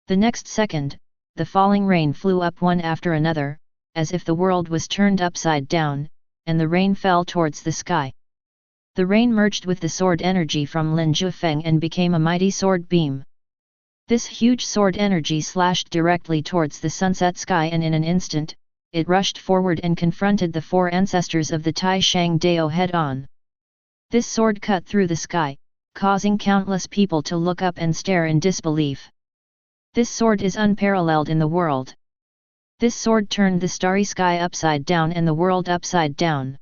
The next second, the falling rain flew up one after another, as if the world was turned upside down, and the rain fell towards the sky. The rain merged with the sword energy from Lin Jiufeng and became a mighty sword beam. This huge sword energy slashed directly towards the sunset sky, and in an instant, it rushed forward and confronted the 4 ancestors of the Tai Shang Dao head-on. This sword cut through the sky, causing countless people to look up and stare in disbelief. This sword is unparalleled in the world. This sword turned the starry sky upside down and the world upside down.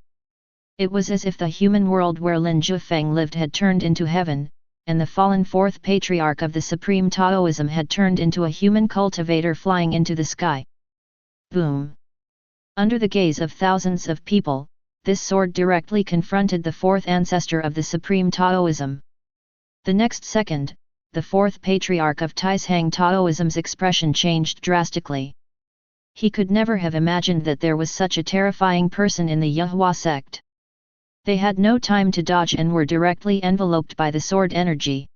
It was as if the human world where Lin Jiufeng lived had turned into heaven, and the fallen 4th patriarch of the supreme Taoism had turned into a human cultivator flying into the sky. Boom! Under the gaze of thousands of people, this sword directly confronted the 4th ancestor of the supreme Taoism. The next second, the 4th patriarch of Taishang Taoism's expression changed drastically. He could never have imagined that there was such a terrifying person in the Yuhua sect. They had no time to dodge and were directly enveloped by the sword energy.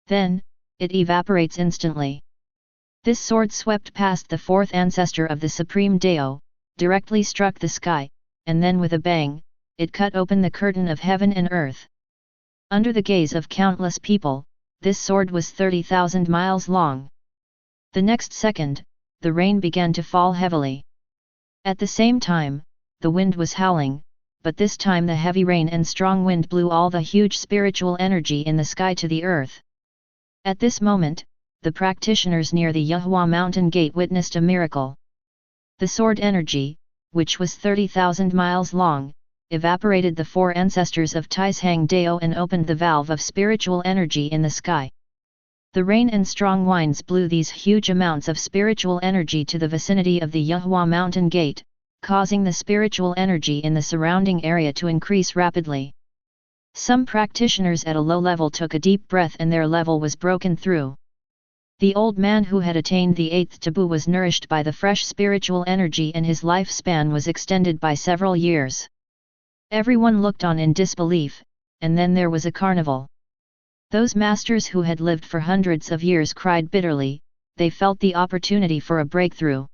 Then, it evaporates instantly. This sword swept past the 4th ancestor of the Supreme Dao, directly struck the sky, and then with a bang, it cut open the curtain of heaven and earth. Under the gaze of countless people, this sword was 30,000 miles long. The next second, the rain began to fall heavily. At the same time, the wind was howling, but this time the heavy rain and strong wind blew all the huge spiritual energy in the sky to the earth. At this moment, the practitioners near the Yuhua mountain gate witnessed a miracle. The sword energy, which was 30,000 miles long, evaporated the 4 ancestors of Taishang Dao and opened the valve of spiritual energy in the sky. The rain and strong winds blew these huge amounts of spiritual energy to the vicinity of the Yuhua mountain gate, causing the spiritual energy in the surrounding area to increase rapidly. Some practitioners at a low level took a deep breath and their level was broken through. The old man who had attained the 8th taboo was nourished by the fresh spiritual energy and his lifespan was extended by several years. Everyone looked on in disbelief, and then there was a carnival. Those masters who had lived for hundreds of years cried bitterly, they felt the opportunity for a breakthrough.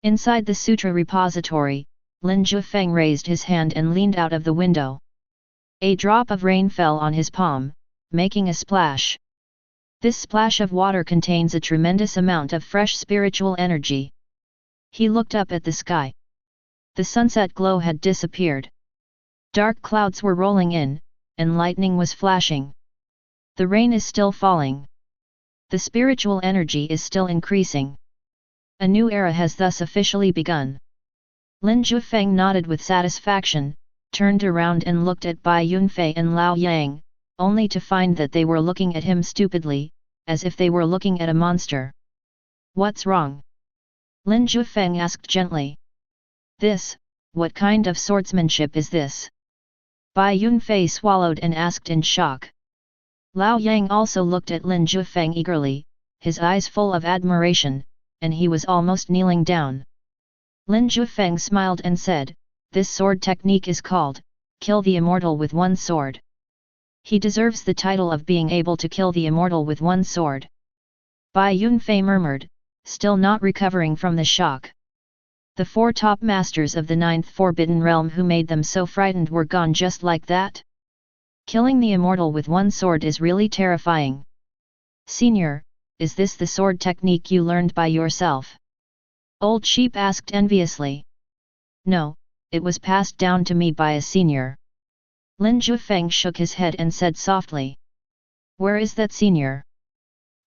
Inside the sutra repository, Lin Jiufeng raised his hand and leaned out of the window. A drop of rain fell on his palm, making a splash. This splash of water contains a tremendous amount of fresh spiritual energy. He looked up at the sky. The sunset glow had disappeared. Dark clouds were rolling in, and lightning was flashing. The rain is still falling. The spiritual energy is still increasing. A new era has thus officially begun. Lin Jiufeng nodded with satisfaction, turned around and looked at Bai Yunfei and Lao Yang, only to find that they were looking at him stupidly, as if they were looking at a monster. "What's wrong?" Lin Jiufeng asked gently. What kind of swordsmanship is this?" Bai Yunfei swallowed and asked in shock. Lao Yang also looked at Lin Jiufeng eagerly, his eyes full of admiration, and he was almost kneeling down. Lin Jiufeng smiled and said, "This sword technique is called, kill the immortal with one sword. He deserves the title of being able to kill the immortal with one sword." Bai Yunfei murmured, still not recovering from the shock. The 4 top masters of the 9th Forbidden Realm who made them so frightened were gone just like that? Killing the immortal with one sword is really terrifying. "Senior, is this the sword technique you learned by yourself?" Old Sheep asked enviously. "No, it was passed down to me by a senior." Lin Jiufeng shook his head and said softly. "Where is that senior?"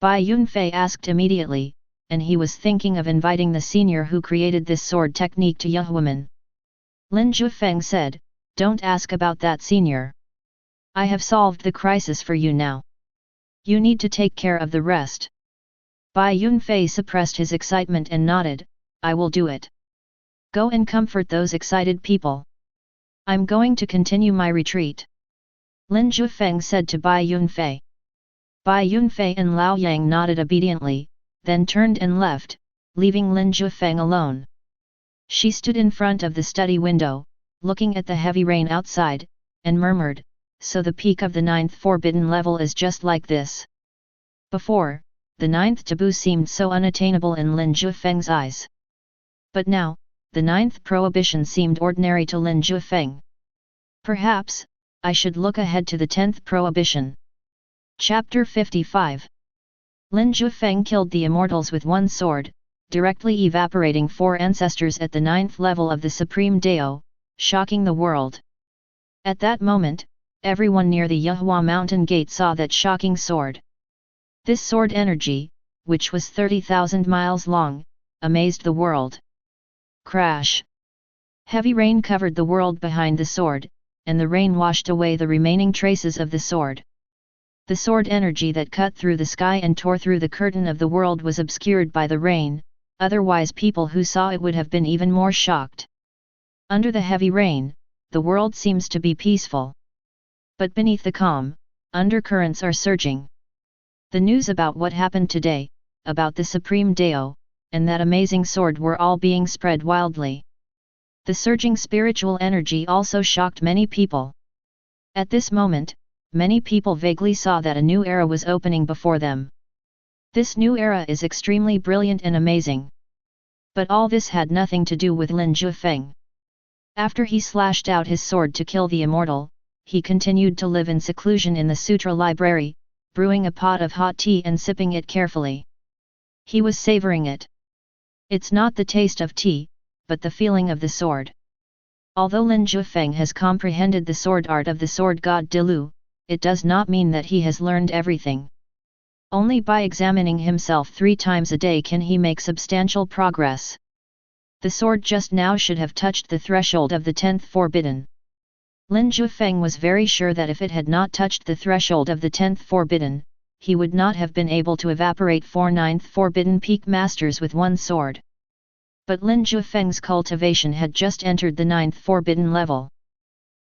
Bai Yunfei asked immediately, and he was thinking of inviting the senior who created this sword technique to Yehuaman. Lin Jiufeng said, "Don't ask about that senior. I have solved the crisis for you now. You need to take care of the rest." Bai Yunfei suppressed his excitement and nodded, "I will do it. Go and comfort those excited people. I'm going to continue my retreat." Lin Jiufeng said to Bai Yunfei. Bai Yunfei and Lao Yang nodded obediently, then turned and left, leaving Lin Jiufeng alone. She stood in front of the study window, looking at the heavy rain outside, and murmured, "So the peak of the 9th forbidden level is just like this." Before, the 9th taboo seemed so unattainable in Lin Jiufeng's eyes. But now, the 9th prohibition seemed ordinary to Lin Jiufeng. Perhaps, I should look ahead to the 10th prohibition. Chapter 55. Lin Jiufeng killed the immortals with one sword, directly evaporating 4 ancestors at the 9th level of the Supreme Dao, shocking the world. At that moment, everyone near the Yehua mountain gate saw that shocking sword. This sword energy, which was 30,000 miles long, amazed the world. Crash! Heavy rain covered the world behind the sword, and the rain washed away the remaining traces of the sword. The sword energy that cut through the sky and tore through the curtain of the world was obscured by the rain, otherwise people who saw it would have been even more shocked. Under the heavy rain, the world seems to be peaceful. But beneath the calm, undercurrents are surging. The news about what happened today, about the Supreme Dao, and that amazing sword were all being spread wildly. The surging spiritual energy also shocked many people. At this moment, many people vaguely saw that a new era was opening before them. This new era is extremely brilliant and amazing. But all this had nothing to do with Lin Jiufeng. After he slashed out his sword to kill the immortal, he continued to live in seclusion in the sutra library, brewing a pot of hot tea and sipping it carefully. He was savoring it. It's not the taste of tea, but the feeling of the sword. Although Lin Jiufeng has comprehended the sword art of the sword god Dilu, it does not mean that he has learned everything. Only by examining himself 3 times a day can he make substantial progress. The sword just now should have touched the threshold of the 10th forbidden. Lin Jiufeng was very sure that if it had not touched the threshold of the 10th forbidden, he would not have been able to evaporate 4 9th forbidden peak masters with one sword. But Lin Jiufeng's cultivation had just entered the 9th forbidden level.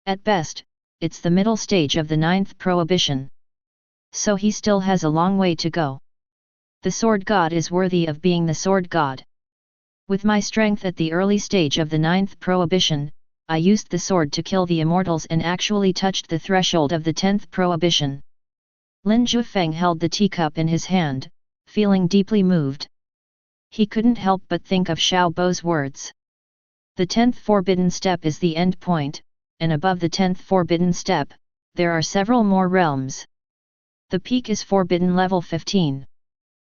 At best, it's the middle stage of the 9th prohibition. So he still has a long way to go. The sword god is worthy of being the sword god. With my strength at the early stage of the 9th prohibition, I used the sword to kill the immortals and actually touched the threshold of the 10th prohibition. Lin Jiufeng held the teacup in his hand, feeling deeply moved. He couldn't help but think of Xiao Bo's words. The 10th forbidden step is the end point, and above the 10th forbidden step, there are several more realms. The peak is Forbidden level 15.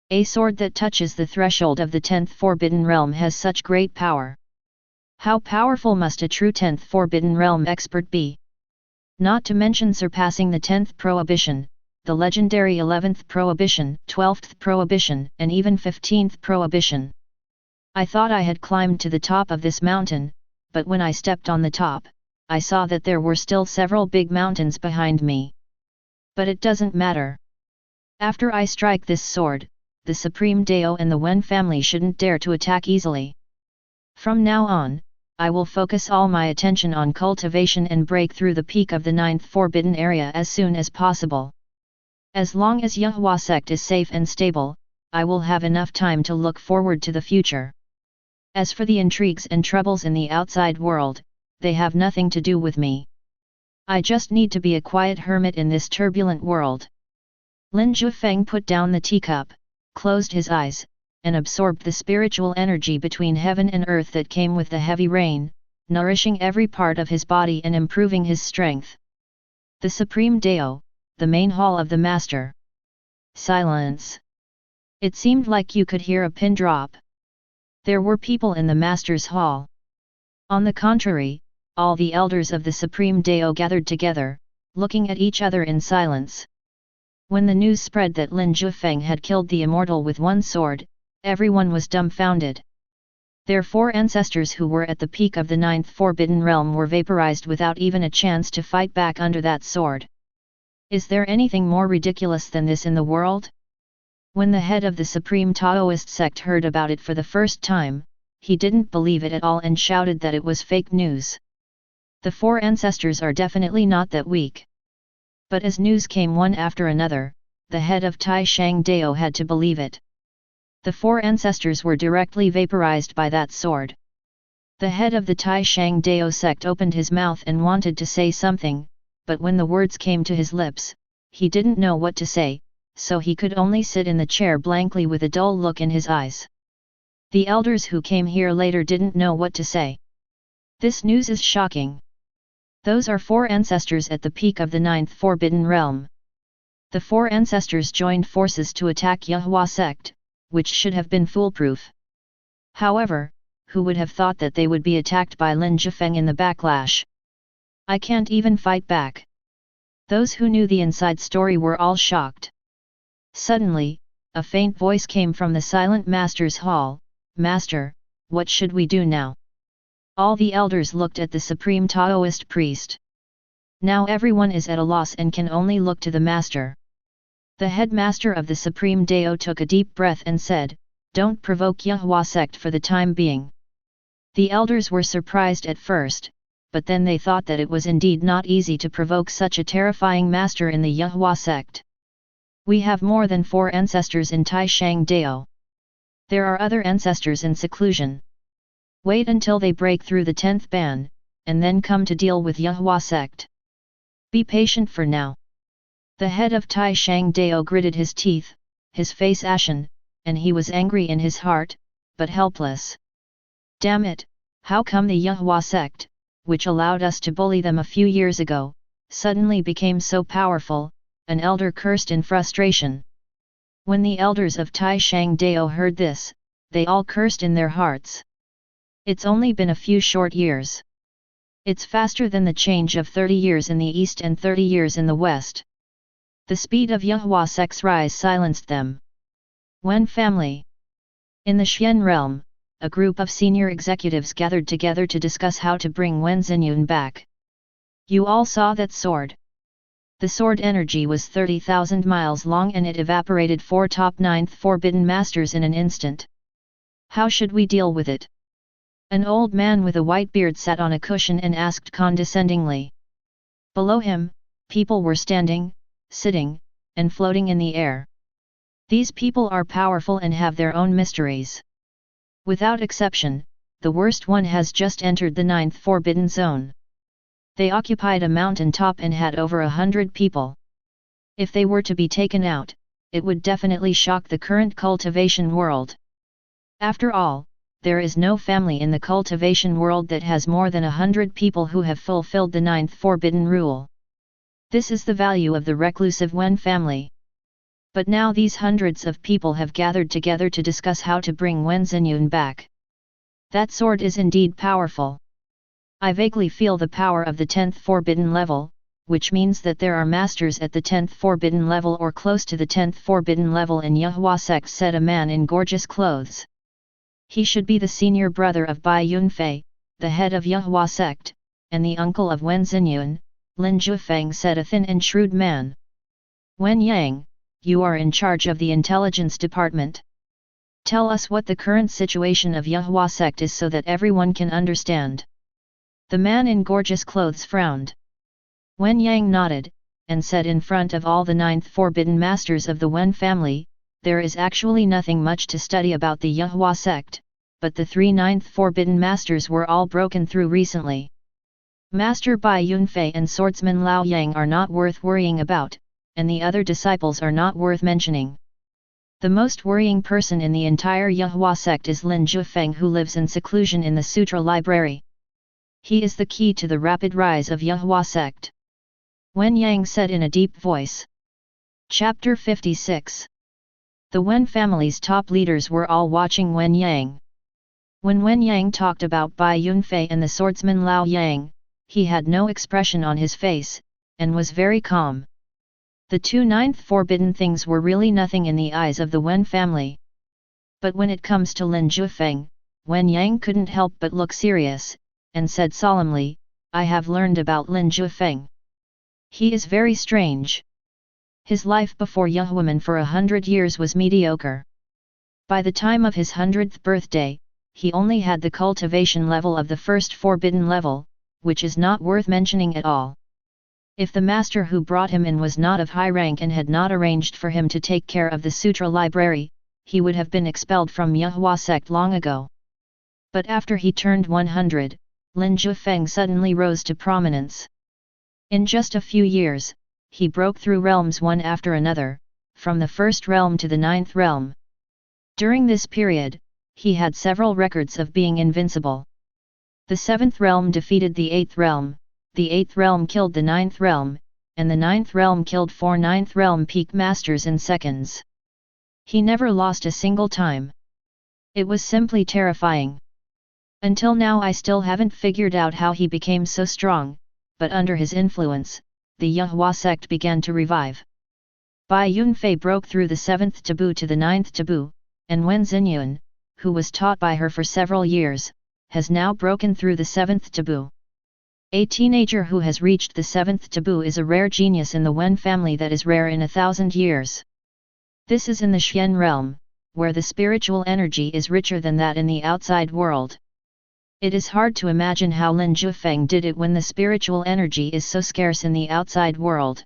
A sword that touches the threshold of the 10th Forbidden Realm has such great power. How powerful must a true 10th Forbidden Realm expert be? Not to mention surpassing the 10th Prohibition, the legendary 11th Prohibition, 12th Prohibition, and even 15th Prohibition. I thought I had climbed to the top of this mountain, but when I stepped on the top, I saw that there were still several big mountains behind me. But it doesn't matter. After I strike this sword, the Supreme Dao and the Wen family shouldn't dare to attack easily. From now on, I will focus all my attention on cultivation and break through the peak of the 9th Forbidden Area as soon as possible. As long as Yahua Sect is safe and stable, I will have enough time to look forward to the future. As for the intrigues and troubles in the outside world, they have nothing to do with me. I just need to be a quiet hermit in this turbulent world. Lin Jiufeng put down the teacup, closed his eyes, and absorbed the spiritual energy between heaven and earth that came with the heavy rain, nourishing every part of his body and improving his strength. The Supreme Dao, the main hall of the Master. Silence. It seemed like you could hear a pin drop. There were people in the Master's hall. On the contrary, all the elders of the Supreme Dao gathered together, looking at each other in silence. When the news spread that Lin Jiufeng had killed the immortal with one sword, everyone was dumbfounded. Their 4 ancestors who were at the peak of the 9th Forbidden Realm were vaporized without even a chance to fight back under that sword. Is there anything more ridiculous than this in the world? When the head of the Supreme Taoist sect heard about it for the first time, he didn't believe it at all and shouted that it was fake news. The 4 ancestors are definitely not that weak. But as news came one after another, the head of Tai Shang Dao had to believe it. The 4 ancestors were directly vaporized by that sword. The head of the Tai Shang Dao sect opened his mouth and wanted to say something, but when the words came to his lips, he didn't know what to say, so he could only sit in the chair blankly with a dull look in his eyes. The elders who came here later didn't know what to say. This news is shocking. Those are 4 ancestors at the peak of the 9th Forbidden Realm. The 4 ancestors joined forces to attack Yahua Sect, which should have been foolproof. However, who would have thought that they would be attacked by Lin Jiufeng in the backlash? I can't even fight back. Those who knew the inside story were all shocked. Suddenly, a faint voice came from the silent Master's hall. Master, what should we do now? All the elders looked at the Supreme Taoist priest. Now everyone is at a loss and can only look to the Master. The headmaster of the Supreme Dao took a deep breath and said, "Don't provoke Yahua Sect for the time being." The elders were surprised at first, but then they thought that it was indeed not easy to provoke such a terrifying master in the Yahua Sect. We have more than 4 ancestors in Tai Shang Dao. There are other ancestors in seclusion. Wait until they break through the 10th ban, and then come to deal with Yahua Sect. Be patient for now. The head of Tai Shang Dao gritted his teeth, his face ashen, and he was angry in his heart, but helpless. Damn it, how come the Yahua Sect, which allowed us to bully them a few years ago, suddenly became so powerful? An elder cursed in frustration. When the elders of Tai Shang Dao heard this, they all cursed in their hearts. It's only been a few short years. It's faster than the change of 30 years in the east and 30 years in the west. The speed of Yahua Sect's rise silenced them. Wen family. In the Xian realm, a group of senior executives gathered together to discuss how to bring Wen Xinyun back. You all saw that sword. The sword energy was 30,000 miles long and it evaporated 4 top 9th Forbidden Masters in an instant. How should we deal with it? An old man with a white beard sat on a cushion and asked condescendingly. Below him, people were standing, sitting, and floating in the air. These people are powerful and have their own mysteries. Without exception, the worst one has just entered the 9th Forbidden Zone. They occupied a mountain top and had over 100 people. If they were to be taken out, it would definitely shock the current cultivation world. After all, there is no family in the cultivation world that has more than 100 people who have fulfilled the 9th Forbidden Rule. This is the value of the reclusive Wen family. But now these hundreds of people have gathered together to discuss how to bring Wen Zinyun back. That sword is indeed powerful. I vaguely feel the power of the 10th forbidden level, which means that there are masters at the 10th forbidden level or close to the 10th forbidden level in Yahua Sect, said a man in gorgeous clothes. He should be the senior brother of Bai Yunfei, the head of Yahua Sect, and the uncle of Wen Zinyun, Lin Jiufeng, said a thin and shrewd man. Wen Yang, you are in charge of the intelligence department. Tell us what the current situation of Yahua Sect is so that everyone can understand. The man in gorgeous clothes frowned. Wen Yang nodded, and said, in front of all the 9th forbidden masters of the Wen family, there is actually nothing much to study about the Yahua Sect, but the 3 9th forbidden masters were all broken through recently. Master Bai Yunfei and swordsman Lao Yang are not worth worrying about, and the other disciples are not worth mentioning. The most worrying person in the entire Yahua Sect is Lin Jiufeng, who lives in seclusion in the Sutra Library. He is the key to the rapid rise of Yahua Sect. Wen Yang said in a deep voice. Chapter 56. The Wen family's top leaders were all watching Wen Yang. When Wen Yang talked about Bai Yunfei and the swordsman Lao Yang, he had no expression on his face, and was very calm. The 2 9th forbidden things were really nothing in the eyes of the Wen family. But when it comes to Lin Jiufeng, Wen Yang couldn't help but look serious, and said solemnly, I have learned about Lin Jiufeng. He is very strange. His life before Yahuaman for 100 years was mediocre. By the time of his 100th birthday, he only had the cultivation level of the first forbidden level, which is not worth mentioning at all. If the master who brought him in was not of high rank and had not arranged for him to take care of the Sutra Library, he would have been expelled from Yahua Sect long ago. But after he turned 100, Lin Jiufeng suddenly rose to prominence. In just a few years, he broke through realms one after another, from the first realm to the 9th realm. During this period, he had several records of being invincible. The 7th realm defeated the 8th realm, the 8th realm killed the 9th realm, and the 9th realm killed 4 9th realm peak masters in seconds. He never lost a single time. It was simply terrifying. Until now I still haven't figured out how he became so strong, but under his influence, the Yahua Sect began to revive. Bai Yunfei broke through the 7th taboo to the 9th taboo, and Wen Zinyun, who was taught by her for several years, has now broken through the 7th taboo. A teenager who has reached the 7th taboo is a rare genius in the Wen family that is rare in 1,000 years. This is in the Xian realm, where the spiritual energy is richer than that in the outside world. It is hard to imagine how Lin Jiufeng did it when the spiritual energy is so scarce in the outside world.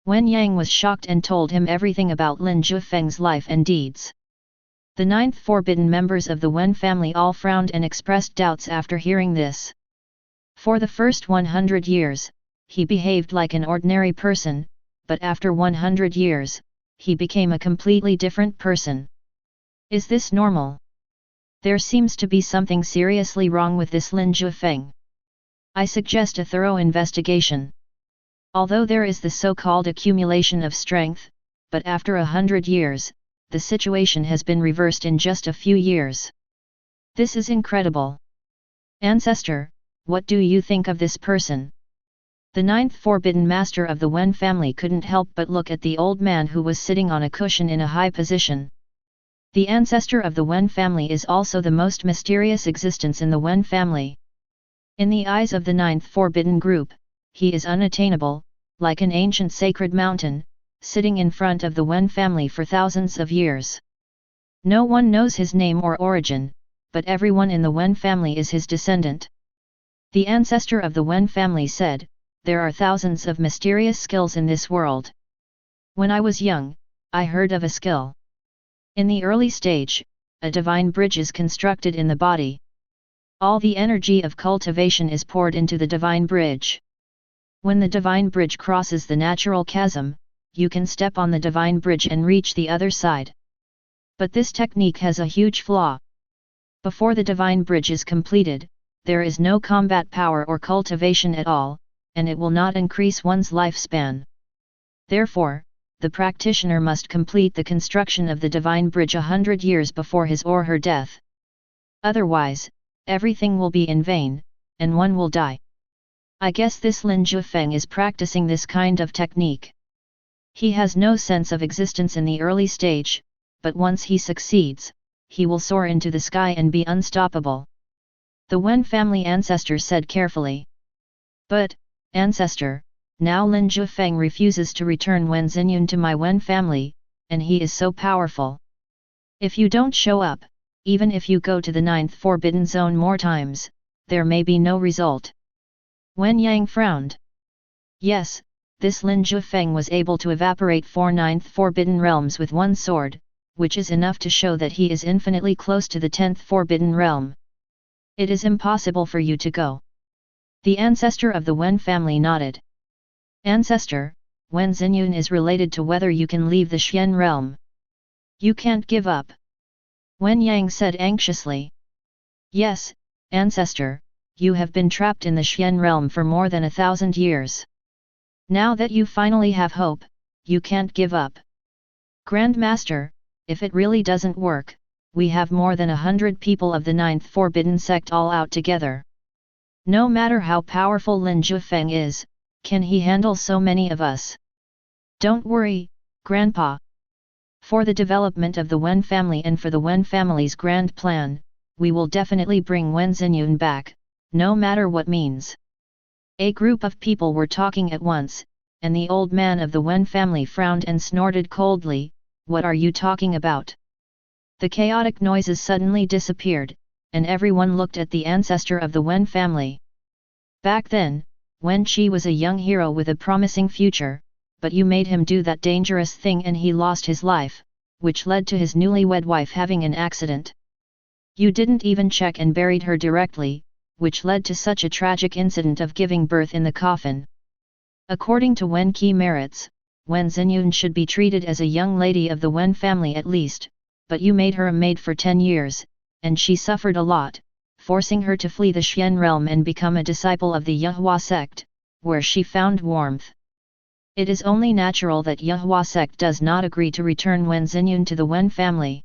Wen Yang was shocked and told him everything about Lin Jiufeng's life and deeds. The 9th forbidden members of the Wen family all frowned and expressed doubts after hearing this. For the first 100 years, he behaved like an ordinary person, but after 100 years, he became a completely different person. Is this normal? There seems to be something seriously wrong with this Lin Jiufeng. I suggest a thorough investigation. Although there is the so-called accumulation of strength, but after 100 years, the situation has been reversed in just a few years. This is incredible. Ancestor, what do you think of this person? The 9th forbidden master of the Wen family couldn't help but look at the old man who was sitting on a cushion in a high position. The ancestor of the Wen family is also the most mysterious existence in the Wen family. In the eyes of the 9th forbidden group, he is unattainable, like an ancient sacred mountain, sitting in front of the Wen family for thousands of years. No one knows his name or origin, but everyone in the Wen family is his descendant. The ancestor of the Wen family said, there are thousands of mysterious skills in this world. When I was young, I heard of a skill. In the early stage, a divine bridge is constructed in the body. All the energy of cultivation is poured into the divine bridge. When the divine bridge crosses the natural chasm, you can step on the divine bridge and reach the other side. But this technique has a huge flaw. Before the divine bridge is completed, there is no combat power or cultivation at all, and it will not increase one's lifespan. Therefore, the practitioner must complete the construction of the divine bridge 100 years before his or her death. Otherwise, everything will be in vain, and one will die. I guess this Lin Jiufeng is practicing this kind of technique. He has no sense of existence in the early stage, but once he succeeds, he will soar into the sky and be unstoppable. The Wen family ancestor said carefully. But, ancestor, now Lin Jiufeng refuses to return Wen Xinyun to my Wen family, and he is so powerful. If you don't show up, even if you go to the 9th Forbidden Zone more times, there may be no result. Wen Yang frowned. Yes, this Lin Jiufeng was able to evaporate 4 9th Forbidden Realms with one sword, which is enough to show that he is infinitely close to the 10th Forbidden Realm. It is impossible for you to go. The ancestor of the Wen family nodded. Ancestor, Wen Xinyun is related to whether you can leave the Xian realm. You can't give up. Wen Yang said anxiously. Yes, ancestor, you have been trapped in the Xian realm for more than 1,000 years. Now that you finally have hope, you can't give up. Grand Master, if it really doesn't work, we have more than 100 people of the 9th Forbidden Sect all out together. No matter how powerful Lin Jiufeng is, can he handle so many of us? Don't worry, Grandpa. For the development of the Wen family and for the Wen family's grand plan, we will definitely bring Wen Xinyun back, no matter what means. A group of people were talking at once, and the old man of the Wen family frowned and snorted coldly. What are you talking about? The chaotic noises suddenly disappeared, and everyone looked at the ancestor of the Wen family. Back then, Wen Qi was a young hero with a promising future, but you made him do that dangerous thing and he lost his life, which led to his newlywed wife having an accident. You didn't even check and buried her directly, which led to such a tragic incident of giving birth in the coffin. According to Wen Qi merits, Wen Xinyun should be treated as a young lady of the Wen family at least, but you made her a maid for 10 years, and she suffered a lot, forcing her to flee the Xian realm and become a disciple of the Yehua sect, where she found warmth. It is only natural that Yehua sect does not agree to return Wen Xinyun to the Wen family.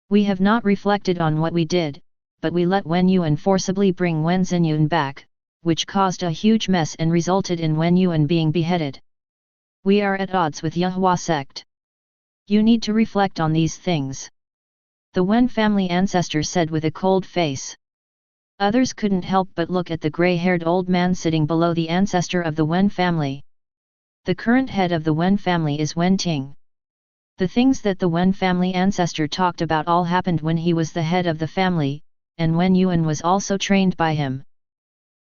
We have not reflected on what we did, but we let Wen Yuan forcibly bring Wen Xinyun back, which caused a huge mess and resulted in Wen Yuan being beheaded. We are at odds with Yehua sect. You need to reflect on these things. The Wen family ancestor said with a cold face. Others couldn't help but look at the grey-haired old man sitting below the ancestor of the Wen family. The current head of the Wen family is Wen Ting. The things that the Wen family ancestor talked about all happened when he was the head of the family, and Wen Yuan was also trained by him.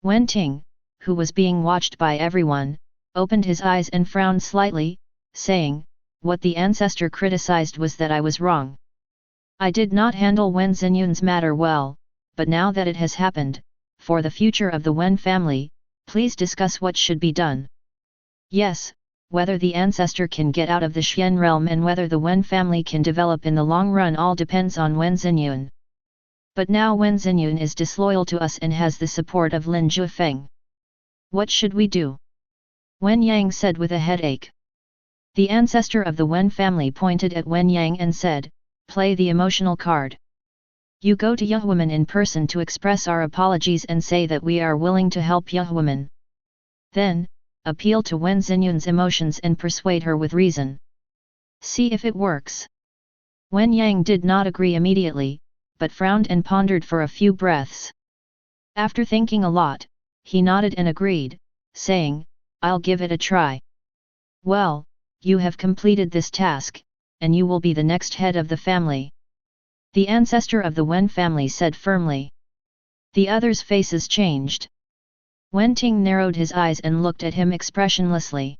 Wen Ting, who was being watched by everyone, opened his eyes and frowned slightly, saying, what the ancestor criticized was that I was wrong. I did not handle Wen Xinyun's matter well, but now that it has happened, for the future of the Wen family, please discuss what should be done. Yes, whether the ancestor can get out of the Xian realm and whether the Wen family can develop in the long run all depends on Wen Xinyun. But now Wen Xinyun is disloyal to us and has the support of Lin Jiufeng. What should we do? Wen Yang said with a headache. The ancestor of the Wen family pointed at Wen Yang and said, play the emotional card. You go to Yehuaman in person to express our apologies and say that we are willing to help Yehuaman. Then, appeal to Wen Xinyun's emotions and persuade her with reason. See if it works. Wen Yang did not agree immediately, but frowned and pondered for a few breaths. After thinking a lot, he nodded and agreed, saying, I'll give it a try. Well, you have completed this task, and you will be the next head of the family. The ancestor of the Wen family said firmly. The others' faces changed. Wen Ting narrowed his eyes and looked at him expressionlessly.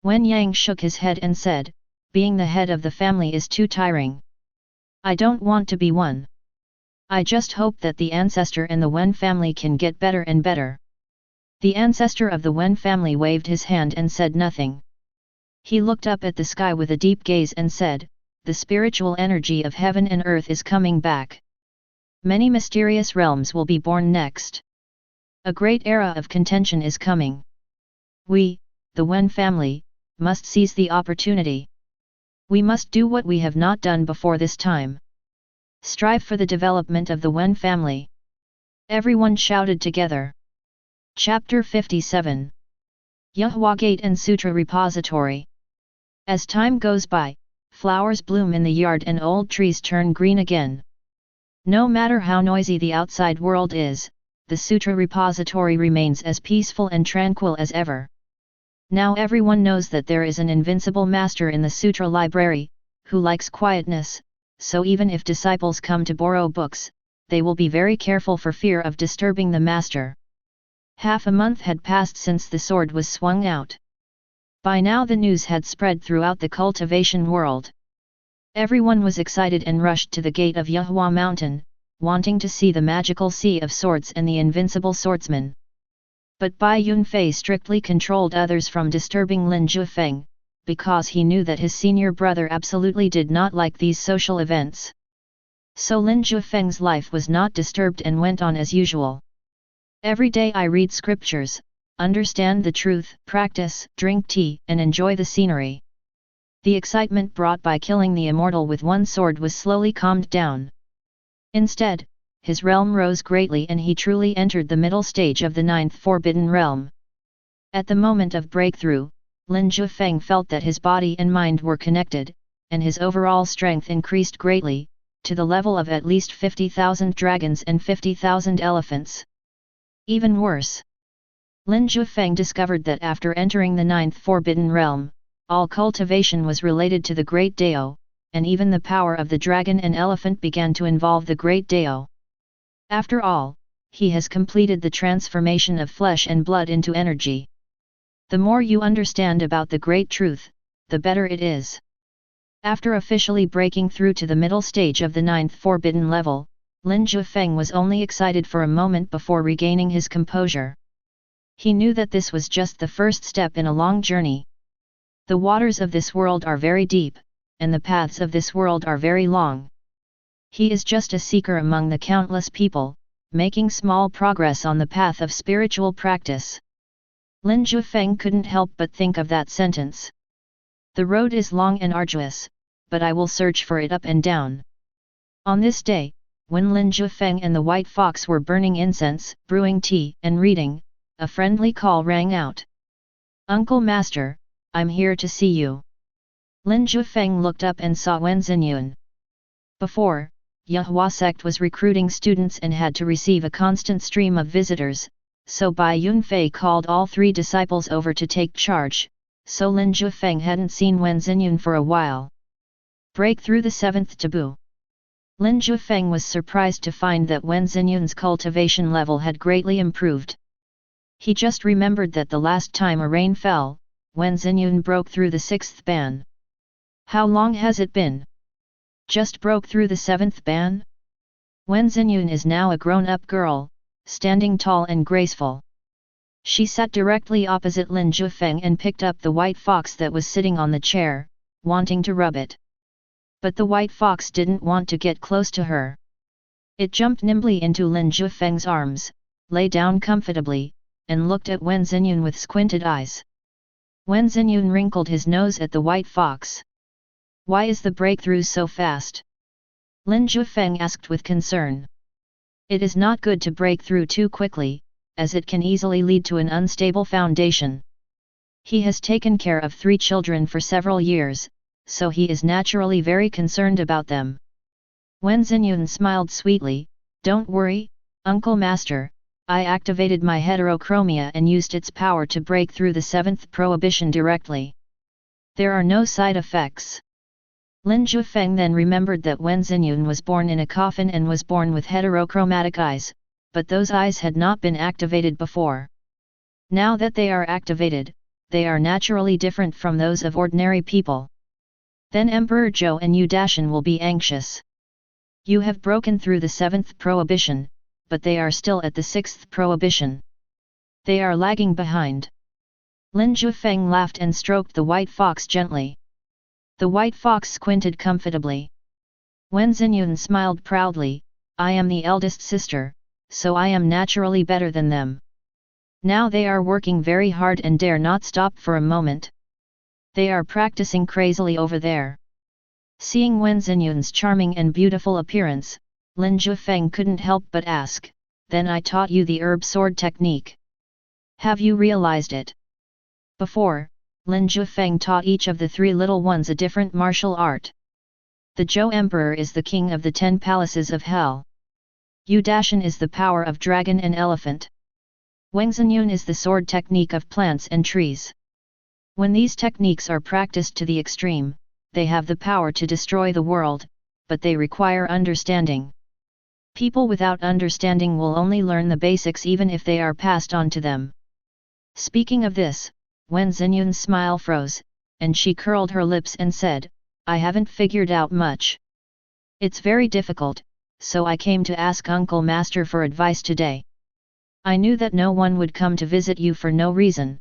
Wen Yang shook his head and said, being the head of the family is too tiring. I don't want to be one. I just hope that the ancestor and the Wen family can get better and better. The ancestor of the Wen family waved his hand and said nothing. He looked up at the sky with a deep gaze and said, the spiritual energy of heaven and earth is coming back. Many mysterious realms will be born next. A great era of contention is coming. We, the Wen family, must seize the opportunity. We must do what we have not done before this time. Strive for the development of the Wen family. Everyone shouted together. Chapter 57. Yuhua Gate and Sutra Repository. As time goes by, flowers bloom in the yard and old trees turn green again. No matter how noisy the outside world is, the Sutra Repository remains as peaceful and tranquil as ever. Now everyone knows that there is an invincible master in the Sutra Library, who likes quietness, so even if disciples come to borrow books, they will be very careful for fear of disturbing the master. Half a month had passed since the sword was swung out. By now the news had spread throughout the cultivation world. Everyone was excited and rushed to the gate of Yuhua Mountain, wanting to see the magical sea of swords and the invincible swordsman. But Bai Yunfei strictly controlled others from disturbing Lin Jiufeng, because he knew that his senior brother absolutely did not like these social events. So Lin Jiufeng's life was not disturbed and went on as usual. Every day I read scriptures, understand the truth, practice, drink tea, and enjoy the scenery. The excitement brought by killing the immortal with one sword was slowly calmed down. Instead, his realm rose greatly and he truly entered the middle stage of the 9th Forbidden Realm. At the moment of breakthrough, Lin Jiufeng felt that his body and mind were connected, and his overall strength increased greatly, to the level of at least 50,000 dragons and 50,000 elephants. Even worse, Lin Jiufeng discovered that after entering the 9th Forbidden Realm, all cultivation was related to the Great Dao, and even the power of the dragon and elephant began to involve the Great Dao. After all, he has completed the transformation of flesh and blood into energy. The more you understand about the great truth, the better it is. After officially breaking through to the middle stage of the 9th Forbidden level, Lin Jiufeng was only excited for a moment before regaining his composure. He knew that this was just the first step in a long journey. The waters of this world are very deep, and the paths of this world are very long. He is just a seeker among the countless people, making small progress on the path of spiritual practice. Lin Jiufeng couldn't help but think of that sentence. The road is long and arduous, but I will search for it up and down. On this day, when Lin Jiufeng and the White Fox were burning incense, brewing tea, and reading, a friendly call rang out. "Uncle Master, I'm here to see you." Lin Jiufeng looked up and saw Wen Xinyun. Before, Yuhua Sect was recruiting students and had to receive a constant stream of visitors, so Bai Yunfei called all 3 disciples over to take charge, so Lin Jiufeng hadn't seen Wen Xinyun for a while. Break through the 7th taboo. Lin Jiufeng was surprised to find that Wen Xinyun's cultivation level had greatly improved. He just remembered that the last time a rain fell, Wen Xinyun broke through the 6th ban. How long has it been? Just broke through the 7th ban? Wen Xinyun is now a grown-up girl, standing tall and graceful. She sat directly opposite Lin Jiufeng and picked up the white fox that was sitting on the chair, wanting to rub it. But the white fox didn't want to get close to her. It jumped nimbly into Lin Jiufeng's arms, lay down comfortably, and looked at Wen Xinyun with squinted eyes. Wen Xinyun wrinkled his nose at the white fox. "Why is the breakthrough so fast?" Lin Jiufeng asked with concern. "It is not good to break through too quickly, as it can easily lead to an unstable foundation. He has taken care of 3 children for several years, so he is naturally very concerned about them." Wen Xinyun smiled sweetly. "Don't worry, Uncle Master, I activated my heterochromia and used its power to break through the 7th prohibition directly. There are no side effects." Lin Jiufeng then remembered that Wen Xinyun was born in a coffin and was born with heterochromatic eyes, but those eyes had not been activated before. Now that they are activated, they are naturally different from those of ordinary people. Then Emperor Zhou and Yu Dashan will be anxious. You have broken through the 7th prohibition, but they are still at the 6th prohibition. They are lagging behind. Lin Jiufeng laughed and stroked the white fox gently. The white fox squinted comfortably. Wen Xinyun smiled proudly. "I am the eldest sister, so I am naturally better than them. Now they are working very hard and dare not stop for a moment." They are practicing crazily over there. Seeing Wen Xinyun's charming and beautiful appearance, Lin Jiufeng couldn't help but ask, "Then I taught you the herb sword technique. Have you realized it?" Before, Lin Jiufeng taught each of the three little ones a different martial art. The Zhou Emperor is the king of the 10 palaces of hell. Yu Dashan is the power of dragon and elephant. Wang Xinyun is the sword technique of plants and trees. When these techniques are practiced to the extreme, they have the power to destroy the world, but they require understanding. People without understanding will only learn the basics even if they are passed on to them. Speaking of this, Wen Xinyun's smile froze, and she curled her lips and said, "I haven't figured out much. It's very difficult, so I came to ask Uncle Master for advice today. I knew that no one would come to visit you for no reason."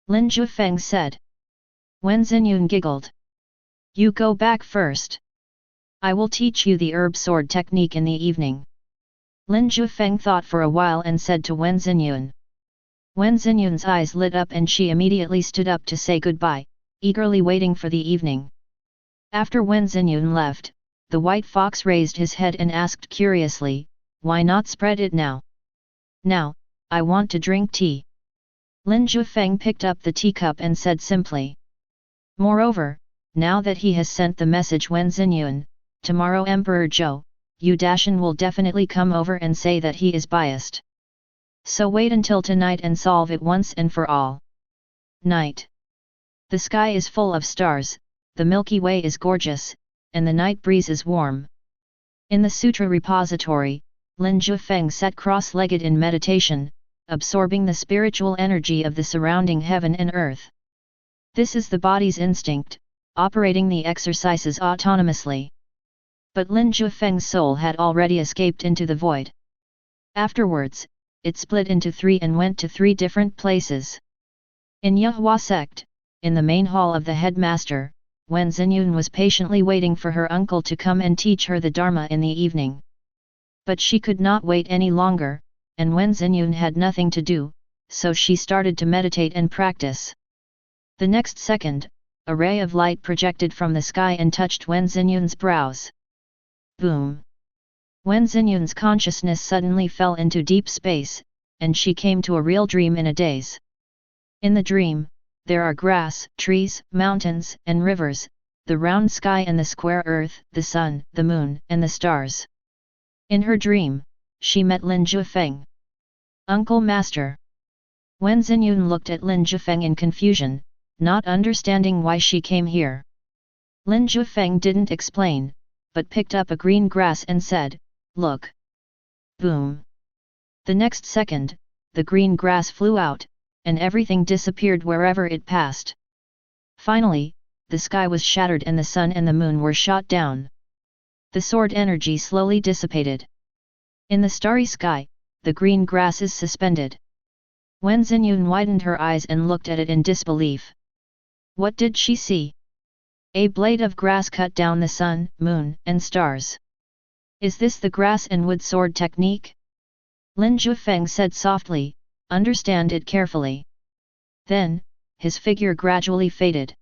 Lin Jiufeng said. Wen Xinyun giggled. "You go back first. I will teach you the herb sword technique in the evening." Lin Jiufeng thought for a while and said to Wen Xinyun. Wen Xinyun's eyes lit up and she immediately stood up to say goodbye, eagerly waiting for the evening. After Wen Xinyun left, the white fox raised his head and asked curiously, "Why not spread it now?" "Now, I want to drink tea." Lin Jiufeng picked up the teacup and said simply. Moreover, now that he has sent the message Wen Xinyun, tomorrow Emperor Zhou, Yu Dashan will definitely come over and say that he is biased. So wait until tonight and solve it once and for all. Night. The sky is full of stars, the Milky Way is gorgeous, and the night breeze is warm. In the sutra repository, Lin Jiufeng sat cross-legged in meditation, absorbing the spiritual energy of the surrounding heaven and earth. This is the body's instinct, operating the exercises autonomously. But Lin Jiufeng's soul had already escaped into the void. Afterwards, it split into 3 and went to 3 different places. In Yehua Sect, in the main hall of the headmaster, Wen Xinyun was patiently waiting for her uncle to come and teach her the Dharma in the evening. But she could not wait any longer, and Wen Xinyun had nothing to do, so she started to meditate and practice. The next second, a ray of light projected from the sky and touched Wen Xinyun's brows. Boom! Wen Xinyun's consciousness suddenly fell into deep space, and she came to a real dream in a daze. In the dream, there are grass, trees, mountains, and rivers, the round sky and the square earth, the sun, the moon, and the stars. In her dream, she met Lin Jiufeng. "Uncle Master." Wen Xinyun looked at Lin Jiufeng in confusion, not understanding why she came here. Lin Jiufeng didn't explain, but picked up a green grass and said, "Look." Boom! The next second, the green grass flew out, and everything disappeared wherever it passed. Finally, the sky was shattered and the sun and the moon were shot down. The sword energy slowly dissipated. In the starry sky, the green grass is suspended. Wen Xinyun widened her eyes and looked at it in disbelief. What did she see? A blade of grass cut down the sun, moon, and stars. Is this the grass and wood sword technique? Lin Jiufeng said softly, "Understand it carefully." Then, his figure gradually faded.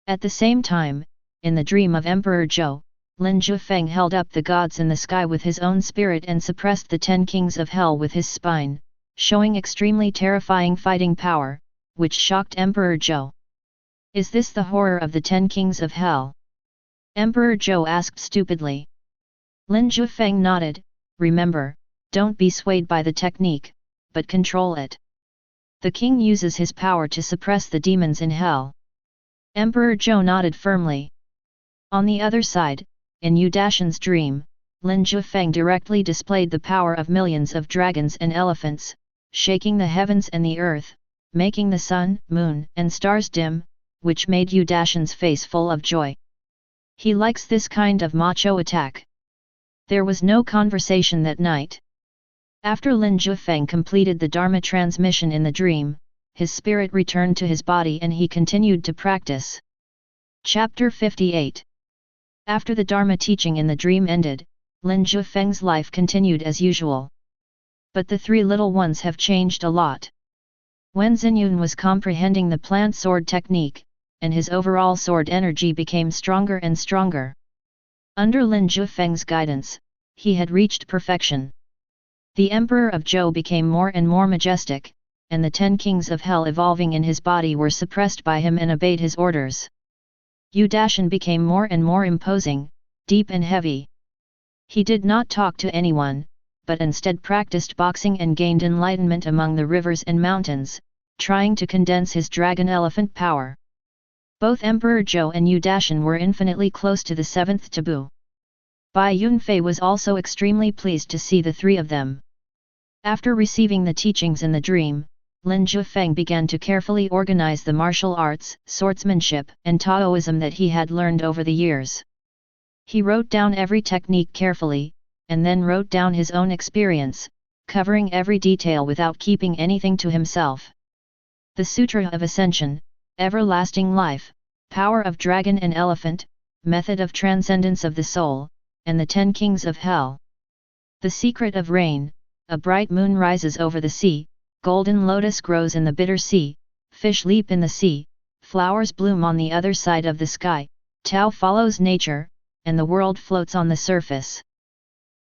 At the same time, in the dream of Emperor Zhou, Lin Jiufeng held up the gods in the sky with his own spirit and suppressed the 10 kings of hell with his spine, showing extremely terrifying fighting power, which shocked Emperor Zhou. Is this the horror of the 10 kings of hell? Emperor Zhou asked stupidly. Lin Jiufeng nodded, "Remember, don't be swayed by the technique, but control it. The king uses his power to suppress the demons in hell." Emperor Zhou nodded firmly. On the other side, in Yu Dashan's dream, Lin Jiufeng directly displayed the power of millions of dragons and elephants, shaking the heavens and the earth, making the sun, moon, and stars dim, which made Yu Dashan's face full of joy. He likes this kind of macho attack. There was no conversation that night. After Lin Jiufeng completed the Dharma transmission in the dream, his spirit returned to his body and he continued to practice. Chapter 58. After the Dharma teaching in the dream ended, Lin Jiufeng's life continued as usual. But the 3 little ones have changed a lot. Wen Xinyun was comprehending the plant sword technique, and his overall sword energy became stronger and stronger. Under Lin Jiufeng's guidance, he had reached perfection. The Emperor of Zhou became more and more majestic, and the 10 kings of hell evolving in his body were suppressed by him and obeyed his orders. Yu Dashan became more and more imposing, deep and heavy. He did not talk to anyone, but instead practiced boxing and gained enlightenment among the rivers and mountains, trying to condense his dragon elephant power. Both Emperor Zhou and Yu Dashan were infinitely close to the 7th taboo. Bai Yunfei was also extremely pleased to see the three of them. After receiving the teachings in the dream, Lin Jiufeng began to carefully organize the martial arts, swordsmanship, and Taoism that he had learned over the years. He wrote down every technique carefully, and then wrote down his own experience, covering every detail without keeping anything to himself. The Sutra of Ascension, Everlasting Life, Power of Dragon and Elephant, Method of Transcendence of the Soul, and the 10 Kings of Hell. The Secret of Rain, a bright moon rises over the sea, golden lotus grows in the bitter sea, fish leap in the sea, flowers bloom on the other side of the sky, Tao follows nature, and the world floats on the surface.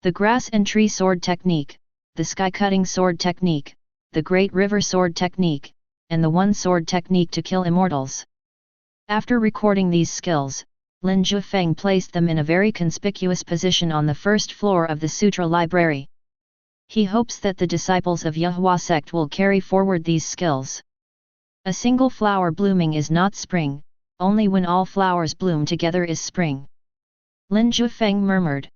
The grass and tree sword technique, the sky-cutting sword technique, the great river sword technique, and the one sword technique to kill immortals. After recording these skills, Lin Jiufeng placed them in a very conspicuous position on the first floor of the Sutra Library. He hopes that the disciples of Yahua sect will carry forward these skills. A single flower blooming is not spring, only when all flowers bloom together is spring. Lin Jiufeng murmured.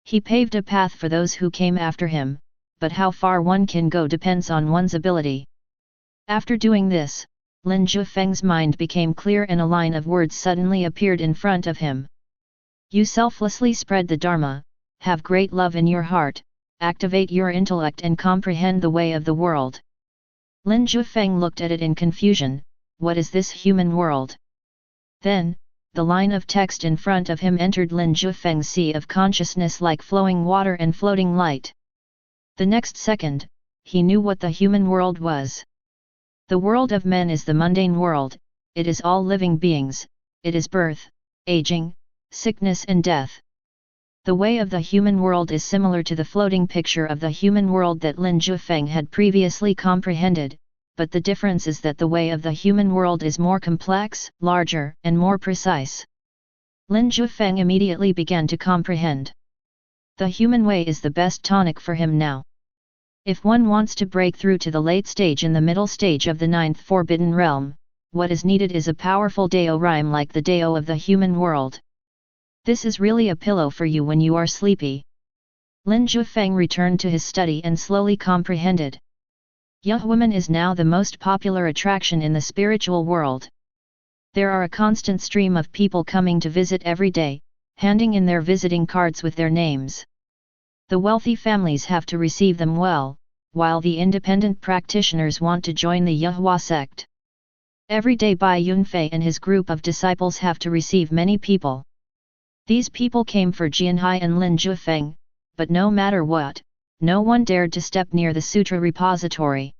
He paved a path for those who came after him, but how far one can go depends on one's ability. After doing this, Lin Jiufeng's mind became clear and a line of words suddenly appeared in front of him. You selflessly spread the Dharma, have great love in your heart, activate your intellect and comprehend the way of the world. Lin Jiufeng looked at it in confusion. What is this human world? Then, the line of text in front of him entered Lin Jiufeng's sea of consciousness like flowing water and floating light. The next second, he knew what the human world was. The world of men is the mundane world, it is all living beings, it is birth, aging, sickness and death. The way of the human world is similar to the floating picture of the human world that Lin Jiufeng had previously comprehended, but the difference is that the way of the human world is more complex, larger, and more precise. Lin Jiufeng immediately began to comprehend. The human way is the best tonic for him now. If one wants to break through to the late stage and the middle stage of the 9th forbidden realm, what is needed is a powerful Dao rhyme like the Dao of the human world. This is really a pillow for you when you are sleepy. Lin Jiufeng returned to his study and slowly comprehended. Yahuaman is now the most popular attraction in the spiritual world. There are a constant stream of people coming to visit every day, handing in their visiting cards with their names. The wealthy families have to receive them well, while the independent practitioners want to join the Yahua sect. Every day Bai Yunfei and his group of disciples have to receive many people. These people came for Jianhai and Lin Jiufeng, but no matter what, no one dared to step near the sutra repository.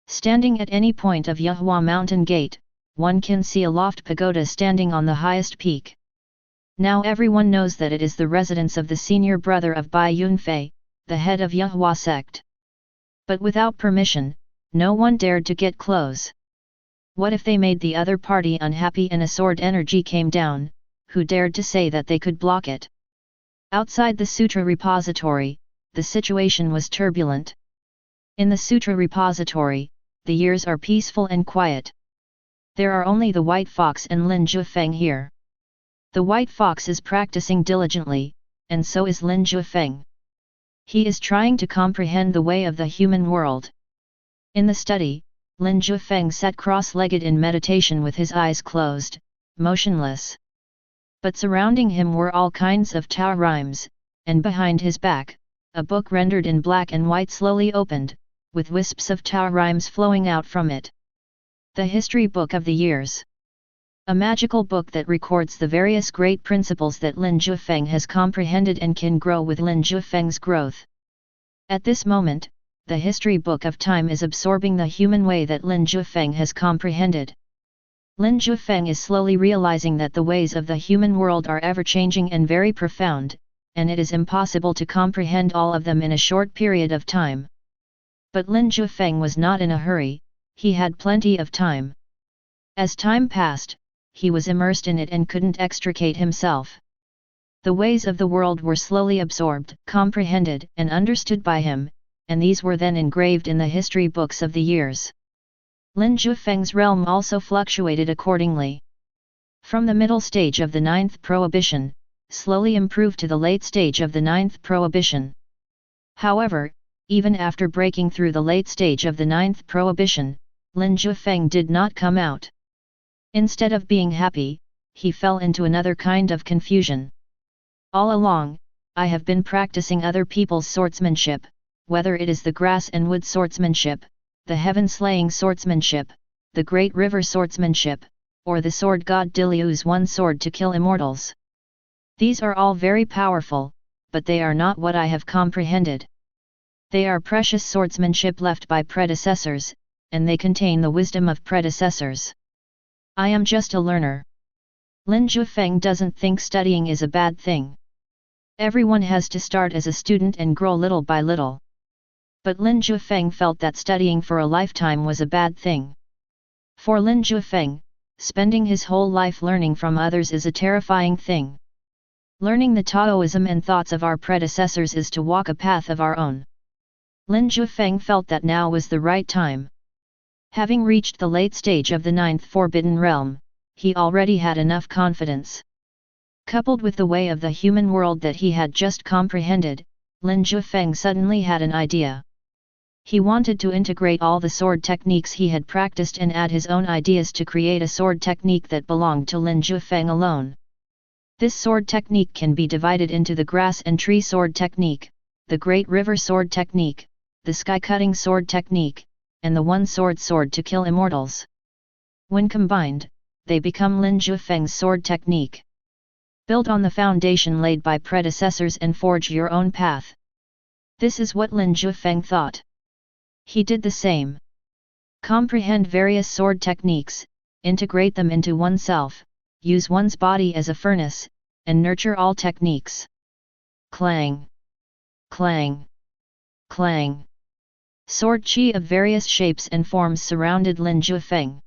Standing at any point of Yahua mountain gate, one can see a loft pagoda standing on the highest peak. Now everyone knows that it is the residence of the senior brother of Bai Yunfei, the head of Yahua sect. But without permission, no one dared to get close. What if they made the other party unhappy and a sword energy came down? Who dared to say that they could block it? Outside the Sutra repository, the situation was turbulent. In the Sutra repository, the years are peaceful and quiet. There are only the White Fox and Lin Jiufeng here. The White Fox is practicing diligently, and so is Lin Jiufeng. He is trying to comprehend the way of the human world. In the study, Lin Jiufeng sat cross-legged in meditation with his eyes closed, motionless. But surrounding him were all kinds of Tao rhymes, and behind his back, a book rendered in black and white slowly opened, with wisps of Tao rhymes flowing out from it. The History Book of the Years. A magical book that records the various great principles that Lin Jiufeng has comprehended and can grow with Lin Jiufeng's growth. At this moment, the History Book of Time is absorbing the human way that Lin Jiufeng has comprehended. Lin Jiufeng is slowly realizing that the ways of the human world are ever-changing and very profound, and it is impossible to comprehend all of them in a short period of time. But Lin Jiufeng was not in a hurry, he had plenty of time. As time passed, he was immersed in it and couldn't extricate himself. The ways of the world were slowly absorbed, comprehended, and understood by him, and these were then engraved in the history books of the years. Lin Jiufeng's realm also fluctuated accordingly. From the middle stage of the ninth prohibition, slowly improved to the late stage of the ninth prohibition. However, even after breaking through the late stage of the ninth prohibition, Lin Jiufeng did not come out. Instead of being happy, he fell into another kind of confusion. All along, I have been practicing other people's swordsmanship, whether it is the grass and wood swordsmanship, the heaven-slaying swordsmanship, the great river swordsmanship, or the sword god Dilu's one sword to kill immortals. These are all very powerful, but they are not what I have comprehended. They are precious swordsmanship left by predecessors, and they contain the wisdom of predecessors. I am just a learner. Lin Jiufeng doesn't think studying is a bad thing. Everyone has to start as a student and grow little by little. But Lin Jiufeng felt that studying for a lifetime was a bad thing. For Lin Jiufeng, spending his whole life learning from others is a terrifying thing. Learning the Taoism and thoughts of our predecessors is to walk a path of our own. Lin Jiufeng felt that now was the right time. Having reached the late stage of the ninth forbidden realm, he already had enough confidence. Coupled with the way of the human world that he had just comprehended, Lin Jiufeng suddenly had an idea. He wanted to integrate all the sword techniques he had practiced and add his own ideas to create a sword technique that belonged to Lin Jiufeng alone. This sword technique can be divided into the grass and tree sword technique, the great river sword technique, the sky-cutting sword technique, and the one-sword sword to kill immortals. When combined, they become Lin Jiufeng's sword technique. Build on the foundation laid by predecessors and forge your own path. This is what Lin Jiufeng thought. He did the same. Comprehend various sword techniques, integrate them into oneself, use one's body as a furnace, and nurture all techniques. Clang! Clang! Clang! Sword chi of various shapes and forms surrounded Lin Jiufeng.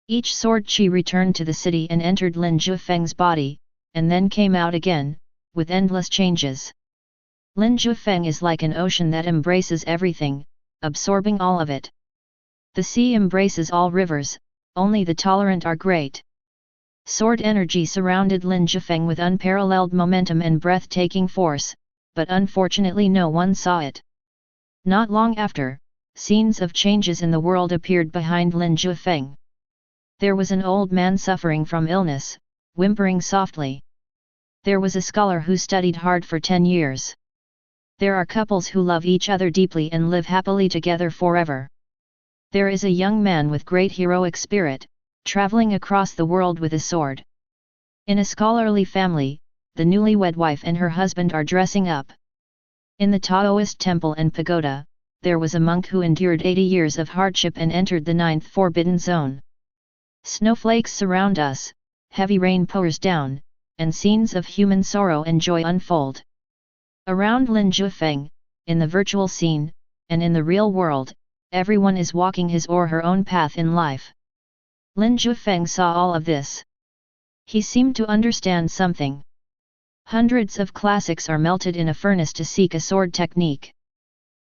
Each sword chi returned to the city and entered Lin Jiufeng's body, and then came out again, with endless changes. Lin Jiufeng is like an ocean that embraces everything, absorbing all of it. The sea embraces all rivers, only the tolerant are great. Sword energy surrounded Lin Jiufeng with unparalleled momentum and breathtaking force, but unfortunately no one saw it. Not long after, scenes of changes in the world appeared behind Lin Jiufeng. There was an old man suffering from illness, whimpering softly. There was a scholar who studied hard for 10 years. There are couples who love each other deeply and live happily together forever. There is a young man with great heroic spirit, traveling across the world with a sword. In a scholarly family, the newlywed wife and her husband are dressing up. In the Taoist temple and pagoda, there was a monk who endured 80 years of hardship and entered the ninth forbidden zone. Snowflakes surround us, heavy rain pours down, and scenes of human sorrow and joy unfold. Around Lin Jiufeng, in the virtual scene, and in the real world, everyone is walking his or her own path in life. Lin Jiufeng saw all of this. He seemed to understand something. Hundreds of classics are melted in a furnace to seek a sword technique.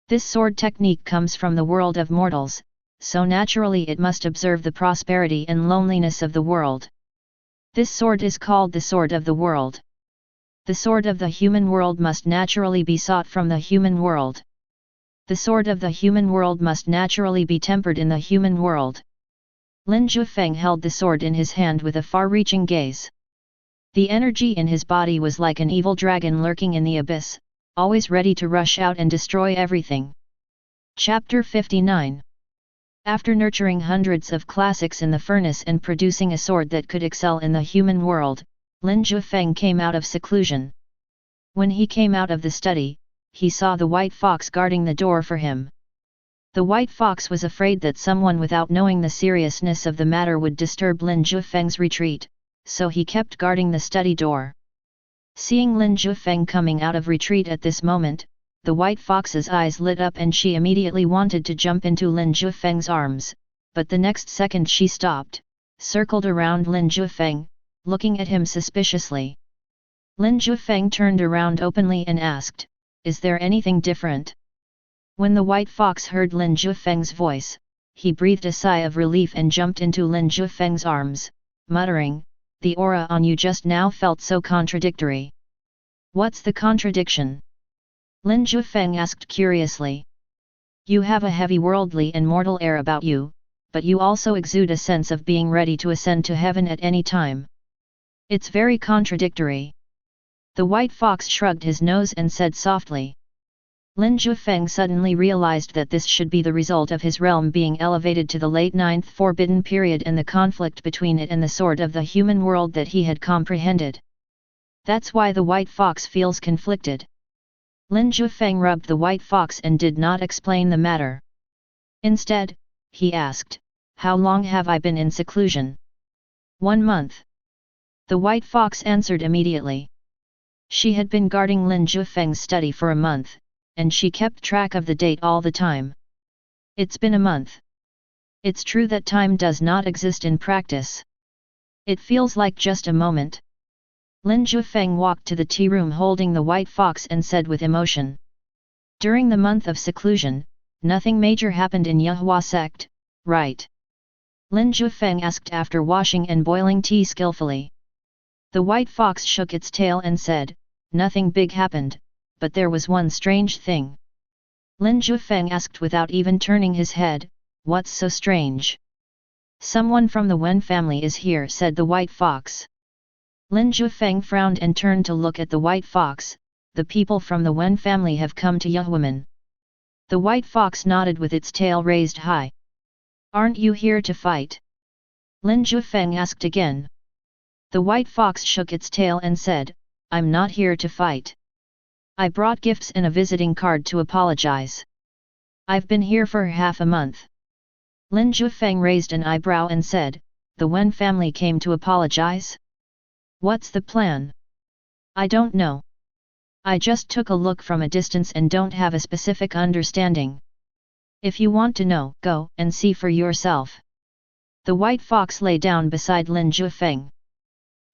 This sword technique comes from the world of mortals, so naturally it must observe the prosperity and loneliness of the world. This sword is called the sword of the world. The sword of the human world must naturally be sought from the human world. The sword of the human world must naturally be tempered in the human world. Lin Jiufeng held the sword in his hand with a far-reaching gaze. The energy in his body was like an evil dragon lurking in the abyss, always ready to rush out and destroy everything. Chapter 59. After nurturing hundreds of classics in the furnace and producing a sword that could excel in the human world, Lin Jiufeng came out of seclusion. When he came out of the study, he saw the white fox guarding the door for him. The White Fox was afraid that someone without knowing the seriousness of the matter would disturb Lin Jiufeng's retreat, so he kept guarding the study door. Seeing Lin Jiufeng coming out of retreat at this moment, the White Fox's eyes lit up and she immediately wanted to jump into Lin Jiufeng's arms, but the next second she stopped, circled around Lin Jiufeng, looking at him suspiciously. Lin Jiufeng turned around openly and asked, "Is there anything different?" When the White Fox heard Lin Jiufeng's voice, he breathed a sigh of relief and jumped into Lin Jiufeng's arms, muttering, "The aura on you just now felt so contradictory." "What's the contradiction?" Lin Jiufeng asked curiously. "You have a heavy worldly and mortal air about you, but you also exude a sense of being ready to ascend to heaven at any time. It's very contradictory." The White Fox shrugged his nose and said softly. Lin Jiufeng suddenly realized that this should be the result of his realm being elevated to the late 9th Forbidden Period and the conflict between it and the sword of the human world that he had comprehended. That's why the White Fox feels conflicted. Lin Jiufeng rubbed the White Fox and did not explain the matter. Instead, he asked, "How long have I been in seclusion?" "1 month." The White Fox answered immediately. She had been guarding Lin Jiufeng's study for a month, and she kept track of the date all the time. It's been a month. It's true that time does not exist in practice. It feels like just a moment. Lin Jiufeng walked to the tea room holding the White Fox and said with emotion. "During the month of seclusion, nothing major happened in Yahua Sect, right?" Lin Jiufeng asked after washing and boiling tea skillfully. The White Fox shook its tail and said, "Nothing big happened, but there was one strange thing." Lin Jiufeng asked without even turning his head, "What's so strange?" "Someone from the Wen family is here," said the White Fox. Lin Jiufeng frowned and turned to look at the White Fox. "The people from the Wen family have come to Yahuaman." The White Fox nodded with its tail raised high. "Aren't you here to fight?" Lin Jiufeng asked again. The White Fox shook its tail and said, "I'm not here to fight. I brought gifts and a visiting card to apologize. I've been here for half a month." Lin Jiufeng raised an eyebrow and said, "The Wen family came to apologize? What's the plan?" "I don't know. I just took a look from a distance and don't have a specific understanding. If you want to know, go and see for yourself." The White Fox lay down beside Lin Jiufeng.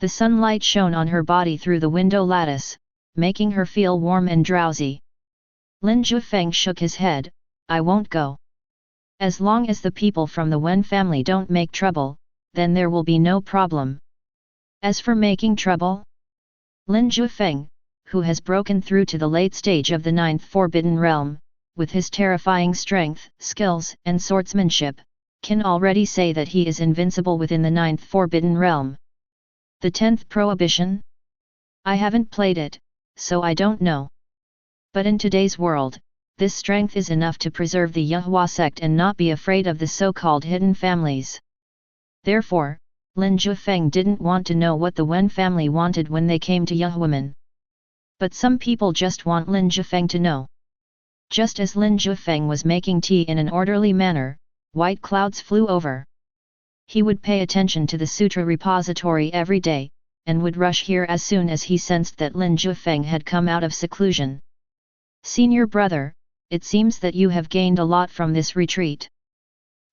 The sunlight shone on her body through the window lattice, making her feel warm and drowsy. Lin Jiufeng shook his head, "I won't go. As long as the people from the Wen family don't make trouble, then there will be no problem. As for making trouble?" Lin Jiufeng, who has broken through to the late stage of the 9th Forbidden Realm, with his terrifying strength, skills and swordsmanship, can already say that he is invincible within the 9th Forbidden Realm. The 10th Prohibition? I haven't played it, so I don't know. But in today's world, this strength is enough to preserve the Yahua sect and not be afraid of the so-called hidden families. Therefore, Lin Jiufeng didn't want to know what the Wen family wanted when they came to Yahuaman. But some people just want Lin Jiufeng to know. Just as Lin Jiufeng was making tea in an orderly manner, white clouds flew over. He would pay attention to the sutra repository every day, and would rush here as soon as he sensed that Lin Jiufeng had come out of seclusion. "Senior brother, it seems that you have gained a lot from this retreat."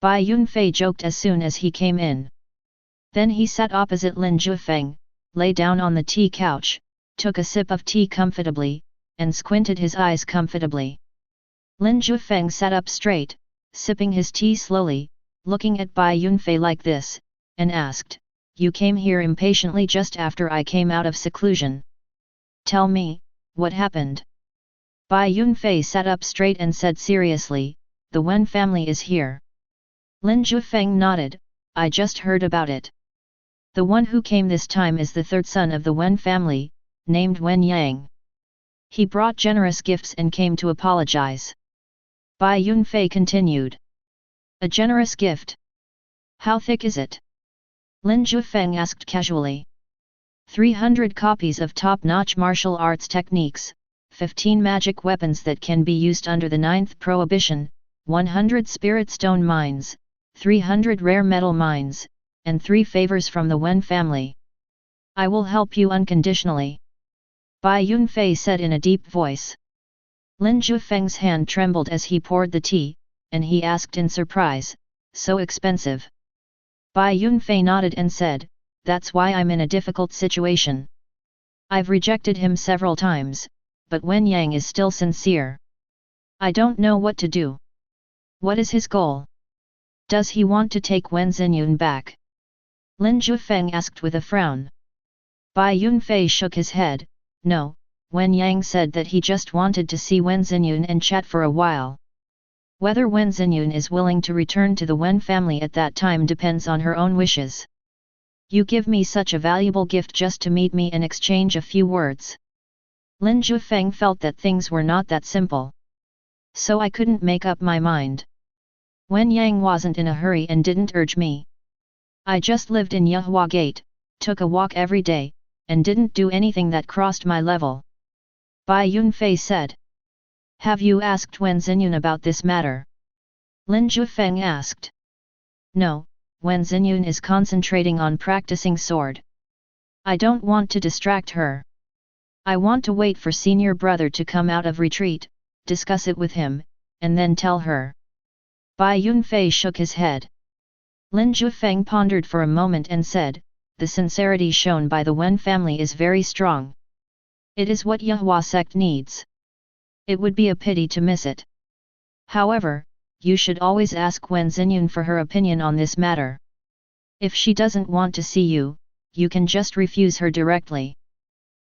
Bai Yunfei joked as soon as he came in. Then he sat opposite Lin Jiufeng, lay down on the tea couch, took a sip of tea comfortably, and squinted his eyes comfortably. Lin Jiufeng sat up straight, sipping his tea slowly, looking at Bai Yunfei like this, and asked, "You came here impatiently just after I came out of seclusion. Tell me, what happened?" Bai Yunfei sat up straight and said seriously, "The Wen family is here." Lin Jiufeng nodded, "I just heard about it. The one who came this time is the third son of the Wen family, named Wen Yang. He brought generous gifts and came to apologize." Bai Yunfei continued. "A generous gift? How thick is it?" Lin Jiufeng asked casually. 300 copies of top-notch martial arts techniques, 15 magic weapons that can be used under the 9th Prohibition, 100 spirit stone mines, 300 rare metal mines, and 3 favors from the Wen family. I will help you unconditionally. Bai Yunfei said in a deep voice. Lin Jiufeng's hand trembled as he poured the tea, and he asked in surprise, so expensive? Bai Yunfei nodded and said, that's why I'm in a difficult situation. I've rejected him several times, but Wen Yang is still sincere. I don't know what to do. What is his goal? Does he want to take Wen Xinyun back? Lin Jiufeng asked with a frown. Bai Yunfei shook his head. No, Wen Yang said that he just wanted to see Wen Xinyun and chat for a while. Whether Wen Xinyun is willing to return to the Wen family at that time depends on her own wishes. You give me such a valuable gift just to meet me and exchange a few words. Lin Jiufeng felt that things were not that simple. So I couldn't make up my mind. Wen Yang wasn't in a hurry and didn't urge me. I just lived in Yehua Gate, took a walk every day, and didn't do anything that crossed my level. Bai Yunfei said. Have you asked Wen Xinyun about this matter? Lin Jiufeng asked. No, Wen Xinyun is concentrating on practicing sword. I don't want to distract her. I want to wait for senior brother to come out of retreat, discuss it with him, and then tell her. Bai Yunfei shook his head. Lin Jiufeng pondered for a moment and said, the sincerity shown by the Wen family is very strong. It is what Yehua sect needs. It would be a pity to miss it. However, you should always ask Wen Xinyun for her opinion on this matter. If she doesn't want to see you, you can just refuse her directly.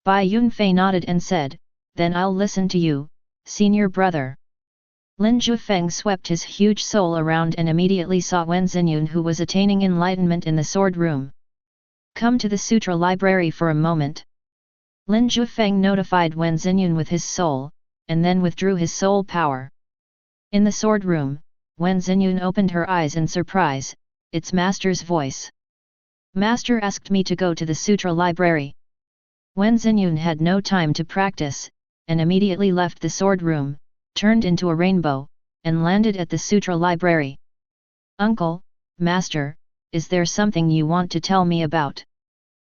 Bai Yunfei nodded and said, then I'll listen to you, senior brother. Lin Jiufeng swept his huge soul around and immediately saw Wen Xinyun, who was attaining enlightenment in the sword room. Come to the sutra library for a moment. Lin Jiufeng notified Wen Xinyun with his soul, and then withdrew his soul power. In the sword room, Wen Xinyun opened her eyes in surprise. It's Master's voice. Master asked me to go to the sutra library. Wen Xinyun had no time to practice, and immediately left the sword room, turned into a rainbow, and landed at the sutra library. Uncle, Master, is there something you want to tell me about?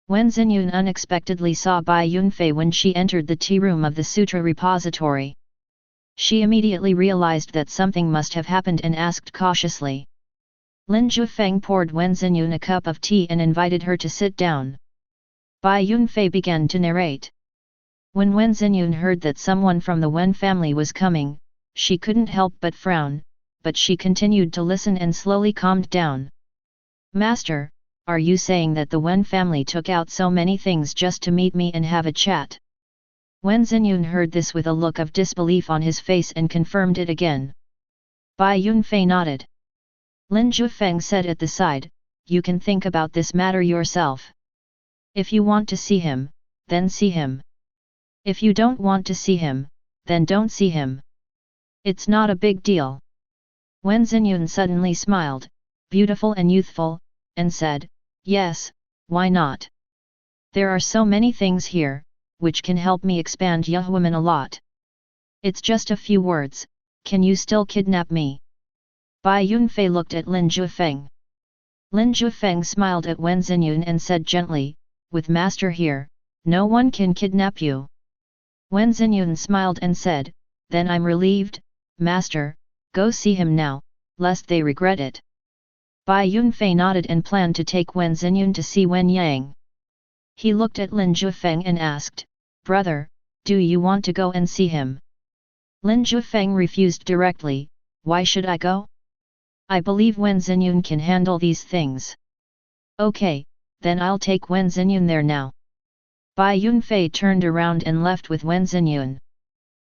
Wen Xinyun unexpectedly saw Bai Yunfei when she entered the tea room of the sutra repository. She immediately realized that something must have happened and asked cautiously. Lin Jiufeng poured Wen Xinyun a cup of tea and invited her to sit down. Bai Yunfei began to narrate. When Wen Xinyun heard that someone from the Wen family was coming, she couldn't help but frown, but she continued to listen and slowly calmed down. Master, are you saying that the Wen family took out so many things just to meet me and have a chat? Wen Xinyun heard this with a look of disbelief on his face and confirmed it again. Bai Yunfei nodded. Lin Jiufeng said at the side, you can think about this matter yourself. If you want to see him, then see him. If you don't want to see him, then don't see him. It's not a big deal. Wen Xinyun suddenly smiled, beautiful and youthful, and said, yes, why not? There are so many things here, which can help me expand Yehuaman a lot. It's just a few words, can you still kidnap me? Bai Yunfei looked at Lin Jiufeng. Lin Jiufeng smiled at Wen Xinyun and said gently, with Master here, no one can kidnap you. Wen Xinyun smiled and said, then I'm relieved, Master, go see him now, lest they regret it. Bai Yunfei nodded and planned to take Wen Xinyun to see Wen Yang. He looked at Lin Jiufeng and asked, brother, do you want to go and see him? Lin Jiufeng refused directly, why should I go? I believe Wen Xinyun can handle these things. Okay, then I'll take Wen Xinyun there now. Bai Yunfei turned around and left with Wen Xinyun.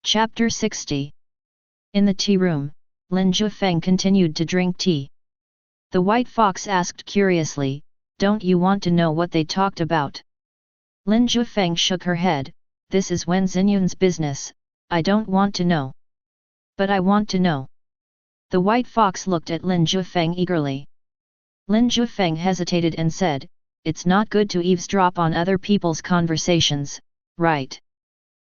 Chapter 60. In the tea room, Lin Jiufeng continued to drink tea. The white fox asked curiously, don't you want to know what they talked about? Lin Jiufeng shook her head, this is Wen Xinyun's business, I don't want to know. But I want to know. The white fox looked at Lin Jiufeng eagerly. Lin Jiufeng hesitated and said, it's not good to eavesdrop on other people's conversations, right?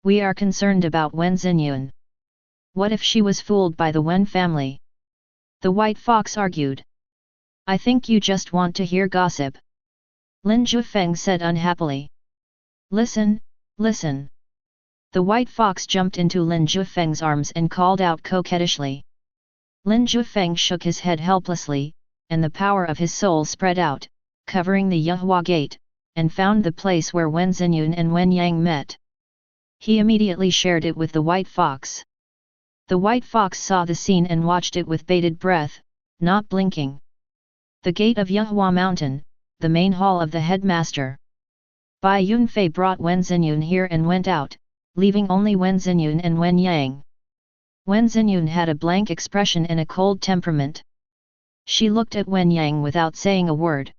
We are concerned about Wen Xinyun. What if she was fooled by the Wen family? The white fox argued. I think you just want to hear gossip. Lin Jiufeng said unhappily. Listen, listen. The white fox jumped into Lin Jiufeng's arms and called out coquettishly. Lin Jiufeng shook his head helplessly, and the power of his soul spread out, covering the Yuhua Gate, and found the place where Wen Xinyun and Wen Yang met. He immediately shared it with the white fox. The white fox saw the scene and watched it with bated breath, not blinking. The gate of Yuhua Mountain, the main hall of the headmaster. Bai Yunfei brought Wen Xinyun here and went out, leaving only Wen Xinyun and Wen Yang. Wen Xinyun had a blank expression and a cold temperament. She looked at Wen Yang without saying a word.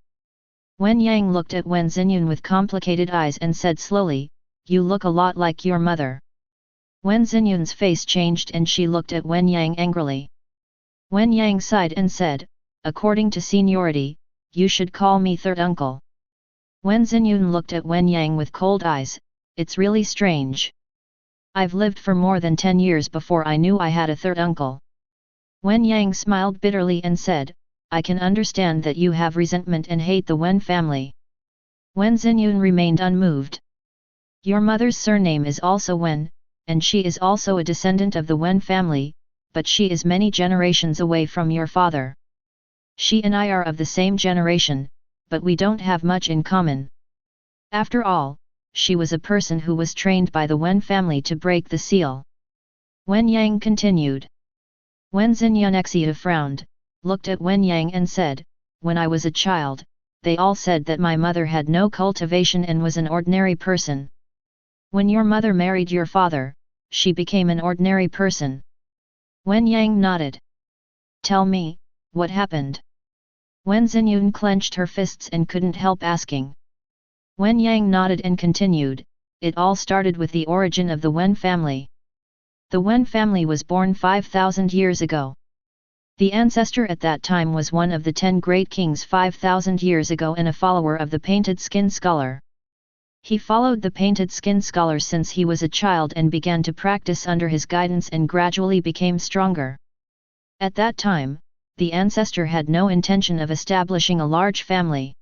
Wen Yang looked at Wen Xinyun with complicated eyes and said slowly, "You look a lot like your mother." Wen Xinyun's face changed and she looked at Wen Yang angrily. Wen Yang sighed and said, "According to seniority, you should call me third uncle." Wen Xinyun looked at Wen Yang with cold eyes. It's really strange. I've lived for more than 10 years before I knew I had a third uncle. Wen Yang smiled bitterly and said, "I can understand that you have resentment and hate the Wen family." Wen Xinyun remained unmoved. Your mother's surname is also Wen, and she is also a descendant of the Wen family, but she is many generations away from your father. She and I are of the same generation, but we don't have much in common. After all, she was a person who was trained by the Wen family to break the seal. Wen Yang continued. Wen Xinyun frowned, looked at Wen Yang and said, "When I was a child, they all said that my mother had no cultivation and was an ordinary person. When your mother married your father, she became an ordinary person." Wen Yang nodded. "Tell me, what happened?" Wen Xinyun clenched her fists and couldn't help asking. Wen Yang nodded and continued, "It all started with the origin of the Wen family. The Wen family was born 5,000 years ago. The ancestor at that time was one of the 10 great kings 5,000 years ago and a follower of the painted skin scholar. He followed the painted skin scholar since he was a child and began to practice under his guidance and gradually became stronger. At that time, the ancestor had no intention of establishing a large family.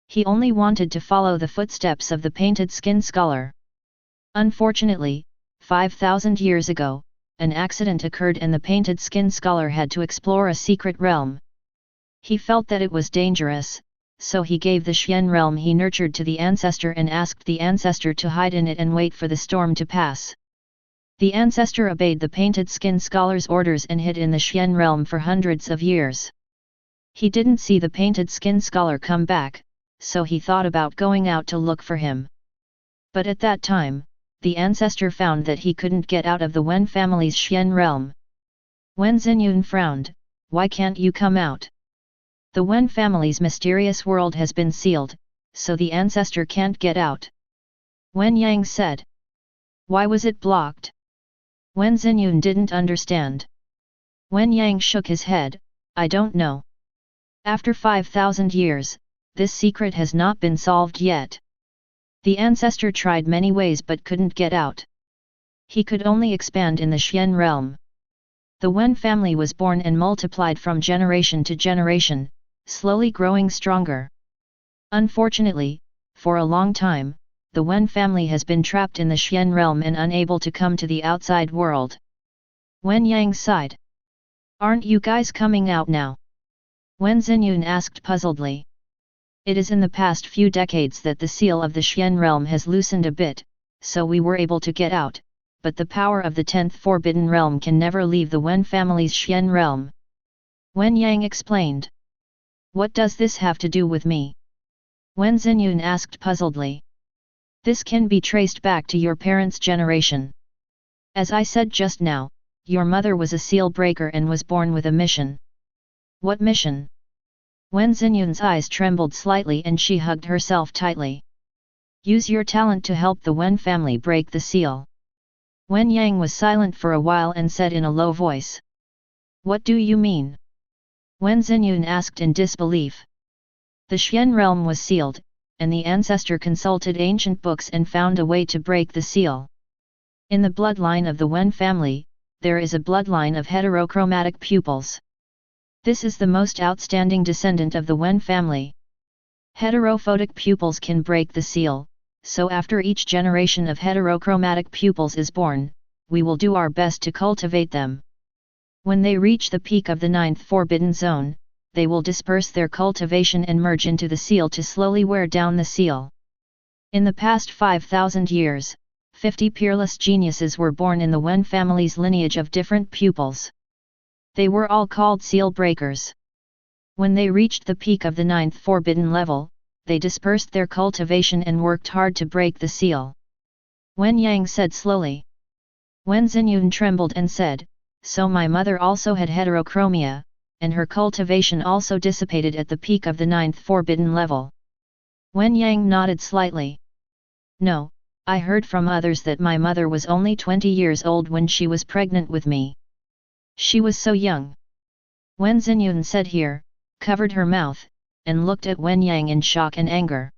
He only wanted to follow the footsteps of the painted skin scholar. Unfortunately, 5,000 years ago, an accident occurred and the painted skin scholar had to explore a secret realm. He felt that it was dangerous, so he gave the Xian realm he nurtured to the ancestor and asked the ancestor to hide in it and wait for the storm to pass. The ancestor obeyed the painted skin scholar's orders and hid in the Xian realm for hundreds of years. He didn't see the painted skin scholar come back, so he thought about going out to look for him. But at that time, the ancestor found that he couldn't get out of the Wen family's Xian realm. Wen Xinyun frowned, "Why can't you come out? The Wen family's mysterious world has been sealed, so the ancestor can't get out." Wen Yang said. "Why was it blocked?" Wen Xinyun didn't understand. Wen Yang shook his head, "I don't know. After 5,000 years, this secret has not been solved yet. The ancestor tried many ways but couldn't get out. He could only expand in the Xian realm. The Wen family was born and multiplied from generation to generation, slowly growing stronger. Unfortunately, for a long time, the Wen family has been trapped in the Xian realm and unable to come to the outside world." Wen Yang sighed. "Aren't you guys coming out now?" Wen Xinyun asked puzzledly. "It is in the past few decades that the seal of the Xian realm has loosened a bit, so we were able to get out, but the power of the 10th Forbidden Realm can never leave the Wen family's Xian realm." Wen Yang explained. "What does this have to do with me?" Wen Xinyun asked puzzledly. "This can be traced back to your parents' generation. As I said just now, your mother was a seal breaker and was born with a mission." "What mission?" Wen Xinyun's eyes trembled slightly and she hugged herself tightly. "Use your talent to help the Wen family break the seal." Wen Yang was silent for a while and said in a low voice. "What do you mean?" Wen Xinyun asked in disbelief. "The Xian realm was sealed, and the ancestor consulted ancient books and found a way to break the seal. In the bloodline of the Wen family, there is a bloodline of heterochromatic pupils. This is the most outstanding descendant of the Wen family. Heterophotic pupils can break the seal, so after each generation of heterochromatic pupils is born, we will do our best to cultivate them. When they reach the peak of the 9th forbidden zone, they will disperse their cultivation and merge into the seal to slowly wear down the seal. In the past 5,000 years, 50 peerless geniuses were born in the Wen family's lineage of different pupils. They were all called seal breakers. When they reached the peak of the 9th forbidden level, they dispersed their cultivation and worked hard to break the seal. Wen Yang said slowly. Wen Xinyun trembled and said, "So my mother also had heterochromia, and her cultivation also dissipated at the peak of the 9th forbidden level." Wen Yang nodded slightly. "No, I heard from others that my mother was only 20 years old when she was pregnant with me. She was so young." Wen Xinyun said here, covered her mouth, and looked at Wen Yang in shock and anger.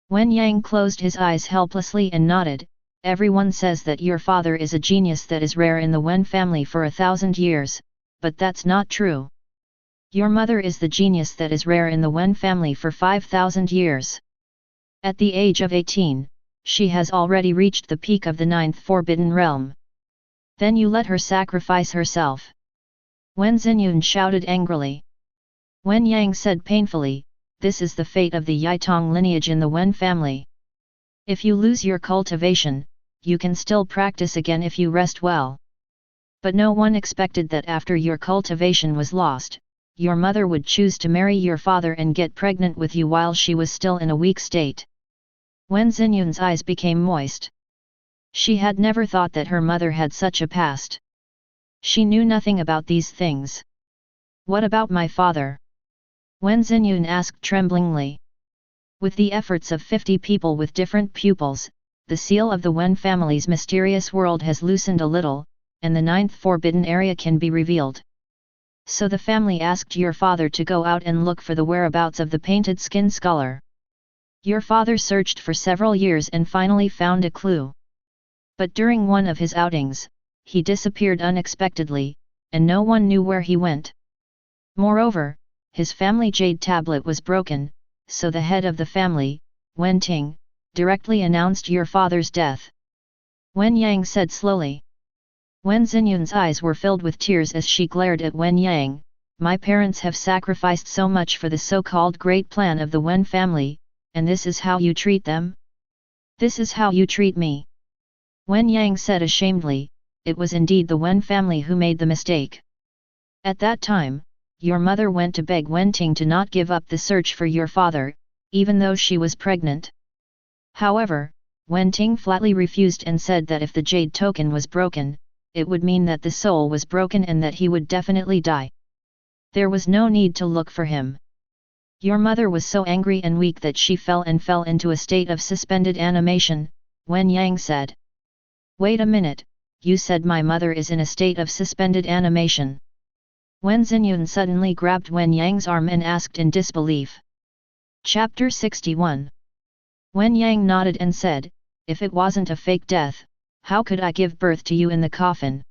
Wen Yang closed his eyes helplessly and nodded. "Everyone says that your father is a genius that is rare in the Wen family for 1,000 years, but that's not true. Your mother is the genius that is rare in the Wen family for 5,000 years. At the age of 18, she has already reached the peak of the 9th forbidden realm. Then you let her sacrifice herself." Wen Xinyun shouted angrily. Wen Yang said painfully, "This is the fate of the Yitong lineage in the Wen family. If you lose your cultivation, you can still practice again if you rest well. But no one expected that after your cultivation was lost, your mother would choose to marry your father and get pregnant with you while she was still in a weak state." Wen Xinyun's eyes became moist. She had never thought that her mother had such a past. She knew nothing about these things. "What about my father?" Wen Xinyun asked tremblingly. With the efforts of 50 people with different pupils, the seal of the Wen family's mysterious world has loosened a little, and the 9th forbidden area can be revealed. So the family asked your father to go out and look for the whereabouts of the painted skin scholar. Your father searched for several years and finally found a clue. But during one of his outings, he disappeared unexpectedly, and no one knew where he went. Moreover, his family jade tablet was broken, so the head of the family, Wen Ting, directly announced your father's death." Wen Yang said slowly. Wen Xinyun's eyes were filled with tears as she glared at Wen Yang. "My parents have sacrificed so much for the so-called great plan of the Wen family, and this is how you treat them? This is how you treat me?" Wen Yang said ashamedly, "It was indeed the Wen family who made the mistake. At that time, your mother went to beg Wen Ting to not give up the search for your father, even though she was pregnant. However, Wen Ting flatly refused and said that if the jade token was broken, it would mean that the soul was broken and that he would definitely die. There was no need to look for him. Your mother was so angry and weak that she fell into a state of suspended animation," Wen Yang said. "Wait a minute, you said my mother is in a state of suspended animation?" Wen Xinyun suddenly grabbed Wen Yang's arm and asked in disbelief. Chapter 61. Wen Yang nodded and said, "If it wasn't a fake death, how could I give birth to you in the coffin?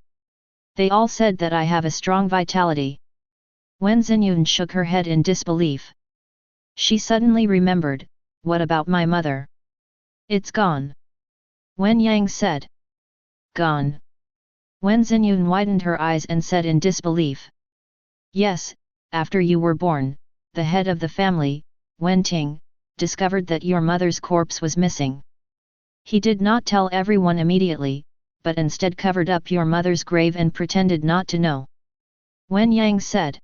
They all said that I have a strong vitality." Wen Xinyun shook her head in disbelief. She suddenly remembered, "What about my mother?" "It's gone." Wen Yang said. "Gone?" Wen Xinyun widened her eyes and said in disbelief. "Yes, after you were born, the head of the family, Wen Ting, discovered that your mother's corpse was missing. He did not tell everyone immediately, but instead covered up your mother's grave and pretended not to know." Wen Yang said.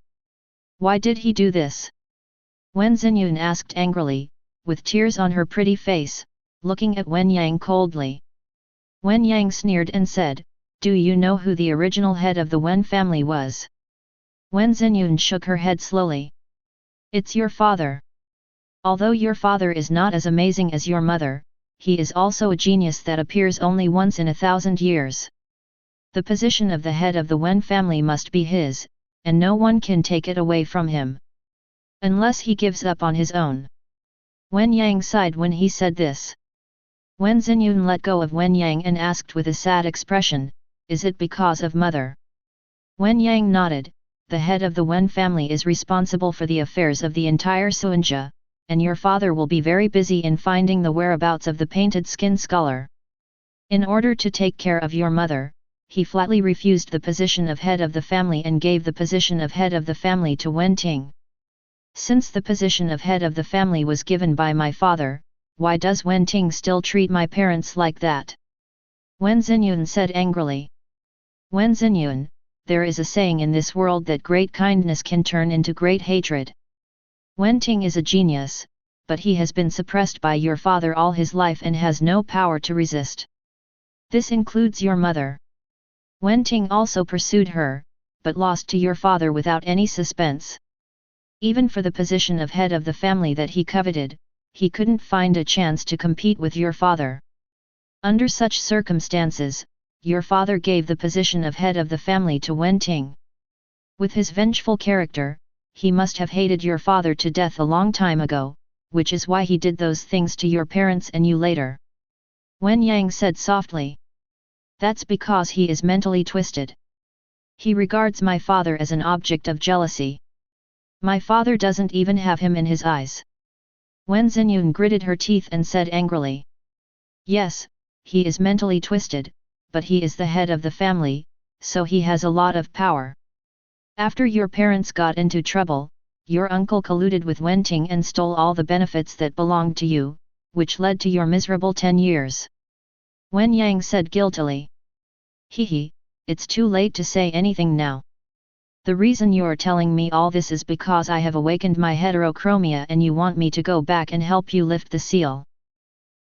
"Why did he do this?" Wen Xinyun asked angrily, with tears on her pretty face, looking at Wen Yang coldly. Wen Yang sneered and said, "Do you know who the original head of the Wen family was?" Wen Xinyun shook her head slowly. "It's your father. Although your father is not as amazing as your mother, he is also a genius that appears only once in 1,000 years. The position of the head of the Wen family must be his, and no one can take it away from him. Unless he gives up on his own." Wen Yang sighed when he said this. Wen Xinyun let go of Wen Yang and asked with a sad expression, "Is it because of mother?" Wen Yang nodded, the head of the Wen family is responsible for the affairs of the entire Suanjia, and your father will be very busy in finding the whereabouts of the painted skin scholar. In order to take care of your mother, he flatly refused the position of head of the family and gave the position of head of the family to Wen Ting. Since the position of head of the family was given by my father, why does Wen Ting still treat my parents like that? Wen Xinyun said angrily. Wen Xinyun, there is a saying in this world that great kindness can turn into great hatred. Wen Ting is a genius, but he has been suppressed by your father all his life and has no power to resist. This includes your mother. Wen Ting also pursued her, but lost to your father without any suspense. Even for the position of head of the family that he coveted, he couldn't find a chance to compete with your father. Under such circumstances, your father gave the position of head of the family to Wen Ting. With his vengeful character, he must have hated your father to death a long time ago, which is why he did those things to your parents and you later. Wen Yang said softly. That's because he is mentally twisted. He regards my father as an object of jealousy. My father doesn't even have him in his eyes. Wen Xinyun gritted her teeth and said angrily. Yes, he is mentally twisted, but he is the head of the family, so he has a lot of power. After your parents got into trouble, your uncle colluded with Wen Ting and stole all the benefits that belonged to you, which led to your miserable 10 years. Wen Yang said guiltily. Hehe, it's too late to say anything now. The reason you're telling me all this is because I have awakened my heterochromia and you want me to go back and help you lift the seal.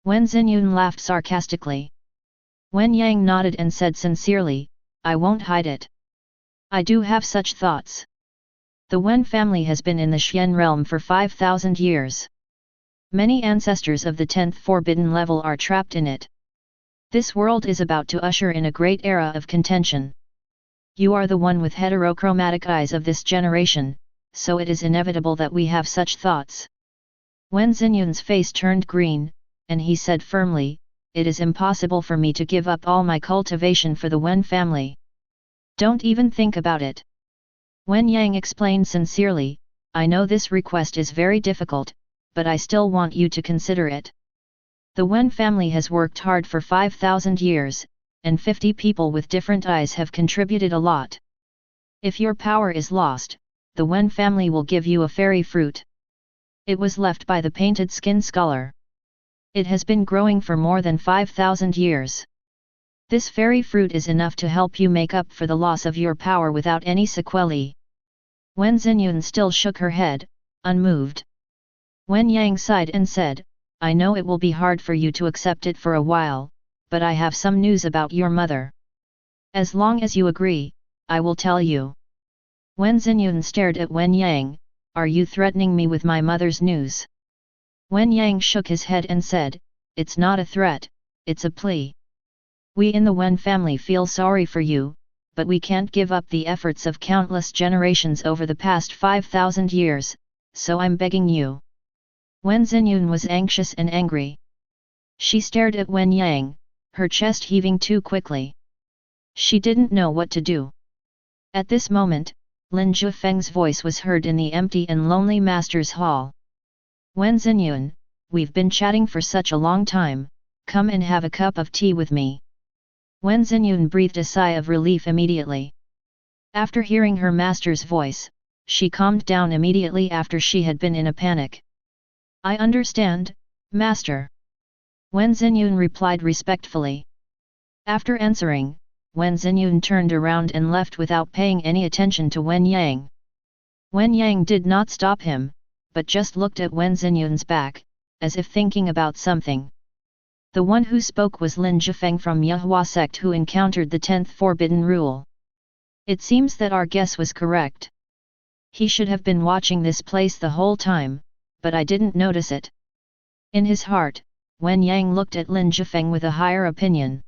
Wen Xinyun laughed sarcastically. Wen Yang nodded and said sincerely, I won't hide it. I do have such thoughts. The Wen family has been in the Xian realm for 5,000 years. Many ancestors of the 10th forbidden level are trapped in it. This world is about to usher in a great era of contention. You are the one with heterochromatic eyes of this generation, so it is inevitable that we have such thoughts. Wen Xinyun's face turned green, and he said firmly, it is impossible for me to give up all my cultivation for the Wen family. Don't even think about it. Wen Yang explained sincerely, I know this request is very difficult, but I still want you to consider it. The Wen family has worked hard for 5,000 years, and 50 people with different eyes have contributed a lot. If your power is lost, the Wen family will give you a fairy fruit. It was left by the painted skin scholar. It has been growing for more than 5,000 years. This fairy fruit is enough to help you make up for the loss of your power without any sequelae. Wen Xinyun still shook her head, unmoved. Wen Yang sighed and said, I know it will be hard for you to accept it for a while, but I have some news about your mother. As long as you agree, I will tell you. Wen Xinyun stared at Wen Yang, are you threatening me with my mother's news? Wen Yang shook his head and said, it's not a threat, it's a plea. We in the Wen family feel sorry for you, but we can't give up the efforts of countless generations over the past 5,000 years, so I'm begging you. Wen Xinyun was anxious and angry. She stared at Wen Yang, her chest heaving too quickly. She didn't know what to do. At this moment, Lin Jiufeng's voice was heard in the empty and lonely master's hall. Wen Xinyun, we've been chatting for such a long time, come and have a cup of tea with me. Wen Xinyun breathed a sigh of relief immediately. After hearing her master's voice, she calmed down immediately after she had been in a panic. I understand, master. Wen Xinyun replied respectfully. After answering, Wen Xinyun turned around and left without paying any attention to Wen Yang. Wen Yang did not stop him, but just looked at Wen Xinyun's back, as if thinking about something. The one who spoke was Lin Jiufeng from Yehua Sect who encountered the 10th forbidden rule. It seems that our guess was correct. He should have been watching this place the whole time, but I didn't notice it. In his heart, Wen Yang looked at Lin Jiufeng with a higher opinion.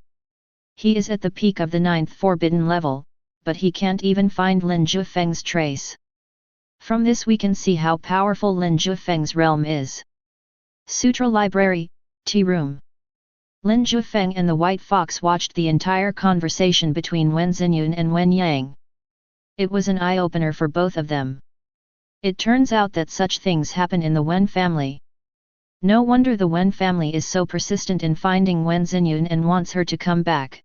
He is at the peak of the 9th forbidden level, but he can't even find Lin Jiufeng's trace. From this we can see how powerful Lin Jiufeng's realm is. Sutra Library, Tea Room. Lin Jiufeng and the White Fox watched the entire conversation between Wen Xinyun and Wen Yang. It was an eye-opener for both of them. It turns out that such things happen in the Wen family. No wonder the Wen family is so persistent in finding Wen Xinyun and wants her to come back.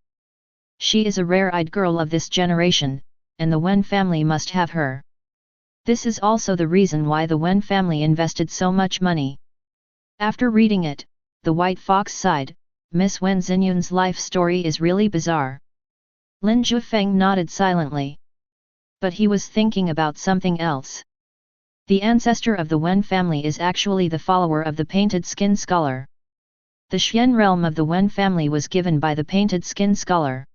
She is a rare-eyed girl of this generation, and the Wen family must have her. This is also the reason why the Wen family invested so much money. After reading it, the White Fox sighed, Miss Wen Xinyun's life story is really bizarre. Lin Jiufeng nodded silently. But he was thinking about something else. The ancestor of the Wen family is actually the follower of the Painted Skin Scholar. The Xian realm of the Wen family was given by the Painted Skin Scholar.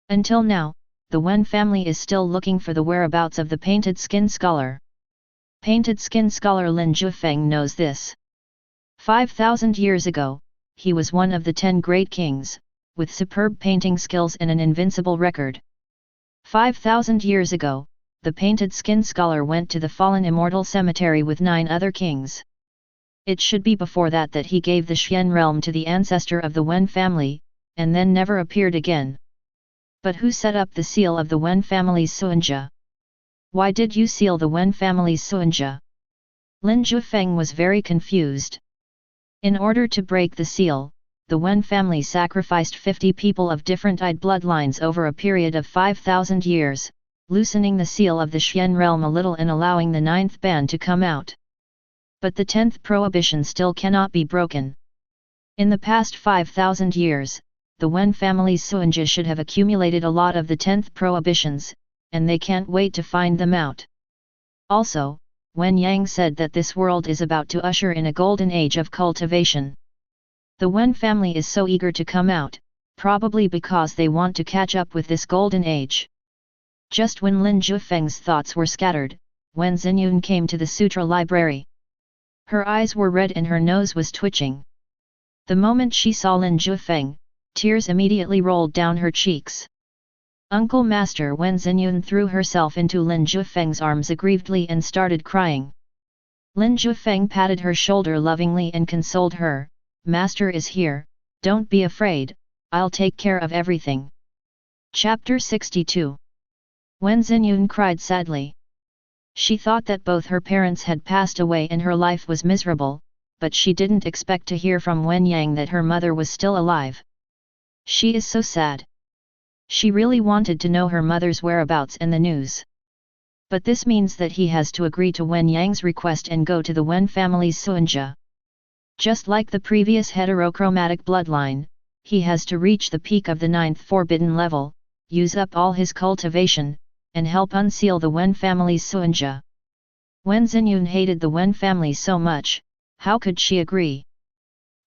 Until now, the Wen family is still looking for the whereabouts of the Painted Skin Scholar. Painted Skin Scholar Lin Jiufeng knows this. 5,000 years ago, he was one of the 10 great kings, with superb painting skills and an invincible record. 5,000 years ago, the Painted Skin Scholar went to the fallen immortal cemetery with 9 other kings. It should be before that he gave the Xian realm to the ancestor of the Wen family, and then never appeared again. But who set up the seal of the Wen family's Suanja? Why did you seal the Wen family's Suanja? Lin Jiufeng was very confused. In order to break the seal, the Wen family sacrificed 50 people of different-eyed bloodlines over a period of 5,000 years, loosening the seal of the Xian realm a little and allowing the 9th ban to come out. But the 10th prohibition still cannot be broken. In the past 5,000 years, the Wen family's Suanja should have accumulated a lot of the 10th prohibitions, and they can't wait to find them out. Also, Wen Yang said that this world is about to usher in a golden age of cultivation. The Wen family is so eager to come out, probably because they want to catch up with this golden age. Just when Lin Jiufeng's thoughts were scattered, Wen Xinyun came to the sutra library. Her eyes were red and her nose was twitching. The moment she saw Lin Jiufeng, tears immediately rolled down her cheeks. Uncle Master Wen Xinyun threw herself into Lin Jiufeng's arms aggrievedly and started crying. Lin Jiufeng patted her shoulder lovingly and consoled her, Master is here, don't be afraid, I'll take care of everything. Chapter 62. Wen Xinyun cried sadly. She thought that both her parents had passed away and her life was miserable, but she didn't expect to hear from Wen Yang that her mother was still alive. She is so sad. She really wanted to know her mother's whereabouts and the news. But this means that he has to agree to Wen Yang's request and go to the Wen family's Suanja. Just like the previous heterochromatic bloodline, he has to reach the peak of the 9th forbidden level, use up all his cultivation, and help unseal the Wen family's Suanja. Wen Xinyun hated the Wen family so much, how could she agree?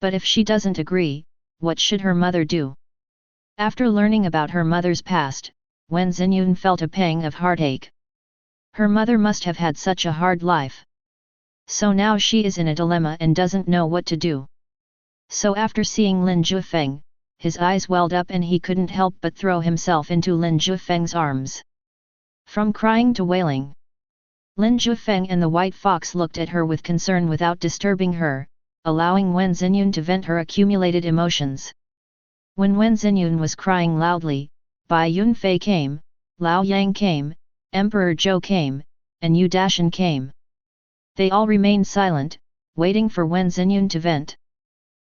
But if she doesn't agree, what should her mother do? After learning about her mother's past, Wen Xinyun felt a pang of heartache. Her mother must have had such a hard life. So now she is in a dilemma and doesn't know what to do. So after seeing Lin Jiufeng, his eyes welled up and he couldn't help but throw himself into Lin Jiufeng's arms. From crying to wailing, Lin Jiufeng and the White Fox looked at her with concern without disturbing her, allowing Wen Xinyun to vent her accumulated emotions. When Wen Xinyun was crying loudly, Bai Yunfei came, Lao Yang came, Emperor Zhou came, and Yu Dashan came. They all remained silent, waiting for Wen Xinyun to vent.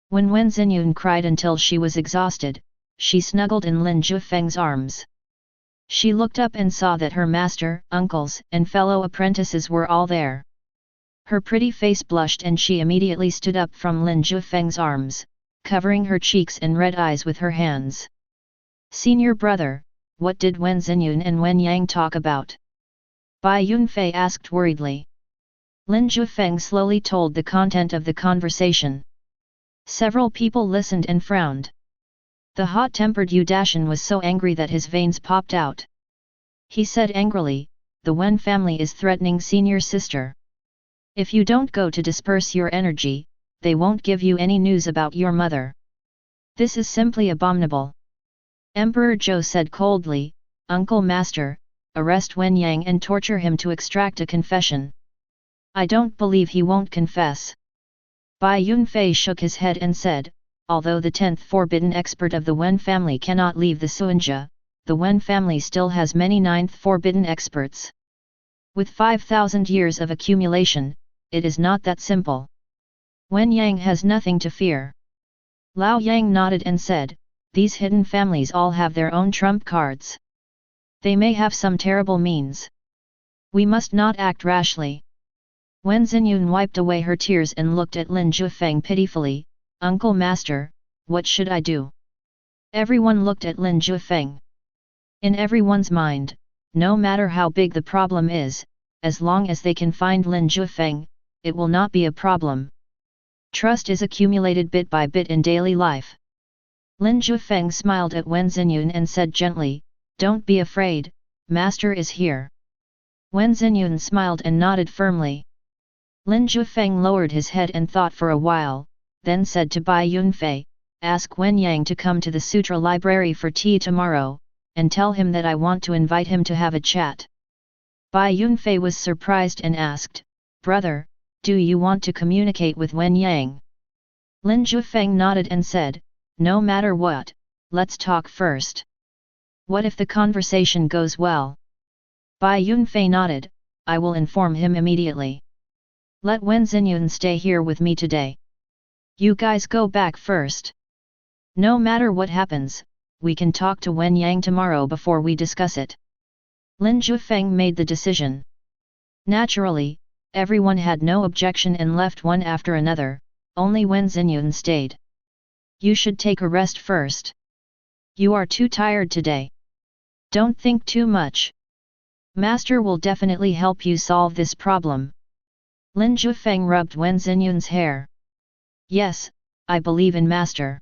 When Wen Xinyun cried until she was exhausted, she snuggled in Lin Jiufeng's arms. She looked up and saw that her master, uncles, and fellow apprentices were all there. Her pretty face blushed and she immediately stood up from Lin Jiufeng's arms, covering her cheeks and red eyes with her hands. Senior brother, what did Wen Xinyun and Wen Yang talk about? Bai Yunfei asked worriedly. Lin Jiufeng slowly told the content of the conversation. Several people listened and frowned. The hot-tempered Yu Dashan was so angry that his veins popped out. He said angrily, the Wen family is threatening senior sister. If you don't go to disperse your energy, they won't give you any news about your mother. This is simply abominable. Emperor Zhou said coldly, Uncle Master, arrest Wen Yang and torture him to extract a confession. I don't believe he won't confess. Bai Yunfei shook his head and said, although the 10th forbidden expert of the Wen family cannot leave the Suanja, the Wen family still has many ninth forbidden experts. With 5,000 years of accumulation, it is not that simple. Wen Yang has nothing to fear. Lao Yang nodded and said, these hidden families all have their own trump cards. They may have some terrible means. We must not act rashly. Wen Xinyun wiped away her tears and looked at Lin Jiufeng pitifully, Uncle Master, what should I do? Everyone looked at Lin Jiufeng. In everyone's mind, no matter how big the problem is, as long as they can find Lin Jiufeng, it will not be a problem. Trust is accumulated bit by bit in daily life. Lin Jiufeng smiled at Wen Xinyun and said gently, don't be afraid, Master is here. Wen Xinyun smiled and nodded firmly. Lin Jiufeng lowered his head and thought for a while, then said to Bai Yunfei, ask Wen Yang to come to the Sutra Library for tea tomorrow, and tell him that I want to invite him to have a chat. Bai Yunfei was surprised and asked, brother, do you want to communicate with Wen Yang? Lin Jiufeng nodded and said, no matter what, let's talk first. What if the conversation goes well? Bai Yunfei nodded, I will inform him immediately. Let Wen Xinyun stay here with me today. You guys go back first. No matter what happens, we can talk to Wen Yang tomorrow before we discuss it. Lin Jiufeng made the decision. Naturally, everyone had no objection and left one after another, only Wen Xinyun stayed. You should take a rest first. You are too tired today. Don't think too much. Master will definitely help you solve this problem. Lin Jiufeng rubbed Wen Xinyun's hair. Yes, I believe in Master.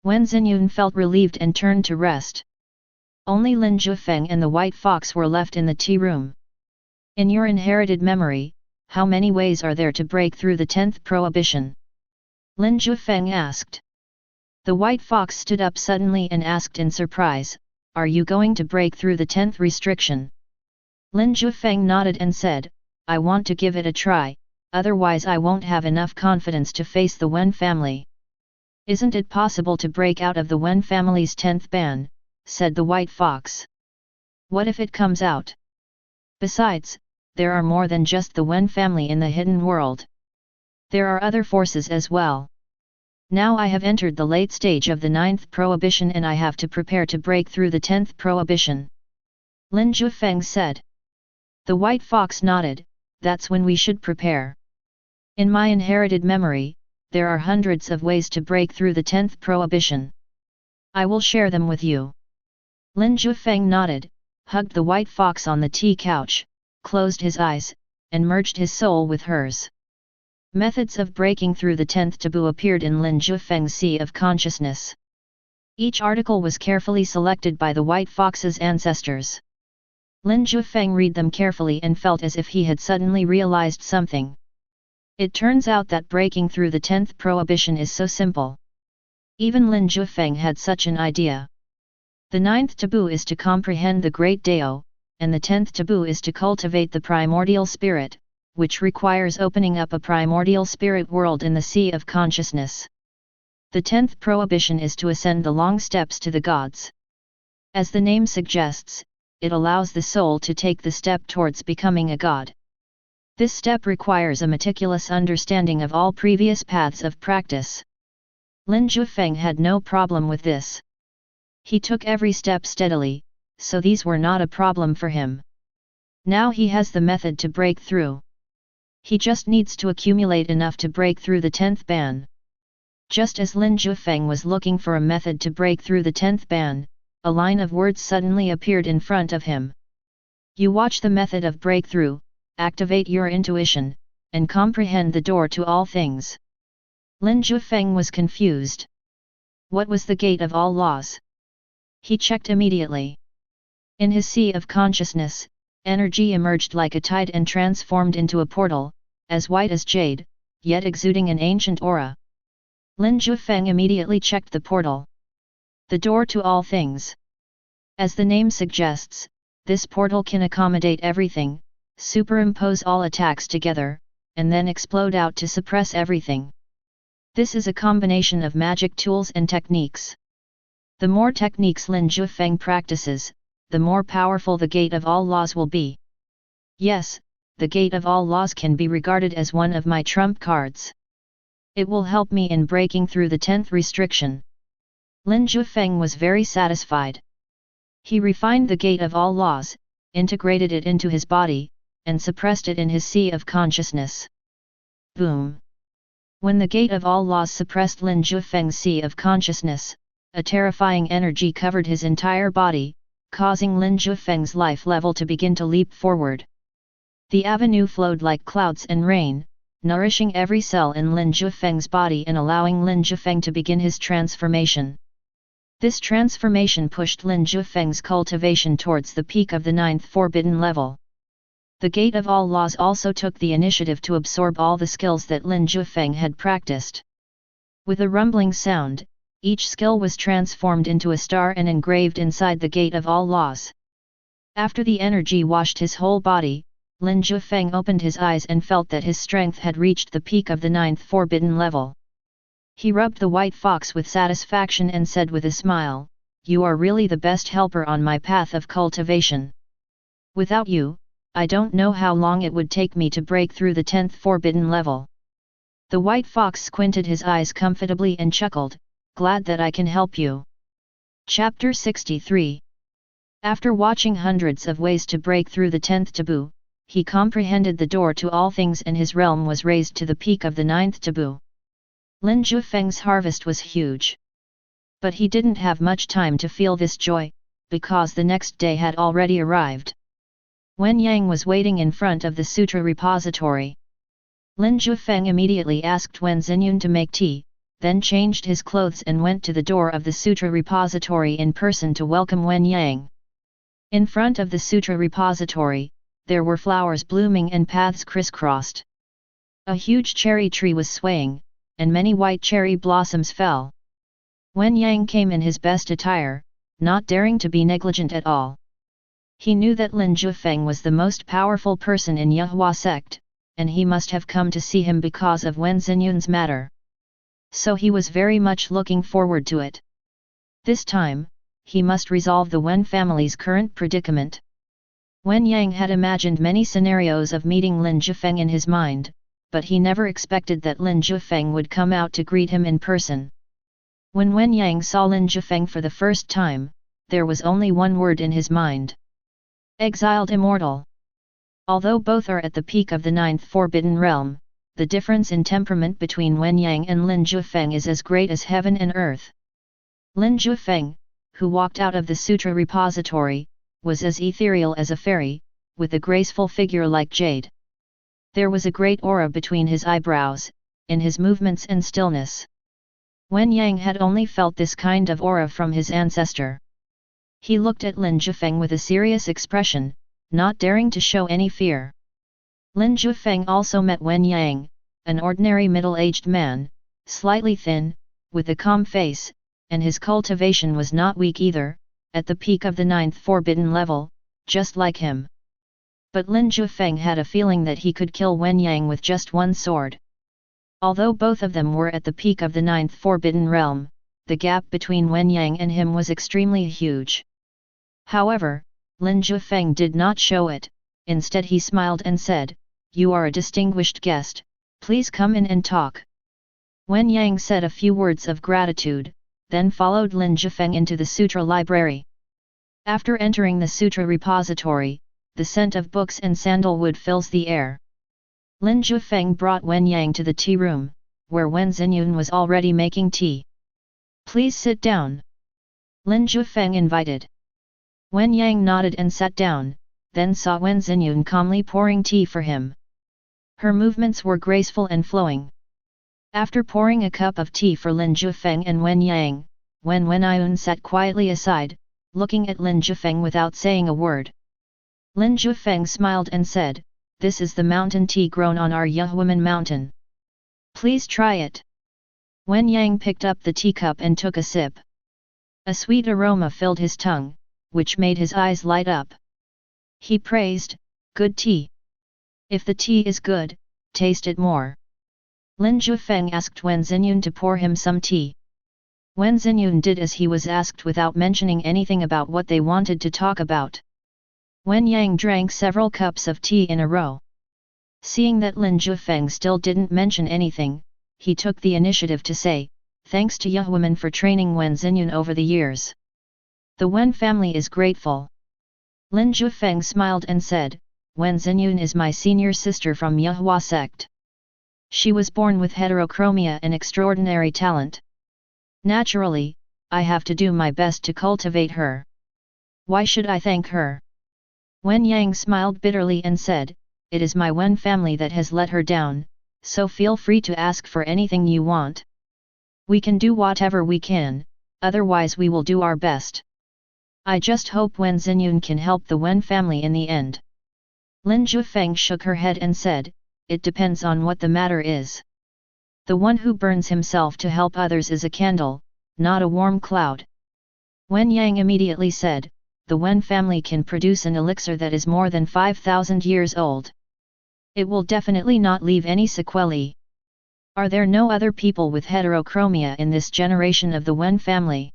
Wen Xinyun felt relieved and turned to rest. Only Lin Jiufeng and the White Fox were left in the tea room. In your inherited memory, how many ways are there to break through the 10th prohibition? Lin Jiufeng asked. The White Fox stood up suddenly and asked in surprise, are you going to break through the 10th restriction? Lin Jiufeng nodded and said, I want to give it a try, otherwise I won't have enough confidence to face the Wen family. Isn't it possible to break out of the Wen family's 10th ban? Said the White Fox. What if it comes out? Besides, there are more than just the Wen family in the hidden world. There are other forces as well. Now I have entered the late stage of the 9th prohibition and I have to prepare to break through the 10th prohibition. Lin Jiufeng said. The White Fox nodded, that's when we should prepare. In my inherited memory, there are hundreds of ways to break through the 10th prohibition. I will share them with you. Lin Jiufeng nodded, hugged the White Fox on the tea couch, closed his eyes, and merged his soul with hers. Methods of breaking through the 10th taboo appeared in Lin Jiufeng's sea of consciousness. Each article was carefully selected by the White Fox's ancestors. Lin Jiufeng read them carefully and felt as if he had suddenly realized something. It turns out that breaking through the 10th prohibition is so simple. Even Lin Jiufeng had such an idea. The 9th taboo is to comprehend the Great Dao, and the 10th taboo is to cultivate the primordial spirit, which requires opening up a primordial spirit world in the sea of consciousness. The 10th prohibition is to ascend the long steps to the gods. As the name suggests, it allows the soul to take the step towards becoming a god. This step requires a meticulous understanding of all previous paths of practice. Lin Jiufeng had no problem with this. He took every step steadily, so these were not a problem for him. Now he has the method to break through. He just needs to accumulate enough to break through the 10th ban. Just as Lin Jiufeng was looking for a method to break through the 10th ban, a line of words suddenly appeared in front of him. You watch the method of breakthrough, activate your intuition, and comprehend the door to all things. Lin Jiufeng was confused. What was the gate of all laws? He checked immediately. In his sea of consciousness, energy emerged like a tide and transformed into a portal, as white as jade, yet exuding an ancient aura. Lin Jiufeng immediately checked the portal. The door to all things. As the name suggests, this portal can accommodate everything, superimpose all attacks together, and then explode out to suppress everything. This is a combination of magic tools and techniques. The more techniques Lin Jiufeng practices, the more powerful the Gate of All Laws will be. Yes, the Gate of All Laws can be regarded as one of my trump cards. It will help me in breaking through the 10th restriction. Lin Jiufeng was very satisfied. He refined the Gate of All Laws, integrated it into his body, and suppressed it in his sea of consciousness. Boom! When the Gate of All Laws suppressed Lin Jiufeng's sea of consciousness, a terrifying energy covered his entire body, causing Lin Jiufeng's life level to begin to leap forward. The avenue flowed like clouds and rain, nourishing every cell in Lin Jiufeng's body and allowing Lin Jiufeng to begin his transformation. This transformation pushed Lin Jiufeng's cultivation towards the peak of the 9th forbidden level. The Gate of All Laws also took the initiative to absorb all the skills that Lin Jiufeng had practiced. With a rumbling sound, each skill was transformed into a star and engraved inside the Gate of All Laws. After the energy washed his whole body, Lin Jiufeng opened his eyes and felt that his strength had reached the peak of the 9th forbidden level. He rubbed the white fox with satisfaction and said with a smile, "You are really the best helper on my path of cultivation. Without you, I don't know how long it would take me to break through the 10th forbidden level." The white fox squinted his eyes comfortably and chuckled, "Glad that I can help you." Chapter 63. After watching hundreds of ways to break through the 10th taboo, he comprehended the door to all things and his realm was raised to the peak of the 9th taboo. Lin Jiufeng's harvest was huge. But he didn't have much time to feel this joy, because the next day had already arrived. Wen Yang was waiting in front of the sutra repository. Lin Jiufeng immediately asked Wen Xinyun to make tea, then changed his clothes and went to the door of the sutra repository in person to welcome Wen Yang. In front of the sutra repository, there were flowers blooming and paths crisscrossed. A huge cherry tree was swaying, and many white cherry blossoms fell. Wen Yang came in his best attire, not daring to be negligent at all. He knew that Lin Jiufeng was the most powerful person in Yehua Sect, and he must have come to see him because of Wen Xinyun's matter. So he was very much looking forward to it. This time, he must resolve the Wen family's current predicament. Wen Yang had imagined many scenarios of meeting Lin Jiufeng in his mind, but he never expected that Lin Jiufeng would come out to greet him in person. When Wen Yang saw Lin Jiufeng for the first time, there was only one word in his mind. Exiled Immortal. Although both are at the peak of the 9th forbidden realm, the difference in temperament between Wen Yang and Lin Jiufeng is as great as heaven and earth. Lin Jiufeng, who walked out of the sutra repository, was as ethereal as a fairy, with a graceful figure like jade. There was a great aura between his eyebrows, in his movements and stillness. Wen Yang had only felt this kind of aura from his ancestor. He looked at Lin Jiufeng with a serious expression, not daring to show any fear. Lin Jiufeng also met Wen Yang, an ordinary middle-aged man, slightly thin, with a calm face, and his cultivation was not weak either, at the peak of the 9th forbidden level, just like him. But Lin Jiufeng had a feeling that he could kill Wen Yang with just one sword. Although both of them were at the peak of the 9th forbidden realm, the gap between Wen Yang and him was extremely huge. However, Lin Jiufeng did not show it, instead he smiled and said, "You are a distinguished guest, please come in and talk." Wen Yang said a few words of gratitude, then followed Lin Jiufeng into the sutra library. After entering the sutra repository, the scent of books and sandalwood fills the air. Lin Jiufeng brought Wen Yang to the tea room, where Wen Xinyun was already making tea. "Please sit down," Lin Jiufeng invited. Wen Yang nodded and sat down, then saw Wen Xinyun calmly pouring tea for him. Her movements were graceful and flowing. After pouring a cup of tea for Lin Jiufeng and Wen Yang, Wen Xinyun sat quietly aside, looking at Lin Jiufeng without saying a word. Lin Jiufeng smiled and said, "This is the mountain tea grown on our Yehuaman mountain. Please try it." Wen Yang picked up the teacup and took a sip. A sweet aroma filled his tongue, which made his eyes light up. He praised, "Good tea. If the tea is good, taste it more." Lin Jiufeng asked Wen Xinyun to pour him some tea. Wen Xinyun did as he was asked without mentioning anything about what they wanted to talk about. Wen Yang drank several cups of tea in a row. Seeing that Lin Jiufeng still didn't mention anything, he took the initiative to say, "Thanks to you women for training Wen Xinyun over the years. The Wen family is grateful." Lin Jiufeng smiled and said, "Wen Xinyun is my senior sister from Yuhua Sect. She was born with heterochromia and extraordinary talent. Naturally, I have to do my best to cultivate her. Why should I thank her?" Wen Yang smiled bitterly and said, "It is my Wen family that has let her down, so feel free to ask for anything you want. We can do whatever we can, otherwise we will do our best. I just hope Wen Xinyun can help the Wen family in the end." Lin Jiufeng shook her head and said, "It depends on what the matter is. The one who burns himself to help others is a candle, not a warm cloud." Wen Yang immediately said, "The Wen family can produce an elixir that is more than 5,000 years old. It will definitely not leave any sequelae. Are there no other people with heterochromia in this generation of the Wen family?"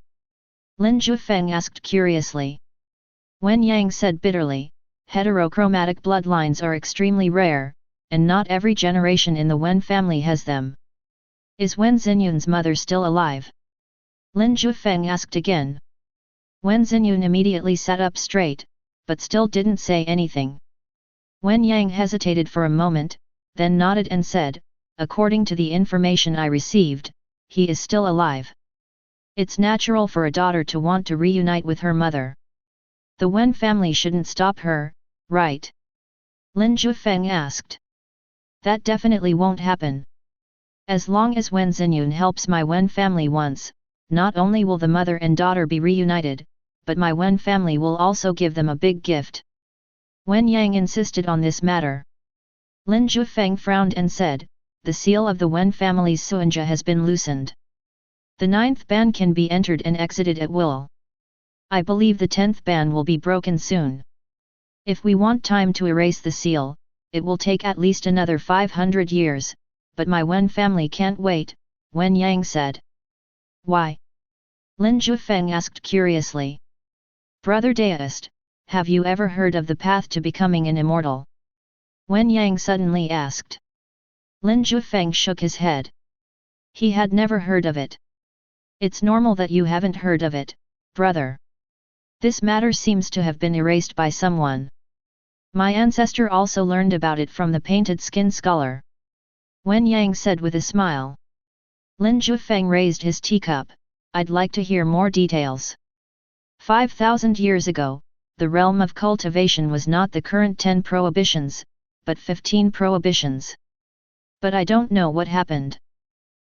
Lin Jiufeng asked curiously. Wen Yang said bitterly, "Heterochromatic bloodlines are extremely rare, and not every generation in the Wen family has them. Is Wen Xinyun's mother still alive?" Lin Jiufeng asked again. Wen Xinyun immediately sat up straight, but still didn't say anything. Wen Yang hesitated for a moment, then nodded and said, "According to the information I received, he is still alive. It's natural for a daughter to want to reunite with her mother. The Wen family shouldn't stop her, right?" Lin Jiufeng asked. "That definitely won't happen. As long as Wen Xinyun helps my Wen family once, not only will the mother and daughter be reunited, but my Wen family will also give them a big gift." Wen Yang insisted on this matter. Lin Jiufeng frowned and said, "The seal of the Wen family's Suanja has been loosened. The 9th ban can be entered and exited at will. I believe the 10th ban will be broken soon. If we want time to erase the seal, it will take at least another 500 years, but my Wen family can't wait," Wen Yang said. "Why?" Lin Jiufeng asked curiously. "Brother Deist, have you ever heard of the path to becoming an immortal?" Wen Yang suddenly asked. Lin Jiufeng shook his head. He had never heard of it. "It's normal that you haven't heard of it, brother. This matter seems to have been erased by someone. My ancestor also learned about it from the painted skin scholar," Wen Yang said with a smile. Lin Jiufeng raised his teacup. "I'd like to hear more details. 5,000 years ago, the realm of cultivation was not the current 10 prohibitions, but 15 prohibitions. But I don't know what happened.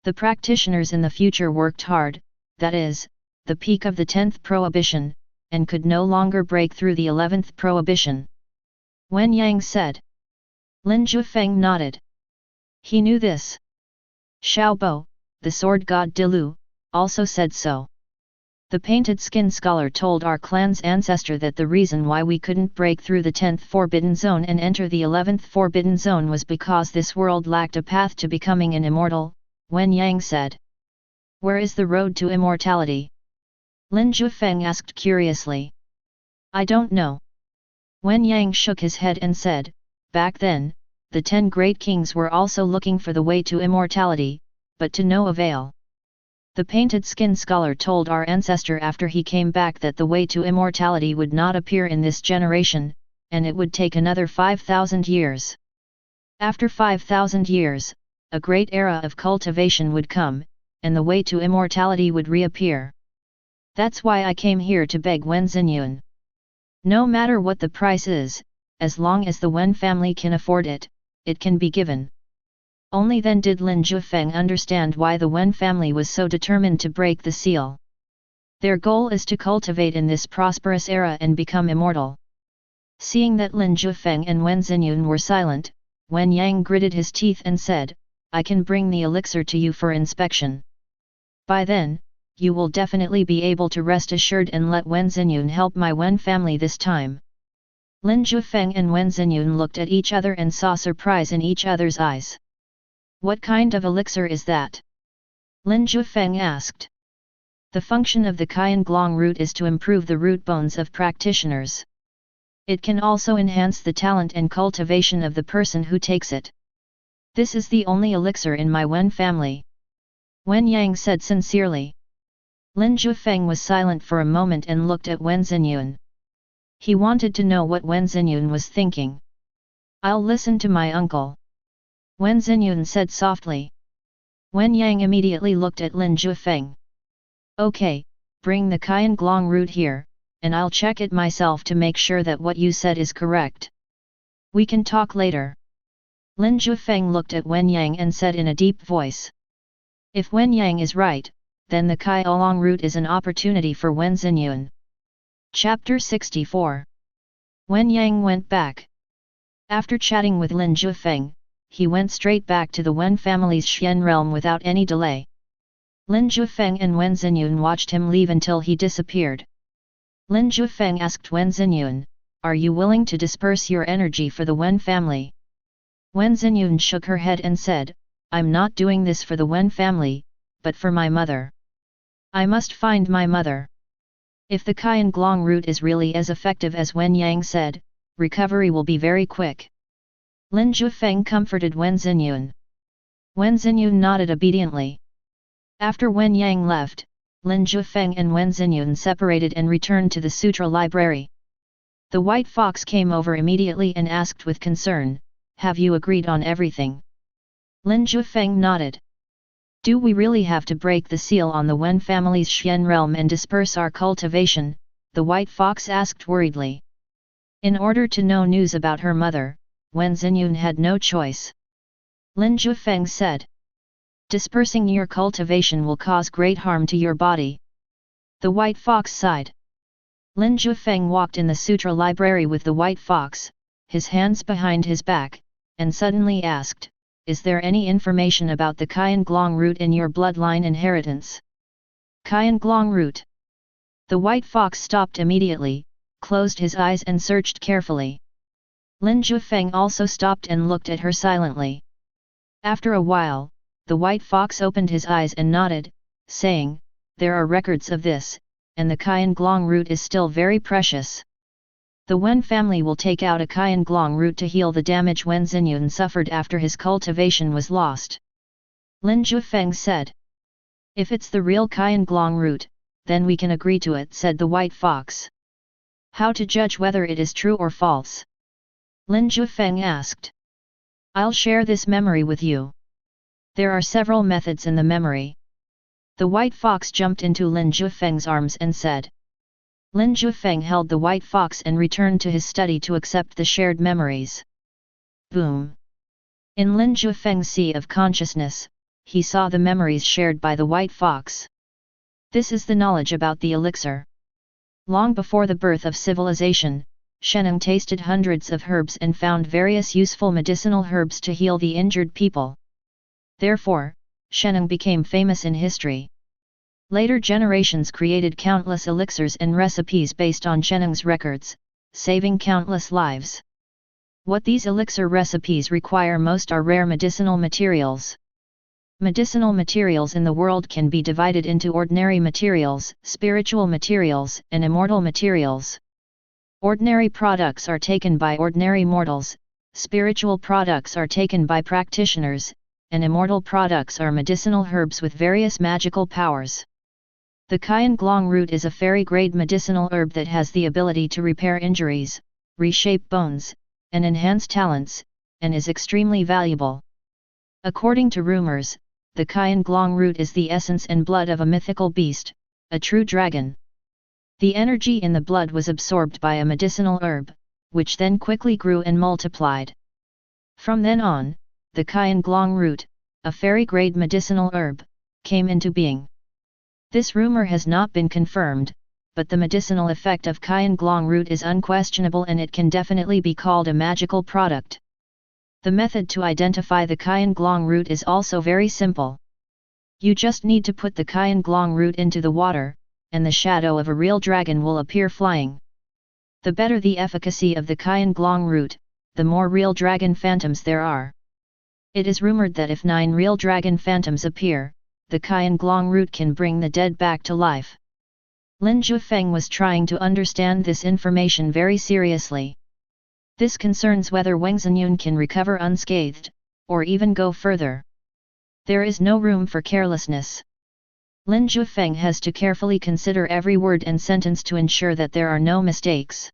The practitioners in the future worked hard, that is, the peak of the 10th prohibition, and could no longer break through the 11th prohibition," Wen Yang said. Lin Jiufeng nodded. He knew this. Xiaobo, the sword god Dilu, also said so. The painted skin scholar told our clan's ancestor that the reason why we couldn't break through the 10th forbidden zone and enter the 11th forbidden zone was because this world lacked a path to becoming an immortal, Wen Yang said. "Where is the road to immortality?" Lin Jiufeng asked curiously. "I don't know." Wen Yang shook his head and said, "Back then, the 10 great kings were also looking for the way to immortality, but to no avail. The painted skin scholar told our ancestor after he came back that the way to immortality would not appear in this generation, and it would take another 5,000 years. After 5,000 years, a great era of cultivation would come, and the way to immortality would reappear. That's why I came here to beg Wen Xinyun. No matter what the price is, as long as the Wen family can afford it, it can be given." Only then did Lin Jiufeng understand why the Wen family was so determined to break the seal. Their goal is to cultivate in this prosperous era and become immortal. Seeing that Lin Jiufeng and Wen Xinyun were silent, Wen Yang gritted his teeth and said, "I can bring the elixir to you for inspection. By then, you will definitely be able to rest assured and let Wen Xinyun help my Wen family this time." Lin Jiufeng and Wen Xinyun looked at each other and saw surprise in each other's eyes. "What kind of elixir is that?" Lin Jiufeng asked. The function of the Kyan Glong root is to improve the root bones of practitioners. It can also enhance the talent and cultivation of the person who takes it. This is the only elixir in my Wen family. Wen Yang said sincerely. Lin Jiufeng was silent for a moment and looked at Wen Xinyun. He wanted to know what Wen Xinyun was thinking. I'll listen to my uncle. Wen Xinyun said softly. Wen Yang immediately looked at Lin Jiufeng. Okay, bring the Kyan Glong root here, and I'll check it myself to make sure that what you said is correct. We can talk later. Lin Jiufeng looked at Wen Yang and said in a deep voice. If Wen Yang is right, then the Kyan Glong root is an opportunity for Wen Xinyun. Chapter 64. Wen Yang went back. After chatting with Lin Jiufeng, he went straight back to the Wen family's Xian realm without any delay. Lin Jiufeng and Wen Xinyun watched him leave until he disappeared. Lin Jiufeng asked Wen Xinyun, "Are you willing to disperse your energy for the Wen family?" Wen Xinyun shook her head and said, "I'm not doing this for the Wen family, but for my mother. I must find my mother. If the Kyan Glong root is really as effective as Wen Yang said, recovery will be very quick." Lin Jiufeng comforted Wen Xinyun. Wen Xinyun nodded obediently. After Wen Yang left, Lin Jiufeng and Wen Xinyun separated and returned to the sutra library. The white fox came over immediately and asked with concern, "Have you agreed on everything?" Lin Jiufeng nodded. "Do we really have to break the seal on the Wen family's Xian realm and disperse our cultivation?" the white fox asked worriedly. In order to know news about her mother, Wen Xinyun had no choice. Lin Jiufeng said, "Dispersing your cultivation will cause great harm to your body." The white fox sighed. Lin Jiufeng walked in the sutra library with the white fox, his hands behind his back, and suddenly asked, "Is there any information about the Kyan Glong root in your bloodline inheritance?" Kyan Glong root. The white fox stopped immediately, closed his eyes and searched carefully. Lin Jiufeng also stopped and looked at her silently. After a while, the white fox opened his eyes and nodded, saying, "There are records of this, and the Kyan Glong root is still very precious. The Wen family will take out a Kyan Glong root to heal the damage Wen Xinyun suffered after his cultivation was lost." Lin Jiufeng said. "If it's the real Kyan Glong root, then we can agree to it," said the white fox. "How to judge whether it is true or false?" Lin Jiufeng asked. "I'll share this memory with you. There are several methods in the memory." The white fox jumped into Lin Jiufeng's arms and said. Lin Jiufeng held the white fox and returned to his study to accept the shared memories. Boom! In Lin Jiufeng's sea of consciousness, he saw the memories shared by the white fox. This is the knowledge about the elixir. Long before the birth of civilization, Sheneng tasted hundreds of herbs and found various useful medicinal herbs to heal the injured people. Therefore, Sheneng became famous in history. Later generations created countless elixirs and recipes based on Sheneng's records, saving countless lives. What these elixir recipes require most are rare medicinal materials. Medicinal materials in the world can be divided into ordinary materials, spiritual materials, and immortal materials. Ordinary products are taken by ordinary mortals, spiritual products are taken by practitioners, and immortal products are medicinal herbs with various magical powers. The Kyan Glong root is a fairy-grade medicinal herb that has the ability to repair injuries, reshape bones, and enhance talents, and is extremely valuable. According to rumors, the Kyan Glong root is the essence and blood of a mythical beast, a true dragon. The energy in the blood was absorbed by a medicinal herb, which then quickly grew and multiplied. From then on, the Kyan Glong root, a fairy-grade medicinal herb, came into being. This rumor has not been confirmed, but the medicinal effect of Kyan Glong root is unquestionable and it can definitely be called a magical product. The method to identify the Kyan Glong root is also very simple. You just need to put the Kyan Glong root into the water, and the shadow of a real dragon will appear flying. The better the efficacy of the Kyan Glong root, the more real dragon phantoms there are. It is rumored that if 9 real dragon phantoms appear, the Qian Glong root can bring the dead back to life. Lin Jiufeng was trying to understand this information very seriously. This concerns whether Wang Xinyun can recover unscathed, or even go further. There is no room for carelessness. Lin Jiufeng has to carefully consider every word and sentence to ensure that there are no mistakes.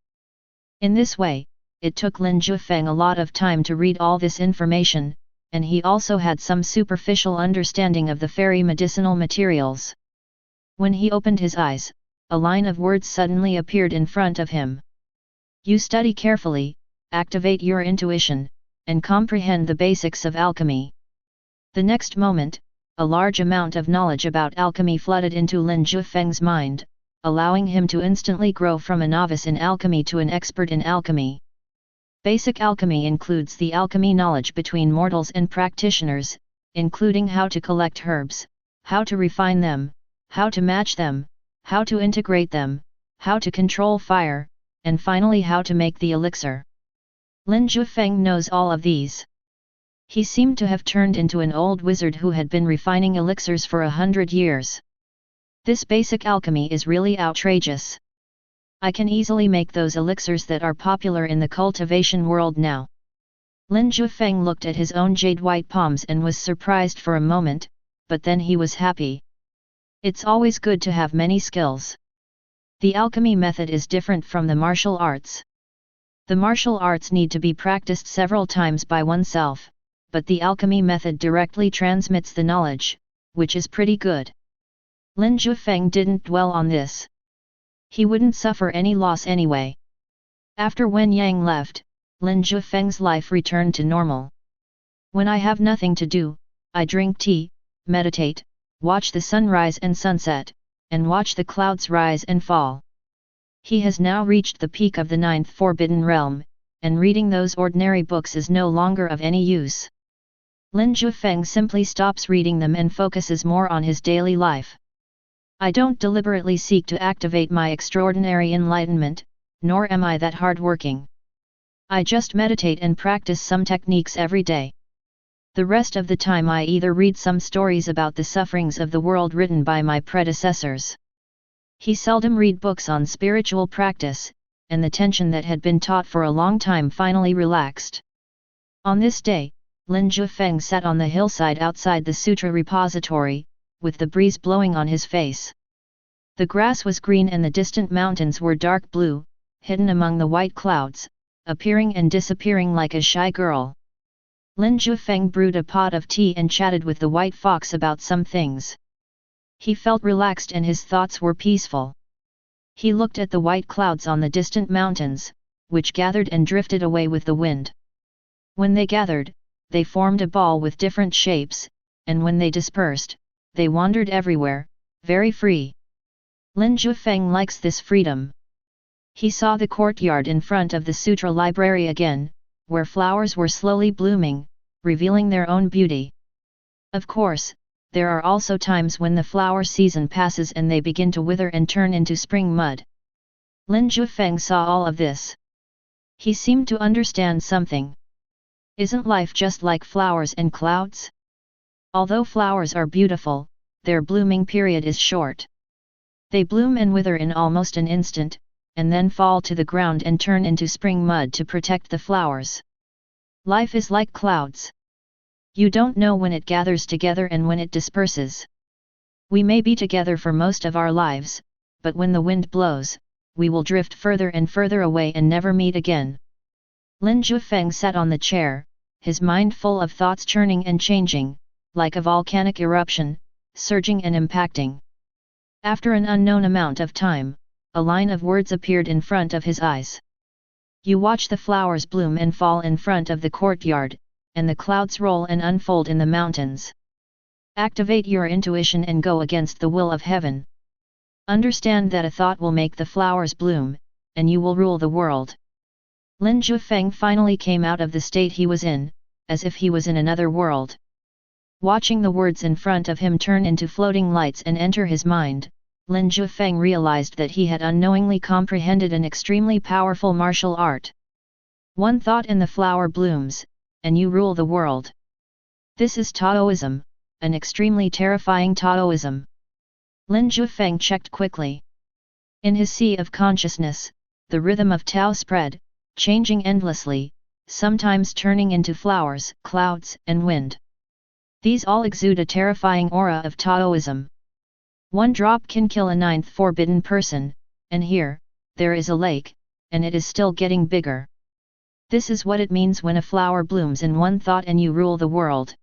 In this way, it took Lin Jiufeng a lot of time to read all this information, and he also had some superficial understanding of the fairy medicinal materials. When he opened his eyes, a line of words suddenly appeared in front of him. You study carefully, activate your intuition, and comprehend the basics of alchemy. The next moment, a large amount of knowledge about alchemy flooded into Lin Jiufeng's mind, allowing him to instantly grow from a novice in alchemy to an expert in alchemy. Basic alchemy includes the alchemy knowledge between mortals and practitioners, including how to collect herbs, how to refine them, how to match them, how to integrate them, how to control fire, and finally how to make the elixir. Lin Jiufeng knows all of these. He seemed to have turned into an old wizard who had been refining elixirs for 100 years. This basic alchemy is really outrageous. I can easily make those elixirs that are popular in the cultivation world now. Lin Jiufeng looked at his own jade-white palms and was surprised for a moment, but then he was happy. It's always good to have many skills. The alchemy method is different from the martial arts. The martial arts need to be practiced several times by oneself, but the alchemy method directly transmits the knowledge, which is pretty good. Lin Jiufeng didn't dwell on this. He wouldn't suffer any loss anyway. After Wen Yang left, Lin Jiufeng's life returned to normal. When I have nothing to do, I drink tea, meditate, watch the sunrise and sunset, and watch the clouds rise and fall. He has now reached the peak of the 9th Forbidden Realm, and reading those ordinary books is no longer of any use. Lin Jiufeng simply stops reading them and focuses more on his daily life. I don't deliberately seek to activate my extraordinary enlightenment, nor am I that hard-working. I just meditate and practice some techniques every day. The rest of the time I either read some stories about the sufferings of the world written by my predecessors. He seldom read books on spiritual practice, and the tension that had been taught for a long time finally relaxed. On this day, Lin Jiufeng sat on the hillside outside the sutra repository, with the breeze blowing on his face. The grass was green and the distant mountains were dark blue, hidden among the white clouds, appearing and disappearing like a shy girl. Lin Jiufeng brewed a pot of tea and chatted with the white fox about some things. He felt relaxed and his thoughts were peaceful. He looked at the white clouds on the distant mountains, which gathered and drifted away with the wind. When they gathered, they formed a ball with different shapes, and when they dispersed, they wandered everywhere, very free. Lin Jiufeng likes this freedom. He saw the courtyard in front of the sutra library again, where flowers were slowly blooming, revealing their own beauty. Of course, there are also times when the flower season passes and they begin to wither and turn into spring mud. Lin Jiufeng saw all of this. He seemed to understand something. Isn't life just like flowers and clouds? Although flowers are beautiful, their blooming period is short. They bloom and wither in almost an instant, and then fall to the ground and turn into spring mud to protect the flowers. Life is like clouds. You don't know when it gathers together and when it disperses. We may be together for most of our lives, but when the wind blows, we will drift further and further away and never meet again. Lin Jiufeng sat on the chair, his mind full of thoughts churning and changing, like a volcanic eruption, surging and impacting. After an unknown amount of time, a line of words appeared in front of his eyes. You watch the flowers bloom and fall in front of the courtyard, and the clouds roll and unfold in the mountains. Activate your intuition and go against the will of heaven. Understand that a thought will make the flowers bloom, and you will rule the world. Lin Jiufeng finally came out of the state he was in, as if he was in another world. Watching the words in front of him turn into floating lights and enter his mind, Lin Jiufeng realized that he had unknowingly comprehended an extremely powerful martial art. One thought and the flower blooms, and you rule the world. This is Taoism, an extremely terrifying Taoism. Lin Jiufeng checked quickly. In his sea of consciousness, the rhythm of Tao spread, changing endlessly, sometimes turning into flowers, clouds, and wind. These all exude a terrifying aura of Taoism. One drop can kill a ninth forbidden person, and here, there is a lake, and it is still getting bigger. This is what it means when a flower blooms in one thought and you rule the world.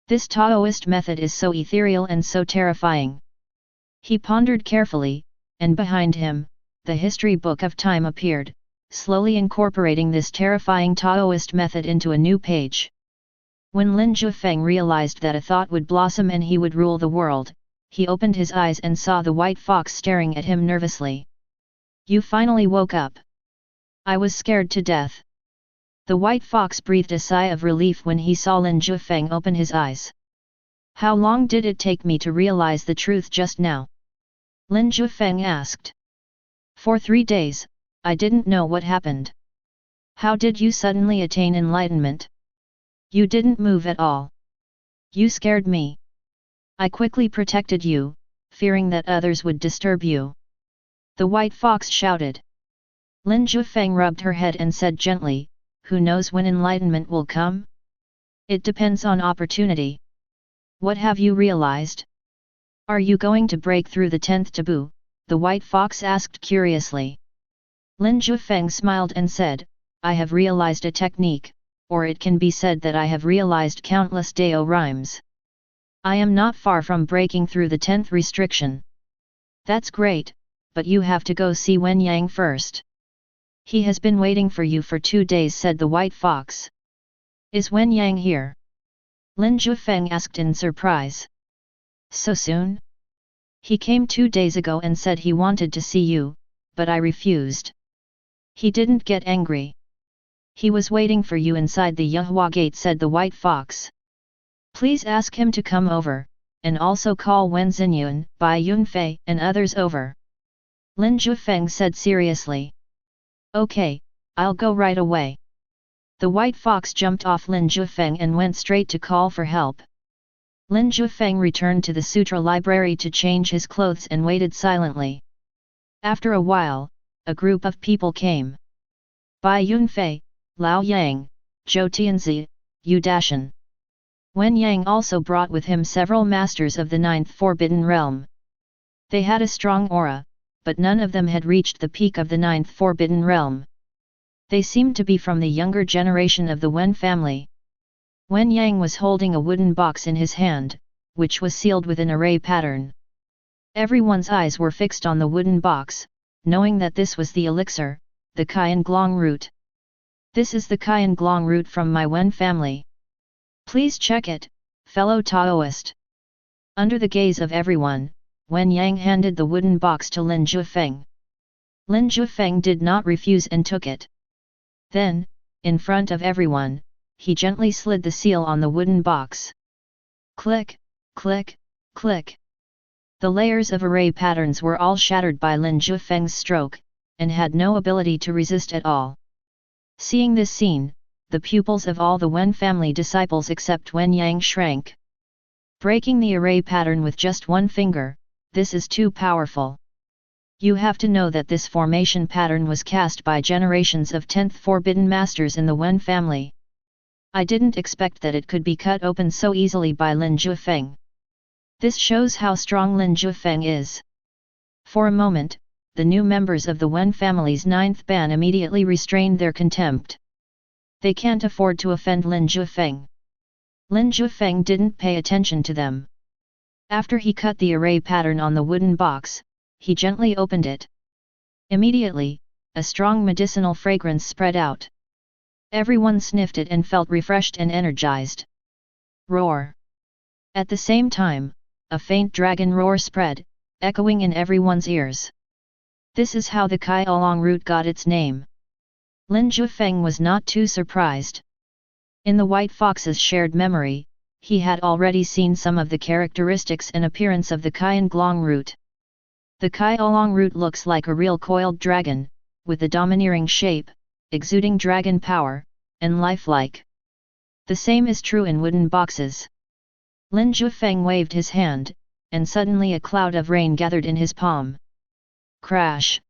This Taoist method is so ethereal and so terrifying. He pondered carefully, and behind him, the history book of time appeared, slowly incorporating this terrifying Taoist method into a new page. When Lin Jiufeng realized that a thought would blossom and he would rule the world, he opened his eyes and saw the white fox staring at him nervously. "You finally woke up. I was scared to death." The white fox breathed a sigh of relief when he saw Lin Jiufeng open his eyes. "How long did it take me to realize the truth just now?" Lin Jiufeng asked. "For 3 days, I didn't know what happened." "How did you suddenly attain enlightenment?" "You didn't move at all. You scared me. I quickly protected you, fearing that others would disturb you." The white fox shouted. Lin Jiufeng rubbed her head and said gently, "Who knows when enlightenment will come? It depends on opportunity." "What have you realized? Are you going to break through the 10th taboo?" the white fox asked curiously. Lin Jiufeng smiled and said, "I have realized a technique, or it can be said that I have realized countless Dao rhymes. I am not far from breaking through the 10th restriction." "That's great, but you have to go see Wen Yang first. He has been waiting for you for 2 days," said the white fox. "Is Wen Yang here?" Lin Jiufeng asked in surprise. "So soon? He came 2 days ago and said he wanted to see you, but I refused." "He didn't get angry. He was waiting for you inside the Yuhua gate," said the white fox. "Please ask him to come over, and also call Wen Xinyun, Bai Yunfei, and others over," Lin Jiufeng said seriously. "Okay, I'll go right away." The white fox jumped off Lin Jiufeng and went straight to call for help. Lin Jiufeng returned to the sutra library to change his clothes and waited silently. After a while, a group of people came. Bai Yunfei, Lao Yang, Zhou Tianzi, Yu Dashan. Wen Yang also brought with him several masters of the 9th Forbidden Realm. They had a strong aura, but none of them had reached the peak of the 9th Forbidden Realm. They seemed to be from the younger generation of the Wen family. Wen Yang was holding a wooden box in his hand, which was sealed with an array pattern. Everyone's eyes were fixed on the wooden box, knowing that this was the elixir, the Qian Glong root. "This is the Qian Glong root from my Wen family. Please check it, fellow Taoist." Under the gaze of everyone, Wen Yang handed the wooden box to Lin Jiufeng. Lin Jiufeng did not refuse and took it. Then, in front of everyone, he gently slid the seal on the wooden box. Click, click, click. The layers of array patterns were all shattered by Lin Jiufeng's stroke, and had no ability to resist at all. Seeing this scene, the pupils of all the Wen family disciples except Wen Yang shrank. Breaking the array pattern with just one finger, this is too powerful. You have to know that this formation pattern was cast by generations of 10th Forbidden Masters in the Wen family. I didn't expect that it could be cut open so easily by Lin Jiufeng. This shows how strong Lin Jiufeng is. For a moment, the new members of the Wen family's 9th ban immediately restrained their contempt. They can't afford to offend Lin Jiufeng. Lin Jiufeng didn't pay attention to them. After he cut the array pattern on the wooden box, he gently opened it. Immediately, a strong medicinal fragrance spread out. Everyone sniffed it and felt refreshed and energized. Roar! At the same time, a faint dragon roar spread, echoing in everyone's ears. This is how the Kai Oolong root got its name. Lin Jiufeng was not too surprised. In the white fox's shared memory, he had already seen some of the characteristics and appearance of the Qian Glong root. The Kai Oolong root looks like a real coiled dragon, with a domineering shape, exuding dragon power, and lifelike. The same is true in wooden boxes. Lin Jiufeng waved his hand, and suddenly a cloud of rain gathered in his palm. Crash!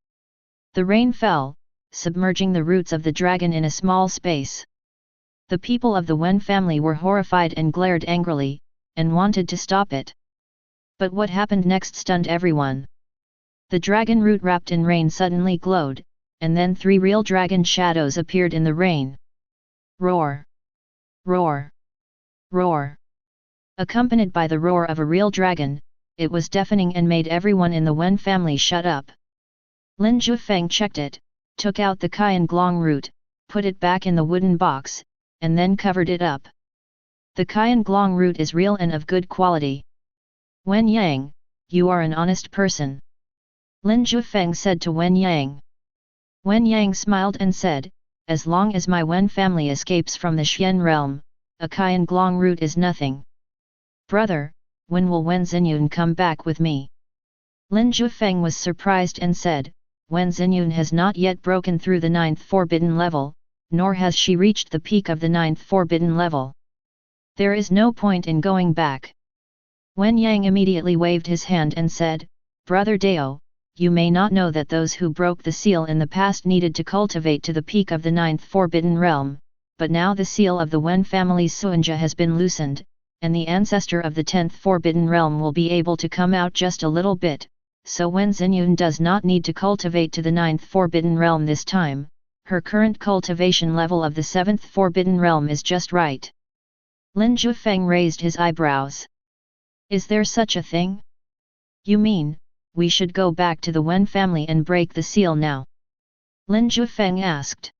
The rain fell, submerging the roots of the dragon in a small space. The people of the Wen family were horrified and glared angrily, and wanted to stop it. But what happened next stunned everyone. The dragon root wrapped in rain suddenly glowed, and then 3 real dragon shadows appeared in the rain. Roar! Roar! Roar! Accompanied by the roar of a real dragon, it was deafening and made everyone in the Wen family shut up. Lin Jiufeng checked it, took out the Qian Glong root, put it back in the wooden box, and then covered it up. The Qian Glong root is real and of good quality. Wen Yang, you are an honest person. Lin Jiufeng said to Wen Yang. Wen Yang smiled and said, as long as my Wen family escapes from the Xian realm, a Qian Glong root is nothing. Brother, when will Wen Xinyun come back with me? Lin Jiufeng was surprised and said, Wen Xinyun has not yet broken through the 9th forbidden level, nor has she reached the peak of the 9th forbidden level. There is no point in going back. Wen Yang immediately waved his hand and said, Brother Dao, you may not know that those who broke the seal in the past needed to cultivate to the peak of the 9th forbidden realm, but now the seal of the Wen family's Suanja has been loosened, and the ancestor of the 10th forbidden realm will be able to come out just a little bit, so Wen Xinyun does not need to cultivate to the 9th forbidden realm this time. Her current cultivation level of the 7th forbidden realm is just right. Lin Jiufeng raised his eyebrows. Is there such a thing? You mean, we should go back to the Wen family and break the seal now? Lin Jiufeng asked.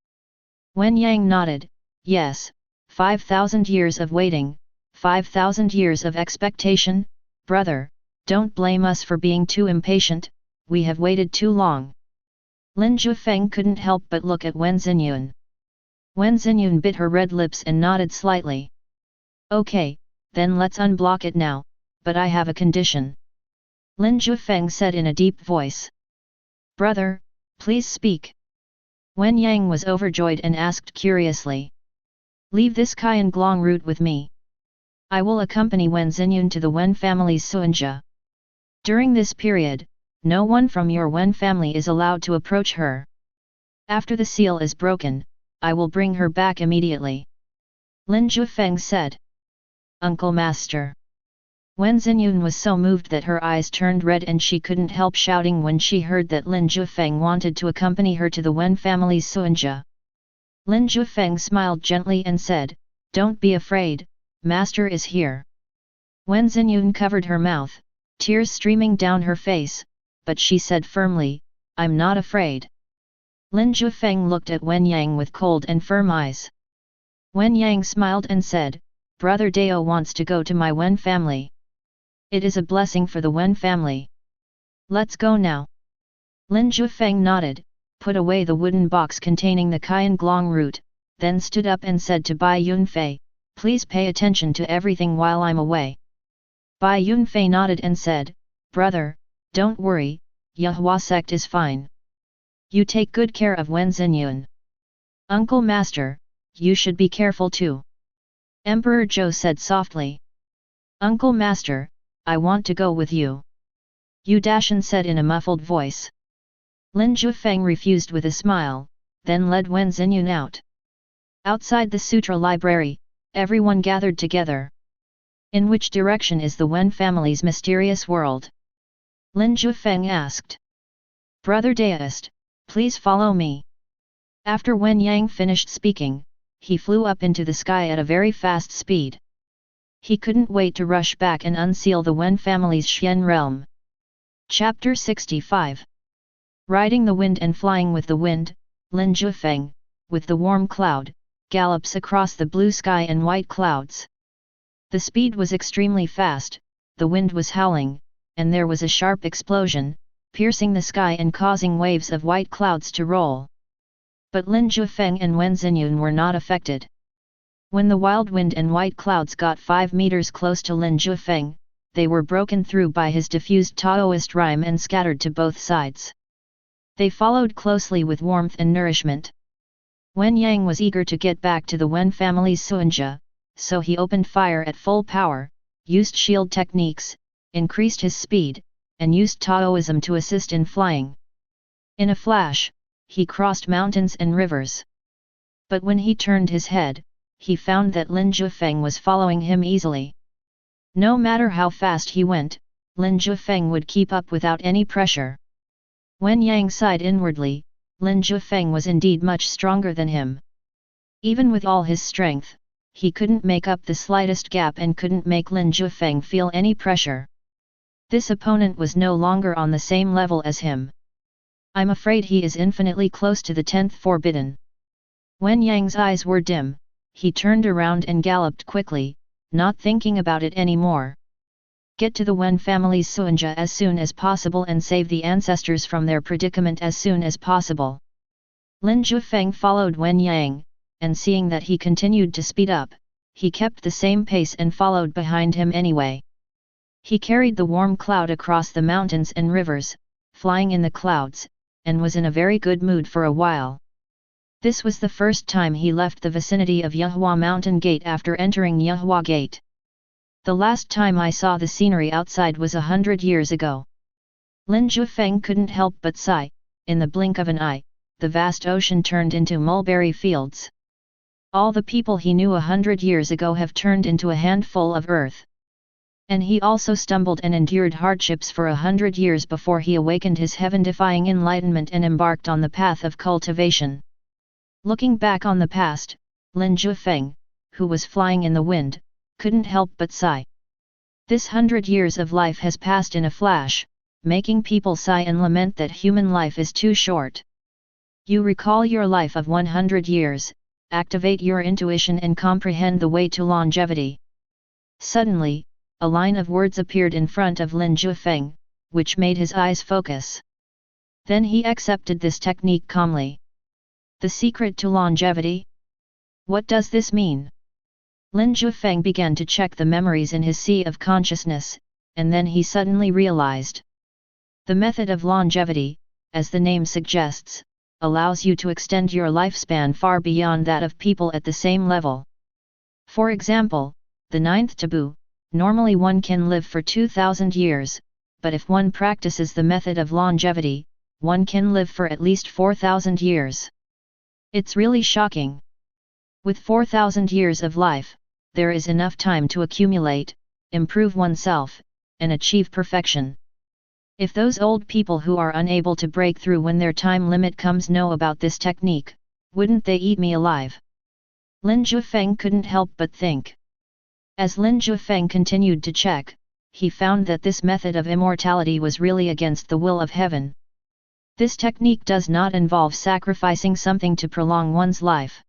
Wen Yang nodded, yes, 5,000 years of waiting, 5,000 years of expectation. Brother, don't blame us for being too impatient, we have waited too long. Lin Jiufeng couldn't help but look at Wen Xinyun. Wen Xinyun bit her red lips and nodded slightly. Okay, then let's unblock it now, but I have a condition. Lin Jiufeng said in a deep voice. Brother, please speak. Wen Yang was overjoyed and asked curiously. Leave this Qian Glong root with me. I will accompany Wen Xinyun to the Wen family's Suanja. During this period, no one from your Wen family is allowed to approach her. After the seal is broken, I will bring her back immediately. Lin Jiufeng said. Uncle Master. Wen Xinyun was so moved that her eyes turned red and she couldn't help shouting when she heard that Lin Jiufeng wanted to accompany her to the Wen family's Suanja. Lin Jiufeng smiled gently and said, Don't be afraid, Master is here. Wen Xinyun covered her mouth, tears streaming down her face, but she said firmly, I'm not afraid. Lin Jiufeng looked at Wen Yang with cold and firm eyes. Wen Yang smiled and said, Brother Dao wants to go to my Wen family. It is a blessing for the Wen family. Let's go now. Lin Jiufeng nodded, put away the wooden box containing the Qian Glong root, then stood up and said to Bai Yunfei, Please pay attention to everything while I'm away. Bai Yunfei nodded and said, Brother, don't worry, Yahua Sect is fine. You take good care of Wen Xinyun. Uncle Master, you should be careful too. Emperor Zhou said softly. Uncle Master, I want to go with you. Yu Dashan said in a muffled voice. Lin Jiufeng refused with a smile, then led Wen Xinyun out. Outside the Sutra Library, everyone gathered together. In which direction is the Wen family's mysterious world? Lin Jiufeng asked. Brother Daoist, please follow me. After Wen Yang finished speaking, he flew up into the sky at a very fast speed. He couldn't wait to rush back and unseal the Wen family's Xian realm. Chapter 65. Riding the wind and flying with the wind, Lin Jiufeng, with the warm cloud, gallops across the blue sky and white clouds. The speed was extremely fast, the wind was howling, and there was a sharp explosion, piercing the sky and causing waves of white clouds to roll. But Lin Jiufeng and Wen Xinyun were not affected. When the wild wind and white clouds got 5 meters close to Lin Jiufeng, they were broken through by his diffused Taoist rhyme and scattered to both sides. They followed closely with warmth and nourishment. Wen Yang was eager to get back to the Wen family's Suanja, so he opened fire at full power, used shield techniques, increased his speed, and used Taoism to assist in flying. In a flash, he crossed mountains and rivers. But when he turned his head, he found that Lin Jiufeng was following him easily. No matter how fast he went, Lin Jiufeng would keep up without any pressure. Wen Yang sighed inwardly. Lin Jiufeng was indeed much stronger than him. Even with all his strength, he couldn't make up the slightest gap and couldn't make Lin Jiufeng feel any pressure. This opponent was no longer on the same level as him. I'm afraid he is infinitely close to the 10th forbidden. Wen Yang's eyes were dim, he turned around and galloped quickly, not thinking about it anymore. Get to the Wen family's Suanja as soon as possible and save the ancestors from their predicament as soon as possible. Lin Jiufeng followed Wen Yang, and seeing that he continued to speed up, he kept the same pace and followed behind him anyway. He carried the warm cloud across the mountains and rivers, flying in the clouds, and was in a very good mood for a while. This was the first time he left the vicinity of Yehua Mountain Gate after entering Yehua Gate. The last time I saw the scenery outside was 100 years ago. Lin Jiufeng couldn't help but sigh. In the blink of an eye, the vast ocean turned into mulberry fields. All the people he knew 100 years ago have turned into a handful of earth. And he also stumbled and endured hardships for 100 years before he awakened his heaven-defying enlightenment and embarked on the path of cultivation. Looking back on the past, Lin Jiufeng, who was flying in the wind, couldn't help but sigh. This 100 years of life has passed in a flash, making people sigh and lament that human life is too short. You recall your life of 100 years, activate your intuition and comprehend the way to longevity. Suddenly, a line of words appeared in front of Lin Jiufeng, which made his eyes focus. Then he accepted this technique calmly. The secret to longevity? What does this mean? Lin Jiufeng began to check the memories in his sea of consciousness, and then he suddenly realized. The method of longevity, as the name suggests, allows you to extend your lifespan far beyond that of people at the same level. For example, the 9th taboo, normally one can live for 2,000 years, but if one practices the method of longevity, one can live for at least 4,000 years. It's really shocking. With 4,000 years of life, there is enough time to accumulate, improve oneself, and achieve perfection. If those old people who are unable to break through when their time limit comes know about this technique, wouldn't they eat me alive? Lin Jiufeng couldn't help but think. As Lin Jiufeng continued to check, he found that this method of immortality was really against the will of heaven. This technique does not involve sacrificing something to prolong one's life.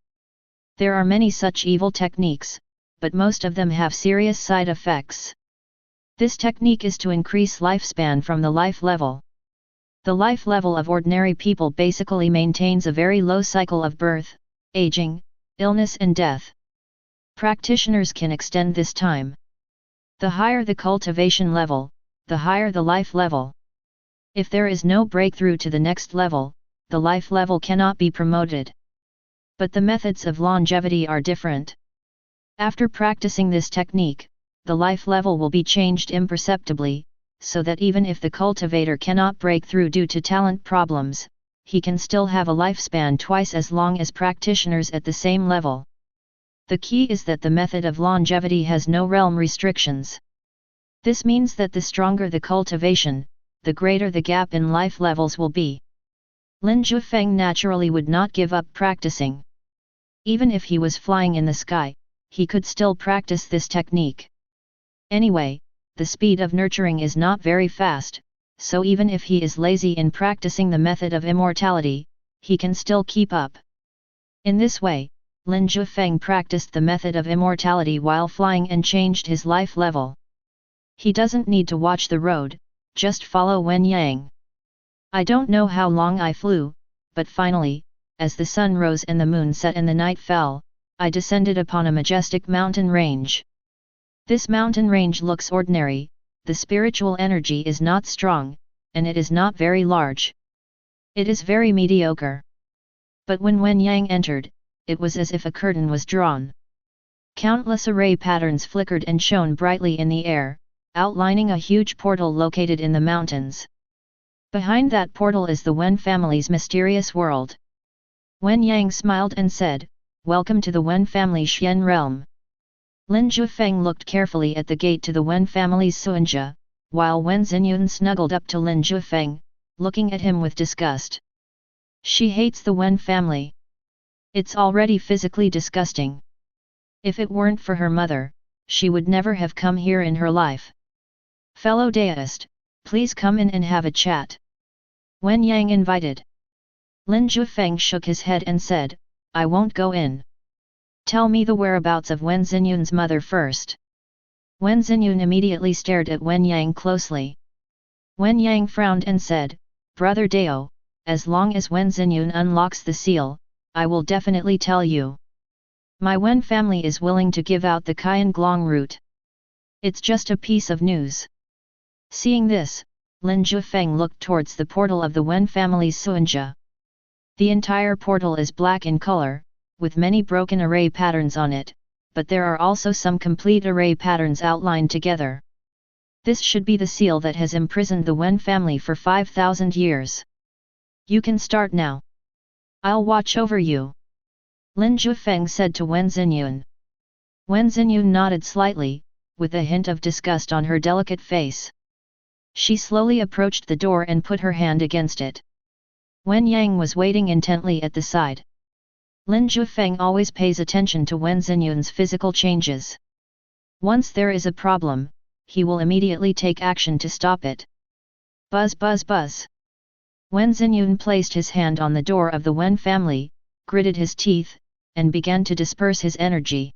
There are many such evil techniques, but most of them have serious side effects. This technique is to increase lifespan from the life level. The life level of ordinary people basically maintains a very low cycle of birth, aging, illness and death. Practitioners can extend this time. The higher the cultivation level, the higher the life level. If there is no breakthrough to the next level, the life level cannot be promoted. But the methods of longevity are different. After practicing this technique, the life level will be changed imperceptibly, so that even if the cultivator cannot break through due to talent problems, he can still have a lifespan twice as long as practitioners at the same level. The key is that the method of longevity has no realm restrictions. This means that the stronger the cultivation, the greater the gap in life levels will be. Lin Jiufeng naturally would not give up practicing. Even if he was flying in the sky, he could still practice this technique. Anyway, the speed of nurturing is not very fast, so even if he is lazy in practicing the method of immortality, he can still keep up. In this way, Lin Jiufeng practiced the method of immortality while flying and changed his life level. He doesn't need to watch the road, just follow Wen Yang. I don't know how long I flew, but finally, as the sun rose and the moon set and the night fell, I descended upon a majestic mountain range. This mountain range looks ordinary, the spiritual energy is not strong, and it is not very large. It is very mediocre. But when Wen Yang entered, it was as if a curtain was drawn. Countless array patterns flickered and shone brightly in the air, outlining a huge portal located in the mountains. Behind that portal is the Wen family's mysterious world. Wen Yang smiled and said, "Welcome to the Wen family Xian realm." Lin Jiufeng looked carefully at the gate to the Wen family's Suanja, while Wen Xinyun snuggled up to Lin Jiufeng, looking at him with disgust. She hates the Wen family. It's already physically disgusting. If it weren't for her mother, she would never have come here in her life. "Fellow deist, please come in and have a chat," Wen Yang invited. Lin Jiufeng shook his head and said, "I won't go in. Tell me the whereabouts of Wen Xinyun's mother first." Wen Xinyun immediately stared at Wen Yang closely. Wen Yang frowned and said, "Brother Dao, as long as Wen Xinyun unlocks the seal, I will definitely tell you. My Wen family is willing to give out the Qian Glong root. It's just a piece of news." Seeing this, Lin Jiufeng looked towards the portal of the Wen family's Suanja. The entire portal is black in color, with many broken array patterns on it, but there are also some complete array patterns outlined together. This should be the seal that has imprisoned the Wen family for 5,000 years. "You can start now. I'll watch over you," Lin Jiufeng said to Wen Xinyun. Wen Xinyun nodded slightly, with a hint of disgust on her delicate face. She slowly approached the door and put her hand against it. Wen Yang was waiting intently at the side. Lin Jiufeng always pays attention to Wen Xinyun's physical changes. Once there is a problem, he will immediately take action to stop it. Buzz buzz buzz. Wen Xinyun placed his hand on the door of the Wen family, gritted his teeth, and began to disperse his energy.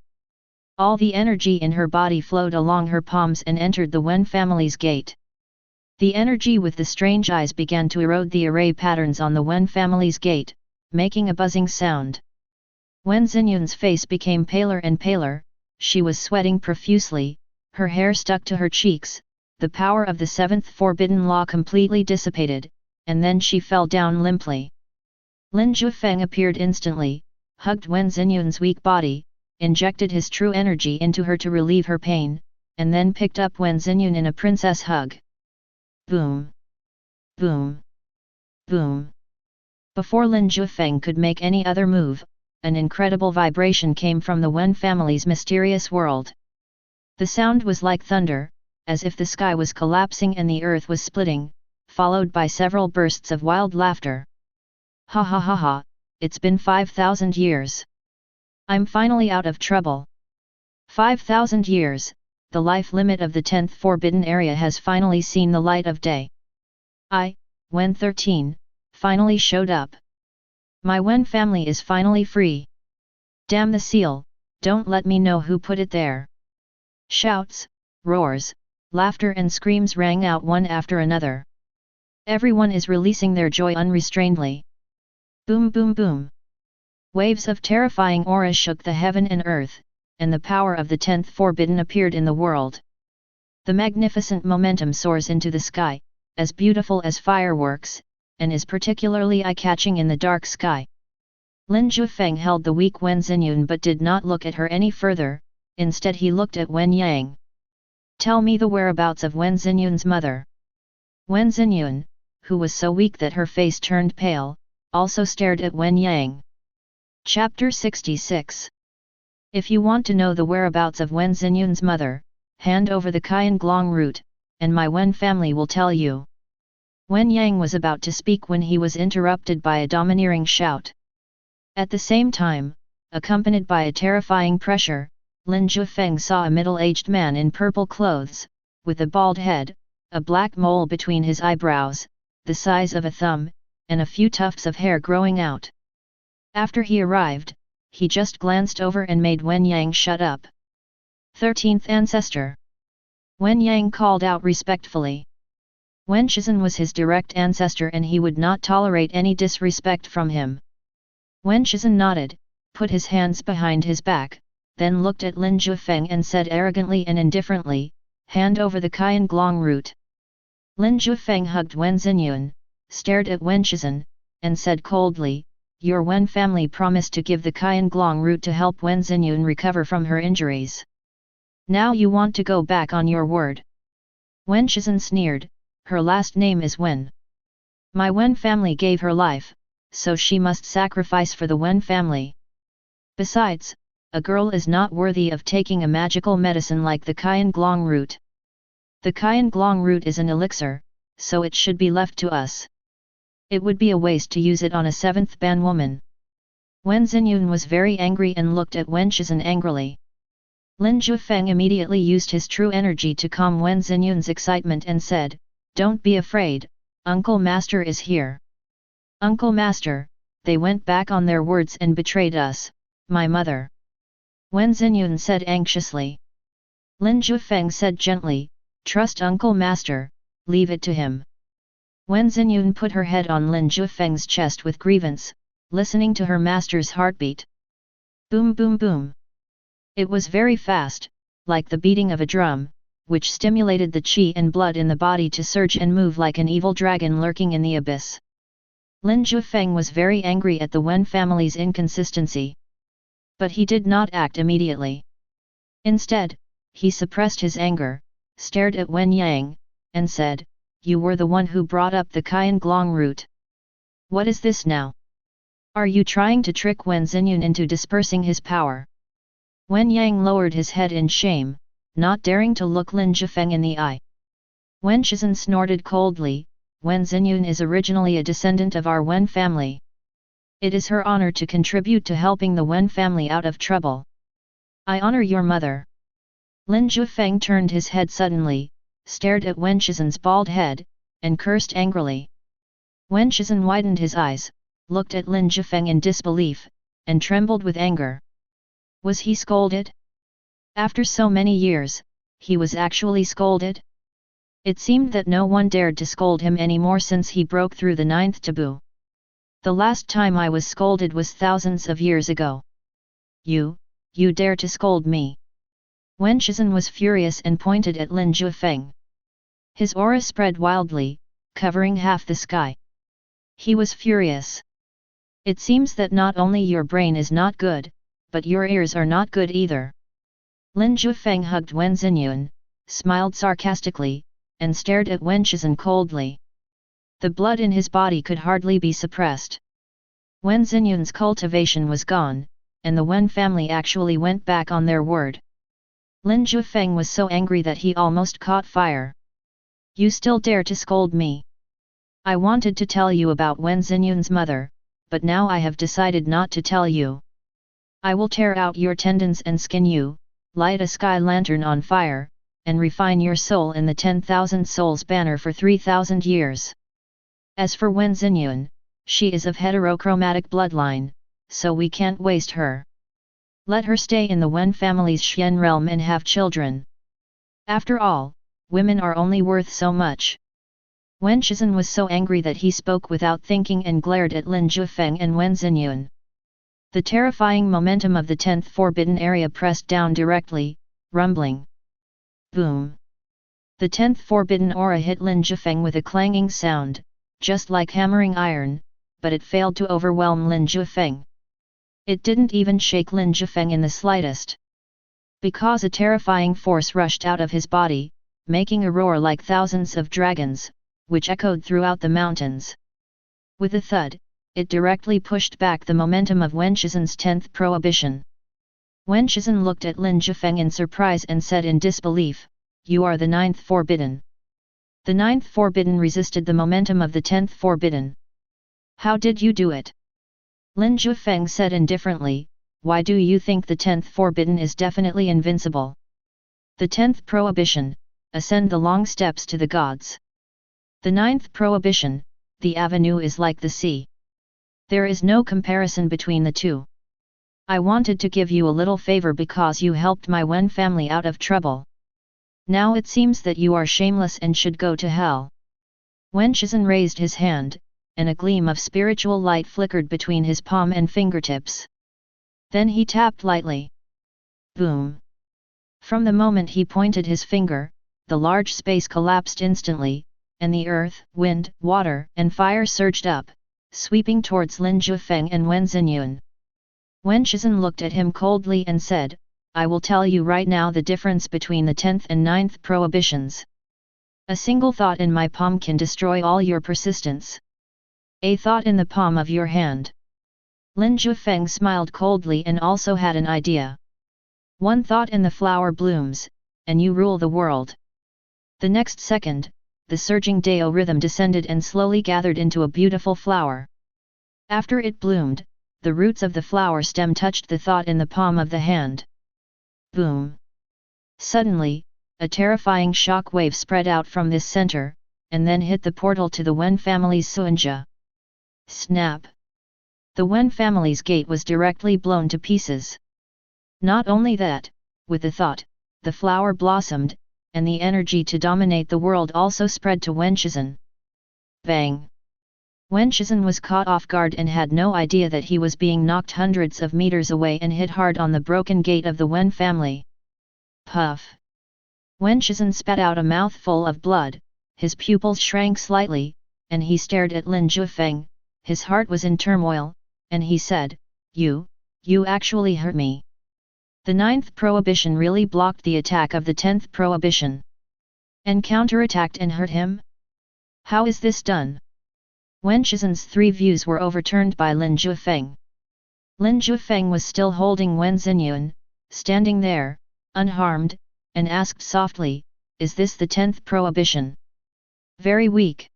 All the energy in her body flowed along her palms and entered the Wen family's gate. The energy with the strange eyes began to erode the array patterns on the Wen family's gate, making a buzzing sound. Wen Xinyun's face became paler and paler, she was sweating profusely, her hair stuck to her cheeks, the power of the seventh forbidden law completely dissipated, and then she fell down limply. Lin Jiufeng appeared instantly, hugged Wen Xinyun's weak body, injected his true energy into her to relieve her pain, and then picked up Wen Xinyun in a princess hug. Boom! Boom! Boom! Before Lin Jiufeng could make any other move, an incredible vibration came from the Wen family's mysterious world. The sound was like thunder, as if the sky was collapsing and the earth was splitting, followed by several bursts of wild laughter. "Ha ha ha ha, it's been 5,000 years. I'm finally out of trouble. 5,000 years, the life limit of the 10th forbidden area has finally seen the light of day. I, Wen 13, finally showed up. My Wen family is finally free. Damn the seal, don't let me know who put it there." Shouts, roars, laughter and screams rang out one after another. Everyone is releasing their joy unrestrainedly. Boom boom boom. Waves of terrifying aura shook the heaven and earth, and the power of the 10th forbidden appeared in the world. The magnificent momentum soars into the sky, as beautiful as fireworks, and is particularly eye-catching in the dark sky. Lin Jiufeng held the weak Wen Xinyun but did not look at her any further, instead he looked at Wen Yang. "Tell me the whereabouts of Wen Xinyun's mother." Wen Xinyun, who was so weak that her face turned pale, also stared at Wen Yang. Chapter 66. If you want to know the whereabouts of Wen Xinyun's mother, hand over the Qian Glong root, and my Wen family will tell you. Wen Yang was about to speak when he was interrupted by a domineering shout. At the same time, accompanied by a terrifying pressure, Lin Jiufeng saw a middle-aged man in purple clothes, with a bald head, a black mole between his eyebrows, the size of a thumb, and a few tufts of hair growing out. After he arrived, he just glanced over and made Wen Yang shut up. 13th Ancestor. Wen Yang called out respectfully. Wen Shizhen was his direct ancestor and he would not tolerate any disrespect from him. Wen Shizhen nodded, put his hands behind his back, then looked at Lin Jiufeng and said arrogantly and indifferently, "Hand over the Qian Glong root." Lin Jiufeng hugged Wen Xinyun, stared at Wen Shizhen, and said coldly, your Wen family promised to give the Qianglong root to help Wen Xinyun recover from her injuries. Now you want to go back on your word. Wen Shizhen sneered, her last name is Wen. My Wen family gave her life, so she must sacrifice for the Wen family. Besides, a girl is not worthy of taking a magical medicine like the Qianglong root. The Qianglong root is an elixir, so it should be left to us. It would be a waste to use it on a 7th ban woman. Wen Xinyun was very angry and looked at Wen Shizhen angrily. Lin Jiufeng immediately used his true energy to calm Wen Xinyun's excitement and said, "Don't be afraid, Uncle Master is here." "Uncle Master, they went back on their words and betrayed us, my mother," Wen Xinyun said anxiously. Lin Jiufeng said gently, "Trust Uncle Master, leave it to him." Wen Xinyun put her head on Lin Jiufeng's chest with grievance, listening to her master's heartbeat. Boom boom boom. It was very fast, like the beating of a drum, which stimulated the qi and blood in the body to surge and move like an evil dragon lurking in the abyss. Lin Jiufeng was very angry at the Wen family's inconsistency. But he did not act immediately. Instead, he suppressed his anger, stared at Wen Yang, and said, "You were the one who brought up the Qianglong root. What is this now? Are you trying to trick Wen Xinyun into dispersing his power?" Wen Yang lowered his head in shame, not daring to look Lin Jiufeng in the eye. Wen Shizhen snorted coldly, "Wen Xinyun is originally a descendant of our Wen family. It is her honor to contribute to helping the Wen family out of trouble. I honor your mother." Lin Jiufeng turned his head suddenly, stared at Wen Shizhen's bald head, and cursed angrily. Wen Shizhen widened his eyes, looked at Lin Jiufeng in disbelief, and trembled with anger. Was he scolded? After so many years, he was actually scolded? It seemed that no one dared to scold him anymore since he broke through the 9th taboo. The last time I was scolded was thousands of years ago. You dare to scold me? Wen Shizhen was furious and pointed at Lin Jiufeng. His aura spread wildly, covering half the sky. He was furious. It seems that not only your brain is not good, but your ears are not good either. Lin Jiufeng hugged Wen Xinyun, smiled sarcastically, and stared at Wen Shizhen coldly. The blood in his body could hardly be suppressed. Wen Xinyun's cultivation was gone, and the Wen family actually went back on their word. Lin Jiufeng was so angry that he almost caught fire. "You still dare to scold me? I wanted to tell you about Wen Xinyun's mother, but now I have decided not to tell you. I will tear out your tendons and skin you, light a sky lantern on fire, and refine your soul in the 10,000 souls banner for 3,000 years. As for Wen Xinyun, she is of heterochromatic bloodline, so we can't waste her. Let her stay in the Wen family's Xian realm and have children. After all, women are only worth so much." Wen Shizhen was so angry that he spoke without thinking and glared at Lin Jiufeng and Wen Xinyun. The terrifying momentum of the 10th forbidden area pressed down directly, rumbling. Boom! The 10th forbidden aura hit Lin Jiufeng with a clanging sound, just like hammering iron, but it failed to overwhelm Lin Jiufeng. It didn't even shake Lin Jiufeng in the slightest. Because a terrifying force rushed out of his body, making a roar like thousands of dragons, which echoed throughout the mountains. With a thud, it directly pushed back the momentum of Wen Shizhen's 10th prohibition. Wen Shizhen looked at Lin Jiufeng in surprise and said in disbelief, "You are the 9th forbidden." The 9th forbidden resisted the momentum of the 10th forbidden. "How did you do it?" Lin Jiufeng said indifferently, "Why do you think the 10th forbidden is definitely invincible?" The 10th prohibition, ascend the long steps to the gods. The 9th prohibition, the avenue is like the sea. There is no comparison between the two. I wanted to give you a little favor because you helped my Wen family out of trouble. Now it seems that you are shameless and should go to hell. Wen Shizhen raised his hand, and a gleam of spiritual light flickered between his palm and fingertips. Then he tapped lightly. Boom! From the moment he pointed his finger, the large space collapsed instantly, and the earth, wind, water, and fire surged up, sweeping towards Lin Jiufeng and Wen Xinyun. Wen Shizhen looked at him coldly and said, "I will tell you right now the difference between the 10th and 9th prohibitions. A single thought in my palm can destroy all your persistence. A thought in the palm of your hand." Lin Jiufeng smiled coldly and also had an idea. "One thought and the flower blooms, and you rule the world." The next second, the surging Dao rhythm descended and slowly gathered into a beautiful flower. After it bloomed, the roots of the flower stem touched the thought in the palm of the hand. Boom! Suddenly, a terrifying shock wave spread out from this center, and then hit the portal to the Wen family's Suanja. Snap! The Wen family's gate was directly blown to pieces. Not only that, with the thought, the flower blossomed, and the energy to dominate the world also spread to Wen Shizhen. Bang! Wen Shizhen was caught off guard and had no idea that he was being knocked hundreds of meters away and hit hard on the broken gate of the Wen family. Puff! Wen Shizhen spat out a mouthful of blood, his pupils shrank slightly, and he stared at Lin Jiufeng. His heart was in turmoil, and he said, You actually hurt me." The 9th prohibition really blocked the attack of the 10th prohibition. And counterattacked and hurt him? How is this done? Wen Shizhen's 3 views were overturned by Lin Jiufeng. Lin Jiufeng was still holding Wen Xinyun, standing there, unharmed, and asked softly, "Is this the 10th prohibition?" "Very weak."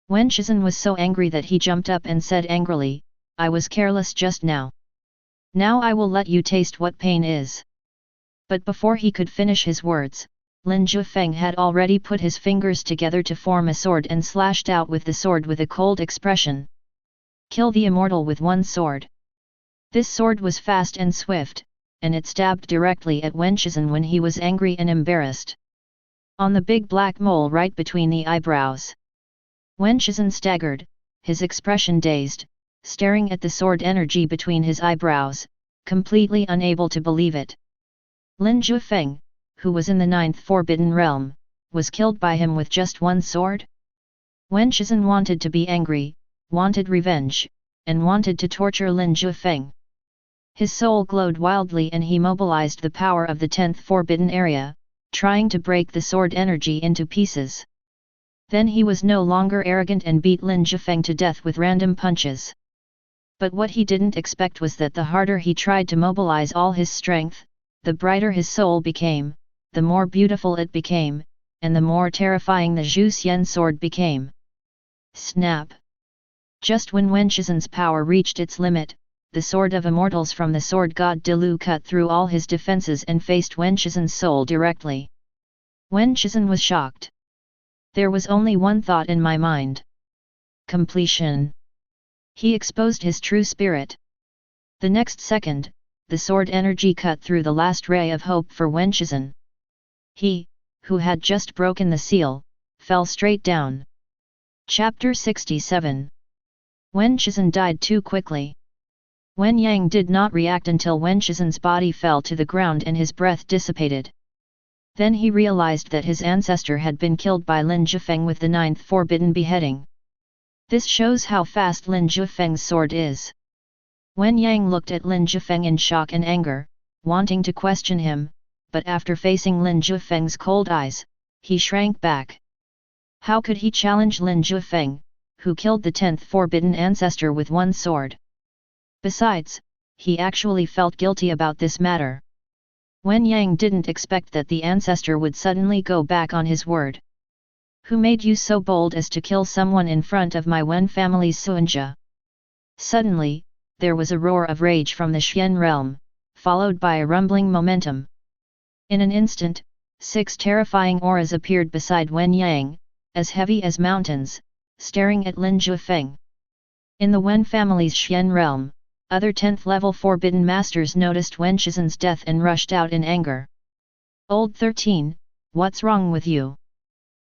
Wen Shizhen was so angry that he jumped up and said angrily, "I was careless just now. Now I will let you taste what pain is." But before he could finish his words, Lin Jiufeng had already put his fingers together to form a sword and slashed out with the sword with a cold expression. "Kill the immortal with one sword." This sword was fast and swift, and it stabbed directly at Wen Shizhen when he was angry and embarrassed. On the big black mole right between the eyebrows. Wen Shizhen staggered, his expression dazed, staring at the sword energy between his eyebrows, completely unable to believe it. Lin Jiufeng, who was in the 9th Forbidden Realm, was killed by him with just one sword? Wen Shizhen wanted to be angry, wanted revenge, and wanted to torture Lin Jiufeng. His soul glowed wildly and he mobilized the power of the 10th Forbidden Area, trying to break the sword energy into pieces. Then he was no longer arrogant and beat Lin Jiufeng to death with random punches. But what he didn't expect was that the harder he tried to mobilize all his strength, the brighter his soul became, the more beautiful it became, and the more terrifying the Zhu Xian sword became. Snap! Just when Wen Shizhen's power reached its limit, the sword of immortals from the sword god Dilu cut through all his defenses and faced Wen Shizhen's soul directly. Wen Shizhen was shocked. There was only one thought in my mind. Completion. He exposed his true spirit. The next second, the sword energy cut through the last ray of hope for Wen Shizhen. He, who had just broken the seal, fell straight down. Chapter 67. Wen Shizhen died too quickly. Wen Yang did not react until Wen Shizhen's body fell to the ground and his breath dissipated. Then he realized that his ancestor had been killed by Lin Jiufeng with the 9th Forbidden Beheading. This shows how fast Lin Jiufeng's sword is. Wen Yang looked at Lin Jiufeng in shock and anger, wanting to question him, but after facing Lin Jiufeng's cold eyes, he shrank back. How could he challenge Lin Jiufeng, who killed the 10th Forbidden Ancestor with one sword? Besides, he actually felt guilty about this matter. Wen Yang didn't expect that the ancestor would suddenly go back on his word. Who made you so bold as to kill someone in front of my Wen family's Suanja? Suddenly, there was a roar of rage from the Xian realm, followed by a rumbling momentum. In an instant, 6 terrifying auras appeared beside Wen Yang, as heavy as mountains, staring at Lin Jiufeng. In the Wen family's Xian realm, other 10th level Forbidden Masters noticed Wen Shizhen's death and rushed out in anger. Old 13, what's wrong with you?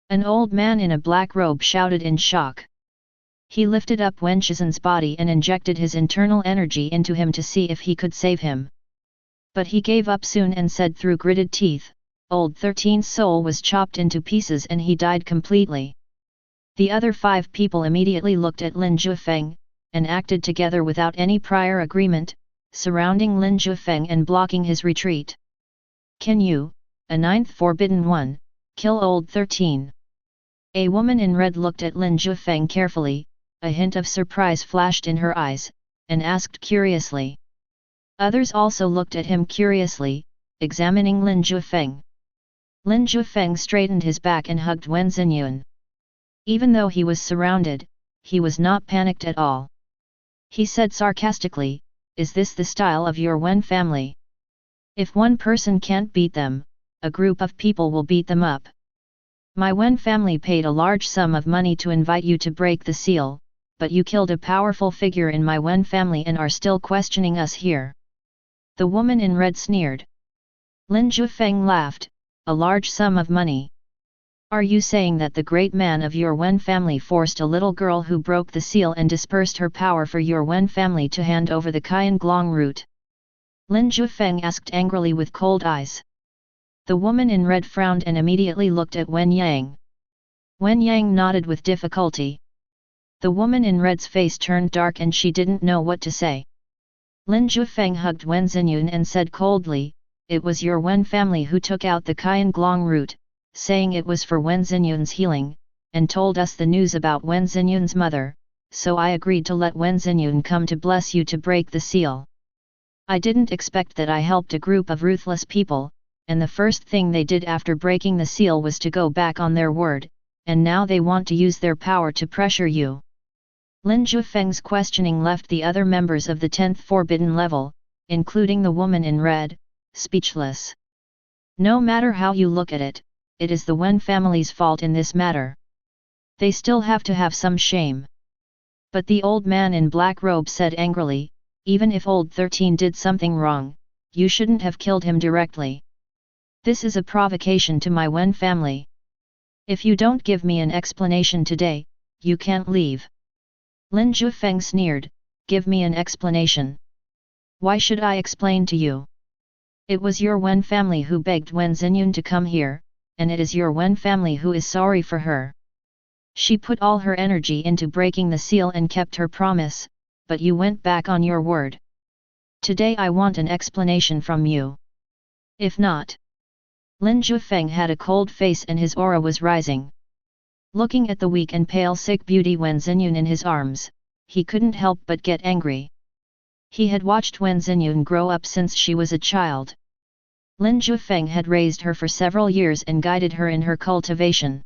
An old man in a black robe shouted in shock. He lifted up Wen Shizhen's body and injected his internal energy into him to see if he could save him. But he gave up soon and said through gritted teeth, Old 13's soul was chopped into pieces and he died completely. The other 5 people immediately looked at Lin Jiufeng, and acted together without any prior agreement, surrounding Lin Jiufeng and blocking his retreat. Can you, a ninth forbidden one, kill old 13? A woman in red looked at Lin Jiufeng carefully, a hint of surprise flashed in her eyes, and asked curiously. Others also looked at him curiously, examining Lin Jiufeng. Lin Jiufeng straightened his back and hugged Wen Xinyun. Even though he was surrounded, he was not panicked at all. He said sarcastically, "Is this the style of your Wen family? If one person can't beat them, a group of people will beat them up. My Wen family paid a large sum of money to invite you to break the seal, but you killed a powerful figure in my Wen family and are still questioning us here." The woman in red sneered. Lin Jiufeng laughed, "A large sum of money? Are you saying that the great man of your Wen family forced a little girl who broke the seal and dispersed her power for your Wen family to hand over the Qian Glong root?" Lin Jiufeng asked angrily with cold eyes. The woman in red frowned and immediately looked at Wen Yang. Wen Yang nodded with difficulty. The woman in red's face turned dark and she didn't know what to say. Lin Jiufeng hugged Wen Xinyun and said coldly, "It was your Wen family who took out the Qian Glong root, saying it was for Wen Xinyun's healing, and told us the news about Wen Xinyun's mother, so I agreed to let Wen Xinyun come to bless you to break the seal. I didn't expect that I helped a group of ruthless people, and the first thing they did after breaking the seal was to go back on their word, and now they want to use their power to pressure you." Lin Jiufeng's questioning left the other members of the 10th forbidden level, including the woman in red, speechless. No matter how you look at it, it is the Wen family's fault in this matter. They still have to have some shame. But the old man in black robe said angrily, "Even if old 13 did something wrong, you shouldn't have killed him directly. This is a provocation to my Wen family. If you don't give me an explanation today, you can't leave." Lin Jiufeng sneered, "Give me an explanation. Why should I explain to you? It was your Wen family who begged Wen Xinyun to come here, and it is your Wen family who is sorry for her. She put all her energy into breaking the seal and kept her promise, but you went back on your word. Today I want an explanation from you. If not..." Lin Jiufeng had a cold face and his aura was rising. Looking at the weak and pale sick beauty Wen Xinyun in his arms, he couldn't help but get angry. He had watched Wen Xinyun grow up since she was a child. Lin Jiufeng had raised her for several years and guided her in her cultivation.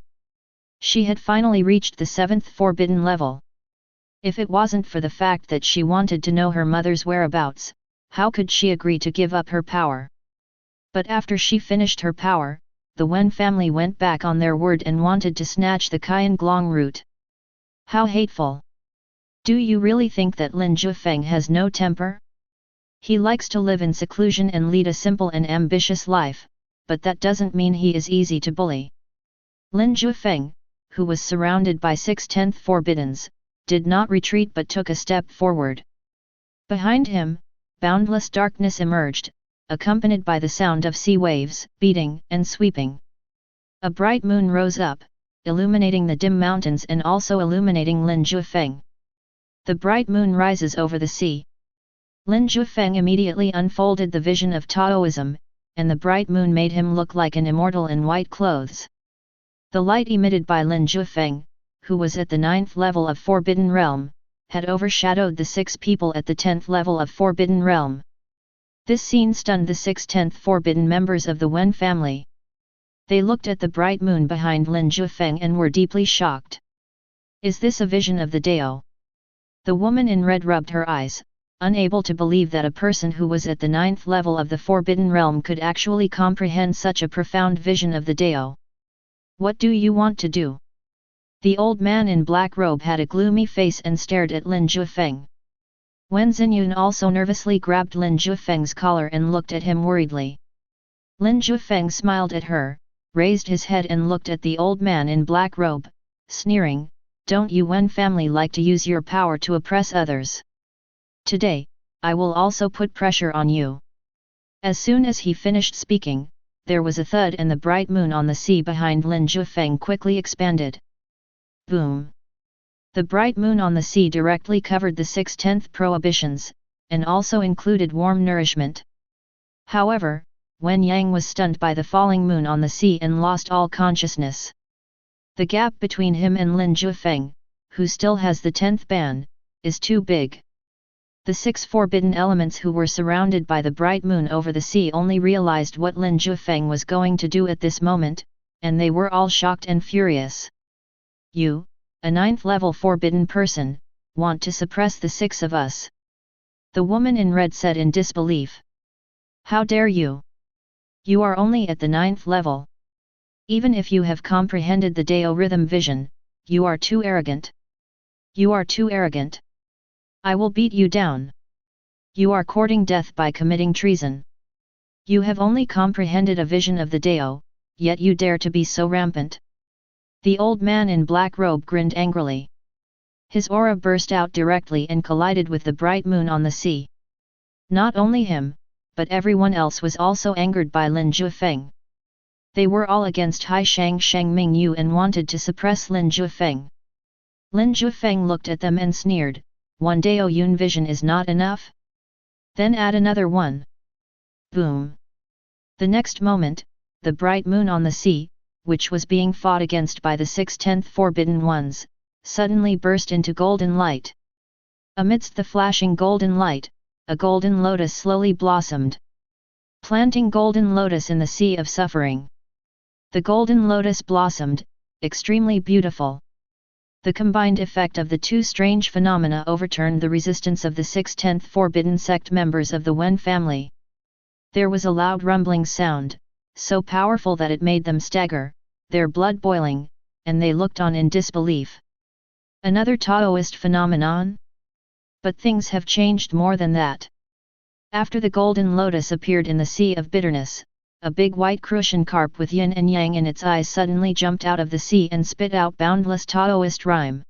She had finally reached the 7th forbidden level. If it wasn't for the fact that she wanted to know her mother's whereabouts, how could she agree to give up her power? But after she finished her power, the Wen family went back on their word and wanted to snatch the Qian Glong root. How hateful! Do you really think that Lin Jiufeng has no temper? He likes to live in seclusion and lead a simple and ambitious life, but that doesn't mean he is easy to bully. Lin Jiufeng, who was surrounded by 6 10th forbiddens, did not retreat but took a step forward. Behind him, boundless darkness emerged, accompanied by the sound of sea waves, beating and sweeping. A bright moon rose up, illuminating the dim mountains and also illuminating Lin Jiufeng. The bright moon rises over the sea. Lin Jiufeng immediately unfolded the vision of Taoism, and the bright moon made him look like an immortal in white clothes. The light emitted by Lin Jiufeng, who was at the 9th level of Forbidden Realm, had overshadowed the 6 people at the 10th level of Forbidden Realm. This scene stunned the 6 10th forbidden members of the Wen family. They looked at the bright moon behind Lin Jiufeng and were deeply shocked. Is this a vision of the Dao? The woman in red rubbed her eyes, unable to believe that a person who was at the 9th level of the Forbidden Realm could actually comprehend such a profound vision of the Dao. What do you want to do? The old man in black robe had a gloomy face and stared at Lin Jiufeng. Wen Xinyun also nervously grabbed Lin Jiufeng's collar and looked at him worriedly. Lin Jiufeng smiled at her, raised his head and looked at the old man in black robe, sneering, "Don't you Wen family like to use your power to oppress others? Today, I will also put pressure on you." As soon as he finished speaking, there was a thud and the bright moon on the sea behind Lin Jiufeng quickly expanded. Boom! The bright moon on the sea directly covered the 6/10 prohibitions, and also included warm nourishment. However, Wen Yang was stunned by the falling moon on the sea and lost all consciousness. The gap between him and Lin Jiufeng, who still has the 10th ban, is too big. The 6 forbidden elements who were surrounded by the bright moon over the sea only realized what Lin Jiufeng was going to do at this moment, and they were all shocked and furious. You, a 9th level forbidden person, want to suppress the 6 of us? The woman in red said in disbelief. How dare you? You are only at the 9th level. Even if you have comprehended the Dao rhythm vision, you are too arrogant. You are too arrogant. I will beat you down. You are courting death by committing treason. You have only comprehended a vision of the Dao, yet you dare to be so rampant. The old man in black robe grinned angrily. His aura burst out directly and collided with the bright moon on the sea. Not only him, but everyone else was also angered by Lin Jiufeng. They were all against Hai Shang Mingyu and wanted to suppress Lin Jiufeng. Lin Jiufeng looked at them and sneered, one Dao Yun vision is not enough? Then add another one. Boom! The next moment, the bright moon on the sea, which was being fought against by the 6/10 forbidden ones, suddenly burst into golden light. Amidst the flashing golden light, a golden lotus slowly blossomed. Planting golden lotus in the sea of suffering. The golden lotus blossomed, extremely beautiful. The combined effect of the two strange phenomena overturned the resistance of the 6/10 forbidden sect members of the Wen family. There was a loud rumbling sound, so powerful that it made them stagger, their blood boiling, and they looked on in disbelief. Another Taoist phenomenon? But things have changed more than that. After the golden lotus appeared in the sea of bitterness, a big white crucian carp with yin and yang in its eyes suddenly jumped out of the sea and spit out boundless Taoist rhyme.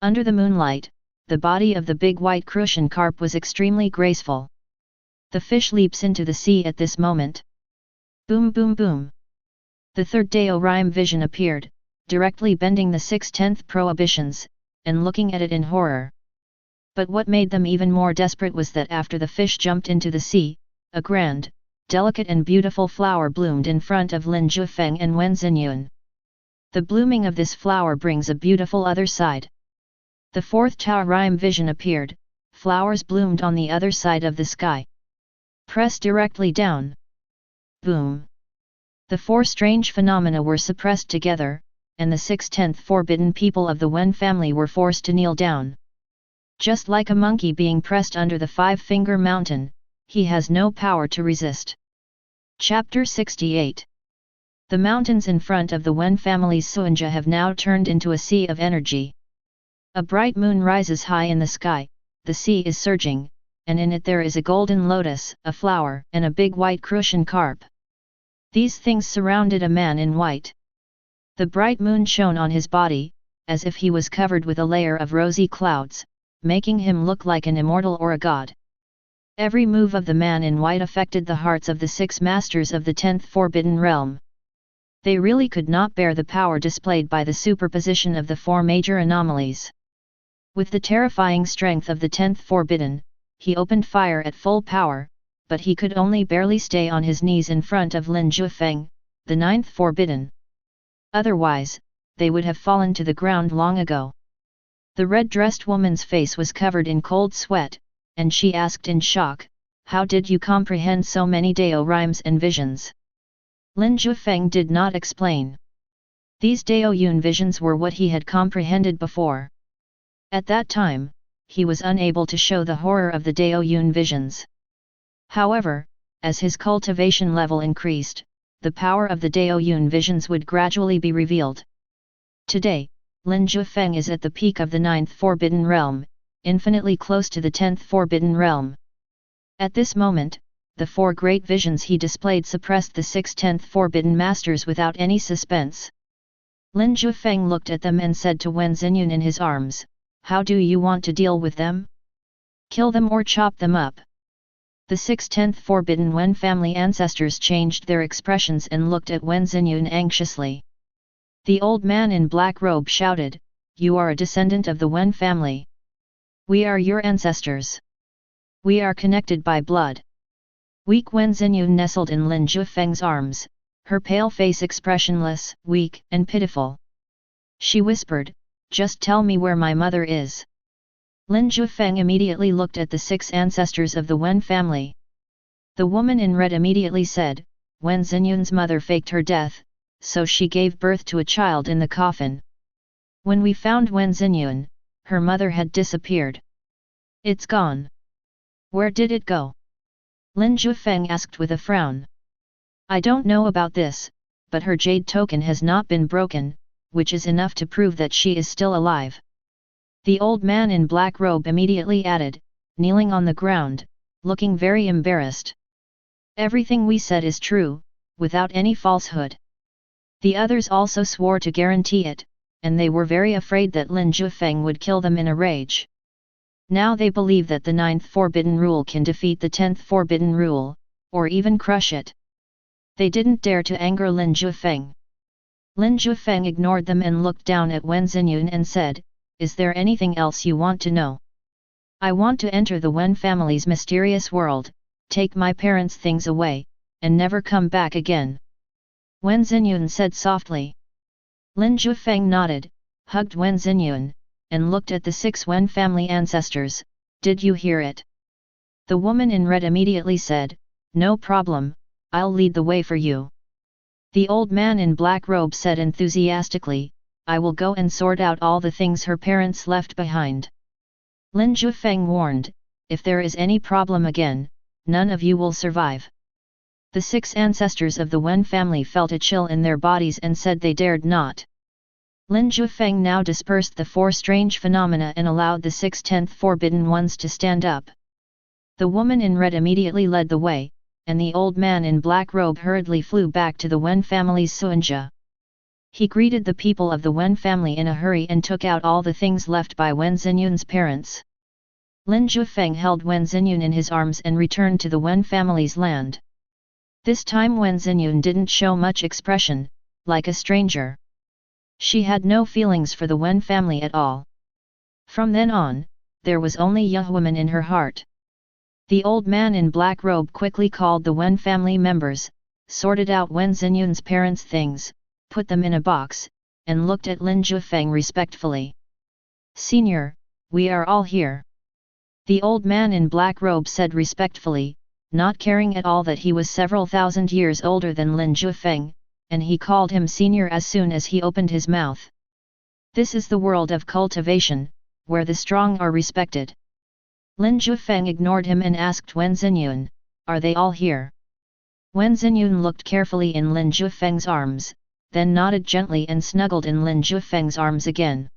Under the moonlight, the body of the big white crucian carp was extremely graceful. The fish leaps into the sea at this moment. Boom boom boom. The third Dao rhyme vision appeared, directly bending the 6/10 prohibitions, and looking at it in horror. But what made them even more desperate was that after the fish jumped into the sea, a grand, delicate and beautiful flower bloomed in front of Lin Jiufeng and Wen Xinyun. The blooming of this flower brings a beautiful other side. The fourth Tao rhyme vision appeared, flowers bloomed on the other side of the sky. Press directly down. Boom! The four strange phenomena were suppressed together, and the 6/10 forbidden people of the Wen family were forced to kneel down. Just like a monkey being pressed under the 5-finger mountain, he has no power to resist. Chapter 68. The mountains in front of the Wen family's Suanja have now turned into a sea of energy. A bright moon rises high in the sky, the sea is surging, and in it there is a golden lotus, a flower, and a big white crucian carp. These things surrounded a man in white. The bright moon shone on his body, as if he was covered with a layer of rosy clouds, making him look like an immortal or a god. Every move of the man in white affected the hearts of the 6 masters of the 10th forbidden realm. They really could not bear the power displayed by the superposition of the 4 major anomalies. With the terrifying strength of the 10th forbidden, he opened fire at full power, but he could only barely stay on his knees in front of Lin Jiufeng, the 9th forbidden. Otherwise, they would have fallen to the ground long ago. The red-dressed woman's face was covered in cold sweat, and she asked in shock, "How did you comprehend so many Dao rhymes and visions?" Lin Jiufeng did not explain. These Dao Yun visions were what he had comprehended before. At that time, he was unable to show the horror of the Dao Yun visions. However, as his cultivation level increased, the power of the Dao Yun visions would gradually be revealed. Today, Lin Jiufeng is at the peak of the 9th forbidden realm, infinitely close to the 10th forbidden realm. At this moment, the 4 great visions he displayed suppressed the 6/10 forbidden masters without any suspense. Lin Jiufeng looked at them and said to Wen Xinyun in his arms, "How do you want to deal with them? Kill them or chop them up?" The 6/10 forbidden Wen family ancestors changed their expressions and looked at Wen Xinyun anxiously. The old man in black robe shouted, you are a descendant of the Wen family. We are your ancestors. We are connected by blood. Weak Wen Zinyun nestled in Lin Jiufeng's arms, her pale face expressionless, weak, and pitiful. She whispered, "Just tell me where my mother is." Lin Jiufeng immediately looked at the 6 ancestors of the Wen family. The woman in red immediately said, "Wen Zinyun's mother faked her death, so she gave birth to a child in the coffin. When we found Wen Zinyun, her mother had disappeared. It's gone. Where did it go?" Lin Jiufeng asked with a frown. "I don't know about this, but her jade token has not been broken, which is enough to prove that she is still alive." The old man in black robe immediately added, kneeling on the ground, looking very embarrassed. "Everything we said is true, without any falsehood." The others also swore to guarantee it, and they were very afraid that Lin Jiufeng would kill them in a rage. Now they believe that the 9th Forbidden Rule can defeat the 10th Forbidden Rule, or even crush it. They didn't dare to anger Lin Jiufeng. Lin Jiufeng ignored them and looked down at Wen Zinyun and said, "Is there anything else you want to know? I want to enter the Wen family's mysterious world, take my parents' things away, and never come back again." Wen Zinyun said softly. Lin Jiufeng nodded, hugged Wen Zinyun, and looked at the 6 Wen family ancestors. "Did you hear it?" The woman in red immediately said, "No problem, I'll lead the way for you." The old man in black robe said enthusiastically, "I will go and sort out all the things her parents left behind." Lin Jiufeng warned, "If there is any problem again, none of you will survive." The 6 ancestors of the Wen family felt a chill in their bodies and said they dared not. Lin Jiufeng now dispersed the 4 strange phenomena and allowed the 6 10th Forbidden Ones to stand up. The woman in red immediately led the way, and the old man in black robe hurriedly flew back to the Wen family's suanja. He greeted the people of the Wen family in a hurry and took out all the things left by Wen Zinyun's parents. Lin Jiufeng held Wen Zinyun in his arms and returned to the Wen family's land. This time Wen Zinyun didn't show much expression, like a stranger. She had no feelings for the Wen family at all. From then on, there was only Yehuaman in her heart. The old man in black robe quickly called the Wen family members, sorted out Wen Zinyun's parents' things, put them in a box, and looked at Lin Jiufeng respectfully. "Senior, we are all here." The old man in black robe said respectfully, not caring at all that he was several thousand years older than Lin Jiufeng, and he called him senior as soon as he opened his mouth. This is the world of cultivation, where the strong are respected. Lin Jiufeng ignored him and asked Wen Zinyun, "Are they all here?" Wen Zinyun looked carefully in Lin Jiufeng's arms, then nodded gently and snuggled in Lin Jiufeng's arms again.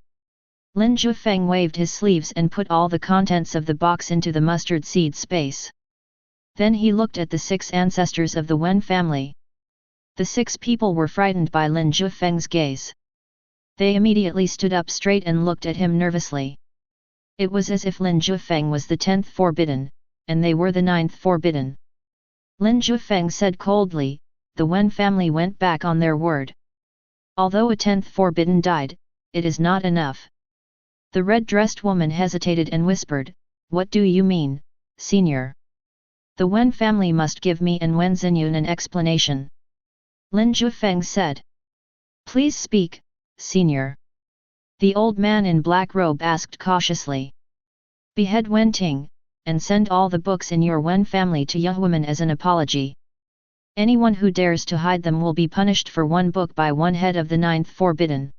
Lin Jiufeng waved his sleeves and put all the contents of the box into the mustard seed space. Then he looked at the 6 ancestors of the Wen family. The 6 people were frightened by Lin Jiufeng's gaze. They immediately stood up straight and looked at him nervously. It was as if Lin Jiufeng was the 10th Forbidden, and they were the 9th Forbidden. Lin Jiufeng said coldly, "The Wen family went back on their word. Although a 10th Forbidden died, it is not enough." The red-dressed woman hesitated and whispered, "What do you mean, senior? The Wen family must give me and Wen Zinyun an explanation." Lin Jiufeng said, "Please speak, senior." The old man in black robe asked cautiously. "Behead Wen Ting, and send all the books in your Wen family to Yehuaman as an apology. Anyone who dares to hide them will be punished for 1 book by 1 head of the 9th Forbidden.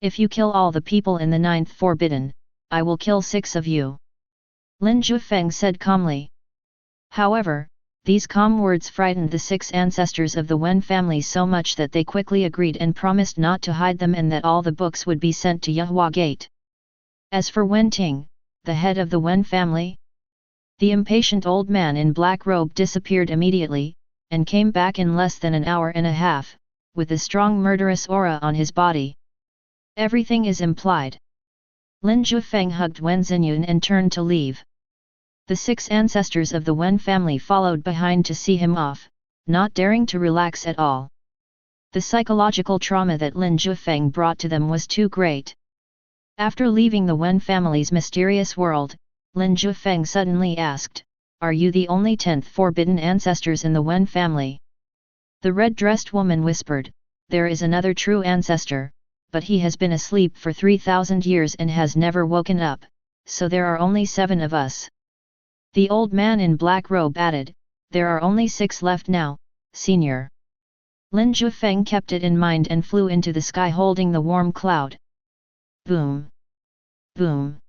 If you kill all the people in the 9th Forbidden, I will kill 6 of you." Lin Jiufeng said calmly. However, these calm words frightened the 6 ancestors of the Wen family so much that they quickly agreed and promised not to hide them and that all the books would be sent to Yehua Gate. As for Wen Ting, the head of the Wen family, the impatient old man in black robe disappeared immediately, and came back in less than an hour and a half, with a strong murderous aura on his body. Everything is implied. Lin Jiufeng hugged Wen Zinyun and turned to leave. The 6 ancestors of the Wen family followed behind to see him off, not daring to relax at all. The psychological trauma that Lin Jiufeng brought to them was too great. After leaving the Wen family's mysterious world, Lin Jiufeng suddenly asked, "Are you the only 10th forbidden ancestors in the Wen family?" The red-dressed woman whispered, "There is another true ancestor, but he has been asleep for 3,000 years and has never woken up, so there are only 7 of us." The old man in black robe added, "There are only 6 left now, senior." Lin Jiufeng kept it in mind and flew into the sky holding the warm cloud. Boom! Boom!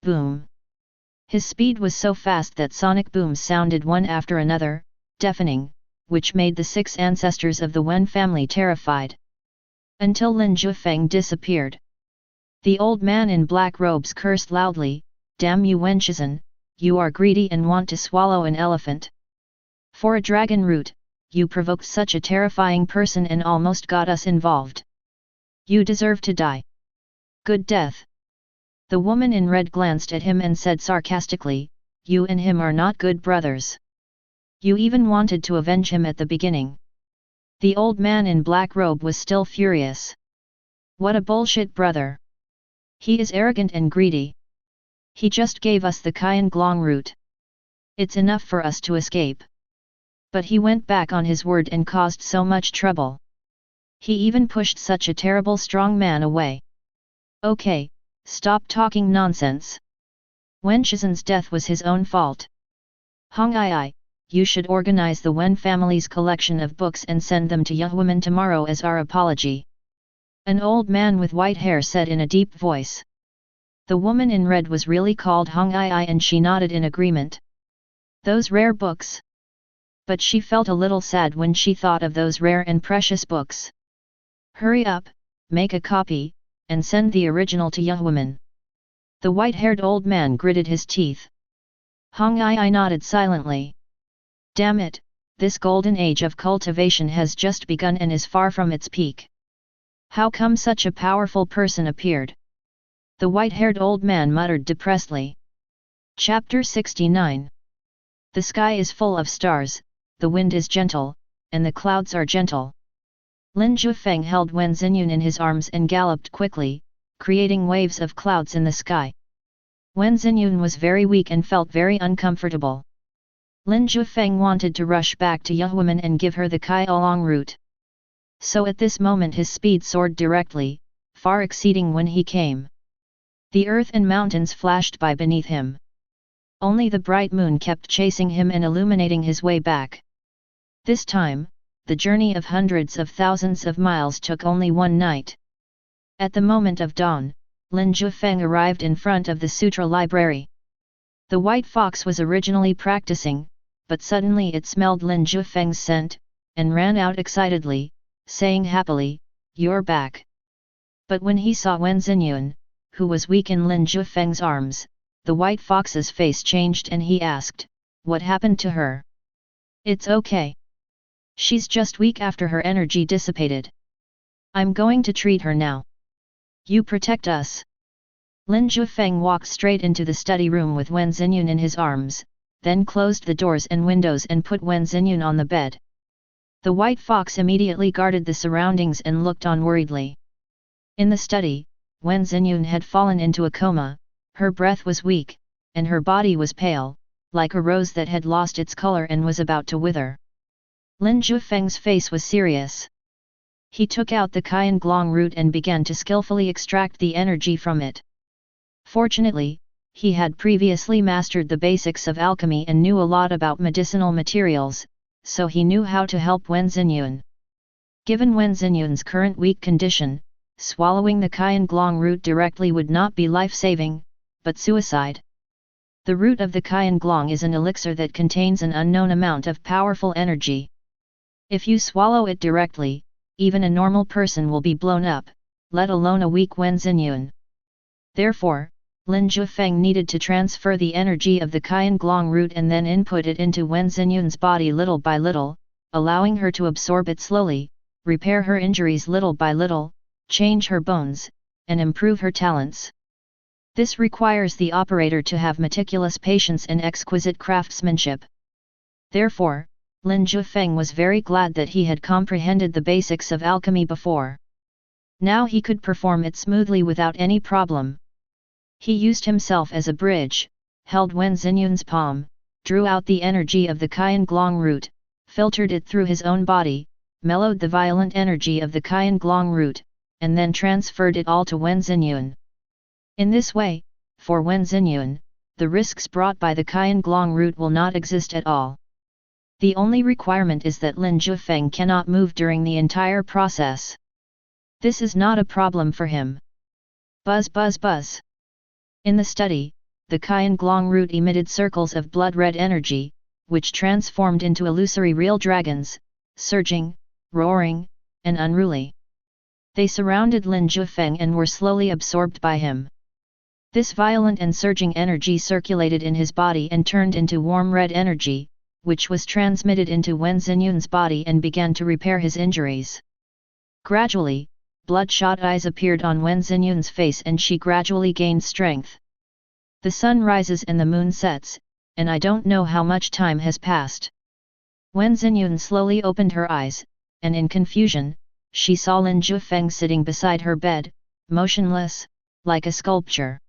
Boom! His speed was so fast that sonic booms sounded one after another, deafening, which made the 6 ancestors of the Wen family terrified. Until Lin Jiufeng disappeared. The old man in black robes cursed loudly, "Damn you Wenshizhen, you are greedy and want to swallow an elephant. For a dragon root, you provoked such a terrifying person and almost got us involved. You deserve to die. Good death." The woman in red glanced at him and said sarcastically, "You and him are not good brothers. You even wanted to avenge him at the beginning." The old man in black robe was still furious. "What a bullshit brother! He is arrogant and greedy. He just gave us the Qian Glong root. It's enough for us to escape. But he went back on his word and caused so much trouble. He even pushed such a terrible strong man away. Okay, stop talking nonsense. Wenshizhen's death was his own fault. Hong Ai, you should organize the Wen family's collection of books and send them to Yehuman tomorrow as our apology." An old man with white hair said in a deep voice. The woman in red was really called Hong Ai and she nodded in agreement. Those rare books. But she felt a little sad when she thought of those rare and precious books. "Hurry up, make a copy, and send the original to Yehuman." The white-haired old man gritted his teeth. Hong Ai nodded silently. Damn it, this golden age of cultivation has just begun and is far from its peak. How come such a powerful person appeared? The white-haired old man muttered depressedly. Chapter 69. The sky is full of stars, the wind is gentle, and the clouds are gentle. Lin Jiufeng held Wen Xinyun in his arms and galloped quickly, creating waves of clouds in the sky. Wen Xinyun was very weak and felt very uncomfortable. Lin Jiufeng wanted to rush back to Yehuman and give her the Kai Oolong route. So at this moment his speed soared directly, far exceeding when he came. The earth and mountains flashed by beneath him. Only the bright moon kept chasing him and illuminating his way back. This time, the journey of hundreds of thousands of miles took only one night. At the moment of dawn, Lin Jiufeng arrived in front of the sutra library. The white fox was originally practicing, but suddenly it smelled Lin Jiufeng's scent, and ran out excitedly, saying happily, "You're back." But when he saw Wen Xinyun, who was weak in Lin Jiufeng's arms, the white fox's face changed and he asked, "What happened to her?" "It's okay. She's just weak after her energy dissipated. I'm going to treat her now. You protect us." Lin Jiufeng walked straight into the study room with Wen Xinyun in his arms, then closed the doors and windows and put Wen Xinyun on the bed. The white fox immediately guarded the surroundings and looked on worriedly. In the study, Wen Xinyun had fallen into a coma, her breath was weak, and her body was pale, like a rose that had lost its color and was about to wither. Lin Jiufeng's face was serious. He took out the Qian Glong root and began to skillfully extract the energy from it. Fortunately, he had previously mastered the basics of alchemy and knew a lot about medicinal materials, so he knew how to help Wen Xinyun. Given Wen Xinyun's current weak condition, swallowing the Qian Glong root directly would not be life-saving, but suicide. The root of the Qian Glong is an elixir that contains an unknown amount of powerful energy. If you swallow it directly, even a normal person will be blown up, let alone a weak Wen Xinyun. Therefore, Lin Jiufeng needed to transfer the energy of the Qian Glong root and then input it into Wen Xinyun's body little by little, allowing her to absorb it slowly, repair her injuries little by little, change her bones, and improve her talents. This requires the operator to have meticulous patience and exquisite craftsmanship. Therefore, Lin Jiufeng was very glad that he had comprehended the basics of alchemy before. Now he could perform it smoothly without any problem. He used himself as a bridge, held Wen Xinyun's palm, drew out the energy of the Qian Glong root, filtered it through his own body, mellowed the violent energy of the Qian Glong root, and then transferred it all to Wen Xinyun. In this way, for Wen Xinyun, the risks brought by the Qian Glong root will not exist at all. The only requirement is that Lin Jiufeng cannot move during the entire process. This is not a problem for him. Buzz buzz buzz. In the study, the Qian Glong root emitted circles of blood-red energy, which transformed into illusory real dragons, surging, roaring, and unruly. They surrounded Lin Jiufeng and were slowly absorbed by him. This violent and surging energy circulated in his body and turned into warm red energy, which was transmitted into Wen Xinyun's body and began to repair his injuries. Gradually, bloodshot eyes appeared on Wen Xinyun's face and she gradually gained strength. The sun rises and the moon sets, and I don't know how much time has passed. Wen Xinyun slowly opened her eyes, and in confusion, she saw Lin Jiufeng sitting beside her bed, motionless, like a sculpture.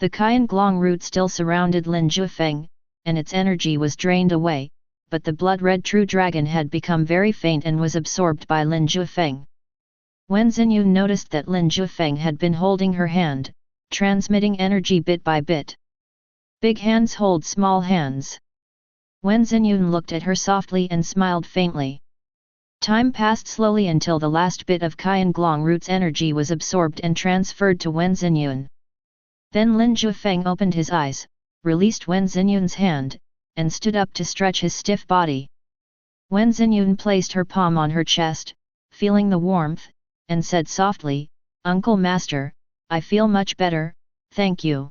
The Qian Glong root still surrounded Lin Jiufeng, and its energy was drained away, but the blood-red true dragon had become very faint and was absorbed by Lin Jiufeng. Wen Xinyun noticed that Lin Jiufeng had been holding her hand, transmitting energy bit by bit. Big hands hold small hands. Wen Xinyun looked at her softly and smiled faintly. Time passed slowly until the last bit of Qian Glong root's energy was absorbed and transferred to Wen Xinyun. Then Lin Jiufeng opened his eyes, released Wen Xinyun's hand, and stood up to stretch his stiff body. Wen Xinyun placed her palm on her chest, feeling the warmth, and said softly, "Uncle Master, I feel much better, thank you."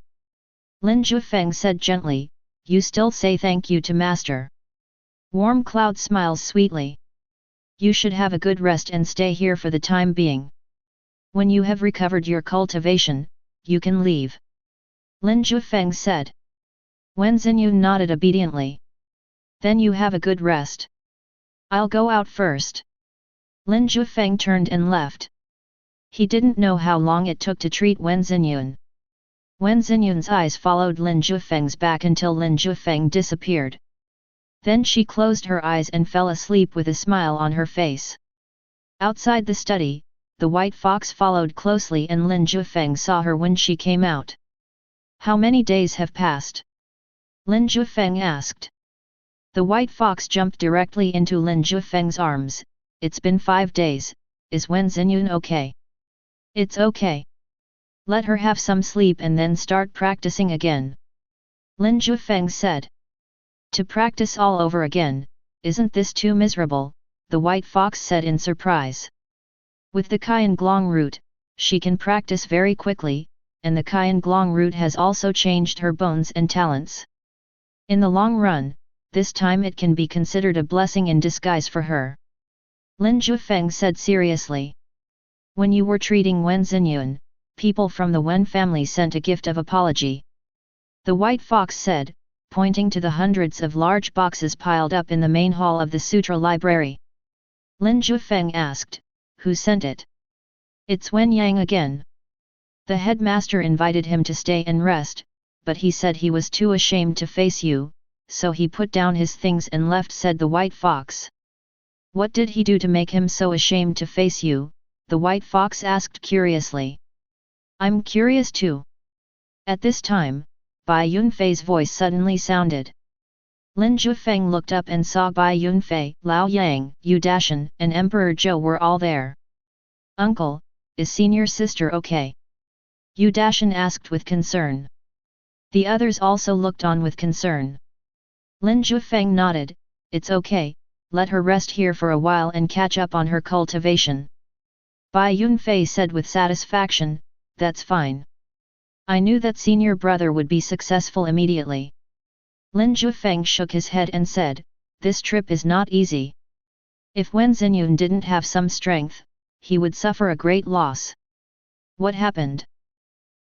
Lin Jiufeng said gently, "You still say thank you to Master." Warm Cloud smiles sweetly. "You should have a good rest and stay here for the time being. When you have recovered your cultivation, you can leave." Lin Jiufeng said. Wen Xinyun nodded obediently. "Then you have a good rest. I'll go out first." Lin Jiufeng turned and left. He didn't know how long it took to treat Wen Xinyun. Wen Xinyun's eyes followed Lin Jiufeng's back until Lin Jiufeng disappeared. Then she closed her eyes and fell asleep with a smile on her face. Outside the study, the white fox followed closely and Lin Jiufeng saw her when she came out. "How many days have passed?" Lin Jiufeng asked. The white fox jumped directly into Lin Jiufeng's arms. "It's been 5 days, is Wen Xinyun okay?" "It's okay. Let her have some sleep and then start practicing again," Lin Jiufeng said. "To practice all over again, isn't this too miserable?" the white fox said in surprise. "With the Qian Glong root, she can practice very quickly, and the Qian Glong root has also changed her bones and talents. In the long run, this time it can be considered a blessing in disguise for her," Lin Jiufeng said seriously. "When you were treating Wen Xinyun, people from the Wen family sent a gift of apology," the white fox said, pointing to the hundreds of large boxes piled up in the main hall of the Sutra Library. Lin Jiufeng asked, "Who sent it?" "It's Wen Yang again. The headmaster invited him to stay and rest, but he said he was too ashamed to face you, so he put down his things and left," said the white fox. "What did he do to make him so ashamed to face you?" the white fox asked curiously. "I'm curious too." At this time, Bai Yunfei's voice suddenly sounded. Lin Jiufeng looked up and saw Bai Yunfei, Lao Yang, Yu Dashan, and Emperor Zhou were all there. "Uncle, is senior sister okay?" Yu Dashan asked with concern. The others also looked on with concern. Lin Jiufeng nodded, "It's okay, let her rest here for a while and catch up on her cultivation." Bai Yunfei said with satisfaction, "That's fine. I knew that senior brother would be successful immediately." Lin Jiufeng shook his head and said, "This trip is not easy. If Wen Xinyun didn't have some strength, he would suffer a great loss." "What happened?"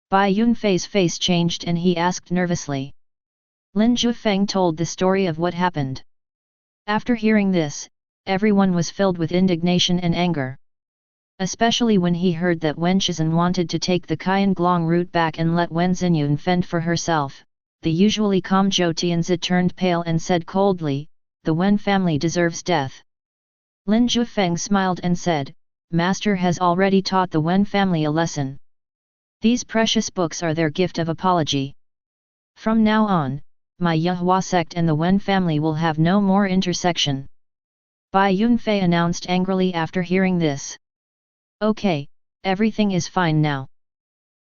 Bai Yunfei's face changed and he asked nervously. Lin Jiufeng told the story of what happened. After hearing this, everyone was filled with indignation and anger. Especially when he heard that Wen Shizhen wanted to take the Qianglong route back and let Wen Xinyun fend for herself, the usually calm Zhou Tianzi turned pale and said coldly, "The Wen family deserves death." Lin Jiufeng smiled and said, "Master has already taught the Wen family a lesson. These precious books are their gift of apology. From now on, my Yehua sect and the Wen family will have no more intersection." Bai Yunfei announced angrily after hearing this. "Okay, everything is fine now.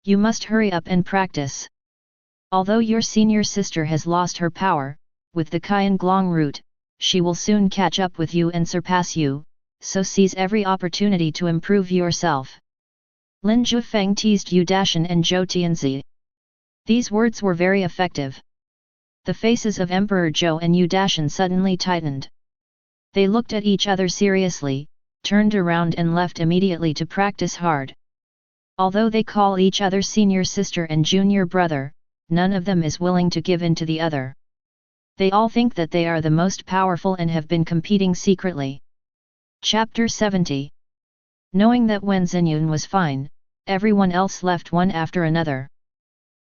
You must hurry up and practice. Although your senior sister has lost her power, with the Qianglong route, she will soon catch up with you and surpass you, so seize every opportunity to improve yourself." Lin Jiufeng teased Yu Dashan and Zhou Tianzi. These words were very effective. The faces of Emperor Zhou and Yu Dashan suddenly tightened. They looked at each other seriously, turned around and left immediately to practice hard. Although they call each other senior sister and junior brother, none of them is willing to give in to the other. They all think that they are the most powerful and have been competing secretly. Chapter 70. Knowing that Wen Xinyun was fine, everyone else left one after another.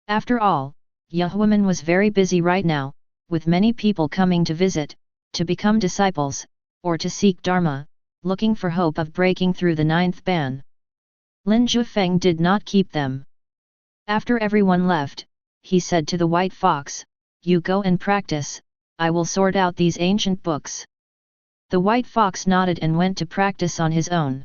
After all, Yehuaman was very busy right now, with many people coming to visit, to become disciples, or to seek Dharma, looking for hope of breaking through the ninth ban. Lin Jiufeng did not keep them. After everyone left, he said to the white fox, "You go and practice, I will sort out these ancient books." The white fox nodded and went to practice on his own.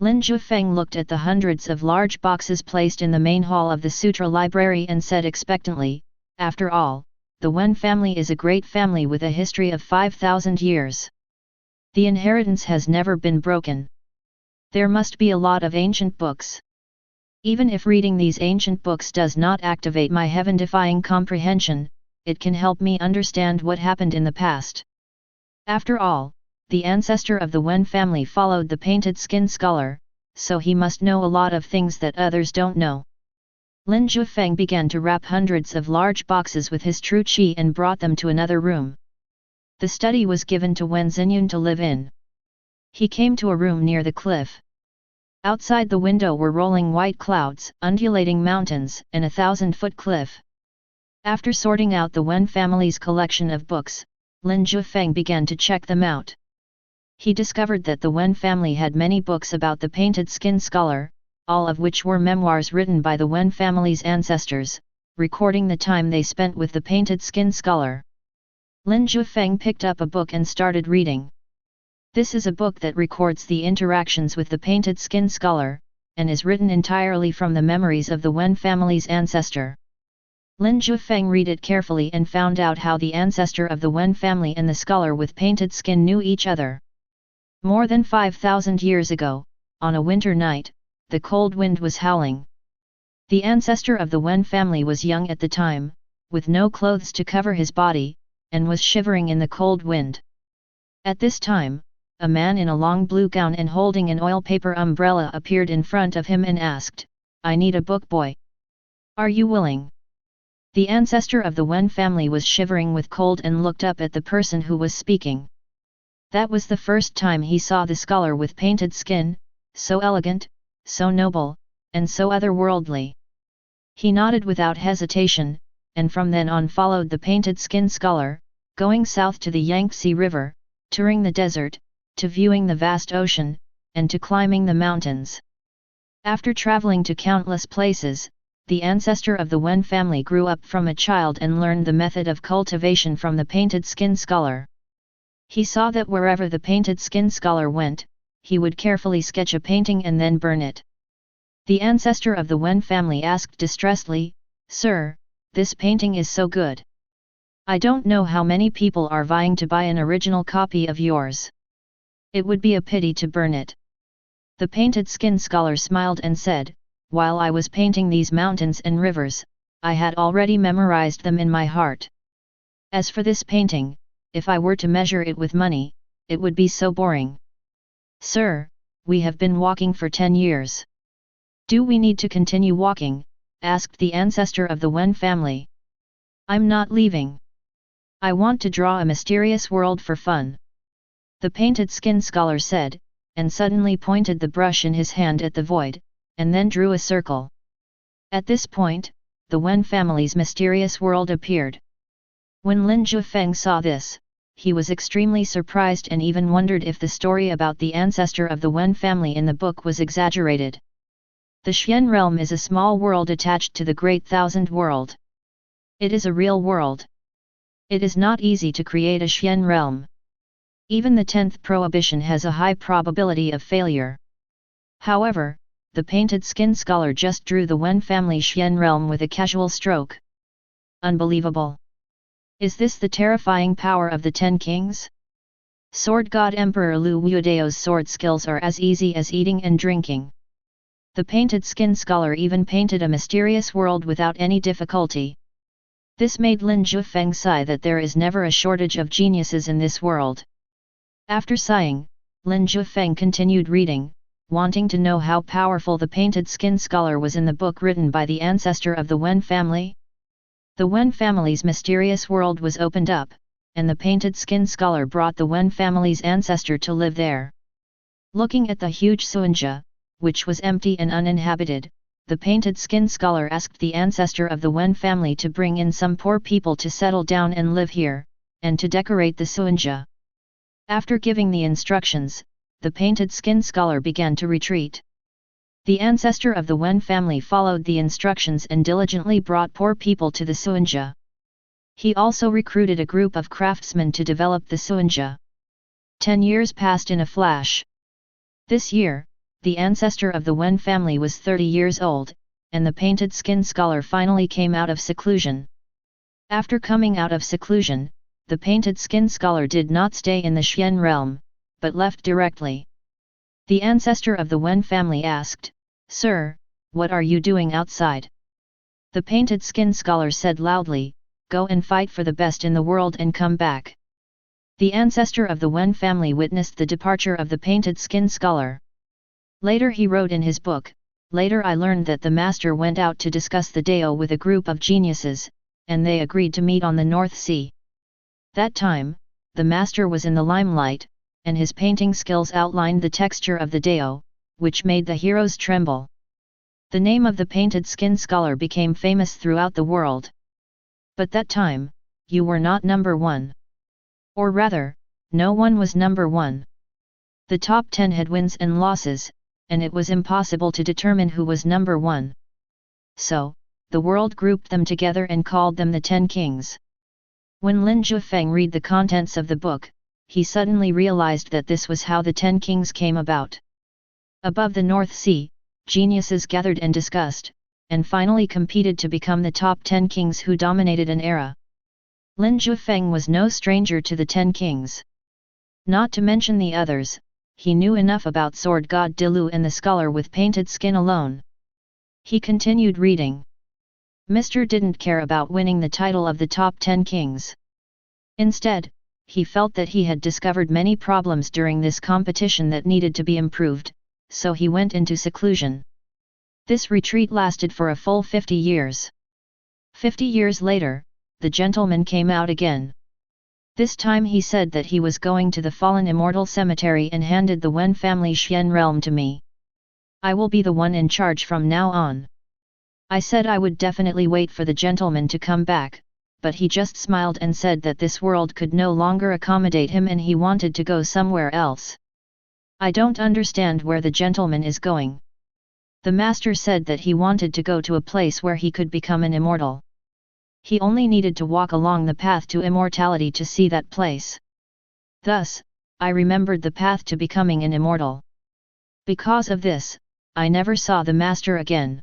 Lin Jiufeng looked at the hundreds of large boxes placed in the main hall of the Sutra Library and said expectantly, "After all, the Wen family is a great family with a history of 5,000 years. The inheritance has never been broken. There must be a lot of ancient books. Even if reading these ancient books does not activate my heaven-defying comprehension, it can help me understand what happened in the past. After all, the ancestor of the Wen family followed the painted skin scholar, so he must know a lot of things that others don't know." Lin Jiufeng began to wrap hundreds of large boxes with his true qi and brought them to another room. The study was given to Wen Xinyun to live in. He came to a room near the cliff. Outside the window were rolling white clouds, undulating mountains, and a 1,000-foot cliff. After sorting out the Wen family's collection of books, Lin Jiufeng began to check them out. He discovered that the Wen family had many books about the painted skin scholar, all of which were memoirs written by the Wen family's ancestors, recording the time they spent with the painted skin scholar. Lin Jiufeng picked up a book and started reading. This is a book that records the interactions with the painted skin scholar, and is written entirely from the memories of the Wen family's ancestor. Lin Jiufeng read it carefully and found out how the ancestor of the Wen family and the scholar with painted skin knew each other. More than 5,000 years ago, on a winter night, the cold wind was howling. The ancestor of the Wen family was young at the time, with no clothes to cover his body, and was shivering in the cold wind. At this time, a man in a long blue gown and holding an oil paper umbrella appeared in front of him and asked, "I need a book, boy. Are you willing?" The ancestor of the Wen family was shivering with cold and looked up at the person who was speaking. That was the first time he saw the scholar with painted skin, so elegant, so noble, and so otherworldly. He nodded without hesitation, and from then on followed the painted skin scholar, going south to the Yangtze River, touring the desert, to viewing the vast ocean, and to climbing the mountains. After traveling to countless places, the ancestor of the Wen family grew up from a child and learned the method of cultivation from the painted skin scholar. He saw that wherever the painted skin scholar went, he would carefully sketch a painting and then burn it. The ancestor of the Wen family asked distressedly, "Sir, this painting is so good. I don't know how many people are vying to buy an original copy of yours. It would be a pity to burn it." The painted skin scholar smiled and said, "While I was painting these mountains and rivers, I had already memorized them in my heart. As for this painting, if I were to measure it with money, it would be so boring." "Sir, we have been walking for 10 years. Do we need to continue walking?" asked the ancestor of the Wen family. "I'm not leaving. I want to draw a mysterious world for fun," the painted skin scholar said, and suddenly pointed the brush in his hand at the void, and then drew a circle. At this point, the Wen family's mysterious world appeared. When Lin Jiufeng saw this, he was extremely surprised and even wondered if the story about the ancestor of the Wen family in the book was exaggerated. The Xian realm is a small world attached to the Great Thousand World. It is a real world. It is not easy to create a Xian realm. Even the 10th prohibition has a high probability of failure. However, the painted skin scholar just drew the Wen family Xian realm with a casual stroke. Unbelievable! Is this the terrifying power of the 10 kings? Sword God Emperor Lu Wudao's sword skills are as easy as eating and drinking. The painted skin scholar even painted a mysterious world without any difficulty. This made Lin Jiufeng sigh that there is never a shortage of geniuses in this world. After sighing, Lin Jiufeng continued reading, wanting to know how powerful the painted skin scholar was in the book written by the ancestor of the Wen family. The Wen family's mysterious world was opened up, and the painted skin scholar brought the Wen family's ancestor to live there. Looking at the huge Suanja, which was empty and uninhabited, the painted skin scholar asked the ancestor of the Wen family to bring in some poor people to settle down and live here, and to decorate the Suanja. After giving the instructions, the painted skin scholar began to retreat. The ancestor of the Wen family followed the instructions and diligently brought poor people to the Suanja. He also recruited a group of craftsmen to develop the Suanja. 10 years passed in a flash. This year, the ancestor of the Wen family was 30 years old, and the painted skin scholar finally came out of seclusion. After coming out of seclusion, the painted skin scholar did not stay in the Xian realm, but left directly. The ancestor of the Wen family asked, "Sir, what are you doing outside?" The painted skin scholar said loudly, "Go and fight for the best in the world and come back." The ancestor of the Wen family witnessed the departure of the painted skin scholar. Later he wrote in his book, "Later I learned that the master went out to discuss the Dao with a group of geniuses, and they agreed to meet on the North Sea. That time, the master was in the limelight, and his painting skills outlined the texture of the Dao, which made the heroes tremble. The name of the painted skin scholar became famous throughout the world. But that time, you were not number one. Or rather, no one was number one. The top 10 had wins and losses, and it was impossible to determine who was number one. So, the world grouped them together and called them the 10 kings." When Lin Jiufeng read the contents of the book, he suddenly realized that this was how the 10 kings came about. Above the North Sea, geniuses gathered and discussed, and finally competed to become the top 10 kings who dominated an era. Lin Jiufeng was no stranger to the 10 kings. Not to mention the others, he knew enough about Sword God Dilu and the scholar with painted skin alone. He continued reading. Mr. didn't care about winning the title of the top 10 kings. Instead, he felt that he had discovered many problems during this competition that needed to be improved, so he went into seclusion. This retreat lasted for a full 50 years. 50 years later, the gentleman came out again. This time he said that he was going to the fallen immortal cemetery and handed the Wen family Xian realm to me. "I will be the one in charge from now on." I said I would definitely wait for the gentleman to come back, but he just smiled and said that this world could no longer accommodate him and he wanted to go somewhere else. I don't understand where the gentleman is going. The master said that he wanted to go to a place where he could become an immortal. He only needed to walk along the path to immortality to see that place. Thus, I remembered the path to becoming an immortal. Because of this, I never saw the master again.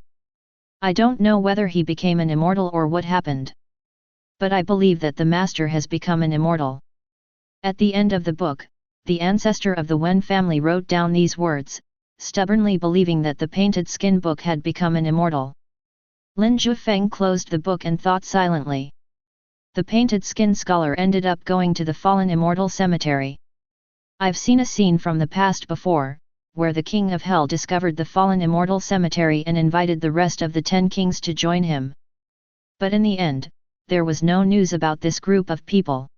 I don't know whether he became an immortal or what happened. But I believe that the master has become an immortal. At the end of the book, the ancestor of the Wen family wrote down these words, stubbornly believing that the painted skin book had become an immortal. Lin Jiufeng closed the book and thought silently. The painted skin scholar ended up going to the fallen immortal cemetery. I've seen a scene from the past before, where the king of hell discovered the fallen immortal cemetery and invited the rest of the 10 kings to join him. But in the end, there was no news about this group of people.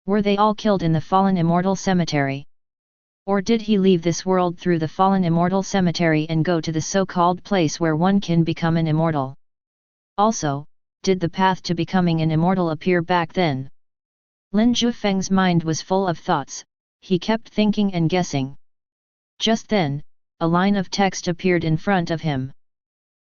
Were they all killed in the fallen immortal cemetery? Or did he leave this world through the fallen immortal cemetery and go to the so-called place where one can become an immortal? Also, did the path to becoming an immortal appear back then? Lin Jiufeng's mind was full of thoughts, he kept thinking and guessing. Just then, a line of text appeared in front of him.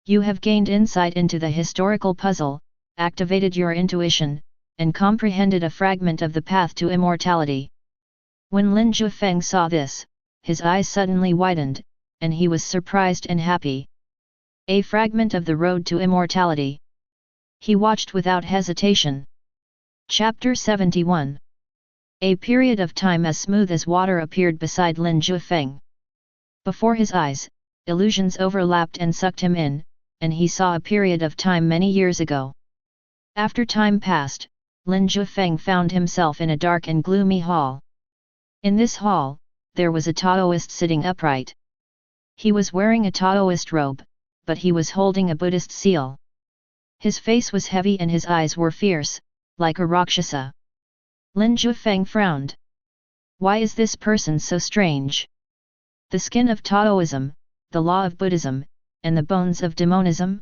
You have gained insight into the historical puzzle, activated your intuition, and comprehended a fragment of the path to immortality. When Lin Jiufeng saw this, his eyes suddenly widened, and he was surprised and happy. A fragment of the road to immortality. He watched without hesitation. Chapter 71. A period of time as smooth as water appeared beside Lin Jiufeng. Before his eyes, illusions overlapped and sucked him in, and he saw a period of time many years ago. After time passed, Lin Jiufeng found himself in a dark and gloomy hall. In this hall, there was a Taoist sitting upright. He was wearing a Taoist robe, but he was holding a Buddhist seal. His face was heavy and his eyes were fierce, like a Rakshasa. Lin Jiufeng frowned. Why is this person so strange? The skin of Taoism, the law of Buddhism, and the bones of demonism?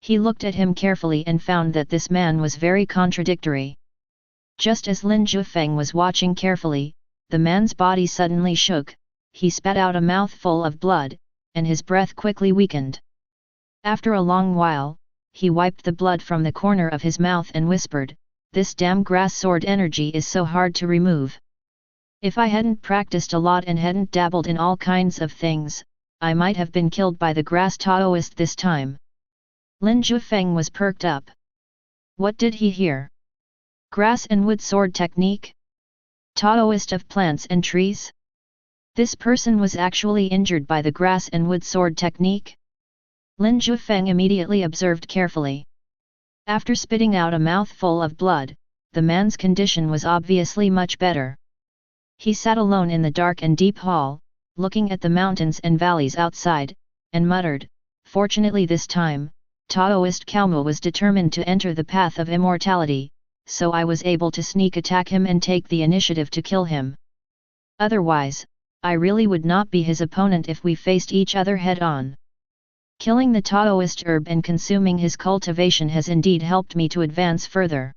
He looked at him carefully and found that this man was very contradictory. Just as Lin Jiufeng was watching carefully, the man's body suddenly shook, he spat out a mouthful of blood, and his breath quickly weakened. After a long while, he wiped the blood from the corner of his mouth and whispered, "This damn grass sword energy is so hard to remove. If I hadn't practiced a lot and hadn't dabbled in all kinds of things, I might have been killed by the grass Taoist this time." Lin Jiufeng was perked up. What did he hear? Grass and wood sword technique? Taoist of plants and trees? This person was actually injured by the grass and wood sword technique? Lin Jiufeng immediately observed carefully. After spitting out a mouthful of blood, the man's condition was obviously much better. He sat alone in the dark and deep hall, looking at the mountains and valleys outside, and muttered, "Fortunately this time, Taoist Kalmu was determined to enter the path of immortality, so I was able to sneak attack him and take the initiative to kill him. Otherwise, I really would not be his opponent if we faced each other head-on. Killing the Taoist herb and consuming his cultivation has indeed helped me to advance further.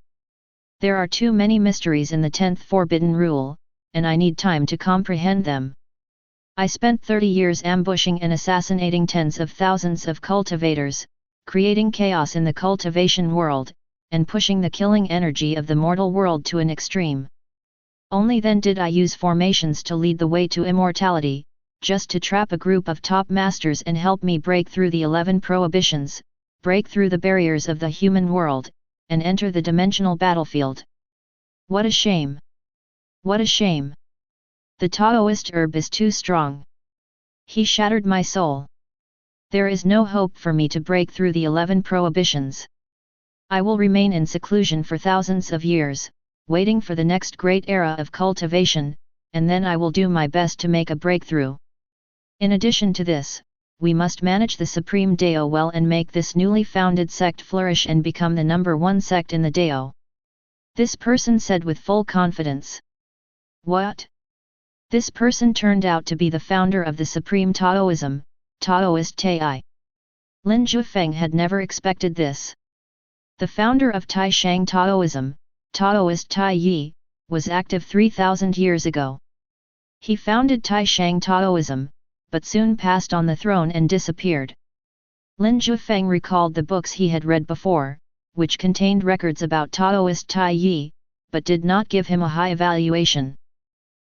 There are too many mysteries in the 10th Forbidden Rule, and I need time to comprehend them. I spent 30 years ambushing and assassinating tens of thousands of cultivators, creating chaos in the cultivation world, and pushing the killing energy of the mortal world to an extreme. Only then did I use formations to lead the way to immortality, just to trap a group of top masters and help me break through the 11 prohibitions, break through the barriers of the human world, and enter the dimensional battlefield. What a shame! What a shame! The Taoist herb is too strong. He shattered my soul. There is no hope for me to break through the 11 prohibitions. I will remain in seclusion for thousands of years, waiting for the next great era of cultivation, and then I will do my best to make a breakthrough. In addition to this, we must manage the Supreme Dao well and make this newly founded sect flourish and become the #1 sect in the Dao." This person said with full confidence. What? This person turned out to be the founder of the Supreme Taoism, Taoist Tai. Lin Jiufeng had never expected this. The founder of Taishang Taoism, Taoist Tai Yi, was active 3,000 years ago. He founded Taishang Taoism, but soon passed on the throne and disappeared. Lin Jiufeng recalled the books he had read before, which contained records about Taoist Tai Yi, but did not give him a high evaluation.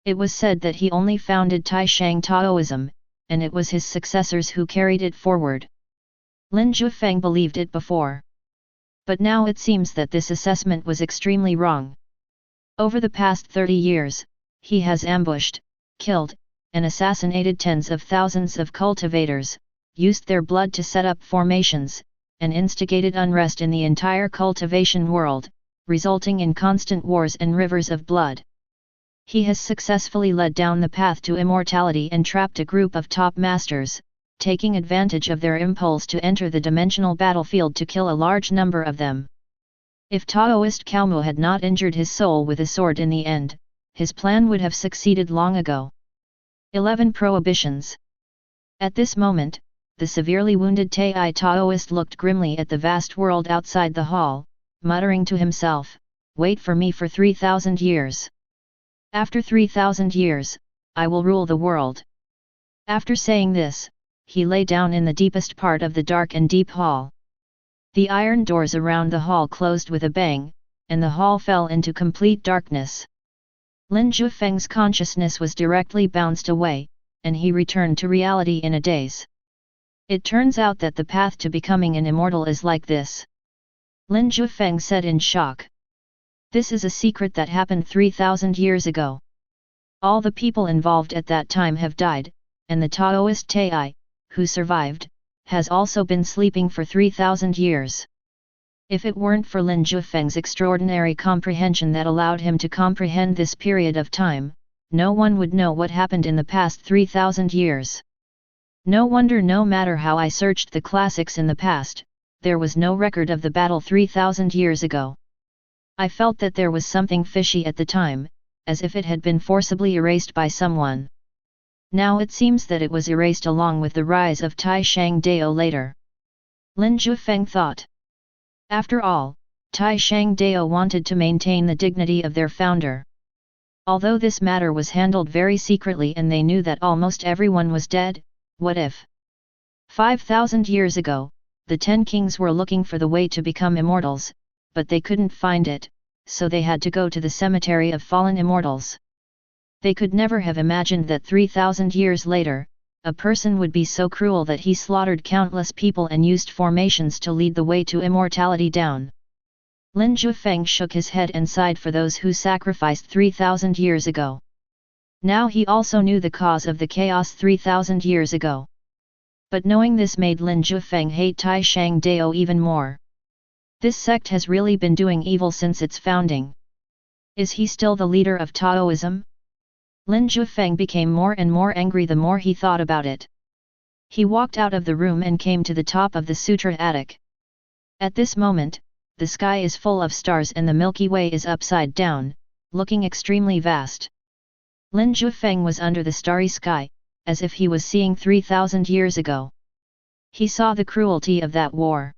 It was said that he only founded Taishang Taoism, and it was his successors who carried it forward. Lin Jiufeng believed it before. But now it seems that this assessment was extremely wrong. Over the past 30 years, he has ambushed, killed, and assassinated tens of thousands of cultivators, used their blood to set up formations, and instigated unrest in the entire cultivation world, resulting in constant wars and rivers of blood. He has successfully led down the path to immortality and trapped a group of top masters, taking advantage of their impulse to enter the dimensional battlefield to kill a large number of them. If Taoist Kalmu had not injured his soul with a sword in the end, his plan would have succeeded long ago. 11 Prohibitions. At this moment, the severely wounded Tai Taoist looked grimly at the vast world outside the hall, muttering to himself, "Wait for me for 3,000 years. After 3,000 years, I will rule the world." After saying this, he lay down in the deepest part of the dark and deep hall. The iron doors around the hall closed with a bang, and the hall fell into complete darkness. Lin Jiufeng's consciousness was directly bounced away, and he returned to reality in a daze. It turns out that the path to becoming an immortal is like this. Lin Jiufeng said in shock. This is a secret that happened 3,000 years ago. All the people involved at that time have died, and the Taoist Tai, who survived, has also been sleeping for 3,000 years. If it weren't for Lin Jiufeng's extraordinary comprehension that allowed him to comprehend this period of time, no one would know what happened in the past 3,000 years. No wonder no matter how I searched the classics in the past, there was no record of the battle 3,000 years ago. I felt that there was something fishy at the time, as if it had been forcibly erased by someone. Now it seems that it was erased along with the rise of Tai Shang Dao later. Lin Jiufeng thought. After all, Tai Shang Dao wanted to maintain the dignity of their founder. Although this matter was handled very secretly and they knew that almost everyone was dead, what if 5,000 years ago, the 10 kings were looking for the way to become immortals, but they couldn't find it, so they had to go to the cemetery of fallen immortals. They could never have imagined that 3,000 years later, a person would be so cruel that he slaughtered countless people and used formations to lead the way to immortality down. Lin Jiufeng shook his head and sighed for those who sacrificed 3,000 years ago. Now he also knew the cause of the chaos 3,000 years ago. But knowing this made Lin Jiufeng hate Tai Shang Dao even more. This sect has really been doing evil since its founding. Is he still the leader of Taoism? Lin Jiufeng became more and more angry the more he thought about it. He walked out of the room and came to the top of the sutra attic. At this moment, the sky is full of stars and the Milky Way is upside down, looking extremely vast. Lin Jiufeng was under the starry sky, as if he was seeing 3,000 years ago. He saw the cruelty of that war.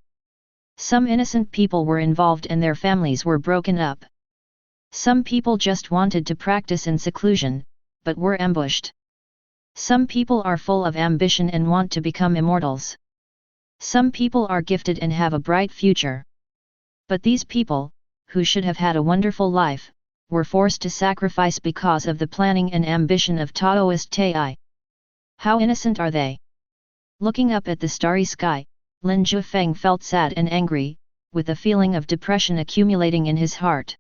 Some innocent people were involved and their families were broken up. Some people just wanted to practice in seclusion, but were ambushed. Some people are full of ambition and want to become immortals. Some people are gifted and have a bright future. But these people, who should have had a wonderful life, were forced to sacrifice because of the planning and ambition of Taoist Tai. How innocent are they? Looking up at the starry sky, Lin Jiufeng felt sad and angry, with a feeling of depression accumulating in his heart.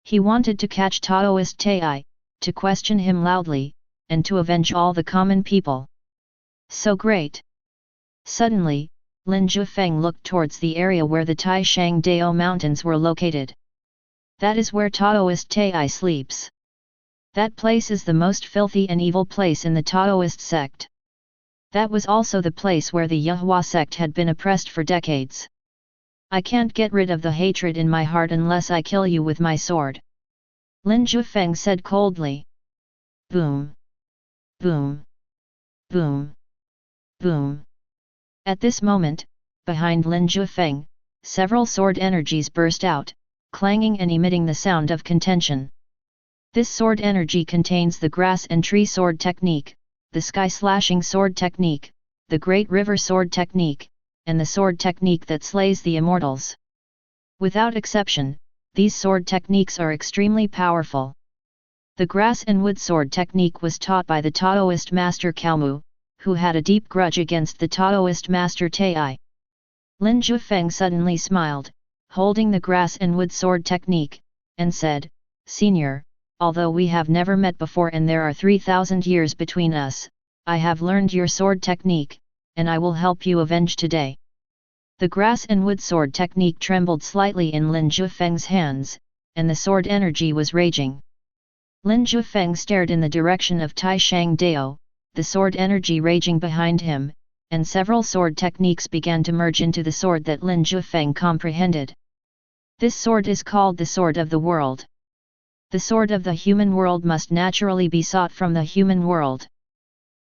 He wanted to catch Taoist Tai, to question him loudly, and to avenge all the common people. So great! Suddenly, Lin Jiufeng looked towards the area where the Tai Shang Dao mountains were located. That is where Taoist Tai sleeps. That place is the most filthy and evil place in the Taoist sect. That was also the place where the Yahua sect had been oppressed for decades. I can't get rid of the hatred in my heart unless I kill you with my sword. Lin Jiufeng said coldly. Boom! Boom! Boom! Boom! At this moment, behind Lin Jiufeng, several sword energies burst out, clanging and emitting the sound of contention. This sword energy contains the grass and tree sword technique, the sky slashing sword technique, the great river sword technique, and the sword technique that slays the immortals. Without exception, these sword techniques are extremely powerful. The grass and wood sword technique was taught by the Taoist master Kalmu, who had a deep grudge against the Taoist master Tai. Lin Jiufeng suddenly smiled, holding the grass and wood sword technique, and said, "Senior, although we have never met before and there are 3,000 years between us, I have learned your sword technique, and I will help you avenge today." The grass and wood sword technique trembled slightly in Lin Jiufeng's hands, and the sword energy was raging. Lin Jiufeng stared in the direction of Tai Shang Dao, the sword energy raging behind him, and several sword techniques began to merge into the sword that Lin Jiufeng comprehended. This sword is called the Sword of the World. The sword of the human world must naturally be sought from the human world.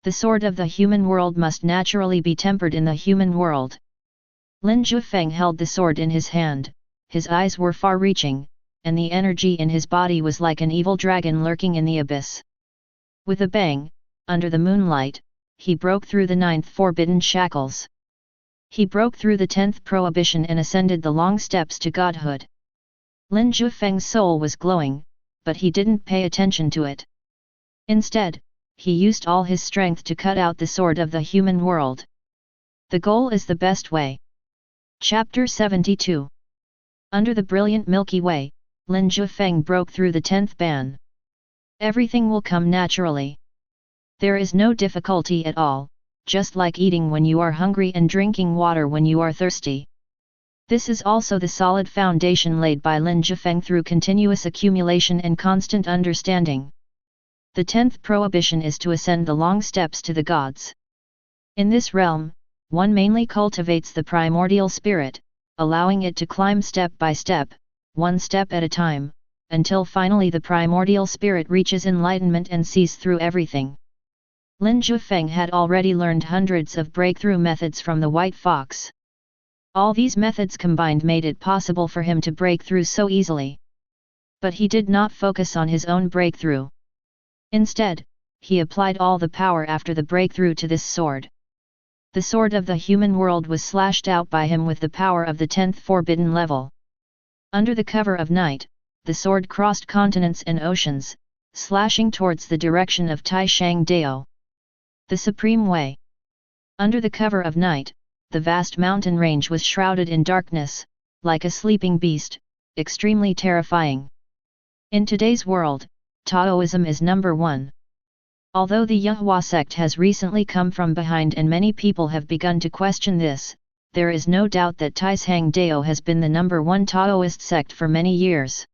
The sword of the human world must naturally be tempered in the human world. Lin Jiufeng held the sword in his hand, his eyes were far-reaching, and the energy in his body was like an evil dragon lurking in the abyss. With a bang, under the moonlight, he broke through the 9th forbidden shackles. He broke through the 10th prohibition and ascended the long steps to godhood. Lin Jiufeng's soul was glowing, but he didn't pay attention to it. Instead, he used all his strength to cut out the sword of the human world. The goal is the best way. Chapter 72. Under the brilliant Milky Way, Lin Jiufeng broke through the 10th ban. Everything will come naturally. There is no difficulty at all, just like eating when you are hungry and drinking water when you are thirsty. This is also the solid foundation laid by Lin Jiufeng through continuous accumulation and constant understanding. The 10th prohibition is to ascend the long steps to the gods. In this realm, one mainly cultivates the primordial spirit, allowing it to climb step by step, one step at a time, until finally the primordial spirit reaches enlightenment and sees through everything. Lin Jiufeng had already learned hundreds of breakthrough methods from the White Fox. All these methods combined made it possible for him to break through so easily. But he did not focus on his own breakthrough. Instead, he applied all the power after the breakthrough to this sword. The sword of the human world was slashed out by him with the power of the 10th forbidden level. Under the cover of night, the sword crossed continents and oceans, slashing towards the direction of Tai Shang Dao. The Supreme Way. Under the cover of night, the vast mountain range was shrouded in darkness, like a sleeping beast, extremely terrifying. In today's world, Taoism is number one. Although the Yahua sect has recently come from behind and many people have begun to question this, there is no doubt that Tai Shang Dao has been the number one Taoist sect for many years.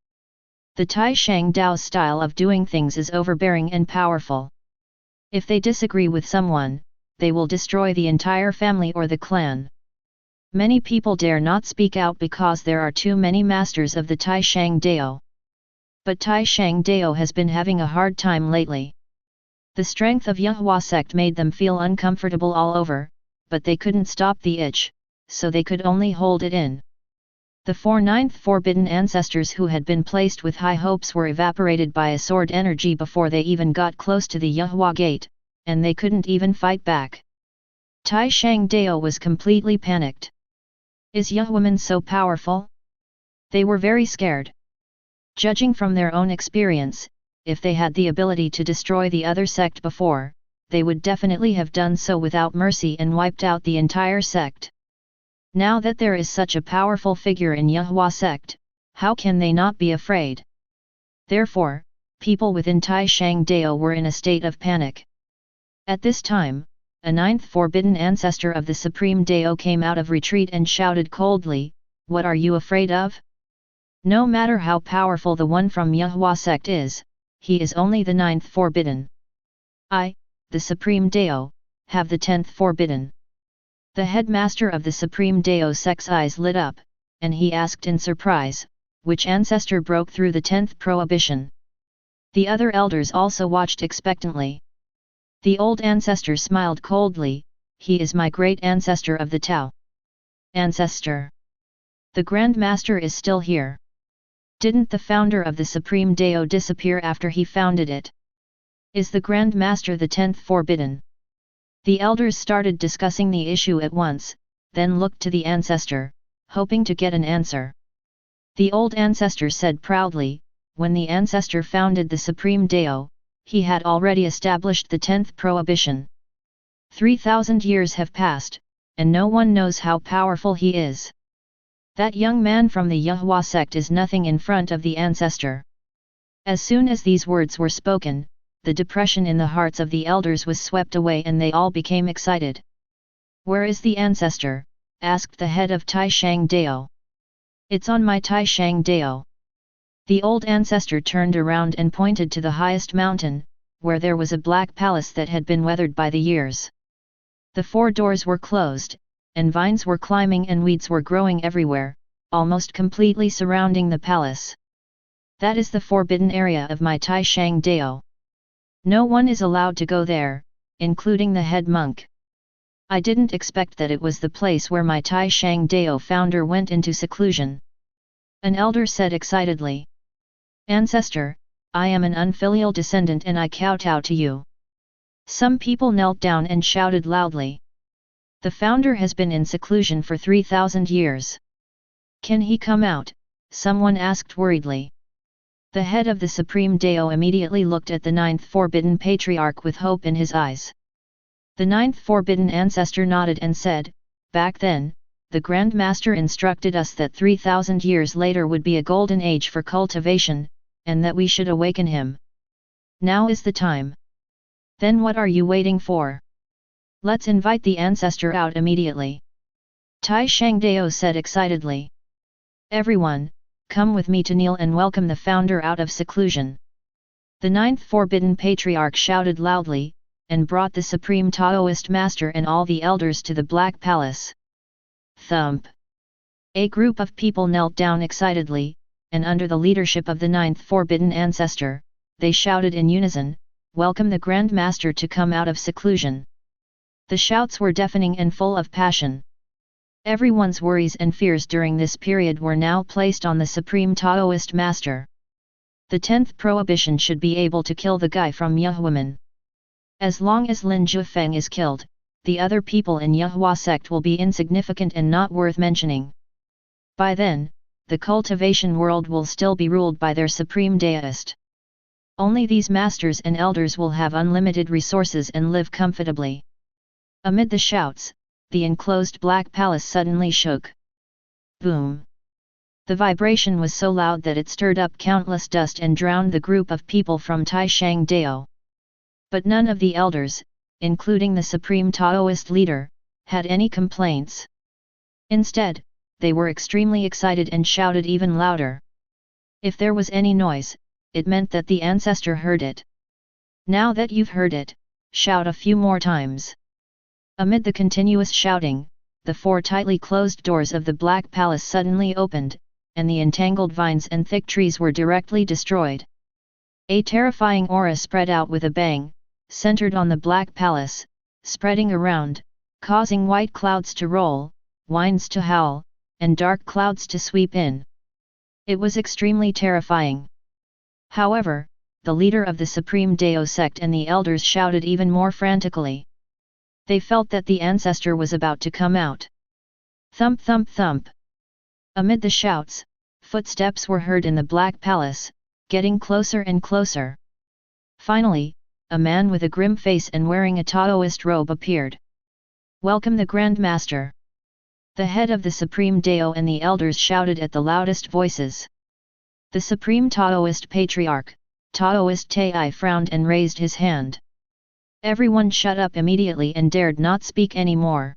The Tai Shang Dao style of doing things is overbearing and powerful. If they disagree with someone, they will destroy the entire family or the clan. Many people dare not speak out because there are too many masters of the Tai Shang Dao. But Tai Shang Dao has been having a hard time lately. The strength of Yahua sect made them feel uncomfortable all over, but they couldn't stop the itch, so they could only hold it in. The 4 9th forbidden ancestors who had been placed with high hopes were evaporated by a sword energy before they even got close to the Yahua gate, and they couldn't even fight back. Tai Shang Dao was completely panicked. Is Yahuaman so powerful? They were very scared. Judging from their own experience, if they had the ability to destroy the other sect before, they would definitely have done so without mercy and wiped out the entire sect. Now that there is such a powerful figure in Yahua sect, how can they not be afraid? Therefore, people within Tai Shang Dao were in a state of panic. At this time, a 9th forbidden ancestor of the Supreme Dao came out of retreat and shouted coldly, "What are you afraid of? No matter how powerful the one from Yahua sect is, he is only the 9th forbidden. I, the Supreme Dao, have the 10th forbidden." The headmaster of the Supreme Dao sect's eyes lit up, and he asked in surprise, which ancestor broke through the 10th prohibition? The other elders also watched expectantly. The old ancestor smiled coldly, "He is my great ancestor of the Tao." Ancestor. The Grand Master is still here. Didn't the founder of the Supreme Dao disappear after he founded it? Is the Grand Master the 10th forbidden? The elders started discussing the issue at once, then looked to the ancestor, hoping to get an answer. The old ancestor said proudly, when the ancestor founded the Supreme Dao, he had already established the 10th prohibition. 3,000 years have passed, and no one knows how powerful he is. That young man from the Yahua sect is nothing in front of the ancestor. As soon as these words were spoken, the depression in the hearts of the elders was swept away and they all became excited. "Where is the ancestor?" asked the head of Tai Shang Dao. "It's on my Tai Shang Dao." The old ancestor turned around and pointed to the highest mountain, where there was a black palace that had been weathered by the years. The 4 doors were closed, and vines were climbing and weeds were growing everywhere, almost completely surrounding the palace. "That is the forbidden area of my Tai Shang Dao. No one is allowed to go there, including the head monk. I didn't expect that it was the place where my Tai Shang Dao founder went into seclusion. An elder said excitedly. Ancestor, I am an unfilial descendant and I kowtow to you. Some people knelt down and shouted loudly. The founder has been in seclusion for 3,000 years. Can he come out? Someone asked worriedly. The head of the Supreme Dao immediately looked at the ninth forbidden patriarch with hope in his eyes. The ninth forbidden ancestor nodded and said, back then, the Grand Master instructed us that 3,000 years later would be a golden age for cultivation, and that we should awaken him. Now is the time. Then what are you waiting for? Let's invite the ancestor out immediately. Tai Shangdao said excitedly. Everyone, come with me to kneel and welcome the founder out of seclusion. The ninth forbidden patriarch shouted loudly, and brought the supreme Taoist master and all the elders to the Black Palace. Thump! A group of people knelt down excitedly, and under the leadership of the ninth forbidden ancestor, they shouted in unison, welcome the Grand Master to come out of seclusion. The shouts were deafening and full of passion. Everyone's worries and fears during this period were now placed on the supreme Taoist master. The 10th prohibition should be able to kill the guy from Yehuaman. As long as Lin Jiufeng is killed, the other people in Yehua sect will be insignificant and not worth mentioning. By then, the cultivation world will still be ruled by their supreme deist. Only these masters and elders will have unlimited resources and live comfortably. Amid the shouts, the enclosed Black Palace suddenly shook. Boom! The vibration was so loud that it stirred up countless dust and drowned the group of people from Tai Shang Dao. But none of the elders, including the supreme Taoist leader, had any complaints. Instead, they were extremely excited and shouted even louder. If there was any noise, it meant that the ancestor heard it. Now that you've heard it, shout a few more times. Amid the continuous shouting, the 4 tightly closed doors of the Black Palace suddenly opened, and the entangled vines and thick trees were directly destroyed. A terrifying aura spread out with a bang, centered on the Black Palace, spreading around, causing white clouds to roll, winds to howl, and dark clouds to sweep in. It was extremely terrifying. However, the leader of the Supreme Dao sect and the elders shouted even more frantically. They felt that the ancestor was about to come out. Thump thump thump! Amid the shouts, footsteps were heard in the Black Palace, getting closer and closer. Finally, a man with a grim face and wearing a Taoist robe appeared. Welcome the Grand Master! The head of the Supreme Dao and the elders shouted at the loudest voices. The Supreme Taoist Patriarch, Taoist Tai frowned and raised his hand. Everyone shut up immediately and dared not speak anymore.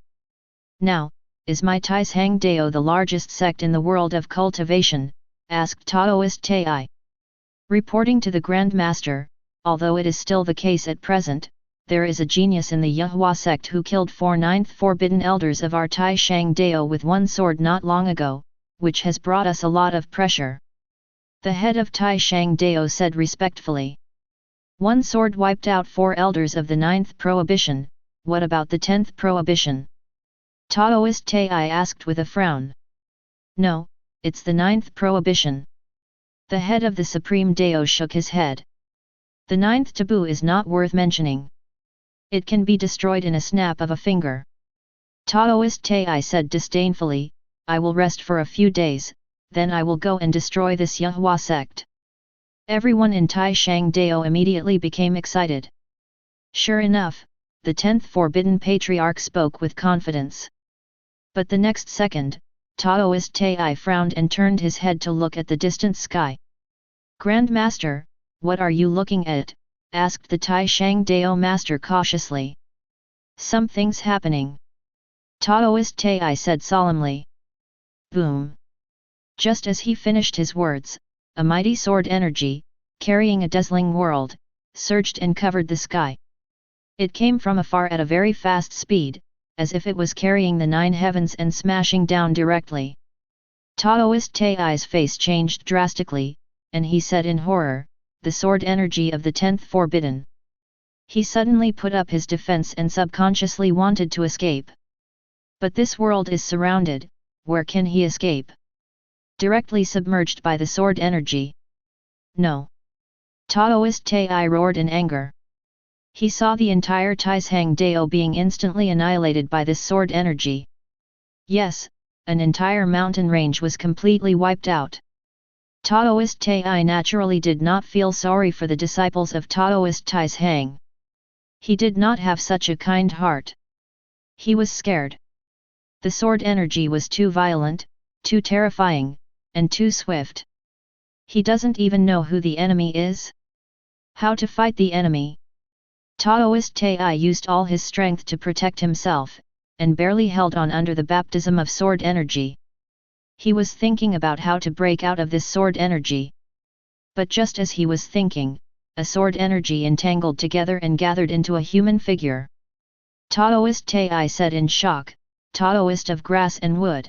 Now, is my Tai Shang Dao the largest sect in the world of cultivation? Asked Taoist Tai. Reporting to the Grand Master, although it is still the case at present, there is a genius in the Yehua sect who killed 4 ninth forbidden elders of our Tai Shang Dao with one sword not long ago, which has brought us a lot of pressure. The head of Tai Shang Dao said respectfully. One sword wiped out 4 elders of the 9th prohibition, what about the 10th prohibition? Taoist Tai asked with a frown. No, it's the 9th prohibition. The head of the Supreme Dao shook his head. The 9th taboo is not worth mentioning. It can be destroyed in a snap of a finger. Taoist Tai said disdainfully, I will rest for a few days, then I will go and destroy this Yehua sect. Everyone in Tai Shang Dao immediately became excited. Sure enough, the 10th forbidden patriarch spoke with confidence. But the next second, Taoist Tai frowned and turned his head to look at the distant sky. Grand Master, what are you looking at? Asked the Tai Shang Dao master cautiously. Something's happening. Taoist Tai said solemnly. Boom! Just as he finished his words, a mighty sword energy, carrying a dazzling world, surged and covered the sky. It came from afar at a very fast speed, as if it was carrying the 9 heavens and smashing down directly. Taoist Tai's face changed drastically, and he said in horror, the sword energy of the 10th forbidden. He suddenly put up his defense and subconsciously wanted to escape. But this world is surrounded, where can he escape? Directly submerged by the sword energy. No. Taoist Tai roared in anger. He saw the entire Taishang Dao being instantly annihilated by this sword energy. Yes, an entire mountain range was completely wiped out. Taoist Tai naturally did not feel sorry for the disciples of Taoist Taishang. He did not have such a kind heart. He was scared. The sword energy was too violent, too terrifying, and too swift. He doesn't even know who the enemy is. How to fight the enemy? Taoist Tai used all his strength to protect himself, and barely held on under the baptism of sword energy. He was thinking about how to break out of this sword energy. But just as he was thinking, a sword energy entangled together and gathered into a human figure. Taoist Tai said in shock, Taoist of grass and wood.